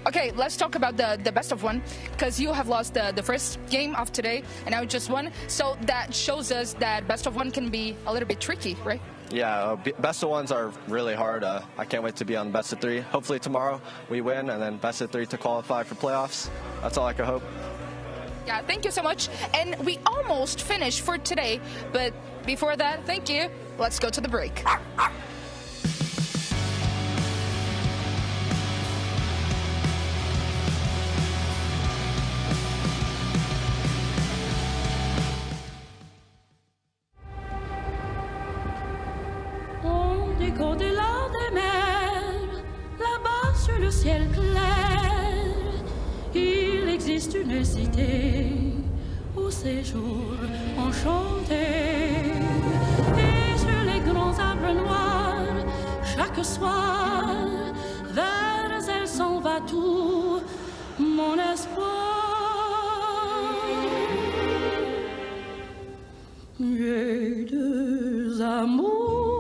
okay, let's talk about the best of one, because you have lost the first game of today and now just won. So that shows us that best of one can be a little bit tricky, right? Yeah, best of ones are really hard. I can't wait to be on best of 3. Hopefully tomorrow we win, and then best of 3 to qualify for playoffs. That's all I can hope. Yeah, thank you so much. And we almost finished for today, but before that, thank you. Let's go to the break. Au-delà des mers, là-bas sur le ciel clair, il existe une cité au séjour enchanté. Et sur les grands arbres noirs, chaque soir, vers elle s'en va tout mon espoir. J'ai 2 amours.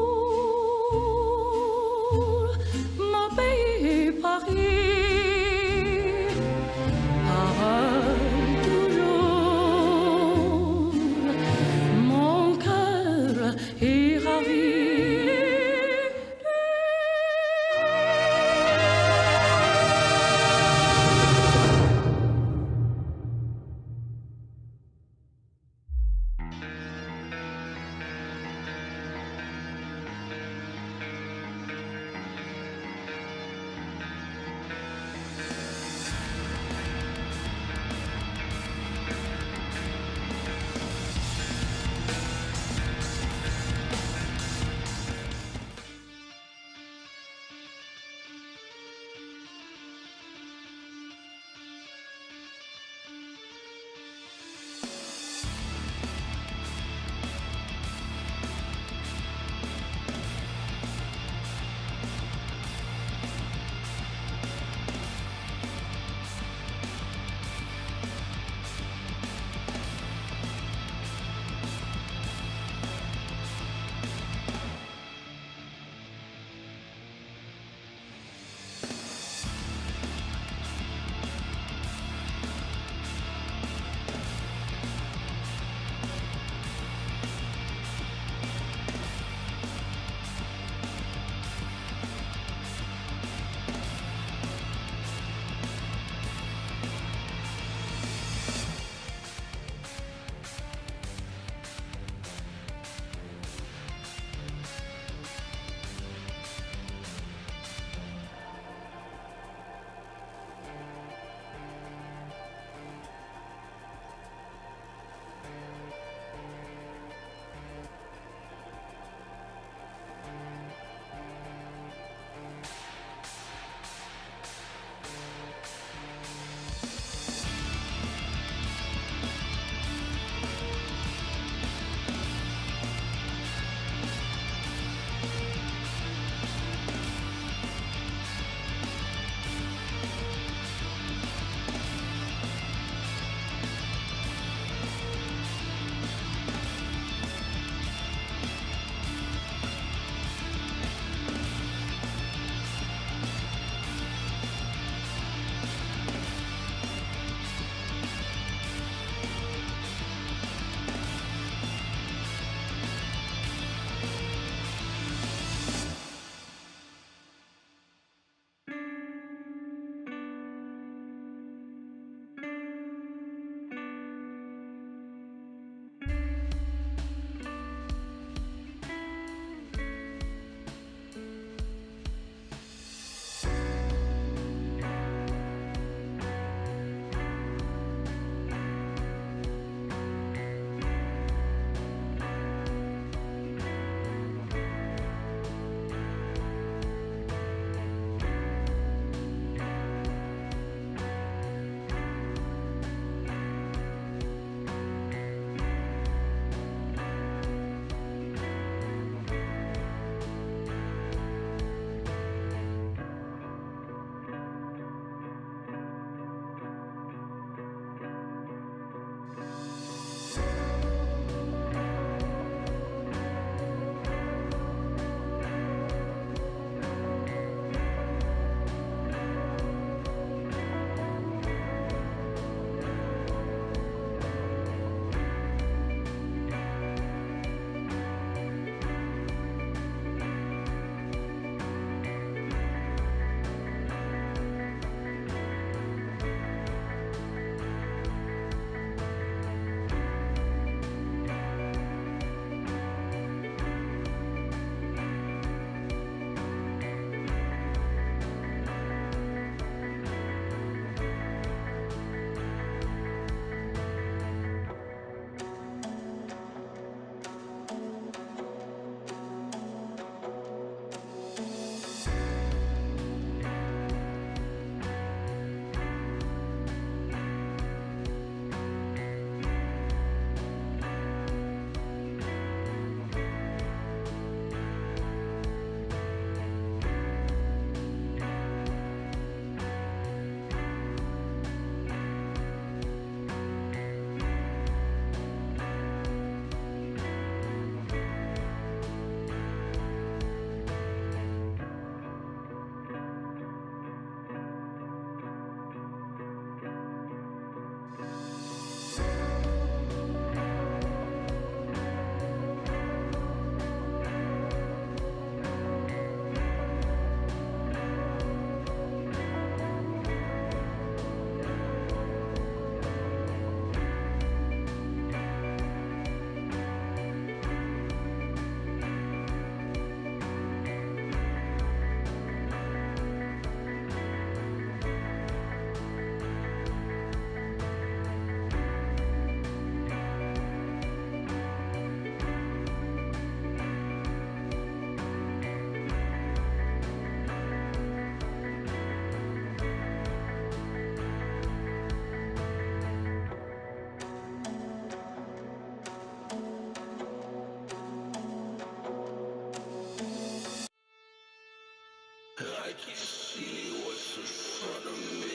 can see what's in front of me.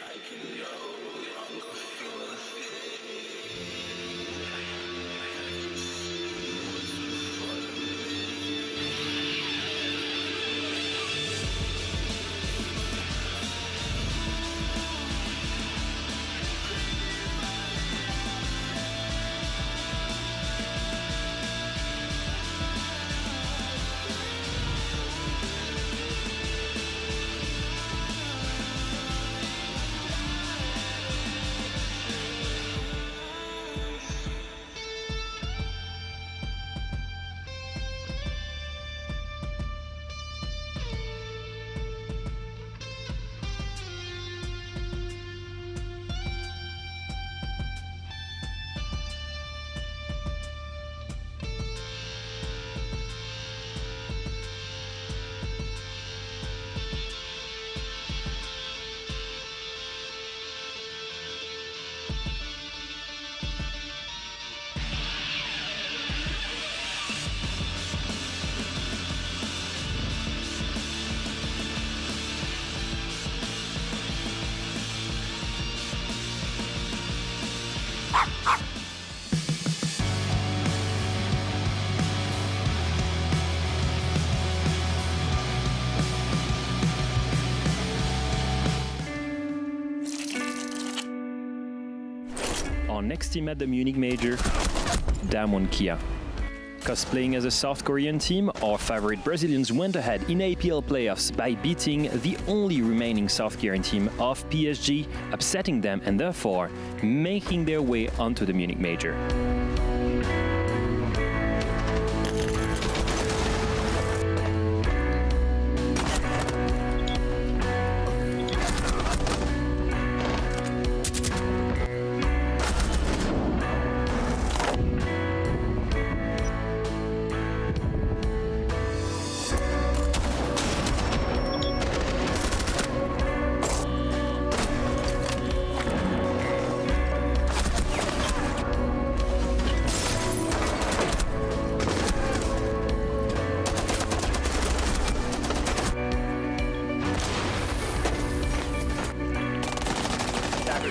I can know the hunger feeling thing. I can see what's in front of me. Our next team at the Munich Major, Damwon Kia. Cosplaying as a South Korean team, our favorite Brazilians went ahead in APL playoffs by beating the only remaining South Korean team of PSG, upsetting them and therefore making their way onto the Munich Major.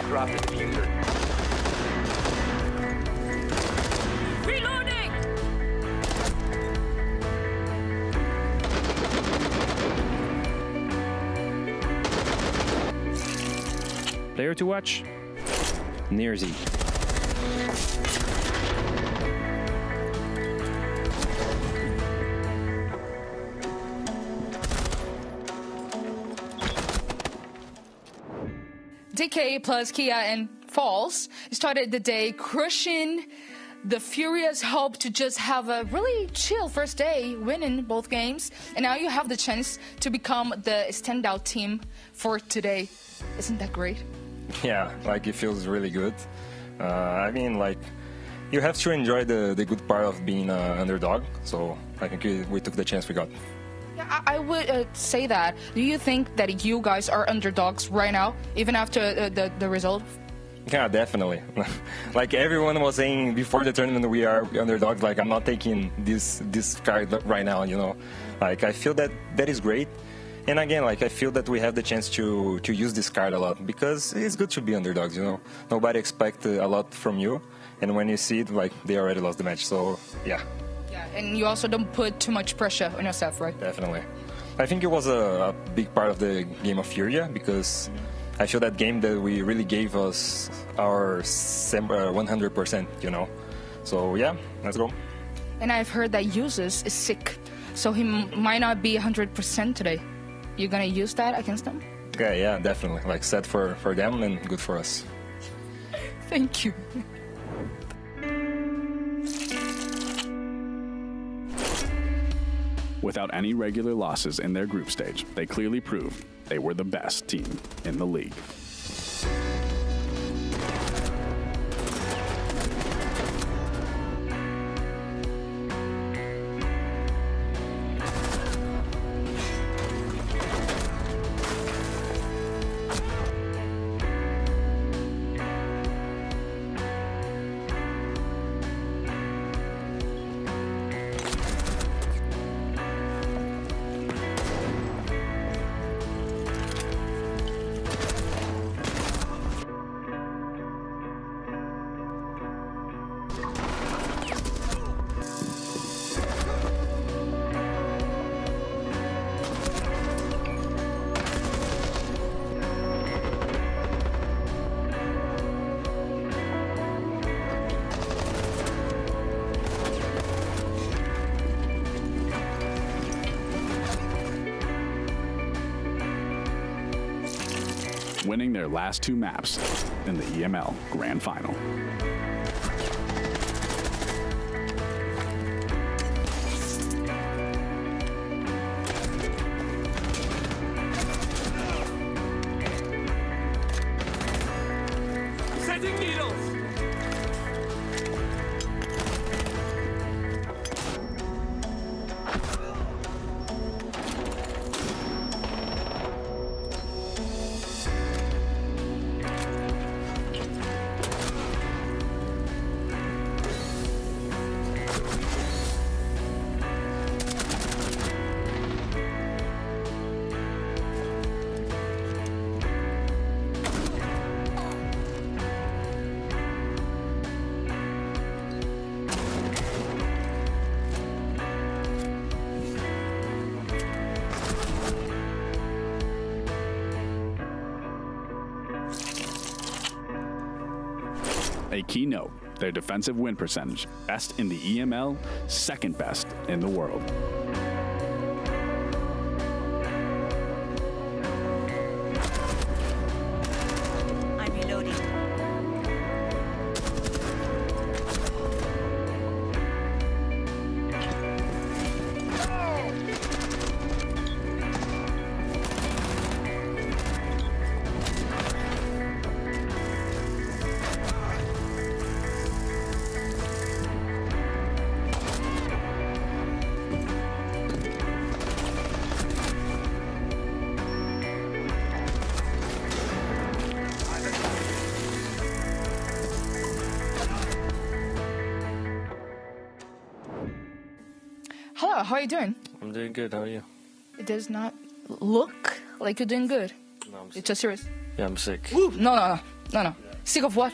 Drop the diffuser. Reloading! Player to watch, Nearzy. DK plus Kia and Falls started the day crushing the Furious hope to just have a really chill first day, winning both games. And now you have the chance to become the standout team for today. Isn't that great? Yeah, like it feels really good. I mean, like you have to enjoy the good part of being an underdog. So I think we took the chance we got. Yeah, I would say that. Do you think that you guys are underdogs right now, even after the result? Yeah, definitely. Like everyone was saying before the tournament, we are underdogs. Like I'm not taking this card right now. You know, like I feel that is great. And again, like I feel that we have the chance to use this card a lot because it's good to be underdogs. You know, nobody expects a lot from you, and when you see it, like they already lost the match. So yeah. Yeah, and you also don't put too much pressure on yourself, right? Definitely. I think it was a big part of the game of Furia because I feel that game that we really gave us our 100%, you know. So yeah, let's go. And I've heard that Uses is sick, so he might not be 100% today. You gonna use that against them? Okay, yeah, definitely. Like sad for them and good for us. Thank you. Without any regular losses in their group stage, they clearly proved they were the best team in the league. winning their last 2 maps in the EML Grand Final. Setting needles! A key note, their defensive win percentage, best in the EML, second best in the world. I'm reloading. Hello, how are you doing? I'm doing good. How are you? It does not look like you're doing good. No, I'm sick. It's just serious. Yeah, I'm sick. Woo! No. Sick of what?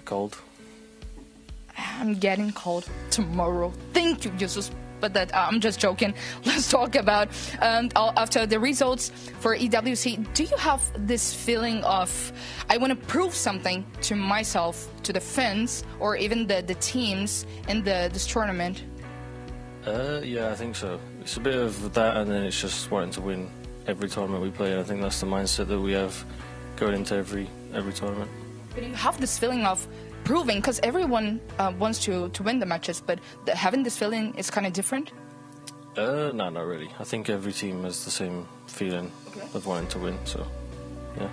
Cold. I'm getting cold tomorrow. Thank you, Jesus. But I'm just joking. Let's talk about after the results for EWC. Do you have this feeling of I want to prove something to myself, to the fans, or even the teams in this tournament? Yeah, I think so. It's a bit of that, and then it's just wanting to win every tournament we play. And I think that's the mindset that we have going into every tournament. But you have this feeling of proving, because everyone wants to win the matches, but having this feeling is kind of different? No, not really. I think every team has the same feeling of wanting to win, so yeah.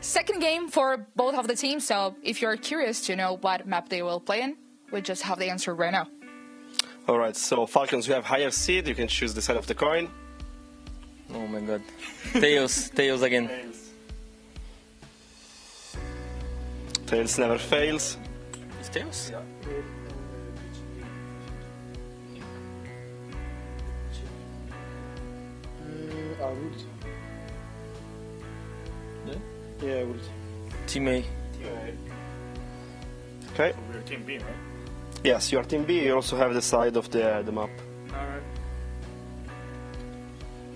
Second game for both of the teams, so if you're curious to know what map they will play in, we just have the answer right now. Alright, so Falcons, you have higher seed, you can choose the side of the coin. Oh my god. Tails again. Tails never fails. It's Tails? Yeah. Wood. Yeah, Wood. Team A. Okay. So we're Team B, right? Yes, you are Team B, you also have the side of the map. Alright.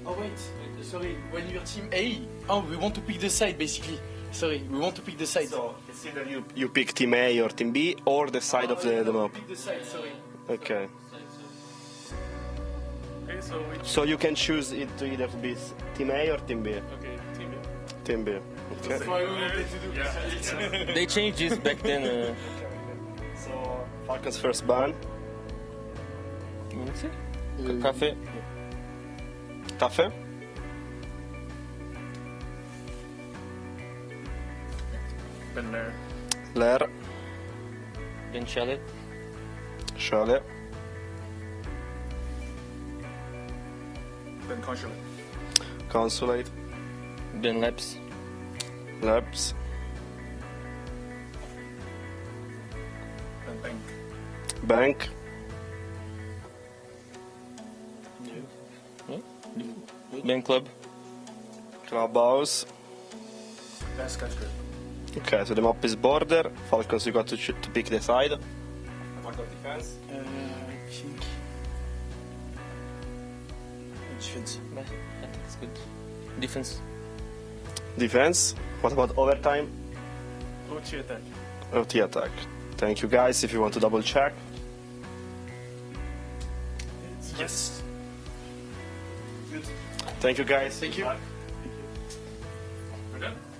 Oh wait, sorry, when you're Team A, we want to pick the side basically. Sorry, we want to pick the side. So it's either you pick Team A or Team B or the side of the map. Pick the side, sorry. Okay. Okay, so you can choose it to either be Team A or Team B. Okay, Team B. Team B. Okay. That's why we wanted to do this. They changed this back then. So Falcons first ban. Café. Café. Ben Lair. Lair. Ben Chalet. Chalet. Ben Consulate. Consulate. Ben Labs. Labs. Ben Bank. Bank. Ben Club. Clubhouse. Ben Skyscraper. Okay, so the map is border. Falcons, you got to pick the side. Attack or defense? I think defense. I think it's good. Defense. Defense. What about overtime? OT attack. OT attack. Thank you guys. If you want to double check. Yes. Good. Thank you guys. Thank you. done?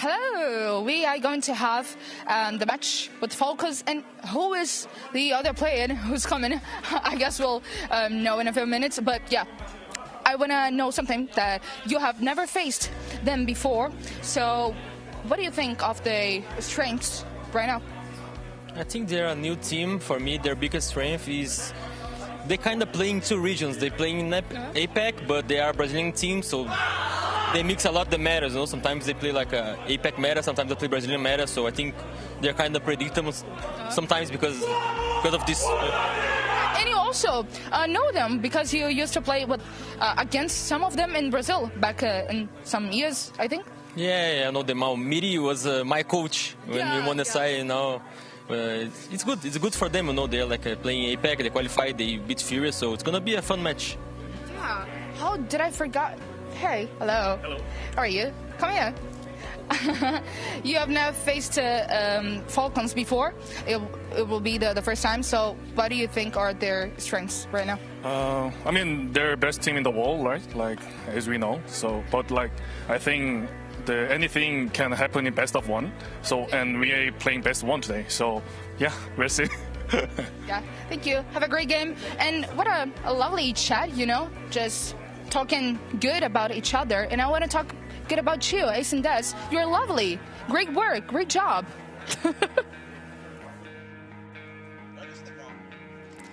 hello. We are going to have the match with Falcons, and who is the other player who's coming? I guess we'll know in a few minutes. But yeah, I want to know something that you have never faced them before. So, what do you think of the strengths right now? I think they're a new team. For me, their biggest strength is they kind of play in two regions. They play in APAC, but they are a Brazilian team, so they mix a lot the metas. You know? Sometimes they play like a APAC meta, sometimes they play Brazilian meta. So I think they're kind of predictable sometimes because of this. And you also know them because you used to play with against some of them in Brazil back in some years, I think. Yeah, I know them all. Miri was my coach when we won the side, you know. It's good. It's good for them, you know. They're like playing APAC. They qualified. They beat Furious, so it's gonna be a fun match. Yeah. How did I forget? Hey, hello. Hello. How are you? Come here. You have never faced Falcons before. It will be the first time. So, what do you think are their strengths right now? I mean, they're best team in the world, right? Like, as we know. So, but like, I think anything can happen in best of one. So, and we are playing best one today. So, yeah, we'll see. Yeah, thank you. Have a great game. And what a lovely chat, you know, just talking good about each other. And I want to talk good about you, Ace and Des. You're lovely. Great work. Great job.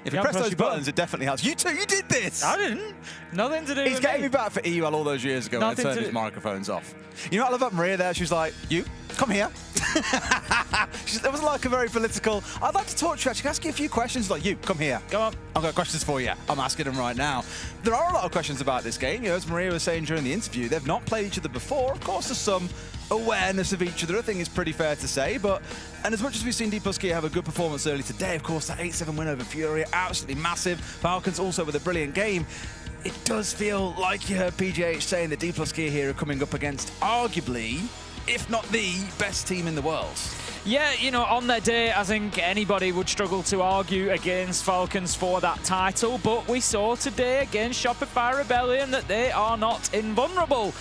If you press those buttons, it definitely helps. You too, you did this! I didn't. Nothing to do He's with getting me. me back for EUL all those years ago when I turned his microphones off. You know what I love about Maria there? She was like, you, come here. It wasn't like a very political, I'd like to talk to you actually, ask you a few questions, like you, come here. Go on. I've got questions for you. I'm asking them right now. There are a lot of questions about this game. You know, as Maria was saying during the interview, they've not played each other before. Of course, there's some awareness of each other, I think is pretty fair to say, and as much as we've seen D+K have a good performance early today, of course, that 8-7 win over Furia, absolutely massive. Falcons also with a brilliant game. It does feel like you heard PGH saying that D+K here are coming up against arguably, if not the best team in the world. Yeah, you know, on their day, I think anybody would struggle to argue against Falcons for that title, but we saw today against Shopify Rebellion that they are not invulnerable.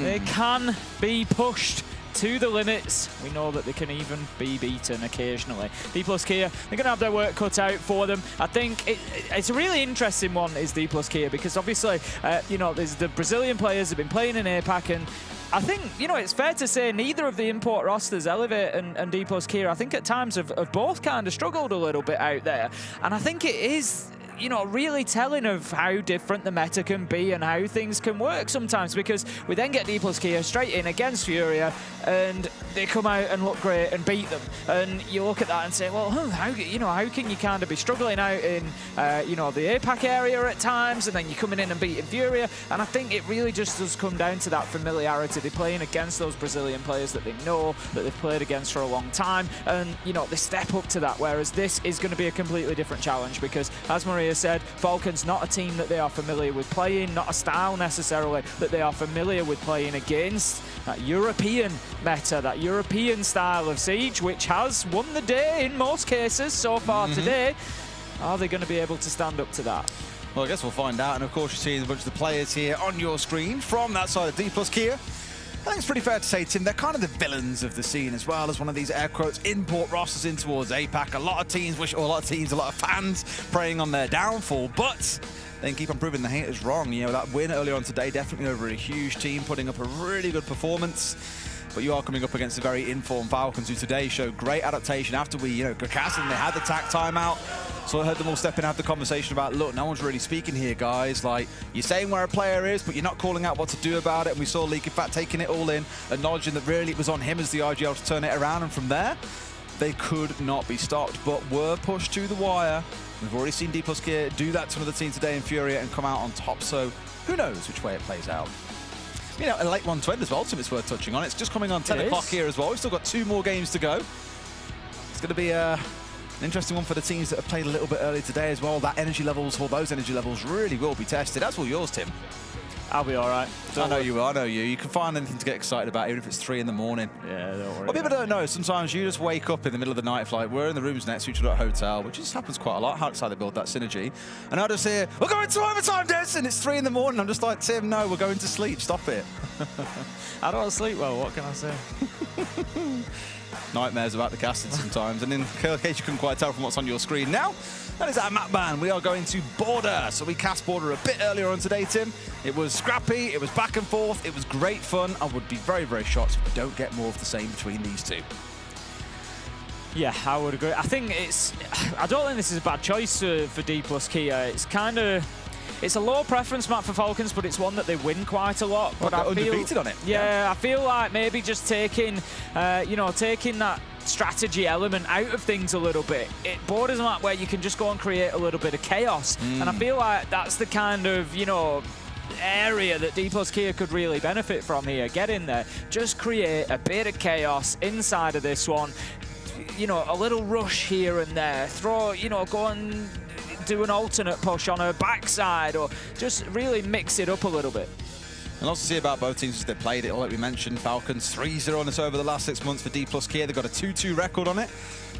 They can be pushed to the limits. We know that they can even be beaten occasionally. D+K, they're going to have their work cut out for them. I think it's a really interesting one, is D+K, because obviously, you know, there's the Brazilian players have been playing in APAC, and I think, you know, it's fair to say neither of the import rosters, Elevate and D+K, I think at times have both kind of struggled a little bit out there. And I think it is, you know, really telling of how different the meta can be and how things can work sometimes, because we then get D+K straight in against Furia and they come out and look great and beat them. And you look at that and say, well, how can you kind of be struggling out in, you know, the APAC area at times, and then you're coming in and beating Furia? And I think it really just does come down to that familiarity. They're playing against those Brazilian players that they know, that they've played against for a long time, and, you know, they step up to that, whereas this is going to be a completely different challenge because, as Maria said, Falcons not a team that they are familiar with playing, not a style necessarily that they are familiar with playing against. That European meta, that European style of Siege, which has won the day in most cases so far today. Are they going to be able to stand up to that? Well, I guess we'll find out. And of course, you're seeing a bunch of the players here on your screen from that side of D+K. I think it's pretty fair to say, Tim, they're kind of the villains of the scene as well as one of these air quotes import rosters in towards APAC. A lot of teams wish, or a lot of fans preying on their downfall, but they can keep on proving the haters wrong. You know, that win earlier on today, definitely over a huge team, putting up a really good performance. But you are coming up against a very informed Falcons who today showed great adaptation after we, you know, Gakassin, and they had the tack timeout. So I heard them all step in and have the conversation about, look, no one's really speaking here, guys. Like, you're saying where a player is, but you're not calling out what to do about it. And we saw Leak, in fact, taking it all in, acknowledging that really it was on him as the IGL to turn it around. And from there, they could not be stopped, but were pushed to the wire. We've already seen D+K do that to another team today in Furia and come out on top. So who knows which way it plays out. You know, a late 120 as well, Tim, it's worth touching on. It's just coming on 10 o'clock here as well. We've still got 2 more games to go. It's going to be an interesting one for the teams that have played a little bit early today as well. That energy levels, or those energy levels, really will be tested. That's all yours, Tim. I'll be all right. I know you will. I know you. You can find anything to get excited about, even if it's 3 in the morning. Yeah, don't worry. Well, people don't know. Sometimes you just wake up in the middle of the night, like we're in the rooms next to each other at a hotel, which just happens quite a lot. How they build that synergy. And I just hear, we're going to overtime, Des, and it's 3 in the morning. I'm just like, Tim, no, we're going to sleep. Stop it. I don't sleep well, what can I say? Nightmares about the casting sometimes, and in case you couldn't quite tell from what's on your screen now, that is our map ban. We are going to Border. So we cast Border a bit earlier on today, Tim. It was scrappy, it was back and forth, it was great fun. I would be very, very shocked if we don't get more of the same between these two. Yeah, I would agree. I think I don't think this is a bad choice for D plus Kia. It's a low preference map for Falcons, but it's one that they win quite a lot. But I feel undefeated on it. Yeah, I feel like maybe just taking that strategy element out of things a little bit. Border's a map where you can just go and create a little bit of chaos, and I feel like that's the kind of area that D plus Kia could really benefit from here. Get in there, just create a bit of chaos inside of this one. A little rush here and there. Go and do an alternate push on her backside, or just really mix it up a little bit. And also see about both teams as they played it. Like we mentioned, Falcons 3-0 on us over the last 6 months for D plus Kia. They've got a 2-2 record on it.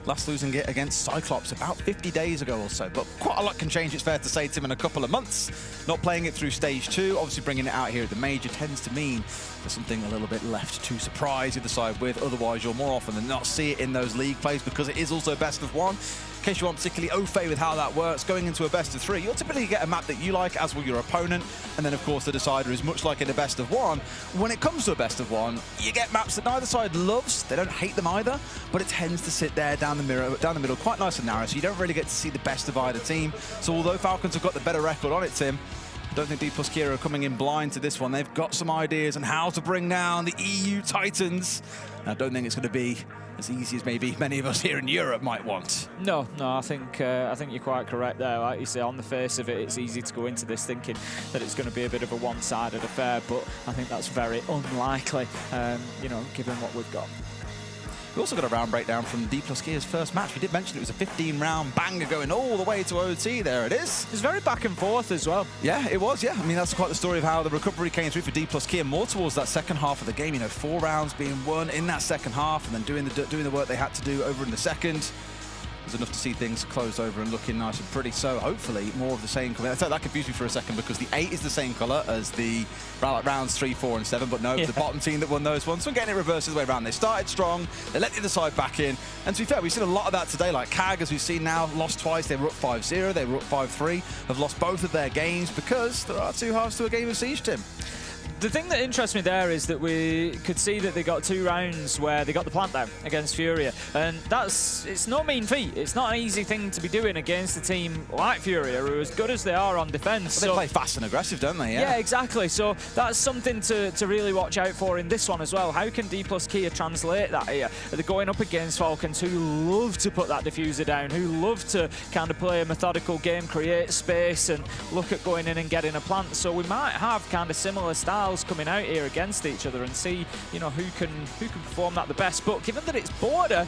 Last losing it against Cyclops about 50 days ago or so. But quite a lot can change, it's fair to say, Tim, in a couple of months. Not playing it through stage 2, obviously bringing it out here at the major tends to mean there's something a little bit left to surprise either side with. Otherwise, you'll more often than not see it in those league plays because it is also best of 1. In case you aren't particularly au fait with how that works, going into a best of 3, you'll typically get a map that you like, as will your opponent, and then of course the decider is much like in a best of 1. When it comes to a best of 1, you get maps that neither side loves. They don't hate them either, but it tends to sit there down the middle, quite nice and narrow, so you don't really get to see the best of either team. So although Falcons have got the better record on it, Tim, I don't think D plus Kia are coming in blind to this one. They've got some ideas on how to bring down the EU Titans. And I don't think it's going to be as easy as maybe many of us here in Europe might want. No, I think you're quite correct there. Like you say, on the face of it, it's easy to go into this thinking that it's going to be a bit of a one-sided affair, but I think that's very unlikely, given what we've got. We also got a round breakdown from D plus Kia's first match. We did mention it was a 15-round banger going all the way to OT. There it is. It was very back and forth as well. Yeah, it was, yeah. I mean, that's quite the story of how the recovery came through for D plus Kia, more towards that second half of the game. 4 rounds being won in that second half and then doing the work they had to do over in the second. Was enough to see things closed over and looking nice and pretty. So hopefully more of the same coming. That confused me for a second because the 8 is the same colour as the rounds 3, 4 and 7, but no, it was the bottom team that won those ones. So I'm getting it reversed the way around. They started strong, they let the other side back in, and to be fair, we've seen a lot of that today. Like CAG, as we've seen now, lost twice. They were up 5-0, they were up 5-3, have lost both of their games because there are 2 halves to a game of Siege, Tim. The thing that interests me there is that we could see that they got 2 rounds where they got the plant down against Furia, and it's no mean feat. It's not an easy thing to be doing against a team like Furia, who are as good as they are on defence. Well, they play fast and aggressive, don't they? Yeah, exactly. So that's something to really watch out for in this one as well. How can D plus Kia translate that here? They're going up against Falcons, who love to put that diffuser down, who love to kind of play a methodical game, create space, and look at going in and getting a plant. So we might have kind of similar styles coming out here against each other and see, who can perform that the best. But given that it's Border,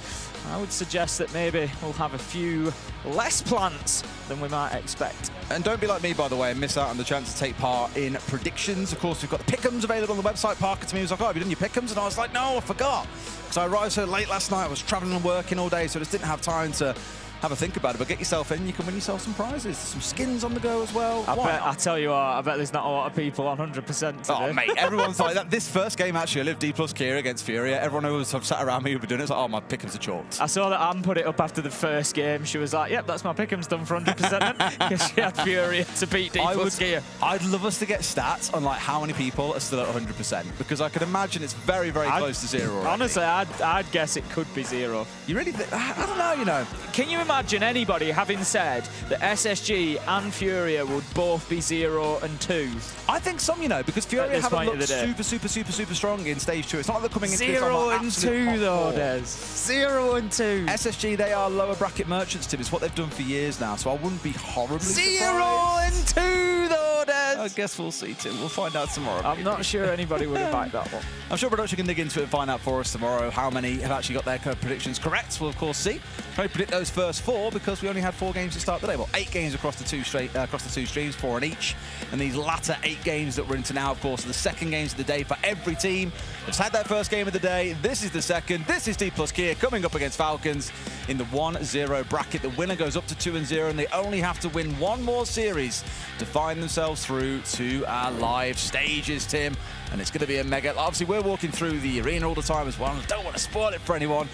I would suggest that maybe we'll have a few less plants than we might expect. And don't be like me, by the way, and miss out on the chance to take part in predictions. Of course, we've got the pick'ems available on the website. Parker to me was like, oh, have you done your pick'ems? And I was like, no, I forgot. Because I arrived so late last night. I was traveling and working all day, so I just didn't have time to have a think about it. But get yourself in, you can win yourself some prizes. Some skins on the go as well. I tell you what, I bet there's not a lot of people on 100% today. Oh, mate, everyone's like that. This first game, actually, I lived D plus Kia against Furia. Everyone who was sat around me who were doing it was like, oh, my pick'ems are chalked. I saw that Anne put it up after the first game. She was like, yep, that's my pick'ems done for 100% because she had Furia to beat D plus Kia. I'd love us to get stats on like how many people are still at 100% because I can imagine it's very, very close to 0 already. Honestly, I'd guess it could be 0. You really think? I don't know, Can you imagine anybody having said that SSG and Furia would both be 0 and 2? I think some, because Furia haven't looked super strong in stage 2. It's not like they're coming into 0 and 2 though, Des. 0 and 2. SSG, they are lower bracket merchants, Tim. It's what they've done for years now, so I wouldn't be horribly surprised. 0 and 2 though, Des. I guess we'll see, Tim. We'll find out tomorrow. I'm not sure anybody would have backed that one. I'm sure production can dig into it and find out for us tomorrow how many have actually got their predictions correct. We'll, of course, see. Try to predict those first 4 because we only had 4 games to start the day. Well, 8 games across the two streams, 4 on each. And these latter 8 games that we're into now, of course, are the second games of the day for every team. It's had that first game of the day. This is the second. This is D plus Kia coming up against Falcons in the 1-0 bracket. The winner goes up to 2-0, and they only have to win 1 more series to find themselves through to our live stages, Tim. and it's going to be a mega. Obviously, we're walking through the arena all the time as well. I don't want to spoil it for anyone,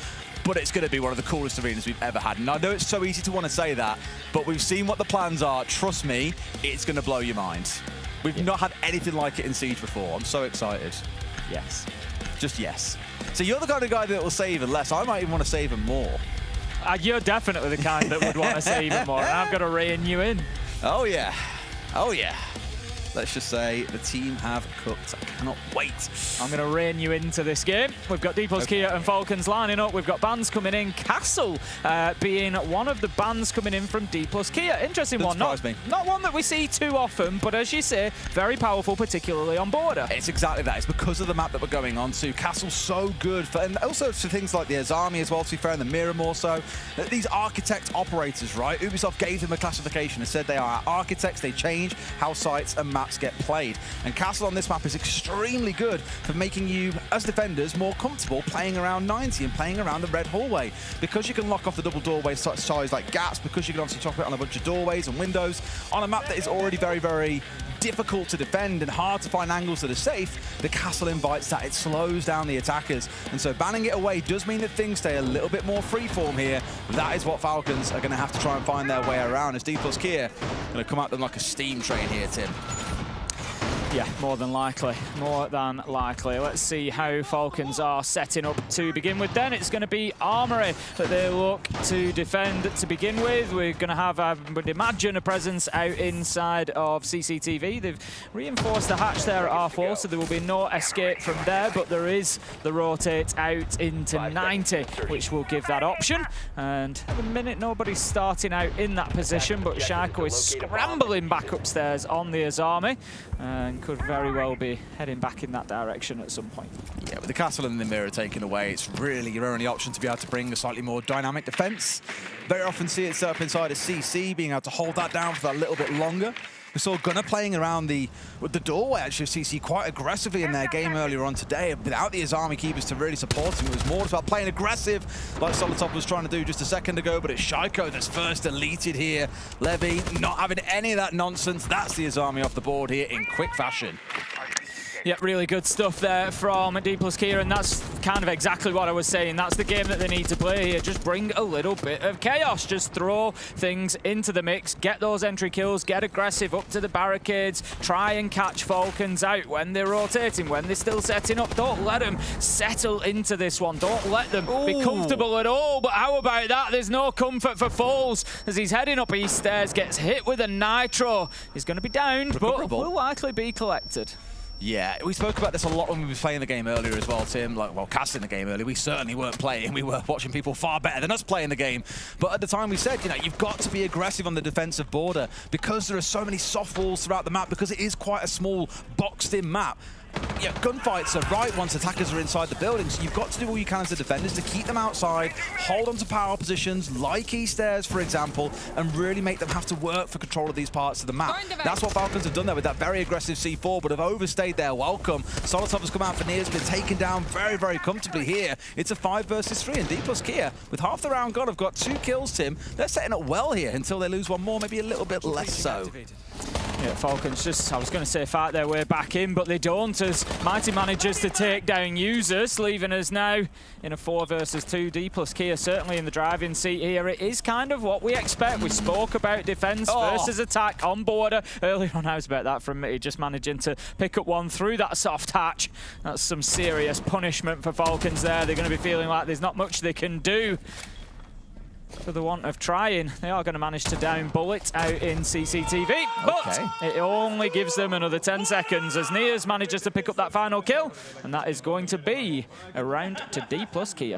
but it's going to be one of the coolest arenas we've ever had. And I know it's so easy to want to say that, but we've seen what the plans are. Trust me, it's going to blow your mind. We've not had anything like it in Siege before. I'm so excited. Yes. Just yes. So you're the kind of guy that will say even less. I might even want to say even more. You're definitely the kind that would want to say even more, and I've got to rein you in. Oh, yeah. Oh, yeah. Let's just say the team have cooked. I cannot wait. I'm going to rein you into this game. We've got D+ Kia and Falcons lining up. We've got bans coming in. Castle being one of the bans coming in from D+ Kia. Interesting one. Not one that we see too often, but as you say, very powerful, particularly on border. It's exactly that. It's because of the map that we're going on to. Castle's so good, and also for things like the Azami as well, to be fair, and the Mirror more so. These architect operators, right? Ubisoft gave them a classification and said they are architects. They change how sites and maps get played. And Castle on this map is extremely good for making you, as defenders, more comfortable playing around 90 and playing around the red hallway. Because you can lock off the double doorways size like gaps, because you can obviously chop it on a bunch of doorways and windows, on a map that is already very, very difficult to defend and hard to find angles that are safe, the Castle invites that. It slows down the attackers. And so banning it away does mean that things stay a little bit more freeform here. That is what Falcons are going to have to try and find their way around, as D+ Kia going to come at them like a steam train here, Tim. Yeah, more than likely. More than likely. Let's see how Falcons are setting up to begin with then. It's going to be Armory that they look to defend to begin with. We're going to have, I would imagine, a presence out inside of CCTV. They've reinforced the hatch there at R4, so there will be no escape from there, but there is the rotate out into 90, which will give that option. And at the minute, nobody's starting out in that position, but Shaiko is scrambling back upstairs on the Azami, and could very well be heading back in that direction at some point. Yeah, with the Castle and the Mirror taken away, it's really your only option to be able to bring a slightly more dynamic defense. Very often see it set up inside a CC, being able to hold that down for that little bit longer. We saw Gunnar playing around with the doorway, actually, CC quite aggressively in their game earlier on today, without the Azami keepers to really support him. It was more about playing aggressive, like Solitop was trying to do just a second ago, but it's Shaiko that's first deleted here. Levy not having any of that nonsense. That's the Azami off the board here in quick fashion. Yeah, really good stuff there from D+ Kia, and that's kind of exactly what I was saying. That's the game that they need to play here. Just bring a little bit of chaos. Just throw things into the mix, get those entry kills, get aggressive up to the barricades, try and catch Falcons out when they're rotating, when they're still setting up. Don't let them settle into this one. Don't let them be comfortable at all. But how about that? There's no comfort for Foles as he's heading up east stairs, gets hit with a nitro. He's going to be downed, but will likely be collected. Yeah, we spoke about this a lot when we were playing the game earlier as well, Tim. Like, well, casting the game earlier, we certainly weren't playing. We were watching people far better than us playing the game. But at the time we said, you know, you've got to be aggressive on the defensive border because there are so many soft walls throughout the map, because it is quite a small, boxed-in map. Yeah, gunfights are right once attackers are inside the building, so you've got to do all you can as the defenders to keep them outside, hold on to power positions, like east stairs, for example, and really make them have to work for control of these parts of the map. That's what Falcons have done there with that very aggressive C4, but have overstayed their welcome. Solitov has come out for Near's been taken down very, very comfortably here. It's a 5 versus 3, and D+ Kia, with half the round gone, have got 2 kills, Tim. They're setting up well here until they lose one more, maybe a little bit less so. Yeah, Falcons just, I was going to say, fight their way back in, but they don't, as Mighty manages to take down users, leaving us now in a 4 versus 2. D+ Kia certainly in the driving seat here. It is kind of what we expect. We spoke about defense versus attack on border. Earlier on, I was about that from Mitty, just managing to pick up one through that soft hatch. That's some serious punishment for Falcons there. They're going to be feeling like there's not much they can do for the want of trying. They are going to manage to down Bullet out in CCTV, but it only gives them another 10 seconds as Nears manages to pick up that final kill, and that is going to be a round to D+ Kia.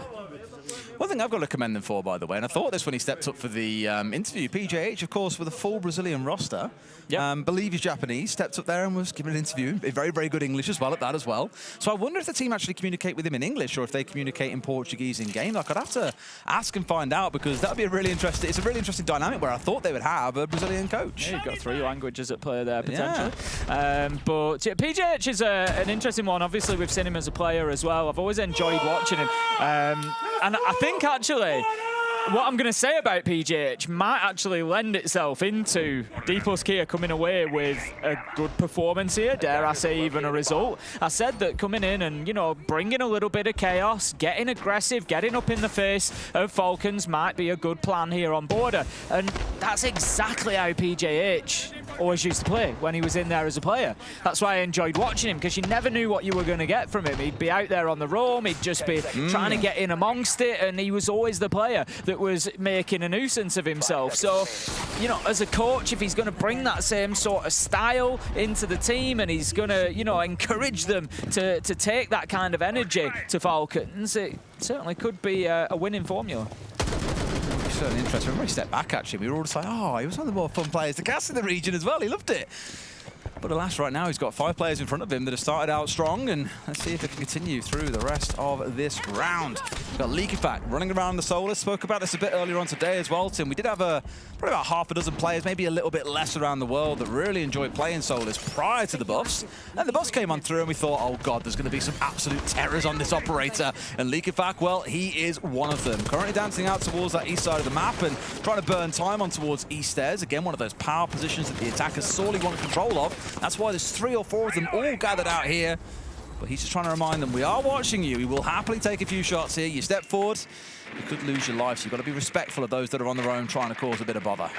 One thing I've got to commend them for, by the way, and I thought this when he stepped up for the interview, PJH, of course, with a full Brazilian roster. Believe he's Japanese, stepped up there and was given an interview. Very, very good English as well at that as well. So I wonder if the team actually communicate with him in English or if they communicate in Portuguese in-game. Like, I'd have to ask and find out, because that would be a really interesting, it's a really interesting dynamic where I thought they would have a Brazilian coach. Yeah, you've got 3 languages at play there, potentially. Yeah. But yeah, PJH is an interesting one. Obviously, we've seen him as a player as well. I've always enjoyed watching him. And I think, actually, what I'm going to say about PJH might actually lend itself into D+Kia coming away with a good performance here, dare I say even a result. I said that coming in and, you know, bringing a little bit of chaos, getting aggressive, getting up in the face of Falcons might be a good plan here on Border. And that's exactly how PJH always used to play when he was in there as a player. That's why I enjoyed watching him, because you never knew what you were going to get from him. He'd be out there on the roam, he'd just be trying to get in amongst it, and he was always the player that was making a nuisance of himself. So, you know, as a coach, if he's going to bring that same sort of style into the team and he's going to, you know, encourage them to take that kind of energy to Falcons, it certainly could be a winning formula. Certainly interesting. When we stepped back, actually, we were all just like, oh, he was one of the more fun players to cast in the region as well. He loved it. But alas, right now, he's got 5 players in front of him that have started out strong, and let's see if it can continue through the rest of this round. We've got Leakyfact running around the Solus. Spoke about this a bit earlier on today as well, Tim. We did have probably about half a dozen players, maybe a little bit less around the world, that really enjoyed playing Solus prior to the buffs. And the buffs came on through, and we thought, oh god, there's going to be some absolute terrors on this operator. And Leakyfact, well, he is one of them. Currently dancing out towards that east side of the map and trying to burn time on towards east stairs. Again, one of those power positions that the attackers sorely want control of. That's why there's 3 or 4 of them all gathered out here. But he's just trying to remind them, we are watching you. We will happily take a few shots here. You step forward, you could lose your life. So you've got to be respectful of those that are on their own trying to cause a bit of bother.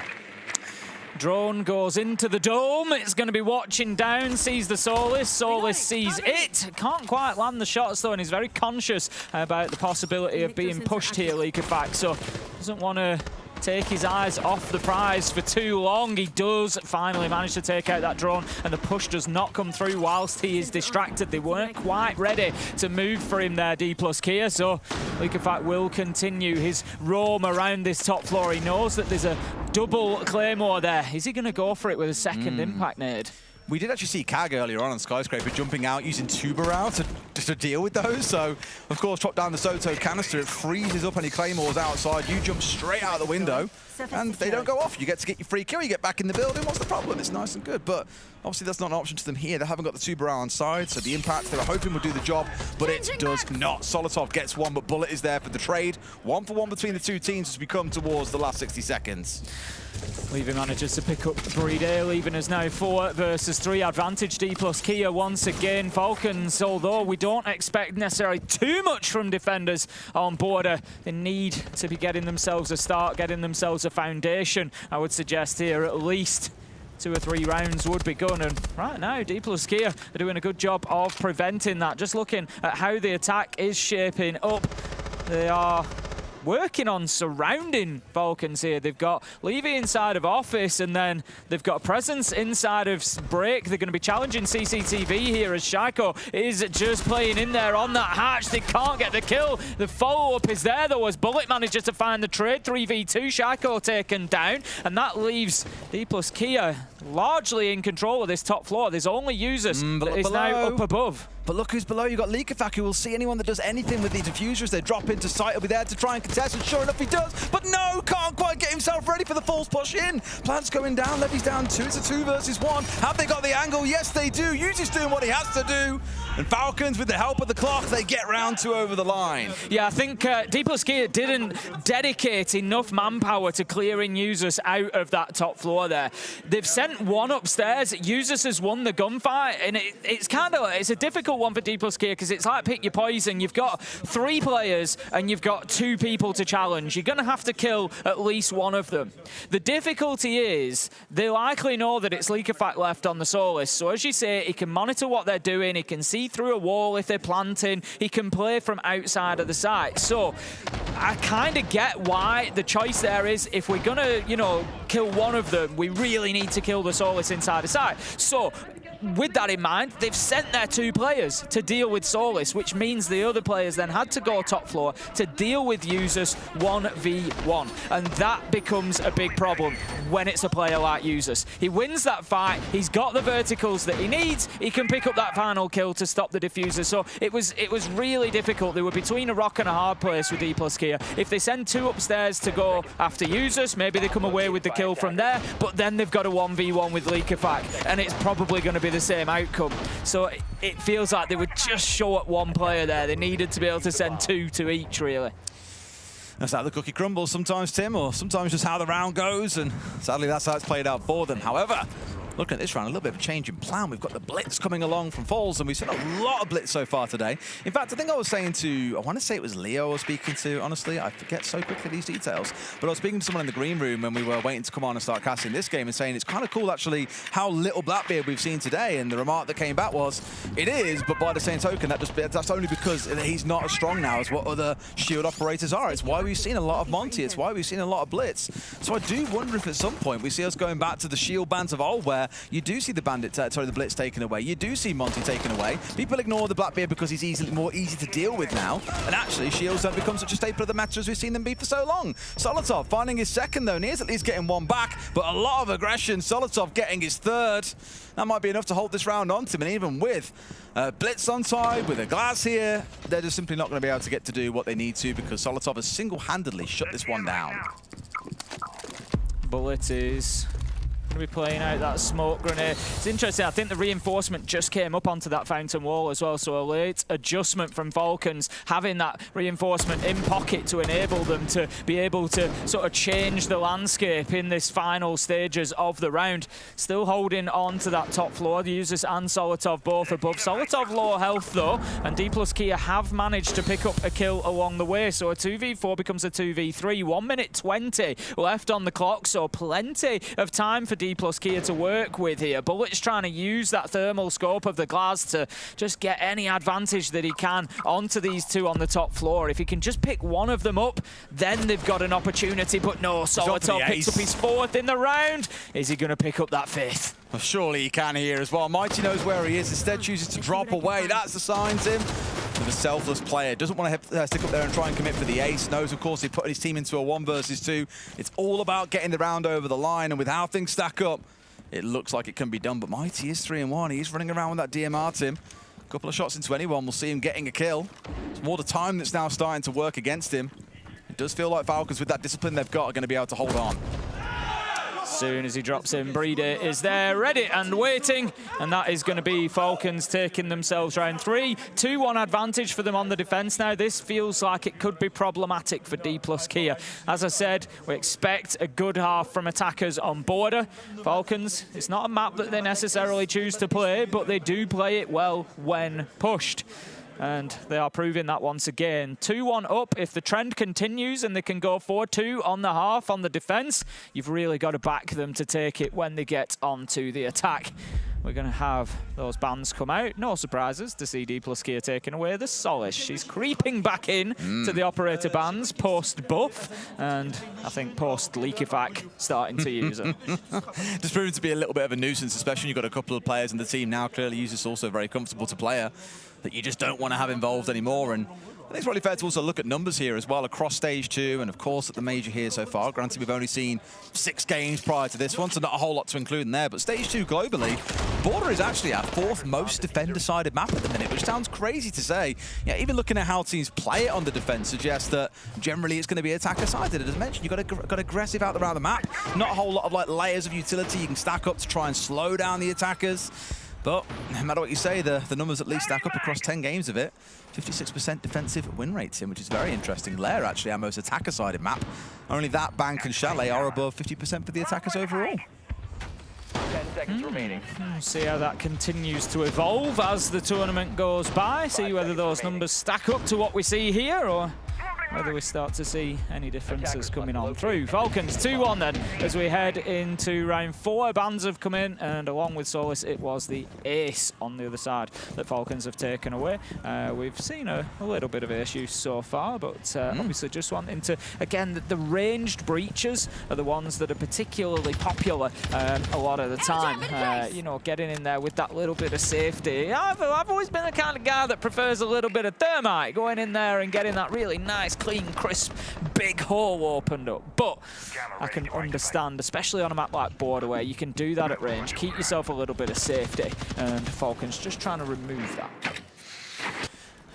Drone goes into the dome. It's going to be watching down, sees the Solus. Solus sees it. Can't quite land the shots, though, and he's very conscious about the possibility of being pushed here, Leakyfact. So doesn't want to take his eyes off the prize for too long. He does finally manage to take out that drone, and the push does not come through whilst he is distracted. They weren't quite ready to move for him there, D+Kia, so Leakyfact will continue his roam around this top floor. He knows that there's a double Claymore there. Is he going to go for it with a second impact nade? We did actually see Kag earlier on Skyscraper jumping out using Tubarao to deal with those. So, of course, chop down the Soto canister. It freezes up any Claymores outside. You jump straight out the window, and they don't go off. You get to get your free kill. You get back in the building. What's the problem? It's nice and good. But obviously, that's not an option to them here. They haven't got the Tubarao on side, so the impact they were hoping would do the job, but it does not. Solotov gets one, but Bullet is there for the trade. 1 for 1 between the two teams as we come towards the last 60 seconds. Leaving manages to pick up Brede, leaving us now 4 versus 3 advantage. D+Kia once again. Falcons, although we don't expect necessarily too much from defenders on Border, they need to be getting themselves a start, getting themselves a foundation. I would suggest here at least 2 or 3 rounds would be gone, and right now D+Kia are doing a good job of preventing that. Just looking at how the attack is shaping up, they are working on surrounding Falcons here. They've got Levy inside of Office, and then they've got a presence inside of Break. They're going to be challenging CCTV here as Shaiko is just playing in there on that hatch. They can't get the kill. The follow-up is there, though, as Bullet manages to find the trade. 3v2, Shaiko taken down, and that leaves D+Kia largely in control of this top floor. There's only users that is now up above. But look who's below. You've got Leakyfact, who will see anyone that does anything with the diffusers. They drop into sight. He'll be there to try and contest, and sure enough he does. But no, can't quite get himself ready for the false push in. Plant's going down, Levy's down 2. It's a 2 versus 1. Have they got the angle? Yes, they do. Yuzi's doing what he has to do. And Falcons, with the help of the clock, they get round 2 over the line. Yeah, I think D+Kia didn't dedicate enough manpower to clearing users out of that top floor there. They've sent 1 upstairs. Users has won the gunfight, and it's a difficult one for D+Kia because it's like pick your poison. You've got 3 players and you've got 2 people to challenge. You're going to have to kill at least one of them. The difficulty is they likely know that it's Leakyfact left on the Solus. So as you say, he can monitor what they're doing. He can see through a wall if they're planting. He can play from outside of the site. So I kind of get why the choice there is, if we're going to, kill one of them, we really need to kill the Solus inside the site. So with that in mind, they've sent their 2 players to deal with Solus, which means the other players then had to go top floor to deal with users 1v1. And that becomes a big problem when it's a player like Users. He wins that fight, he's got the verticals that he needs, he can pick up that final kill to stop the diffuser. So it was really difficult. They were between a rock and a hard place with D+Kia. If they send 2 upstairs to go after Users, maybe they come away with the kill from there, but then they've got a 1v1 with Leakyfact, and it's probably going to be the same outcome. So it feels like they were just short 1 player there. They needed to be able to send 2 to each, really. That's how the cookie crumbles sometimes, Tim, or sometimes just how the round goes, and sadly that's how it's played out for them. However, looking at this round, a little bit of a change in plan. We've got the blitz coming along from FaZe, and we've seen a lot of blitz so far today. In fact, I think I was saying to, I want to say it was Leo I was speaking to, honestly. I forget so quickly these details. But I was speaking to someone in the green room when we were waiting to come on and start casting this game and saying it's kind of cool, actually, how little Blackbeard we've seen today. And the remark that came back was, it is, but by the same token, that's only because he's not as strong now as what other shield operators are. It's why we've seen a lot of Monty. It's why we've seen a lot of blitz. So I do wonder if at some point we see us going back to the shield bans of old, where you do see the the blitz taken away. You do see Monty taken away. People ignore the Blackbeard because he's more easy to deal with now. And actually, shields don't become such a staple of the meta as we've seen them be for so long. Solotov finding his second, though. Near's at least getting one back, but a lot of aggression. Solotov getting his third. That might be enough to hold this round on to him. And even with blitz on side, with a glass here, they're just simply not going to be able to get to do what they need to because Solotov has single-handedly shut this one down. Bullet is going to be playing out that smoke grenade. It's interesting, I think the reinforcement just came up onto that fountain wall as well, so a late adjustment from Falcons, having that reinforcement in pocket to enable them to be able to sort of change the landscape in this final stages of the round. Still holding on to that top floor, the users and Solotov both above. Solotov low health though, and D plus Kia have managed to pick up a kill along the way, so a 2v4 becomes a 2v3. 1 minute 20 left on the clock, so plenty of time for D plus Kia to work with here. Bullet's trying to use that thermal scope of the glass to just get any advantage that he can onto these two on the top floor. If he can just pick one of them up, then they've got an opportunity, but no, Solotov picks up his fourth in the round. Is he going to pick up that fifth? Well, surely he can here as well. Mighty knows where he is, instead chooses to drop away. That's the sign, Tim. With a selfless player, doesn't want to stick up there and try and commit for the ace. Knows, of course, he's putting his team into a 1 versus 2. It's all about getting the round over the line, and with how things stack up, it looks like it can be done. But Mighty is 3-1. He's running around with that DMR, Tim. A couple of shots into anyone, we'll see him getting a kill. It's more the time that's now starting to work against him. It does feel like Falcons, with that discipline they've got, are going to be able to hold on. Soon as he drops in, Breeder is there, ready and waiting, and that is going to be Falcons taking themselves round 3. 2-1 advantage for them on the defense now. This feels like it could be problematic for D plus Kia. As I said, we expect a good half from attackers on border. Falcons, it's not a map that they necessarily choose to play, but they do play it well when pushed. And they are proving that once again. 2-1 up. If the trend continues and they can go 4-2 on the half on the defense, you've really got to back them to take it when they get onto the attack. We're going to have those bans come out. No surprises to see D plus Kia taking away the Solish. She's creeping back in to the operator bans post-buff, and I think post-Leakifac starting to use her. Just proving to be a little bit of a nuisance, especially when you've got a couple of players in the team now. Clearly, Usus also very comfortable to play her, that you just don't want to have involved anymore. And I think it's really fair to also look at numbers here as well across stage 2 and of course at the major here so far. Granted, we've only seen 6 games prior to this one, so not a whole lot to include in there. But stage 2 globally, Border is actually our 4th most defender-sided map at the minute, which sounds crazy to say. Yeah, even looking at how teams play it on the defense suggests that generally it's going to be attacker-sided. As mentioned, you've got aggressive out around the map. Not a whole lot of like layers of utility you can stack up to try and slow down the attackers. But no matter what you say, the numbers at least stack up across 10 games of it. 56% defensive win rates in, which is very interesting. Lair, actually, our most attacker-sided map. Only that, Bank and Chalet are above 50% for the attackers overall. 10 seconds remaining. See how that continues to evolve as the tournament goes by. See whether those numbers stack up to what we see here, or whether we start to see any differences coming on through. Falcons 2-1 then as we head into round 4. Bans have come in, and along with Solis, it was the ace on the other side that Falcons have taken away. We've seen a little bit of ace use so far, but obviously just wanting to, again, the ranged breaches are the ones that are particularly popular a lot of the time. You know, getting in there with that little bit of safety. I've always been the kind of guy that prefers a little bit of thermite, going in there and getting that really nice, clean, crisp, big hole opened up. But I can understand, especially on a map like Border, where you can do that at range, keep yourself a little bit of safety, and Falcons just trying to remove that.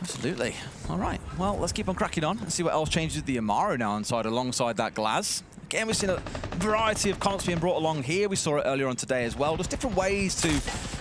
Absolutely. All right, well, let's keep on cracking on and see what else changes with the Amaro now inside alongside that Glaz. again, we've seen a variety of concepts being brought along here. We saw it earlier on today as well. Just different ways to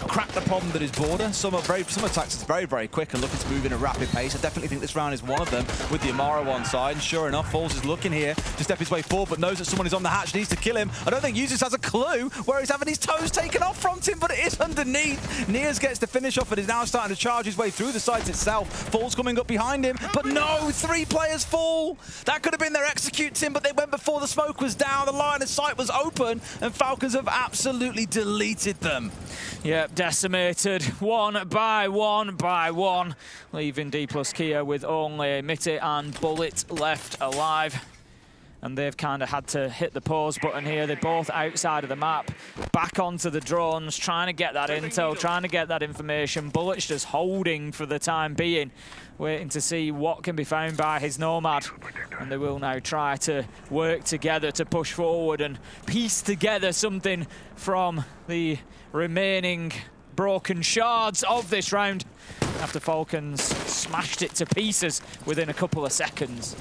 crack the problem that is border. Some attacks is very, very quick and looking to move in a rapid pace. I definitely think this round is one of them with the Amara on side. And sure enough, Falls is looking here to step his way forward, but knows that someone is on the hatch, needs to kill him. I don't think Usus has a clue where he's having his toes taken off from him, but it is underneath. Nears gets the finish off and is now starting to charge his way through the site itself. Falls coming up behind him, but no, 3 players fall. That could have been their execute, Tim, but they went before the smoke was down, the line of sight was open, and Falcons have absolutely deleted them. Yep, decimated one by one, leaving D plus Kia with only Mitty and Bullet left alive. And they've kind of had to hit the pause button here. They're both outside of the map, back onto the drones, trying to get that intel, trying to get that information. Bullet's just holding for the time being, waiting to see what can be found by his Nomad. And they will now try to work together to push forward and piece together something from the remaining broken shards of this round after Falcons smashed it to pieces within a couple of seconds.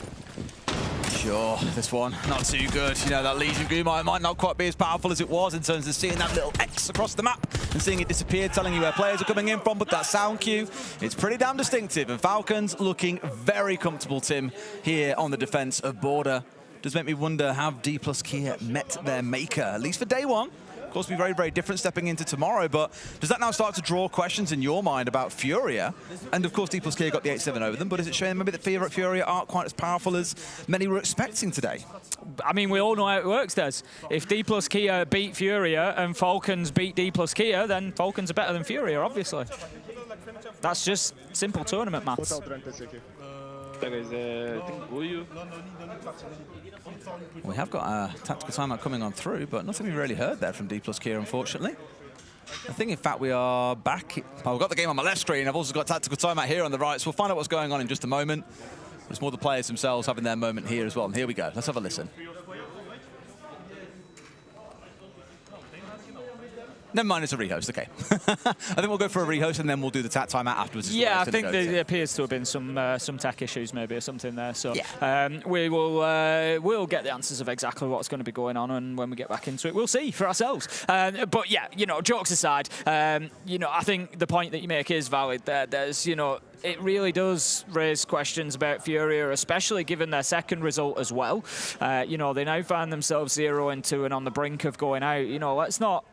Sure, this one, not too good. You know, that Legion Goo might not quite be as powerful as it was in terms of seeing that little X across the map and seeing it disappear, telling you where players are coming in from, but that sound cue, it's pretty damn distinctive. And Falcons looking very comfortable, Tim, here on the defense of border. Does make me wonder, have D plus Kia met their maker, at least for day one? Of course, be very, very different stepping into tomorrow, but does that now start to draw questions in your mind about Furia? And of course, D plus Kia got the 8-7 over them, but is it showing maybe that Furia aren't quite as powerful as many were expecting today? I mean, we all know how it works, Des. If D plus Kia beat Furia and Falcons beat D plus Kia, then Falcons are better than Furia, obviously. That's just simple tournament maths. We have got a tactical timeout coming on through, but nothing we really heard there from D plus Kia, unfortunately. I think, in fact, we are back. Oh, we've got the game on my left screen. I've also got tactical timeout here on the right, so we'll find out what's going on in just a moment. It's more the players themselves having their moment here as well. And here we go. Let's have a listen. Never mind, it's a rehost, okay. I think we'll go for a rehost and then we'll do the timeout afterwards. Yeah, I think there appears to have been some tech issues maybe or something there. So yeah. We'll get the answers of exactly what's going to be going on, and when we get back into it, we'll see for ourselves. But yeah, you know, jokes aside, you know, I think the point that you make is valid. There's, you know, it really does raise questions about Furia, especially given their second result as well. You know, they now find themselves 0-2 and on the brink of going out. You know, let's not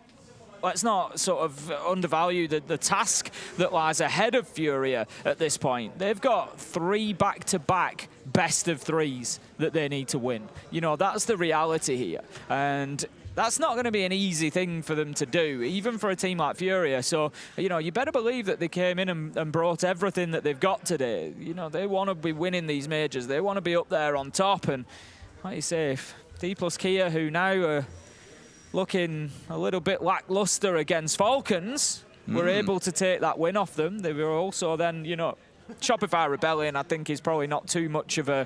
sort of undervalue the task that lies ahead of Furia at this point. They've got 3 back-to-back best of 3s that they need to win. You know, that's the reality here. And that's not going to be an easy thing for them to do, even for a team like Furia. So, you know, you better believe that they came in and brought everything that they've got today. You know, they want to be winning these majors. They want to be up there on top. And like you say, if D plus Kia, who now are looking a little bit lackluster against Falcons, were able to take that win off them. They were also then, you know, Shopify Rebellion, I think, is probably not too much of a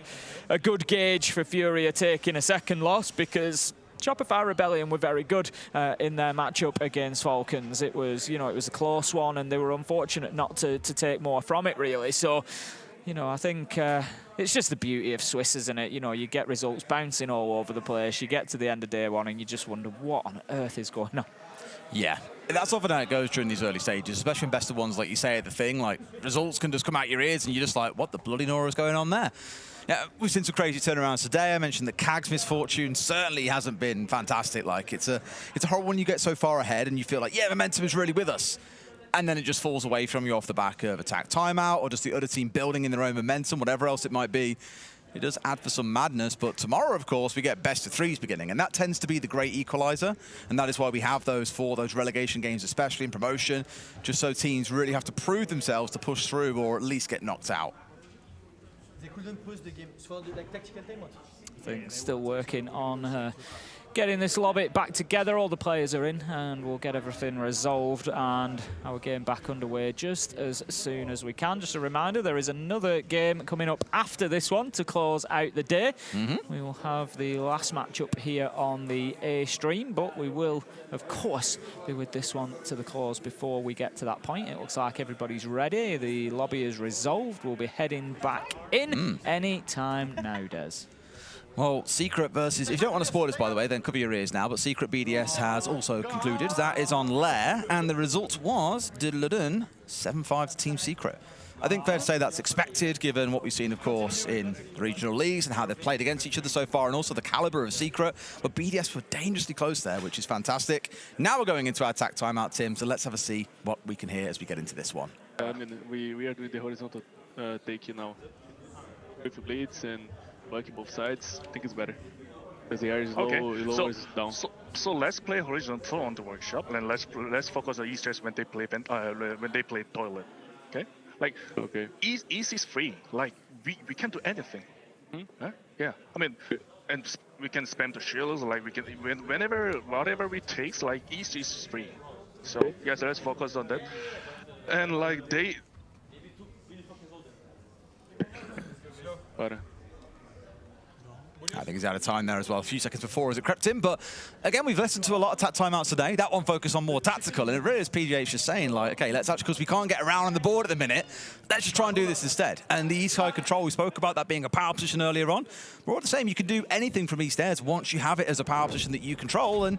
good gauge for Furia taking a second loss, because Shopify Rebellion were very good in their matchup against Falcons. It was, you know, it was a close one, and they were unfortunate not to take more from it, really. So, you know, I think it's just the beauty of Swiss, isn't it? You know, you get results bouncing all over the place. You get to the end of day one and you just wonder what on earth is going on. Yeah, that's often how it goes during these early stages, especially in best of ones, like you say, the thing, like, results can just come out your ears and you're just like, what the bloody Nora is going on there? Yeah, we've seen some crazy turnarounds today. I mentioned that Kag's misfortune certainly hasn't been fantastic. Like, it's a horrible when you get so far ahead and you feel like, yeah, momentum is really with us. And then it just falls away from you off the back of attack timeout or just the other team building in their own momentum, whatever else it might be. It does add for some madness, but tomorrow, of course, we get best of 3s beginning, and that tends to be the great equalizer, and that is why we have those for those relegation games, especially in promotion, just so teams really have to prove themselves to push through or at least get knocked out. I think still working on getting this lobby back together. All the players are in, and we'll get everything resolved and our game back underway just as soon as we can. Just a reminder, there is another game coming up after this one to close out the day. We will have the last matchup here on the A stream, but we will, of course, be with this one to the close before we get to that point. It looks like everybody's ready. The lobby is resolved. We'll be heading back in any time now, Des. Well, Secret versus, if you don't want to spoil this, by the way, then cover your ears now, but Secret BDS has also concluded. That is on Lair, and the result was 7-5 to Team Secret. I think fair to say that's expected, given what we've seen, of course, in the regional leagues and how they've played against each other so far, and also the caliber of Secret. But BDS were dangerously close there, which is fantastic. Now we're going into our attack timeout, Tim, so let's have a see what we can hear as we get into this one. I mean, we are doing the horizontal take now. With the blades and bucking both sides, I think it's better. Because the air is low, is down. So let's play horizontal on the workshop, and let's focus on Easters when they play toilet. Okay? Like, East is free. Like, we can do anything. Huh? Yeah. I mean, and we can spam the shields. Like, we can whatever we take. Like, East is free. So yes, let's focus on that. And like they. I think he's out of time there as well. A few seconds before as it crept in. But again, we've listened to a lot of tap timeouts today. That one focused on more tactical. And it really is PGH just saying, like, okay, let's actually, because we can't get around on the board at the minute, let's just try and do this instead. And the East side control, we spoke about that being a power position earlier on. We're all the same. You can do anything from East Airs once you have it as a power position that you control. And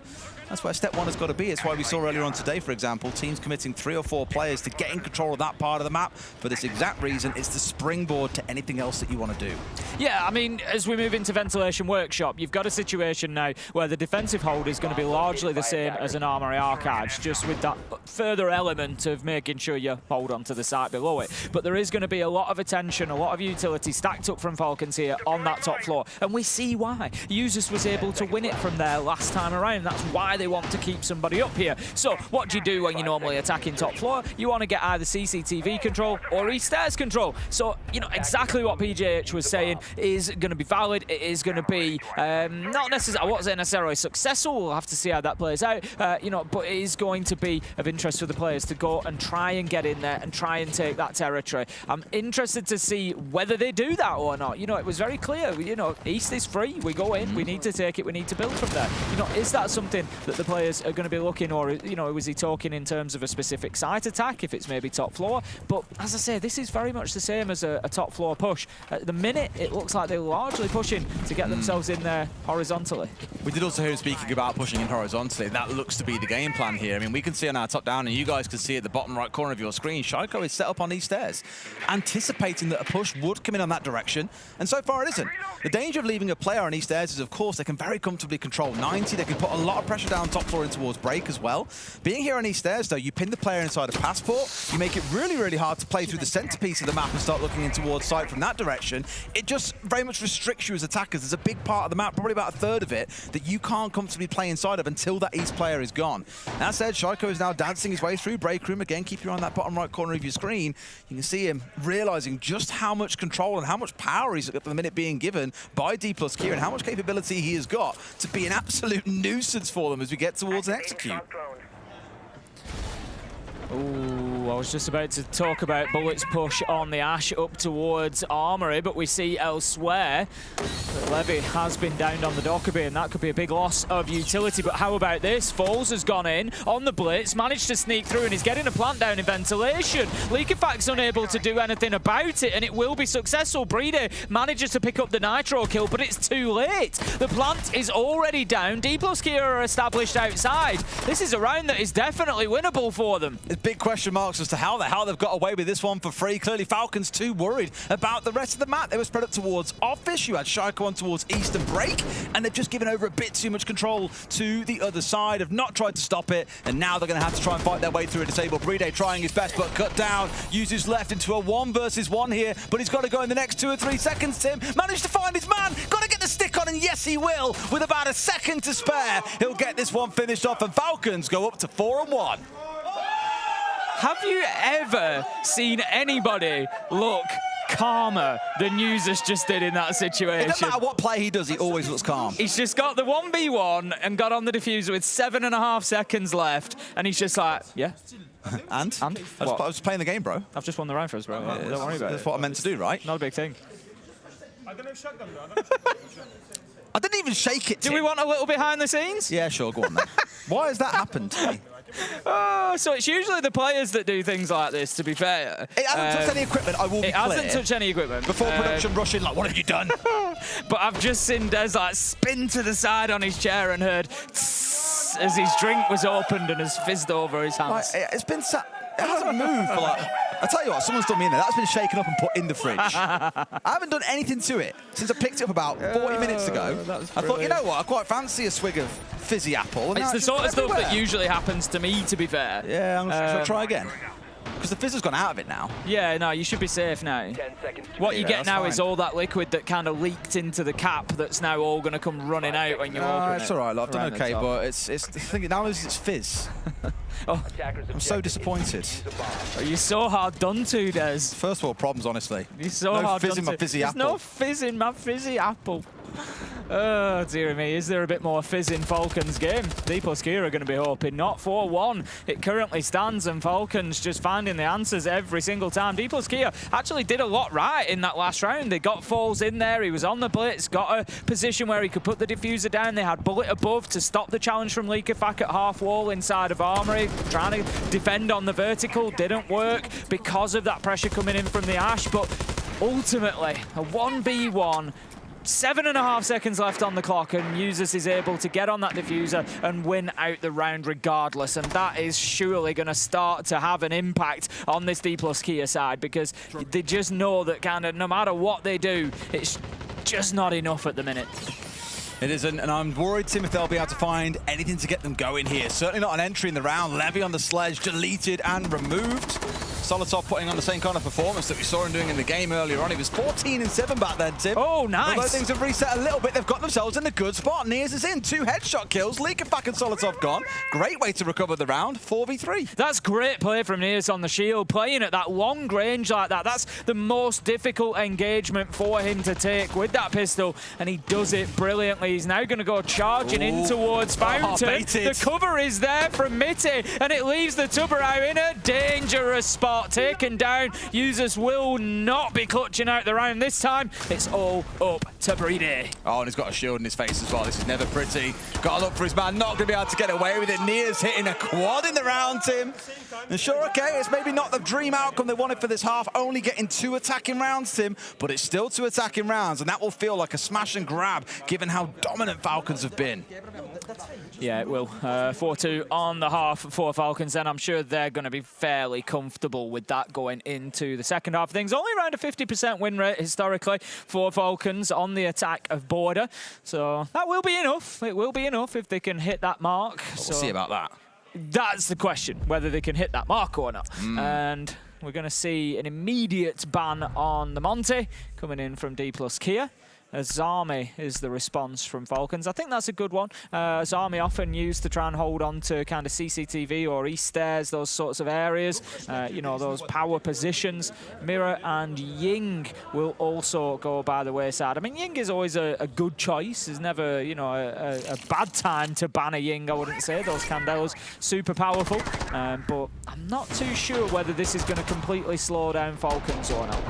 that's where step one has got to be. It's why we saw earlier on today, for example, teams committing 3 or 4 players to getting control of that part of the map. For this exact reason, it's the springboard to anything else that you want to do. Yeah, I mean, as we move into Ventilation Workshop, you've got a situation now where the defensive hold is going to be largely the same as an Armory Archives, just with that further element of making sure you hold on to the site below it. But there is going to be a lot of attention, a lot of utility stacked up from Falcons here on that top floor. And we see why. Users was able to win it from there last time around. That's why they want to keep somebody up here. So what do you do when you're normally attacking top floor? You want to get either CCTV control or East Stairs control. So, you know, exactly what PJH was saying is going to be valid. It is going to be not necessarily, I won't say necessarily successful. We'll have to see how that plays out, you know, but it is going to be of interest for the players to go and try and get in there and try and take that territory. I'm interested to see whether they do that or not. You know, it was very clear, you know, East is free. We go in, we need to take it, we need to build from there. You know, is that something that the players are going to be looking, or, you know, was he talking in terms of a specific site attack, if it's maybe top floor? But as I say, this is very much the same as a top floor push. At the minute, it looks like they're largely pushing to get themselves in there horizontally. We did also hear him speaking about pushing in horizontally. That looks to be the game plan here. I mean, we can see on our top down, and you guys can see at the bottom right corner of your screen, Shaiko is set up on East Stairs, anticipating that a push would come in on that direction, and so far it isn't. The danger of leaving a player on East Stairs is, of course, they can very comfortably control 90. They can put a lot of pressure down top floor in towards break as well. Being here on East Stairs, though, you pin the player inside of Passport. You make it really, really hard to play through the centerpiece of the map and start looking in towards site from that direction. It just very much restricts you as attackers. There's a big part of the map, probably about a third of it, that you can't comfortably play inside of until that East player is gone. That said, Shaiko is now dancing his way through break room. Again, keep your eye on that bottom right corner of your screen. You can see him realizing just how much control and how much power he's at the minute being given by D+ Kia, and how much capability he has got to be an absolute nuisance for them as we get towards an execute. Ooh, I was just about to talk about Bullet's push on the Ash up towards Armory, but we see elsewhere that Levy has been downed on the Dockerby, and that could be a big loss of utility. But how about this? Foles has gone in on the Blitz, managed to sneak through, and he's getting a plant down in Ventilation. Leakifact's unable to do anything about it, and it will be successful. Brede manages to pick up the Nitro kill, but it's too late. The plant is already down. D+ Kia are established outside. This is a round that is definitely winnable for them. Big question marks as to how the hell they've got away with this one for free. Clearly, Falcons too worried about the rest of the map. They were spread up towards Office. You had Shaiko on towards East and Break, and they've just given over a bit too much control to the other side, have not tried to stop it, and now they're going to have to try and fight their way through a disable. Brede trying his best, but cut down. Uses left into a 1 versus 1 here, but he's got to go in the next 2 or 3 seconds, Tim. Managed to find his man. Got to get the stick on, and yes, he will. With about a second to spare, he'll get this one finished off, and Falcons go up to 4-1. Have you ever seen anybody look calmer than Users just did in that situation? It doesn't matter what play he does, he always looks calm. He's just got the 1v1 and got on the diffuser with 7.5 seconds left, and he's just like, yeah. And? I was playing the game, bro. I've just won the round for us, bro. Don't worry about it. That's what I meant to do, right? Not a big thing. I didn't even shake it, Tim. Do we want a little behind the scenes? Yeah, sure, go on then. Why has that happened to me? So it's usually the players that do things like this, to be fair. It hasn't touched any equipment, I will be clear. It hasn't touched any equipment. Before production rushing, like, what have you done? But I've just seen Des like spin to the side on his chair and heard tss as his drink was opened and has fizzed over his hands. Like, it's been it hasn't moved for like... I tell you what, someone's done me in there. That's been shaken up and put in the fridge. I haven't done anything to it since I picked it up about 40 minutes ago. I thought, you know what, I quite fancy a swig of fizzy apple. It's the sort of stuff that usually happens to me, to be fair. Yeah, I'm going to try again. Because the fizz has gone out of it now. Yeah, no, you should be safe now. What you get now is all that liquid that kind of leaked into the cap that's now all going to come running out when you open it. It's all right, I've done okay, but it's the thing, now loses its fizz. Oh, I'm so disappointed. You're so hard done to, Des. First world problems, honestly. You're so no hard fizz done in my to. fizzy There's apple. no fizz in my fizzy apple. Oh, dear me. Is there a bit more fizz in Falcons' game? D+K are going to be hoping. Not 4-1. It currently stands, and Falcons just finding the answers every single time. D+K actually did a lot right in that last round. They got Falls in there. He was on the blitz, got a position where he could put the diffuser down. They had Bullet above to stop the challenge from Leakerfack at half wall inside of Armory. Trying to defend on the vertical. Didn't work because of that pressure coming in from the Ash. But ultimately, a 1v1. 7.5 seconds left on the clock, and Muses is able to get on that diffuser and win out the round regardless, and that is surely going to start to have an impact on this D+K side, because they just know that kind of no matter what they do, it's just not enough at the minute. It isn't, and I'm worried, Tim, if they'll be able to find anything to get them going here. Certainly not an entry in the round. Levy on the sledge, deleted and removed. Solotov putting on the same kind of performance that we saw him doing in the game earlier on. He was 14-7 back then, Tim. Oh, nice. Although things have reset a little bit, they've got themselves in a good spot. Nears is in, 2 headshot kills. Leakerfack and Solotov gone. Great way to recover the round, 4v3. That's great play from Nears on the shield, playing at that long range like that. That's the most difficult engagement for him to take with that pistol, and he does it brilliantly. He's now going to go charging in towards Fountain. The cover is there from Mitty, and it leaves the Tubber out in a dangerous spot. Taken down. Users will not be clutching out the round this time. It's all up to Breedy. Oh, and he's got a shield in his face as well. This is never pretty. Got to look for his man. Not going to be able to get away with it. Nears hitting a quad in the round, Tim. And sure, okay, it's maybe not the dream outcome they wanted for this half, only getting 2 attacking rounds, Tim, but it's still 2 attacking rounds, and that will feel like a smash and grab, given how dominant Falcons have been. Yeah, it will. 4-2 on the half for Falcons, and I'm sure they're going to be fairly comfortable with that going into the second half of things. Only around a 50% win rate historically for Falcons on the attack of Border. So that will be enough. It will be enough if they can hit that mark. We'll see about that. That's the question, whether they can hit that mark or not. And we're going to see an immediate ban on the Monte coming in from D+K. Azami is the response from Falcons. I think that's a good one. Azami often used to try and hold on to kind of CCTV or east stairs, those sorts of areas, you know, those power positions. Mirror and Ying will also go by the wayside. I mean, Ying is always a good choice. There's never, you know, a bad time to ban a Ying, I wouldn't say. Those Candelas, super powerful. But I'm not too sure whether this is going to completely slow down Falcons or not.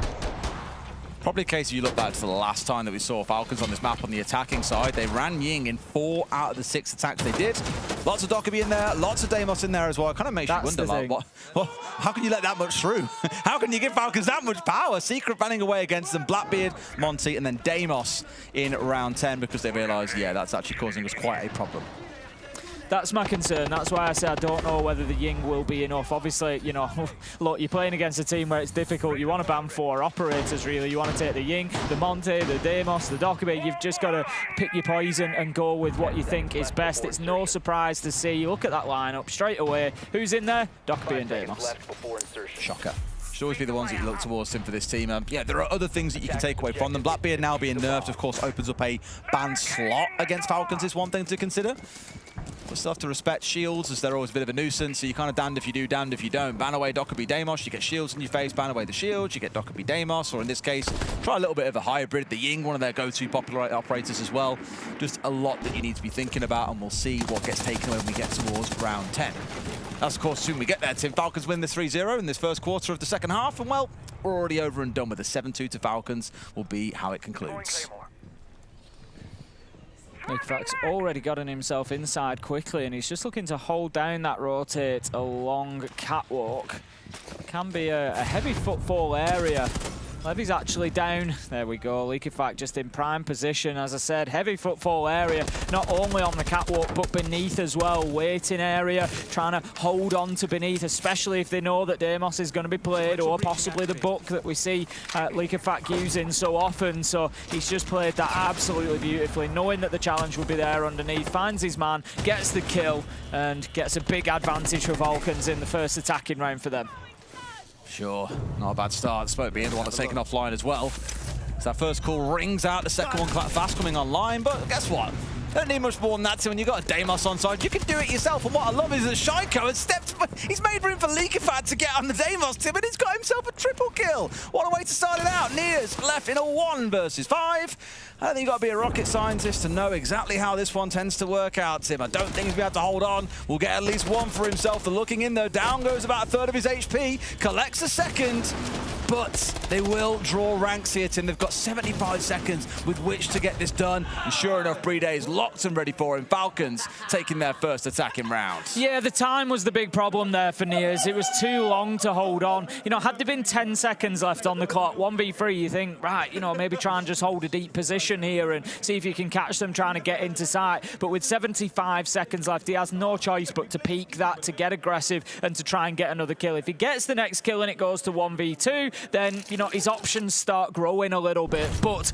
Probably a case if you look back to the last time that we saw Falcons on this map on the attacking side. They ran Ying in 4 out of the 6 attacks they did. Lots of Dockerby in there, lots of Deimos in there as well. It kind of makes you wonder, like, how can you let that much through? How can you give Falcons that much power? Secret banning away against them, Blackbeard, Monty, and then Deimos in round 10 because they realised, yeah, that's actually causing us quite a problem. That's my concern. That's why I say I don't know whether the Ying will be enough. Obviously, you know, look, you're playing against a team where it's difficult. You want to ban 4 operators, really. You want to take the Ying, the Monte, the Deimos, the Dockerby. You've just got to pick your poison and go with what you think is best. It's no surprise to see. Look at that lineup straight away. Who's in there? Dockerby and Deimos. Shocker. Should always be the ones that you look towards him for this team. Yeah, there are other things that you can take away from them. Blackbeard now being nerfed, of course, opens up a ban slot against Falcons is one thing to consider. But still have to respect shields, as they're always a bit of a nuisance, so you're kind of damned if you do, damned if you don't. Ban away Dockerby Deimos, you get shields in your face. Ban away the shields, you get Dockerby Deimos, or in this case, try a little bit of a hybrid. The Ying, one of their go-to popular operators as well. Just a lot that you need to be thinking about, and we'll see what gets taken when we get towards round 10. That's, of course, soon we get there, Tim. Falcons win this 3-0 in this first quarter of the second half, and, well, we're already over and done with the 7-2 to Falcons will be how it concludes. Liquifact's already gotten himself inside quickly, and he's just looking to hold down that rotate along catwalk. It can be a heavy footfall area. Levy's actually down. There we go. Liquefact just in prime position. As I said, heavy footfall area, not only on the catwalk, but beneath as well. Waiting area, trying to hold on to beneath, especially if they know that Deimos is going to be played, or possibly the book that we see Liquefact using so often. So he's just played that absolutely beautifully, knowing that the challenge will be there underneath. Finds his man, gets the kill, and gets a big advantage for Vulcans in the first attacking round for them. Sure, not a bad start. Spoke being the one that's taken offline as well. So that first call rings out, the second one quite fast coming online, but guess what? Don't need much more than that, so when you've got a Deimos on side, you can do it yourself. And what I love is that Shaiko has stepped, he's made room for Liquefact to get on the Deimos team, and he's got himself a triple kill. What a way to start it out. Nia's left in a 1 versus 5. I don't think you've got to be a rocket scientist to know exactly how this one tends to work out, Tim. I don't think he's going to have to hold on. We'll get at least 1 for himself. The looking in, though, down goes about 1/3 of his HP, collects a second, but they will draw ranks here, Tim. They've got 75 seconds with which to get this done, and sure enough, Brede is locked and ready for him. Falcons taking their first attacking round. Yeah, the time was the big problem there for Nias. It was too long to hold on. You know, had there been 10 seconds left on the clock, 1v3, you think, right, you know, maybe try and just hold a deep position here and see if you can catch them trying to get into sight. But with 75 seconds left, he has no choice but to peak that, to get aggressive and to try and get another kill. If he gets the next kill and it goes to 1v2, then, you know, his options start growing a little bit. But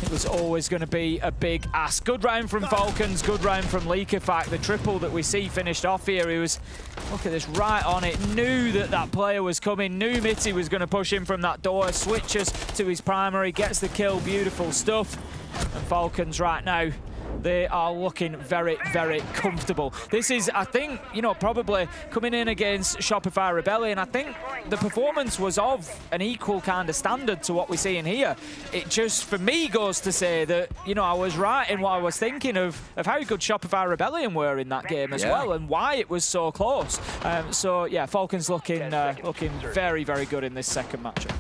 it was always going to be a big ask. Good round from Falcons, good round from Liquefact. The triple that we see finished off here, he was, look at this, right on it. Knew that that player was coming, knew Mitty was going to push him from that door, switches to his primary, gets the kill, beautiful stuff. And Falcons right now, they are looking very, very comfortable. This is, I think, you know, probably coming in against Shopify Rebellion, I think the performance was of an equal kind of standard to what we see in here. It just, for me, goes to say that, you know, I was right in what I was thinking of how good Shopify Rebellion were in that game as well, and why it was so close. So, yeah, Falcons looking very, very good in this second matchup.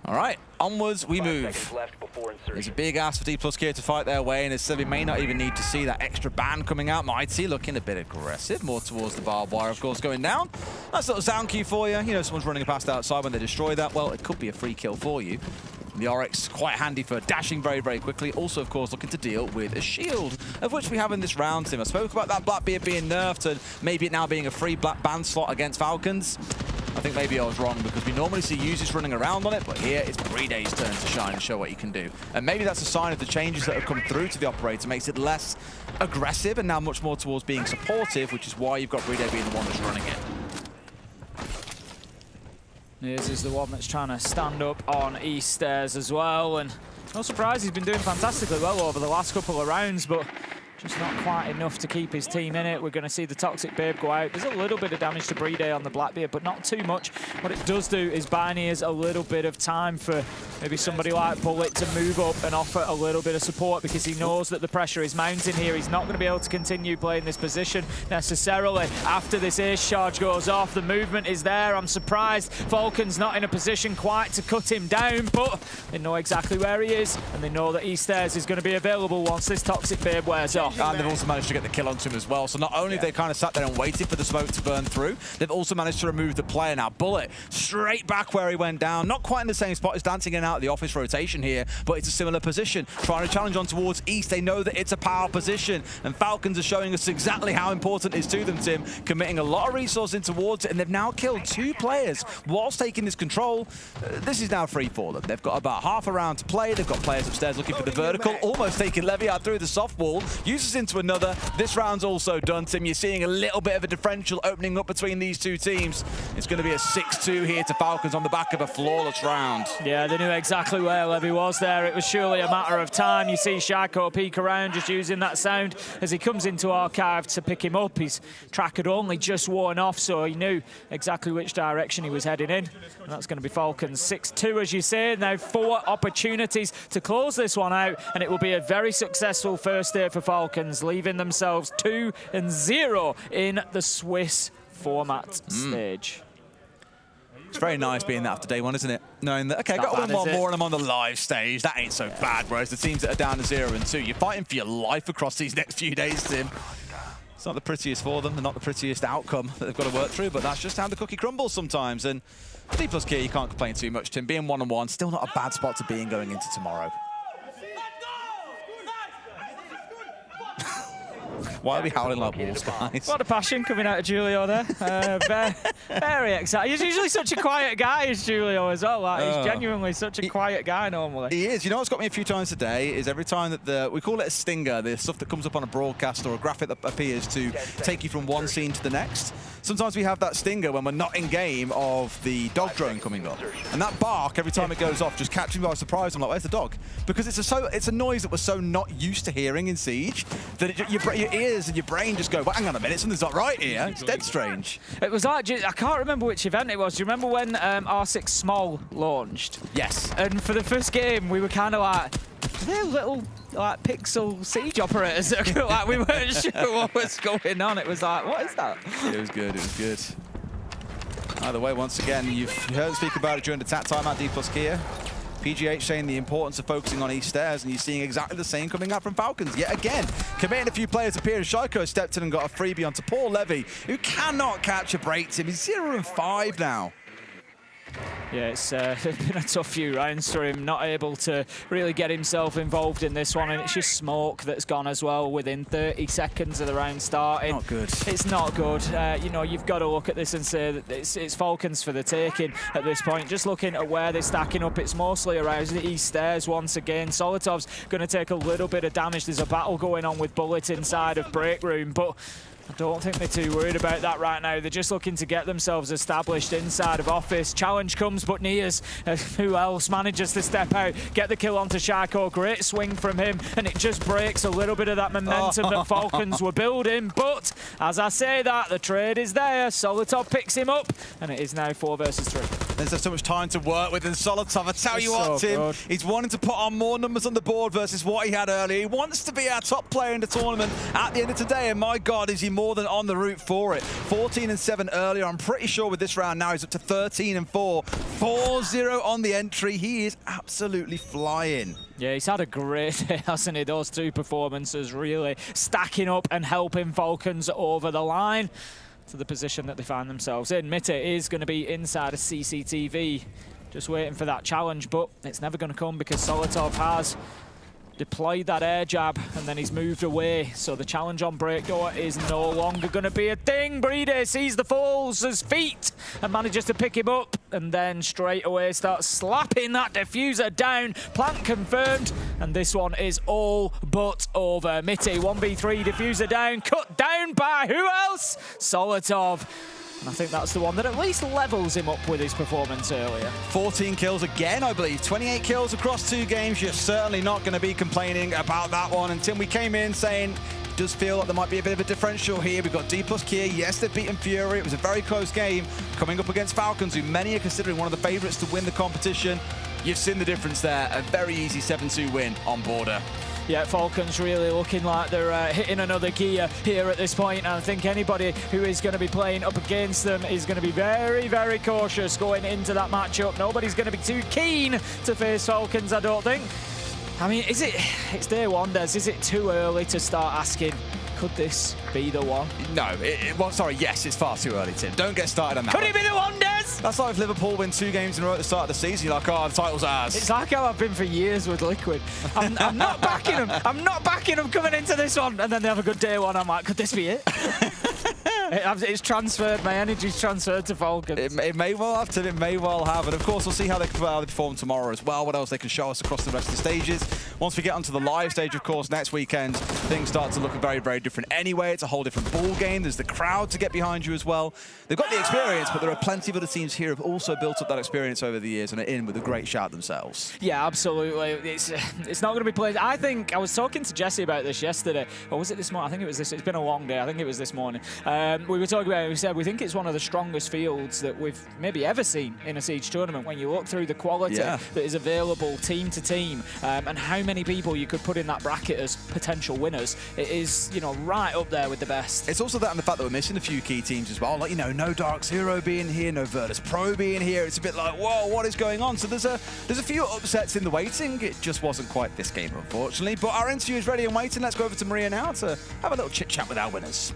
All right, onwards we move. There's a big ask for D+K to fight their way, and it said we may not even need to see that extra ban coming out. Mighty looking a bit aggressive, more towards the barbed wire, of course, going down. Nice little sound cue for you. You know, someone's running past outside when they destroy that. Well, it could be a free kill for you. The Oryx quite handy for dashing very, very quickly. Also, of course, looking to deal with a shield, of which we have in this round, Tim. I spoke about that Blackbeard being nerfed and maybe it now being a free black ban slot against Falcons. I think maybe I was wrong because we normally see users running around on it, but here it's Brede's turn to shine and show what he can do. And maybe that's a sign of the changes that have come through to the operator, makes it less aggressive and now much more towards being supportive, which is why you've got Brede being the one that's running it. Nias is the one that's trying to stand up on East Stairs as well, and no surprise he's been doing fantastically well over the last couple of rounds, but just not quite enough to keep his team in it. We're going to see the Toxic Babe go out. There's a little bit of damage to Brede on the Blackbeard, but not too much. What it does do is buy Nias a little bit of time for maybe somebody like Bullet to move up and offer a little bit of support, because he knows that the pressure is mounting here. He's not going to be able to continue playing this position necessarily after this ace charge goes off. The movement is there. I'm surprised Falcon's not in a position quite to cut him down, but they know exactly where he is, and they know that East Stairs is going to be available once this Toxic Babe wears off. And they've also managed to get the kill onto him as well. So not only have they kind of sat there and waited for the smoke to burn through, they've also managed to remove the player. Now, Bullet straight back where he went down. Not quite in the same spot. He's dancing in and out of the office rotation here, but it's a similar position. Trying to challenge on towards East. They know that it's a power position, and Falcons are showing us exactly how important it is to them, Tim. Committing a lot of resources in towards it, and they've now killed 2 players whilst taking this control. This is now free for them. They've got about half a round to play. They've got players upstairs looking for the vertical, almost taking Levy out through the soft wall. Uses into another. This round's also done, Tim. You're seeing a little bit of a differential opening up between these two teams. It's going to be a 6-2 here to Falcons on the back of a flawless round. Yeah, they knew exactly where Levy was there. It was surely a matter of time. You see Shaiko peek around, just using that sound as he comes into Archive to pick him up. His track had only just worn off, so he knew exactly which direction he was heading in. And that's going to be Falcons 6-2, as you say. Now 4 opportunities to close this one out, and it will be a very successful first day for Falcons, leaving themselves 2-0 in the Swiss format stage. It's very nice being that after day one, isn't it? Knowing that, okay, I got one more and I'm on the live stage. That ain't so bad, whereas the teams that are down to 0 and 2, you're fighting for your life across these next few days, Tim. It's not the prettiest for them, and not the prettiest outcome that they've got to work through, but that's just how the cookie crumbles sometimes. And D+K, you can't complain too much, Tim. Being 1-on-1, still not a bad spot to be in going into tomorrow. Why are we howling like wolves, guys? What a passion coming out of Julio there. Very excited. He's usually such a quiet guy, is Julio, as well. Like, he's genuinely such a quiet guy normally. He is. You know what's got me a few times today is every time that we call it a stinger, the stuff that comes up on a broadcast or a graphic that appears to take you from one scene to the next. Sometimes we have that stinger when we're not in game of the dog drone coming up. And that bark, every time it goes off, just catches me by surprise. I'm like, where's the dog? Because it's a noise that we're so not used to hearing in Siege that your ears and your brain just go, well, hang on a minute, something's not right here. It's dead strange. It was like, I can't remember which event it was. Do you remember when R6 Small launched? Yes. And for the first game, we were kind of like, they're little like pixel Siege operators. Like, we weren't sure what was going on. It was like, what is that? It was good, it was good. Either way, once again, you've heard us speak about it during the TAT time at D+Kia. PGH saying the importance of focusing on East Stairs, and you're seeing exactly the same coming out from Falcons yet again. Committing a few players appeared. Shaiko stepped in and got a freebie onto Paul Levy, who cannot catch a break, Tim. He's 0 and 5 now. Yeah, it's been a tough few rounds for him, not able to really get himself involved in this one, and it's just smoke that's gone as well within 30 seconds of the round starting. Not good. It's not good. You know, you've got to look at this and say that it's Falcons for the taking at this point. Just looking at where they're stacking up, it's mostly around the East Stairs once again. Solotov's going to take a little bit of damage. There's a battle going on with Bullet inside of Break Room, but I don't think they're too worried about that right now. They're just looking to get themselves established inside of Office. Challenge comes, but Nias, who else manages to step out, get the kill onto Shaiko. Great swing from him, and it just breaks a little bit of that momentum that Falcons were building. But as I say that, the trade is there. Solotov picks him up, and it is now 4 versus 3. There's so much time to work with in Solotov. I tell you what, Tim, good. He's wanting to put on more numbers on the board versus what he had earlier. He wants to be our top player in the tournament at the end of today, and my God, is he more than on the route for it. 14 and 7 earlier. I'm pretty sure with this round now he's up to 13 and 4. 4-0 on the entry. He is absolutely flying. Yeah, he's had a great day, hasn't he? Those two performances really stacking up and helping Falcons over the line to the position that they find themselves in. Mitte is going to be inside a CCTV, just waiting for that challenge, but it's never going to come because Solotov has deployed that air jab and then he's moved away, so the challenge on Breakdoor is no longer going to be a thing. Brede sees the Falls' feet and manages to pick him up, and then straight away starts slapping that diffuser down. Plant confirmed, and this one is all but over. Mitte 1v3, diffuser down, cut down by who else? Solotov. And I think that's the one that at least levels him up with his performance earlier. 14 kills again, I believe. 28 kills across 2 games. You're certainly not going to be complaining about that one. And Tim, we came in saying it does feel like there might be a bit of a differential here. We've got D+Kia. Yes, they've beaten Fury. It was a very close game coming up against Falcons, who many are considering one of the favourites to win the competition. You've seen the difference there. A very easy 7-2 win on Border. Yeah, Falcons really looking like they're hitting another gear here at this point, and I think anybody who is going to be playing up against them is going to be very, very cautious going into that matchup. Nobody's going to be too keen to face Falcons, I don't think. I mean, it's day one, Des. Is it too early to start asking, could this be the one? No, well, sorry, yes, it's far too early, Tim. Don't get started on that. Could it be the one, Des? That's like if Liverpool win 2 games in a row at the start of the season, you're like, oh, the title's ours. It's like how I've been for years with Liquid. I'm not backing them. I'm not backing them coming into this one, and then they have a good day one. I'm like, could this be it? It's transferred. My energy's transferred to Falcons. It may well have, Tim. It may well have. And of course, we'll see how they perform tomorrow as well. What else they can show us across the rest of the stages. Once we get onto the live stage, of course, next weekend, things start to look very, very different anyway. It's a whole different ball game. There's the crowd to get behind you as well. They've got the experience, but there are plenty of other teams here who have also built up that experience over the years and are in with a great shout themselves. Yeah, absolutely. It's not going to be played. I think I was talking to Jesse about this yesterday, or was it this morning? I think it was this. It's been a long day. I think it was this morning. We were talking about it. We said we think it's one of the strongest fields that we've maybe ever seen in a Siege tournament. When you look through the quality that is available team to team, and how many people you could put in that bracket as potential winners. It is, you know, right up there with the best. It's also that and the fact that we're missing a few key teams as well. Like, you know, no Dark Zero being here, no Virtus Pro being here. It's a bit like, whoa, what is going on? So there's a few upsets in the waiting. It just wasn't quite this game, unfortunately. But our interview is ready and waiting. Let's go over to Maria now to have a little chit chat with our winners.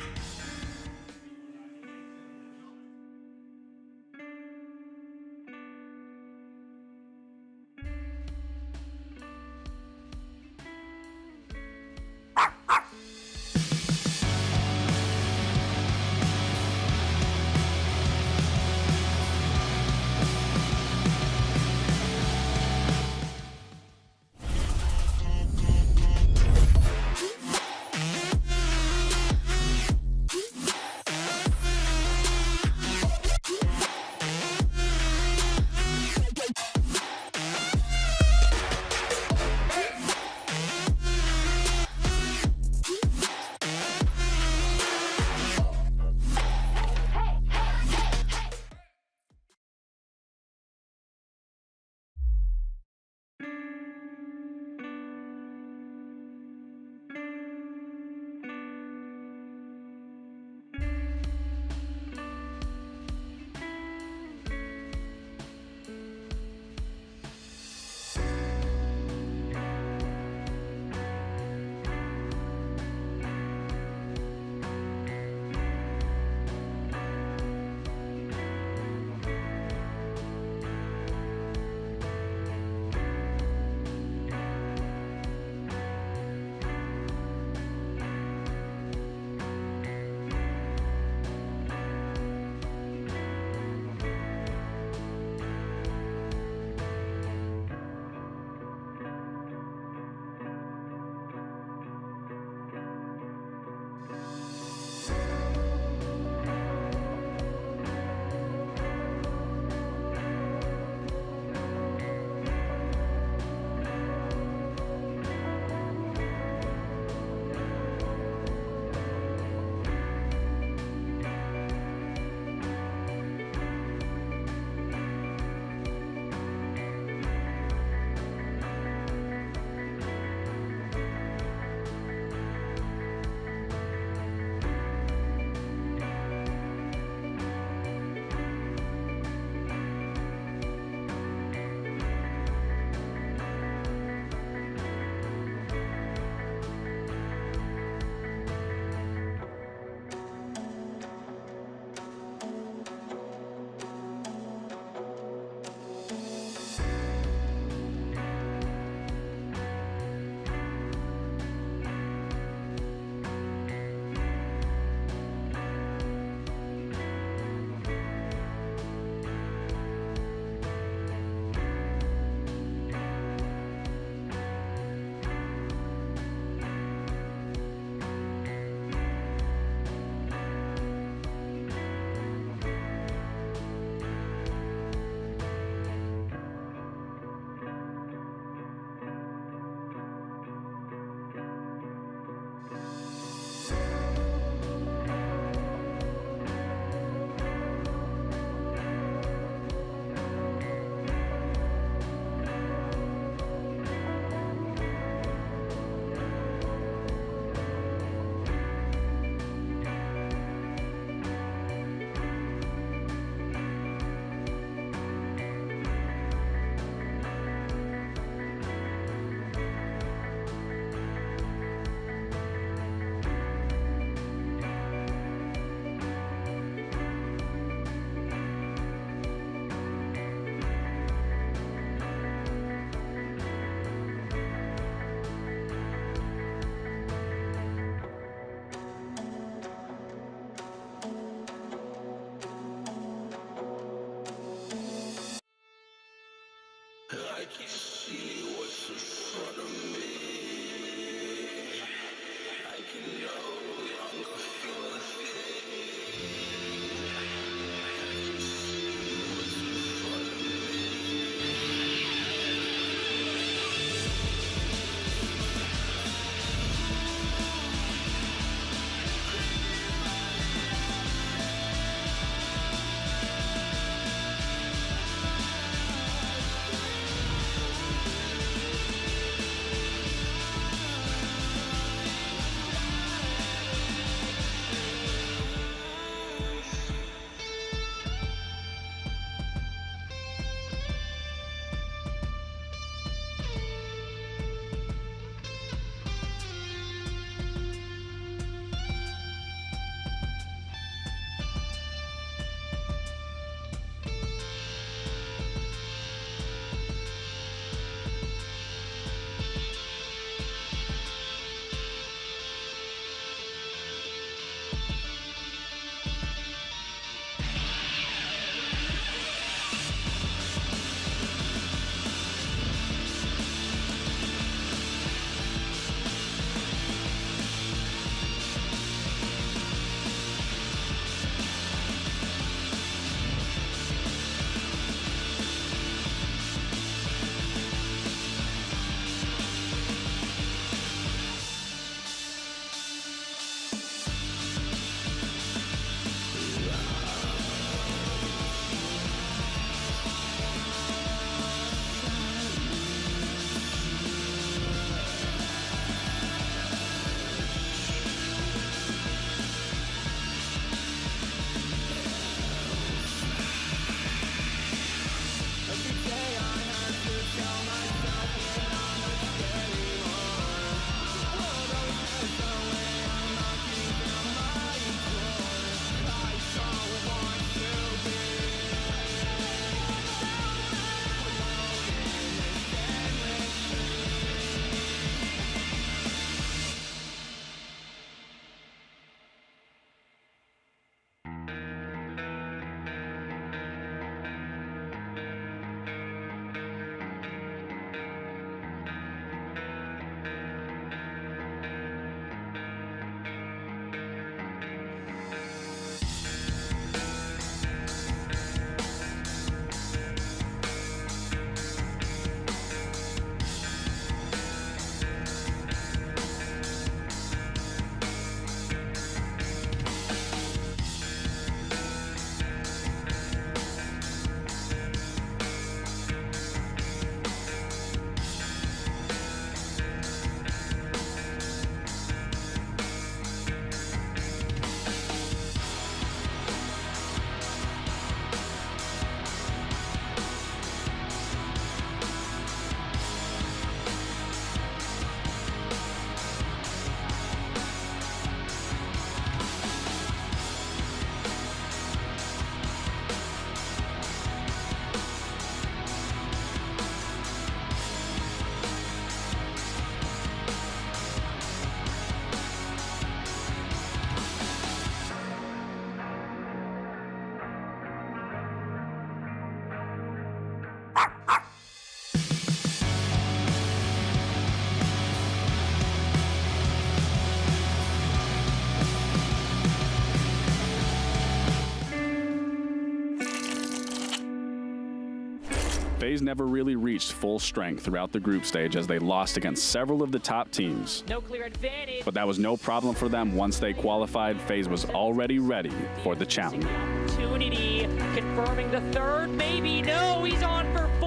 FaZe never really reached full strength throughout the group stage as they lost against several of the top teams. No clear advantage. But that was no problem for them once they qualified. FaZe was already ready for the challenge. Opportunity, confirming the third, maybe, no, he's on for 4.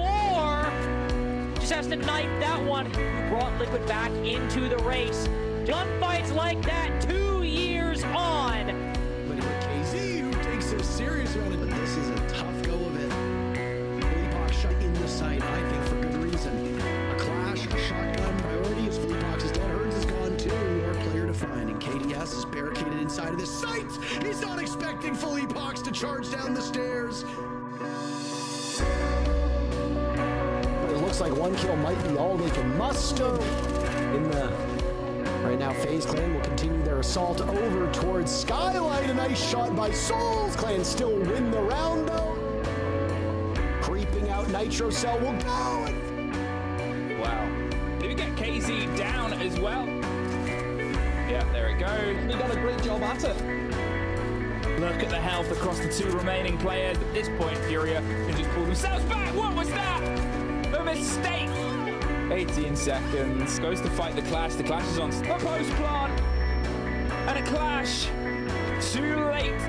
Just has to knife that one. Brought Liquid back into the race. Gunfights like that, 2 years on. But KZ, who takes it seriously on it, but this is a tough go of it. Fleepox shot in the sight, I think, for good reason. A clash, a shotgun priority as Fleepox is dead. Herds is gone too. More player to find, and KDS is barricaded inside of this site. He's not expecting Fleepox to charge down the stairs. But it looks like 1 kill might be all they can muster in the. Right now, FaZe Clan will continue their assault over towards Skylight. A nice shot by Souls. Clan still win the round, though. Creeping out, Nitro Cell will go. Wow. Did we get KZ down as well? Yeah, there it goes. He done a great job at it. Look at the health across the 2 remaining players. At this point, Furia can just pull themselves back. What was that? A mistake. 18 seconds, goes to fight the Clash. The Clash is on a post plant, and a Clash. Too late.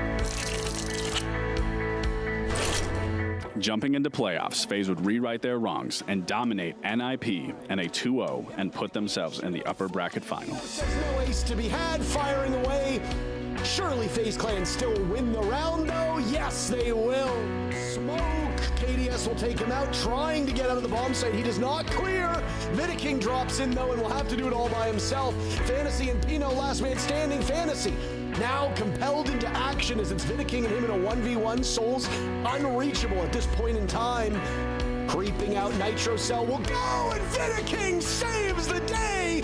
Jumping into playoffs, FaZe would rewrite their wrongs and dominate NIP in a 2-0 and put themselves in the upper bracket final. There's no ace to be had, firing away. Surely FaZe Clan still win the round, though. Yes, they will. Smoke. KDS will take him out, trying to get out of the bomb site. He does not clear. Vidiking drops in, though, and will have to do it all by himself. Fantasy and Pino, last man standing. Fantasy now compelled into action as it's Vidiking and him in a 1v1. Souls unreachable at this point in time. Creeping out, Nitro Cell will go, and Vidiking saves the day.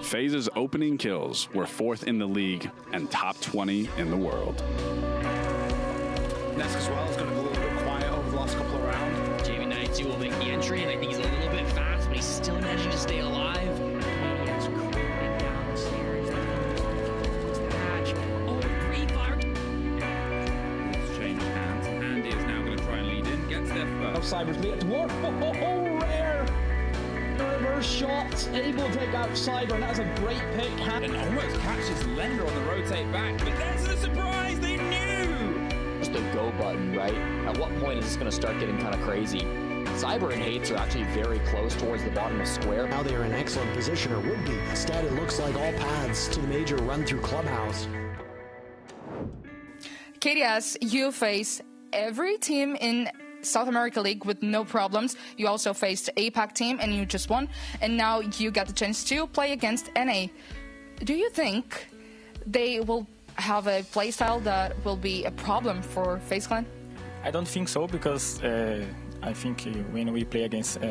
FaZe's opening kills were 4th in the league and top 20 in the world. Nesk as well is going to go a little bit quiet over the last couple of rounds. Jamie 92 will make the entry, and I think he's a little bit fast, but he's still managing to stay alive. Canadians creeping down the stairs. What's the hatch? Oh, pre-fire. It's changed hands. Andy is now going to try and lead in. Gets there first. Cyber's lead to work. Oh, rare. Reverse shot, able to take out Cyber, and that's a great pick. And almost catches Lender on the rotate back, but there's the surprise, they knew! Just the go button, right? At what point is this going to start getting kind of crazy? Cyber and Hates are actually very close towards the bottom of square. Now they are in excellent position, or would be. Instead, it looks like all paths to the major run through Clubhouse. KDS, you face every team in South America League with no problems. You also faced APAC team and you just won, and now you got the chance to play against NA. Do you think they will have a playstyle that will be a problem for FaZe Clan? I don't think so, because I think when we play against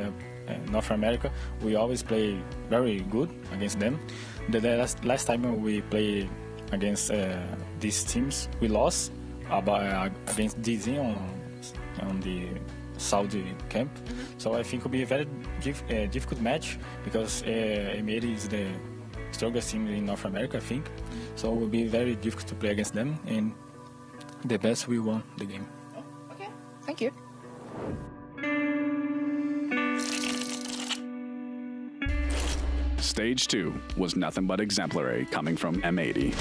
North America, we always play very good against them. The last time we played against these teams, we lost against DZ on the Saudi camp. So I think it will be a very difficult match, because M80 is the strongest team in North America, I think. So it will be very difficult to play against them, and the best will win the game. Okay, thank you. Stage 2 was nothing but exemplary coming from M80.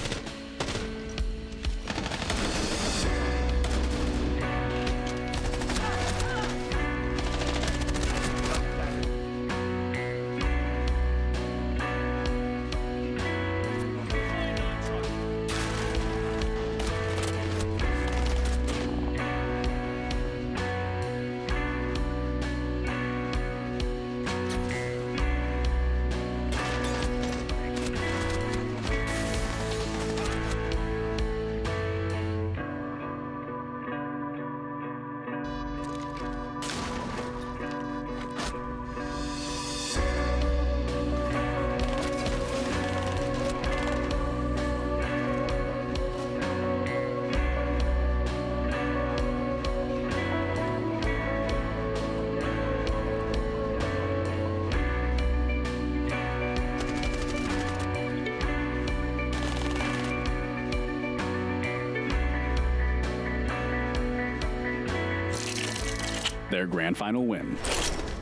their grand final win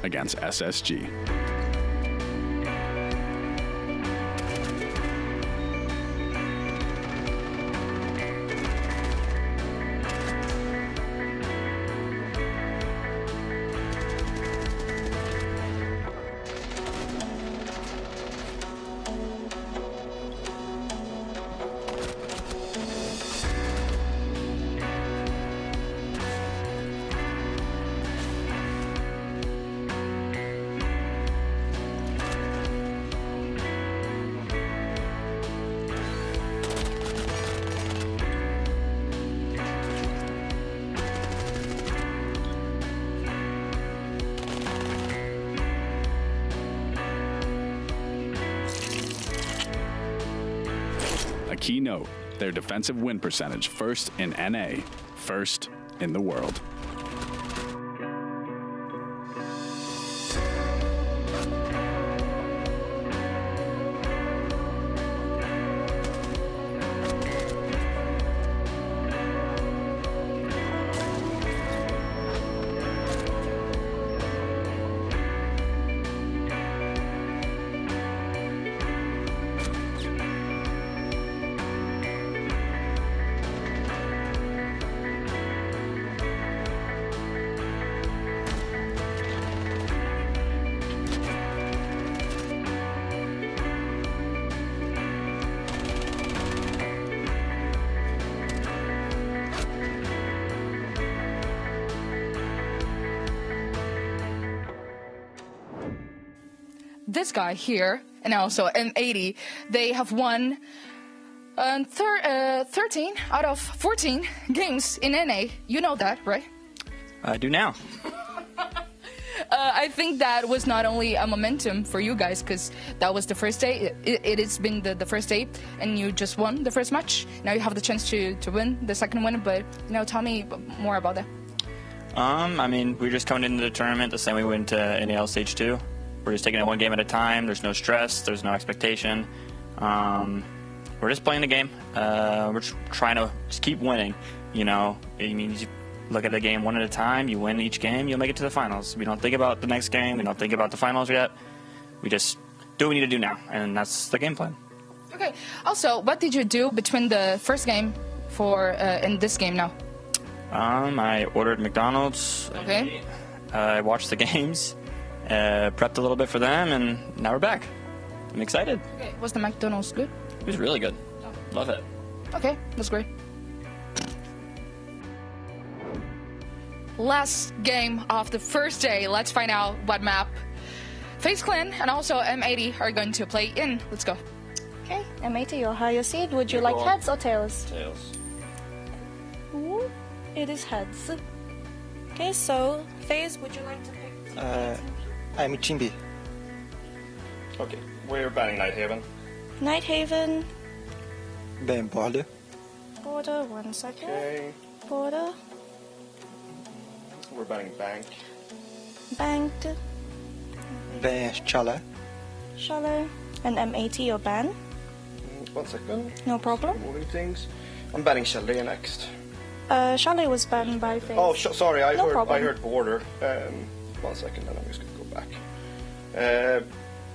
against SSG. A key note, their defensive win percentage, first in NA, first in the world. This guy here, and also M80, they have won 13 out of 14 games in NA. You know that, right? I do now. I think that was not only a momentum for you guys, because that was the first day. It has been the first day, and you just won the first match. Now you have the chance to win the second one, but tell me more about that. I mean, we're just coming into the tournament the same way we went to NAL Stage 2. We're just taking it one game at a time. There's no stress. There's no expectation. We're just playing the game. We're just trying to just keep winning. It means you look at the game one at a time. You win each game, you'll make it to the finals. We don't think about the next game. We don't think about the finals yet. We just do what we need to do now, and that's the game plan. Okay. Also, what did you do between the first game and this game now? I ordered McDonald's. Okay. I watched the games. Prepped a little bit for them, and now we're back. I'm excited. Okay, was the McDonald's good? It was really good. Love it. Okay, that's great. Last game of the first day. Let's find out what map FaZe Clan and also M80 are going to play in. Let's go. Okay, M80, your higher seed. Would you like heads or tails? Tails. Ooh, it is heads. Okay, so FaZe, would you like to pick? I'm Chimbi. Okay, we're banning Nighthaven. Nighthaven. Ben Border. Border, 1 second. Okay. Border. We're banning Bank. Banked. Ben Chala. Shallow. And M80 your ban. 1 second. No problem. Moving things. I'm banning Chalet next. Chalet was banned by FaZe. Oh, sorry, I heard Border. 1 second, then I'm just gonna go back.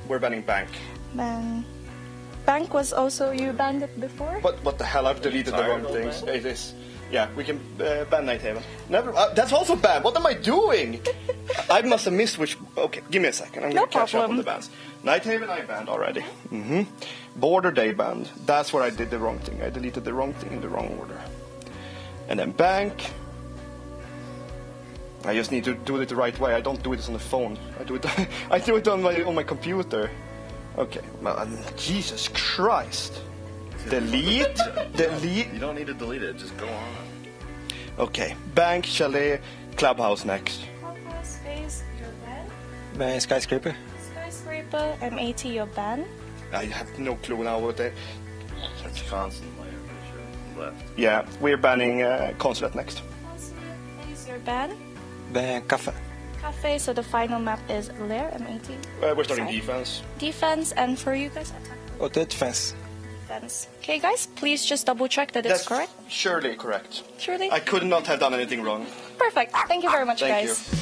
We're banning Bank. Bank was also, you banned it before? What the hell? I've deleted the wrong things. It is. Yeah, we can ban Nighthaven. Never. That's also banned. What am I doing? I must have missed which. Okay, give me a second. I'm gonna catch up on the bans. Nighthaven I banned already. Border they banned. That's where I did the wrong thing. I deleted the wrong thing in the wrong order. And then Bank. I just need to do it the right way. I don't do this on the phone. I do it on my computer. Okay. Jesus Christ. Delete. You don't need to delete it. Just go on. Okay. Bank, Chalet, Clubhouse next. Clubhouse, FaZe, your ban. Skyscraper. Skyscraper, M80 your ban. I have no clue now what they. That's constant layer, for sure. Left. Yeah, we're banning Consulate next. Consulate, FaZe your ban. Ban Cafe. Cafe, so the final map is Lair, M80. We're starting defense. Defense, and for you guys, attack. Oh, the defense. Defense. Okay, guys, please just double check that it's correct. Surely correct. Surely? I could not have done anything wrong. Perfect. Thank you very much, Thank guys. you.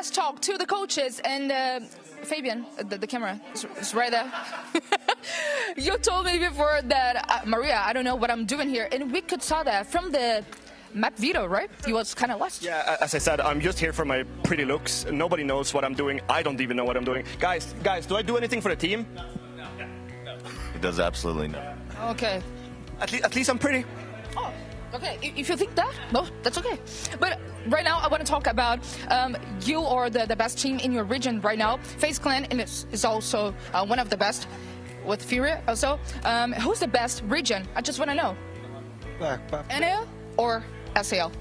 let's talk to the coaches and Fabian, the camera is right there. You told me before that, Maria, I don't know what I'm doing here. And we could saw that from the map veto, right? He was kind of lost. Yeah, as I said, I'm just here for my pretty looks. Nobody knows what I'm doing. I don't even know what I'm doing. Guys, do I do anything for the team? No. He does absolutely nothing. Okay. At least I'm pretty. Oh, okay. If you think that, no, that's okay. But right now, I want to talk about you are the best team in your region right now. FaZe Clan is also one of the best with Fury also. Who's the best region? I just want to know. NA or SAL?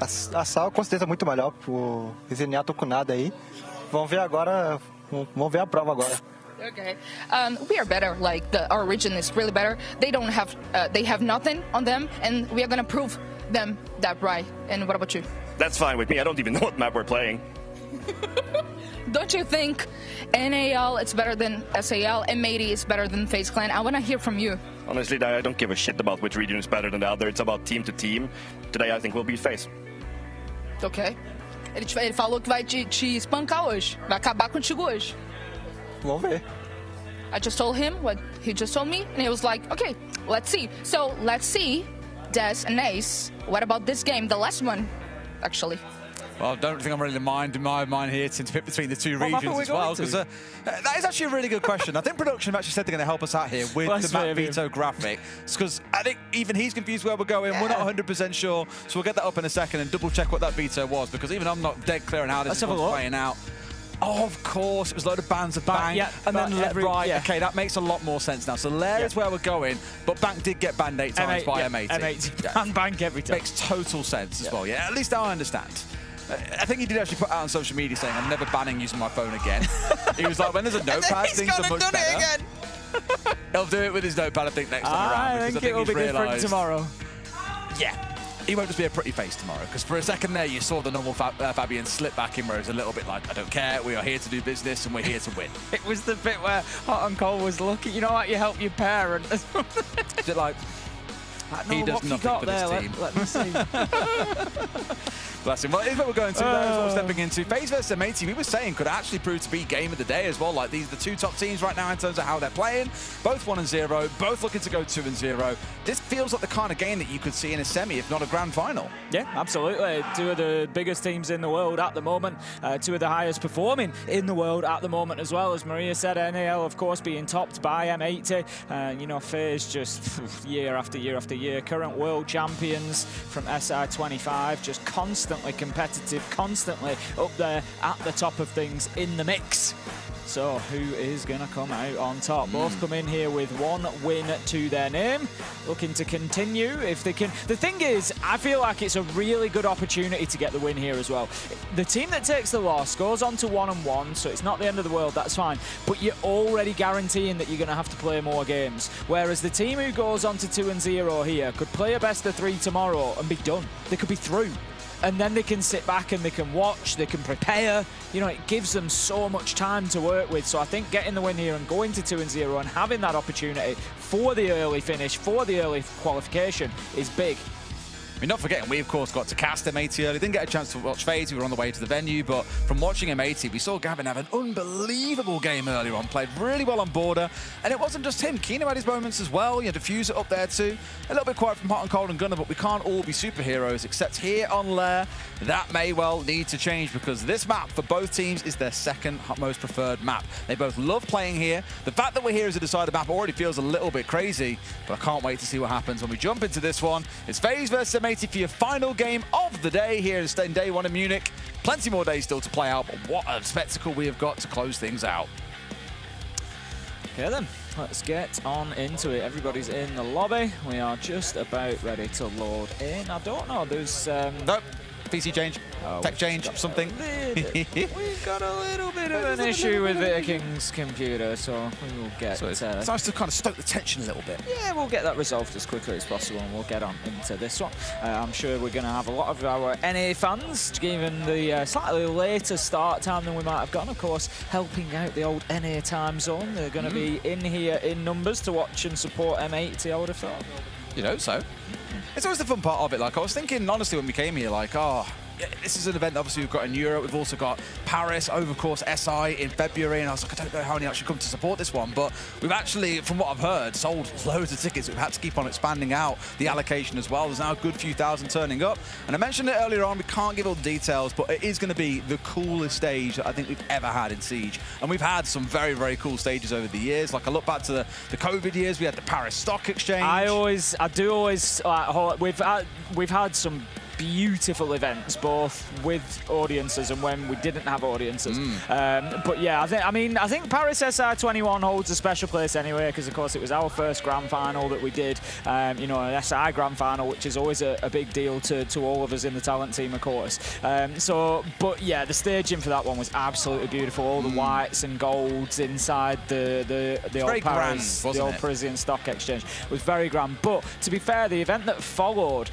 A SAL com certeza muito melhor. O Zenyatta tô com nada aí. Vamos ver agora. Vamos ver a prova agora. Okay, we are better. Like our region is really better. They don't have, they have nothing on them, and we are gonna prove them that right. And what about you? That's fine with me. I don't even know what map we're playing. Don't you think NAL is better than SAL and M80 is better than FaZe Clan? I want to hear from you. Honestly, I don't give a shit about which region is better than the other. It's about team to team. Today, I think we'll beat FaZe. Okay. Ele falou que vai te espancar hoje. Vai acabar contigo hoje. Vamos ver. I just told him what he just told me, and he was like, okay, let's see. So let's see, Des and Ace, what about this game, the last one, actually? Well, I don't think I'm really in my mind here to pick between the two regions as well, because that is actually a really good question. I think production have actually said they're going to help us out here with the map veto graphic, because I think even he's confused where we're going. Yeah. We're not 100% sure, so we'll get that up in a second and double check what that veto was, because even I'm not dead clear on how this is playing out. Oh, of course, it was a load of bans of Bang. Yeah, and then right, yeah. Okay, that makes a lot more sense now. So there is where we're going, but Bang did get banned 8 times by M80. M80 ban Bang every time. Makes total sense as well, yeah. At least now I understand. I think he did actually put out on social media saying, I'm never banning using my phone again. He was like, when there's a notepad, things are much better. He'll do it with his notepad, I think, next time around. I think it'll be different tomorrow. Yeah. He won't just be a pretty face tomorrow, because for a second there you saw the normal Fabian slip back in where it's a little bit like, I don't care, we are here to do business and we're here to win. It was the bit where Hot and Cold was looking, you know, like you help your parent. Is it like, he does nothing for this team. Let me see. Bless him. Well, here's what we're going to. That is what we're stepping into. FaZe vs M80, we were saying, could actually prove to be game of the day as well. Like, these are the two top teams right now in terms of how they're playing. Both 1-0, both looking to go 2-0. This feels like the kind of game that you could see in a semi, if not a grand final. Yeah, absolutely. Two of the biggest teams in the world at the moment. Two of the highest performing in the world at the moment as well. As Maria said, NAL, of course, being topped by M80. You know, FaZe just year after year after year. Current world champions from SI25, just constantly competitive, constantly up there at the top of things in the mix. So who is going to come out on top? Both come in here with 1 win to their name, looking to continue if they can. The thing is, I feel like it's a really good opportunity to get the win here as well. The team that takes the loss goes on to 1-1, so it's not the end of the world, that's fine. But you're already guaranteeing that you're going to have to play more games. Whereas the team who goes on to 2-0 here could play a best of 3 tomorrow and be done. They could be through. And then they can sit back and they can watch, they can prepare. You know, it gives them so much time to work with. So I think getting the win here and going to 2-0 and having that opportunity for the early finish, for the early qualification is big. I mean, not forgetting, we of course got to cast M80 early. Didn't get a chance to watch FaZe, we were on the way to the venue, but from watching M80, we saw Gavin have an unbelievable game earlier on. Played really well on border, and it wasn't just him. Kino had his moments as well. You know, Diffuser up there too. A little bit quiet from Hot and Cold and Gunner, but we can't all be superheroes, except here on Lair. That may well need to change, because this map for both teams is their second most preferred map. They both love playing here. The fact that we're here as a decided map already feels a little bit crazy, but I can't wait to see what happens when we jump into this one. It's FaZe vs M80 for your final game of the day here in day 1 in Munich. Plenty more days still to play out, but what a spectacle we have got to close things out. Okay then, let's get on into it. Everybody's in the lobby. We are just about ready to load in. I don't know, there's... Nope. PC change, tech change, something. We've got a little bit of an issue with Vita King's computer, so we will get... So it's nice to kind of stoke the tension a little bit. Yeah, we'll get that resolved as quickly as possible, and we'll get on into this one. I'm sure we're going to have a lot of our NA fans, given the slightly later start time than we might have gotten, of course, helping out the old NA time zone. They're going to be in here in numbers to watch and support M80, I would have thought. You know, so. It's always the fun part of it. Like, I was thinking, honestly, when we came here, like, oh, this is an event obviously we've got in Europe. We've also got Paris, over course SI in February, and I was like, I don't know how many actually come to support this one, but we've actually, from what I've heard, sold loads of tickets. We've had to keep on expanding out the allocation as well. There's now a good few thousand turning up, and I mentioned it earlier on, we can't give all the details, but it is going to be the coolest stage that I think we've ever had in Siege, and we've had some very, very cool stages over the years. Like I look back to the COVID years, we had the Paris Stock Exchange. I do always we've had some beautiful events, both with audiences and when we didn't have audiences. But yeah, I think Paris SI21 holds a special place anyway, because of course it was our first grand final that we did. You know, an SI grand final, which is always a big deal to all of us in the talent team, of course. But yeah, the staging for that one was absolutely beautiful. All the whites and golds inside the old Paris, the old Parisian Stock Exchange was very grand. But to be fair, the event that followed,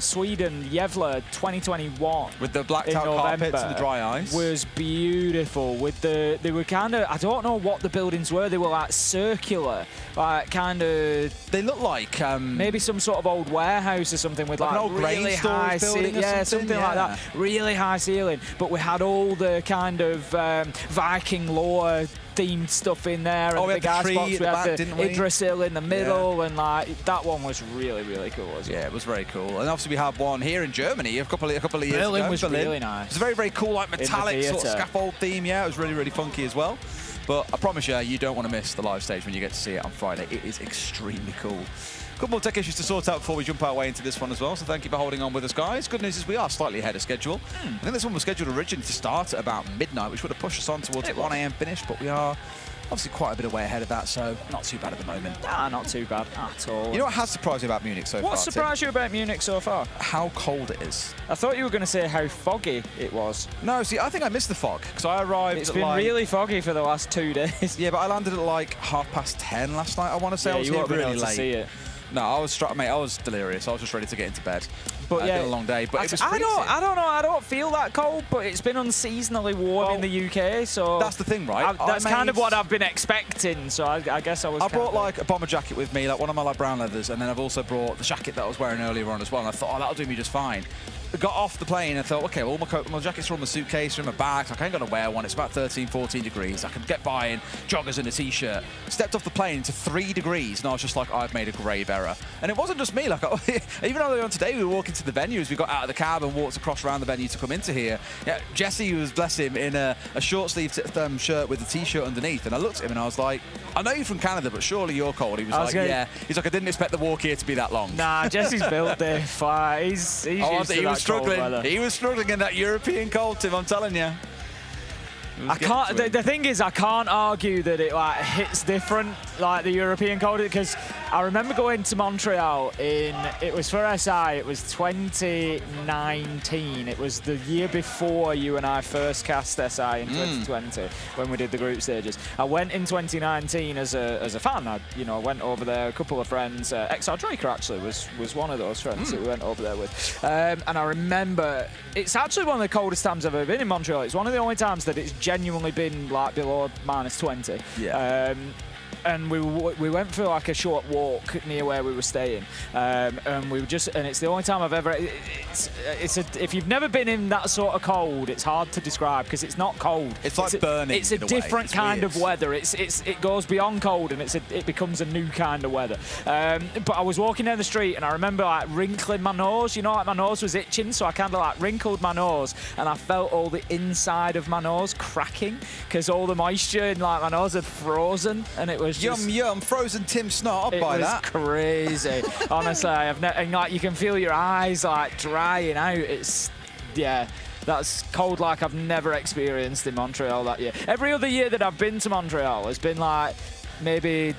Sweden, 2021 with the blacked out carpets and the dry ice was beautiful. With they were kind of, I don't know what the buildings were. They were like circular, like kind of. They look like maybe some sort of old warehouse or something with like an old really high ceiling. Yeah, something like that. Really high ceiling. But we had all the kind of Viking lore themed stuff in there, and the big ice box. We had the Yggdrasil in the middle, and like that one was really, really cool. Yeah, it was very cool. And obviously we had one here in Germany a couple of years ago. Berlin was really nice. It was a very, very cool, like metallic sort of scaffold theme. Yeah, it was really, really funky as well. But I promise you don't want to miss the live stage when you get to see it on Friday. It is extremely cool. Couple more tech issues to sort out before we jump our way into this one as well, so thank you for holding on with us, guys. Good news is we are slightly ahead of schedule. I think this one was scheduled originally to start at about midnight, which would have pushed us on towards 1 AM finish, but we are obviously quite a bit away ahead of that, so not too bad at the moment. Nah, not too bad at all. You know what has surprised me about Munich so far? What surprised you about Munich so far? How cold it is. I thought you were going to say how foggy it was. No, see, I think I missed the fog, because I arrived It's been really foggy for the last 2 days. Yeah, but I landed at like 10:30 last night, I want to say. Yeah, I was you here won't be really able late. to see it. No, I was mate, I was delirious. I was just ready to get into bed. But yeah, it's been a long day. But it was I don't know. I don't feel that cold, but it's been unseasonally warm in the UK. So that's the thing, right? That's kind of what I've been expecting. So I guess I was. I brought like a bomber jacket with me, like one of my like brown leathers, and then I've also brought the jacket that I was wearing earlier on as well. And I thought, oh, that'll do me just fine. I got off the plane and thought, okay, well, all my jackets are on my suitcase or in my bag. Like, I ain't going to wear one. It's about 13, 14 degrees. I can get by in joggers and a T-shirt. Stepped off the plane to 3 degrees, and I was just like, I've made a grave error. And it wasn't just me. Like, even earlier on today, we were walking to the venue as we got out of the cab and walked across around the venue to come into here. Yeah, Jesse was, bless him, in a short-sleeved shirt with a T-shirt underneath. And I looked at him and I was like, I know you're from Canada, but surely you're cold. He was like, yeah. He's like, I didn't expect the walk here to be that long. Nah, Jesse's built there. He's used to that cold weather. He was struggling in that European cold, Tim, I'm telling you. I can't. The thing is, I can't argue that it like hits different, like the European cold, because I remember going to Montreal it was for SI. It was 2019. It was the year before you and I first cast SI in 2020 when we did the group stages. I went in 2019 as a fan. I went over there. A couple of friends. XR Draker actually was one of those friends that we went over there with. And I remember it's actually one of the coldest times I've ever been in Montreal. It's one of the only times that it's genuinely been like below -20. Yeah. And we went for like a short walk near where we were staying, and we were and it's the only time I've ever. If you've never been in that sort of cold, it's hard to describe because it's not cold. It's like burning. It's a different kind of weather. It goes beyond cold and it becomes a new kind of weather. But I was walking down the street and I remember like wrinkling my nose. Like my nose was itching, so I kind of like wrinkled my nose and I felt all the inside of my nose cracking because all the moisture in like my nose had frozen and it was. Yum, frozen Tim Snot, I'll buy that. It was crazy. Honestly, and like you can feel your eyes like drying out. That's cold like I've never experienced in Montreal that year. Every other year that I've been to Montreal has been like maybe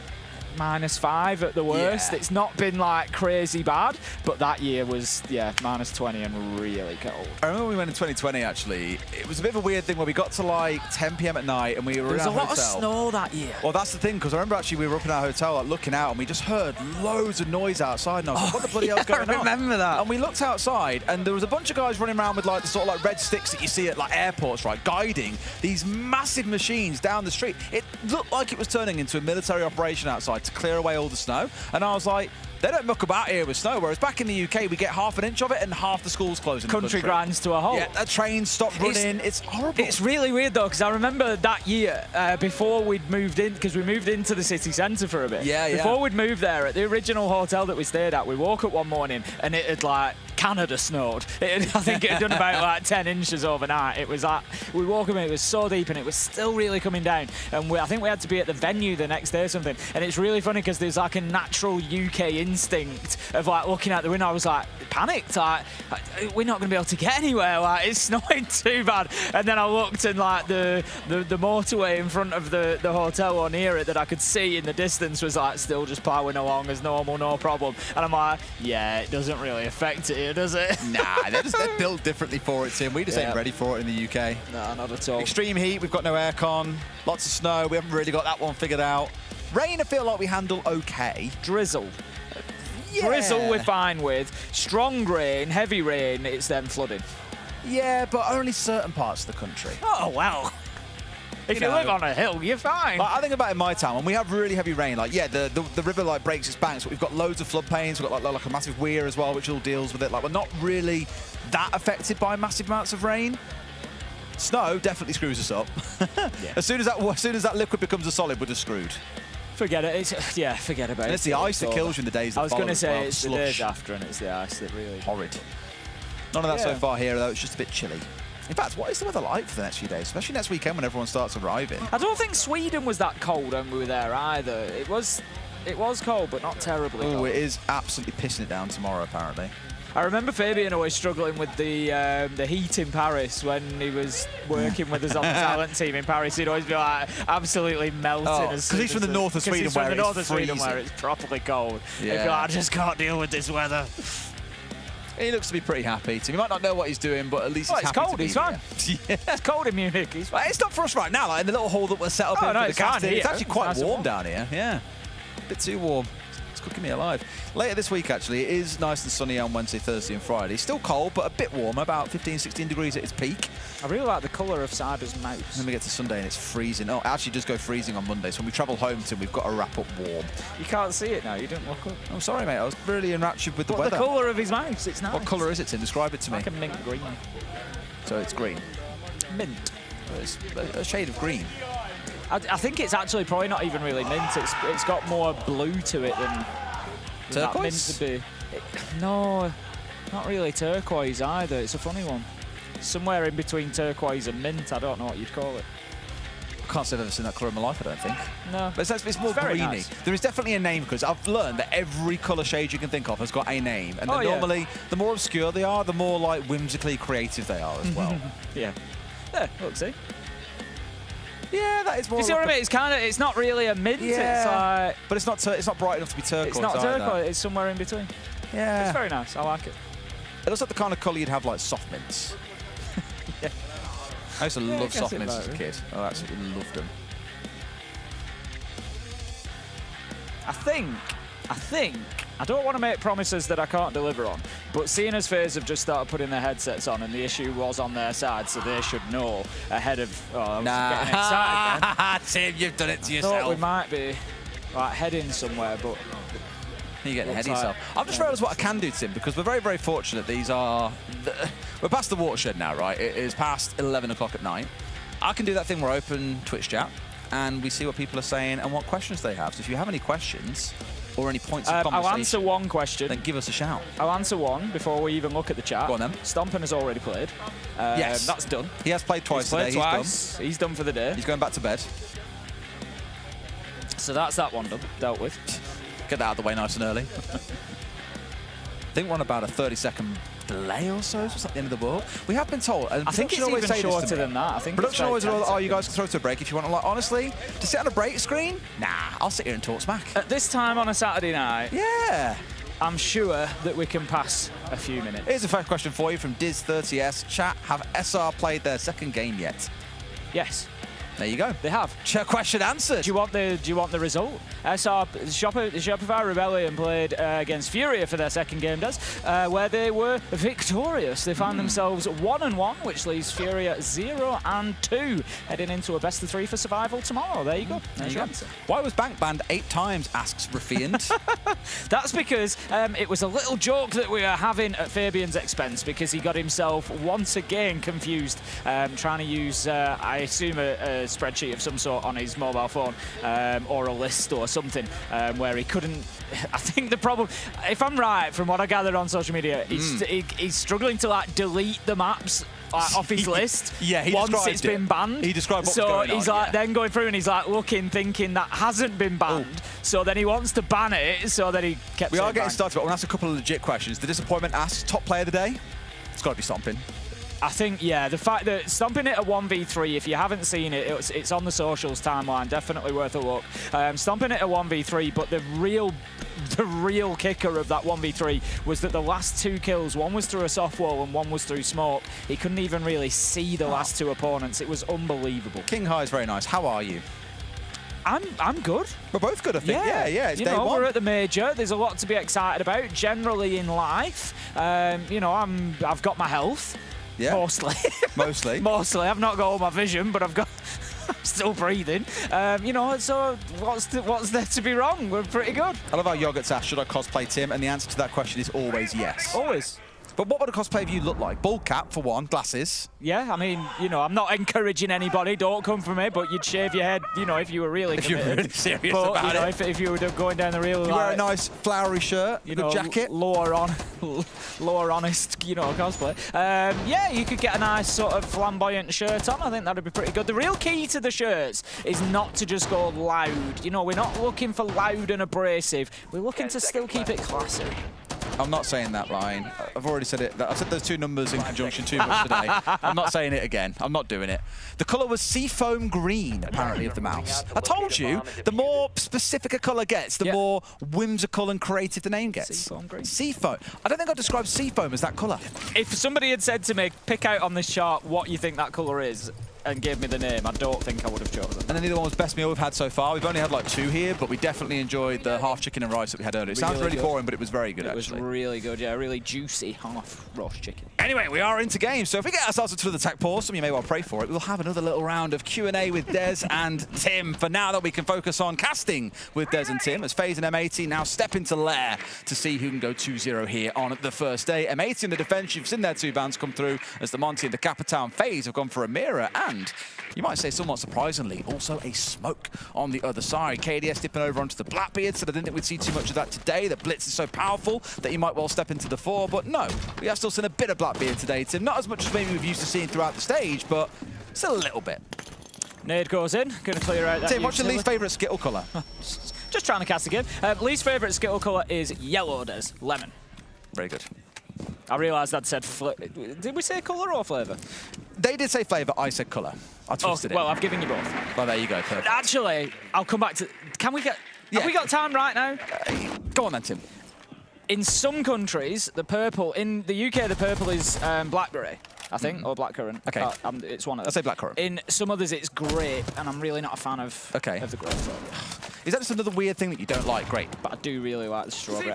-5 at the worst. It's not been like crazy bad, but that year was -20 and really cold. I remember when we went in 2020 actually. It was a bit of a weird thing where we got to like 10 PM at night and we were in our hotel. There was a lot of snow that year. Well, that's the thing, because I remember actually we were up in our hotel like looking out and we just heard loads of noise outside and I was like, what the bloody hell's going on? I remember that. And we looked outside and there was a bunch of guys running around with like the sort of like red sticks that you see at like airports, right, guiding these massive machines down the street. It looked like it was turning into a military operation outside. outside to clear away all the snow. And I was like, they don't muck about here with snow, whereas back in the UK, we get half an inch of it and half the schools close in Country grinds to a halt. Yeah, trains stop running. It's horrible. It's really weird, though, because I remember that year, before we'd moved in, because we moved into the city centre for a bit. Yeah, Before we'd moved there, at the original hotel that we stayed at, we woke up one morning and it had, like, Canada snowed. I think it had done about like 10 inches overnight. It was like, we woke up and it was so deep and it was still really coming down. And I think we had to be at the venue the next day or something. And it's really funny because there's like a natural UK instinct of like looking out the window. I was like panicked, like we're not going to be able to get anywhere. Like it's snowing too bad. And then I looked and like the motorway in front of the hotel or near it that I could see in the distance was like still just plowing along as normal, no problem. And I'm like, yeah, it doesn't really affect it, does it? Nah, they're built differently for it, Tim. We just ain't ready for it in the UK. No, not at all. Extreme heat, we've got no aircon, lots of snow, we haven't really got that one figured out. Rain, I feel like we handle okay. Drizzle. Yeah. Drizzle we're fine with. Strong rain, heavy rain, it's then flooding. Yeah, but only certain parts of the country. Oh, well. If you live on a hill, you're fine. Like, I think about in my town, when we have really heavy rain, like, yeah, the river like breaks its banks, but we've got loads of floodplains, we've got like a massive weir as well, which all deals with it. Like, we're not really that affected by massive amounts of rain. Snow definitely screws us up. Yeah. As soon as that liquid becomes a solid, we're just screwed. Forget it. Forget about it. And it's the ice that kills you in the days that I was going to say, well. it's the days after, and it's the ice that really... Horrid. None of that so far here, though. It's just a bit chilly. In fact, what is the weather like for the next few days, especially next weekend when everyone starts arriving? I don't think Sweden was that cold when we were there either. It was cold, but not terribly cold. Oh, it is absolutely pissing it down tomorrow, apparently. I remember Fabian always struggling with the heat in Paris when he was working with us on the talent team in Paris. He'd always be like absolutely melting. Because he's from the north of Sweden where it's properly cold. Yeah. He'd be like, I just can't deal with this weather. He looks to be pretty happy. He might not know what he's doing, but at least he's happy cold. to be He's fine. Yeah. It's cold in Munich. He's fine. It's not for us right now. Like in the little hall that we're set up in for the casting, it's actually quite warm down here. Yeah, a bit too warm. It's cooking me alive. Later this week, actually, it is nice and sunny on Wednesday, Thursday and Friday. Still cold, but a bit warmer, about 15, 16 degrees at its peak. I really like the colour of Cyber's mouse. Then we get to Sunday and it's freezing. Oh, it actually does go freezing on Monday, so when we travel home to, we've got to wrap up warm. You can't see it now, you didn't look up. I'm sorry, mate, I was really enraptured with the weather. The colour of his mouse, it's nice. What colour is it, Tim? Describe it to me. Like a mint green. So it's green? Mint. It's a shade of green. I think it's actually probably not even really mint. It's got more blue to it than turquoise? That mint would be. No, not really turquoise either. It's a funny one. Somewhere in between turquoise and mint. I don't know what you'd call it. I can't say I've ever seen that colour in my life, I don't think. No. But it's more greeny. Nice. There is definitely a name, because I've learned that every colour shade you can think of has got a name. And normally, the more obscure they are, the more like whimsically creative they are as well. Yeah. There, look, see? Yeah, that is more. You see what I mean? It's not really a mint. Yeah. It's like, but it's not bright enough to be turquoise. It's not turquoise. It's somewhere in between. Yeah. It's very nice. I like it. It looks like the kind of colour you'd have like soft mints. Yeah. I used to love soft mints as a kid. I absolutely loved them. I don't want to make promises that I can't deliver on, but seeing as FaZe have just started putting their headsets on and the issue was on their side, so they should know ahead of... Oh, I was getting excited then. Tim, you've done it to yourself. I thought we might be like heading somewhere, but... You're getting ahead of yourself. I've just realised what I can do, Tim, because we're very, very fortunate. We're past the watershed now, right? It is past 11 o'clock at night. I can do that thing where I open Twitch chat and we see what people are saying and what questions they have. So if you have any questions or any points of conversation... I'll answer one question. Then give us a shout. I'll answer one before we even look at the chat. Go on, then. Stompen has already played. Yes. That's done. He has played twice today. He's done for the day. He's going back to bed. So that's that one done, dealt with. Get that out of the way nice and early. I think we're on about a 30-second delay or so. It's not the end of the world. We have been told. And I think it's even shorter than that. I think production always you guys can throw to a break if you want. Like, honestly, to sit on a break screen? Nah, I'll sit here and talk smack. At this time on a Saturday night, yeah, I'm sure that we can pass a few minutes. Here's a first question for you from Diz30S. Chat, have SR played their second game yet? Yes. There you go. They have. Question answered. Do you want the result? Shopify Rebellion played against Furia for their second game, where they were victorious. They found themselves 1-1, which leaves Furia 0-2, heading into a best of 3 for survival tomorrow. There you go. There you go. Why was Bank banned 8 times? Asks Raffiant. That's because it was a little joke that we were having at Fabian's expense, because he got himself once again confused trying to use, I assume, a spreadsheet of some sort on his mobile phone or a list or something where he couldn't. I think the problem, if I'm right, from what I gathered on social media, he's struggling to like delete the maps off his list. Yeah, he once described it's been banned. He described what's so going on. He's like then going through and he's like looking, thinking that hasn't been banned. So then he wants to ban it. So then he kept. We are getting banned. started, but I want to ask a couple of legit questions. The disappointment asks top player of the day. It's got to be Stomping. I think, yeah, the fact that Stomping it at 1v3, if you haven't seen it, it's on the socials timeline, definitely worth a look. Stomping it at 1v3, but the real kicker of that 1v3 was that the last 2 kills, one was through a soft wall and one was through smoke. He couldn't even really see the last 2 opponents. It was unbelievable. King High is very nice. How are you? I'm good. We're both good, I think. Yeah, it's you day know, one. We're at the major. There's a lot to be excited about. Generally in life, you know, I've got my health. Yeah. Mostly. Mostly. I've not got all my vision, but I'm still breathing. You know, so what's there to be wrong? We're pretty good. I love how Yogurt's asked, should I cosplay Tim? And the answer to that question is always yes. Always. But what would a cosplay of you look like? Bald cap, for one, glasses. Yeah, I mean, you know, I'm not encouraging anybody, don't come for me, but you'd shave your head, you know, if you were really committed. If you were really serious but, about you know, it. If you were going down the real... You wear a nice flowery shirt, you good know, jacket. Lower honest, you know, cosplay. Yeah, you could get a nice sort of flamboyant shirt on. I think that'd be pretty good. The real key to the shirts is not to just go loud. You know, we're not looking for loud and abrasive. We're looking to still keep it classy. I'm not saying that, Ryan. I've already said it. I've said those 2 numbers in conjunction too much today. I'm not saying it again. I'm not doing it. The colour was seafoam green, apparently, of the mouse. I told you, the more specific a colour gets, the more whimsical and creative the name gets. Seafoam green. Seafoam. I don't think I'd describe seafoam as that colour. If somebody had said to me, pick out on this chart what you think that colour is, and gave me the name, I don't think I would have chosen. And then the other one was best meal we've had so far. We've only had like 2 here, but we definitely enjoyed the half chicken and rice that we had earlier. It sounds really boring, but it was very good, actually. It was really good, yeah. Really juicy half roast chicken. Anyway, we are into games, so if we get ourselves into the attack pause, some of you may well pray for it, we'll have another little round of Q&A with Des and Tim. For now, that we can focus on casting with Des and Tim, as FaZe and M80 now step into Lair to see who can go 2-0 here on the first day. M80 in the defense, you've seen their 2 bans come through as the Monty and the Capitan. FaZe have gone for a mirror, and you might say somewhat surprisingly, also a smoke on the other side. KDS dipping over onto the Blackbeard, so I didn't think we'd see too much of that today. The blitz is so powerful that you might well step into the 4, but no, we have still seen a bit of Blackbeard today, Tim. Not as much as maybe we've used to seeing throughout the stage, but still a little bit. Nade goes in, going to clear out that. Tim, what's your least favourite Skittle colour? Just trying to cast again. Least favourite Skittle colour is yellow, Des. Lemon. Very good. I realised that said did we say colour or flavour? They did say flavour, I said colour. I twisted it. Well, I've given you both. Well, there you go, perfect. Actually, I'll come back to... Can we get... Have we got time right now? Go on then, Tim. In some countries, the purple... In the UK, the purple is blackberry, I think, or blackcurrant. Okay. It's one of them. I'll say blackcurrant. In some others, it's grape, and I'm really not a fan of the grape. Is that just another weird thing that you don't like? Grape. But I do really like the strawberry.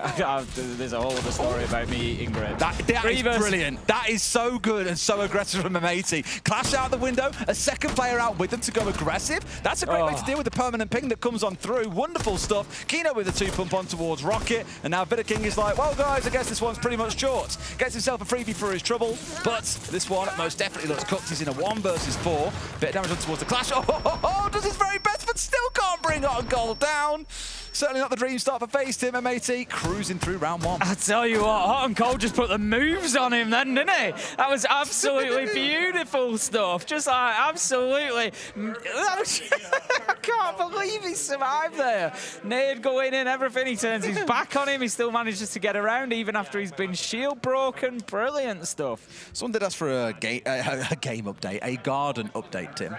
There's a whole other story about me eating grape. That is brilliant. That is so good and so aggressive from M80. Clash out the window, a second player out with them to go aggressive. That's a great way to deal with the permanent ping that comes on through. Wonderful stuff. Kino with a 2-pump on towards Rocket. And now Veto King is like, well, guys, I guess this one's pretty much short. Gets himself a freebie for his trouble. But this one most definitely looks cooked. He's in a 1 versus 4. Bit of damage on towards the Clash. Oh, does his very best, but still can't bring on goal down. Certainly not the dream start for FaZe Team. M80 cruising through round 1. I tell you what, Hot and Cold just put the moves on him then, didn't he? That was absolutely beautiful stuff. Just like, absolutely. I can't believe he survived there. Nade going in, everything. He turns his back on him. He still manages to get around even after he's been shield broken. Brilliant stuff. Someone did ask for a game update, a garden update, Tim.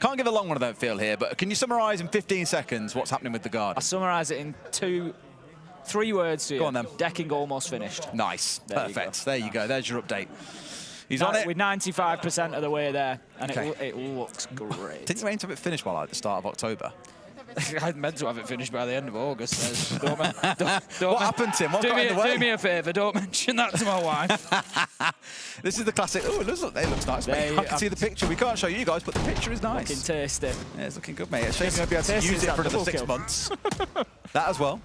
Can't give a long one, I don't feel here, but can you summarise in 15 seconds what's happening with the guard? I summarise it in 3 words to you. Go on then. Decking almost finished. Nice. Perfect. There you go. There's your update. He's on it. We're 95% of the way there, and it looks great. Didn't you aim to have it finished by like the start of October? I meant to have it finished by the end of August. Don't what happened, Tim? What got in the way? Do me a favour, don't mention that to my wife. This is the classic. Oh, it looks nice, mate. I can see the picture. We can't show you guys, but the picture is nice. Looking tasty. Yeah, it's looking good, mate. It's a shame you won't be able to use it for another 6 months. That as well.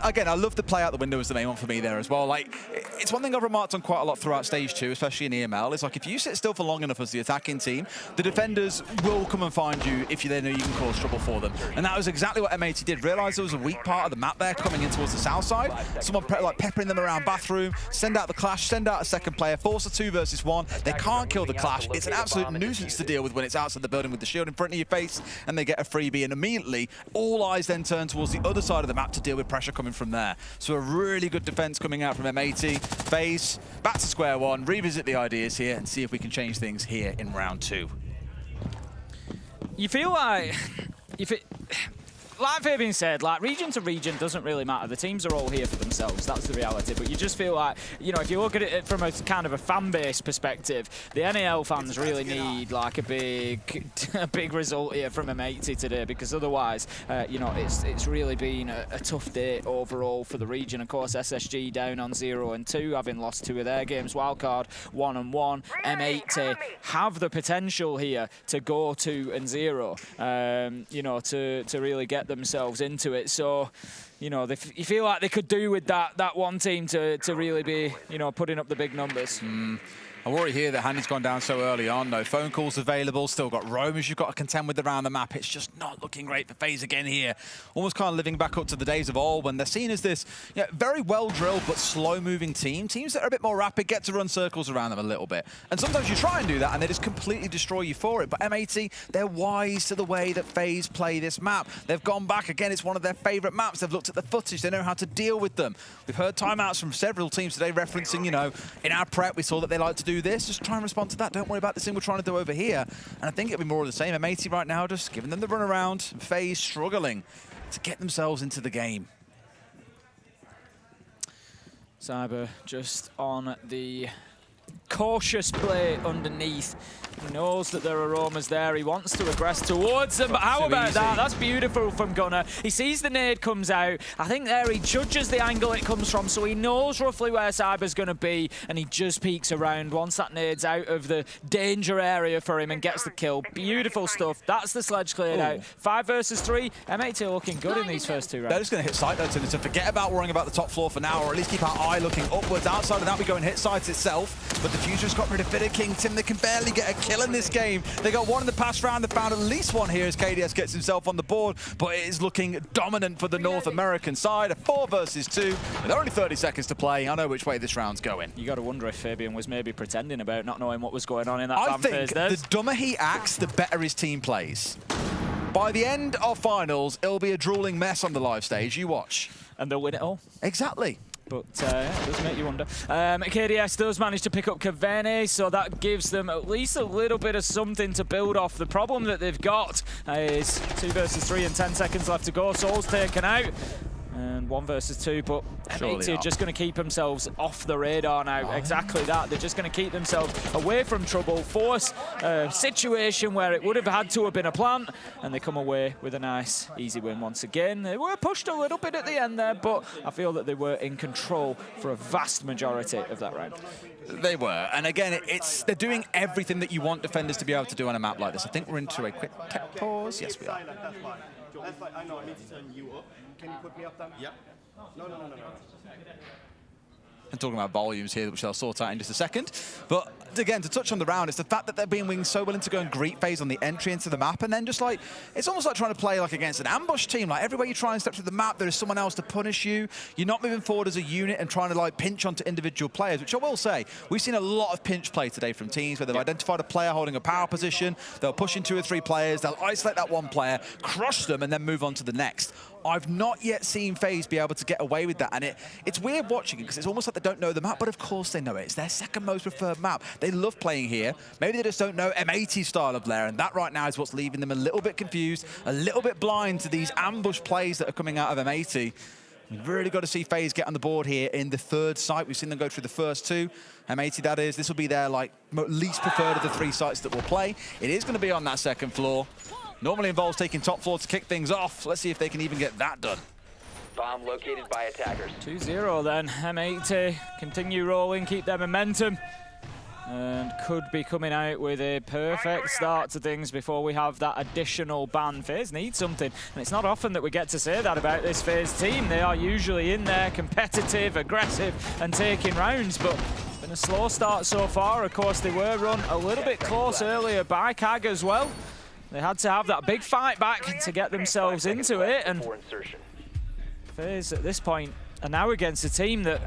Again, I love the play out the window as the main one for me there as well. Like, it's one thing I've remarked on quite a lot throughout Stage 2, especially in EML. It's like if you sit still for long enough as the attacking team, the defenders will come and find you if they know you can cause trouble for them. And that was exactly what M80 did. Realised there was a weak part of the map there coming in towards the south side. Someone like peppering them around bathroom, send out the clash, send out a second player, force a 2 versus 1. They can't kill the clash. It's an absolute nuisance to deal with when it's outside the building with the shield in front of your face and they get a freebie, and immediately all eyes then turn towards the other side of the map to deal with pressure coming from there. So a really good defense coming out from M80. FaZe back to square one, revisit the ideas here and see if we can change things here in round 2. You feel like like Fabian said, like region to region doesn't really matter. The teams are all here for themselves. That's the reality. But you just feel like, you know, if you look at it from a kind of a fan base perspective, the NAL fans really need like a big result here from M80 today, because otherwise, you know, it's really been a tough day overall for the region. Of course, SSG down on 0 and 2, having lost 2 of their games. Wildcard 1 and 1. M80 have the potential here to go 2 and 0. You know, to really get themselves into it. So, you know, you feel like they could do with that one team to really be, you know, putting up the big numbers. I worry here that Handy's gone down so early on. No phone calls available. Still got roamers you've got to contend with around the map. It's just not looking great for FaZe again here. Almost kind of living back up to the days of old when they're seen as this very well-drilled but slow-moving team. Teams that are a bit more rapid get to run circles around them a little bit. And sometimes you try and do that and they just completely destroy you for it. But M80, they're wise to the way that FaZe play this map. They've gone back. Again, it's one of their favourite maps. They've looked at the footage. They know how to deal with them. We've heard timeouts from several teams today referencing, you know, in our prep, we saw that they like to do this. Just try and respond to that. Don't worry about this thing we're trying to do over here. And I think it'll be more of the same. M80 right now just giving them the run around. FaZe struggling to get themselves into the game. Cyber just on the cautious play underneath. He knows that there are roamers there. He wants to aggress towards them, but how about that? That's beautiful from Gunnar. He sees the nade comes out. I think there he judges the angle it comes from, so he knows roughly where Cyber's going to be, and he just peeks around once that nade's out of the danger area for him and gets the kill. Beautiful stuff. That's the sledge cleared out. 5 versus 3. M80 looking good in these first 2 rounds. They're just going to hit site though, Tim, so forget about worrying about the top floor for now, or at least keep our eye looking upwards. Outside of that, we go and hit sites itself, but the Fuser's got rid of Bitter King. Tim, they can barely get a kill in this game. They got one in the past round. They found at least one here as KDS gets himself on the board, but it is looking dominant for the North American side. A 4 versus 2 with only 30 seconds to play. I know which way this round's going. You got to wonder if Fabian was maybe pretending about not knowing what was going on in that I think phase. The dumber he acts, the better his team plays. By the end of finals, it'll be a drooling mess on the live stage. You watch. And they'll win it all. Exactly. But it does make you wonder. KDS does manage to pick up Cavene, so that gives them at least a little bit of something to build off. The problem that they've got is 2 versus 3 and 10 seconds left to go. Soul's taken out. And 1 versus 2, but M80 are just going to keep themselves off the radar now. Exactly that. They're just going to keep themselves away from trouble, force a situation where it would have had to have been a plant, and they come away with a nice, easy win once again. They were pushed a little bit at the end there, but I feel that they were in control for a vast majority of that round. They were, and again, they're doing everything that you want defenders to be able to do on a map like this. I think we're into a quick tech pause. Yes, we are. That's fine. I know. I need to turn you up. Can you put me up then? Yep. No. And talking about volumes here, which I'll sort out in just a second. But again, to touch on the round, it's the fact that they're being so willing to go and greet FaZe on the entry into the map, and then just like, it's almost like trying to play like against an ambush team. Like everywhere you try and step through the map, there is someone else to punish you. You're not moving forward as a unit and trying to like pinch onto individual players, which I will say, we've seen a lot of pinch play today from teams where they've identified a player holding a power position, they'll push in 2 or 3 players, they'll isolate that one player, crush them, and then move on to the next. I've not yet seen FaZe be able to get away with that, and it's weird watching it because it's almost like they don't know the map, but of course they know it. It's their second most preferred map. They love playing here. Maybe they just don't know M80's style of player, and that right now is what's leaving them a little bit confused, a little bit blind to these ambush plays that are coming out of M80. We've really got to see FaZe get on the board here in the third site. We've seen them go through the first two. M80, that is. This will be their least preferred of the 3 sites that will play. It is going to be on that second floor. Normally involves taking top floor to kick things off. Let's see if they can even get that done. Bomb located by attackers. 2-0 then. M80 continue rolling, keep their momentum. And could be coming out with a perfect start to things before we have that additional ban. FaZe need something, and it's not often that we get to say that about this FaZe team. They are usually in there, competitive, aggressive, and taking rounds, but it's been a slow start so far. Of course, they were run a little bit close earlier by CAG as well. They had to have that big fight back to get themselves into it, and FaZe at this point are now against a team that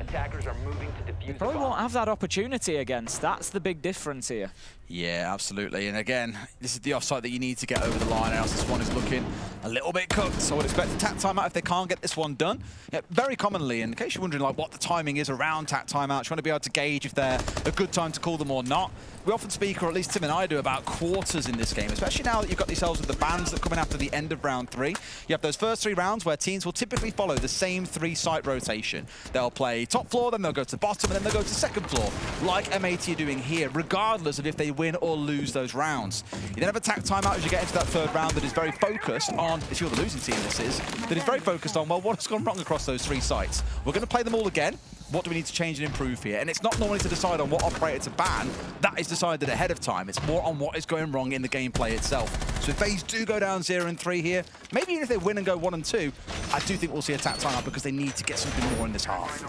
they probably won't have that opportunity against. That's the big difference here. Yeah, absolutely. And again, this is the offside that you need to get over the line, else this one is looking a little bit cooked. So I would expect a tack timeout if they can't get this one done. Yeah, very commonly, in case you're wondering what the timing is around tack timeouts, trying to be able to gauge if they're a good time to call them or not. We often speak, or at least Tim and I do, about quarters in this game, especially now that you've got yourselves with the bans that are coming after the end of round 3. You have those first 3 rounds where teams will typically follow the same 3-site rotation. They'll play top floor, then they'll go to bottom, and then they'll go to second floor, like M80 are doing here, regardless of if they win or lose those rounds. You then have a tack timeout as you get into that third round that is very focused on, if you're the losing team this is, that is very focused on, well, what has gone wrong across those 3 sites? We're going to play them all again. What do we need to change and improve here? And it's not normally to decide on what operator to ban. That is decided ahead of time. It's more on what is going wrong in the gameplay itself. So if FaZe do go down 0-3 here, maybe even if they win and go 1-2, I do think we'll see a tack timeout because they need to get something more in this half.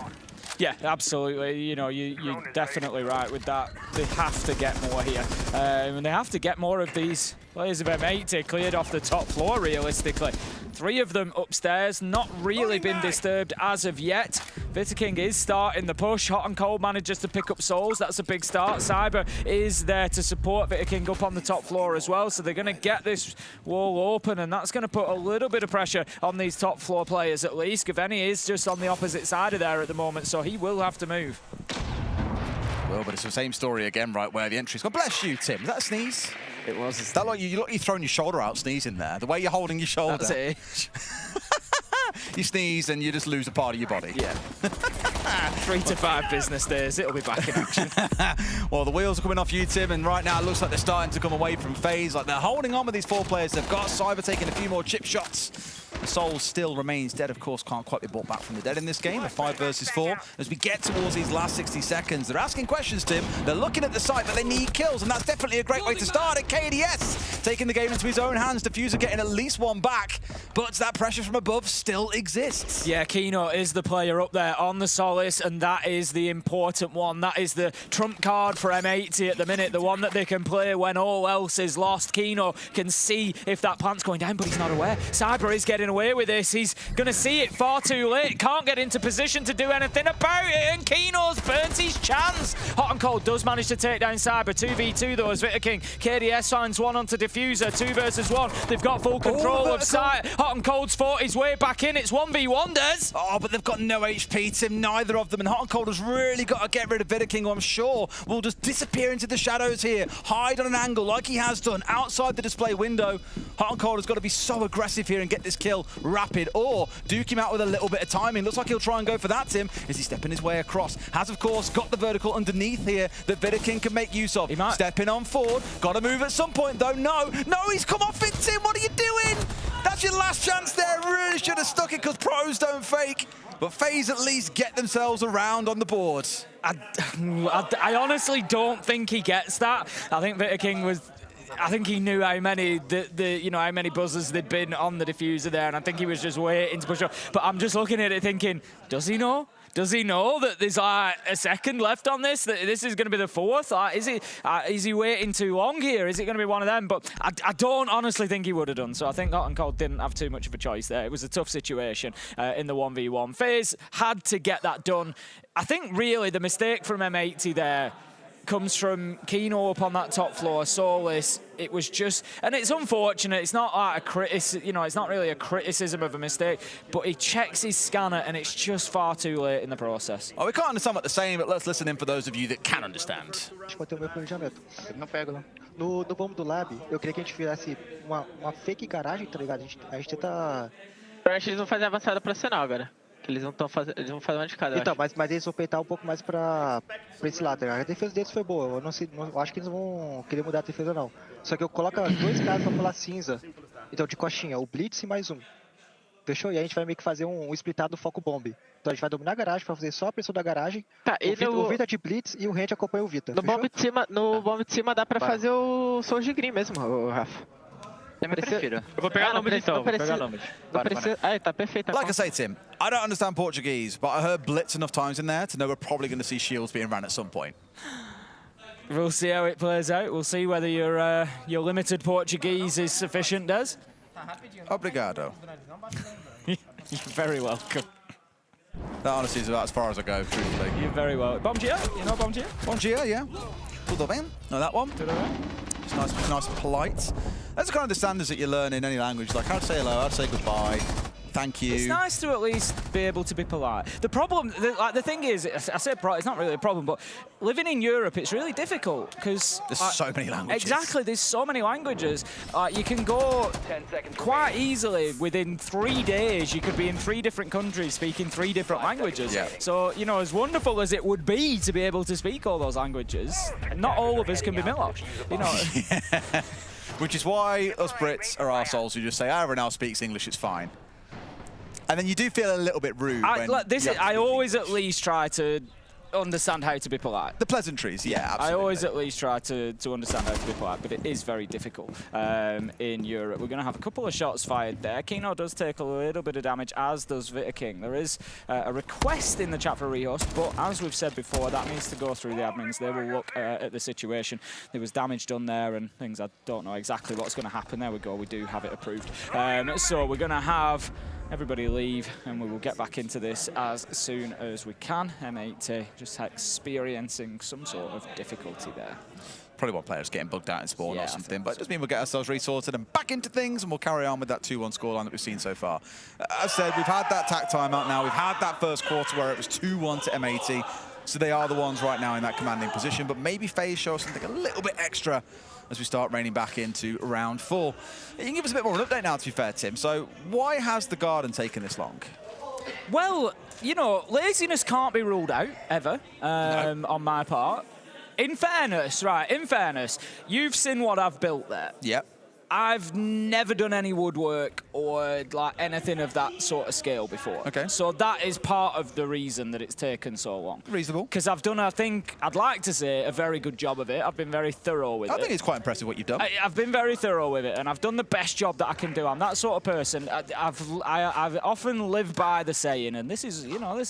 Yeah, absolutely. You know, you're definitely right with that. They have to get more here. And they have to get more of these players of M80 cleared off the top floor, realistically. 3 of them upstairs, not really been disturbed as of yet. veto is starting the push. Hot and Cold manages to pick up souls. That's a big start. Cyber is there to support veto up on the top floor as well. So they're going to get this wall open, and that's going to put a little bit of pressure on these top floor players at least. Gaveni is just on the opposite side of there at the moment, so he will have to move. Well, but it's the same story again, right, where the entry's gone. Bless you, Tim. Was that a sneeze? It was. Is that like you throwing your shoulder out, sneezing there? The way you're holding your shoulder. That's it. You sneeze and you just lose a part of your body. Yeah. 3 to 5 business days, it'll be back in action. Well, the wheels are coming off you, Tim, and right now it looks like they're starting to come away from FaZe. Like they're holding on with these 4 players. They've got Cyber taking a few more chip shots. Soul still remains dead, of course, can't quite be brought back from the dead in this game. A 5 versus 4. As we get towards these last 60 seconds, they're asking questions, Tim. They're looking at the site, but they need kills, and that's definitely a great way to start it. KDS taking the game into his own hands. Diffuser getting at least 1 back, but that pressure from above still exists. Yeah, Kino is the player up there on the Solace, and that is the important one. That is the trump card for M80 at the minute, the one that they can play when all else is lost. Kino can see if that plant's going down, but he's not aware. Cyber is getting away with this. He's going to see it far too late. Can't get into position to do anything about it, and Kino's burnt his chance. Hot and Cold does manage to take down Cyber. 2v2 though as veto KDS finds 1 onto Diffuser. 2 versus 1. They've got full control of site. Hot and Cold's fought his way back in. It's 1v1, Des. Oh, but they've got no HP, Tim, neither of them. And Hot and Cold has really got to get rid of veto who I'm sure will just disappear into the shadows here. Hide on an angle like he has done outside the display window. Hot and Cold has got to be so aggressive here and get this kill rapid, or duke him out with a little bit of timing. Looks like he'll try and go for that, Tim. Is he stepping his way across? Has, of course, got the vertical underneath here that veto can make use of. He might. Stepping on forward. Got to move at some point, though. No, he's come off it, Tim. What are you doing? That's your last chance there. Really should have stuck it because pros don't fake. But FaZe at least get themselves around on the board. I honestly don't think he gets that. I think veto was... I think he knew how many how many buzzers there'd been on the diffuser there, and I think he was just waiting to push up. But I'm just looking at it thinking, does he know? Does he know that there's like a second left on this? That this is going to be the 4th? Is he waiting too long here? Is it going to be one of them? But I don't honestly think he would have done. So I think Hot and Cold didn't have too much of a choice there. It was a tough situation in the 1v1. FaZe had to get that done. I think really the mistake from M80 there comes from Kino up on that top floor. Solis, it was just, and it's unfortunate. It's not like it's not really a criticism of a mistake, but he checks his scanner and it's just far too late in the process. Oh, we can't understand what they're saying, but let's listen in for those of you that can understand. Não pega, não. No bomb do lab, eu queria que a gente fizesse uma fake garagem, tá ligado? A gente tenta... Eu acho que eles vão fazer avançada pra sinal agora. Eles não estão fazendo. Eles vão fazer uma de cada. Então, mas eles vão peitar um pouco mais pra esse lado. A defesa deles foi boa. Eu não sei, não, acho que eles vão querer mudar a defesa, não. Só que eu coloco 2 caras pra pular cinza. Então, de coxinha, o Blitz e mais um. Fechou? E a gente vai meio que fazer um splitado do foco bomb. Então a gente vai dominar a garagem pra fazer só a pressão da garagem. Tá, o Vita de Blitz e o Rente acompanha o Vita. No bomb de cima dá pra fazer o Soul de Green mesmo, o Rafa. Eu prefiro. Eu vou pegar o nome então. Tá perfeito. Like I say, Tim, I don't understand Portuguese, but I heard blitz enough times in there to know we're probably going to see shields being ran at some point. We'll see how it plays out. We'll see whether your limited Portuguese is sufficient, Des. Obrigado. You're very welcome. That honestly is about as far as I go, truthfully. You're very welcome. Bom dia? You know Bom dia? Bom dia, yeah. Tudo bem? Know that one? Tudo bem? It's nice and polite. That's kind of the standards that you learn in any language. Like, how to say hello, how to say goodbye, thank you. It's nice to at least be able to be polite. The problem, the thing is, I say it's not really a problem, but living in Europe, it's really difficult because there's so many languages. Exactly, there's so many languages. You can go quite easily within 3 days. You could be in 3 different countries speaking 3 different languages. Yeah. So you know, as wonderful as it would be to be able to speak all those languages, not all of us can be Milosh. You know. Which is why us Brits are arseholes who just say, everyone else speaks English, it's fine. And then you do feel a little bit rude. I always at least try to understand how to be polite. The pleasantries, yeah, absolutely. I always at least try to understand how to be polite, but it is very difficult in Europe. We're going to have a couple of shots fired there. Kino does take a little bit of damage, as does Vita King. There is a request in the chat for rehost, but as we've said before, that needs to go through the admins. They will look at the situation. There was damage done there and things. I don't know exactly what's going to happen. There we go. We do have it approved. So we're going to have everybody leave, and we will get back into this as soon as we can. M80 just experiencing some sort of difficulty there. Probably one player's getting bugged out in spawn or something, but it does mean we'll get ourselves resorted and back into things, and we'll carry on with that 2-1 scoreline that we've seen so far. As said, we've had that tack timeout now. We've had that first quarter where it was 2-1 to M80, so they are the ones right now in that commanding position, but maybe FaZe show us something a little bit extra as we start raining back into round 4. You can give us a bit more of an update now, to be fair, Tim. So why has the Garden taken this long? Well, you know, laziness can't be ruled out, ever, on my part. In fairness, you've seen what I've built there. Yep. I've never done any woodwork or like anything of that sort of scale before. Okay. So that is part of the reason that it's taken so long. Reasonable. Because I've done, I think, I'd like to say, a very good job of it. I've been very thorough with it. I think it's quite impressive what you've done. I've been very thorough with it, and I've done the best job that I can do. I'm that sort of person. I've often lived by the saying, and this is, you know,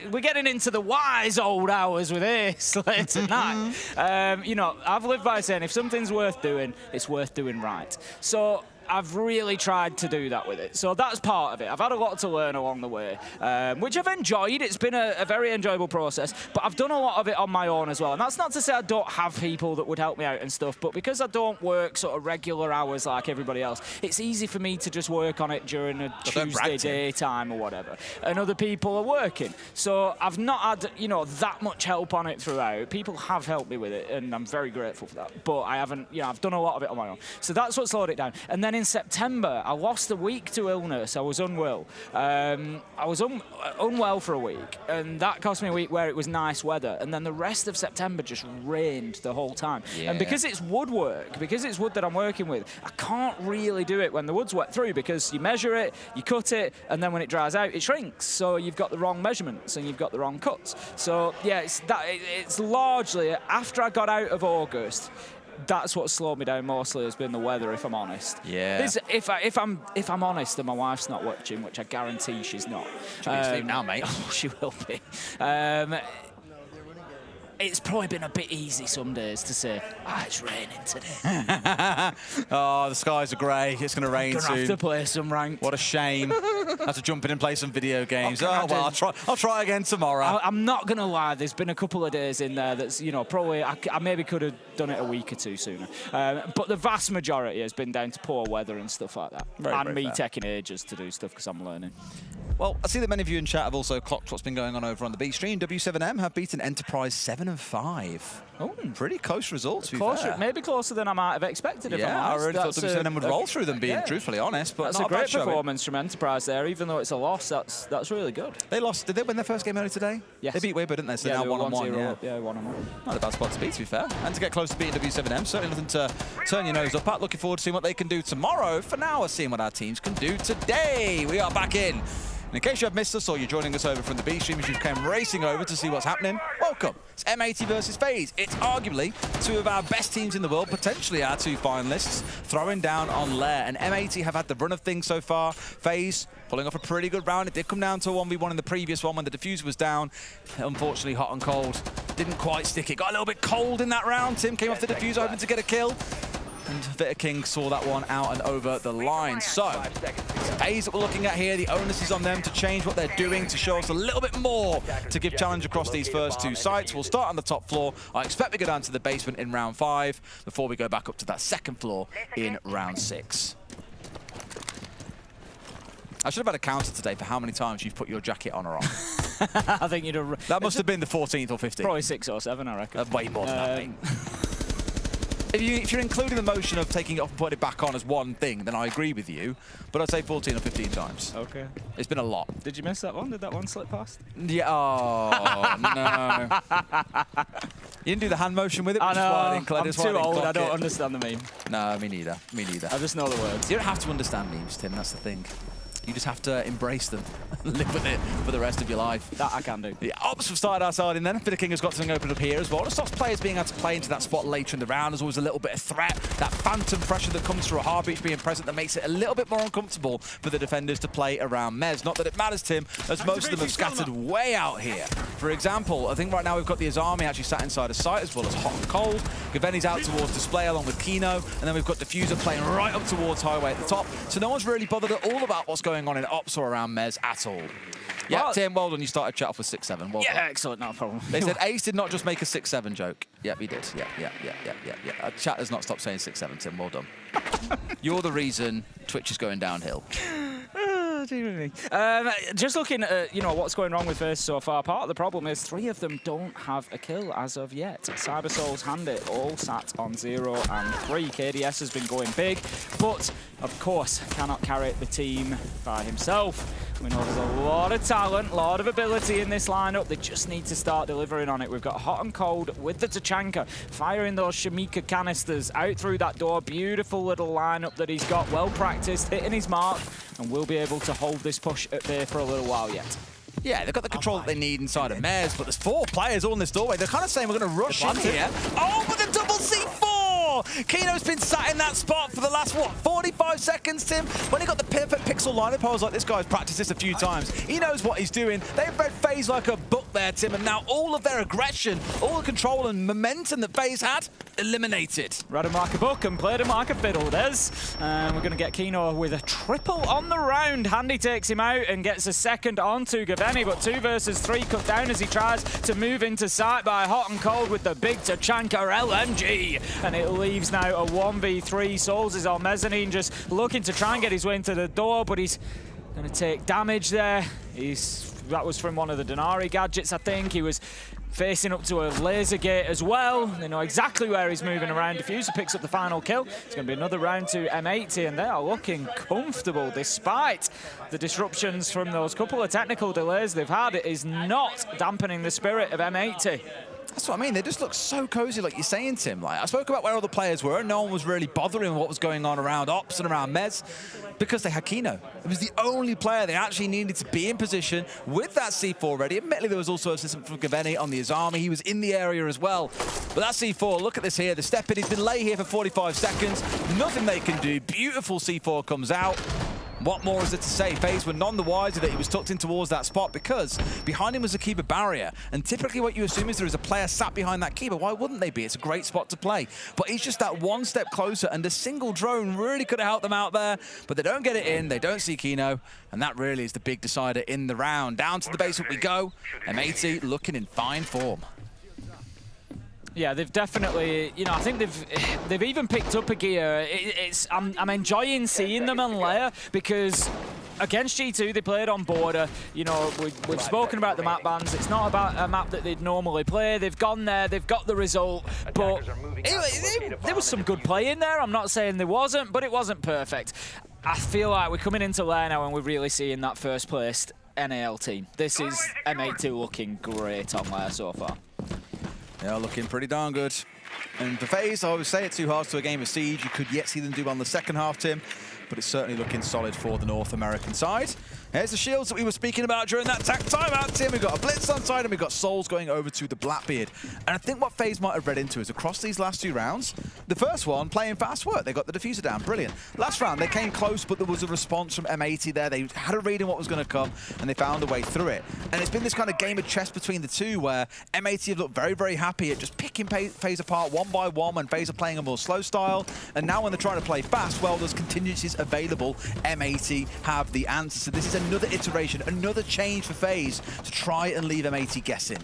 we're getting into the wise old hours with this late at night. You know, I've lived by saying, if something's worth doing, it's worth doing right. So I've really tried to do that with it. So that's part of it. I've had a lot to learn along the way, which I've enjoyed. It's been a very enjoyable process, but I've done a lot of it on my own as well. And that's not to say I don't have people that would help me out and stuff, but because I don't work sort of regular hours like everybody else, it's easy for me to just work on it during a Tuesday daytime or whatever. And other people are working. So I've not had, you know, that much help on it throughout. People have helped me with it, and I'm very grateful for that. But I haven't, you know, I've done a lot of it on my own. So that's what slowed it down. And then in September, I lost a week to illness. I was unwell. I was unwell for a week, and that cost me a week where it was nice weather. And then the rest of September just rained the whole time. Yeah. And because it's woodwork, because it's wood that I'm working with, I can't really do it when the wood's wet through, because you measure it, you cut it, and then when it dries out, it shrinks. So you've got the wrong measurements and you've got the wrong cuts. So yeah, it's largely after I got out of August. That's what slowed me down mostly, has been the weather, if I'm honest. Yeah. If I'm honest, and my wife's not watching, which I guarantee she's not. She'll be asleep now, mate. Oh, she will be. It's probably been a bit easy some days to say, it's raining today. Oh, the skies are grey. It's going to rain soon. Gonna have to play some ranked. What a shame. Have to jump in and play some video games. Oh, well, I'll try again tomorrow. I'm not going to lie. There's been a couple of days in there that's, you know, probably I maybe could have done it a week or two sooner. But the vast majority has been down to poor weather and stuff like that. And me taking ages to do stuff because I'm learning. Well, I see that many of you in chat have also clocked what's been going on over on the B stream. W7M have beaten Enterprise 7-0 7-5. Oh, pretty close results, to be Closer, fair. maybe closer than I might have expected. If I'm Yeah, I honest. really thought WCM would roll through them, being truthfully honest. But that's not a great bad performance from Enterprise there, even though it's a loss. That's really good. They lost. Did they win their first game early today? Yes. They beat Weibo, didn't they? So yeah, now they were 1-1. Yeah, 1-1. Not a bad spot to be, to be fair. And to get close to beating W7M, certainly nothing to turn your nose up at. Looking forward to seeing what they can do tomorrow. For now, we're seeing what our teams can do today. We are back in. And in case you have missed us or you're joining us over from the B stream as you came racing over to see what's happening, welcome. It's M80 versus FaZe. It's arguably two of our best teams in the world, potentially our two finalists, throwing down on Lair. And M80 have had the run of things so far. FaZe pulling off a pretty good round. It did come down to a 1v1 in the previous one when the diffuser was down. Unfortunately, hot and cold. Didn't quite stick it. Got a little bit cold in that round. Tim came off the diffuser, hoping to get a kill. And Veto King saw that one out and over the line. So, FaZe that we're looking at here, the onus is on them to change what they're doing to show us a little bit more to give challenge across these first two sites. We'll start on the top floor. I expect we go down to the basement in round 5 before we go back up to that second floor in round 6. I should have had a counter today for how many times you've put your jacket on or off. I think you'd have... That must have been the 14th or 15th. Probably 6 or 7, I reckon. Way more than that, mate. If you're including the motion of taking it off and putting it back on as one thing, then I agree with you. But I'd say 14 or 15 times. Okay. It's been a lot. Did you miss that one? Did that one slip past? Yeah. Oh, no. You didn't do the hand motion with it, which is why I didn't I'm too old. I don't understand the meme. No, me neither. Me neither. I just know the words. You don't have to understand memes, Tim. That's the thing. You just have to embrace them and live with it for the rest of your life. That I can do. The Ops have started our side in then. Veto King has got something opened up here as well. It stops players being able to play into that spot later in the round. There's always a little bit of threat. That phantom pressure that comes through a heartbeat being present that makes it a little bit more uncomfortable for the defenders to play around Mez. Not that it matters, Tim, as most of them have scattered way out here. For example, I think right now we've got the Azami actually sat inside a site as well as Hot and Cold. Gaveni's out towards Display along with Kino. And then we've got Diffuser playing right up towards Highway at the top. So no one's really bothered at all about what's going on in Ops or around Mez at all. Yeah, Tim, well done. You started chat off with 6-7. Well yeah, done. excellent. No problem. They said Ace did not just make a 6-7 joke. Yep, he did. Yeah. Chat has not stopped saying 6-7, Tim. Well done. You're the reason Twitch is going downhill. Just looking at what's going wrong with FaZe so far, part of the problem is 3 of them don't have a kill as of yet. CyberSoul's Handit all sat on 0 and 3. KDS has been going big, but of course cannot carry the team by himself. We know there's a lot of talent, a lot of ability in this lineup. They just need to start delivering on it. We've got Hot and Cold with the Tachanka, firing those Shamika canisters out through that door. Beautiful little lineup that he's got, well practiced, hitting his mark, and we'll be able to hold this push at bay for a little while yet. Yeah, they've got the control that they need inside of Mez, but there's 4 players all in this doorway. They're kind of saying we're going to rush in here. Oh, with a double C4! Kino's been sat in that spot for the last, 45 seconds, Tim? When he got the perfect pixel lineup, I was like, this guy's practiced this a few times. He knows what he's doing. They've read FaZe like a book there, Tim, and now all of their aggression, all the control and momentum that FaZe had, eliminated. Read him like a book and played him like a fiddle, Des. And we're going to get Kino with a triple on the round. Handy takes him out and gets a second onto Gaveni, but 2 versus 3 cut down as he tries to move into sight by Hot and Cold with the big Tachanka LMG. And it leaves now a 1v3. Souls is on mezzanine, just looking to try and get his way into the door, but he's going to take damage there. That was from one of the Denari gadgets, I think. He was facing up to a laser gate as well. They know exactly where he's moving around. Diffuser picks up the final kill. It's going to be another round to M80, and they are looking comfortable despite the disruptions from those couple of technical delays they've had. It is not dampening the spirit of M80. That's what I mean. They just look so cozy, like you're saying, Tim. Like, I spoke about where all the players were, and no one was really bothering what was going on around Ops and around Mez because they had Kino. It was the only player they actually needed to be in position with that C4 ready. Admittedly, there was also assistance from Gaveni on the Azami. He was in the area as well. But that C4, look at this here. The step in, he's been lay here for 45 seconds. Nothing they can do. Beautiful C4 comes out. What more is there to say? FaZe were none the wiser that he was tucked in towards that spot because behind him was a Kiba barrier. And typically what you assume is there is a player sat behind that Kiba. Why wouldn't they be? It's a great spot to play. But he's just that one step closer, and a single drone really could have helped them out there. But they don't get it in. They don't see Kino. And that really is the big decider in the round. Down to the basement we go. M80 looking in fine form. Yeah, they've definitely, I think they've even picked up a gear. I'm enjoying seeing them on Lair because against G2, they played on border. You know, we've spoken about the map bans. It's not about a map that they'd normally play. They've gone there, they've got the result, but there was some good play in there. I'm not saying there wasn't, but it wasn't perfect. I feel like we're coming into Lair now and we're really seeing that first placed NAL team. This is M82 looking great on Lair so far. They are looking pretty darn good. And for FaZe, I always say it's 2 halves to a game of Siege. You could yet see them do on the second half, Tim, but it's certainly looking solid for the North American side. Here's the shields that we were speaking about during that timeout, Tim. We've got a Blitz on side and we've got Souls going over to the Blackbeard. And I think what FaZe might have read into is across these last 2 rounds, the first one, playing fast work. They got the diffuser down, brilliant. Last round, they came close, but there was a response from M80 there. They had a read on what was going to come, and they found a way through it. And it's been this kind of game of chess between the two where M80 have looked very, very happy at just picking FaZe apart one by one when FaZe are playing a more slow style. And now when they're trying to play fast, well, there's contingencies available. M80 have the answer. So this is another iteration, another change for FaZe to try and leave M80 guessing.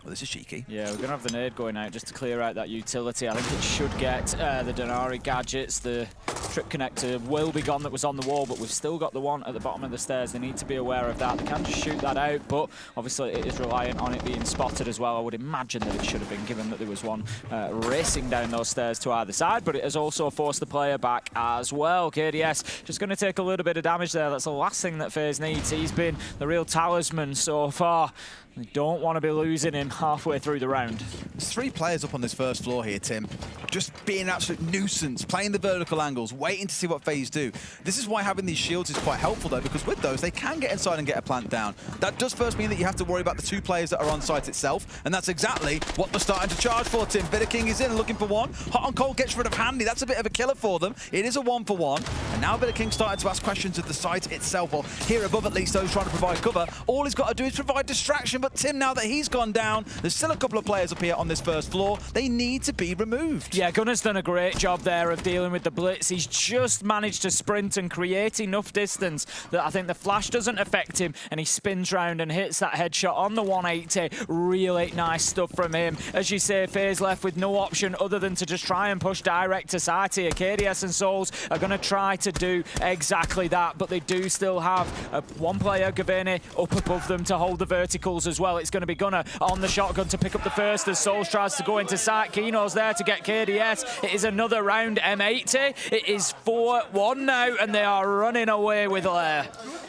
Well, this is cheeky. Yeah, we're going to have the nade going out just to clear out that utility. I think it should get the Denari gadgets. The trip connector will be gone that was on the wall, but we've still got the one at the bottom of the stairs. They need to be aware of that. They can just shoot that out, but obviously it is reliant on it being spotted as well. I would imagine that it should have been, given that there was one racing down those stairs to either side, but it has also forced the player back as well. KDS just going to take a little bit of damage there. That's the last thing that FaZe needs. He's been the real talisman so far. They don't want to be losing him halfway through the round. There's 3 players up on this first floor here, Tim. Just being an absolute nuisance, playing the vertical angles, waiting to see what FaZe do. This is why having these shields is quite helpful, though, because with those, they can get inside and get a plant down. That does first mean that you have to worry about the 2 players that are on site itself, and that's exactly what they're starting to charge for, Tim. Bitter King is in and looking for one. Hot on Cold gets rid of Handy. That's a bit of a killer for them. It is a 1-for-1, and now Bitter King starting to ask questions of the site itself. Well, here above, at least, those trying to provide cover. All he's got to do is provide distraction, but Tim, now that he's gone down, there's still a couple of players up here on this first floor. They need to be removed. Yeah, Gunner's done a great job there of dealing with the blitz. He's just managed to sprint and create enough distance that I think the flash doesn't affect him, and he spins round and hits that headshot on the 180. Really nice stuff from him. As you say, FaZe left with no option other than to just try and push direct to site here. KDS and Souls are going to try to do exactly that, but they do still have one player, Gavene, up above them to hold the verticals as well. It's going to be Gunner on the shotgun to pick up the first as Souls tries to go into site. Kino's there to get KDS. It is another round M80. It is 4-1 now, and they are running away with Lair.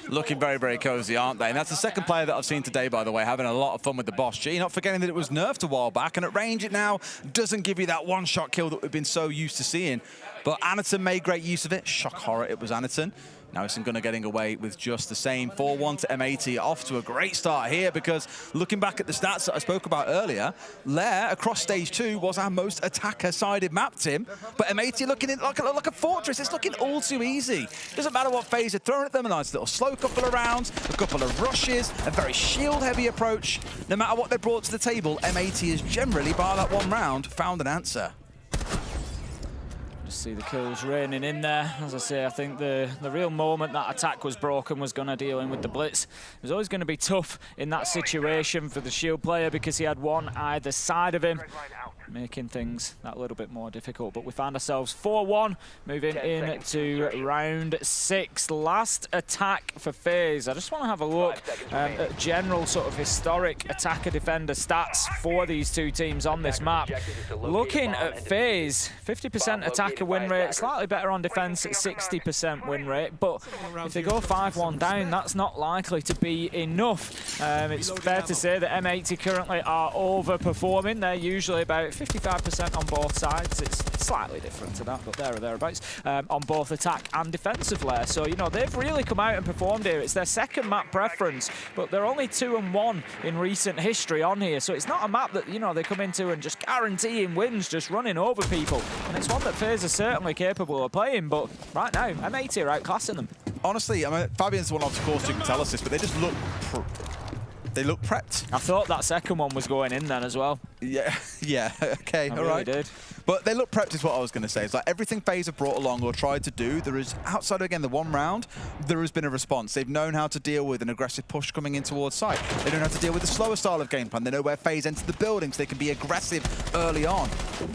Looking very, very cozy, aren't they? And that's the second player that I've seen today, by the way, having a lot of fun with the Boss G. Not forgetting that it was nerfed a while back, and at range it now doesn't give you that one-shot kill that we've been so used to seeing. But Anaton made great use of it. Shock horror, it was Anaton. Now it's Gunner getting away with just the same. 4-1 to M80, off to a great start here, because looking back at the stats that I spoke about earlier, Lair across stage 2 was our most attacker-sided map, Tim. But M80 looking like a fortress. It's looking all too easy. Doesn't matter what FaZe are throwing at them. A nice little slow couple of rounds, a couple of rushes, a very shield-heavy approach. No matter what they brought to the table, M80 has generally, by that one round, found an answer. Just see the kills raining in there. As I say, I think the real moment that attack was broken was Gunner dealing with the blitz. It was always going to be tough in that situation for the shield player because he had one either side of him, making things that little bit more difficult. But we found ourselves 4-1, moving into round 6. Last attack for FaZe. I just want to have a look at general sort of historic attacker-defender stats for these two teams on this map. Looking at FaZe, 50% attacker win rate, slightly better on defense at 60% win rate, but if they go 5-1 down, that's not likely to be enough. It's fair to say that M80 currently are overperforming. They're usually about 55% on both sides. It's slightly different to that, but there or thereabouts, on both attack and defensive layer. So, you know, they've really come out and performed here. It's their second map preference, but they're only 2-1 in recent history on here. So it's not a map that, you know, they come into and just guaranteeing wins, just running over people. And it's one that FaZe are certainly capable of playing, but right now, M80 are outclassing them. Honestly, I mean, Fabian's the one off course who can tell us this, but they just look... They look prepped. I thought that second one was going in then as well. Yeah, yeah, okay, all right. Did. But they look prepped is what I was going to say. It's like everything FaZe have brought along or tried to do, there is, outside again the one round, there has been a response. They've known how to deal with an aggressive push coming in towards site. They know how to deal with a slower style of game plan. They know where FaZe enter the building so they can be aggressive early on.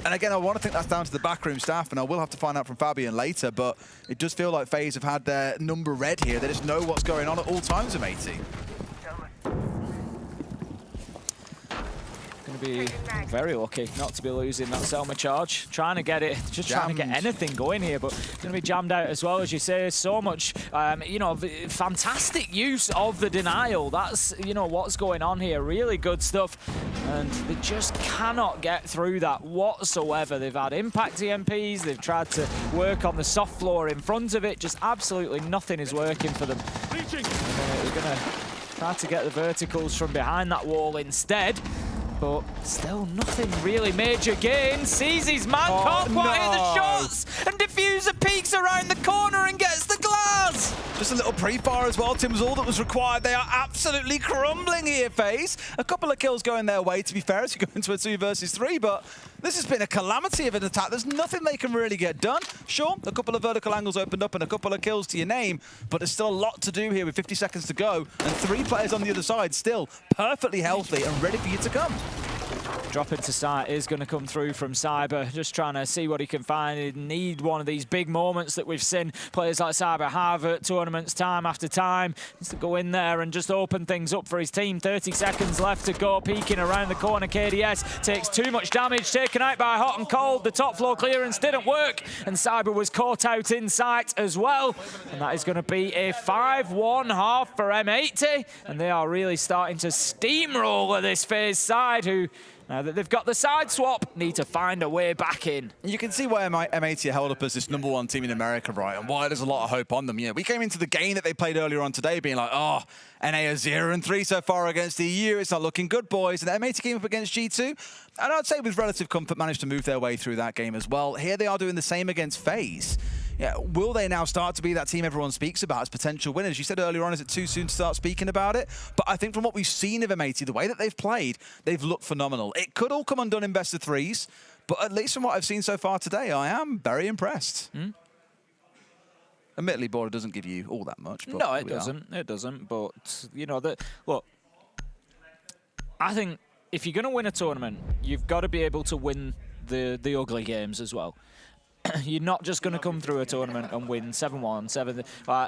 And again, I want to think that's down to the backroom staff, and I will have to find out from Fabian later, but it does feel like FaZe have had their number read here. They just know what's going on at all times of 80. Be very lucky not to be losing that Selma charge. Trying to get it, just trying to get anything going here, but going to be jammed out as well, as you say. So much, you know, fantastic use of the denial. That's, you know, what's going on here. Really good stuff, and they just cannot get through that whatsoever. They've had impact EMPs, they've tried to work on the soft floor in front of it. Just absolutely nothing is working for them. They're going to try to get the verticals from behind that wall instead. But still nothing really major gain. Sees his man, can't quite hit the shots, and Diffuser peeks around the corner and gets the glass. Just a little pre-fire as well, Tim, was all that was required. They are absolutely crumbling here, FaZe. A couple of kills going their way, to be fair, as you go into a 2 versus 3, but this has been a calamity of an attack. There's nothing they can really get done. Sure, a couple of vertical angles opened up and a couple of kills to your name, but there's still a lot to do here with 50 seconds to go, and 3 players on the other side still perfectly healthy and ready for you to come. Drop into sight is going to come through from Cyber, just trying to see what he can find. He need one of these big moments that we've seen players like Cyber have at tournaments time after time. Needs to go in there and just open things up for his team. 30 seconds left to go, peeking around the corner. KDS takes too much damage, taken out by Hot and Cold. The top floor clearance didn't work, and Cyber was caught out in sight as well. And that is going to be a 5-1 half for M80, and they are really starting to steamroll this FaZe side, who, now that they've got the side swap, need to find a way back in. You can see why M80 are held up as this #1 team in America, right? And why there's a lot of hope on them. You know, we came into the game that they played earlier on today being like, oh, NA are 0-3 so far against the EU. It's not looking good, boys. And M80 came up against G2. And I'd say with relative comfort managed to move their way through that game as well. Here they are doing the same against FaZe. Yeah, will they now start to be that team everyone speaks about as potential winners? You said earlier on, is it too soon to start speaking about it? But I think from what we've seen of M80, the way that they've played, they've looked phenomenal. It could all come undone in best of 3s, but at least from what I've seen so far today, I am very impressed. Admittedly, Border doesn't give you all that much. But no, it doesn't. It doesn't. But, you know, look, I think if you're going to win a tournament, you've got to be able to win the ugly games as well. You're not just going to come through a tournament and win 7-1, 7.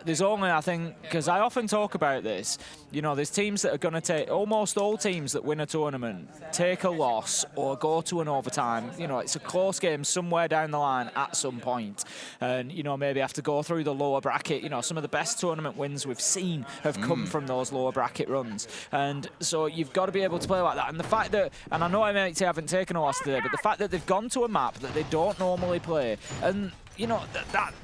There's only, I think, because I often talk about this, you know, there's teams that are going to take, almost all teams that win a tournament, take a loss or go to an overtime. You know, it's a close game somewhere down the line at some point. And, you know, maybe have to go through the lower bracket. You know, some of the best tournament wins we've seen have come from those lower bracket runs. And so you've got to be able to play like that. And the fact that, and I know M80 haven't taken a loss today, but the fact that they've gone to a map that they don't normally play, and, you know,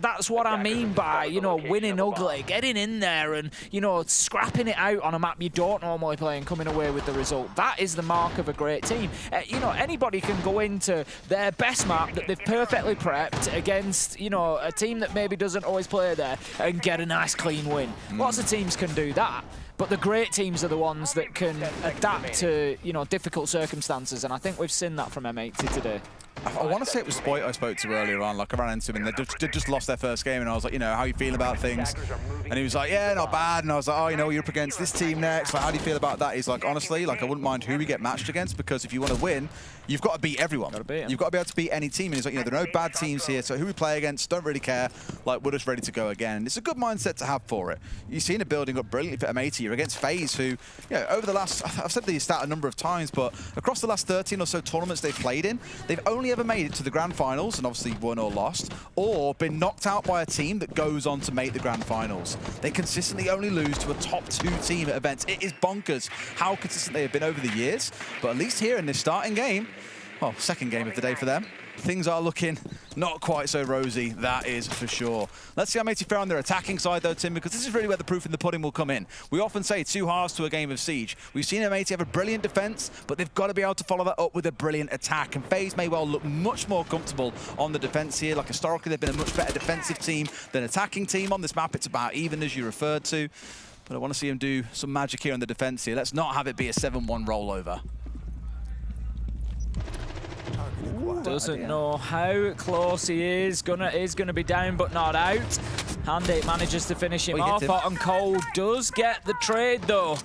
that's what I mean by, you know, winning ugly, getting in there and, you know, scrapping it out on a map you don't normally play and coming away with the result. That is the mark of a great team. You know, anybody can go into their best map that they've perfectly prepped against, you know, a team that maybe doesn't always play there and get a nice clean win. Lots of teams can do that. But the great teams are the ones that can adapt to, you know, difficult circumstances, and I think we've seen that from M80 today. I want to say it was Spoit I spoke to earlier on. Like, I ran into him and they just lost their first game, and I was like, you know, how you feel about things? And he was like, yeah, not bad. And I was like, oh, you know, you're up against this team next. Like, how do you feel about that? He's like, honestly, like, I wouldn't mind who we get matched against, because if you want to win, you've got to beat everyone. You've got to be able to beat any team. And he's like, you know, there are no bad teams here, so who we play against, don't really care. Like, we're just ready to go again. And it's a good mindset to have for it. You've seen it building up brilliantly for M80. You're against FaZe, who, you know, over the last, I've said the stat a number of times, but across the last 13 or so tournaments they've played in, they've only ever made it to the grand finals, and obviously won or lost, or been knocked out by a team that goes on to make the grand finals. They consistently only lose to a top 2 team at events. It is bonkers how consistent they have been over the years, but at least here in this starting game, well, second game of the day for them, things are looking not quite so rosy, that is for sure. Let's see how M80 fare on their attacking side though, Tim, because this is really where the proof in the pudding will come in. We often say 2 halves to a game of Siege. We've seen M80 have a brilliant defense, but they've got to be able to follow that up with a brilliant attack, and FaZe may well look much more comfortable on the defense here. Like, historically, they've been a much better defensive team than attacking team. On this map, it's about even, as you referred to, but I want to see them do some magic here on the defense here. Let's not have it be a 7-1 rollover. Doesn't know how close he is. Gonna be down, but not out. Hand 8 manages to finish him off. Hot and Cold does get the trade, though.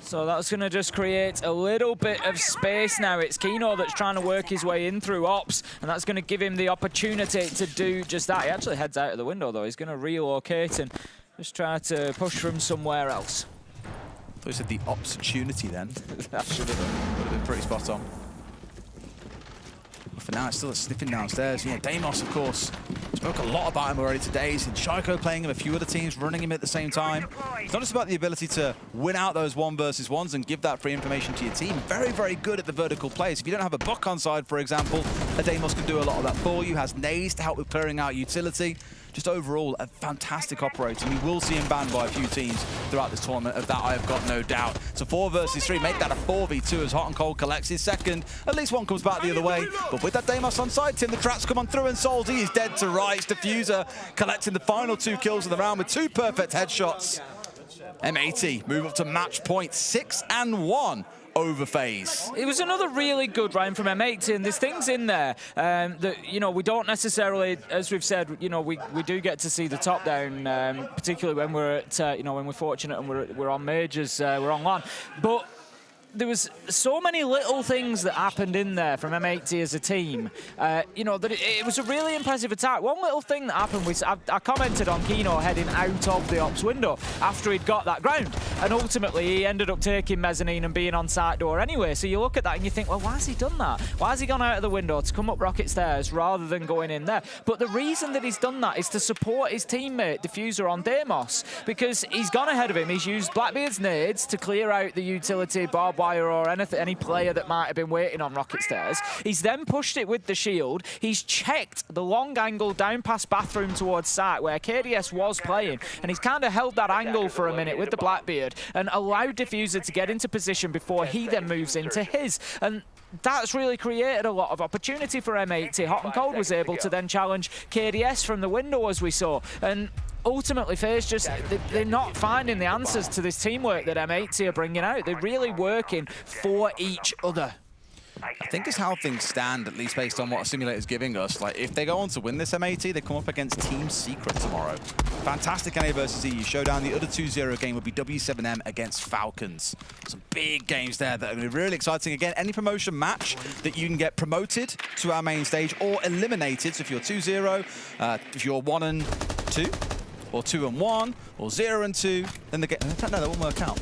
So that's going to just create a little bit of space now. It's Kino that's trying to work his way in through Ops, and that's going to give him the opportunity to do just that. He actually heads out of the window, though. He's going to relocate and just try to push from somewhere else. I thought you said the opportunity then. That should have been pretty spot on. But for now, it's still a sniffing downstairs. Yeah, Deimos, of course, spoke a lot about him already today. He's in Shaiko playing him, a few other teams running him at the same time. It's not just about the ability to win out those 1v1s and give that free information to your team. Very, very good at the vertical plays. If you don't have a buck on side, for example, a Deimos can do a lot of that for you. Has nades to help with clearing out utility. Just overall, a fantastic operator. And we will see him banned by a few teams throughout this tournament. Of that, I have got no doubt. So 4 versus 3, make that a 4v2 as Hot and Cold collects his second. At least one comes back the other way. But with that Deimos on side, Tim, the traps come on through, and Solzy is dead to rights. Diffuser collecting the final 2 kills of the round with 2 perfect headshots. M80 move up to match point, 6-1. Over FaZe. It was another really good round from M80, and there's things in there that, you know, we don't necessarily, as we've said, you know, we do get to see the top down, particularly when we're at, you know, when we're fortunate and we're on majors, we're on LAN. But there was so many little things that happened in there from M80 as a team, you know, that it was a really impressive attack. One little thing that happened was I commented on Kino heading out of the ops window after he'd got that ground, and ultimately he ended up taking mezzanine and being on site door anyway. So you look at that and you think, well, why has he done that? Why has he gone out of the window to come up rocket stairs rather than going in there? But the reason that he's done that is to support his teammate Diffuser on Deimos, because he's gone ahead of him. He's used Blackbeard's nades to clear out the utility barbed wire or any player that might have been waiting on rocket stairs. He's then pushed it with the shield. He's checked the long angle down past bathroom towards site where KDS was playing, and he's kind of held that angle for a minute with the Blackbeard and allowed Diffuser to get into position before he then moves into his. And that's really created a lot of opportunity for M80. Hot and Cold was able to then challenge KDS from the window, as we saw. And ultimately, FaZe just, they're not finding the answers to this teamwork that M80 are bringing out. They're really working for each other. I think it's how things stand, at least based on what Simulator's giving us. Like, if they go on to win this M80, they come up against Team Secret tomorrow. Fantastic NA versus EU showdown. The other 2-0 game will be W7M against Falcons. Some big games there that are going to be really exciting. Again, any promotion match that you can get promoted to our main stage or eliminated. So if you're 2-0, if you're 1-2, or 2-1, or 0-2, then the game. No, that won't work out.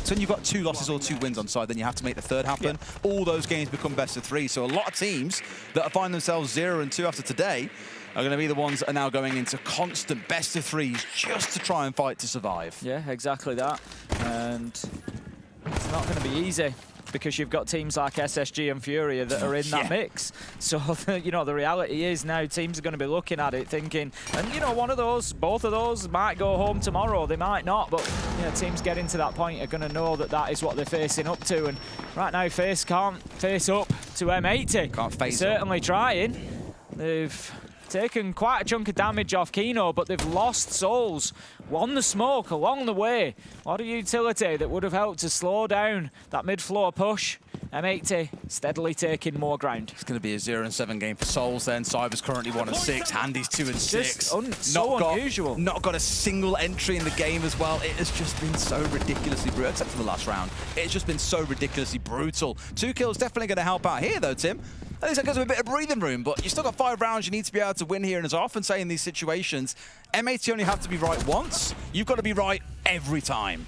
So when you've got 2 losses or 2 wins on side, then you have to make the third happen. Yeah. All those games become best of 3. So a lot of teams that find themselves 0-2 after today are going to be the ones that are now going into constant best of 3s just to try and fight to survive. Yeah, exactly that. And it's not going to be easy, because you've got teams like SSG and Furia that are in that mix. So, you know, the reality is now teams are going to be looking at it thinking, and, you know, both of those might go home tomorrow, they might not, but, you know, teams getting to that point are going to know that that is what they're facing up to. And right now, FaZe can't face up to M80. Can't face certainly trying. They've taken quite a chunk of damage off Kino, but they've lost souls. Won the smoke along the way. A lot of utility that would have helped to slow down that mid-floor push. M80 steadily taking more ground. It's going to be a 0-7 game for Souls then. Cyber's currently 1-6. Handy's 2-6. So unusual. Not got a single entry in the game as well. It has just been so ridiculously brutal, except for the last round. It's just been so ridiculously brutal. 2 kills definitely going to help out here though, Tim. At least that gives them a bit of breathing room, but you still got 5 rounds you need to be able to win here, and as I often say in these situations, M80 only have to be right once. You've got to be right every time.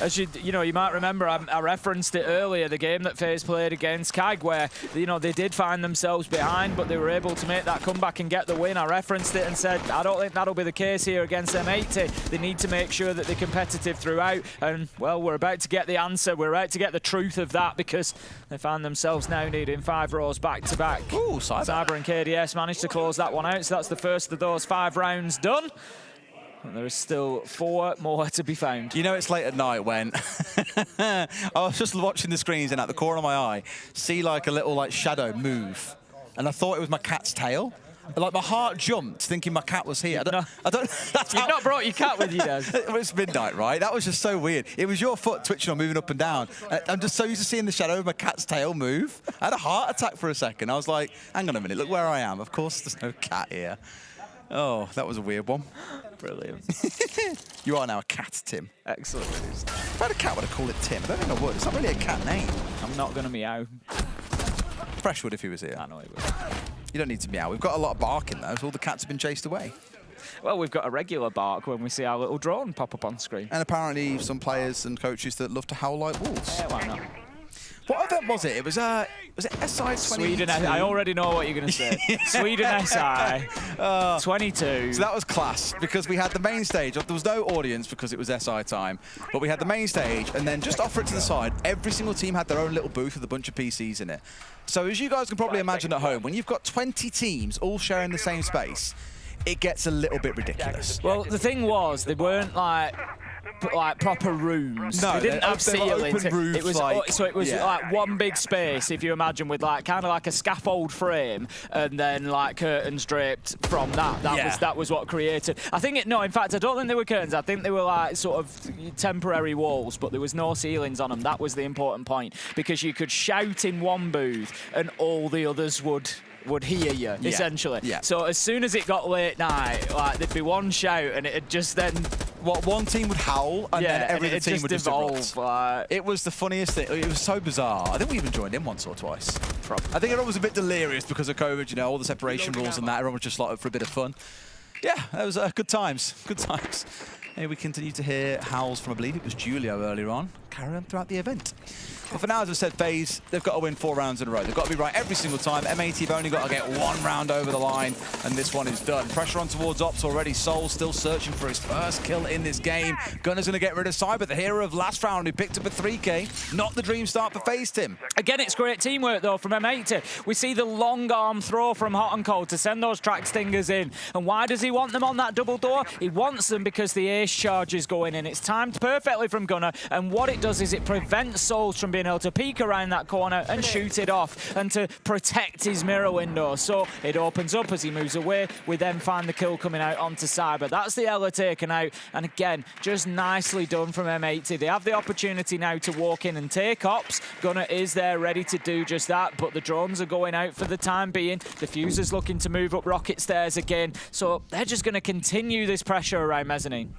As you know, you might remember, I referenced it earlier, the game that FaZe played against KAG, where, you know, they did find themselves behind, but they were able to make that comeback and get the win. I referenced it and said, I don't think that'll be the case here against M80. They need to make sure that they're competitive throughout, and, well, we're about to get the answer. We're about to get the truth of that, because they found themselves now needing 5 rows back-to-back. Ooh, Cyber and KDS managed to close that one out, so that's the first of those 5 rounds done. And there is still 4 more to be found. You know, it's late at night when I was just watching the screens and at the corner of my eye, see like a little like shadow move. And I thought it was my cat's tail. Like, my heart jumped thinking my cat was here. I don't You've not brought your cat with you, Des. It's midnight, right? That was just so weird. It was your foot twitching or moving up and down. I'm just so used to seeing the shadow of my cat's tail move. I had a heart attack for a second. I was like, hang on a minute, look where I am. Of course there's no cat here. Oh, that was a weird one. Brilliant. You are now a cat, Tim. Excellent. If I had a cat, would I call it Tim? I don't think I would. It's not really a cat name. I'm not going to meow. Fresh would if he was here. I know he would. You don't need to meow. We've got a lot of barking, though, so all the cats have been chased away. Well, we've got a regular bark when we see our little drone pop up on screen. And apparently some players and coaches that love to howl like wolves. Yeah, why not? What event was it? It was it SI 22? Sweden, I already know what you're going to say. Sweden SI 22. So that was class, because we had the main stage. There was no audience because it was SI time, but we had the main stage, and then just off it to the side, every single team had their own little booth with a bunch of PCs in it. So as you guys can probably imagine at home, when you've got 20 teams all sharing the same space, it gets a little bit ridiculous. Well, the thing was, they weren't like proper rooms. No, they didn't have ceilings. It was like one big space, if you imagine, with like kind of like a scaffold frame and then like curtains draped from that. That was what created. I think in fact, I don't think they were curtains. I think they were like sort of temporary walls, but there was no ceilings on them. That was the important point, because you could shout in one booth and all the others would hear you, essentially. Yeah. So as soon as it got late night, like there'd be one shout and it'd just then... one team would howl and then every other team would just erupt. Like... It was the funniest thing. It was so bizarre. I think we even joined in once or twice. I think everyone was a bit delirious because of COVID, you know, all the separation rules and that. Everyone was just like up for a bit of fun. Yeah, that was good times. Good times. Here we continue to hear howls from, I believe it was Julio earlier on. Carry on throughout the event. But for now, as I said, FaZe, they've got to win 4 rounds in a row. They've got to be right every single time. M80 have only got to get 1 round over the line, and this one is done. Pressure on towards Ops already. Soul still searching for his first kill in this game. Gunner's going to get rid of Cyber, the hero of last round, who picked up a 3K. Not the dream start for FaZe, Tim. Again, it's great teamwork, though, from M80. We see the long arm throw from Hot and Cold to send those track stingers in. And why does he want them on that double door? He wants them because the ace charge is going in. It's timed perfectly from Gunner, and what it does is it prevents Souls from being able to peek around that corner and shoot it off, and to protect his mirror window. So it opens up as he moves away. We then find the kill coming out onto Cyber. That's the Ella taken out, and again, just nicely done from M80. They have the opportunity now to walk in and take Ops. Gunner is there ready to do just that, but the drones are going out for the time being. Diffuser's looking to move up rocket stairs again, so they're just going to continue this pressure around Mezzanine.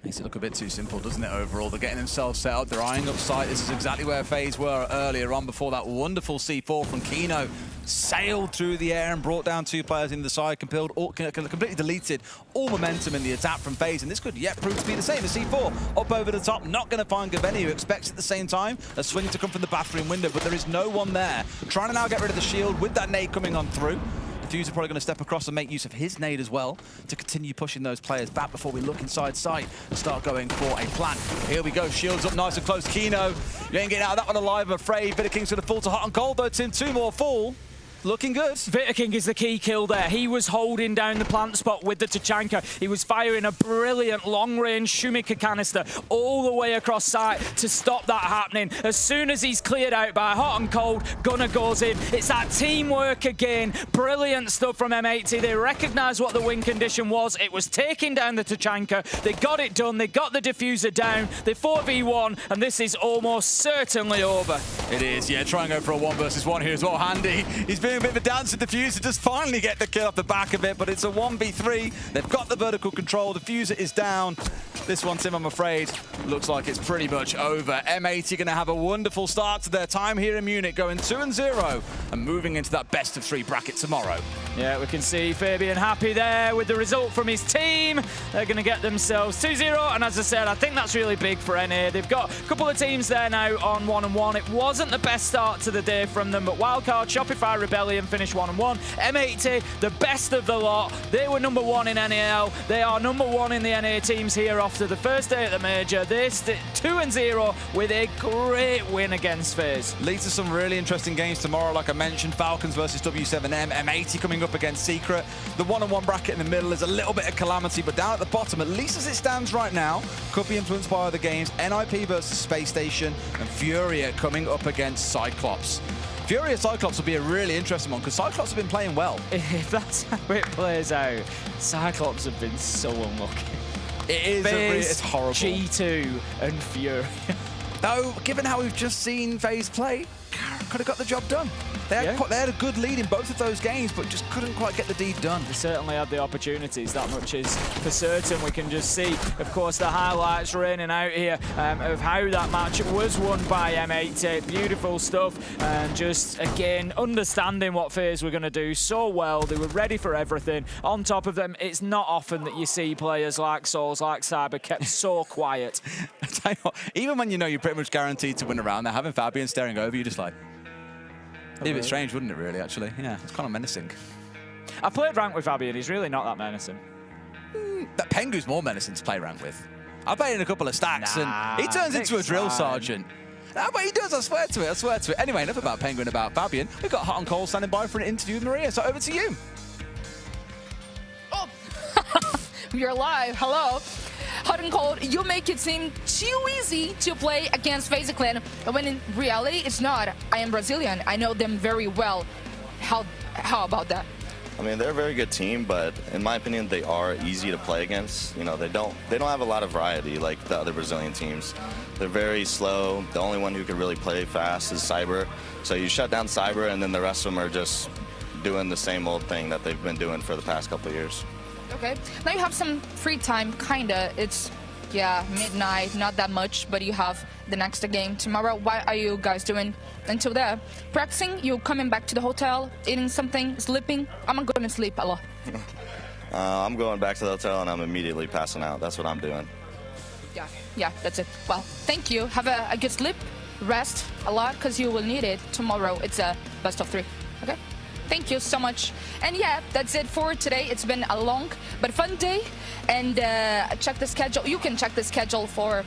Makes it look a bit too simple, doesn't it, overall? They're getting themselves set up, they're eyeing up sight. This is exactly where FaZe were earlier on, before that wonderful C4 from Kino sailed through the air and brought down 2 players in the side, completely deleted all momentum in the attack from FaZe, and this could yet prove to be the same. The C4 up over the top, not going to find Gaveni, who expects at the same time a swing to come from the bathroom window, but there is no one there. Trying to now get rid of the shield with that nade coming on through. Diffuser probably going to step across and make use of his nade as well to continue pushing those players back before we look inside sight and start going for a plan. Here we go, shields up nice and close. Kino, you ain't getting out of that one alive, I'm afraid. veto King's going to fall to Hot and Cold though, Tim. 2 more fall. Looking good. veto King is the key kill there. He was holding down the plant spot with the Tachanka. He was firing a brilliant long-range Shumika canister all the way across site to stop that happening. As soon as he's cleared out by Hot and Cold, Gunner goes in. It's that teamwork again. Brilliant stuff from M80. They recognise what the win condition was. It was taking down the Tachanka. They got it done. They got the Diffuser down. They 4v1, and this is almost certainly over. It is, yeah. Try and go for a 1 versus 1 here as well. Handy. He's been a bit of a dance with Diffuser, just finally get the kill off the back of it, but it's a 1v3. They've got the vertical control. Diffuser is down. This one, Tim, I'm afraid, looks like it's pretty much over. M80 going to have a wonderful start to their time here in Munich, going 2-0 and moving into that best of 3 bracket tomorrow. Yeah, we can see Fabian happy there with the result from his team. They're going to get themselves 2-0, and as I said, I think that's really big for NA. They've got a couple of teams there now on 1-1. It wasn't the best start to the day from them, but Wildcard, Shopify Rebellion finished 1-1. M80, the best of the lot. They were number 1 in NAL. They are number 1 in the NA teams here after the first day at the major. They're 2-0 with a great win against FaZe. Leads to some really interesting games tomorrow, like I mentioned. Falcons versus W7M, M80 coming up against Secret. The 1-on-1 bracket in the middle is a little bit of calamity, but down at the bottom, at least as it stands right now, could be influenced by other games. NIP versus Space Station, and Furia coming up against Cyclops. Furia Cyclops will be a really interesting one because Cyclops have been playing well. If that's how it plays out, Cyclops have been so unlucky. It is. It's horrible. G2 and Furia. Though, given how we've just seen FaZe play, could have got the job done. They had a good lead in both of those games, but just couldn't quite get the deed done. They certainly had the opportunities, that much is for certain. We can just see, of course, the highlights raining out here of how that match was won by M80. Beautiful stuff, and just, again, understanding what FaZe were going to do so well. They were ready for everything. On top of them, it's not often that you see players like Souls, like Cyber, kept so quiet. I tell you what, even when you know you're pretty much guaranteed to win a round, they're having Fabian staring over you, just like... It'd be a bit strange, wouldn't it, really, actually? Yeah, it's kind of menacing. I played rank with Fabian. He's really not that menacing. That Pengu's more menacing to play rank with. I played in a couple of stacks, and he turns into a drill sergeant. No, but he does, I swear to it, I swear to it. Anyway, enough about Pengu and about Fabian. We've got Hot and Cold standing by for an interview with Maria, so over to you. Oh, you're live. Hello. Hot and Cold, you make it seem too easy to play against FaZe Clan, when in reality it's not. I am Brazilian. I know them very well. How about that? I mean, they're a very good team, but in my opinion, they are easy to play against. You know, they don't have a lot of variety like the other Brazilian teams. They're very slow. The only one who can really play fast is Cyber. So you shut down Cyber, and then the rest of them are just doing the same old thing that they've been doing for the past couple of years. Okay, now you have some free time, kinda. It's, yeah, midnight, not that much, but you have the next game tomorrow. What are you guys doing until there? Practicing? You coming back to the hotel, eating something, sleeping? I'm going to sleep a lot. I'm going back to the hotel and I'm immediately passing out. That's what I'm doing. Yeah, that's it. Well, thank you. Have a good sleep, rest a lot, because you will need it tomorrow. It's a best of 3, okay? Thank you so much. And yeah, that's it for today. It's been a long but fun day. And check the schedule. You can check the schedule for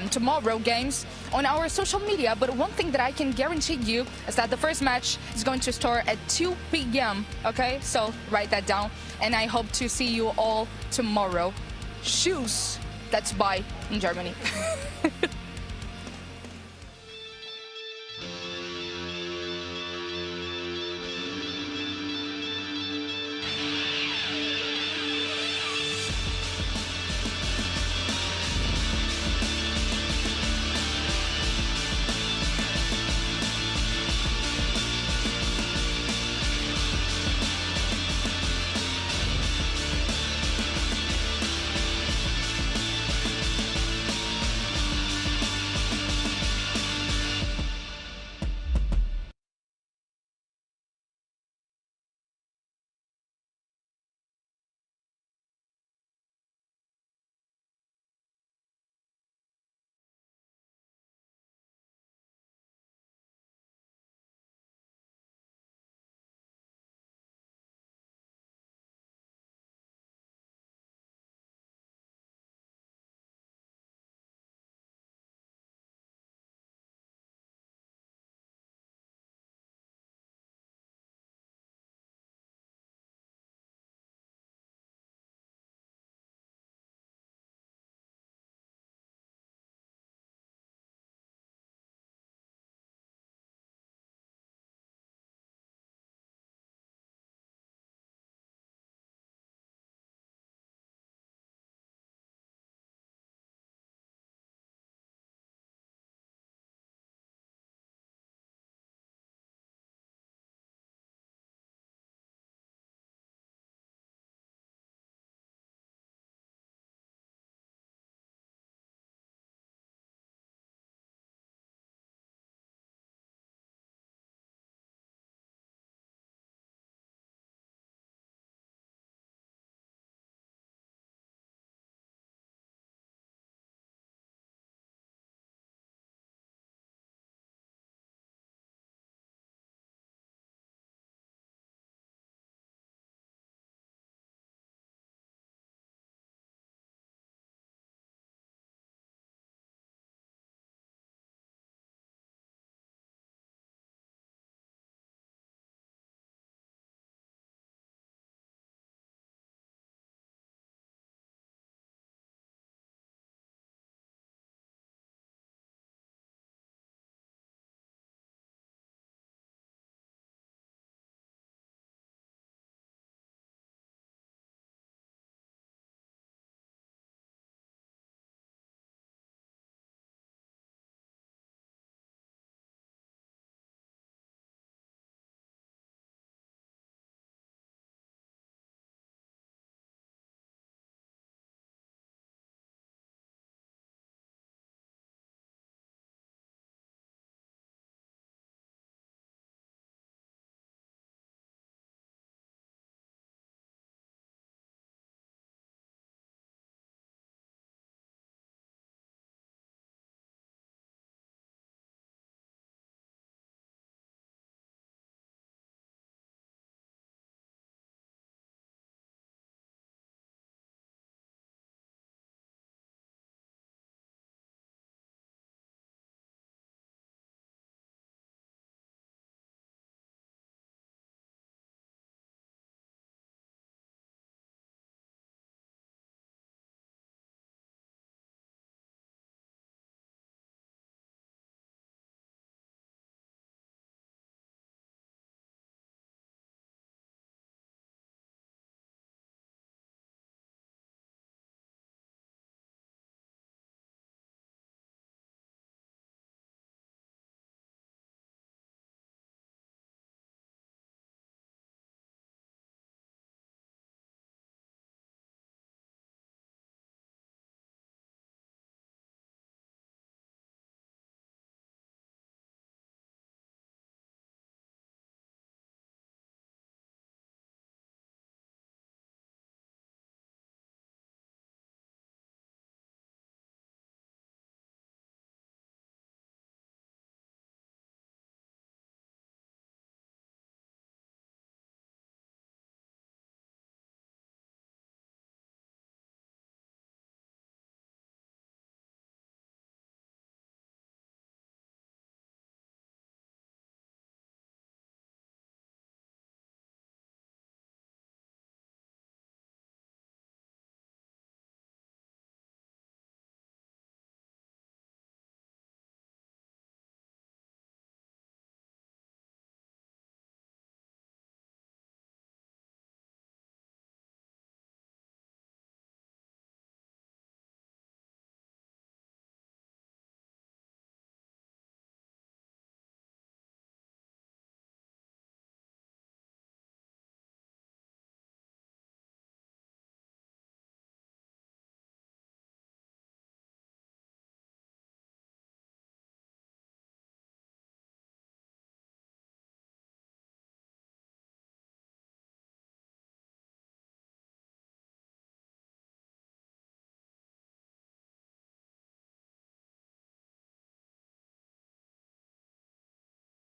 tomorrow games on our social media. But one thing that I can guarantee you is that the first match is going to start at 2 p.m. Okay, so write that down. And I hope to see you all tomorrow. Shoes. That's buy in Germany.